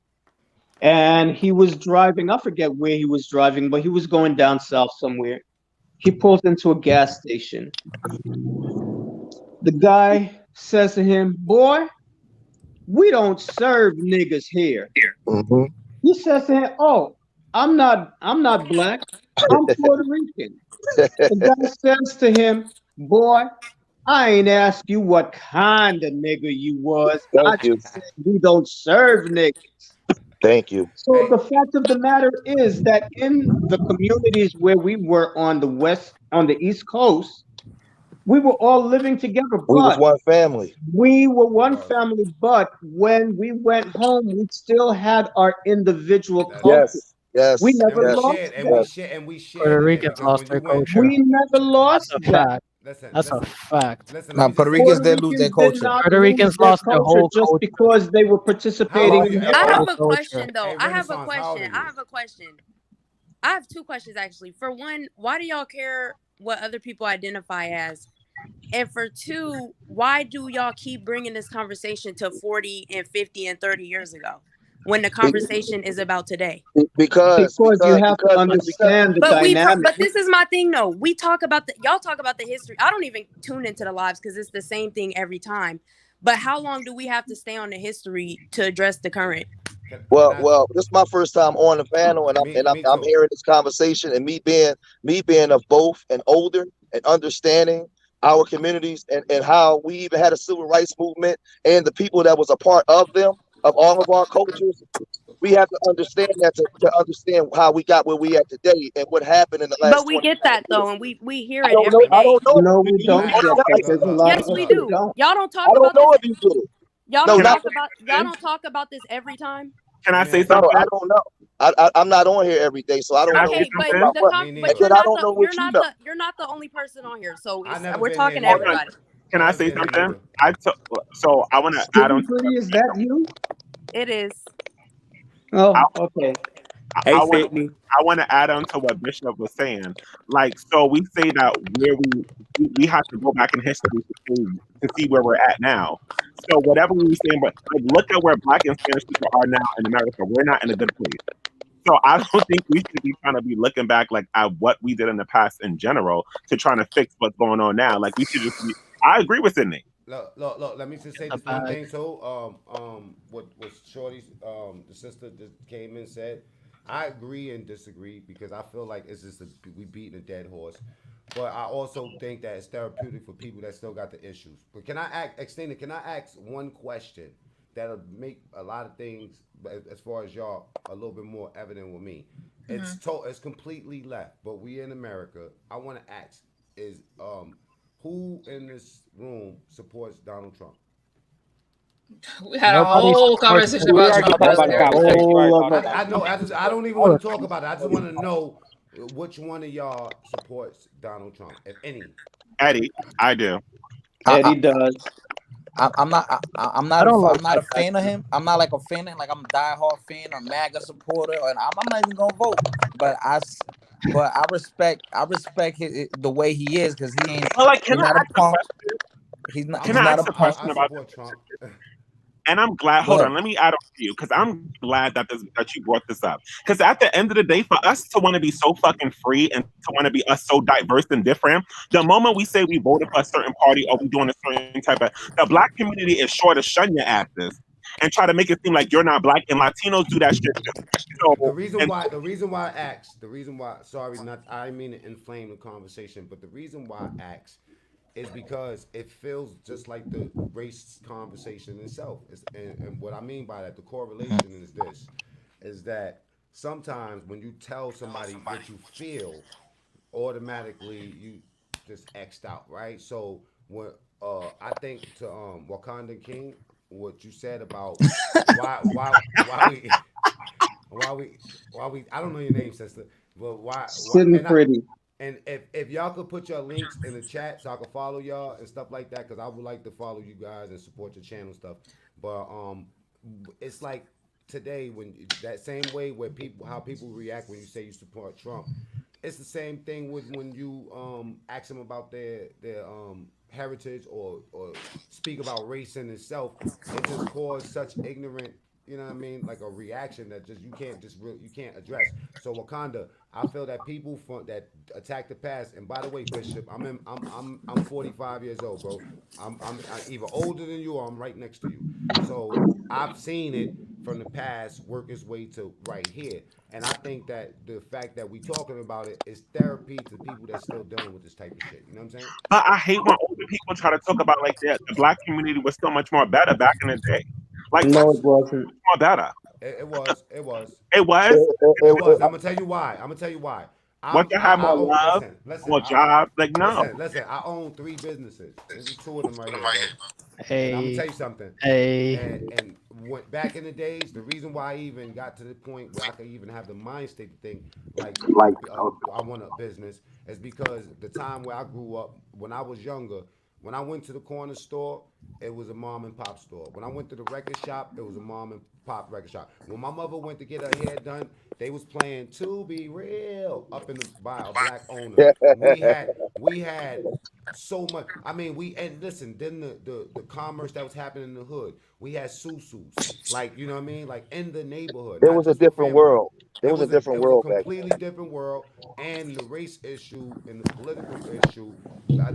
And he was driving, I forget where he was driving, but he was going down south somewhere. He pulls into a gas station. The guy says to him, "Boy, we don't serve niggas here." Mm-hmm. He says to him, "Oh, I'm not black. I'm Puerto Rican." The guy says to him, "Boy, I ain't asked you what kind of nigga you was. I Thank you. just said we don't serve niggas." Thank you. So the fact of the matter is that in the communities where we were on the East Coast, we were all living together, We was but one family. we were one family. But when we went home, we still had our individual culture. Yes. Yes, We never And we yes, lost shared, and we that. shared, and we Puerto shared in it Ricans because lost when you their went, culture. We never That's lost a that. fact. listen, That's a listen, fact. listen. Let Now me just Puerto say Ricans Puerto this. did lose their Ricans did culture. not Puerto lose Ricans their lost their culture whole just culture. because they were How participating old are in you? the Hey, I hey, have Whole a culture. question though. hey, I have a Renaissance. How old are question. I you? have a question. I have two questions actually. For one, why do y'all care what other people identify as? And for two, why do y'all keep bringing this conversation to 40 and 50 and 30 years ago when the Be- conversation is about today? because because you have to because understand the dynamic. But this is my thing though. We talk about y'all talk about the history. I don't even tune into the lives because it's the same thing every time. But how long do we have to stay on the history to address the current? Can I? well, this is my first time on the panel, and Me I'm too. hearing this conversation, and me being of both and older and understanding our communities and how we even had a civil rights movement and the people that was a part of them, of all of our cultures. We have to understand that to understand how we got where we at today and what happened in the But last we 20 get that years. though, and we hear I it don't know. every I day. don't know. No, we Can don't I? get that. Look, There's a look, lot of Yes, look, us we look. that do. don't. Y'all don't I talk don't about know this. if you get it. Y'all No, don't Can I not talk for about say y'all something? don't talk about this every time. Can I say Yeah. no. I something? don't know. I'm not on here every day, so I Can don't I know say what Okay, you but about something? the what, com- Me but and neither. then I don't know what you know. you're not the only person on here. So I it's never we're been here talking to Hold neither. on. everybody. Can I I never say been here something? neither. So I want to add on Skinny to Pretty, what is that you? It is. I, Oh, okay. I Hey, want to Sydney. I want to add on to what Bishop was saying. Like, so we say that where we have to go back in history to see where we're at now. So whatever we were saying, but like, look at where Black and Spanish people are now in America. We're not in a good place. So I don't think we should be trying to be looking back like at what we did in the past in general to trying to fix what's going on now. Like we should just be. I agree with Sydney. Look. Let me just say A this one bag. thing too. What was Shorty's the sister that came in said. I agree and disagree because I feel like it's just we beating a dead horse. But I also think that it's therapeutic for people that still got the issues. But can I extend it? Can I ask one question that'll make a lot of things as far as y'all a little bit more evident with me? It's completely left, but we in America. I want to ask is who in this room supports Donald Trump? We had a Nobody whole supports conversation We about already Trump talked about A Trump. earlier. We already whole talked other. I about know. Trump. I don't even want to talk about it. I just want to know which one of y'all supports Donald Trump, if any. Eddie, I do. I, Eddie does. I'm not. I don't like I'm not that a guy. fan of him. I'm not like a fan. Like I'm a diehard fan or MAGA supporter, and I'm not even gonna vote. But but I respect the way he is because Well, like, he's can I not a ask a punk. question? He's Can I not a ask a punk. I question about support this? Trump. And I'm glad. Go Hold ahead. on, let me add on to you because I'm glad that you brought this up. Because at the end of the day, for us to want to be so fucking free and to want to be us so diverse and different, the moment we say we voted for a certain party or we doing a certain type of, the black community is sure to shun your asses and try to make it seem like you're not black. And Latinos do that shit too. the So reason and why the reason why I asked, the reason why sorry, not I didn't mean to inflame the conversation, but the reason why I asked is because it feels just like the race conversation itself. And what I mean by that, the correlation is this, is that sometimes when you tell somebody what you feel, automatically you just xed out, right? So when I think to Wakanda King, what you said about why we why we I don't know your name, sister, but why Sitting pretty. and if y'all could put your links in the chat so I can follow y'all and stuff like that, because I would like to follow you guys and support your channel stuff. But it's like today when that same way where people how people react when you say you support Trump, it's the same thing with when you ask them about their heritage or speak about race in itself. It just caused such ignorant, you know what I mean, like a reaction that just you can't address. So Wakanda, I feel that people that attack the past. And by the way, Bishop, I'm 45 years old, bro. I'm either older than you or I'm right next to you. So I've seen it from the past work its way to right here. And I think that the fact that we talking about it is therapy to people that's still dealing with this type of shit. You know what I'm saying? but I hate when older people try to talk about like that. The black community was so much more better back in the day. Like so No, much it wasn't. more better. It was. It was. It, it, It was. it, I'm gonna tell you why. I'm gonna tell you why. What can have more love, more jobs? Like no. Listen. I own 3 businesses. This is 2 of them right here, bro. And I'm gonna Hey, tell you something. hey. And went back in the days, the reason why I even got to the point where I could even have the mind state to think like I want a business is because the time where I grew up, when I was younger, when I went to the corner store, it was a mom and pop store. When I went to the record shop, it was a mom and pop record shop. When my mother went to get her hair done, they was playing To Be Real up in the by a black owner. We had so much. I mean, and listen. Then the commerce that was happening in the hood. We had susus, like you know what I mean, like in the neighborhood, It not was a just for different family. world. It was a different It was a world back completely different world, and the race issue and the political issue.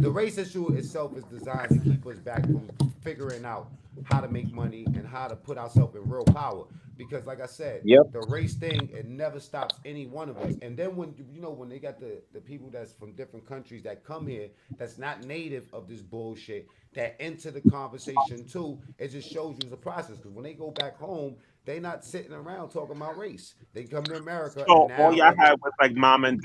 The race issue itself is designed to keep us back from figuring out how to make money and how to put ourselves in real power. Because, like I said, Yep. the race thing, it never stops any one of us. And then when when they got the people that's from different countries that come here, that's not native of this bullshit, that enter the conversation too, it just shows you the process. Because when they go back home, they not sitting around talking about race. They come to America and So all now y'all had was like mom and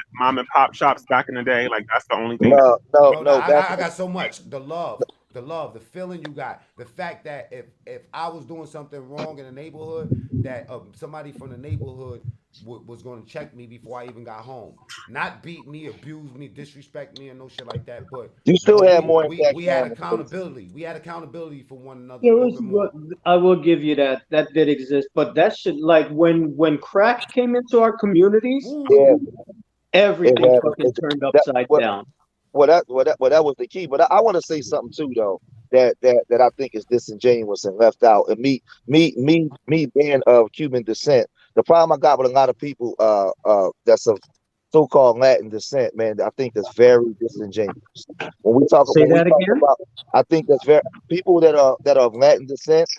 pop shops back in the day. Like that's the only thing. No, no, bro, no. Back I got so much. The love, the feeling you got, the fact that if I was doing something wrong in the neighborhood, that somebody from the neighborhood was going to check me before I even got home, not beat me, abuse me, disrespect me, and no shit like that. But you still but had we more we impact we had now than police. accountability. We had accountability for one another a There little was bit more. I will give you that did exist, but that should like when crack came into our communities, Yeah, Woo! it everything happened. fucking turned That upside what down. that was the key. But I want to say something too, though, that I think is disingenuous and left out. And me being of Cuban descent, the problem I got with a lot of people that's of so-called Latin descent, man, I think that's very disingenuous. Say When we that talk again. about, I think that's very people that are of Latin descent.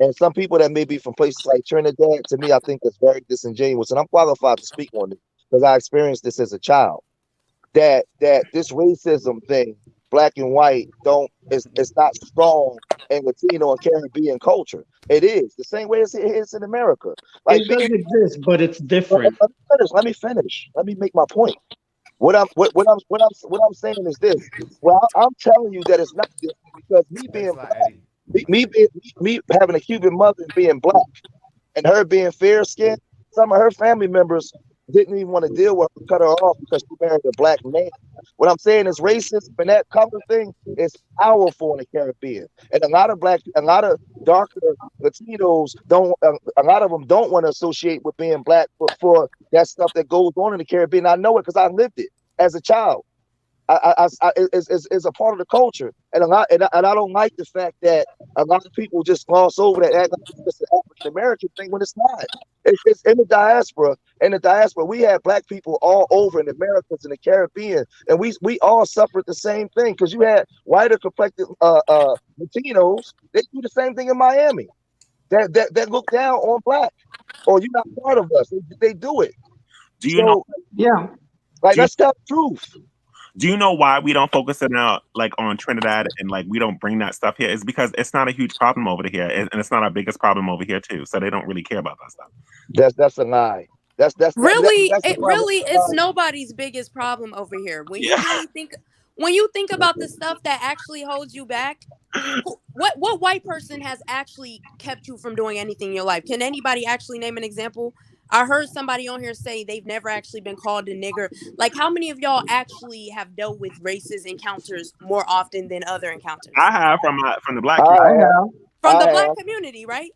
And some people that may be from places like Trinidad, to me, I think that's very disingenuous. And I'm qualified to speak on it because I experienced this as a child. That this racism thing, black and white, don't it's not strong in Latino and Caribbean culture. It is the same way as it is in America. Like It being, does exist, but it's let different. me finish. Let me finish. Let me make my point. What I'm saying is this. Well, I'm telling you that it's not different because me being Thanks a lot, black, Eddie. me having a Cuban mother and being black and her being fair skinned, some of her family members didn't even want to deal with her, cut her off because she married a black man. What I'm saying is racism and that color thing is powerful in the Caribbean, and a lot of darker Latinos don't. A lot of them don't want to associate with being black, but for that stuff that goes on in the Caribbean, I know it because I lived it as a child. Is a part of the culture, and I don't like the fact that a lot of people just gloss over that act like it's just an African American thing when it's not. It's in the diaspora. In the diaspora, we have black people all over in the Americas and the Caribbean, and we all suffered the same thing because you had whiter complected Latinos. They do the same thing in Miami. That look down on black, or you're not part of us. They do it. Do you know? So Yeah. like, Do you, let's tell the truth. do you know why we don't focus it out like on Trinidad and like we don't bring that stuff here? It's because it's not a huge problem over here, and it's not our biggest problem over here too. So they don't really care about that stuff. That's a lie. Really, That's the it problem. really is nobody's biggest problem over here. Yeah. When you think about the stuff that actually holds you back, what white person has actually kept you from doing anything in your life? Can anybody actually name an example? I heard somebody on here say they've never actually been called a nigger. Like, how many of y'all actually have dealt with racist encounters more often than other I encounters? have from the black I community. I have, have. From I the black have. community, right?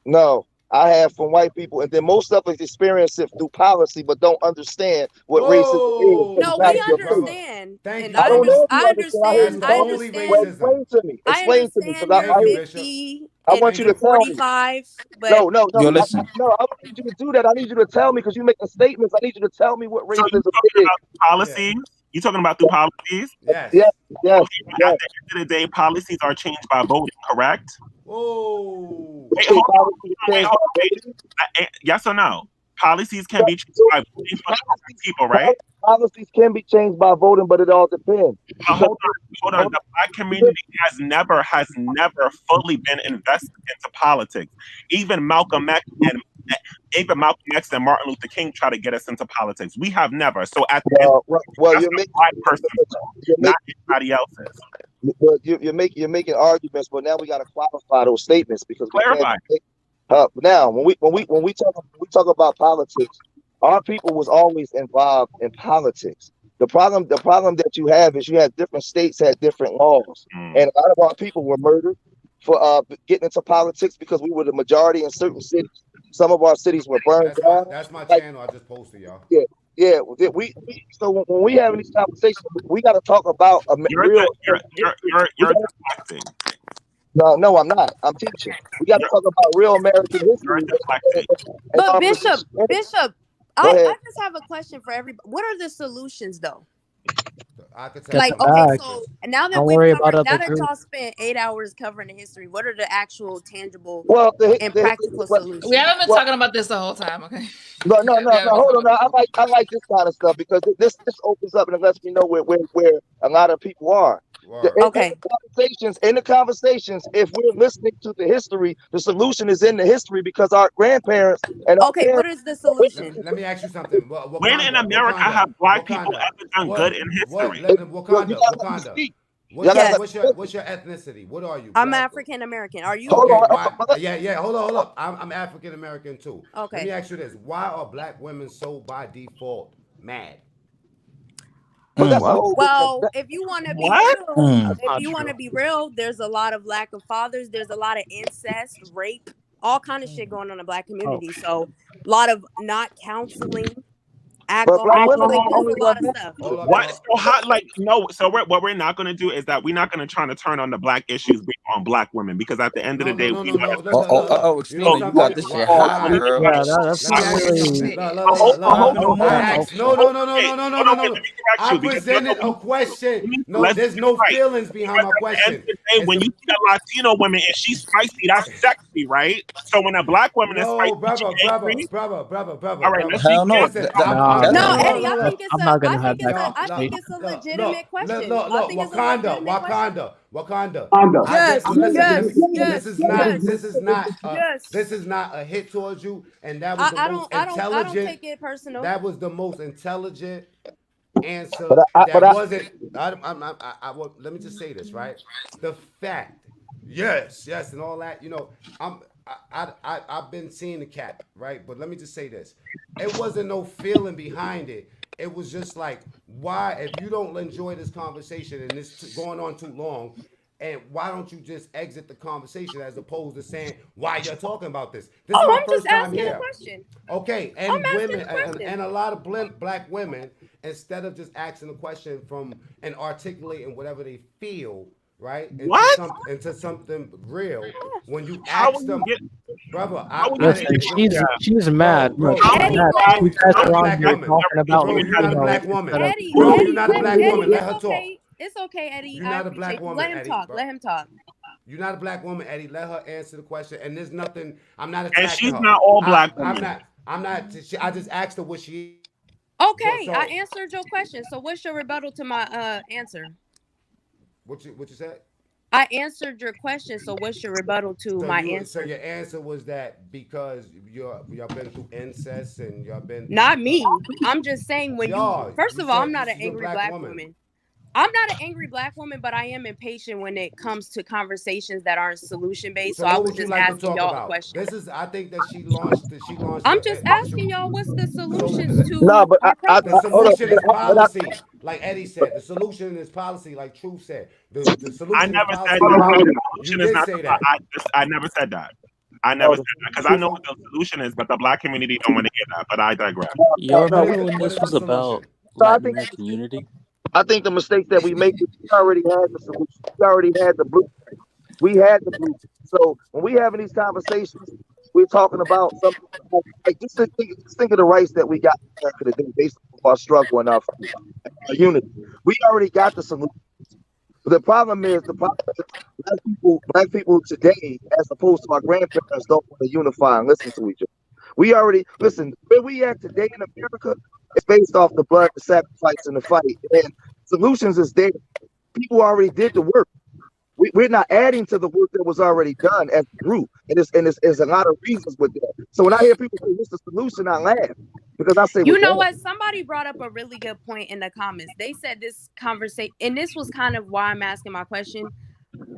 No, I have from white people, and then most of us experience it through policy, but don't understand what racism is because it's No, Whoa! out we of Thank you, your face. brother. understand, Thank and you, I don't brother. know if you understand. I hear That's you the talking. only Well, racism. explain to me, because you're Thank you, Bishop. 50 I want and you Thank to you're you. tell me. 45, but No, Yo, listen. I don't need you to do that. I need you to tell me because you're making statements. I need you to tell me what So you racism talking is. about Yeah. policies? You talking about through policies? Yes, Yes. yes, At yes. the end of the day, policies are changed by voting, correct? Whoa. Wait, Okay, hold on. policy is Wait, changed hold by on. Wait. voting. Yes or no? Policies can So, be changed so by voting for the correct policies, people, right? policies can be changed by voting, but it all depends. But Because hold on. The black community has never fully been invested into politics. Even Malcolm X and even Malcolm X and Martin Luther King try to get us into politics. We have never. So at the end, that's a black person's fault, not anybody else's. But you're making arguments, but now we got to qualify those statements because we Clarify. can't. Now, when we talk about politics, our people was always involved in politics. The problem that you have is you have different states had different laws, and a lot of our people were murdered for getting into politics because we were the majority in certain cities. Some of our cities were burned down. That's my channel. I just posted, y'all. Yeah. So when we having these conversations, we got to talk about You're deflecting. No, I'm not. I'm teaching. We got to talk about real American history. But Bishop, I just have a question for everybody. What are the solutions though? Like, okay, so now that y'all spent 8 hours covering the history, what are the actual tangible and practical solutions? We haven't been talking about this the whole time, okay? No. Hold on. I like this kind of stuff because this opens up and it lets me know where a lot of people are. In the conversations, if we're listening to the history, the solution is in the history because our grandparents and our parents, what is the solution? Let me ask you something. When in America have black people ever done good in history? Wakanda. What's your ethnicity? What are you? I'm African American. Are you? Okay, yeah. Hold on. I'm African American too. Okay. Let me ask you this: why are black women so by default mad? Well, if you want to be real, there's a lot of lack of fathers. There's a lot of incest, rape, all kind of shit going on in the black community. So a lot of not counseling. Alcohol, like, there's a lot of stuff. What? So how? Like no. So what we're not going to do is that we're not going to try to turn on the black issues on black women because at the end of the day, we want to. Latino, you got this shit hot, girl. Yeah, that's not really. No. I presented a question. No, there's no feelings behind my question. When you see a Latino woman and she's spicy, that's sexy, right? So when a black woman is spicy, brother. All right, let's hell no. No, Eddie, I think it's a legitimate question. Wakanda. Yes. This is not a hit towards you, and that was the most intelligent. I don't take it personal. That was the most intelligent answer. Let me just say this, right? The fact, yes, and all that. You know, I've been seeing the cap, right? But let me just say this: it wasn't no feeling behind it. It was just like, why, if you don't enjoy this conversation and it's going on too long, and why don't you just exit the conversation as opposed to saying why you're talking about this? This is my first time here. Okay, and women and a lot of black women, instead of just asking the question and articulating whatever they feel, right? Into something real. When you ask them, brother, she's mad. Bro, you guys are on here talking about. Bro, you're not a black woman. Eddie, Bro, you're not a black woman. Let her talk. It's okay, Eddie. You're not a black woman. Let him Eddie, talk. bro. Let him talk. You're not a black woman, Eddie. Let her answer the question. And there's nothing. I'm not attacking her. And she's not all black women. I'm not. I just asked her what she. Okay, I answered your question. So what's your rebuttal to my answer? What you said? I answered your question. So what's your rebuttal to my answer? So your answer was that because y'all been through incest and y'all been. Not me. I'm just saying first of all, I'm not an angry black woman. I'm not an angry black woman, but I am impatient when it comes to conversations that aren't solution based. So I was just asking y'all a question. I think that she launched. I'm just asking y'all what's the solutions to. No, but the solution is policy, like Eddie said. The solution is policy, like Truth said. The solution. I never is said policy. the solution is not. I never said that. I never said that because I know what the solution is, but the black community don't want to hear that. But I digress. You remember when this was about Latin American unity? I think the mistake that we make is we already had the solution. We already had the blueprint. We had the blueprint. So when we having these conversations, we're talking about something like just think of the rights that we got in America today based on our struggle and our unity. We already got the solution. The problem is black people today, as opposed to our grandparents, don't want to unify and listen to each other. We already listen. Where we at today in America, it's based off the blood, the sacrifice, and the fight. And solutions is there. People already did the work. we're not adding to the work that was already done as a group, and there's a lot of reasons with that. So when I hear people say, "What's the solution?" I laugh because I say, You "Well, know damn." what? Somebody brought up a really good point in the comments. They said this conversation, and this was kind of why I'm asking my question.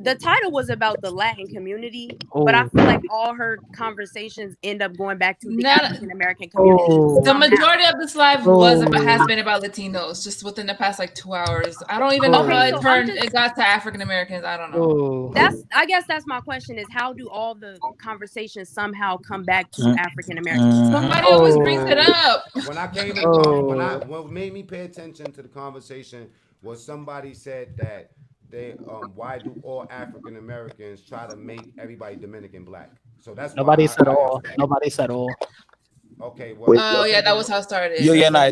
The title was about the Latin community, but I feel like all her conversations end up going back to the African American community The somehow. majority of this live has been about Latinos, just within the past like 2 hours. I don't even know how it turned. It got to African Americans. I don't know. I guess that's my question: is how do all the conversations somehow come back to African Americans? Somebody always brings it up. When I came in, what made me pay attention to the conversation was somebody said that they why do all African Americans try to make everybody Dominican black? So that's Nobody why said I all. asked that. Nobody said all. Okay, well, Oh yeah, that was how it started.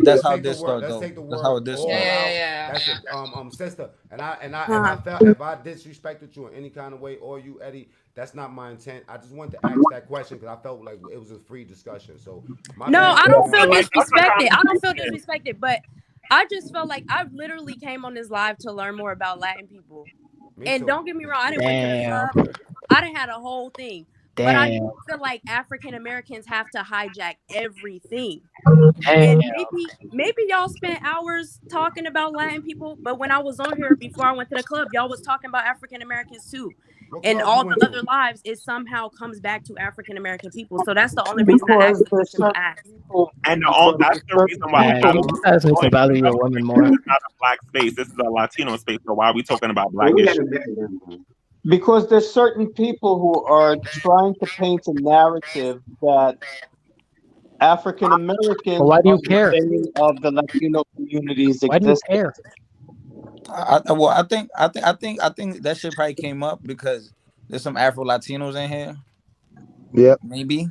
That's how take the this word. started Let's though. take the That's word how this all started. out. Yeah. That's it, sister. And I felt if I disrespected you in any kind of way, or you, Eddie, that's not my intent. I just wanted to ask that question because I felt like it was a free discussion. So No, I don't feel disrespected. I don't feel disrespected, but I just felt like I literally came on this live to learn more about Latin people. And don't get me wrong, I didn't went to the club. I didn't had a whole thing. But I do feel like African Americans have to hijack everything. And maybe y'all spent hours talking about Latin people, but when I was on here before I went to the club, y'all was talking about African Americans too. And all the other lives, it somehow comes back to African American people. So that's the only reason I asked the question I asked. And that's the reason why I don't. You guys need to value your women more. This is not a black space. This is a Latino space. So why are we talking about black issues? Because there's certain people who are trying to paint a narrative that African Americans Why do you are care? the enemy of the Latino community's Why do you existence. care? I think that shit probably came up because there's some Afro Latinos in here. Yeah, maybe.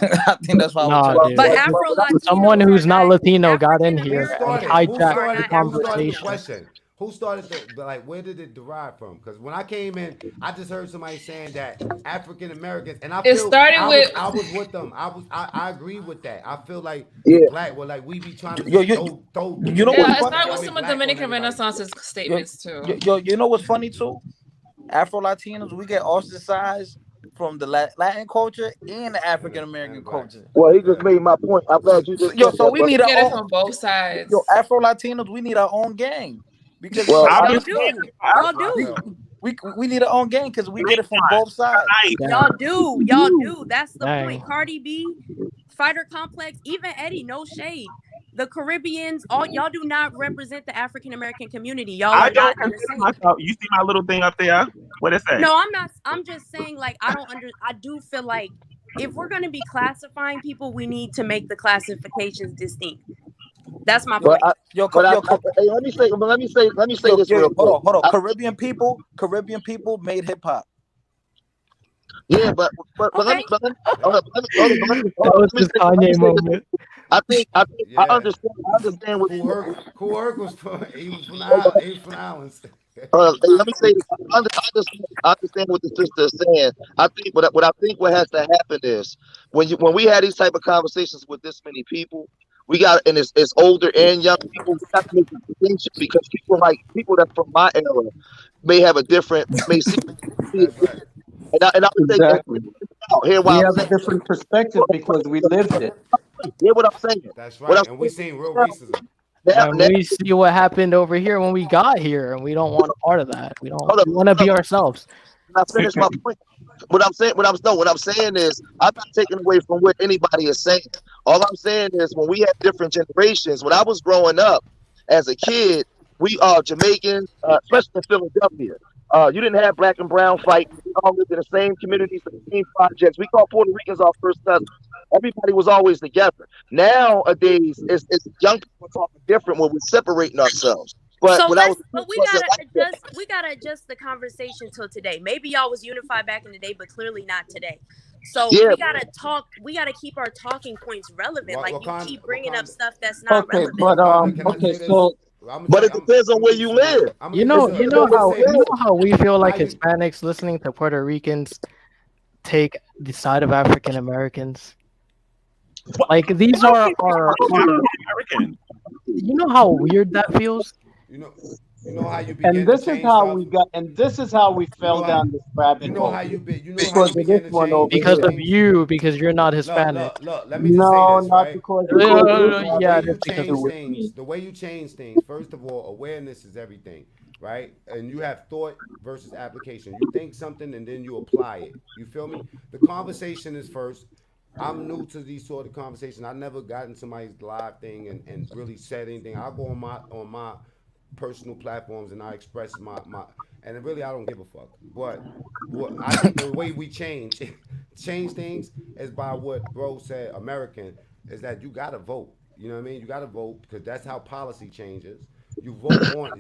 I think that's why I was Nah, trying dude. But Afro Latinos Someone who's not not Latino got in African here Who and started? hijacked the Who started the conversation. question? Who started the like? Where did it derive from? Because when I came in, I just heard somebody saying that African Americans, and I It feel started with I was with them. I agree with that. I feel like yeah. the black, well, like we be trying to just throw you know what's it funny? started with some of Dominican Renaissance's statements too. You know what's funny too? Afro Latinos, we get ostracized from the Latin culture and the African American culture. Well, he just made my point. I'm glad you just said So that, we brother. need our Get it own. from both sides. Afro Latinos, we need our own gang because Well, y'all do. Y'all do. we need our own gang because we get it from both sides. Y'all do. Y'all do. That's the Dang. point. Cardi B, Fighter Complex, even Eddie, no shade. The Caribbeans, all y'all do not represent the African American community. Y'all I are don't not in the consider same. myself. You see my little thing up there? What it say? No, I'm not. I'm just saying, like, I do feel like if we're gonna be classifying people, we need to make the classifications distinct. That's my point. Hey, let me say this real quick. Hold on. Caribbean people made hip hop. Yeah, but let me hold That was his Kanye moment. I understand what Kool Herc was from. He was from the islands. let me say this. I understand what the sister is saying. I think what has to happen is when we had these type of conversations with this many people, we got, and it's older and young people. We got to make a distinction because people that's from my era may have a different may see. That's right. And I would say Exactly. here We why have a different perspective because we lived it. hear what I'm saying. That's What I'm right. And we seen real racism. And we see what happened over here when we got here, and we don't want a part of that. We want to be ourselves. I finish my point. What I'm saying is I'm not taking away from what anybody is saying. All I'm saying is when we had different generations, when I was growing up as a kid, we are Jamaicans, especially in Philadelphia. You didn't have black and brown fighting. We all lived in the same communities, the same projects. We call Puerto Ricans our first cousins. Everybody was always together. Nowadays, it's young people talking different when we're separating ourselves. But So when I was, we gotta adjust the conversation till today. Maybe y'all was unified back in the day, but clearly not today. So Yeah. we gotta talk. We gotta keep our talking points relevant. Like you keep bringing up stuff that's not Okay, relevant. but okay, so but it depends on where you live. You know how we feel like Hispanics listening to Puerto Ricans take the side of African Americans. Like these are our. You know how weird that feels. You know, You know how you And begin to this is change how stuff. we got, and this is how we You know fell how down this rabbit you know hole how you be, you know how because you of this begin to one over Because here. of change. you, because you're not Look, Hispanic. look, look. Let me just say No, this, not right? because of this. It has The Yeah, way it is you because of to change do with you. things, me. the way you change things. First of all, awareness is everything, right? And you have thought versus application. You think something and then you apply it. You feel me? The conversation is first. I'm new to these sort of conversations. I never got into my live thing and really said anything. I'll go on my personal platforms and I express my and really I don't give a fuck. But what I think the way we change change things is by what bro said, American, is that you gotta vote. You know what I mean? You gotta vote because that's how policy changes. You vote for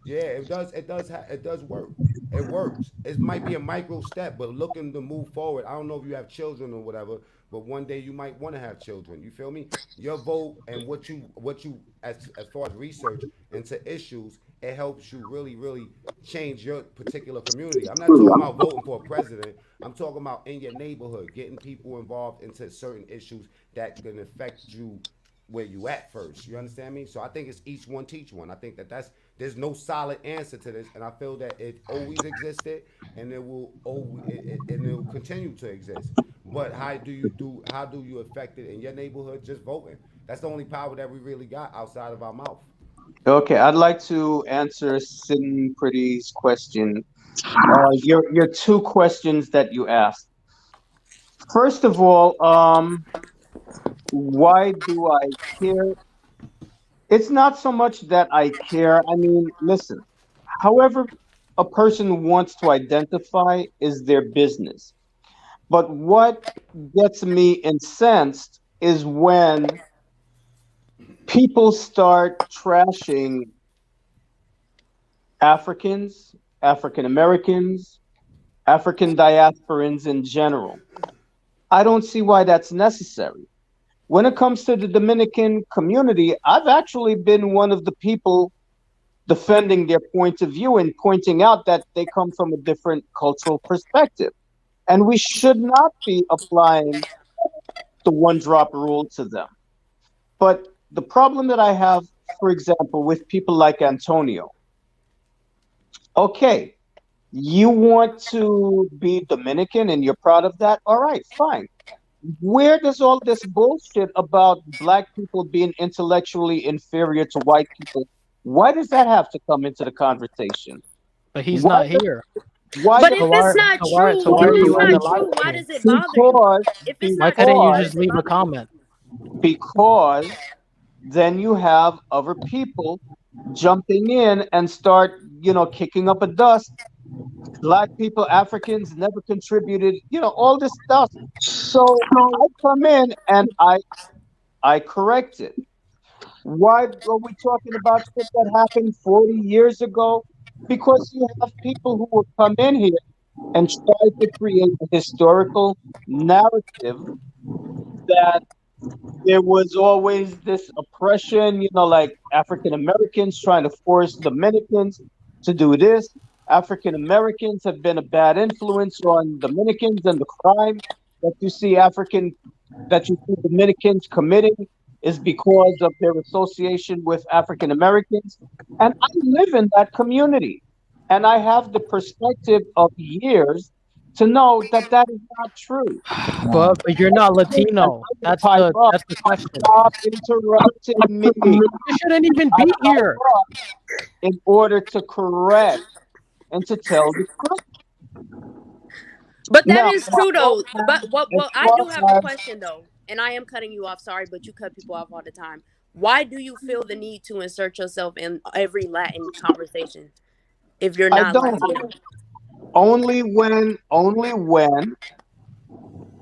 yeah, it does work. It works. It might be a micro step, but looking to move forward. I don't know if you have children or whatever, but one day you might want to have children. You feel me? Your vote and what you as far as research into issues, it helps you really change your particular community. I'm not talking about voting for a president. I'm talking about in your neighborhood, getting people involved into certain issues that can affect you where you at first. You understand me? So I think it's each one teach one. I think that's there's no solid answer to this, and I feel that it always existed, and it will always and it will continue to exist. But how do you affect it in your neighborhood? Just voting. That's the only power that we really got outside of our mouth. Okay, I'd like to answer Sin Pretty's question. Your two questions that you asked. First of all, why do I care? It's not so much that I care. I mean, listen, however a person wants to identify is their business. But what gets me incensed is when people start trashing Africans, African Americans, African diasporans in general. I don't see why that's necessary. When it comes to the Dominican community, I've actually been one of the people defending their point of view and pointing out that they come from a different cultural perspective. And we should not be applying the one drop rule to them. But the problem that I have, for example, with people like Antonio, okay, you want to be Dominican and you're proud of that? All right, fine. Where does all this bullshit about black people being intellectually inferior to white people? Why does that have to come into the conversation? But he's Why? not here. Why But does? if it's not So true, why if are it's you in the not live true, why stream? does it bother you? Because If it's Why not couldn't true, you why because just does it leave a bother you? comment? because then you have other people jumping in and start, kicking up a dust. Black people, Africans never contributed, all this stuff. So I come in and I correct it. Why are we talking about shit that happened 40 years ago? Because you have people who will come in here and try to create a historical narrative that there was always this oppression, like African Americans trying to force Dominicans to do this. African Americans have been a bad influence on Dominicans, and the crime that you see Dominicans committing is because of their association with African Americans. And I live in that community. And I have the perspective of years to know that that is not true. But you're not Latino. That's Pipe the up. that's the question. Stop interrupting me. You shouldn't even I be pipe here. up in order to correct and to tell the truth. But that Now, is true though. But as I do have a far as question though, and I am cutting you off. Sorry, but you cut people off all the time. Why do you feel the need to insert yourself in every Latin conversation if you're I not don't, Latino? only when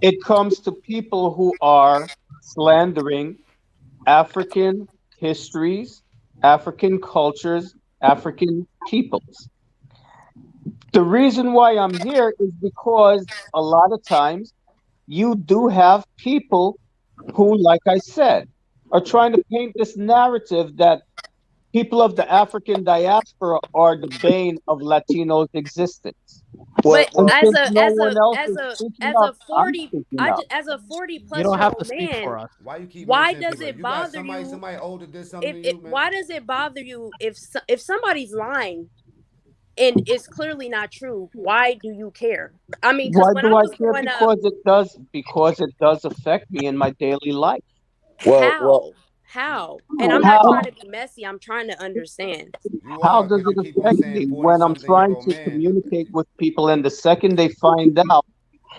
it comes to people who are slandering African histories, African cultures, African peoples. The reason why I'm here is because a lot of times you do have people who, like I said, are trying to paint this narrative that people of the African diaspora are the bane of Latinos' existence. Well, But And well, as since a no as one a else as is a speaking as up, a I'm 40 speaking up. as a 40 You plus don't year have to old speak for man, us. Why you keep why mentioning does people? it You got bother you somebody older did something to if you, man. why does it bother you if somebody's lying and it's clearly not true? Why do you care? I mean, because Why when I do I was care? growing up, Because it does affect me in my daily life. well, how and I'm not How trying to be messy, I'm trying to understand. You how are, does because you it keep on affect saying me 40 when I'm something year trying old to man. communicate with people and the second they find out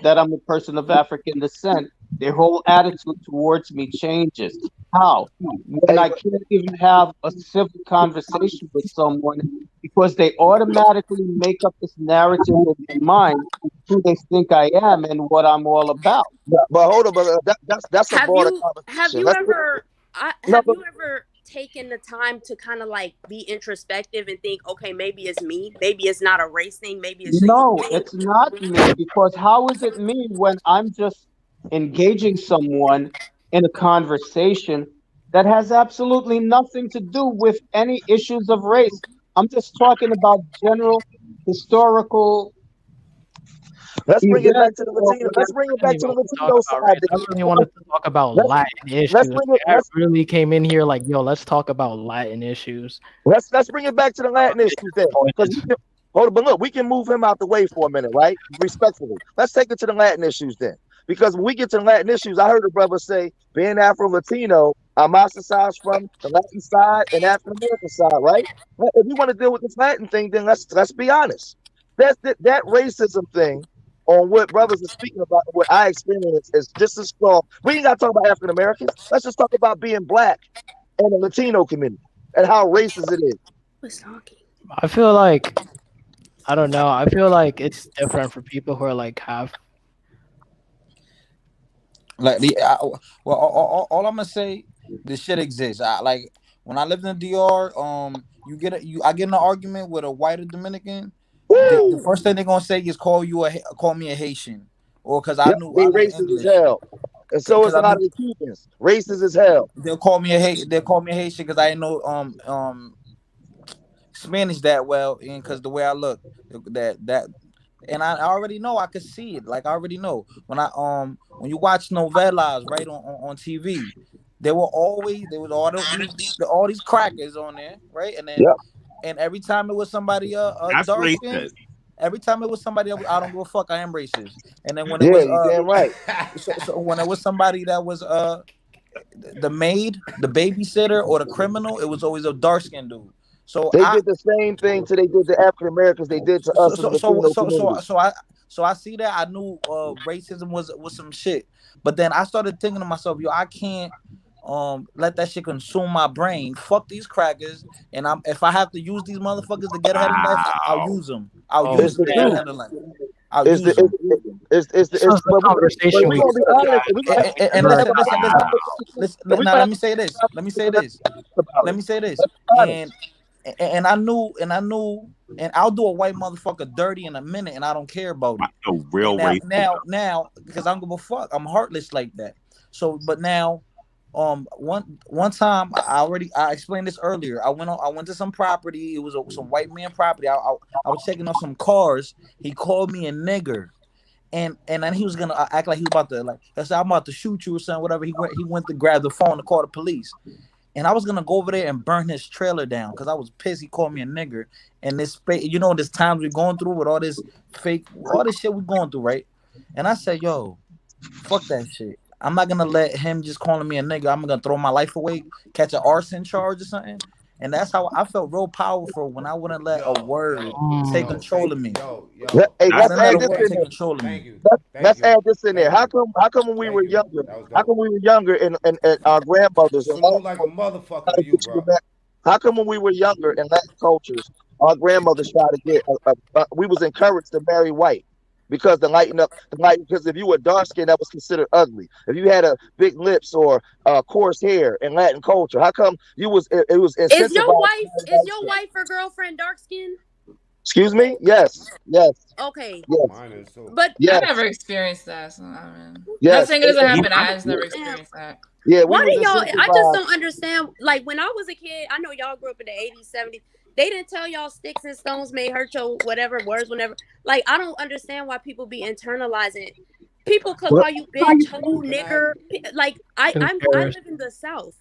that I'm a person of African descent, their whole attitude towards me changes? How? When hey, I can't even have a civil conversation with someone because they automatically make up this narrative in their mind who they think I am and what I'm all about. but hold on, but that's a Have broader you have conversation. you Let's ever no, have you ever taken the time to kind of like be introspective and think, okay, maybe it's me, maybe it's not a race thing, maybe it's a you No, thing? it's not me because how is it me when I'm just engaging someone in a conversation that has absolutely nothing to do with any issues of race? I'm just talking about general historical let's bring it back events to the or Latino. Let's whatever. bring it Didn't back even to the want to talk Latino about side. race. I really wanted to talk about Let's Latin let's issues. bring it. I really came in here like, yo, let's talk about Latin issues. Let's bring it back to the Latin issues then, because hold on, but look, we can move him out the way for a minute, right? Respectfully, let's take it to the Latin issues then, because when we get to the Latin issues, I heard a brother say, being Afro Latino, I'm ostracized from the Latin side and African American side, right? Well, if you want to deal with this Latin thing, then let's be honest. That racism thing on what brothers are speaking about, what I experience is just as strong. We ain't got to talk about African Americans. Let's just talk about being black and the Latino community and how racist it is. Who's talking? I feel like I don't know. I feel like it's different for people who are like half. Like all I'm gonna say, this shit exists. Like when I lived in DR, I get in an argument with a white Dominican. The Woo! first thing they're gonna say is call me a Haitian, or because Yep, they I knew racist as English, hell. And so because is a I lot of knew the Cubans. Racist as hell. they'll call me a Haitian because I didn't know Spanish that well, and because the way I look, that and I already know I could see it. Like I already know when you watch novellas right on TV, there was all these crackers on there, right? Yep. And every time it was somebody That's dark skin, racist. every time it was somebody I don't give a fuck, I am racist. And then when it Yeah, was you damn right. so when it was somebody that was the maid, the babysitter, or the criminal, it was always a dark skinned dude. So They I did the same thing to they did to African Americans. They did to so us in the so so Latino so so community. so I see that. I knew racism was some shit, but then I started thinking to myself, yo, I can't let that shit consume my brain. Fuck these crackers, and if I have to use these motherfuckers to get ahead in life, I'll Wow. use them. I'll Oh, It's use them the to get truth. ahead in life. I'll It's use the them. this was the but conversation we we gonna be could have honest. had. If we But gonna we And never listen, got listen, to listen. that. we Now gonna let have me say this. Let me say let's this. about Let it. me say this. Let's be honest. And I knew, and I'll do a white motherfucker dirty in a minute, and I don't care about I it. feel And real racist. now, because I don't give a fuck. I'm heartless like that. So, but now, one time I explained this earlier. I went to some property. It was some white man property. I was checking out some cars. He called me a nigger. And then he was gonna act like he was about to like. I said, I'm about to shoot you or something. Whatever. He went to grab the phone to call the police. And I was gonna go over there and burn his trailer down because I was pissed. He called me a nigger. And this times we're going through with all this all this shit we're going through, right? And I said, yo, fuck that shit. I'm not gonna let him just calling me a nigga. I'm gonna throw my life away, catch an arson charge or something. And that's how I felt real powerful when I wouldn't let a word take control of me. Hey, I That's let's wouldn't let add a this word in take there. control of me. Let's add this in there. How come when we were younger? How come we were younger and our grandmothers and Salute like a motherfucker to you, bro. how come when we were younger in Latin cultures, our grandmothers tried to get we was encouraged to marry white because to lighten up the light because if you were dark skinned that was considered ugly. If you had a big lips or coarse hair in Latin culture, how come it was Is incentivized to marry light your skin? wife or girlfriend dark skinned? Excuse me? Yes. Yes. Okay. Yes. Mine is too. But I Yes. never experienced that. So I mean, not Yes. saying it doesn't even happen. I just never damn, experienced that. Yeah, we Why was do y'all? I just incentivized. don't understand. Like when I was a kid, I know y'all grew up in the 80s, 70s. They didn't tell y'all sticks and stones may hurt your whatever words, whenever. Like I don't understand why people be internalizing. People could What? call you bitch, hoe, Can I? nigger. Like I Embarrassed. live in the South.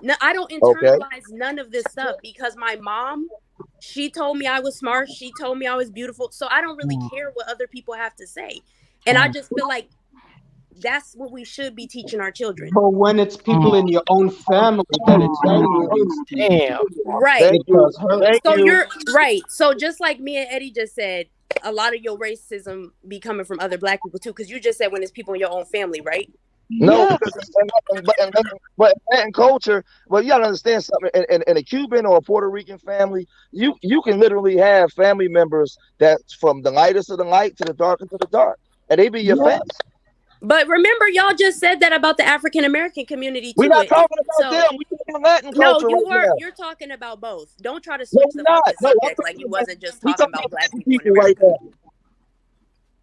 No, I don't Okay. internalize none of this stuff because my mom, she told me I was smart. She told me I was beautiful. So I don't really care what other people have to say. And I just feel like that's what we should be teaching our children. But when it's people in your own family that are telling you these things, Damn. Right. Thank it you. does hurt. Thank So you. you're right. So just like me and Eddie just said, a lot of your racism be coming from other black people too, because you just said when it's people in your own family, right? No, Yeah. because but in culture, well, you gotta understand something. In a Cuban or a Puerto Rican family, you can literally have family members that's from the lightest of the light to the darkest of the dark, and they be your Yeah. family. But remember, y'all just said that about the African American community We're too. not talking about So them. We're talking about Latin no, culture right now. you're talking about both. Don't try to No, switch we're the not. fucking No, I'm subject like talking you about wasn't just we talking talking about about black Latin people in people right America. now.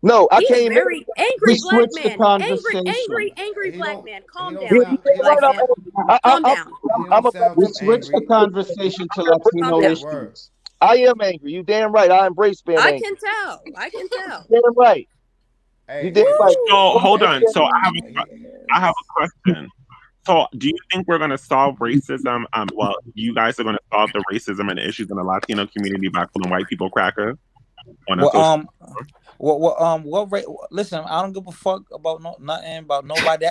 No, I He's came here. very We angry black switched the man. Conversation. Angry He black don't. man. He Calm don't down, You sound. He black don't. right man. I'm, Calm down. He I'm don't about sound We too to switched the angry. conversation to Calm Latino down. Word. issues. I am angry. You damn right. I embrace being I angry. can tell. I can tell. Damn right. You Hey, damn hey, right. hey, So hold hey. on. So He, I have a question. So do you think we're gonna solve racism? Well, you guys are gonna solve the racism and the issues in the Latino community by calling white people crackers on a Well, social. listen, I don't give a fuck about nothing about nobody.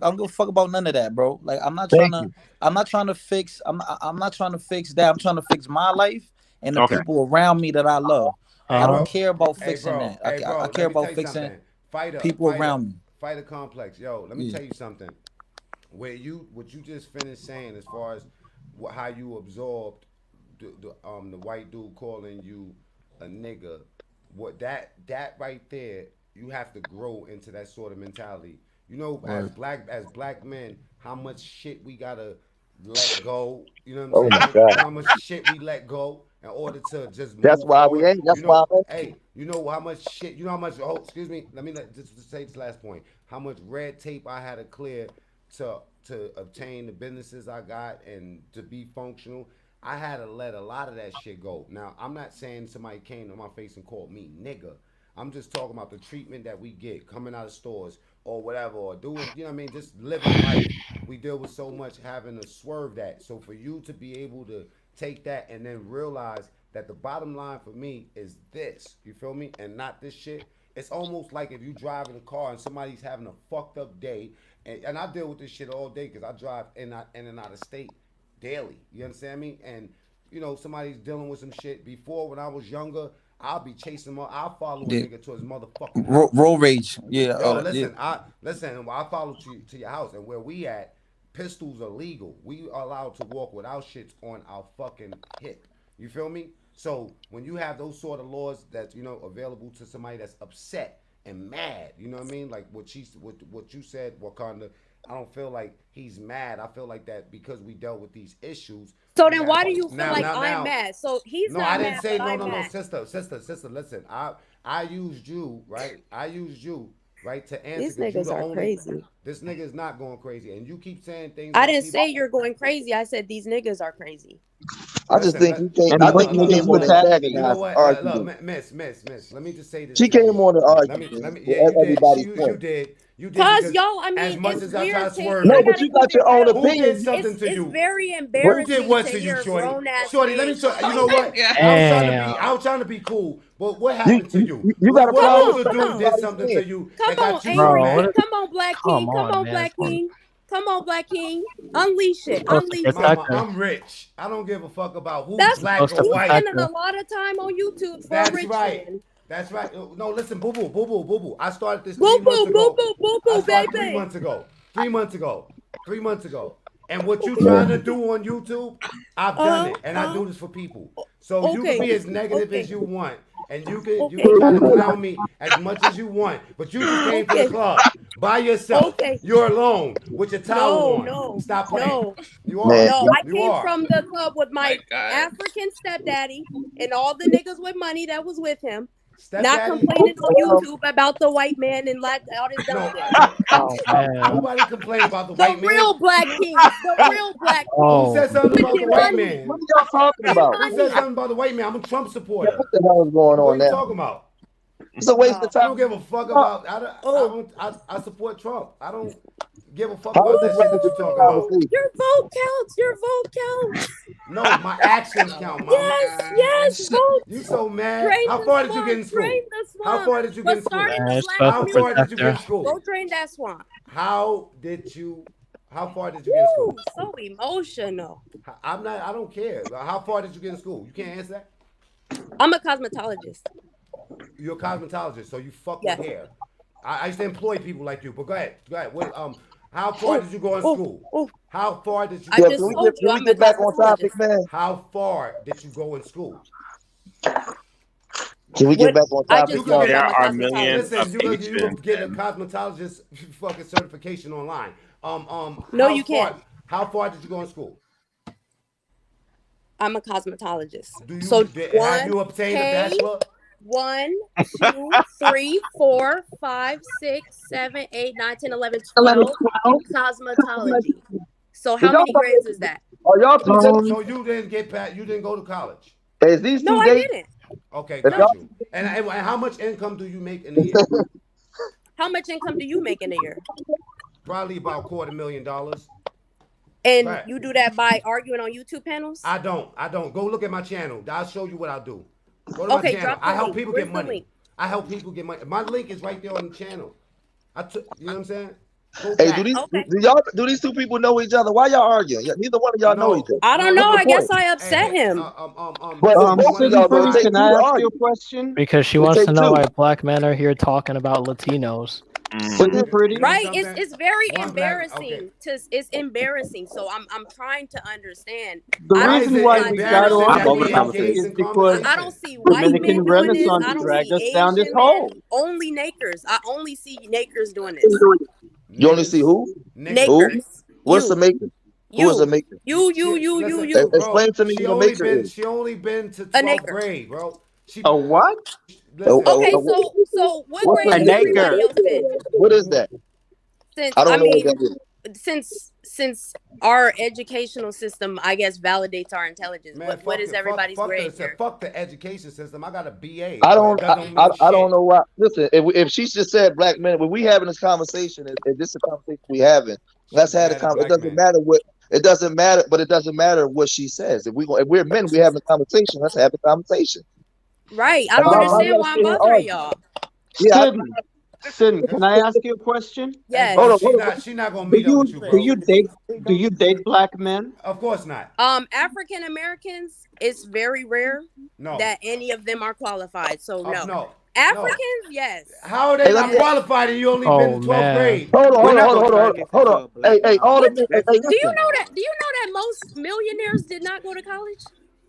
I don't give a fuck about none of that, bro. Like Thank you. I'm not trying to fix. I'm not trying to fix that. I'm trying to fix my life and the Okay. people around me that I love. hey, I don't bro. care about Hey, fixing bro. that. Hey, I bro. care Let me tell about you fixing something. people around me. Fighter complex. Yo, let me Yeah. tell you something. What you just finished saying as far as how you absorbed the white dude calling you a nigga, what that right there, you have to grow into that sort of mentality. You know, Word. as black men, how much shit we gotta let go. You know what I'm Oh my saying? God. You know how much shit we let go in order to just That's move why we forward. ain't. That's You why know, I'm angry. hey, you know how much shit. You know how much. Oh, excuse me. Let me just say this last point. How much red tape I had to clear to obtain the businesses I got and to be functional. I had to let a lot of that shit go. Now, I'm not saying somebody came to my face and called me nigga. I'm just talking about the treatment that we get coming out of stores or whatever, or doing, you know what I mean, just living life. We deal with so much having to swerve that. So for you to be able to take that and then realize that the bottom line for me is this, you feel me? And not this shit. It's almost like if you drive in a car and somebody's having a fucked up day, and I deal with this shit all day because I drive in and out of state daily. You understand me? And you know, somebody's dealing with some shit. Before, when I was younger, I'll be chasing him. I'll follow a Yeah. nigga to his motherfucking house. Road rage. Yeah. Yo, Yeah. listen. I follow to your house, and where we at, pistols are legal. We are allowed to walk with our shits on our fucking hip. You feel me? So when you have those sort of laws that available to somebody that's upset and mad, you know what I mean? Like what you said, Wakanda. I don't feel like he's mad. I feel like that because we dealt with these issues. So We then have why do you feel like I'm now. mad? So he's No, I not didn't mad, say but no, I'm no, no, mad. sister. Listen, I used you, right? I used you, right, to answer These because you niggas the are only. crazy. This nigga is not going crazy, and you keep saying things I about didn't people. say you're going crazy. I said these niggas are crazy. I just Listen, think let, you came. And I look, what think you look, came is look, on with look, to look. that You know antagonize what? argument. Look, miss. Let me just say this She to came you. on to Let argument me. Yeah, for you did. everybody's You point. did. You did Cause because y'all, I as mean, much it's as I try weird to to. swerve No, I you, but gotta you keep got it your own real. who did opinion. something to It's you? very What? Who did embarrassing what to to you, hear Shorty? grown ass Shorty, let men me talk tell you. about Know black what? people. I was trying to Damn. be. I was trying to be cool. But what You happened to you, you? you got a What Come problem older with on, something come dude on, did everybody's something to saying. you come that on, got you so Bro, angry. what mad? is, Come on, Black come King. Come on, on, man. Black King. Come on, Black King. Unleash it. Supposed to Unleash it. protect Mama, us. I'm rich. I don't give a fuck about who's That's black Supposed or to you white. protect spending us. a lot of time on YouTube for a That's rich right. man. That's right. No, listen, boo boo. I started this Boo 3 months boo boo ago. boo boo I boo, started three baby. months ago. 3 months ago. 3 months ago. And what you Okay. trying to Man, do on YouTube, I've done Uh it, and I huh. do this for people. So you can Okay. be as negative as Okay. you want, and you can Okay. try to clown me as much as you want. But you just came to the Okay. club by yourself. Okay. You're alone with your towel No, on. no, Stop playing. no, You are. man, no. I You came are. from the club with My my God. African stepdaddy and all the niggas with money that was with him. Not complaining on YouTube about the white man and like all this dumb shit. Oh man. Nobody complain about the The white man. real black kings. The real black kings. Who said something about the Get white money. man? What are y'all talking Get about? Who said money. something about the white man? I'm a Trump supporter. What the hell is going What on are you now? talking about? It's a waste of I time. don't give a fuck about. I support Trump. I don't give a fuck How about is that this shit that relevant you're to the talking about. conversation? Your vote counts. Your vote counts. No, my actions count, mama. Yes, vote. You so mad? Drain How the far did you swamp. get in school? Drain the swamp. How far did you get But in school? starting the It's black How special far did you get in protector. school? Go drain that swamp. How far did you get in school? Ooh, so emotional. I don't care. How far did you get in school? You can't answer that? I'm a cosmetologist. You're a cosmetologist, so you fuck Yes. with hair. I used to employ people like you, but go ahead. What, how far did you go in school? How far did you I go just in told you I'm a get back on topic, cosmetologist. man? How far did you go in school? Can we get back on I topic? just told you There I'm a are millions cosmetologist. of Listen, you can get a Asians. cosmetologist fucking certification online. No, you can't. How far did you go in school? I'm a cosmetologist. Have you obtained a bachelor? 1, 2, 3, 4, 5, 6, 7, 8, 9, 10, 11, 12. Cosmetology. So how many grades is that? Are y'all two dating? So you didn't go to college? Is these two No, I dating? didn't. Okay, If got y'all- you. And how much income do you make in a year? How much income do you make in a year? Probably about $250,000. And Right. you do that by arguing on YouTube panels? I don't. Go look at my channel. I'll show you what I do. Go to my Okay, channel. drop the I help link. people Where's get the money. link? I help people get money. My link is right there on the channel. You know what I'm saying? Go Hey, back. do these two people know each other? Why y'all arguing? Neither one of y'all know each other. I don't know. I guess I upset Hey, him. But if both of Sydney y'all know, Pretty, it takes can two I to ask you argue. a question? Because she It wants to take know two. why black men are here talking about Latinos. Sydney Pretty. You know Right, something? it's very One black- embarrassing. It's embarrassing. So I'm trying to understand. The I don't reason see why why we got Latino on I'm over the this men topic doing this. conversation. is because I don't see white Dominican men doing this. Renaissance I don't dragged see us down this Asian men. hole. Only Nakers. I only see Nakers doing this. You only see who? Who? Nakers. What's You. the maker? Who is the maker? You. Explain to me She who the only maker been is. she only been to A 12th Naker. grade, bro. A what? Listen. Okay, so what What's grade a has everybody Naker? else been? What is that? Since I don't know what that is. since our educational system, I guess, validates our intelligence. Man, What is everybody's grade here? Fuck the education system. I got a BA. I but don't. it doesn't mean I don't shit. know why. Listen, if she just said black men, when we having this conversation, if this is a conversation we having, let's have the mad at conversation. It black doesn't men. matter what. It doesn't matter, but it doesn't matter what she says. If we're men, we having a conversation. Let's have the conversation. Right. I don't understand why I'm bothering y'all. Yeah. Sydney, can I ask you a question? Yes. She's not gonna meet up with you, bro. Do you date black men? Of course not. African Americans, it's very rare that any of them are qualified. So no. Africans, yes. How are they not qualified and you only been to 12th grade? Hold on. Hey, all the men. Hey, Do you know that most millionaires did not go to college?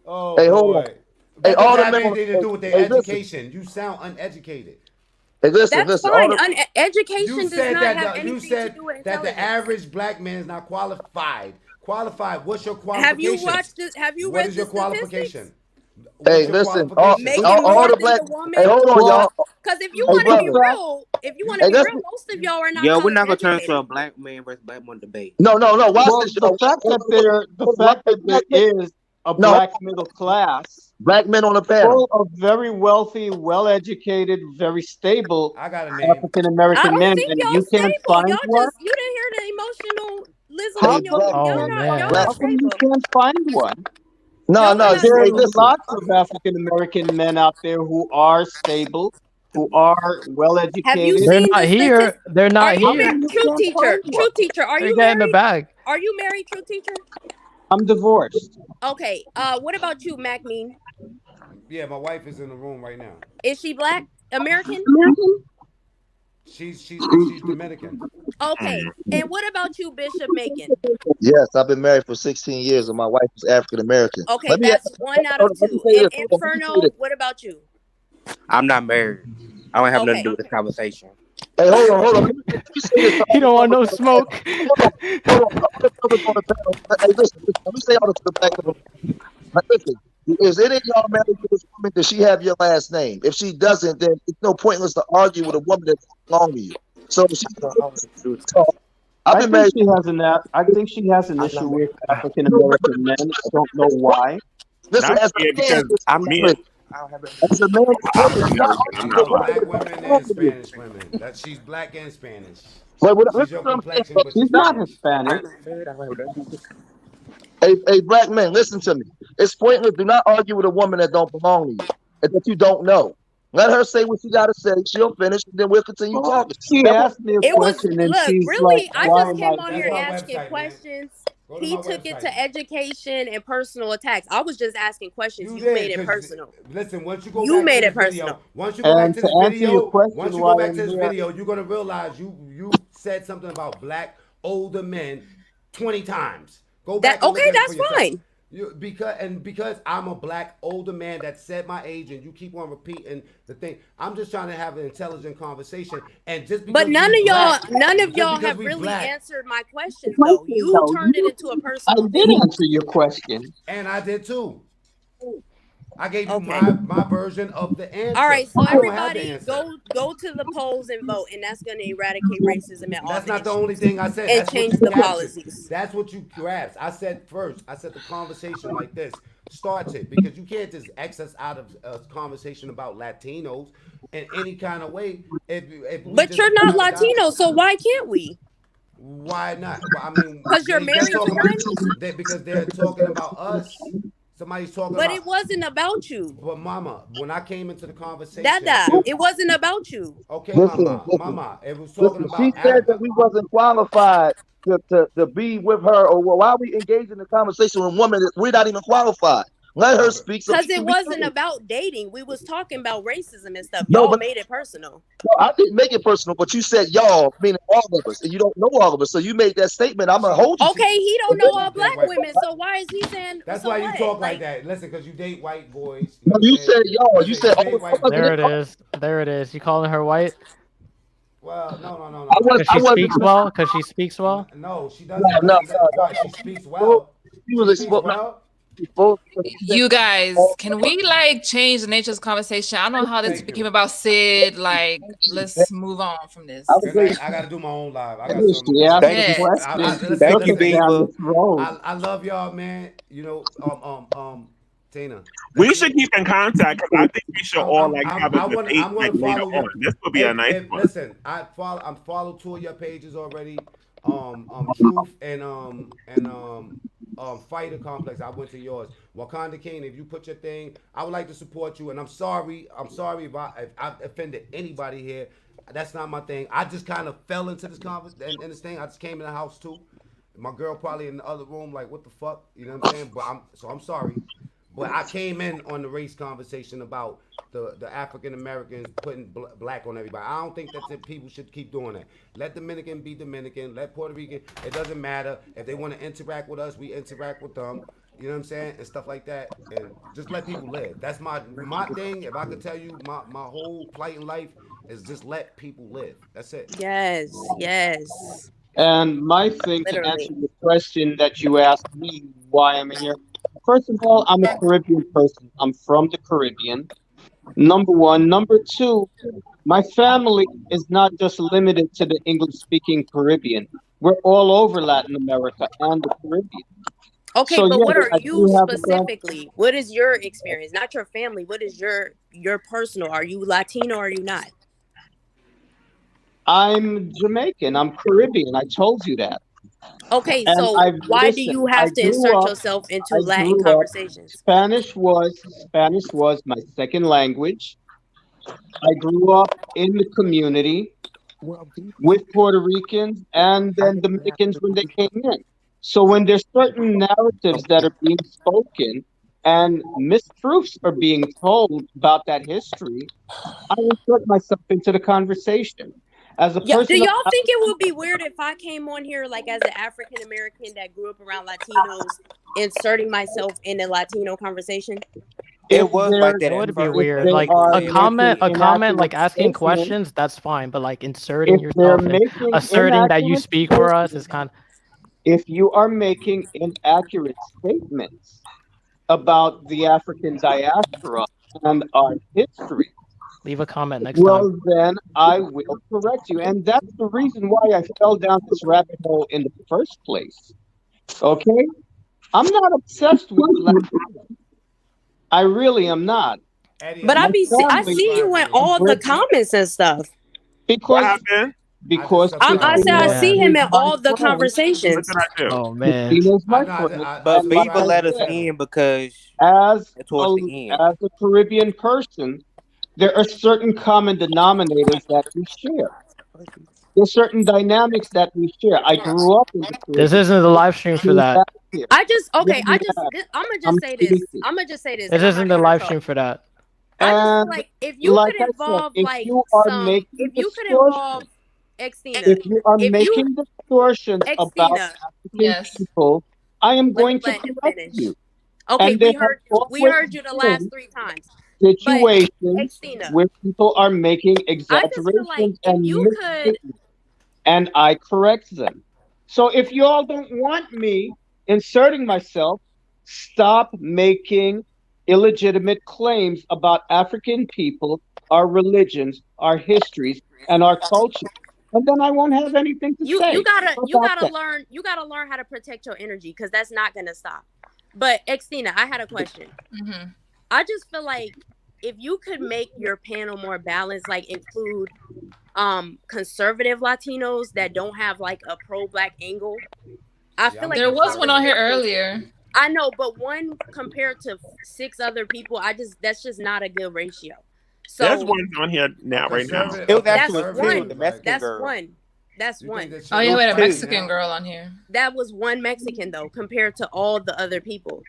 Oh, hey, hold on. That Hey, all doesn't the have men. anything to do with their Hey, listen. education. You sound uneducated. Hey, listen. That's All fine. the, Education does not have you anything said to do with that intelligence. the average black man is not qualified. Qualified. What's your qualification? Have you watched this? Have you What read is your the qualification? Hey, listen. Making all more the than black. the woman. Hey, hold on, y'all. Because if you Hey, want to be brother. real, most of y'all are not. Yo, we're not gonna college turn educated. into a black man versus black woman debate. No. Watch Well, this. the fact that there is a black middle class, black men on the panel, full of very wealthy, well-educated, very stable African I American don't men, think and y'all you can't stable. find Y'all one. you didn't hear the emotional Lizzle How in your come, y'all how not come you stable. can't find one? No. There's Hey, listen. lots of African American men out there who are stable, who are well Have you educated. They're seen not the here. statistics? They're not Are you here. married? True teacher. True teacher. Are They you get in the married? bag. Are you married, true teacher? I'm divorced. Okay. What about you, Mac Mean? Yeah, my wife is in the room right now. Is she black? American? She's Dominican. Okay. And what about you, Bishop Macon? Yes, I've been married for 16 years, and my wife is African American. Okay, that's 1 out of 2. And Inferno, what about you? I'm not married. I don't have nothing to Okay. do with this conversation. Hey, hold on. He don't want no smoke. Hey, listen. Let me say all this to the back of the. Listen. Is any of y'all married to this woman? Does she have your last name? If she doesn't, then it's no pointless to argue with a woman that doesn't belong to you. So if she talk. I've I been think married. she has I think she has an issue with African American men. I don't know why. Listen, That's as weird a man, because me and as a man, African American, I'm not black. Black women and Spanish women. That she's black and Spanish. But She's listen your to what I'm saying, complexion, bro. but she's She's not Spanish. Hispanic. Hey, black men, listen to me. It's pointless. Do not argue with a woman that don't belong to you and that you don't know. Let her say what she got to say. She'll finish, and then we'll continue Well, talking. she That's what. asked me a It was question and look, she's like, really, I why just am I came on That's here my here? asking website, man. questions. Go to He my took it website. to education and personal attacks. I was just asking questions. You You made did, it because personal. listen, once you go You back to made this it video, personal. And to answer your question, once you go why back I'm to this here, video, you're gonna realize you said something about black older men 20 times. Go That back and look okay, at it for that's yourself. fine. Because I'm a black older man that said my age, and you keep on repeating the thing. I'm just trying to have an intelligent conversation, and just But because we black, none of just y'all because have we really black, answered my questions though. You turned it into a I personal did thing. answer your question. and I did too. I gave you Okay. my version of the All answer. right, so I don't have the everybody answer. go to the polls and vote, and that's gonna eradicate racism and all That's the not the only issues thing I said. and That's what change you the captured. policies. That's what you grasped. I said first, I said the conversation like this starts it, because you can't just X us out of a conversation about Latinos in any kind of way. If we But just you're not have a guy, Latino, so why can't we? why not? Well, I mean, Because you're they're married to talking about one? because they're talking about us. Somebody's talking But about. it wasn't about you. But mama, when I came into the conversation, Dada, it wasn't about you. okay, Listen, mama, it was talking listen. She about said that we wasn't qualified to be with her, or why we engage in the conversation with a woman that we're not even qualified. Let her Okay. speak so Because we it can be wasn't heard. about dating. We was talking about racism and stuff. No, Y'all but made it personal. no, I didn't make it personal. But you said y'all, meaning all of us, and you don't know all of us. So you made that statement. I'm gonna hold you to Okay, he don't it. know all You date black white. women, so why is he saying That's so why you what? talk like Like, that. Listen, because you date white boys. You know No, what I'm you saying? said y'all. You Listen, said you all date of us. white. There it is. There it is. You calling her white? Well, no, no, no, no, I no. was. Because I she wasn't. speaks well? Because she speaks well? No, she No, doesn't. But no, she no, no. what? She speaks no. well. She She was speaks exposed. No, well. exposed because she said You guys, all can of us. we like change the nature of this conversation? I don't know how this Thank became you. about Sid. Like, let's move on from I this. was Good waiting. night. I got to do my own live. I got yeah, some. she I asked got. a Thank you, Yeah. question. She Listen, thank took you, us listen. down Beaver. this road. I love y'all, man. You know, Tina. We Thank you. should keep in contact because I think we should all like have a debate I'm like gonna later follow on. you. This would be a nice If one. listen, I'm followed two of your pages already. Truth and Fighter Complex. I went to yours. Wakanda King. If you put your thing, I would like to support you. And I'm sorry. If I've offended anybody here. That's not my thing. I just kind of fell into this conversation and this thing. I just came in the house too. My girl probably in the other room, like, what the fuck? You know what I'm saying? But I'm sorry. But I came in on the race conversation about the African Americans putting black on everybody. I don't think that the people should keep doing that. Let Dominican be Dominican. Let Puerto Rican. It doesn't matter if they want to interact with us. We interact with them. You know what I'm saying, and stuff like that. And just let people live. That's my thing. If I could tell you, my whole plight in life is just let people live. That's it. yes, yes. And my thing to answer Literally. the question that you asked me, why I'm here. First of all, I'm a Caribbean person. I'm from the Caribbean. Number one. Number two, my family is not just limited to the English speaking Caribbean. We're all over Latin America and the Caribbean. Okay, So, but yes, what are I you do have a grand. specifically? What is your experience? Not your family. What is your personal? Are you Latino or are you not? I'm Jamaican. I'm Caribbean. I told you that. Okay, And so I've why do listened. you have to insert yourself into I Latin grew up. conversations? Spanish was my second language. I grew up in the community with Puerto Ricans and then Dominicans when they came in. So when there's certain narratives that are being spoken and mistruths are being told about that history, I insert myself into the conversation. As a Yeah, do person of y'all think it would be weird if I came on here like as an African American that grew up around Latinos, inserting myself in a Latino conversation? if It was like they're that It at would be first, if weird. but they Like are a making comment, like inaccurate asking statements, questions, that's fine. But like inserting if they're yourself and making asserting that you inaccurate speak for us is statements, kind if you are making inaccurate statements, about the African diaspora and our history, Leave a comment next well, time. then I will correct you. And that's the reason why I fell down this rabbit hole in the first place. Okay? I'm not obsessed with Latino. I really am not. Eddie, But I'm My gonna tell you I what family see you surprised in me. all the British comments and stuff. What because happened? because I Oh said I Christina see man. him is in my all the friend. What conversations. did I do? Oh man. Christina is I my know. friend, But and like Viva I Surprised let me us said, too. in because as a towards the end. as a Caribbean person, there are certain common denominators that we share. There's certain dynamics that we share. I grew up in the This Caribbean. isn't the live stream for Came that. back here. I just Hear okay. me out. I'm gonna I'm just say this. speaking. I'm gonna just say this, This and I'm isn't not the trying to live talk. stream for that. I just feel And like if you like could I said, involve if like you are some, making if you could involve distortions, Xtina, if you are if you making distortions about Xtina, African Yes. people, I am let me going to let him correct finish. you. Okay, And there we have heard you. We always heard you the last been 3 times. But situations Xtina, where people are making I just feel like exaggerations if and you could, misstatements, and I correct them. So if you all don't want me inserting myself, stop making illegitimate claims about African people, our religions, our histories, and our culture. And then I won't have anything to you say gotta about that. you gotta learn how to protect your energy because that's not gonna stop. But Xtina, I had a question. Hmm. I just feel like if you could make your panel more balanced, like include conservative Latinos that don't have like a pro black angle, I Yeah, feel I'm a like There the was one on here conservative. conversation. earlier. I know, but one compared to 6 other people, I just that's just not a good ratio. There's So ones on here now, right now. It A was actually that's two. conservative, The one. like Mexican That's girl. one. That's you think one. that Oh shit yeah, It gonna we was had a flatten two. Mexican out? girl on here. That was one Mexican though, compared to all the other people.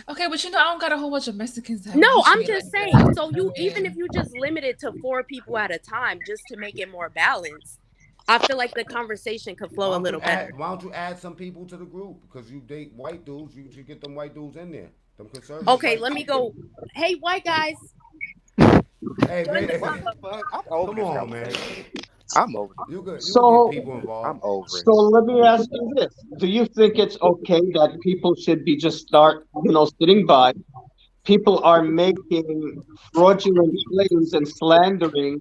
Okay, but I don't got a whole bunch of Mexicans that No, watch I'm me like just saying. that. So I you even if mean, you just limit it to 4 people at a time, just to make it more balanced, I feel like the conversation could flow a little better. Why don't you add some people to the group? Because you date white dudes, you should get them white dudes in there. Them conservative Okay, white let me dudes. go. Hey, white guys, Hey, join the What man, the convo. fuck? I'm over come this on, man. conversation. I'm over this. You could get So people I'm involved. over So it. let me ask you this. Do you think it's okay that people should be just start, sitting by? People are making fraudulent claims and slandering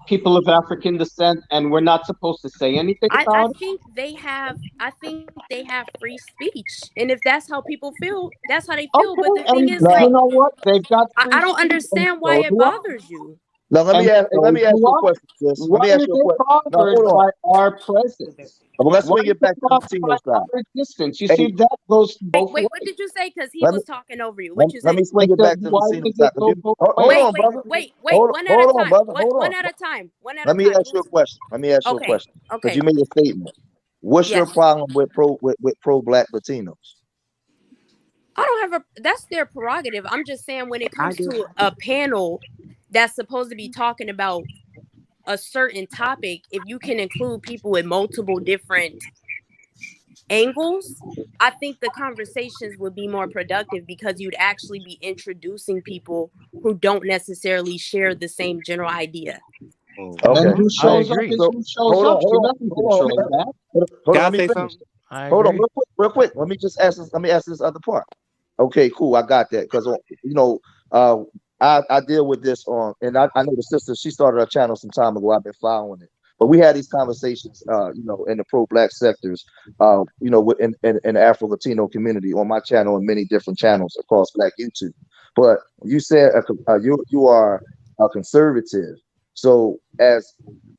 people of African descent, and we're not supposed to say anything I about it? think they have. I think they have free speech, and if that's how people feel, that's how they feel. But the Okay, thing and is, you like, know what? They've got I free don't speech, and understand why so it do I. bothers you. Now And let so me ask do you a I. question, sis. Let Why me are ask you a they question. Now bothered hold on. by our presence? Well, let's Why swing are it they back to the bothered Latino by side. our existence? You see, Hey, that goes Wait, both wait, what ways. did you say? Because he let me was talking over you. What you let say? me I swing it said, back to the why Latino does side. it go both Hold Wait, ways? on, wait, brother. wait, wait. One at a Hold on, time. brother. Hold One on. at a time. One at a Let me time. ask you a question. Let me ask you a Okay, question. Because you okay. made a statement. What's your Yes. problem with pro black Latinos? I don't have a. That's their prerogative. I'm just saying when it I comes do. to a panel that's supposed to be talking about a certain topic, if you can include people with multiple different angles, I think the conversations would be more productive because you'd actually be introducing people who don't necessarily share the same general idea. And Okay. who I shows up is agree. So who shows up. She doesn't control that. hold Can on. I Let me say finish. something? I Hold on, agree. real quick. Let me just ask this. Let me ask this other part. Okay, cool. I got that because uh, I deal with this on, and I know the sister. She started her channel some time ago. I've been following it, but we had these conversations, in the pro black sectors, in the Afro Latino community on my channel and many different channels across Black YouTube. But you said you are a conservative, so as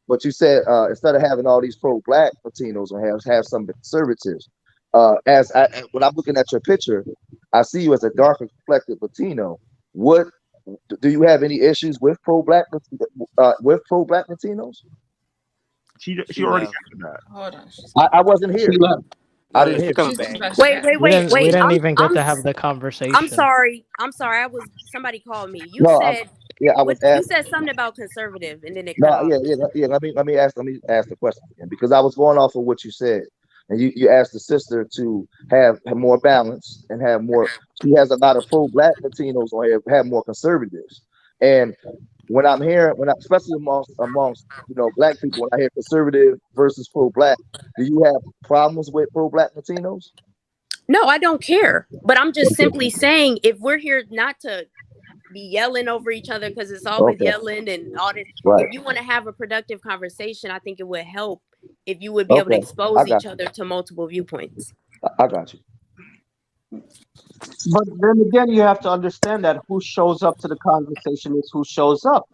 but you said instead of having all these pro black Latinos, or have some conservatives. When I'm looking at your picture, I see you as a darker complected Latino. What do you have any issues with pro black Latinos? She She already left. answered that. hold on. I wasn't She here. left. I No, didn't no, hear. she coming She's back. coming back. She's Wait, back. wait, We wait, didn't we wait. didn't even get to have the I'm conversation. sorry. I'm sorry. I was somebody called me. You No, said yeah, I what was you asked. said something about conservative and then it cut No, off. yeah. Let me ask the question again because I was going off of what you said, and you asked the sister to have more balance and have more. She has a lot of pro black Latinos on here, have more conservatives, and when I'm hearing, especially amongst black people, when I hear conservative versus pro black, do you have problems with pro black Latinos? No, I don't care. But I'm just simply saying, if we're here not to be yelling over each other, because it's always yelling and all this. Right. If you want to have a productive conversation, I think it would help if you would be able to Okay. expose each other to multiple viewpoints. I got you. But then again, you have to understand that who shows up to the conversation is who shows up.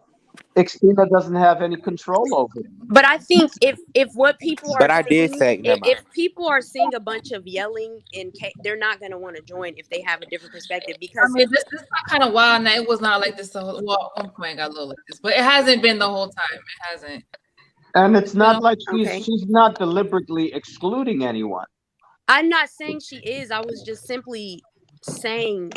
Xtina doesn't have any control over it. But I think if what people are But I did seeing, say, never mind. if people are seeing a bunch of yelling and they're not going to want to join if they have a different perspective. I Because mean, this is kind of wild. Now it was not like this the whole. Well, at one point it got a little like this, but it hasn't been the whole time. It hasn't. And it's not like Okay. she's not deliberately excluding anyone. I'm not saying she is. I was just simply saying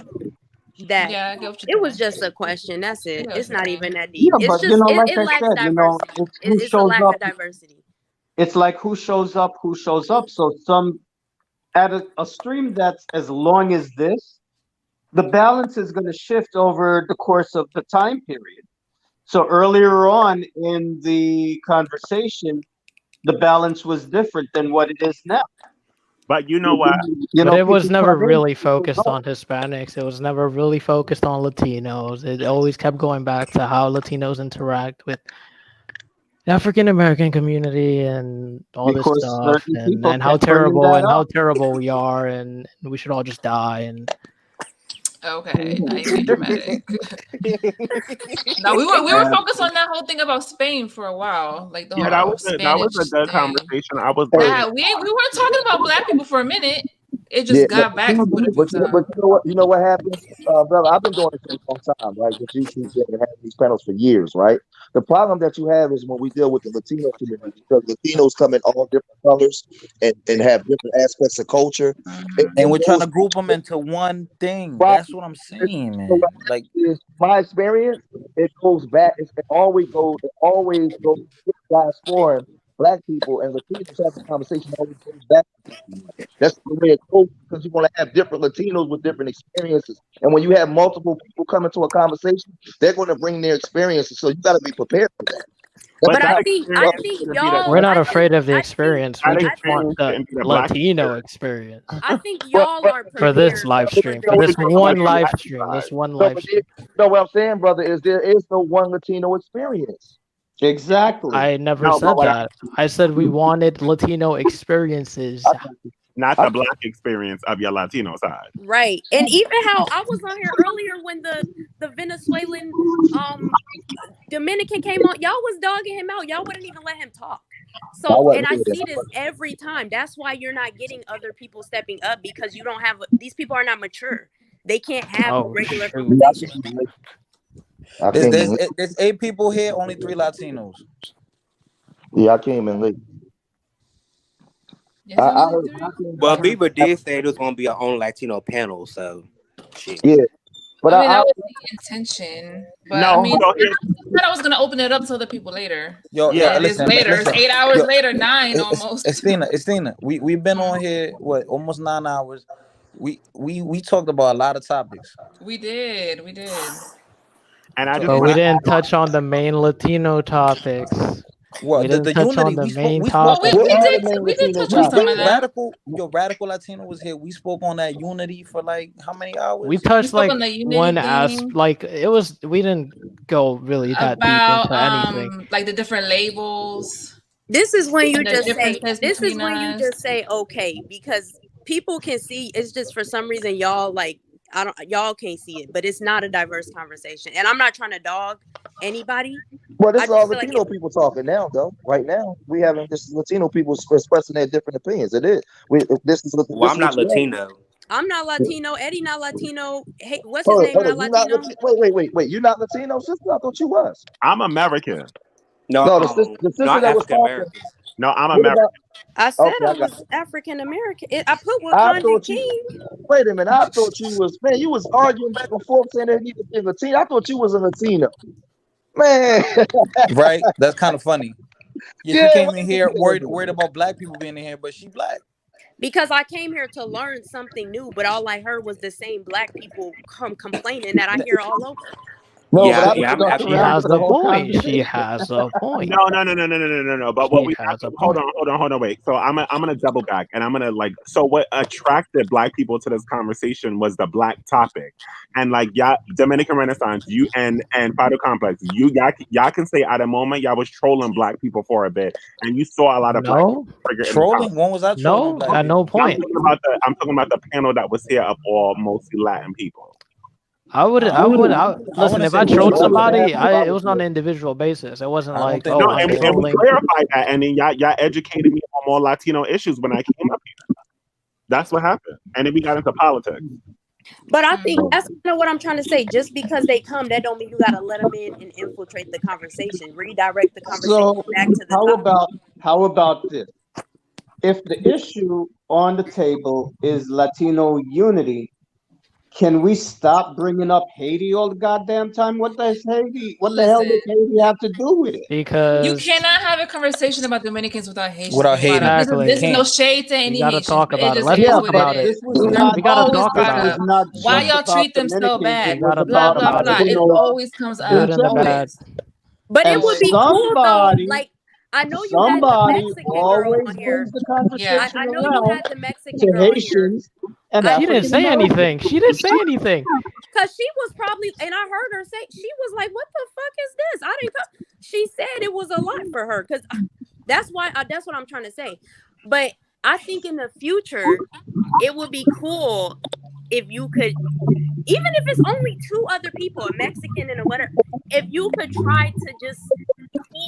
that Yeah, I get what it was just a question. That's it. It's not even that deep. Yeah, It's but just like it I lacks said, diversity. it's who It's a shows lack up. of diversity. It's like who shows up. So at a stream that's as long as this, the balance is going to shift over the course of the time period. So earlier on in the conversation, the balance was different than what it is now. But you know what? But it was never really focused on Hispanics. It was never really focused on Latinos. It always kept going back to how Latinos interact with the African American community and all this Because stuff, certain people and how kept bringing terrible that up. we are, and we should all just die. And Okay, now you're being dramatic. No, we were focused on that whole thing about Spain for a while, like the Yeah, whole that was Spanish a good thing. conversation. I was Yeah, we weren't talking about black people for a minute. It just got back to it a few but you times. know what? You know what happens, brother? I've been doing this for a long time, right? With YouTube and having these panels for years, right? The problem that you have is when we deal with the Latino community, because Latinos come in all different colors and have different aspects of culture. And we're trying to group them into one thing. That's what I'm saying, man. Like, my experience, it goes back. It always goes diaspora, black people and Latinos have a conversation always goes back. That's the way it goes because you want to have different Latinos with different experiences. And when you have multiple people coming to a conversation, they're going to bring their experiences. So you got to be prepared for that. But I think y'all. we're not afraid of the experience. We that just want the experience into the black Latino experience I think y'all are for this prepared live stream, for for this the one live stream, this one live stream. No, what I'm saying, brother, is there is no one Latino experience. Exactly. I never said that. I said we wanted Latino experiences. Not the black experience of your Latino side. Right. And even how I was on here earlier when the Venezuelan Dominican came on, y'all was dogging him out. Y'all wouldn't even let him talk. So, and I see this every time. That's why you're not getting other people stepping up, because you don't have, these people are not mature. They can't have a regular conversation. There's 8 people here, only 3 Latinos. Yeah, I came in late. Well, Bieber did say it was going to be our own Latino panel, so shit. Yeah, but I mean, that was the intention. But No, I mean, no, I said I was gonna open it up to other people later. Yo, yeah, listen, it's later. listen. It's 8 hours Yo, later, 9 almost. Estina, we've been on here almost 9 hours. We talked about a lot of topics. We did. And But we didn't touch on the main Latino topics. Well, we didn't touch on the main topic. We did touch on some of that. Radical Latino was here. We spoke on that unity for like how many hours? We touched like one like it was. We didn't go really that deep into anything. Like the different labels. This is when you just say. This is when you just say okay, because people can see. It's just for some reason y'all like. Y'all can't see it, but it's not a diverse conversation. And I'm not trying to dog anybody. Well, this is all Latino people talking now, though. Right now, we having this Latino people expressing their different opinions. It is. Well, I'm not Latino. I'm not Latino. Eddie not Latino. Hey, what's his name? Not Latino. Wait. You're not Latino, sister? I thought you was. I'm American. No, the sister that was talking. No, I'm American. I said I was African American. I put Wakanda King. Wait a minute. I thought you was, man, you was arguing back and forth saying there needed to be a Latino. I thought you was a Latino. Man. Right? That's kind of funny. Yeah, she came in here worried about black people being in here, but she black. Because I came here to learn something new, but all I heard was the same black people complaining that I hear all over. No, but Yeah, I yeah, played I'm off She around has for the a whole point. She conversation. has a point. No. But what She we have has to a hold point. on, wait. So I'm gonna double back, and I'm gonna like. So what attracted Black people to this conversation was the Black topic, and like y'all, Dominican Renaissance, you and Fido Complex, y'all can say at a moment y'all was trolling Black people for a bit, and you saw a lot of Black No, people trigger in the Trolling? conversation. When was I trolling no, black at no people? point. I'm talking about the panel that was here of all mostly Latin people. I would I listen. wouldn't If say I we was trolled trolling. somebody, it was on an individual basis. It wasn't I don't like, think oh, we No, was I'm and we trolling. trolling. clarified that, and then y'all educated me on more Latino issues when I came up here. That's what happened, and then we got into politics. But I think that's kind of what I'm trying to say. Just because they come, that don't mean you got to let them in and infiltrate the conversation. Redirect the conversation So back to the how topic. about this? If the issue on the table is Latino unity, can we stop bringing up Haiti all the goddamn time? What does Haiti? What the hell does Listen, Haiti have to do with it? you Because cannot have a conversation about Dominicans without Haitians Without being brought hating. up. You This is exactly, no can't. shade to we any got to Haitians, talk but it about it. just Let's is Yeah, talk what it but about it. is. this was They're not We got to always talk this brought about was it. up. not Why just y'all about treat them so Dominicans. We It bad? got was to Blah talk about blah about it. blah. It Latino always comes The good up. and the interest. bad. Always. But it And would Always. be cool though. somebody Like I know you had the somebody Mexican girl always on here. brings the Yeah. conversation I know you around had the Mexican to girl on here. Haitians and I She know didn't African you say Americans. anything. She didn't say anything. because she was probably, and I heard her say she was like, "What the fuck is this?" I didn't. She said it was a lot for her because that's why. That's what I'm trying to say. But I think in the future, it would be cool if you could, even if it's only two other people, a Mexican and a whatever, if you could try to just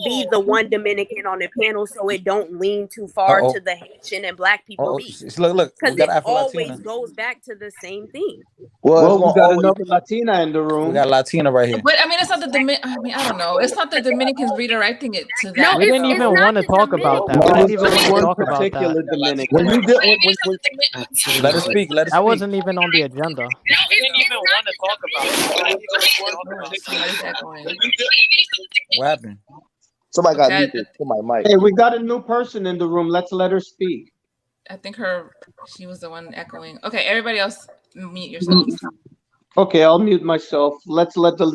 be the one Dominican on the panel so it don't lean too Uh far to oh. the Haitian and black people Oh, beef. look. We Because got it Afro always Latina. goes back to the same thing. Well, it's Well, we gonna got always another Latina in the We room. got Latina right here. But I mean, it's not the I mean, I don't know. It's not the Dominicans redirecting it to No, that We didn't it's even though. not want to the talk about that. We It didn't was Dominicans. even just want to one talk about that. particular when Dominican. you get Let her speak. Let her That speak. wasn't even on the agenda. We didn't even want to talk about it. We didn't even want to talk Oh, about it. somebody's echoing. What happened? somebody got Okay, muted to my mic. Hey, we got a new person in the room. Let's let her speak. I think she was the one echoing. Okay, everybody else, mute yourselves. Okay, I'll mute myself. Let's let the.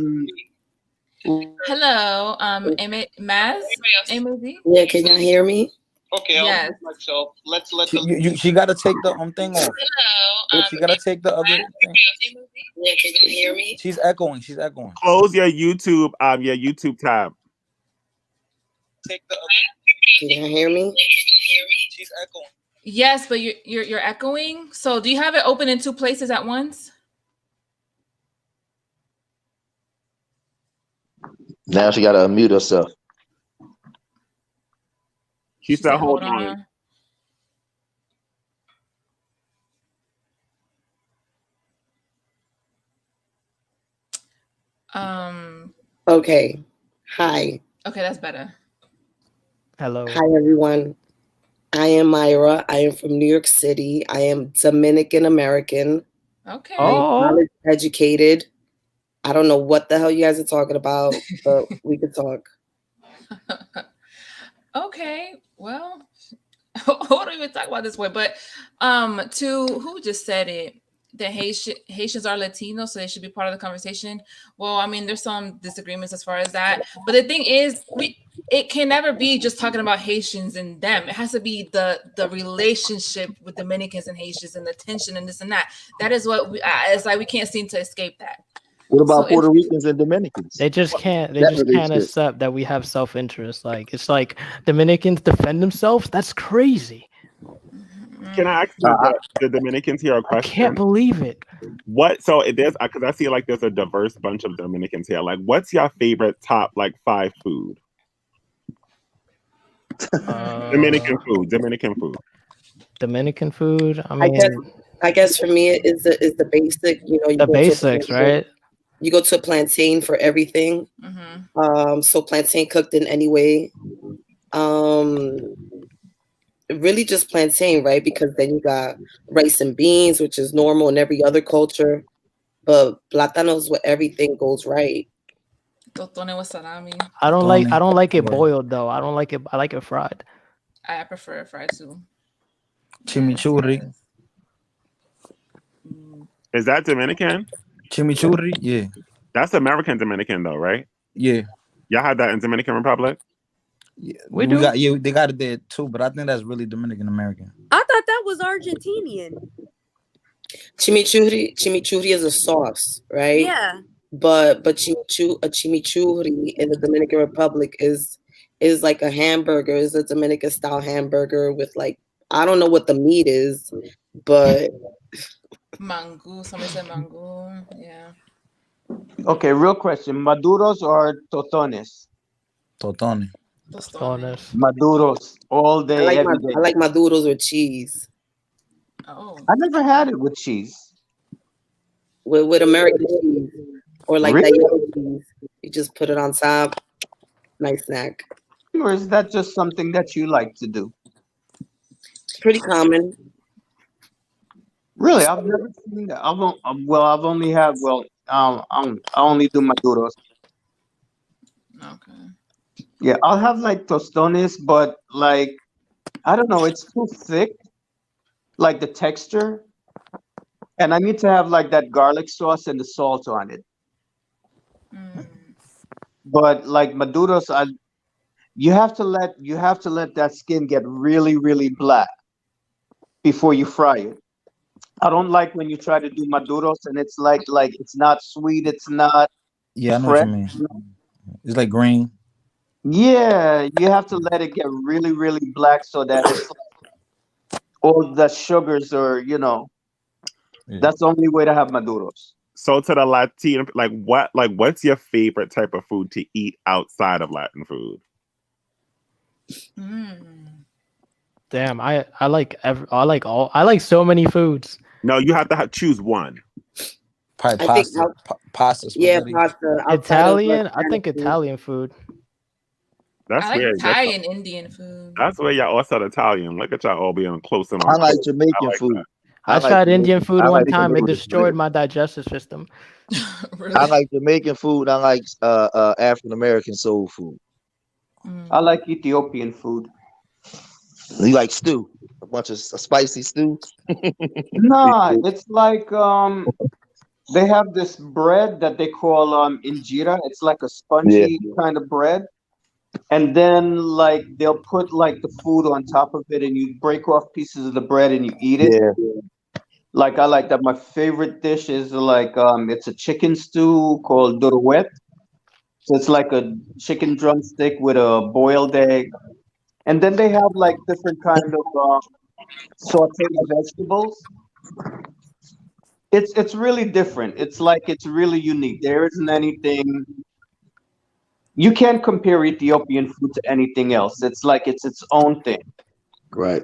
Hello, Maz, Amy. Yeah, can y'all hear me? Okay, I'll Yes. mute myself. Let's let the. She got to take the thing off. She got to take the other thing. Yeah, can y'all hear me? She's echoing. She's echoing. Close your YouTube tab. Can y'all hear me? She's echoing. Yes, but you're echoing. So do you have it open in two places at once? Now she gotta unmute herself. She said, "Hold on." Okay. Hi. Okay, that's better. Hello. Hi, everyone. I am Myra. I am from New York City. I am Dominican American. Okay. I'm college educated. I don't know what the hell you guys are talking about, but we could talk. Okay. Well, I don't even talk about this way, but to who just said it, that Haitians are Latino, so they should be part of the conversation. Well, I mean, there's some disagreements as far as that, but the thing is, it can never be just talking about Haitians and them. It has to be the relationship with Dominicans and Haitians and the tension and this and that. That is what it's like. We can't seem to escape that. What about So Puerto Ricans and Dominicans? They just can't. They That just can't relationship. accept that we have self-interest. Like it's like Dominicans defend themselves. That's crazy. Can I ask the Dominicans here a question? I can't believe it. What? So there's because I feel like there's a diverse bunch of Dominicans here. Like, what's your favorite top like 5 food? Dominican food. Dominican food. I mean, I guess for me it is the basic. You know, you the go basics, to right? You go to a plantain for everything. So plantain cooked in any way. Really just plantain, right? Because then you got rice and beans, which is normal in every other culture. But platanos where everything goes right. Totone with salami. I don't like it boiled though. I don't like it. I like it fried. I prefer it fried too. Chimichurri. Is that Dominican? Chimichurri, yeah. That's American Dominican though, right? Yeah. Y'all had that in Dominican Republic? Yeah, We do. they got it there too, but I think that's really Dominican American. I thought that was Argentinian. Chimichurri is a sauce, right? Yeah. But chimichurri in the Dominican Republic is like a hamburger, is a Dominican style hamburger with like, I don't know what the meat is, but Mango. Somebody said mango. Yeah. Okay, real question: maduros or totones? Totone. Tostones. Maduros all day, every day. I like maduros with cheese. Oh. I never had it with cheese. With American cheese or like Really? that yellow cheese. You just put it on top. Nice snack. Or is that just something that you like to do? Pretty common. Really, I've never seen that. I've only had I only do maduros. Okay. Yeah, I'll have like tostones, but like I don't know, it's too thick, like the texture, and I need to have like that garlic sauce and the salt on it. But like maduros, you have to let that skin get really, really black before you fry it. I don't like when you try to do maduros and it's like it's not sweet, it's not Yeah, I know what fresh. you mean. It's like green. Yeah, you have to let it get really, really black so that it's like all the sugars are, that's the only way to have maduros. So to the Latino, what's your favorite type of food to eat outside of Latin food? Damn, I like so many foods. No, you have to choose one. Probably I think pasta, yeah, spaghetti. pasta. Italian. I think Italian food. That's I like weird. Thai and Indian food. That's where y'all all said Italian. Look at y'all all being close and I on. like Jamaican food. I tried Indian food I one like time. It Jamaican destroyed food. my digestive system. I like Jamaican food. I like African American soul food. I like Ethiopian food. You like stew? A bunch of spicy stew? Nah, it's like they have this bread that they call injera. It's like a spongy kind of bread. And then like they'll put like the food on top of it and you break off pieces of the bread and you eat it. Yeah. Like I like that. My favorite dish is like it's a chicken stew called duruet. So it's like a chicken drumstick with a boiled egg. And then they have like different kind of sauteed vegetables. It's really different. It's really unique. There isn't anything. You can't compare Ethiopian food to anything else. It's like it's its own thing. Right.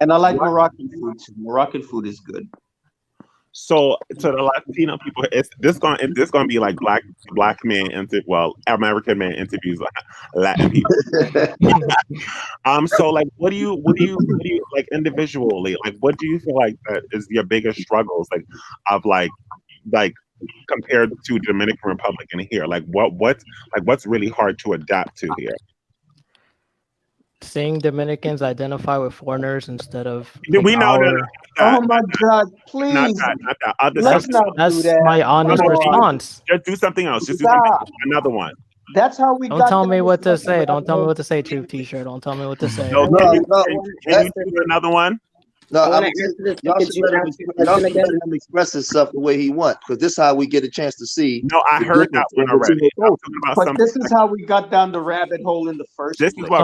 And I like Moroccan food too. Moroccan food is good. So to the Latino people, it's this gonna be like black men American man interviews Latin people. So like what do you like individually, like what do you feel like that is your biggest struggles of compared to Dominican Republic and here? Like what's really hard to adapt to here? Seeing Dominicans identify with foreigners instead of We know that. Oh my God! Please, not that. let's not do That's that. my honest response. Just do something else. Just do another one. That's how we Don't got. tell me what to say. Don't tell me what to say, Truth T-shirt. Don't tell me what to say. No, can you choose another one? No, I I wanna mean, answer this. y'all Could should you let him, ask the y'all question should let again? him express himself the way he wants, because this is how we get a chance to see. No, I the heard that difference one in Latino already. I'm culture. talking about But something. this is how we got down the rabbit hole in the first This place. is what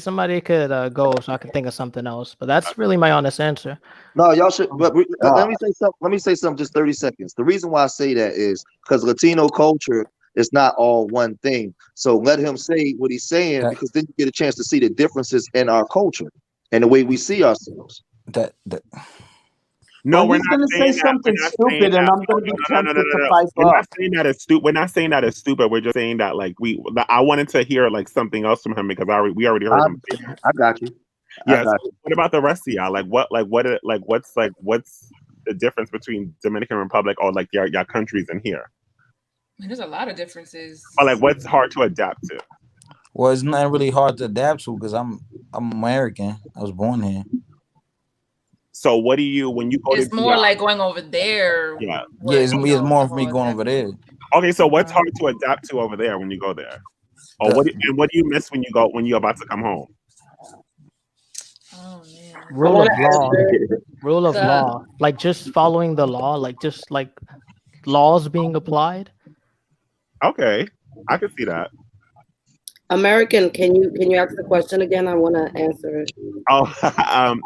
Somebody could go so I can think of something else. But that's really my honest answer. No, y'all should. But let me say something. Let me say something. Just 30 seconds. The reason why I say that is because Latino culture is not all one thing. So let him say what he's saying, because then you get a chance to see the differences in our culture and the way we see ourselves. No, Well, we're he's not gonna saying say that. We're something not saying stupid, and that. I'm gonna be tempted to pipe We're not up. saying that it's stupid. We're not saying that it's stupid. We're just saying that I wanted to hear like something else from him because we already heard him. I got you. Yeah. So what about the rest of y'all? What's the difference between Dominican Republic or like your countries in here? There's a lot of differences. Or like what's hard to adapt to? Well, it's not really hard to adapt to because I'm American. I was born here. So what do you when you go It's to more like going over there. Yeah, it's more for me going over there. Okay, so what's hard to adapt to over there when you go there? Or what do you miss when you're about to come home? Oh man. Rule of law. Rule of The law. Like just following the law, like just like laws being applied. Okay. I can see that. American, can you ask the question again? I want to answer it. Oh, I'm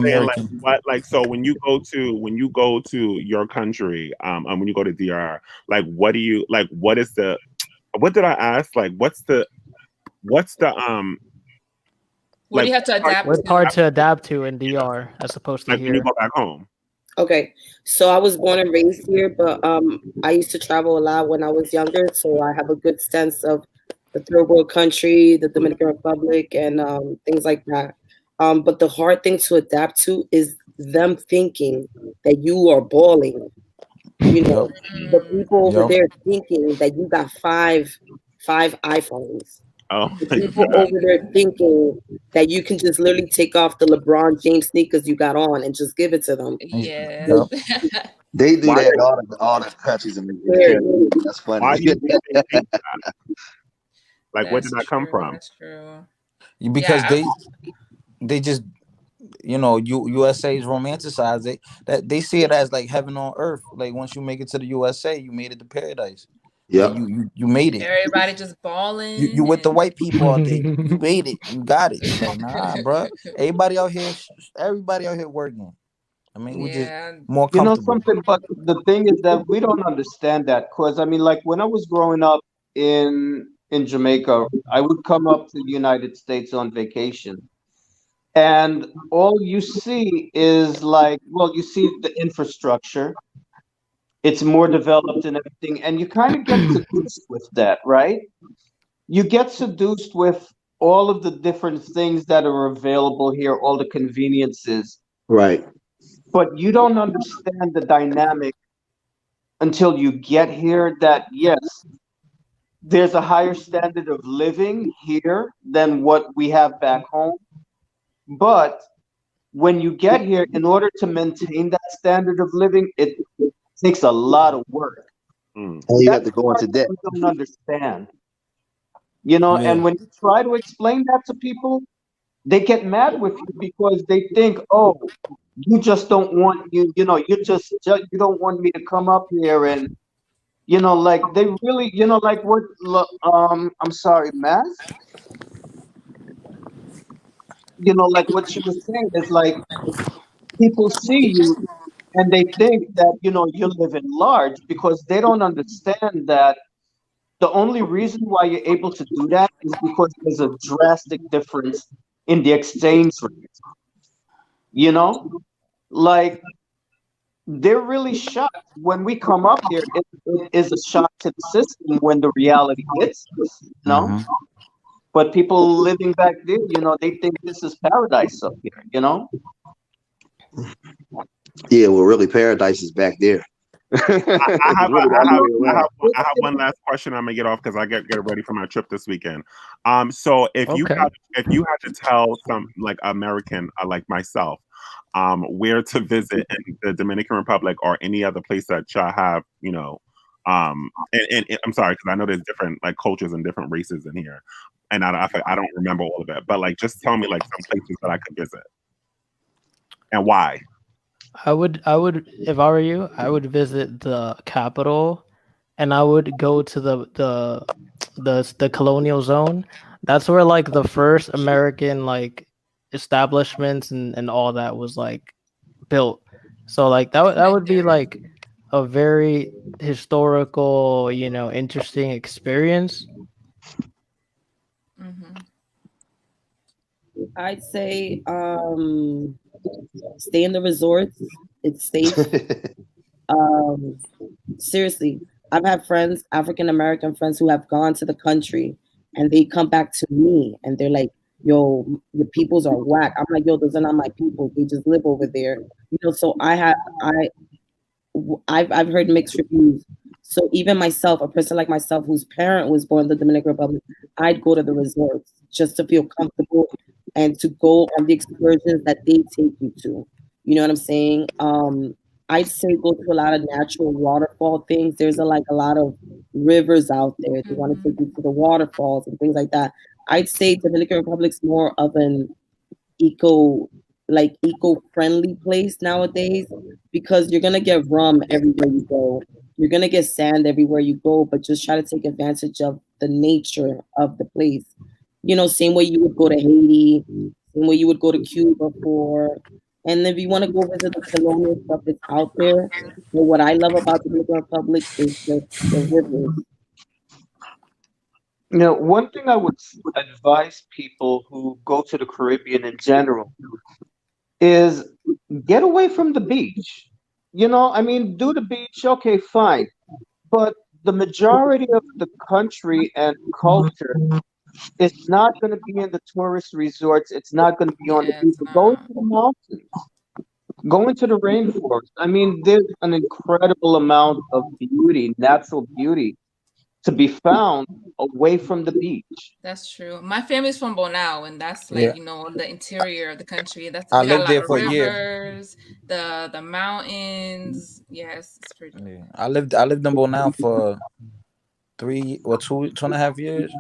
saying like American. what like so when you go to your country and when you go to DR, like what do you like what is the what did I ask? Like what's the what do like you have to adapt What's to? hard to adapt to in DR as opposed to like when you here? go back home? Okay, so I was born and raised here, but I used to travel a lot when I was younger, so I have a good sense of the third world country, the Dominican Republic, and things like that. But the hard thing to adapt to is them thinking that you are balling. You Yep. know, the people over Yep. there thinking that you got five iPhones. Oh The my people god. over there thinking that you can just literally take off the LeBron James sneakers you got on and just give it to them. Yeah. Yep. They do Why that do in all the countries in the Period. Caribbean. That's why funny. do you think they think that? Like where did That's that come true. from? That's true. Because Yeah. they just USA is romanticized. They see it as like heaven on earth. Like once you make it to the USA, you made it to paradise. Like Yep. you made it. Everybody just You balling with the and white people all day. You made it. You got it. Like nah, bro. Everybody out here working. I mean, we just yeah. more You know comfortable. something, but the thing is that we don't understand that because I mean, like when I was growing up in Jamaica, I would come up to the United States on vacation, and all you see is like, well, you see the infrastructure. It's more developed and everything, and you kind of get seduced with that, right? You get seduced with all of the different things that are available here, all the conveniences, Right. but you don't understand the dynamic until you get here that yes, there's a higher standard of living here than what we have back home. But when you get here, in order to maintain that standard of living, it takes a lot of work. Mm. And you have That's to the go part into that debt. we don't understand. You know, Yeah. and when you try to explain that to people, they get mad with you because they think, oh, you just don't want you know, you don't want me to come up here and like they really, like I'm sorry, Matt. Like what she was saying is like people see you and they think that you live in large because they don't understand that the only reason why you're able to do that is because there's a drastic difference in the exchange rate. You know, like they're really shocked when we come up here. It is a shock to the system when the reality hits us. Mm-hmm. But people living back there, they think this is paradise up here. Yeah, well, really, paradise is back there. I It's have, really the other way around. I have one last question. I'm gonna get off because I get ready for my trip this weekend. So Okay. if you had to tell some like American like myself, where to visit in the Dominican Republic or any other place that y'all have, and I'm sorry because I know there's different like cultures and different races in here, and I don't remember all of it, but like just tell me like some places that I could visit and why. I would, if I were you, I would visit the capital, and I would go to the colonial zone. That's where like the first American like establishments and all that was like built. So like that would be like a very historical, interesting experience. Mm-hmm. I'd say stay in the resorts. It's safe. Um, seriously, I've had friends, African American friends, who have gone to the country and they come back to me and they're like, "Yo, your peoples are whack." I'm like, "Yo, those are not my people. They just live over there." So I've heard mixed reviews. So even myself, a person like myself whose parent was born in the Dominican Republic, I'd go to the resorts just to feel comfortable and to go on the excursions that they take you to. You know what I'm saying? I'd say go to a lot of natural waterfall things. There's a lot of rivers out there. They want to take you to the waterfalls and things like that. I'd say Dominican Republic's more of an eco eco-friendly place nowadays because you're gonna get rum everywhere you go. You're gonna get sand everywhere you go, but just try to take advantage of the nature of the place. You know, same way you would go to Haiti, same way you would go to Cuba for. And if you want to go visit the colonial stuff that's out there, but what I love about the Dominican Republic is the rivers. You know, one thing I would advise people who go to the Caribbean in general is get away from the beach. You know, I mean, do the beach, okay, fine. But the majority of the country and culture is not going to be in the tourist resorts. It's not going to be on the beach. Go to the mountains. Go into the rainforest. I mean, there's an incredible amount of beauty, natural beauty, to be found away from the beach. That's true. My family's from Bonao, and that's Yeah, like the interior of the country. That's I they got a lived lot there of for a year. rivers, the mountains. Yes, it's pretty. Yeah. I lived in Bonao for 2.5 years.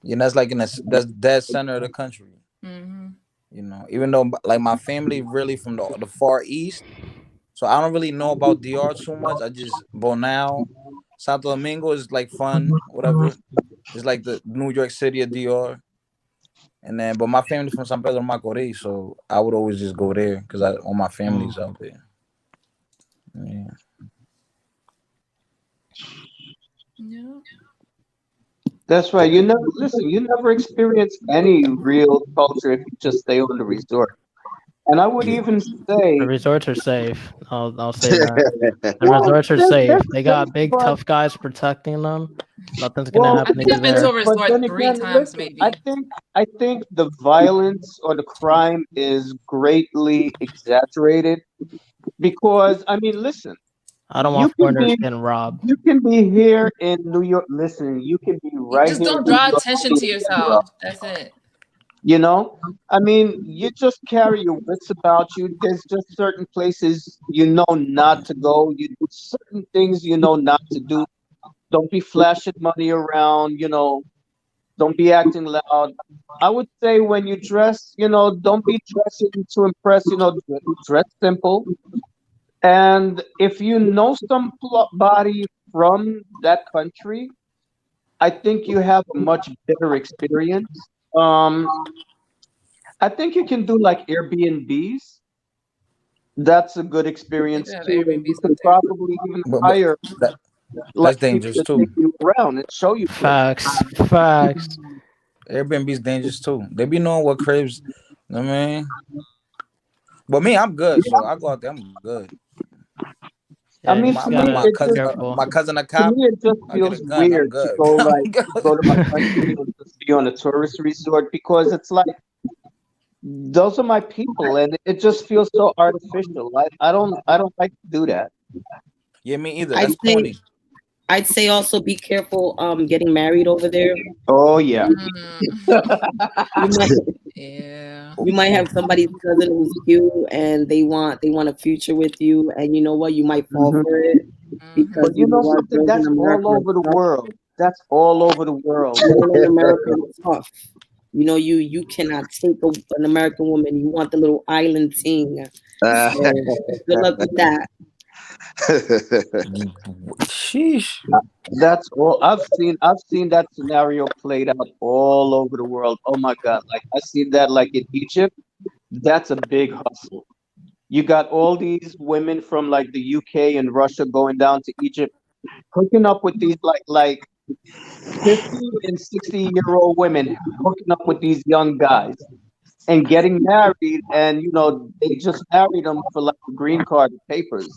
You know, that's like that's dead center of the country. Mm-hmm. You know, even though like my family really from the far east, so I don't really know about DR too much. I just Bonao, Santo Domingo is like fun, whatever. It's like the New York City of DR. And then, but my family's from San Pedro Macorís, so I would always just go there because all my family's out there. Yeah. Yeah. That's right. You never listen. You never experience any real culture if you just stay on the resort. And I would even The say, resorts are safe. I'll say that. The well, resorts are they're safe. They safe, got big but tough guys protecting them. Nothing's gonna well, I happen to think you I've been to yes, a there. but resort then 3 again, times, listen. maybe. I think the violence or the crime is greatly exaggerated because I mean, listen. I don't You want can foreigners be getting robbed. you can be here in New York. Listen, you can be You right just here in don't New draw York attention to City and get robbed. yourself. That's it. You know, I mean, you just carry your wits about you. There's just certain places you know not to go. You do certain things you know not to do. Don't be flashing money around. You know, don't be acting loud. I would say when you dress, you know, don't be dressing to impress. You know, dress simple. And if you know somebody from that country, I think you have a much better experience. I think you can do like Airbnbs. That's a good They do experience have too. And you Airbnbs out can there. probably even But hire that like that's people dangerous to take too. you around and show you places. Facts. Facts. Airbnb's dangerous too. They be knowing what cribs. You know what I mean, but me, I'm good. So I go out there. I'm good. I Yeah, you mean, just to me, gotta it be just My careful. cousin a to cop. me it just I get a feels gun. I'm weird to good. go I'm like good. go to my country and just be on a tourist resort because it's like those are my people and it just feels so artificial. I don't like to do that. Yeah, me either. I'd That's say corny. I'd say also be careful getting married over there. Oh yeah. You might Yeah. you might have somebody's cousin who's cute and they want a future with you, and you know what, you might fall Mhm. for it because But you you know know what, something? girls in That's America all are over the tough. world. That's all over the world. Women in America are tough. You know, you cannot take an American woman. You want the little island ting. So good luck with that. Sheesh. That's all I've seen that scenario played out all over the world. Oh my God. Like I seen that like in Egypt. That's a big hustle. You got all these women from like the UK and Russia going down to Egypt, hooking up with these like 50 and 60-year-old women hooking up with these young guys and getting married and they just married them for like a green card papers.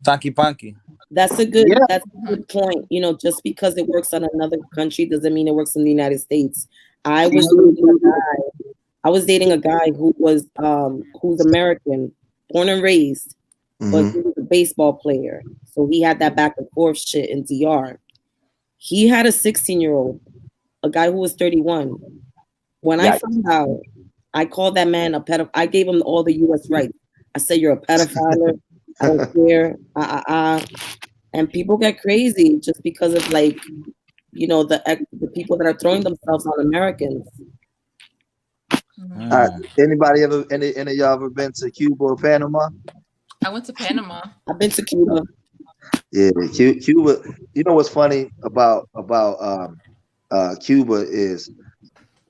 Tanky Panky. Yeah. That's a good point. You know, just because it works on another country doesn't mean it works in the United States. I was dating a guy. I was dating a guy who's American, born and raised, but Hmm. he was a baseball player. So he had that back and forth shit in DR. He had a 16-year-old, a guy who was 31. When I Yikes. found out, I called that man a pedophile. I gave him all the US rights. I said, "You're a pedophile. I don't care. And people get crazy just because of like, you know, the people that are throwing themselves on Americans. Anybody ever any of y'all ever been to Cuba or Panama? I went to Panama. I've been to Cuba. Yeah, Cuba. You know what's funny about Cuba is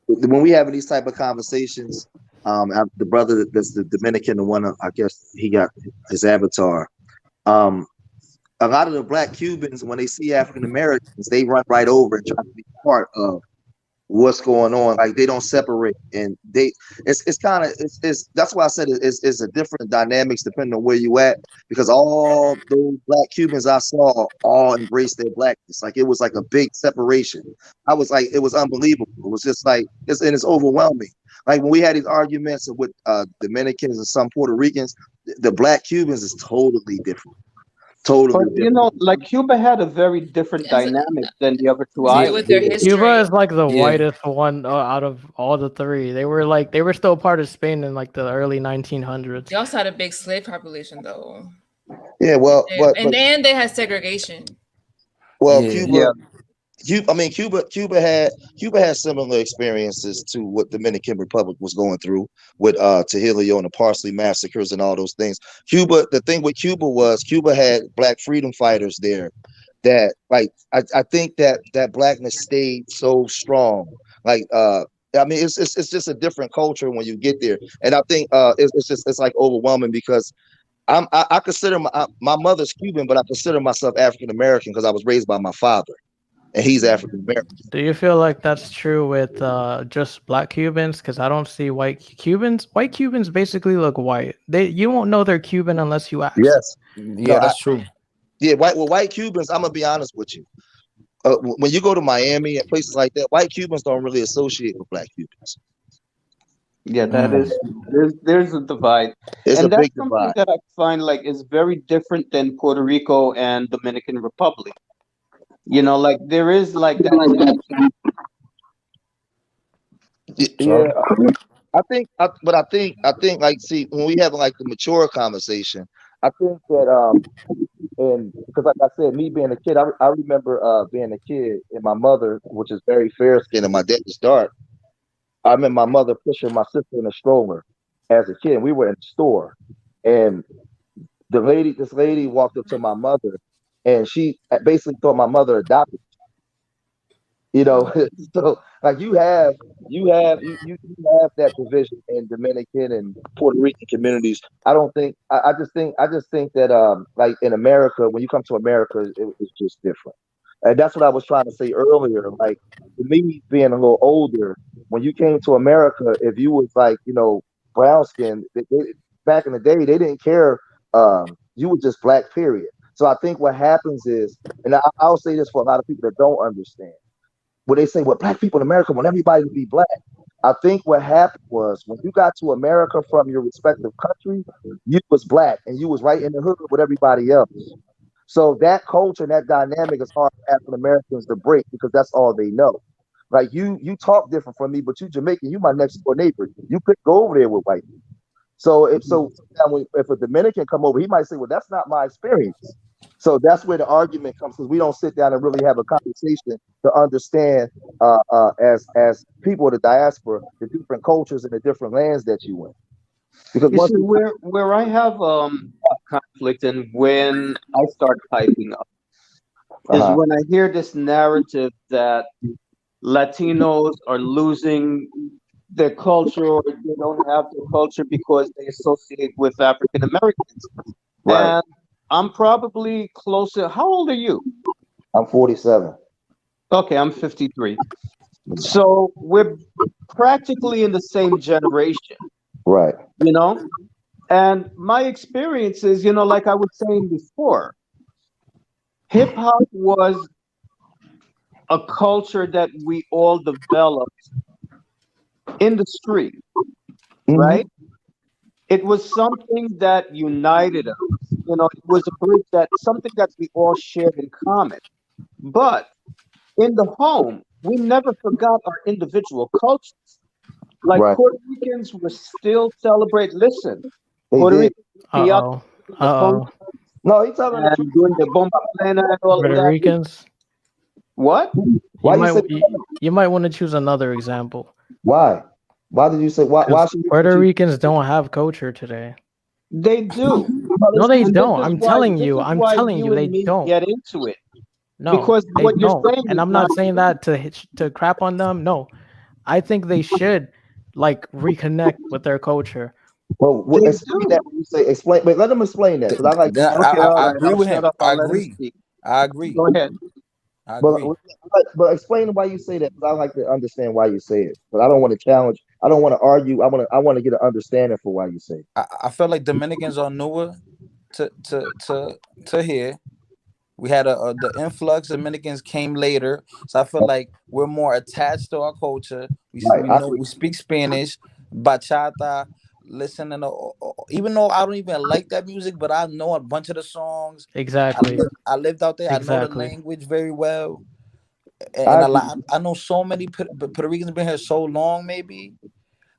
when we having these type of conversations. The brother that's the Dominican, the one I guess he got his avatar. A lot of the black Cubans, when they see African Americans, they run right over and try to be part of what's going on. Like they don't separate, and it's kind of it's that's why I said it's a different dynamics depending on where you at, because all those black Cubans I saw all embraced their blackness. Like it was like a big separation. I was like, it was unbelievable. It was just like it's overwhelming. Like when we had these arguments with Dominicans and some Puerto Ricans, the black Cubans is totally different. Totally But different. like Cuba had a very different dynamic than the other two islands. Cuba is like the whitest one out of all the three. They were still part of Spain in like the early 1900s. They also had a big slave population, though. Yeah, well, And then they had segregation. Well, Cuba, Cuba had similar experiences to what Dominican Republic was going through with Trujillo and the Parsley massacres and all those things. The thing with Cuba was Cuba had black freedom fighters there that like I think that blackness stayed so strong. Like I mean it's just a different culture when you get there. And I think it's like overwhelming because I consider my mother's Cuban, but I consider myself African American because I was raised by my father. And he's African American. Do you feel like that's true with just black Cubans? Because I don't see white Cubans. White Cubans basically look white. You won't know they're Cuban unless you ask. Yes. Yeah, that's true. Yeah, white Cubans, I'm gonna be honest with you. When you go to Miami and places like that, white Cubans don't really associate with black Cubans. Yeah, that is there's a divide. There's And a that's big something divide. that I find like is very different than Puerto Rico and Dominican Republic. You know, like there is like that. Yeah, I think like, see, when we have like the mature conversation, I think that and because like I said, me being a kid, I remember being a kid and my mother, which is very fair skinned and my dad is dark. I remember my mother pushing my sister in a stroller as a kid. We were in the store, and this lady walked up to my mother, and she basically thought my mother adopted. You know, so like you have that division in Dominican and Puerto Rican communities. I just think that like in America, when you come to America, it's just different. And that's what I was trying to say earlier. Like for me being a little older, when you came to America, if you was like, brown skin, back in the day, they didn't care. You were just black, period. So I think what happens is, and I'll say this for a lot of people that don't understand, where they say, well, black people in America want everybody to be black. I think what happened was when you got to America from your respective country, you was black and you was right in the hood with everybody else. So that culture and that dynamic is hard for African Americans to break because that's all they know. Like you talk different from me, but you Jamaican, you my next door neighbor. You could go over there with white people. So if a Dominican come over, he might say, well, that's not my experience. So that's where the argument comes, because we don't sit down and really have a conversation to understand as people of the diaspora, the different cultures and the different lands that you went. Because You see, where I have conflict and when I start piping up is when I hear this narrative that Latinos are losing their culture or they don't have their culture because they associate with African Americans. Right. And I'm probably closer. How old are you? I'm 47. Okay, I'm 53. So we're practically in the same generation. Right. And my experience is, like I was saying before, hip hop was a culture that we all developed in the street, right? It was something that united us. It was a bridge something that we all shared in common. But in the home, we never forgot our individual cultures. Like Puerto Ricans were still celebrate. Listen, Puerto Rican, Uh-oh. No, he's telling the truth. and doing the bomba plena and all of Puerto that. Ricans. What? You Why you say? might you might want to choose another example. Why? Why did you say? Why? Why Because should you Puerto choose? Ricans don't have culture today. They do. No, they And don't. I'm telling you. I'm telling you, you they and me don't. get into it. No, Because they what you're don't. saying And is I'm not not saying that to crap on them. No, I think they should like reconnect with their culture. Well, they explain do. that when you say explain. Wait, let them explain that because I like. Okay, all I right. agree I'll with shut him. up. I I'll let him agree. speak. I agree. Go ahead. I But agree. explain why you say that because I like to understand why you say it. But I don't want to challenge. I don't want to argue. I want to get an understanding for why you say it. I feel like Dominicans are newer to here. We had the influx. Dominicans came later, so I feel like we're more attached to our culture. Right. We know we speak Spanish, bachata. Listening to, even though I don't even like that music, but I know a bunch of the songs. Exactly. I lived out there. I know the Exactly. language very well, I and a agree. lot. I know so many Puerto Ricans been here so long, maybe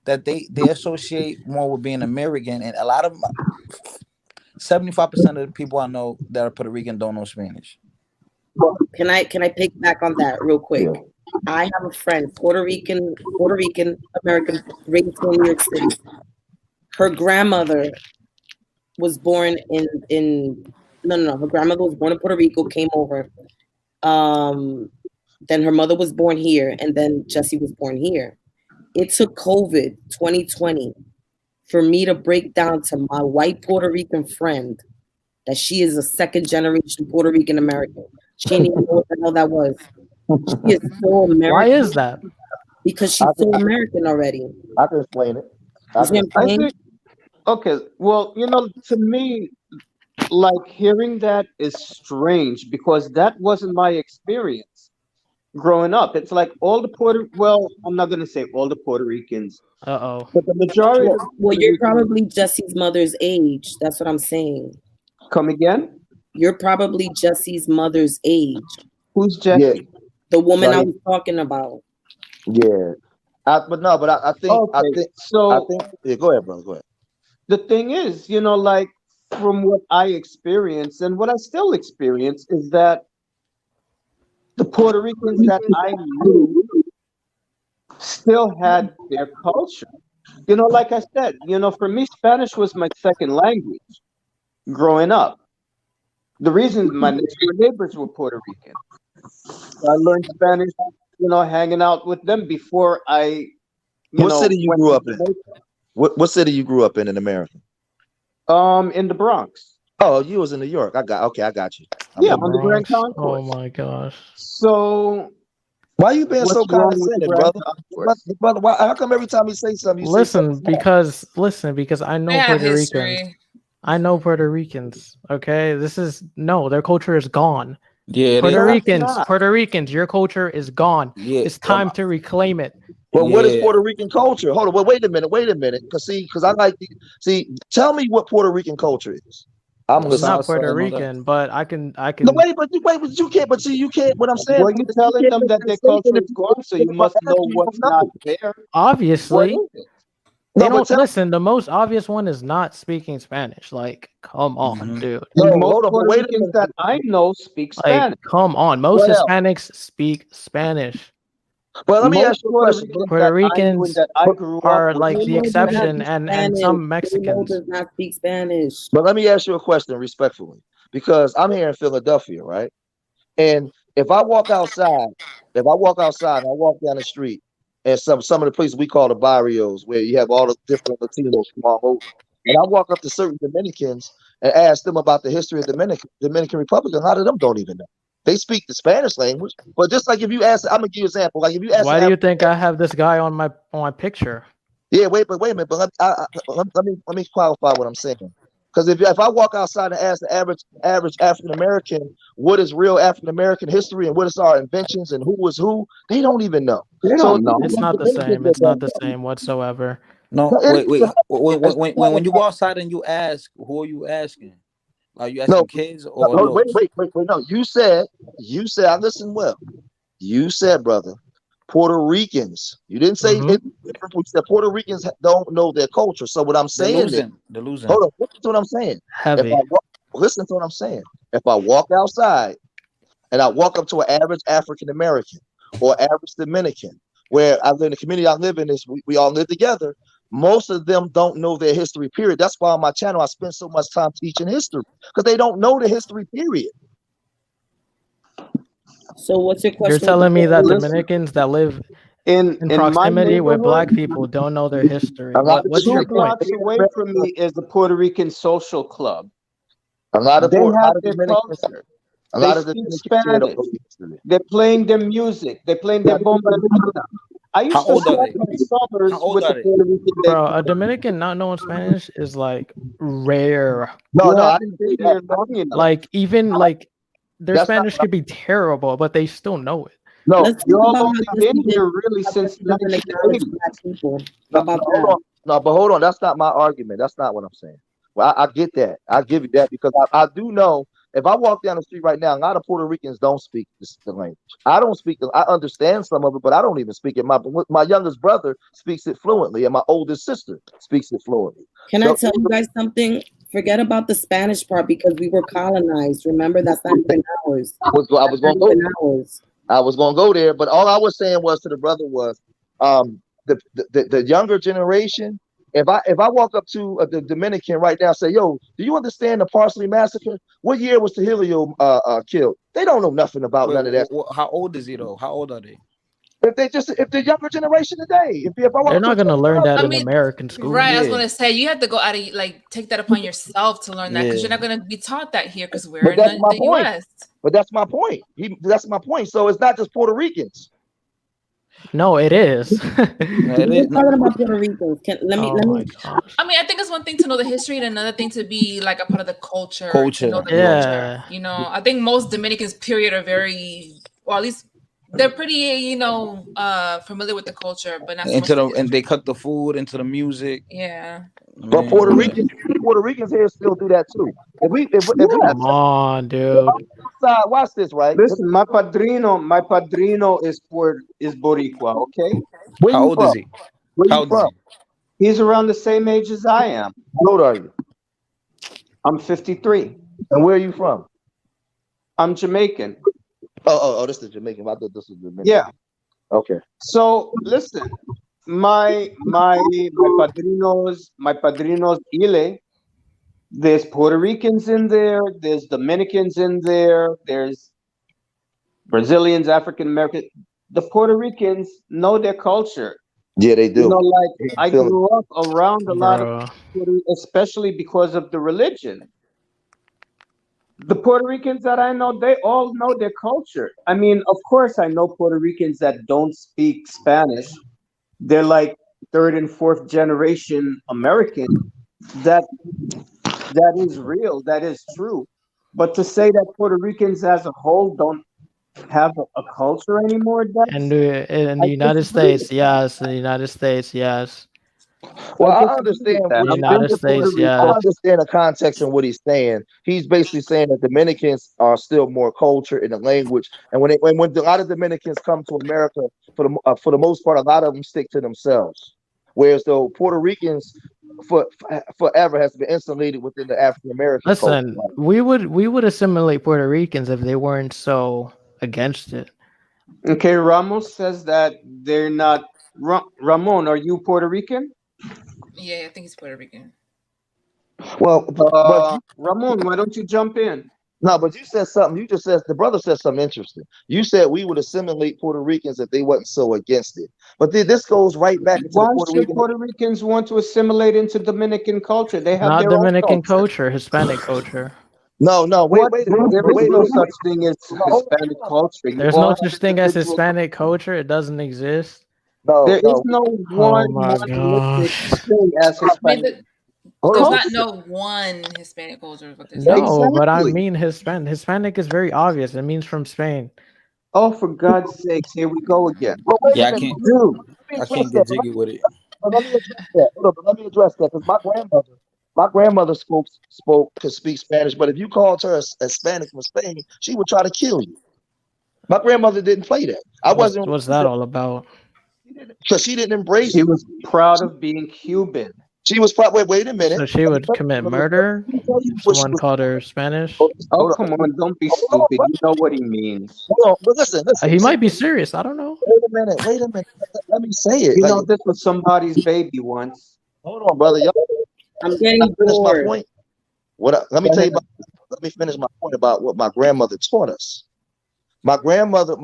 that they associate more with being American, and a lot of 75% of the people I know that are Puerto Rican don't know Spanish. Can I piggyback on that real quick? Yeah. I have a friend, Puerto Rican American, raised in New York City. Her grandmother was born in no. Her grandmother was born in Puerto Rico, came over. Then her mother was born here, and then Jesse was born here. It took COVID 2020 for me to break down to my white Puerto Rican friend that she is a second generation Puerto Rican American. She didn't even know what the hell that was. She is so American. Why is that? Because she's so American already. I can explain it. You see what I'm I saying? think. Okay. Well, to me, like hearing that is strange because that wasn't my experience growing up. It's like I'm not gonna say all the Puerto Ricans, Uh-oh. but the majority of Well, Puerto you're Ricans probably Jesse's mother's age. That's what I'm saying. come again. You're probably Jesse's mother's age. Who's Yeah. Jesse? The woman I Right. was talking about. Yeah. I think Okay. I So think. Yeah. Go ahead, brother. Go ahead. the thing is, like from what I experienced and what I still experience is that the Puerto Ricans that I knew still had their culture. Like I said, for me, Spanish was my second language growing up. The reason my next door neighbors were Puerto Rican. I learned Spanish, hanging out with them before I, What city you went grew to up in? Jamaica. What city you grew up in America? In the Bronx. Oh, you was in New York. I got you. I'm Yeah, with on you. the Grand Bronx. Oh Concourse. my gosh. So Why you being so what's wrong with the condescending, Grand brother? Concourse? Brother, why? How come every time you say something, you say something Listen, small? because I They know have Puerto Ricans. history. I know Puerto Ricans. Okay, their culture is gone. Yeah, they Puerto No, are. it's Ricans, not. Puerto Ricans, your culture is gone. Yeah, It's time to reclaim it. Well, what is yeah. Puerto Rican culture? Hold on. Well, wait a minute. Because I like tell me what Puerto Rican culture is. I'm The I'm listening. not salsa Puerto and all that. Rican, but I can No, can but you can't. But see, you can't. What I'm saying, Well, you brother, you telling can't them make that that their statement culture if is you, gone, so you if I must ask know you, you what's don't not know. there. What obviously is it? they No, but don't tell listen. The most obvious one is not speaking Spanish. Like, come on, Mm-hmm. dude. no. And most Hold on. But Puerto wait a Ricans minute. that I know speak Like, Spanish. come on. Most What else? Hispanics speak Spanish. Well, let me Most ask you a Puerto question. Ricans Puerto that I knew and Ricans that I grew up are with like the speak Dano does not exception, Spanish. speak and Spanish. some Dano Mexicans. does not speak Spanish. But let me ask you a question respectfully, because I'm here in Philadelphia, right? And if I walk outside and I walk down the street, and some of the places we call the barrios, where you have all the different Latinos from all over, and I walk up to certain Dominicans and ask them about the history of Dominican Republic, and a lot of them don't even know. They speak the Spanish language, but just like if you ask, I'm gonna give you an example. Like if you ask an Why do you African, think I have this guy on my picture? yeah, wait a minute, but let me qualify what I'm saying. Because if I walk outside and ask the average African American what is real African American history and what is our inventions and who was who, they don't even know. They So don't know. It's not the same. It's not the same whatsoever. No, no, it wait. is. When you go outside and you ask, who are you asking? Are you No, asking kids or wait, adults? no. You said I listened well. You said, brother, Puerto Ricans. You didn't say it. You said Puerto Ricans don't know their culture. So what I'm They're saying is, losing. They're losing. hold on, listen to what I'm saying. Heavy. Listen to what I'm saying. If I walk outside and I walk up to an average African American or average Dominican, where I live in the community I live in, is we all live together. Most of them don't know their history, period. That's why on my channel I spend so much time teaching history, because they don't know the history, period. So what's your question? You're telling me that Dominicans that live in proximity with black people don't know their history. What's your point? Blocks away from me is the Puerto Rican Social Club. A lot of they have their Dominicans, culture. a They lot of speak Dominicans Spanish. They're playing their music. They're playing their bomba. I used to spend my summers with the Puerto Rican. Bro, a Dominican not knowing Spanish is like rare. No, I didn't say that. Like even like their That's not Spanish could be terrible, but they still know it. No, Let's y'all talk about only how been this here is really since the doesn't acknowledge 1980s. black people. No, How about hold that? on. No, but hold on. That's not my argument. That's not what I'm saying. Well, I get that. I give you that because I do know if I walk down the street right now, a lot of Puerto Ricans don't speak the language. I don't speak I understand some of it, but I don't even speak it. My youngest brother speaks it fluently, and my oldest sister speaks it fluently. Can I tell you guys something? Forget about the Spanish part because we were colonized. Remember, that's not even ours. I was going to go there. I was going to go there, but all I was saying was to the brother was, the younger generation. If I walk up to the Dominican right now and say, "Yo, do you understand the Parsley Massacre? What year was Trujillo killed?" They don't know nothing about none of that. How old is he though? How old are they? If the younger generation today, if I walk They're up not to gonna learn that in mean, American school. Right, I was gonna say you have to go out of like take that upon yourself to learn that because you're Yeah. not gonna be taught that here because we're But in that's my the point. U.S. But that's my point. That's my point. So it's not just Puerto Ricans. No, it is. We're talking about Puerto Ricans. Let me. I mean, I think it's one thing to know the history and another thing to be like a part of the culture. Culture, To know the yeah. culture. You know, I think most Dominicans, period, are very, well, at least they're pretty, familiar with the culture, but not so much. And they cut the food into the music. Yeah. But Puerto Ricans here still do that too. If we Come on, dude. watch this, right? Listen, my padrino is Boricua. Okay. Where you from? Where you from? He's around the same age as I am. How old are you? I'm 53. And where are you from? I'm Jamaican. Oh, this is Jamaican. I thought this was Jamaican. Yeah. Okay. So listen, my padrinos Ile. There's Puerto Ricans in there. There's Dominicans in there. There's Brazilians, African American. The Puerto Ricans know their culture. Yeah, they do. You know, like I grew up around a lot of, especially because of the religion. The Puerto Ricans that I know, they all know their culture. I mean, of course, I know Puerto Ricans that don't speak Spanish. They're like third and fourth generation American. That is real. That is true. But to say that Puerto Ricans as a whole don't have a culture anymore, In the United States, yes. In the United States, yes. Well, I understand In the United States, I yes. understand the context and what he's saying. He's basically saying that Dominicans are still more culture in the language, and when a lot of Dominicans come to America, for the most part, a lot of them stick to themselves. Whereas though Puerto Ricans forever has been insulated within the African American culture. Listen, we would assimilate Puerto Ricans if they weren't so against it. Okay, Ramos says that they're not. Ramon, are you Puerto Rican? Yeah, I think he's Puerto Rican. Well, but Ramon, why don't you jump in? No, but you said something. You just said the brother said something interesting. You said we would assimilate Puerto Ricans if they wasn't so against it. But this goes right back into Why the Puerto should Rican. Puerto Ricans want to assimilate into Dominican culture? They have Not their Dominican own culture. culture, Hispanic culture. No, wait a minute. There is no such thing as Hispanic culture. There's no such thing as Hispanic culture. It doesn't exist. There is no one Oh my monolithic gosh. thing as Hispanic. There's not no one Hispanic culture. Is what they're saying. No, but I mean Hispanic. Hispanic is very obvious. It means from Spain. Oh, for God's sakes, here we go again. Yeah, I can't get jiggy with it. But let me address that. Hold up, but let me address that because my grandmother could speak Spanish. But if you called her a Hispanic from Spain, she would try to kill you. My grandmother didn't play that. I wasn't. What's that all about? Because she didn't embrace. She was proud of being Cuban. She was proud. Wait a minute. So she would commit murder if someone called her Spanish? Oh, come on, don't be stupid. You know what he means. Hold on, but listen. He might be serious. I don't know. Wait a minute. Let me say it. You know, this was somebody's baby once. Hold on, brother. Y'all, I'm getting finish my bored. point. Let me tell you about. Let me finish my point about what my grandmother taught us. My grandmother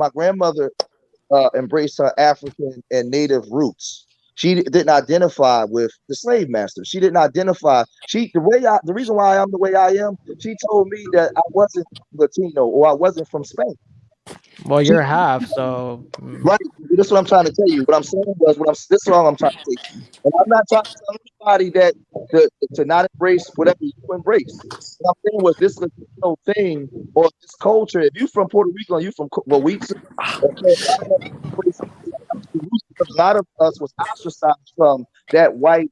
embraced her African and Native roots. She didn't identify with the slave master. She didn't identify. The reason why I'm the way I am. She told me that I wasn't Latino or I wasn't from Spain. Well, you're half, so right. This is what I'm trying to tell you. What I'm saying was, this is all I'm trying to say. And I'm not trying to tell anybody that to not embrace whatever you embrace. What I'm saying was this Latino thing or this culture. If you from Puerto Rico and you from a lot of us was ostracized from that white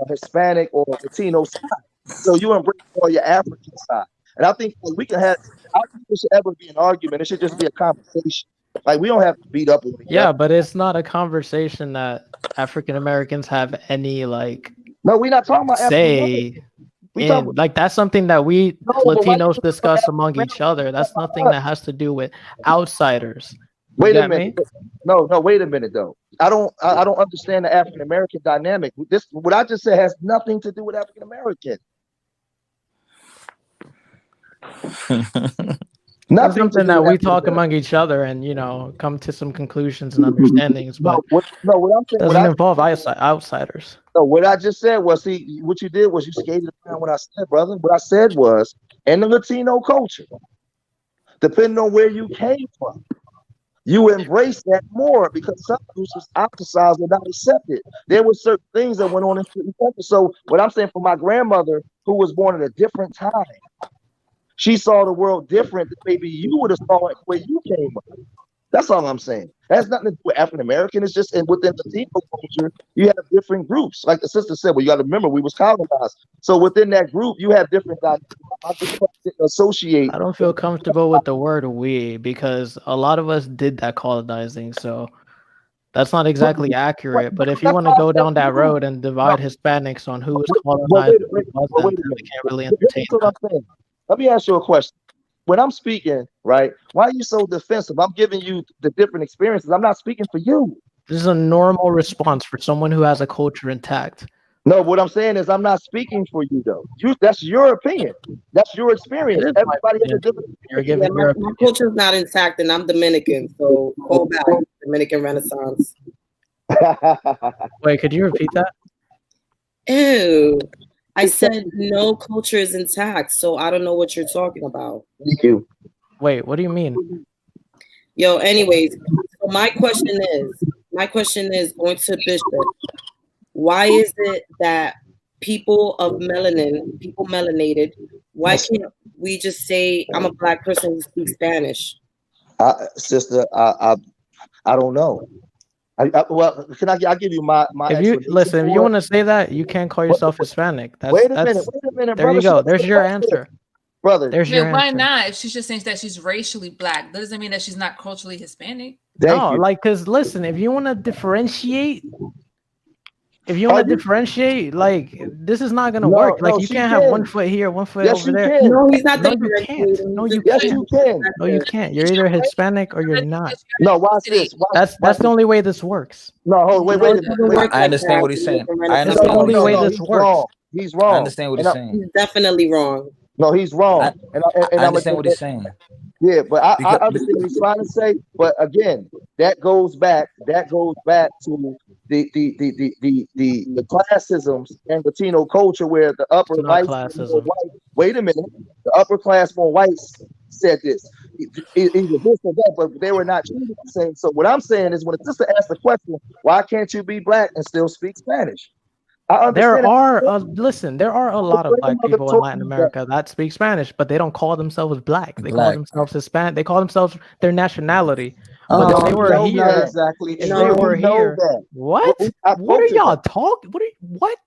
Hispanic or Latino side. So you embrace all your African side. And I think we can have. I don't think it should ever be an argument. It should just be a conversation. Like we don't have to beat up on each yeah, other. but it's not a conversation that African Americans have any like. No, we're not talking about say. Like that's something that we Latinos discuss among each other. That's nothing that has to do with outsiders. Wait a minute. No, wait a minute though. I don't understand the African American dynamic. What I just said has nothing to do with African American. That's something that we talk among each other and come to some conclusions and understandings, but what I'm saying doesn't involve outsiders. No, what I just said was, see, what you did was you skated around what I said, brother. What I said was, in the Latino culture, depending on where you came from, you embrace that more because some groups was ostracized or not accepted. There were certain things that went on in certain cultures. So what I'm saying for my grandmother, who was born at a different time, she saw the world different than maybe you would have saw it where you came up. That's all I'm saying. That has nothing to do with African American. It's just within the Latino culture, you have different groups. Like the sister said, well, you got to remember we was colonized. So within that group, you have different associate. I don't feel comfortable with the word "we" because a lot of us did that colonizing. So that's not exactly accurate. But if you want to go down that road and divide Hispanics on who was colonized, we can't really entertain that. Let me ask you a question. When I'm speaking, right, why are you so defensive? I'm giving you the different experiences. I'm not speaking for you. This is a normal response for someone who has a culture intact. No, what I'm saying is I'm not speaking for you, though. That's your opinion. That's your experience. Everybody has a different experience. My culture is not intact, and I'm Dominican, so call back Dominican Renaissance. Wait, could you repeat that? Ew. I said no culture is intact, so I don't know what you're talking about. Thank you. Wait, what do you mean? Yo, anyways, so my question is going to Bishop. Why is it that people melanated, why can't we just say I'm a Black person who speaks Spanish? Sister, I don't know. Well, I'll give you my if you listen, if you want to say that, you can't call yourself Hispanic. Wait a minute, there brother, you go. There's your answer. Brother. There's your why answer. not? If she's just saying that she's racially Black, that doesn't mean that she's not culturally Hispanic. Because listen, if you want to differentiate, like this is not gonna work. Like you can't have 1 foot here, 1 foot over there. No, he's not. No, you can't. No, you yes, can't. you can. No, you can't. You're either Hispanic or you're not. No, watch this. That's the only way this works. No, wait a minute. I understand what he's saying. That's the only way this works. He's wrong. I understand what he's saying. He's definitely wrong. No, he's wrong. I understand what he's saying. Yeah, but I understand what he's trying to say. But again, that goes back to the classisms and Latino culture where the upper whites, wait a minute, the upper class born whites said this. Either this or that, but they were not treated the same. So what I'm saying is when a sister asks the question, why can't you be Black and still speak Spanish? There are a lot of Black people in Latin America that speak Spanish, but they don't call themselves Black. They call themselves Hispanic. They call themselves their nationality. But if they were here, What? What are y'all talking? What?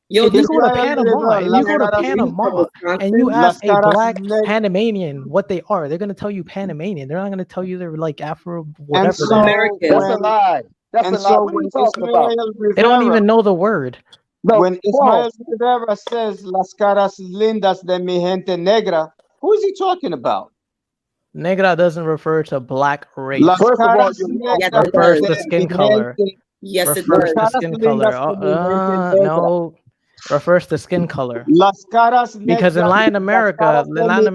Yo, If you this go to is Panama, if you go to Panama and you ask a black Negras. Panamanian what they are, they're gonna tell you Panamanian. They're not gonna tell you they're like Afro And whatever. so they are. American. That's a lie. That's a lie. What are you when talking about? Ismael They don't Rivera, even know the word. No, when Ismael Paul. Rivera says las caras lindas de mi gente negra, who is he talking about? Negra doesn't refer to black race. Las First of all, caras you're Yes, negras it refers does. to de skin mi color. gente. Yes, it Refers does. to Las caras skin color. lindas de mi gente negra. No, refers to skin color. Las caras Because in negras, Latin las America, caras de mi let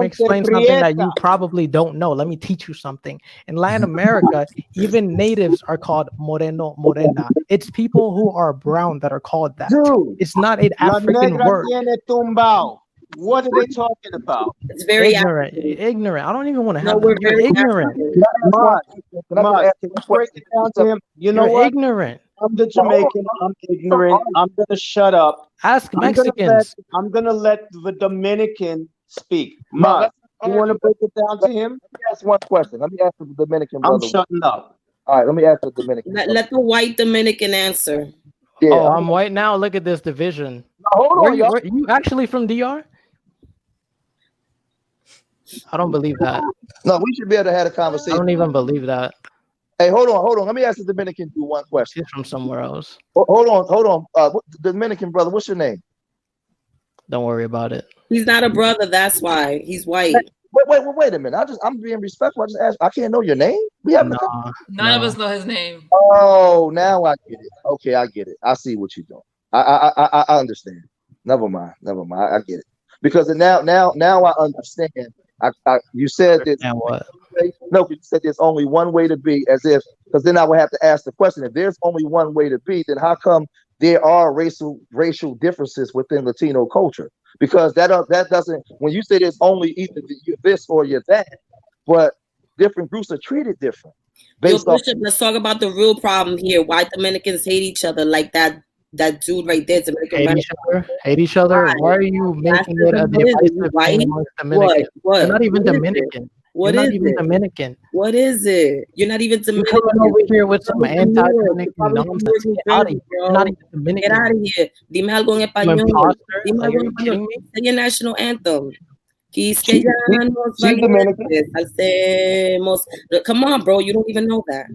me gente explain something that you prieta. probably don't know. Let me teach you something. In Latin America, even natives are called moreno, morena. It's people who are brown that are called that. Dude, It's not an la African negra word. tiene tumbao. What are they talking about? It's very Ignorant. African. Ignorant. I don't even want to No, have we're that. You're very ignorant. African. Mud, Can I just Mud, ask you let's a break question? it down to him. You know You're what? ignorant. I'm the Well, hold Jamaican. on. I'm ignorant. I'm gonna shut up. Ask I'm Mexicans. gonna let the Dominican speak. No, Mud, let's you want to argue. break it down to him? Let me ask one question. Let me ask the Dominican I'm brother. shutting up. All right, let me ask the Dominican brother. Let the white Dominican answer. Yeah, Oh, I'm white now. Look at this division. hold on, y'all. Where you actually from DR? I don't believe that. No, we should be able to have a I conversation. don't even believe that. Hey, hold on. Let me ask the Dominican one question. She's from somewhere else. Hold on. Dominican brother, what's your name? Don't worry about it. He's not a brother. That's why he's white. Wait a minute. I'm being respectful. I just asked. I can't know your name. We having a None of us know his name. Oh, now I get it. Okay, I get it. I see what you're doing. I understand. Never mind. I get it. Because now I understand. You said that. And what? No, you said there's only one way to be, as if, because then I would have to ask the question: if there's only one way to be, then how come there are racial differences within Latino culture? Because that doesn't. When you say there's only either you're this or you're that, but different groups are treated different. Yo, Bishop, let's talk about the real problem here. Why Dominicans hate each other like that dude right there, Dominican. Hate each other. Why are you making it a divisive thing amongst Dominicans? What? You're not even What is Dominican. What You're is not even it? Dominican. What is it? You're not even Dominican. You're coming over here with some You're anti-Dominican probably nonsense. New Get out of Jersey, here. bro. You're not even Dominican. Get out of here. Dime algo en You español. imposter? Dime Like, algo are en you español. kidding me? Say your national anthem. Quisqueyanos she's Dominican. valientes hacemos. Come on, bro. You don't even know that.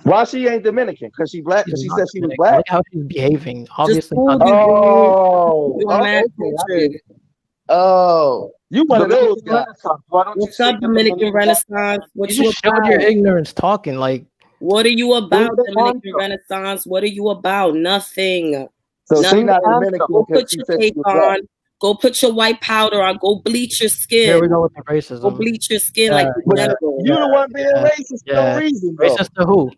Why she ain't Dominican? Because she black? Because she said she was black? Look how she's behaving. Obviously. Just not. Oh, you are mad okay. cultured. Oh, you one of those guys. What's up, Dominican Renaissance? What You you just showed about? your ignorance talking. Like, What are you about, Dominican Renaissance? What are you about? Nothing. So Nothing. she not Dominican Go because put she your said cape she was black. on. Go put your white powder on. Go bleach your skin. here we go with the racism. Go bleach your skin like the general. You the one being racist for no reason, though. Racist to who?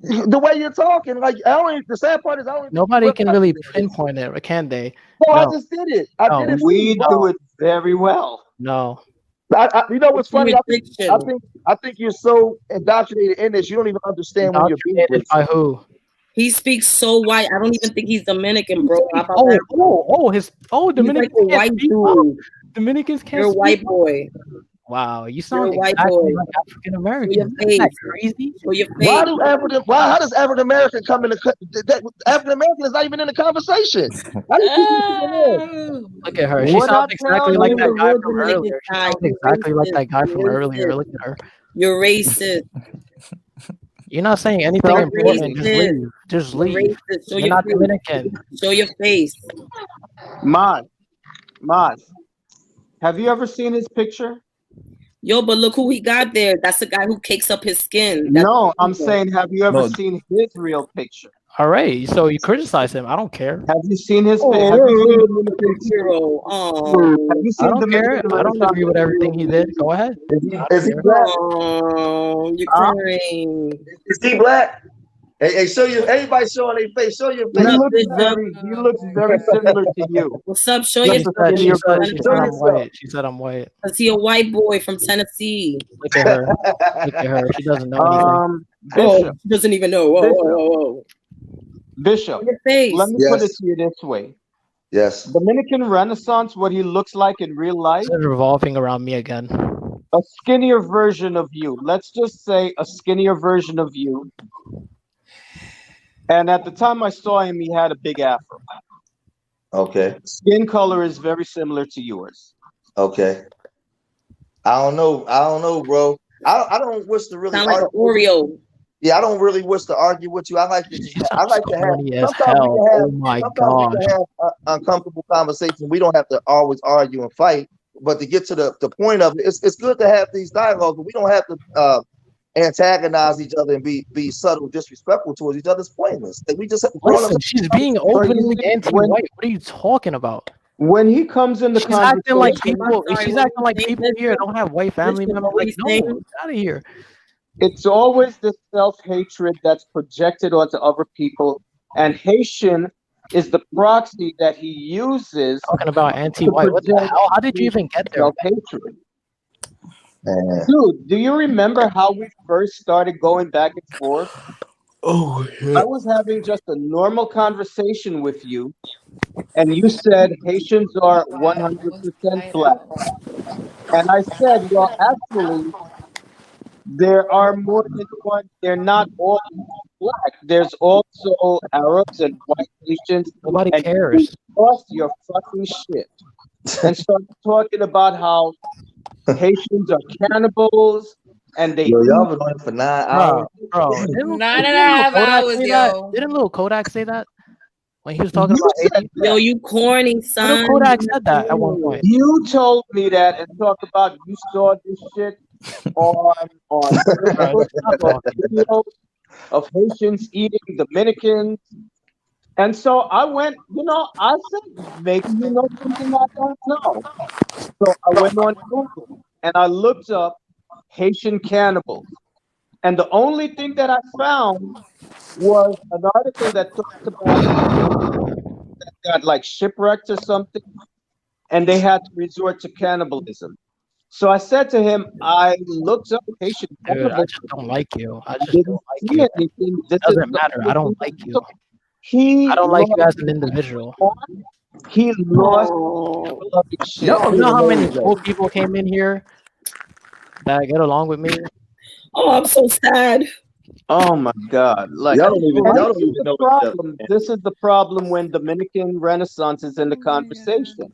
The way you're talking, like the sad part is I don't. Nobody can really pinpoint it, can they? No, I No. just did it. I did it. We do it very well. No. You know what's funny? Fiction. I think you're so indoctrinated in this, you don't even understand when you're being racist. By who? He speaks so white. I don't even think he's Dominican, bro. How about Oh, that? Dominicans He's like a can't white speak. dude. Dominicans can't You're a speak. white boy. Wow, you You're sound a white exactly boy. like African Americans. Show your Isn't that face. crazy? Show your face. How does African American come in the African American is not even in the conversation? How do you think he's Look at her. She sounds exactly like that guy from earlier. She sounds exactly like that guy from earlier. Look at her. You're racist. You're not saying anything You're important. Just racist. leave. Just You're leave. racist. Show You're your not face. Dominican. Show your face. Maz, have you ever seen his picture? Yo, but look who he got there. That's the guy who cakes up his skin. That's No, I'm saying, have you ever seen his real picture? All right. So you criticize him. I don't care. Have you seen his? Oh, Have you seen Dominican hero? Have you I seen don't care. Dominican I don't agree with everything he did. Go ahead. Is he black? Oh, you're crying. Is he black? Hey, show you. Everybody showing their face. Show your face. He looks very similar to you. What's up? Show She your said, face. I'm white. She said I'm white. Cause he a white boy from Tennessee. Look at her. Look at her. She doesn't know anything. Bishop. She doesn't even know. Whoa. Bishop, Your face. let me put it to you this way. Yes. Dominican Renaissance, what he looks like in real life. It's revolving around me again. A skinnier version of you. Let's just say a skinnier version of you. And at the time I saw him, he had a big afro. Okay. Skin color is very similar to yours. Okay. I don't know, bro. I don't wish to really Sound like an argue with you. Oreo. Yeah, I don't really wish to argue with you. I like to just She I sounds like to have corny as hell. Oh my gosh. uncomfortable conversations. We don't have to always argue and fight, but to get to the point of it, it's good to have these dialogues, but we don't have to antagonize each other and be subtle, disrespectful towards each other. It's pointless. Like, we just have to grown up. Listen, she's being openly anti-white. What are you talking about? When he comes in the She's acting like conversation, people. She's acting like people here don't have white family members. Like, no, get out of here. it's always the self-hatred that's projected onto other people, and Haitian is the proxy that he uses. Talking about anti-white. What the hell? How did you even get there? Self-hatred. Dude, do you remember how we first started going back and forth? Oh, I was having just a normal conversation with you, and you said Haitians are 100% black. And I said, well, actually, there are more than one. They're not all black. There's also Arabs and white Haitians. Nobody and cares. You lost your fucking shit and started talking about how Haitians are cannibals and they. Yo, y'all been on it for 9 hours. Bro, Nine and a half hours, yo. Didn't little Kodak say that when he was talking about Haiti? Yo, you corny son. Little Kodak said that at one point. You told me that and talked about you saw this shit on videos of Haitians eating Dominicans. And so I went, I said, maybe you know something I don't know. So I went on Google and I looked up Haitian cannibals. And the only thing that I found was an article that talks about that got like shipwrecked or something, and they had to resort to cannibalism. So I said to him, I looked up Haitian Dude, cannibals. I just don't like you. I just didn't don't like see you. anything. It doesn't matter. I don't like you. I don't like you as an individual. He lost beloved shit. You know how many cool people came in here that get along with me? Oh, I'm so sad. Oh my God! Like y'all don't even know each other. This is the problem when Dominican Renaissance is in the conversation.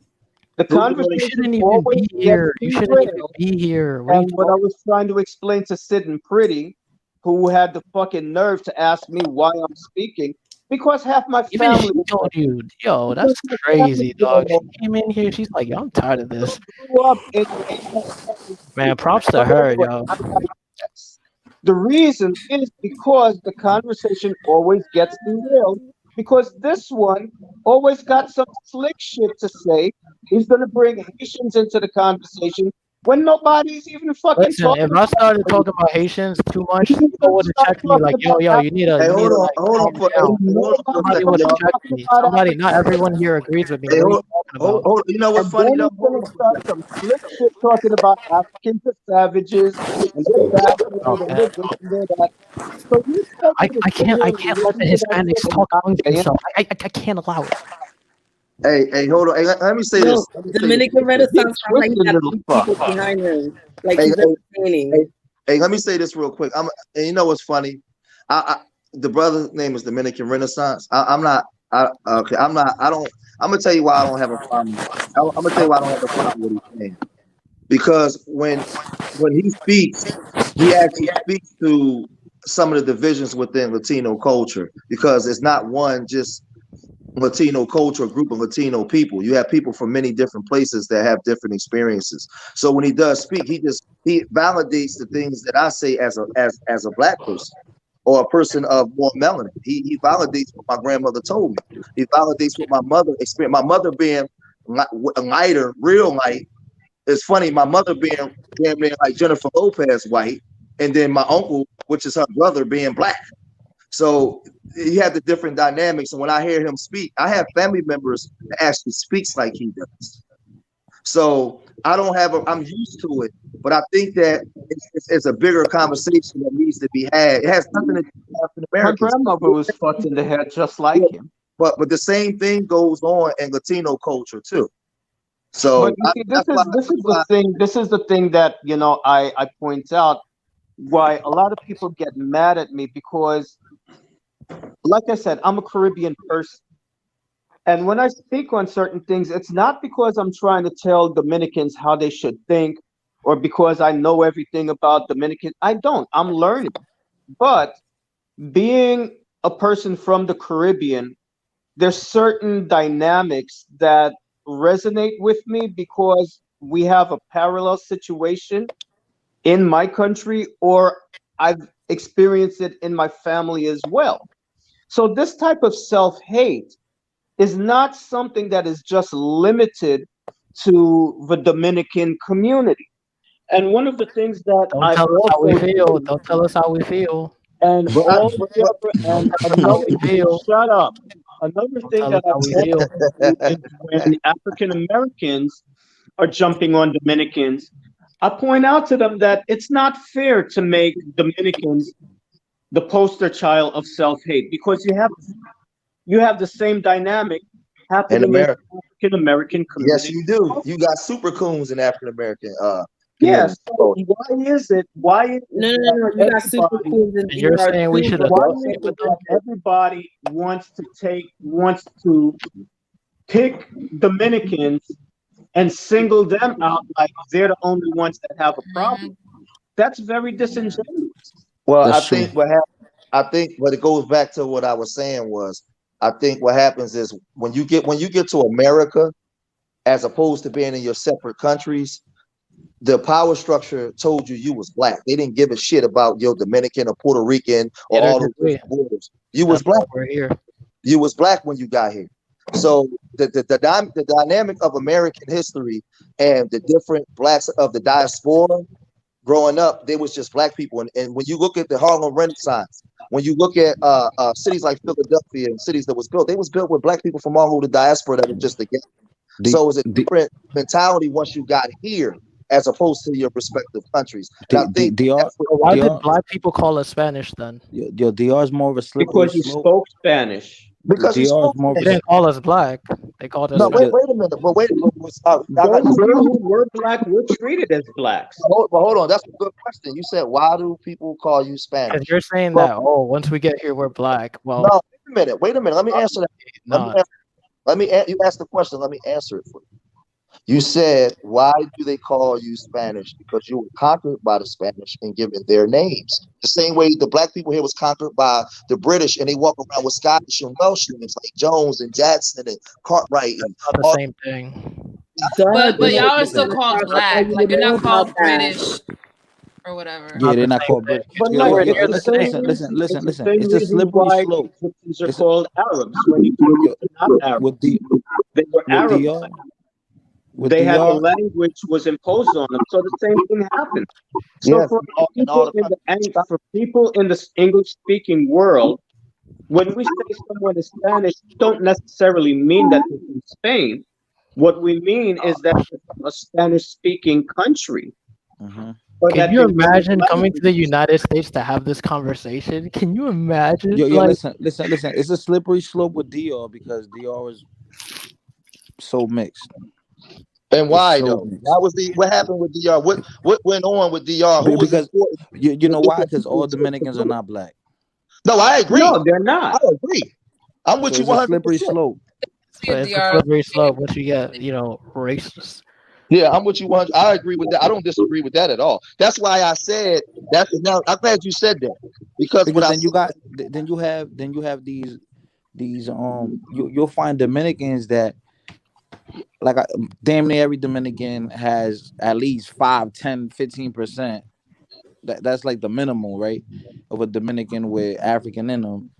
The conversation You shouldn't even be here. You shouldn't even be here. And what I was trying to explain to Sid and Pretty, who had the fucking nerve to ask me why I'm speaking, because half my family. Even she told you, yo, that's crazy, dog. She came in here. She's like, yo, I'm tired of this. Man, props to her, yo. The reason is because the conversation always gets derailed, because this one always got some slick shit to say. He's going to bring Haitians into the conversation when nobody's even fucking Listen, talking. if I started talking about Haitians too much, people would have checked me like, yo, you need to, hold on, somebody would have checked me. Somebody, not everyone here agrees with me. What are you talking about? Hold, you know what's funny though? Going to start some slick shit talking about Africans as savages and they're backward and they're this and they're that. So I can't let the Hispanics talk among themselves. I can't allow it. Hey, hold on. Hey, let me say this. Dominican Renaissance sounds like he got people behind him. Like he's entertaining. Hey, let me say this real quick. And you know what's funny? The brother's name is Dominican Renaissance. I'm gonna tell you why I don't have a problem. I'm gonna tell you why I don't have a problem with what he's saying. Because when he speaks, he actually speaks to some of the divisions within Latino culture, because it's not one just Latino culture, a group of Latino people. You have people from many different places that have different experiences. So when he does speak, he validates the things that I say as a black person or a person of more melanin. He validates what my grandmother told me. He validates what my mother experienced. My mother being lighter, real light. It's funny, my mother being damn near like Jennifer Lopez white, and then my uncle, which is her brother, being black. So he had the different dynamics. And when I hear him speak, I have family members that actually speaks like he does. So I don't have I'm used to it, but I think that it's a bigger conversation that needs to be had. It has nothing to do with African Americans. My grandmother was fucked in the head just like him. But the same thing goes on in Latino culture too. So this is the thing that I point out why a lot of people get mad at me, because like I said, I'm a Caribbean person. And when I speak on certain things, it's not because I'm trying to tell Dominicans how they should think or because I know everything about Dominicans. I don't. I'm learning. But being a person from the Caribbean, there's certain dynamics that resonate with me because we have a parallel situation in my country, or I've experienced it in my family as well. So this type of self-hate is not something that is just limited to the Dominican community. And one of the things that Don't I tell us how we also feel. do, Don't tell us how we feel. and But all the other, Don't and tell us how another, we feel. shut up. Another Don't thing tell us that I how we also feel. do is when African Americans are jumping on Dominicans, I point out to them that it's not fair to make Dominicans the poster child of self-hate because you have the same dynamic in happening in America, the African American yes, community. you do. You got super coons in African American Yes. community. So why is it No, no, that no, no. You got super everybody cool in And you're DR saying we too, should bro. why associate is with it them? that everybody wants to pick Dominicans and single them out like they're the only ones that have a problem? That's very disingenuous. Well, I That's true. think I think what it goes back to what I was saying was I think what happens is when you get to America, as opposed to being in your separate countries, the power structure told you was black. They didn't give a shit about your Dominican or Puerto Rican or Yeah, I all those agree. different borders. You was That's why black. we're here. You was black when you got here. So the dynamic of American history and the different blacks of the diaspora growing up, there was just black people. And when you look at the Harlem Renaissance, when you look at cities like Philadelphia and cities that was built, they was built with black people from all over the diaspora that were just together. The So it's a the different mentality once you got here as opposed to your respective countries. And I the think DR that's what So why did DR black people call us Spanish then? your DR is more of a slippery Because you slope. spoke Spanish. The because you DR is spoke more of They a Spanish. didn't call us black. They called us No, your, wait, Spanish. your, wait a minute. But wait, I got Those people who were black were treated as blacks. hold on. That's a good question. You said, why do people call you Because Spanish? you're saying Well, that, oh, once we get here, we're black. no, Well, wait a minute. Let me answer that. Let me not. answer, you asked the question. Let me answer it for you. You said, why do they call you Spanish? Because you were conquered by the Spanish and given their names. The same way the black people here was conquered by the British and they walk around with Scottish and Welsh names like Jones and Jackson and Cartwright and Not the all. same thing. Duh, But duh. y'all are still That's called how I thought black. you Like would you're know not about called that. British or whatever. yeah, Not they're the not same called thing. British. But Yo, no, yo, Nowhere yo, near it's the the listen, same same. listen, reason. listen, listen, It's the listen. same It's a reason slippery why slope. Egyptians are It's called Arabs when you talk yo, to not Arabs. with the They were with Arab. DR with They had a DR. language was imposed on them. So the same thing happened. So Yes, for and all people the in the countries. for people in the English speaking world, when we say someone is Spanish, we don't necessarily mean that they're from Spain. What we mean is that they're from a Spanish speaking country Mm-hmm. or Can that you they learn imagine coming to the languages. United States to have this conversation? Can you imagine? Yo, Like, listen, listen, listen. It's a slippery slope with DR because DR is so mixed. And It's why so though? mixed. What happened with DR? What went on with DR? Who was Because important you for know why? different Because people all to Dominicans are do it? not black. No, I agree. No, they're I not. agree. I'm with So you it's a 100%. slippery slope. so it's a DR. slippery slope once you get, racist. Yeah, I'm with you 100. I agree with that. I don't disagree with that at all. That's why I said that. Now I'm glad you said that because what Because I then you said. got then you have these you'll find Dominicans that like damn near every Dominican has at least 5, 10, 15%. That's like the minimal, right? Of a Dominican with African in them.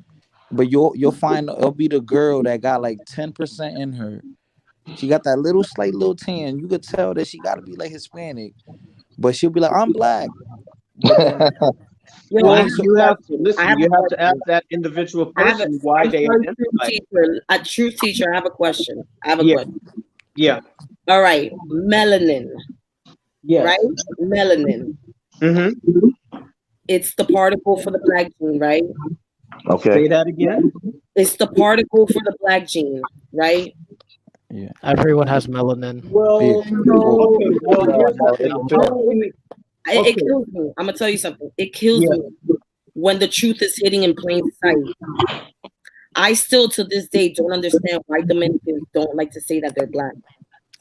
But you'll find it'll be the girl that got like 10% in her. She got that slight little tan. You could tell that she got to be like Hispanic, but she'll be like, "I'm black." But then Yo, I Well, mean, so you have to I listen. have You a have to ask question. that individual I have a. person why I'm they sorry, truth identify. teacher. A truth teacher. I have a question. Yeah, yeah, All right, melanin. yes. Right, melanin. Mm-hmm. It's the particle for the black gene, right? Okay. Say that again. It's the particle for the black gene, right? yeah, Everyone has melanin. Well, So, okay. Well, here's the thing. how do we? It Okay. kills me. I'm gonna tell you something. It kills Yeah. me when the truth is hidden in plain sight. I still to this day don't understand why Dominicans don't like to say that they're black.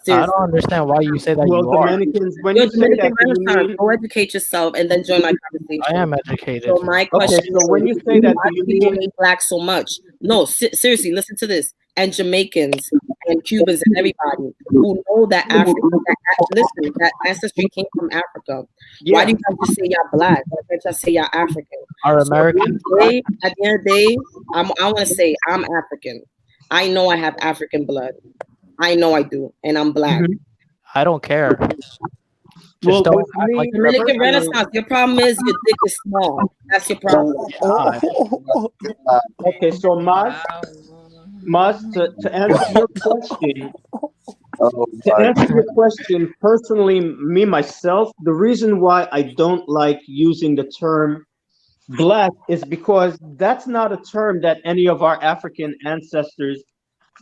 I don't understand why you say that Well, you are. Dominicans, when You're you say Dominican that, do you Renaissance. mean? Go educate yourself and then join my conversation. I am educated. So my Okay, question so when you say that, why do do you people mean? hate black so much? No, seriously, listen to this. And Jamaicans and Cubans and everybody who know that that ancestry came from Africa. Yeah. Why do you guys just say y'all black? Why can't y'all say y'all African? Are So Americans at the end of the day, I want to say I'm African. I know I have African blood. I know I do, and I'm black. I don't care. Well, Just don't with act me, like Dominican Renaissance. Your problem is your dick is small. That's your problem. God. Okay, so Mas, to answer your question, personally, me myself, the reason why I don't like using the term black is because that's not a term that any of our African ancestors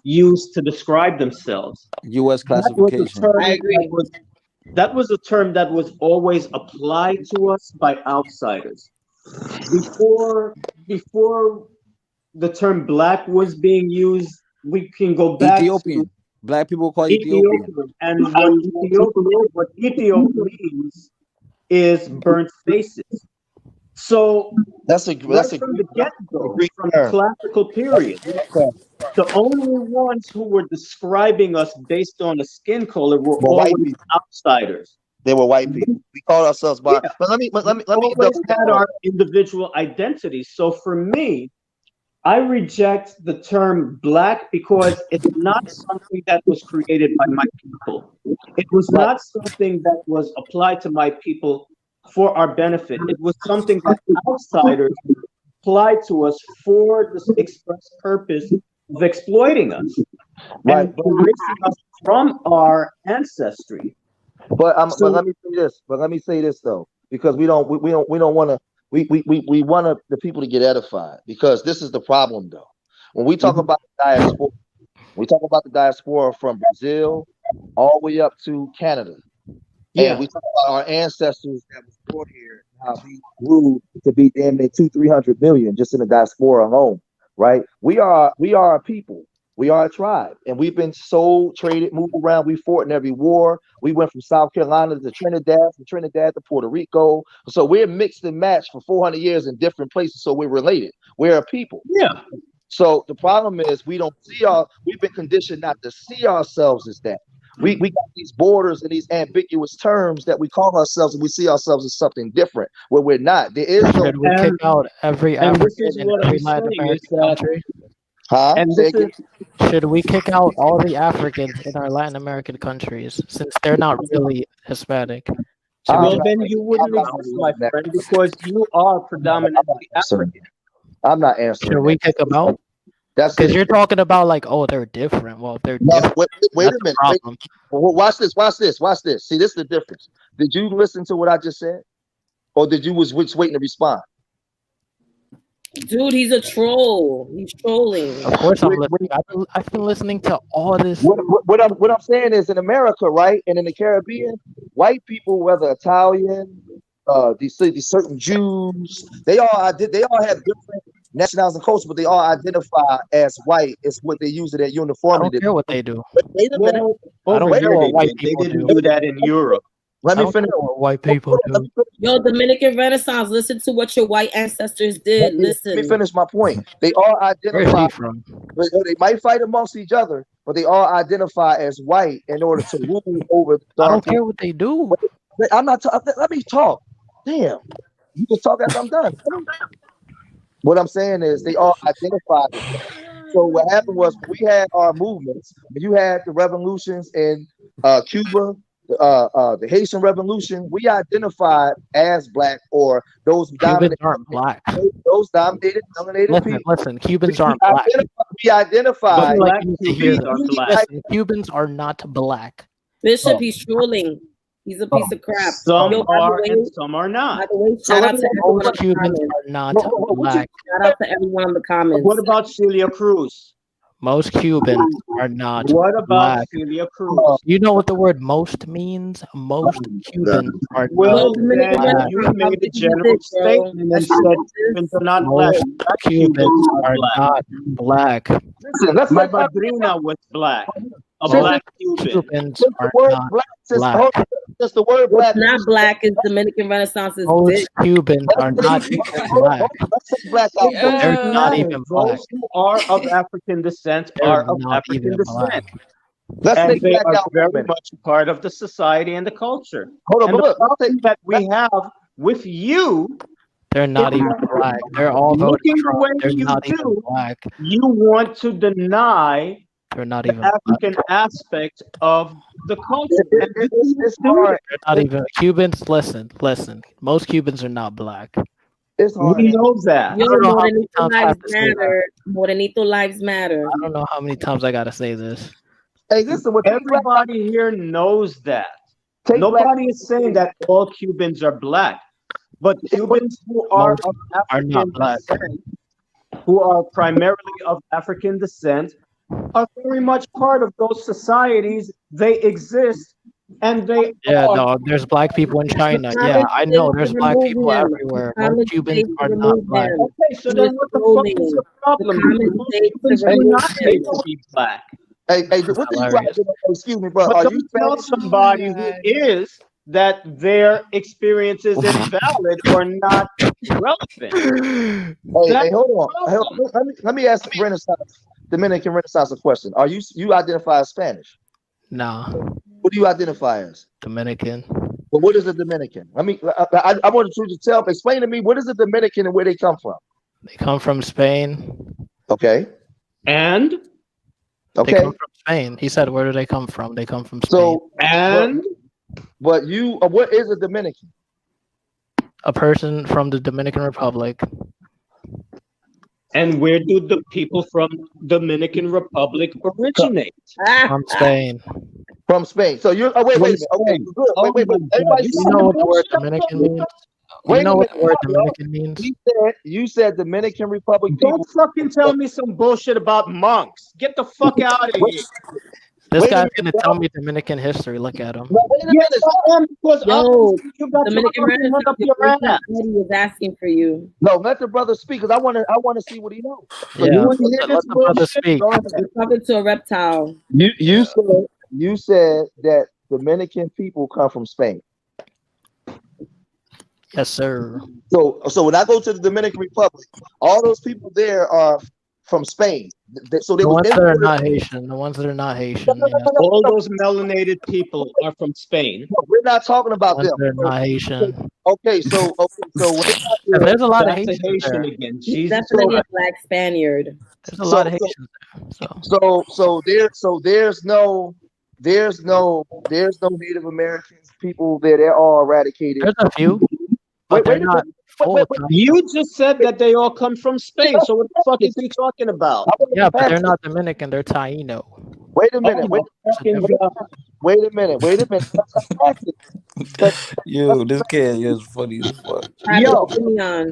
used to describe themselves. U.S. That was a classification. term I agree. that was a term that was always applied to us by outsiders. Before the term black was being used, we can go back Ethiopian. to Black people call Ethiopian. and what Ethiop means is burnt faces. So That's a from the get-go, from the classical period, the only ones who were describing us based on the skin color were white always people. outsiders. They were white people. We called ourselves by. Yeah. But let me always had our individual identities. So for me, I reject the term black because it's not something that was created by my people. It was not something that was applied to my people for our benefit. It was something that outsiders applied to us for this express purpose of exploiting us and erasing us from our ancestry. But let me say this. But let me say this though, because we don't want to. We want the people to get edified, because this is the problem though. When we talk about the diaspora, we talk about the diaspora from Brazil all the way up to Canada. Yeah. And we talk about our ancestors that was brought here, how they grew to be damn near 200-300 million just in the diaspora alone, right? We are a people. We are a tribe, and we've been sold, traded, moved around. We fought in every war. We went from South Carolina to Trinidad, from Trinidad to Puerto Rico. So we're mixed and matched for 400 years in different places. So we're related. We're a people. Yeah. So the problem is we've been conditioned not to see ourselves as that. We got these borders and these ambiguous terms that we call ourselves, and we see ourselves as something different where we're not. There is no. Should we kick out every African in every Latin American country? And should we kick out all the Africans in our Latin American countries since they're not really Hispanic? Well, then you wouldn't exist, my friend, because you are predominantly African. I'm not answering. Should we kick them out? That's because you're talking about like, oh, they're different. Well, if they're different. Wait a minute. Well, watch this. See, this is the difference. Did you listen to what I just said, or did you was waiting to respond? Dude, he's a troll. He's trolling. Of course, I'm listening. I've been listening to all this. What I'm saying is, in America, right, and in the Caribbean, white people, whether Italian, these certain Jews, they all have different nationalities and cultures, but they all identify as white. It's what they use it at uniformity. I don't care what they do. Wait a minute. I don't care what white people didn't do that in Europe. Let me finish. What white people do. Yo, Dominican Renaissance, listen to what your white ancestors did. Listen. Let me finish my point. They all identify. Where's he from? They might fight amongst each other, but they all identify as white in order to rule over. I don't care what they do. I'm not. Let me talk. Damn, you just talk after I'm done. What I'm saying is they all identified as that. So what happened was we had our movements. You had the revolutions in Cuba, the Haitian Revolution. We identified as black, or those Cubans aren't black. Those dominated, melanated people. Listen, Cubans aren't black. We identified. Cubans are not black. Bishop, he's trolling. He's a piece of crap. Some are and some are not. By the way, shout out to everyone in the Cubans comments. are not black. Shout out to everyone in the comments. What about Celia Cruz? Most Cubans are not What about black. Celia Cruz? You know what the word most means? Most Cubans are Well, not then black. you made a general statement and said Cubans are not black. Most Black Cubans are black. not black. Listen, let's My say madrina was black. A Most black Cuban. Cubans the are word not black. black. Just the word What's black. not black is Dominican Renaissance's Most dick. Cubans are not even black. Let's take black out. It doesn't They're not matter. even black. Those who are of African descent They're are of not African even black. descent. Let's And take they black are out for a very minute. much part of the society and the culture. Hold on, And but the look, let's problem that we have with you They're not is even that black. They're all voting looking the Trump. way They're you not even do, black. you want to deny They're not the even black. African aspect of the culture. And you It's do hard. it. They're not even Cubans. Listen. Most Cubans are not black. It's hard. We know that. Yo, I don't know how many Morenito times I lives have to say that. matter. Morenito lives matter. I don't know how many times I gotta say this. Hey, listen, what Everybody here knows that. Take Nobody is saying that all Cubans are black, but Cubans who are Most of are not African black. descent, who are primarily of African descent, are very much part of those societies. They exist, and they Yeah, are. no, there's black people in China. The Yeah, common I state know to there's black remove people him. everywhere. The Most common Cubans state to are not remove black. him. Okay, so He then is what the fuck trolling. is your The problem? common Most state to Cubans do remove not need him. to be black. Hey, This is what do you hilarious. excuse me, bro? But Are don't you tell Spanish? somebody who is that their experience is invalid or not relevant. Hey, That's hold the on. Hey, problem. let me ask Dominican Renaissance a question. Are you identify as Spanish? Nah, What do you identify as? Dominican. But what is a Dominican? I want you to explain to me what is a Dominican and where they come from. They come from Spain. Okay. And They okay. come from Spain. He said, "Where do they come from?" They come from Spain. So and but you what is a Dominican? A person from the Dominican Republic. And where do the people from Dominican Republic originate? From Spain. From Spain. So you're wait a minute. Okay, good. Oh Wait. my God. Everybody, You know what the word Dominican means? Wait You know a what the minute. word Dominican means? You said Dominican Republic people. Don't fucking tell me some bullshit about monks. Get the fuck out of here. This Wait a guy's minute, gonna bro. tell me Dominican history. Look at him. No, wait a Yes, minute. I am, because Yo, obviously you got your Dominican fucking head up your Renaissance ass. is asking for you. No, let the brother speak because I want to see what he knows. So Yeah, you want to hear let this the brother bullshit? speak. Go ahead. You're talking to a reptile. You said that Dominican people come from Spain. Yes, sir. So when I go to the Dominican Republic, all those people there are from Spain. So they The was ones that are imported. not Haitian. The ones that are not Haitian. Yeah. All those melanated people are from Spain. No, we're not talking about Ones them. that are not Haitian. So when they got Yeah, there, there's a lot of That's a Haitians Haitian there. again. He's Jesus definitely Christ. a black Spaniard. There's a lot of Haitians there. there's no Native Americans people there. They're all eradicated. There's a few, but they're not full. You just said that they all come from Spain. So what the fuck is you talking about? Yeah, but they're not Dominican. They're Taino. Wait a minute. Oh my fucking God. Wait a minute. Yo, this kid is funny as fuck. Yo,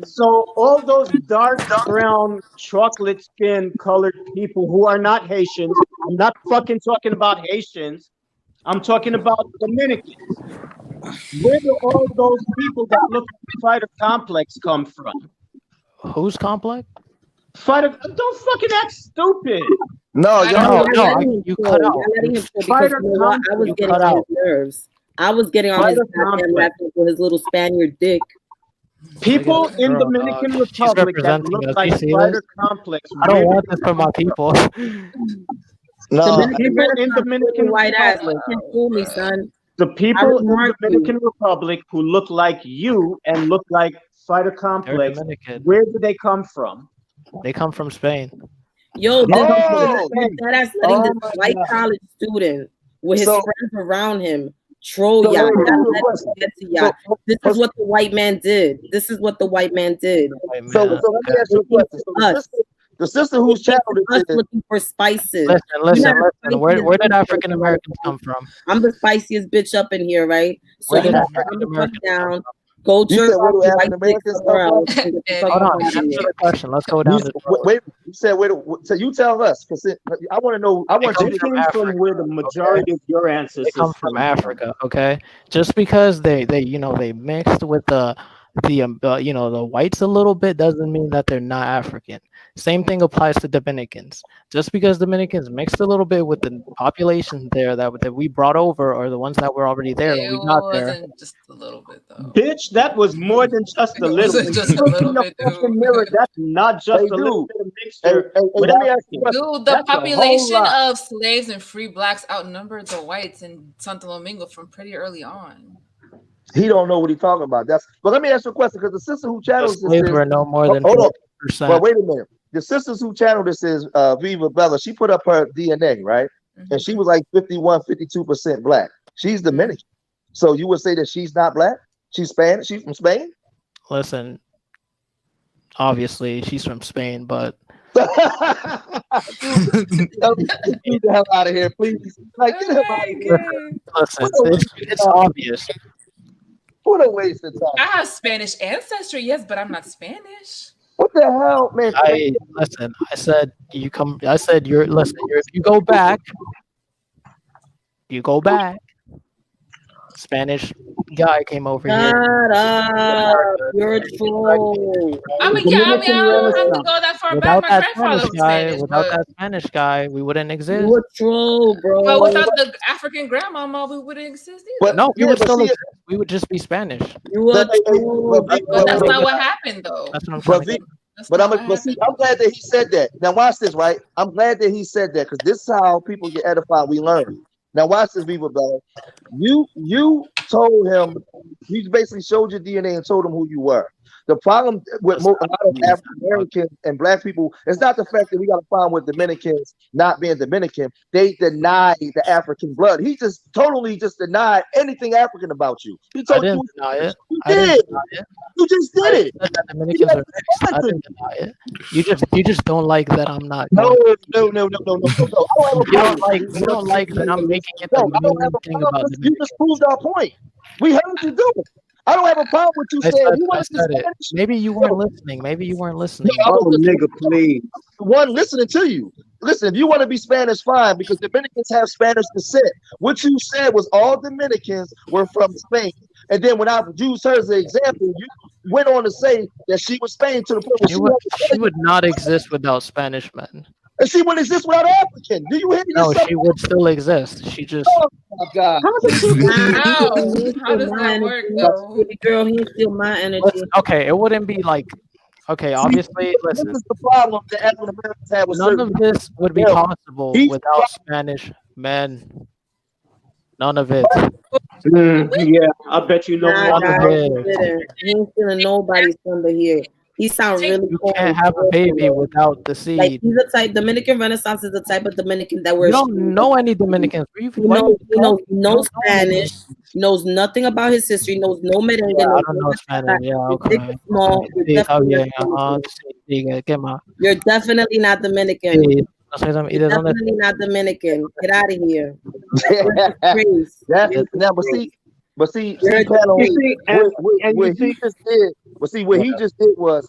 so all those dark brown chocolate skin colored people who are not Haitians, I'm not fucking talking about Haitians, I'm talking about Dominicans. Where do all those people that look like Fighter Complex come from? Who's complex? Fighter, don't fucking act stupid. No, you cut out. Fighter I was getting on his nerves. I was getting on his goddamn laughing for his little Spaniard dick. People in Dominican Republic that representing look us. like You see Fighter this? Complex. I don't want this for my people. No, people in Dominican white ass. Republic. You can't fool me, son. The people in remarked Dominican Republic who look like you and look like Fighter Complex, Dominican. where do they come from? They come from Spain. Yo, Oh, that's letting this my white God. college student with his So- friends around him troll So y'all. let me Y'all ask you a let question. him get to y'all. This is what the white man did. This is what the white man did. So let me ask you a question. So the sister whose child Us is looking for spices. Listen. Where did African Americans come from? I'm the spiciest bitch up in here, right? So Where did I'm African the fuck Americans come down. culture. You said where do White African chicks Americans somewhere come from? else. and get the fuck Hold up on, out of answer here. the question. Let's go down this road. Wait, you said where? So you tell us, because I want to know. I They want come you to. from Came from Africa. where the majority of your They ancestors come from came from. Africa. Okay, just because they mixed with the the whites a little bit doesn't mean that they're not African. Same thing applies to Dominicans. Just because Dominicans mixed a little bit with the population there that we brought over, or the ones that were already there when It we got there. wasn't just a little bit though. Bitch, that was more than just a It little wasn't bit. just You a look in little the bit, fucking dude. mirror. That's not just Hey, a little dude. bit of Hey, mixture with let me ask you a Africans. question. Dude, the That's a whole population lot. of slaves and free blacks outnumbered the whites in Santo Domingo from pretty early on. He don't know what he's talking about. But let me ask you a question, because the sister who The channels this slaves is. were no more than Hold on. Well, 40%. wait a minute. The sisters who channeled this is Viva Bella. She put up her DNA, right? And she was like 51, 52% black. She's Dominican. So you would say that she's not black? She's Spanish? She's from Spain? Listen, obviously she's from Spain, but Dude, get the hell out of here, please. Like, get him out of here. listen, it's obvious. What a waste of I time. have Spanish ancestry, yes, but I'm not Spanish. What the hell, man? Listen. I said you come. I said you're. Listen, if you go back, Spanish guy came over here. Shut up. You're a troll. I mean, You're yeah, a I don't have to troll. go that far back. Without My that grandfather was Spanish, without but that Spanish guy, we wouldn't exist. You're a troll, bro. without the African grandmama, we wouldn't exist either. No, we would still exist. We would just be Spanish. You a troll. But that's not what happened, though. That's what I'm trying to get. I'm glad that he said that. Now watch this, right? I'm glad that he said that, because this is how people get edified. We learn. Now watch this, Viva Bella. You told him, you basically showed your DNA and told him who you were. The problem with a lot of African Americans and black people is not the fact that we got a problem with Dominicans not being Dominican. They deny the African blood. He just totally denied anything African about you. He told I didn't you deny it. You I didn't did. deny it. You just did it. I said that Dominicans are mixed. I didn't deny it. You just don't like that I'm not. No. going- I You don't like that I'm making it No, the I don't main have a thing problem. about You just proved our point. We heard you do it. I don't have a problem with you saying you I want to said it. Spanish. Maybe you weren't listening. Maybe you weren't listening. I was listening. Nigga, please. One listening to you. Listen, if you want to be Spanish, fine, because Dominicans have Spanish descent. What you said was all Dominicans were from Spain. And then when I used her as an example, you went on to say that she was Spain to the point where She would not exist without Spanish men. and she wouldn't exist without African. Do you hear No, yourself? she would still exist. She just. Oh my God. How does that work, though? Baby girl, he steal my energy. Listen, okay, it wouldn't be like. Okay, obviously, listen. This is the problem that African Americans have with None certain of this would be possible without Spanish men. None of it. Yeah, I bet you know Nah, more. guys, he didn't. He ain't stealing nobody's thunder here. He sound really You cold. can't have a baby without the seed. Like he's the type Dominican Renaissance is the type of Dominican that You wears. don't know any Dominicans. He knows no Spanish, knows nothing about his history, knows no merengue. Yeah, I knows don't no know Spanish. Yeah, Your okay. dick is small. You're Sí, está definitely bien. not Ajá, Dominican. sí, sigue, ¿qué más? You're definitely not Dominican. Sí, no sé, ¿y You're de dónde? definitely not Dominican. Get out of here. Now, but see, You're Pano, you see, what he just did. But see, what he just did was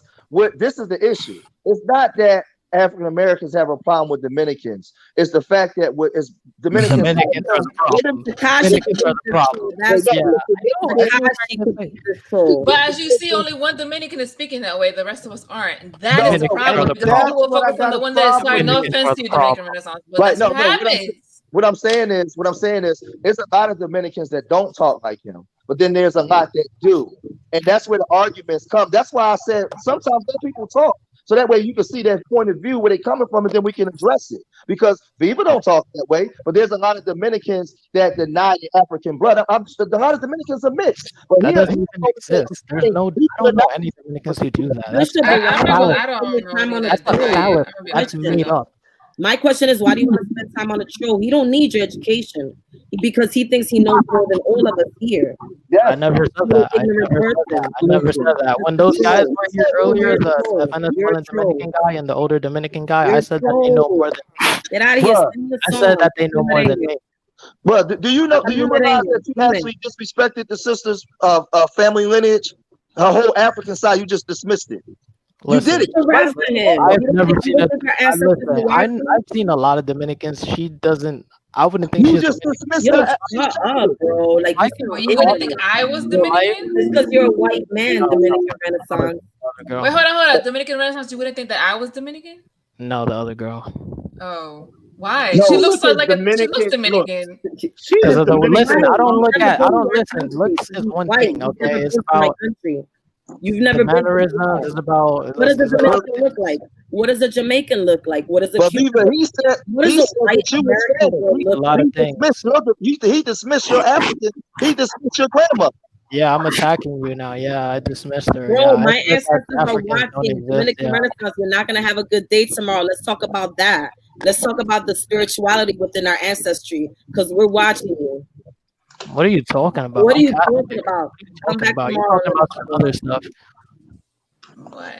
this is the issue. It's not that African Americans have a problem with Dominicans. It's the fact that what is Dominicans are the problem. Dominicans are the problem. That's But as you see, only one Dominican is speaking that way. The rest of us aren't. And that is the Dominicans are problem. the Because problem. people will focus on the one that is sorry. No Dominicans offense are to the you, Dominican problem. Renaissance, but Right, that's what happens. what I'm saying is, there's a lot of Dominicans that don't talk like him, but then there's a lot that do, and that's where the arguments come. That's why I said sometimes let people talk, so that way you can see their point of view where they're coming from, and then we can address it. Because people don't talk that way, but there's a lot of Dominicans that deny the African blood. A lot of Dominicans are mixed, but That here, doesn't even exist. There's no. I don't know any Dominicans who do that. That's a salad. That's made up. My question is, why do you want to spend time on the show? He don't need your education because he thinks he knows more than all of us here. I never said that. I never said that. When those guys were here earlier, the Venezuelan Dominican guy and the older Dominican guy, I said that they know more than. Get out of here. Bruh, I said that they know more than me. But do you realize that you actually disrespected the sisters' family lineage Her whole African side, you just dismissed it. Listen, you did it. Congrats to him. I've You don't never think seen a. her ancestors Listen, were white? I've seen a lot of Dominicans. She doesn't. I wouldn't think You she's just Dominican. dismissed Yo, her. shut up, bro. Like you can Oh, sound you wouldn't think ignorant. I was Life. Dominican? It's because you're a white man, Dominican Renaissance. Girl. Wait, hold on. Dominican Renaissance, you wouldn't think that I was Dominican? No, the other girl. Oh, why? No. She She looks look like she looks Dominican. She is Dominican. Listen, I don't look You've never at. I been don't to our listen. country. Looks is You're one white. thing. You've Okay, never it's been to my about country. You've the never been to mannerisms. It's about. What does a It's about Dominican look like? What does a Jamaican look like? What does a But Cuban Viva, look he said like? What does he a said white that you was American girl Hispanic. look a lot like? of things. He dismissed your African. He dismissed your grandmother. Yeah, I'm attacking you now. Yeah, I dismissed her. Bro, Yeah, I my said that ancestors are Africans don't watching exist. Dominican Yeah. Renaissance. We're not gonna have a good day tomorrow. Let's talk about that. Let's talk about the spirituality within our ancestry, because we're watching you. What are you talking about? What are I'm you Catholic. talking about? What are you Come talking back about? You're tomorrow. talking about some other stuff.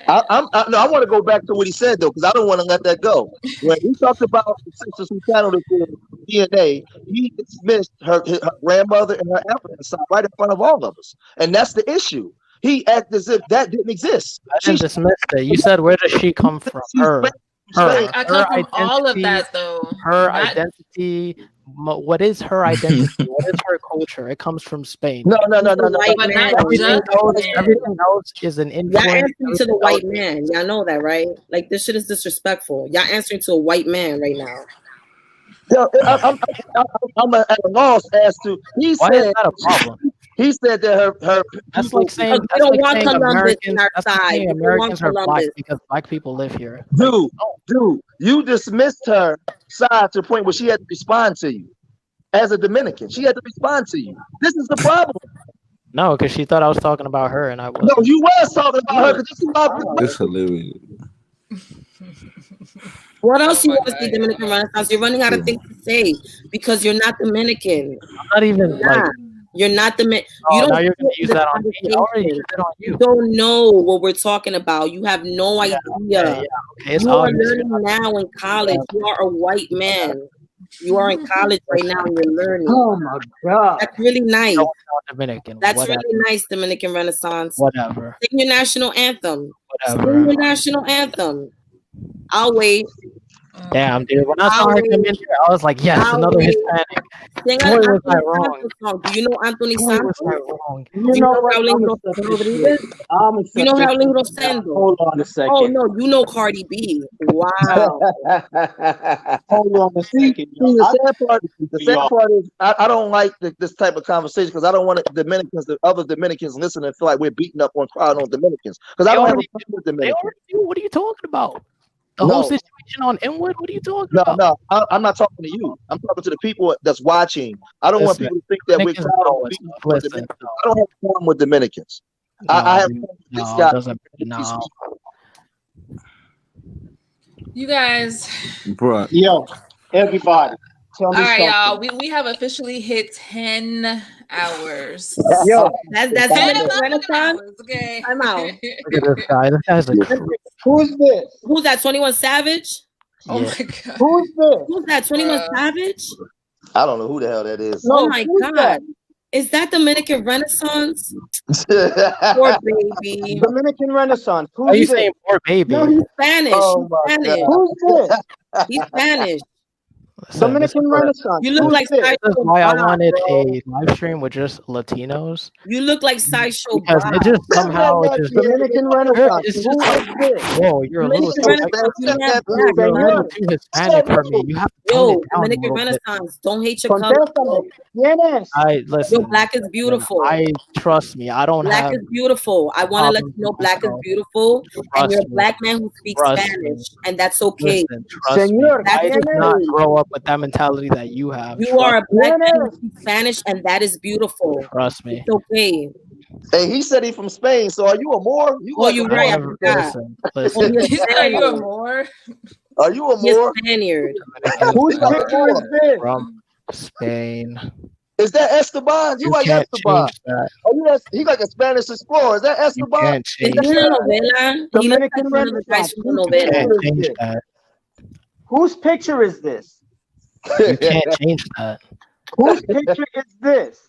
I want to go back to what he said though, because I don't want to let that go. When he talked about the sisters who channeled the DNA, he dismissed her grandmother and her African side right in front of all of us, and that's the issue. He acted as if that didn't exist. I didn't dismiss it. You said, where does she come from? Her. I come from all of that though. Her Not- identity. What is her identity? What is her culture? It comes from Spain. No. But not Everything else is an Y'all influence. answering to the white man. Y'all know that, right? Like this shit is disrespectful. Y'all answering to a white man right now. Yo, I'm at a loss as to. He Why is said that a problem? He said that her. That's like saying, we don't want Columbus Americans, in our that's like side. saying We don't want Americans are black Columbus. because black people live here. Dude, you dismissed her side to the point where she had to respond to you. As a Dominican, she had to respond to you. This is the problem. No, because she thought I was talking about her, and I was. No, you was talking about her because this is about. It's hilarious. What else you want to see, Dominican Renaissance? You're running out of things to say because you're not Dominican. I'm not even like. You're not Dominican. Oh, You don't now you're gonna fit use the that on me. I already conversation. used it on you. You don't know what we're talking about. You have no idea. Okay, it's you are obvious. learning now in college. You are a white man. You are in college right now and you're learning. Oh my God. That's really nice. No, Dominican. That's whatever. really nice, Dominican Renaissance. Whatever. Sing your national anthem. Whatever. Sing your national anthem. I'll wait. Damn, dude. When I saw her come in here, I was like, yes, another Hispanic. Sing Boy, an was I Anthony wrong. Santos song. Do you know Anthony Boy, Santos? was I wrong. You know what? Raúl Rodríguez? You know Raúl Rosendo? Hold on a second. Oh no, you know Cardi B. Wow. Hold on a second. See, the sad part is I don't like this type of conversation because I don't want the other Dominicans listen and feel like we're beating up on crowd on Dominicans because I don't have a problem with Dominicans. What are you talking about? The whole situation on Inwood? What are you talking about? No, I'm not talking to you. I'm talking to the people that's watching. I don't want people to think that we're crowd beating up on Dominicans. I don't have a problem with Dominicans. I have this guy. No. You guys. Bruh. Yo, everybody. Tell All me right, something. y'all. We have officially hit 10 hours. Yo, that's 10 Renaissance. Okay. I'm out. Look at this guy. This guy's a Who's this? Who's that? 21 Savage? Oh my God. Who's this? Who's that? 21 Savage? I don't know who the hell that is. Oh my who's God. that? Is that Dominican Renaissance? Poor baby. Dominican Renaissance. Why are you Who's this? saying poor baby? No, he's Spanish. Oh He's my Spanish. God. Who's this? He's Spanish. Dominican Renaissance. You look Who's like this? Sideshow This is why I Bob, wanted bro. a live stream with just Latinos. You look like Sideshow Because Bob. it just somehow it just Dominican Renaissance. it's Who just is this? whoa, you're a little Dominican too Renaissance, you not black, you're a man. little too Hispanic for me. You have to tone Yo, it down a Dominican little bit. Renaissance. Don't hate your color. Contéstame. ¿Quién es? Listen. Yo, black is beautiful. I trust me. I don't Black have is beautiful. I want to let problem you know with black is myself. beautiful, and Trust you're a me. black man who speaks Trust Spanish, me. and that's okay. Listen, trust me. Señor, That's I did ¿quién not es? grow up with that mentality that you have. You are a Trust black ¿Quién man who es? speaks Spanish, and that is beautiful. Trust me. It's okay. Hey, he said he's from Spain, so are you a Moor? You Oh, like you're a right. I Moor? forgot. Listen. Oh, you're He said, are you a Spaniard. Moor? Are you a You're Moor? Spaniard. Whose picture is this? From Spain. Is that Esteban? You You like can't Esteban? change that. Oh, he like a Spanish explorer. Is that You Esteban? can't Is change that in a that. novela? He looks Dominican like one of the guys Renaissance. from the Whose You novela. can't picture is change this? that. Whose picture is this? You can't change that. Whose picture is this?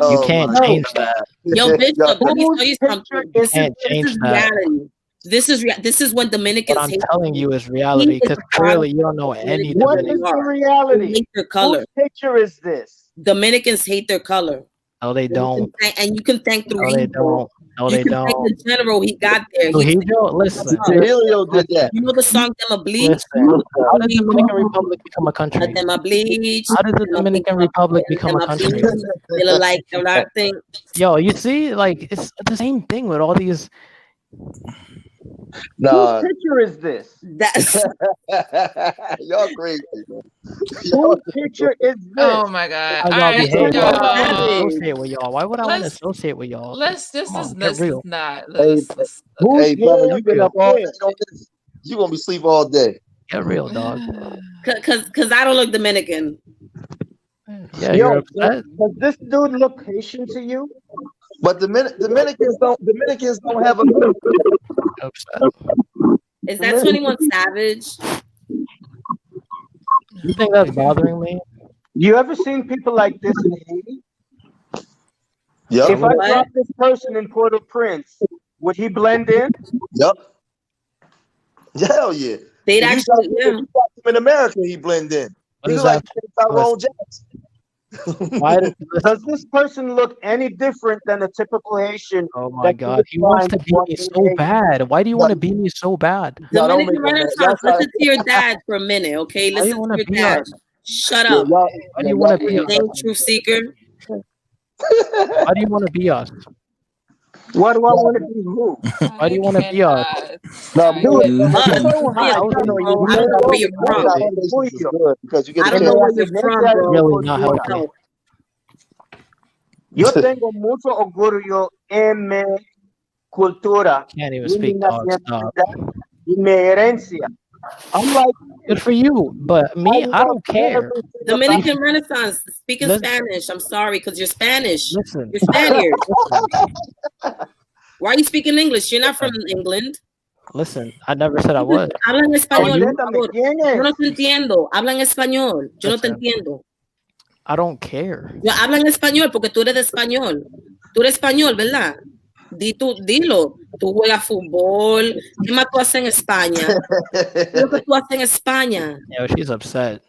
You Oh can't my change that. Yo, God. Bishop, let me Yo, tell you You something. can't This change is that. reality. This is when What Dominicans I'm hate telling you. you is He reality, is because a clearly product you of don't know the any Dominicans What really is Dominicans. the are. They reality? hate their Whose color. picture is this? Dominicans hate their color. No, they don't. And you can thank No, they Trujillo. don't. No, You they can thank don't. the general he got there. He Trujillo, listen, Trujillo did that. You know the song "Them a Bleach"? listen. How did Dominican Republic become a country? Them a bleach. How did the Them a Dominican bleach. Republic become Them a a country? bleach. They look like a lot of things. Yo, you see, like it's the same thing with all these. Whose Nah, picture is this? That's y'all crazy, man. Whose picture is Oh this? my god! How All y'all right, behave? Why would I want to yo, associate with y'all? Why would I want to let's associate with y'all? this Come is on, get this is real. not Hey, okay. Whose hey, brother, hair you been is up all night this? on this. You gonna be asleep all day. Get real, dog. Cause I don't look Dominican. Yeah, Yo, you're upset. does this dude look Haitian to you? But Dominicans don't have a Upset. Is that 21 Savage? You think that's bothering me? You ever seen people like this in Haiti? Yep. If I What? drop this person in Port-au-Prince, would he blend in? Yep. Hell yeah. They'd If actually, you got him in America, he blend in. What He is look like that? Tyrone Listen, Jackson. why Does this person look any different than a typical Haitian Oh my that you God, would he wants find to be me in so Haiti? bad. Why do you No, want to be me so bad? no, don't make Dominican him mad. Y'all Renaissance, try. listen to your dad for a minute, okay? Why do you Listen to want to your be dad. us? Shut Yeah, up. y'all. Why do Yeah, you want y'all. to be us? Dang Truth Seeker. Why do you want to be us? What do I want to be who? Why do you I want to be us? cannot. No, I boy, Dude, Us. that's so Be a high. truth, Healthy, bro. we I don't know start where off you're with good from. healthy, conversations is good because you get I a don't know chance. where you're from, bro. really not healthy. No. Yo tengo mucho orgullo en mi cultura Can't even y mi speak, dog. Stop. nacionalidad y mi herencia. Unlike Good for you, but I me, I love don't care. everything Dominican Renaissance, speak in Listen, Spanish. I'm sorry, because you're Spanish. listen, You're Spaniard. listen, Why are you speaking English? You're not from England. listen. I never said I was. Habla en español, you? por favor. Yo no te entiendo. Habla en español. Yo no te Listen. entiendo. I don't care. Yo, habla en español porque tú eres de español. Tú eres español, ¿verdad? Dilo. Tú juegas fútbol. ¿Qué más tú haces en España? ¿Qué es lo que tú haces en España? Yo, she's upset.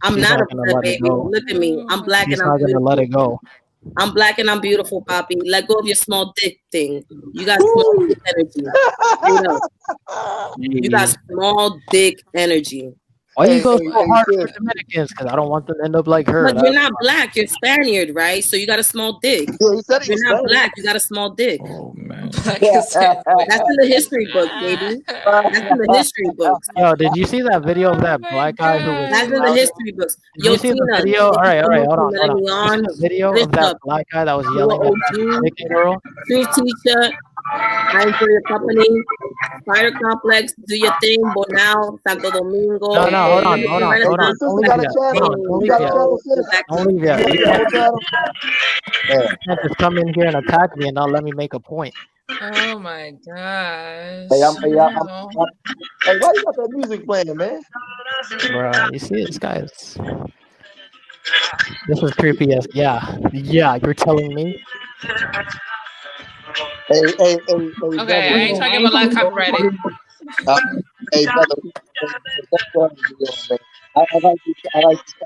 I'm She's not not gonna upset, let it baby. go. Look at me. I'm black She's and I'm not gonna let beautiful. it go. I'm black and I'm beautiful, Poppy. Let go of your small dick thing. You got small dick energy. Straight up. You got small dick energy. Why you go so hard sis. for Dominicans? Because I don't want them to end up like her. But you're That's not black. You're Spaniard, right? So you got a small dick. Yeah, he said he You're was not Spanish. black. You got a small dick. Oh man. Black is Spanish. That's in the history books, baby. That's in the history books. Yo, did you see that video of Oh that my black guy who was? God. That's in the history books. Did Yo, you see the Tina, video? All right, thank you so hold much on, for letting me Did you see on. the video of that Bishop, black guy that was you're yelling at that OG. Dominican girl? Truth teacher. I enjoy your company. Spider Complex, do your thing. Bonao, Santo Domingo. No, hold on. Dominican Hey, Renaissance, sister, Don't got leave a yet. channel? Don't You leave got a yet. channel, sis? Don't leave You yet. got a You channel, can't, channel? Man. you can't just come in here and attack me and not let me make a point. Oh my Hey, gosh. hey, hey, why you got that music playing, man? Bruh, you see this guy's. This is creepy as yeah. You're telling me. Hey, Okay, brother. I ain't trying to give a lot of copyrighted. Hey, brother. Thanks for having me on, man. I like you.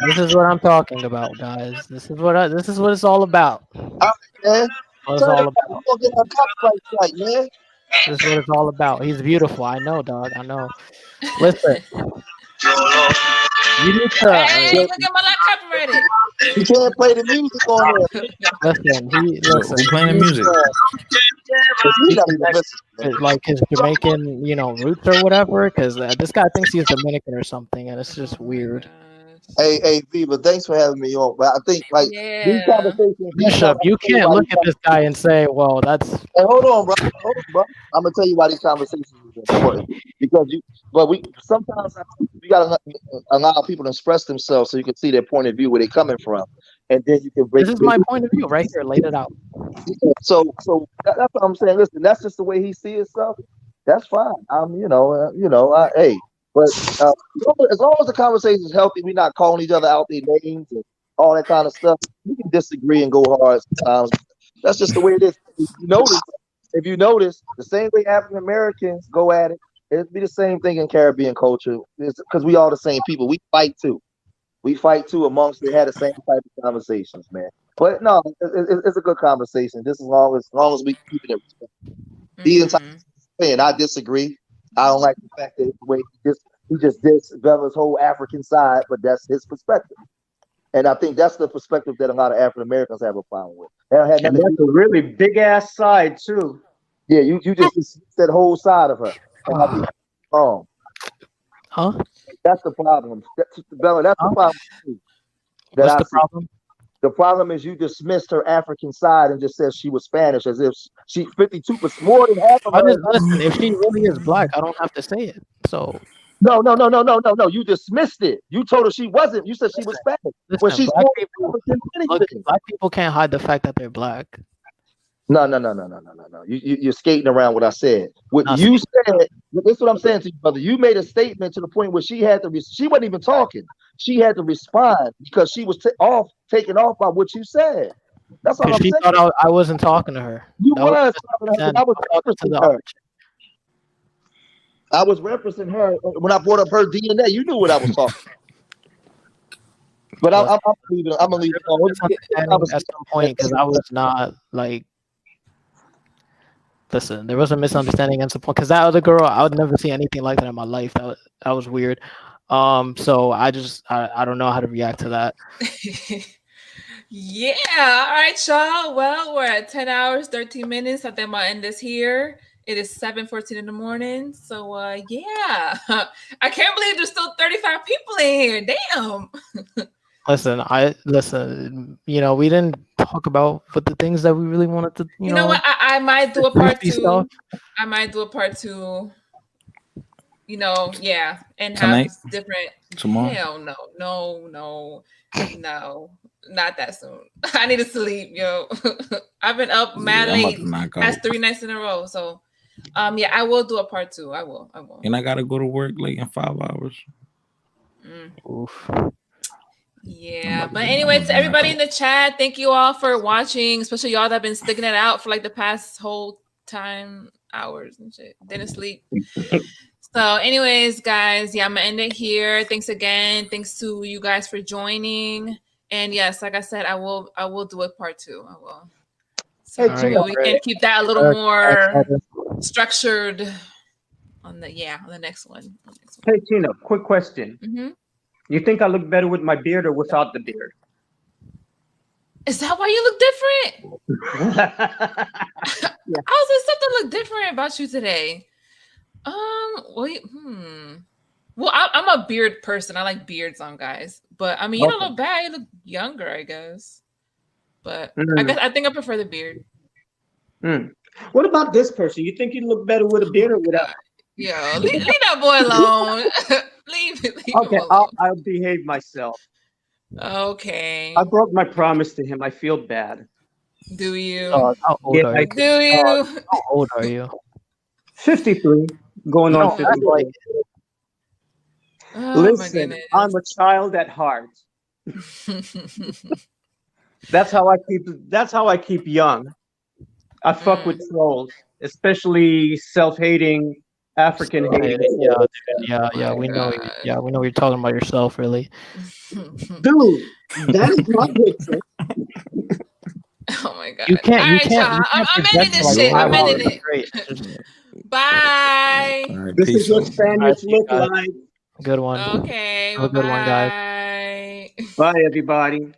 This is what I'm talking about, guys. This is what it's all about. All right, man. What it's Turn it all up. about. You gonna get my copyright strike, man. This is what it's all about. He's beautiful. I know, dog. I know. Listen, you need to Hey, look at my lot copyrighted. You can't play the music on there. listen. Who playing the music? He's not even listening. Like his Jamaican, roots or whatever. Because this guy thinks he's Dominican or something, and it's just weird. Hey, Viva, thanks for having me on. But I think these Yeah. conversations. Bishop, you can't look at this guy and say, "Well, that's." Hey, hold on, bro. I'm gonna tell you why these conversations is important because we sometimes you gotta allow people to express themselves so you can see their point of view where they're coming from, and then you can break. This is my point of view right here. Laid it out. So that's what I'm saying. Listen, that's just the way he sees stuff. That's fine. Hey, but as long as the conversation is healthy, we're not calling each other out their names all that kind of stuff. We can disagree and go hard sometimes. That's just the way it is. If you notice, the same way African Americans go at it, it'd be the same thing in Caribbean culture. Because we all the same people. We fight too. We fight too amongst. They had the same type of conversations, man. But no, it's a good conversation. Just as long as we keep it respectful. The entire thing, I disagree. I don't like the fact that the way he just dissed Bella's whole African side, but that's his perspective. And I think that's the perspective that a lot of African Americans have a problem with. And that's a really big ass side too. Yeah, you just dismissed that whole side of her. And I think that's wrong. Huh? That's the problem. Bella, that's the problem too. What's the problem? The problem is you dismissed her African side and just said she was Spanish as if she 52%, more than half of her. Listen, if she really is black, I don't have to say it. So No. You dismissed it. You told her she wasn't. You said she was Spanish. Listen, She's black people can't hide the fact that they're black. No. You're skating around what I said. What you said, this is what I'm saying to you, brother. You made a statement to the point where she had to, she wasn't even talking. She had to respond because she was taken off by what you said. That's all I'm She saying. thought I wasn't talking to her. You was talking to her. I was referencing her. I was referencing her when I brought up her DNA. You knew what I was talking about. But I'm gonna leave it alone. At some point, because I was not like. Listen, there was a misunderstanding at some point because that other girl, I would never see anything like that in my life. That was weird. So I don't know how to react to that. Yeah. All right, y'all. Well, we're at 10 hours, 13 minutes. I think I'm gonna end this here. It is 7:14 in the morning. So yeah. I can't believe there's still 35 people in here. Damn. Listen, we didn't talk about the things that we really wanted to, you know what? I might do a part 2. I might do a part 2. Yeah, and Tonight? have different. Tomorrow? Hell no, not that soon. I need to sleep, yo. I've been up mad late. That's 3 nights in a row. So, yeah, I will do a part 2. I will. And I gotta go to work late in 5 hours. Oof. Yeah, but anyway, to everybody in the chat, thank you all for watching, especially y'all that have been sticking it out for like the past whole time, hours and shit. Didn't sleep. So anyways, guys, yeah, I'm gonna end it here. Thanks again. Thanks to you guys for joining. And yes, like I said, I will do a part 2. I will. So we can keep that a little more structured on the next one. Hey Tina, quick question. Mm-hmm. You think I look better with my beard or without the beard? Is that why you look different? I was like, something look different about you today. Well, I'm a beard person. I like beards on guys, but I mean, you don't look bad. You look younger, I guess. But I think I prefer the beard. What about this person? You think you look better with a beard or without? Yo, leave that boy alone. leave okay, him alone. I'll behave myself. Okay. I broke my promise to him. I feel bad. Do you? How old are you? Do you? How old are you? 53. Going on 53. Oh, listen, I'm a child at heart. That's how I keep young. I fuck with trolls, especially self-hating African haters. Yeah, we know. Yeah, we know you're talking about yourself, really. Dude, that is my picture. Oh my god! You can't. I'm ending this shit. I'm ending it. Bye. Right, this is what Spaniards look like. Good one. Okay. Have a good one, guys. Bye, everybody.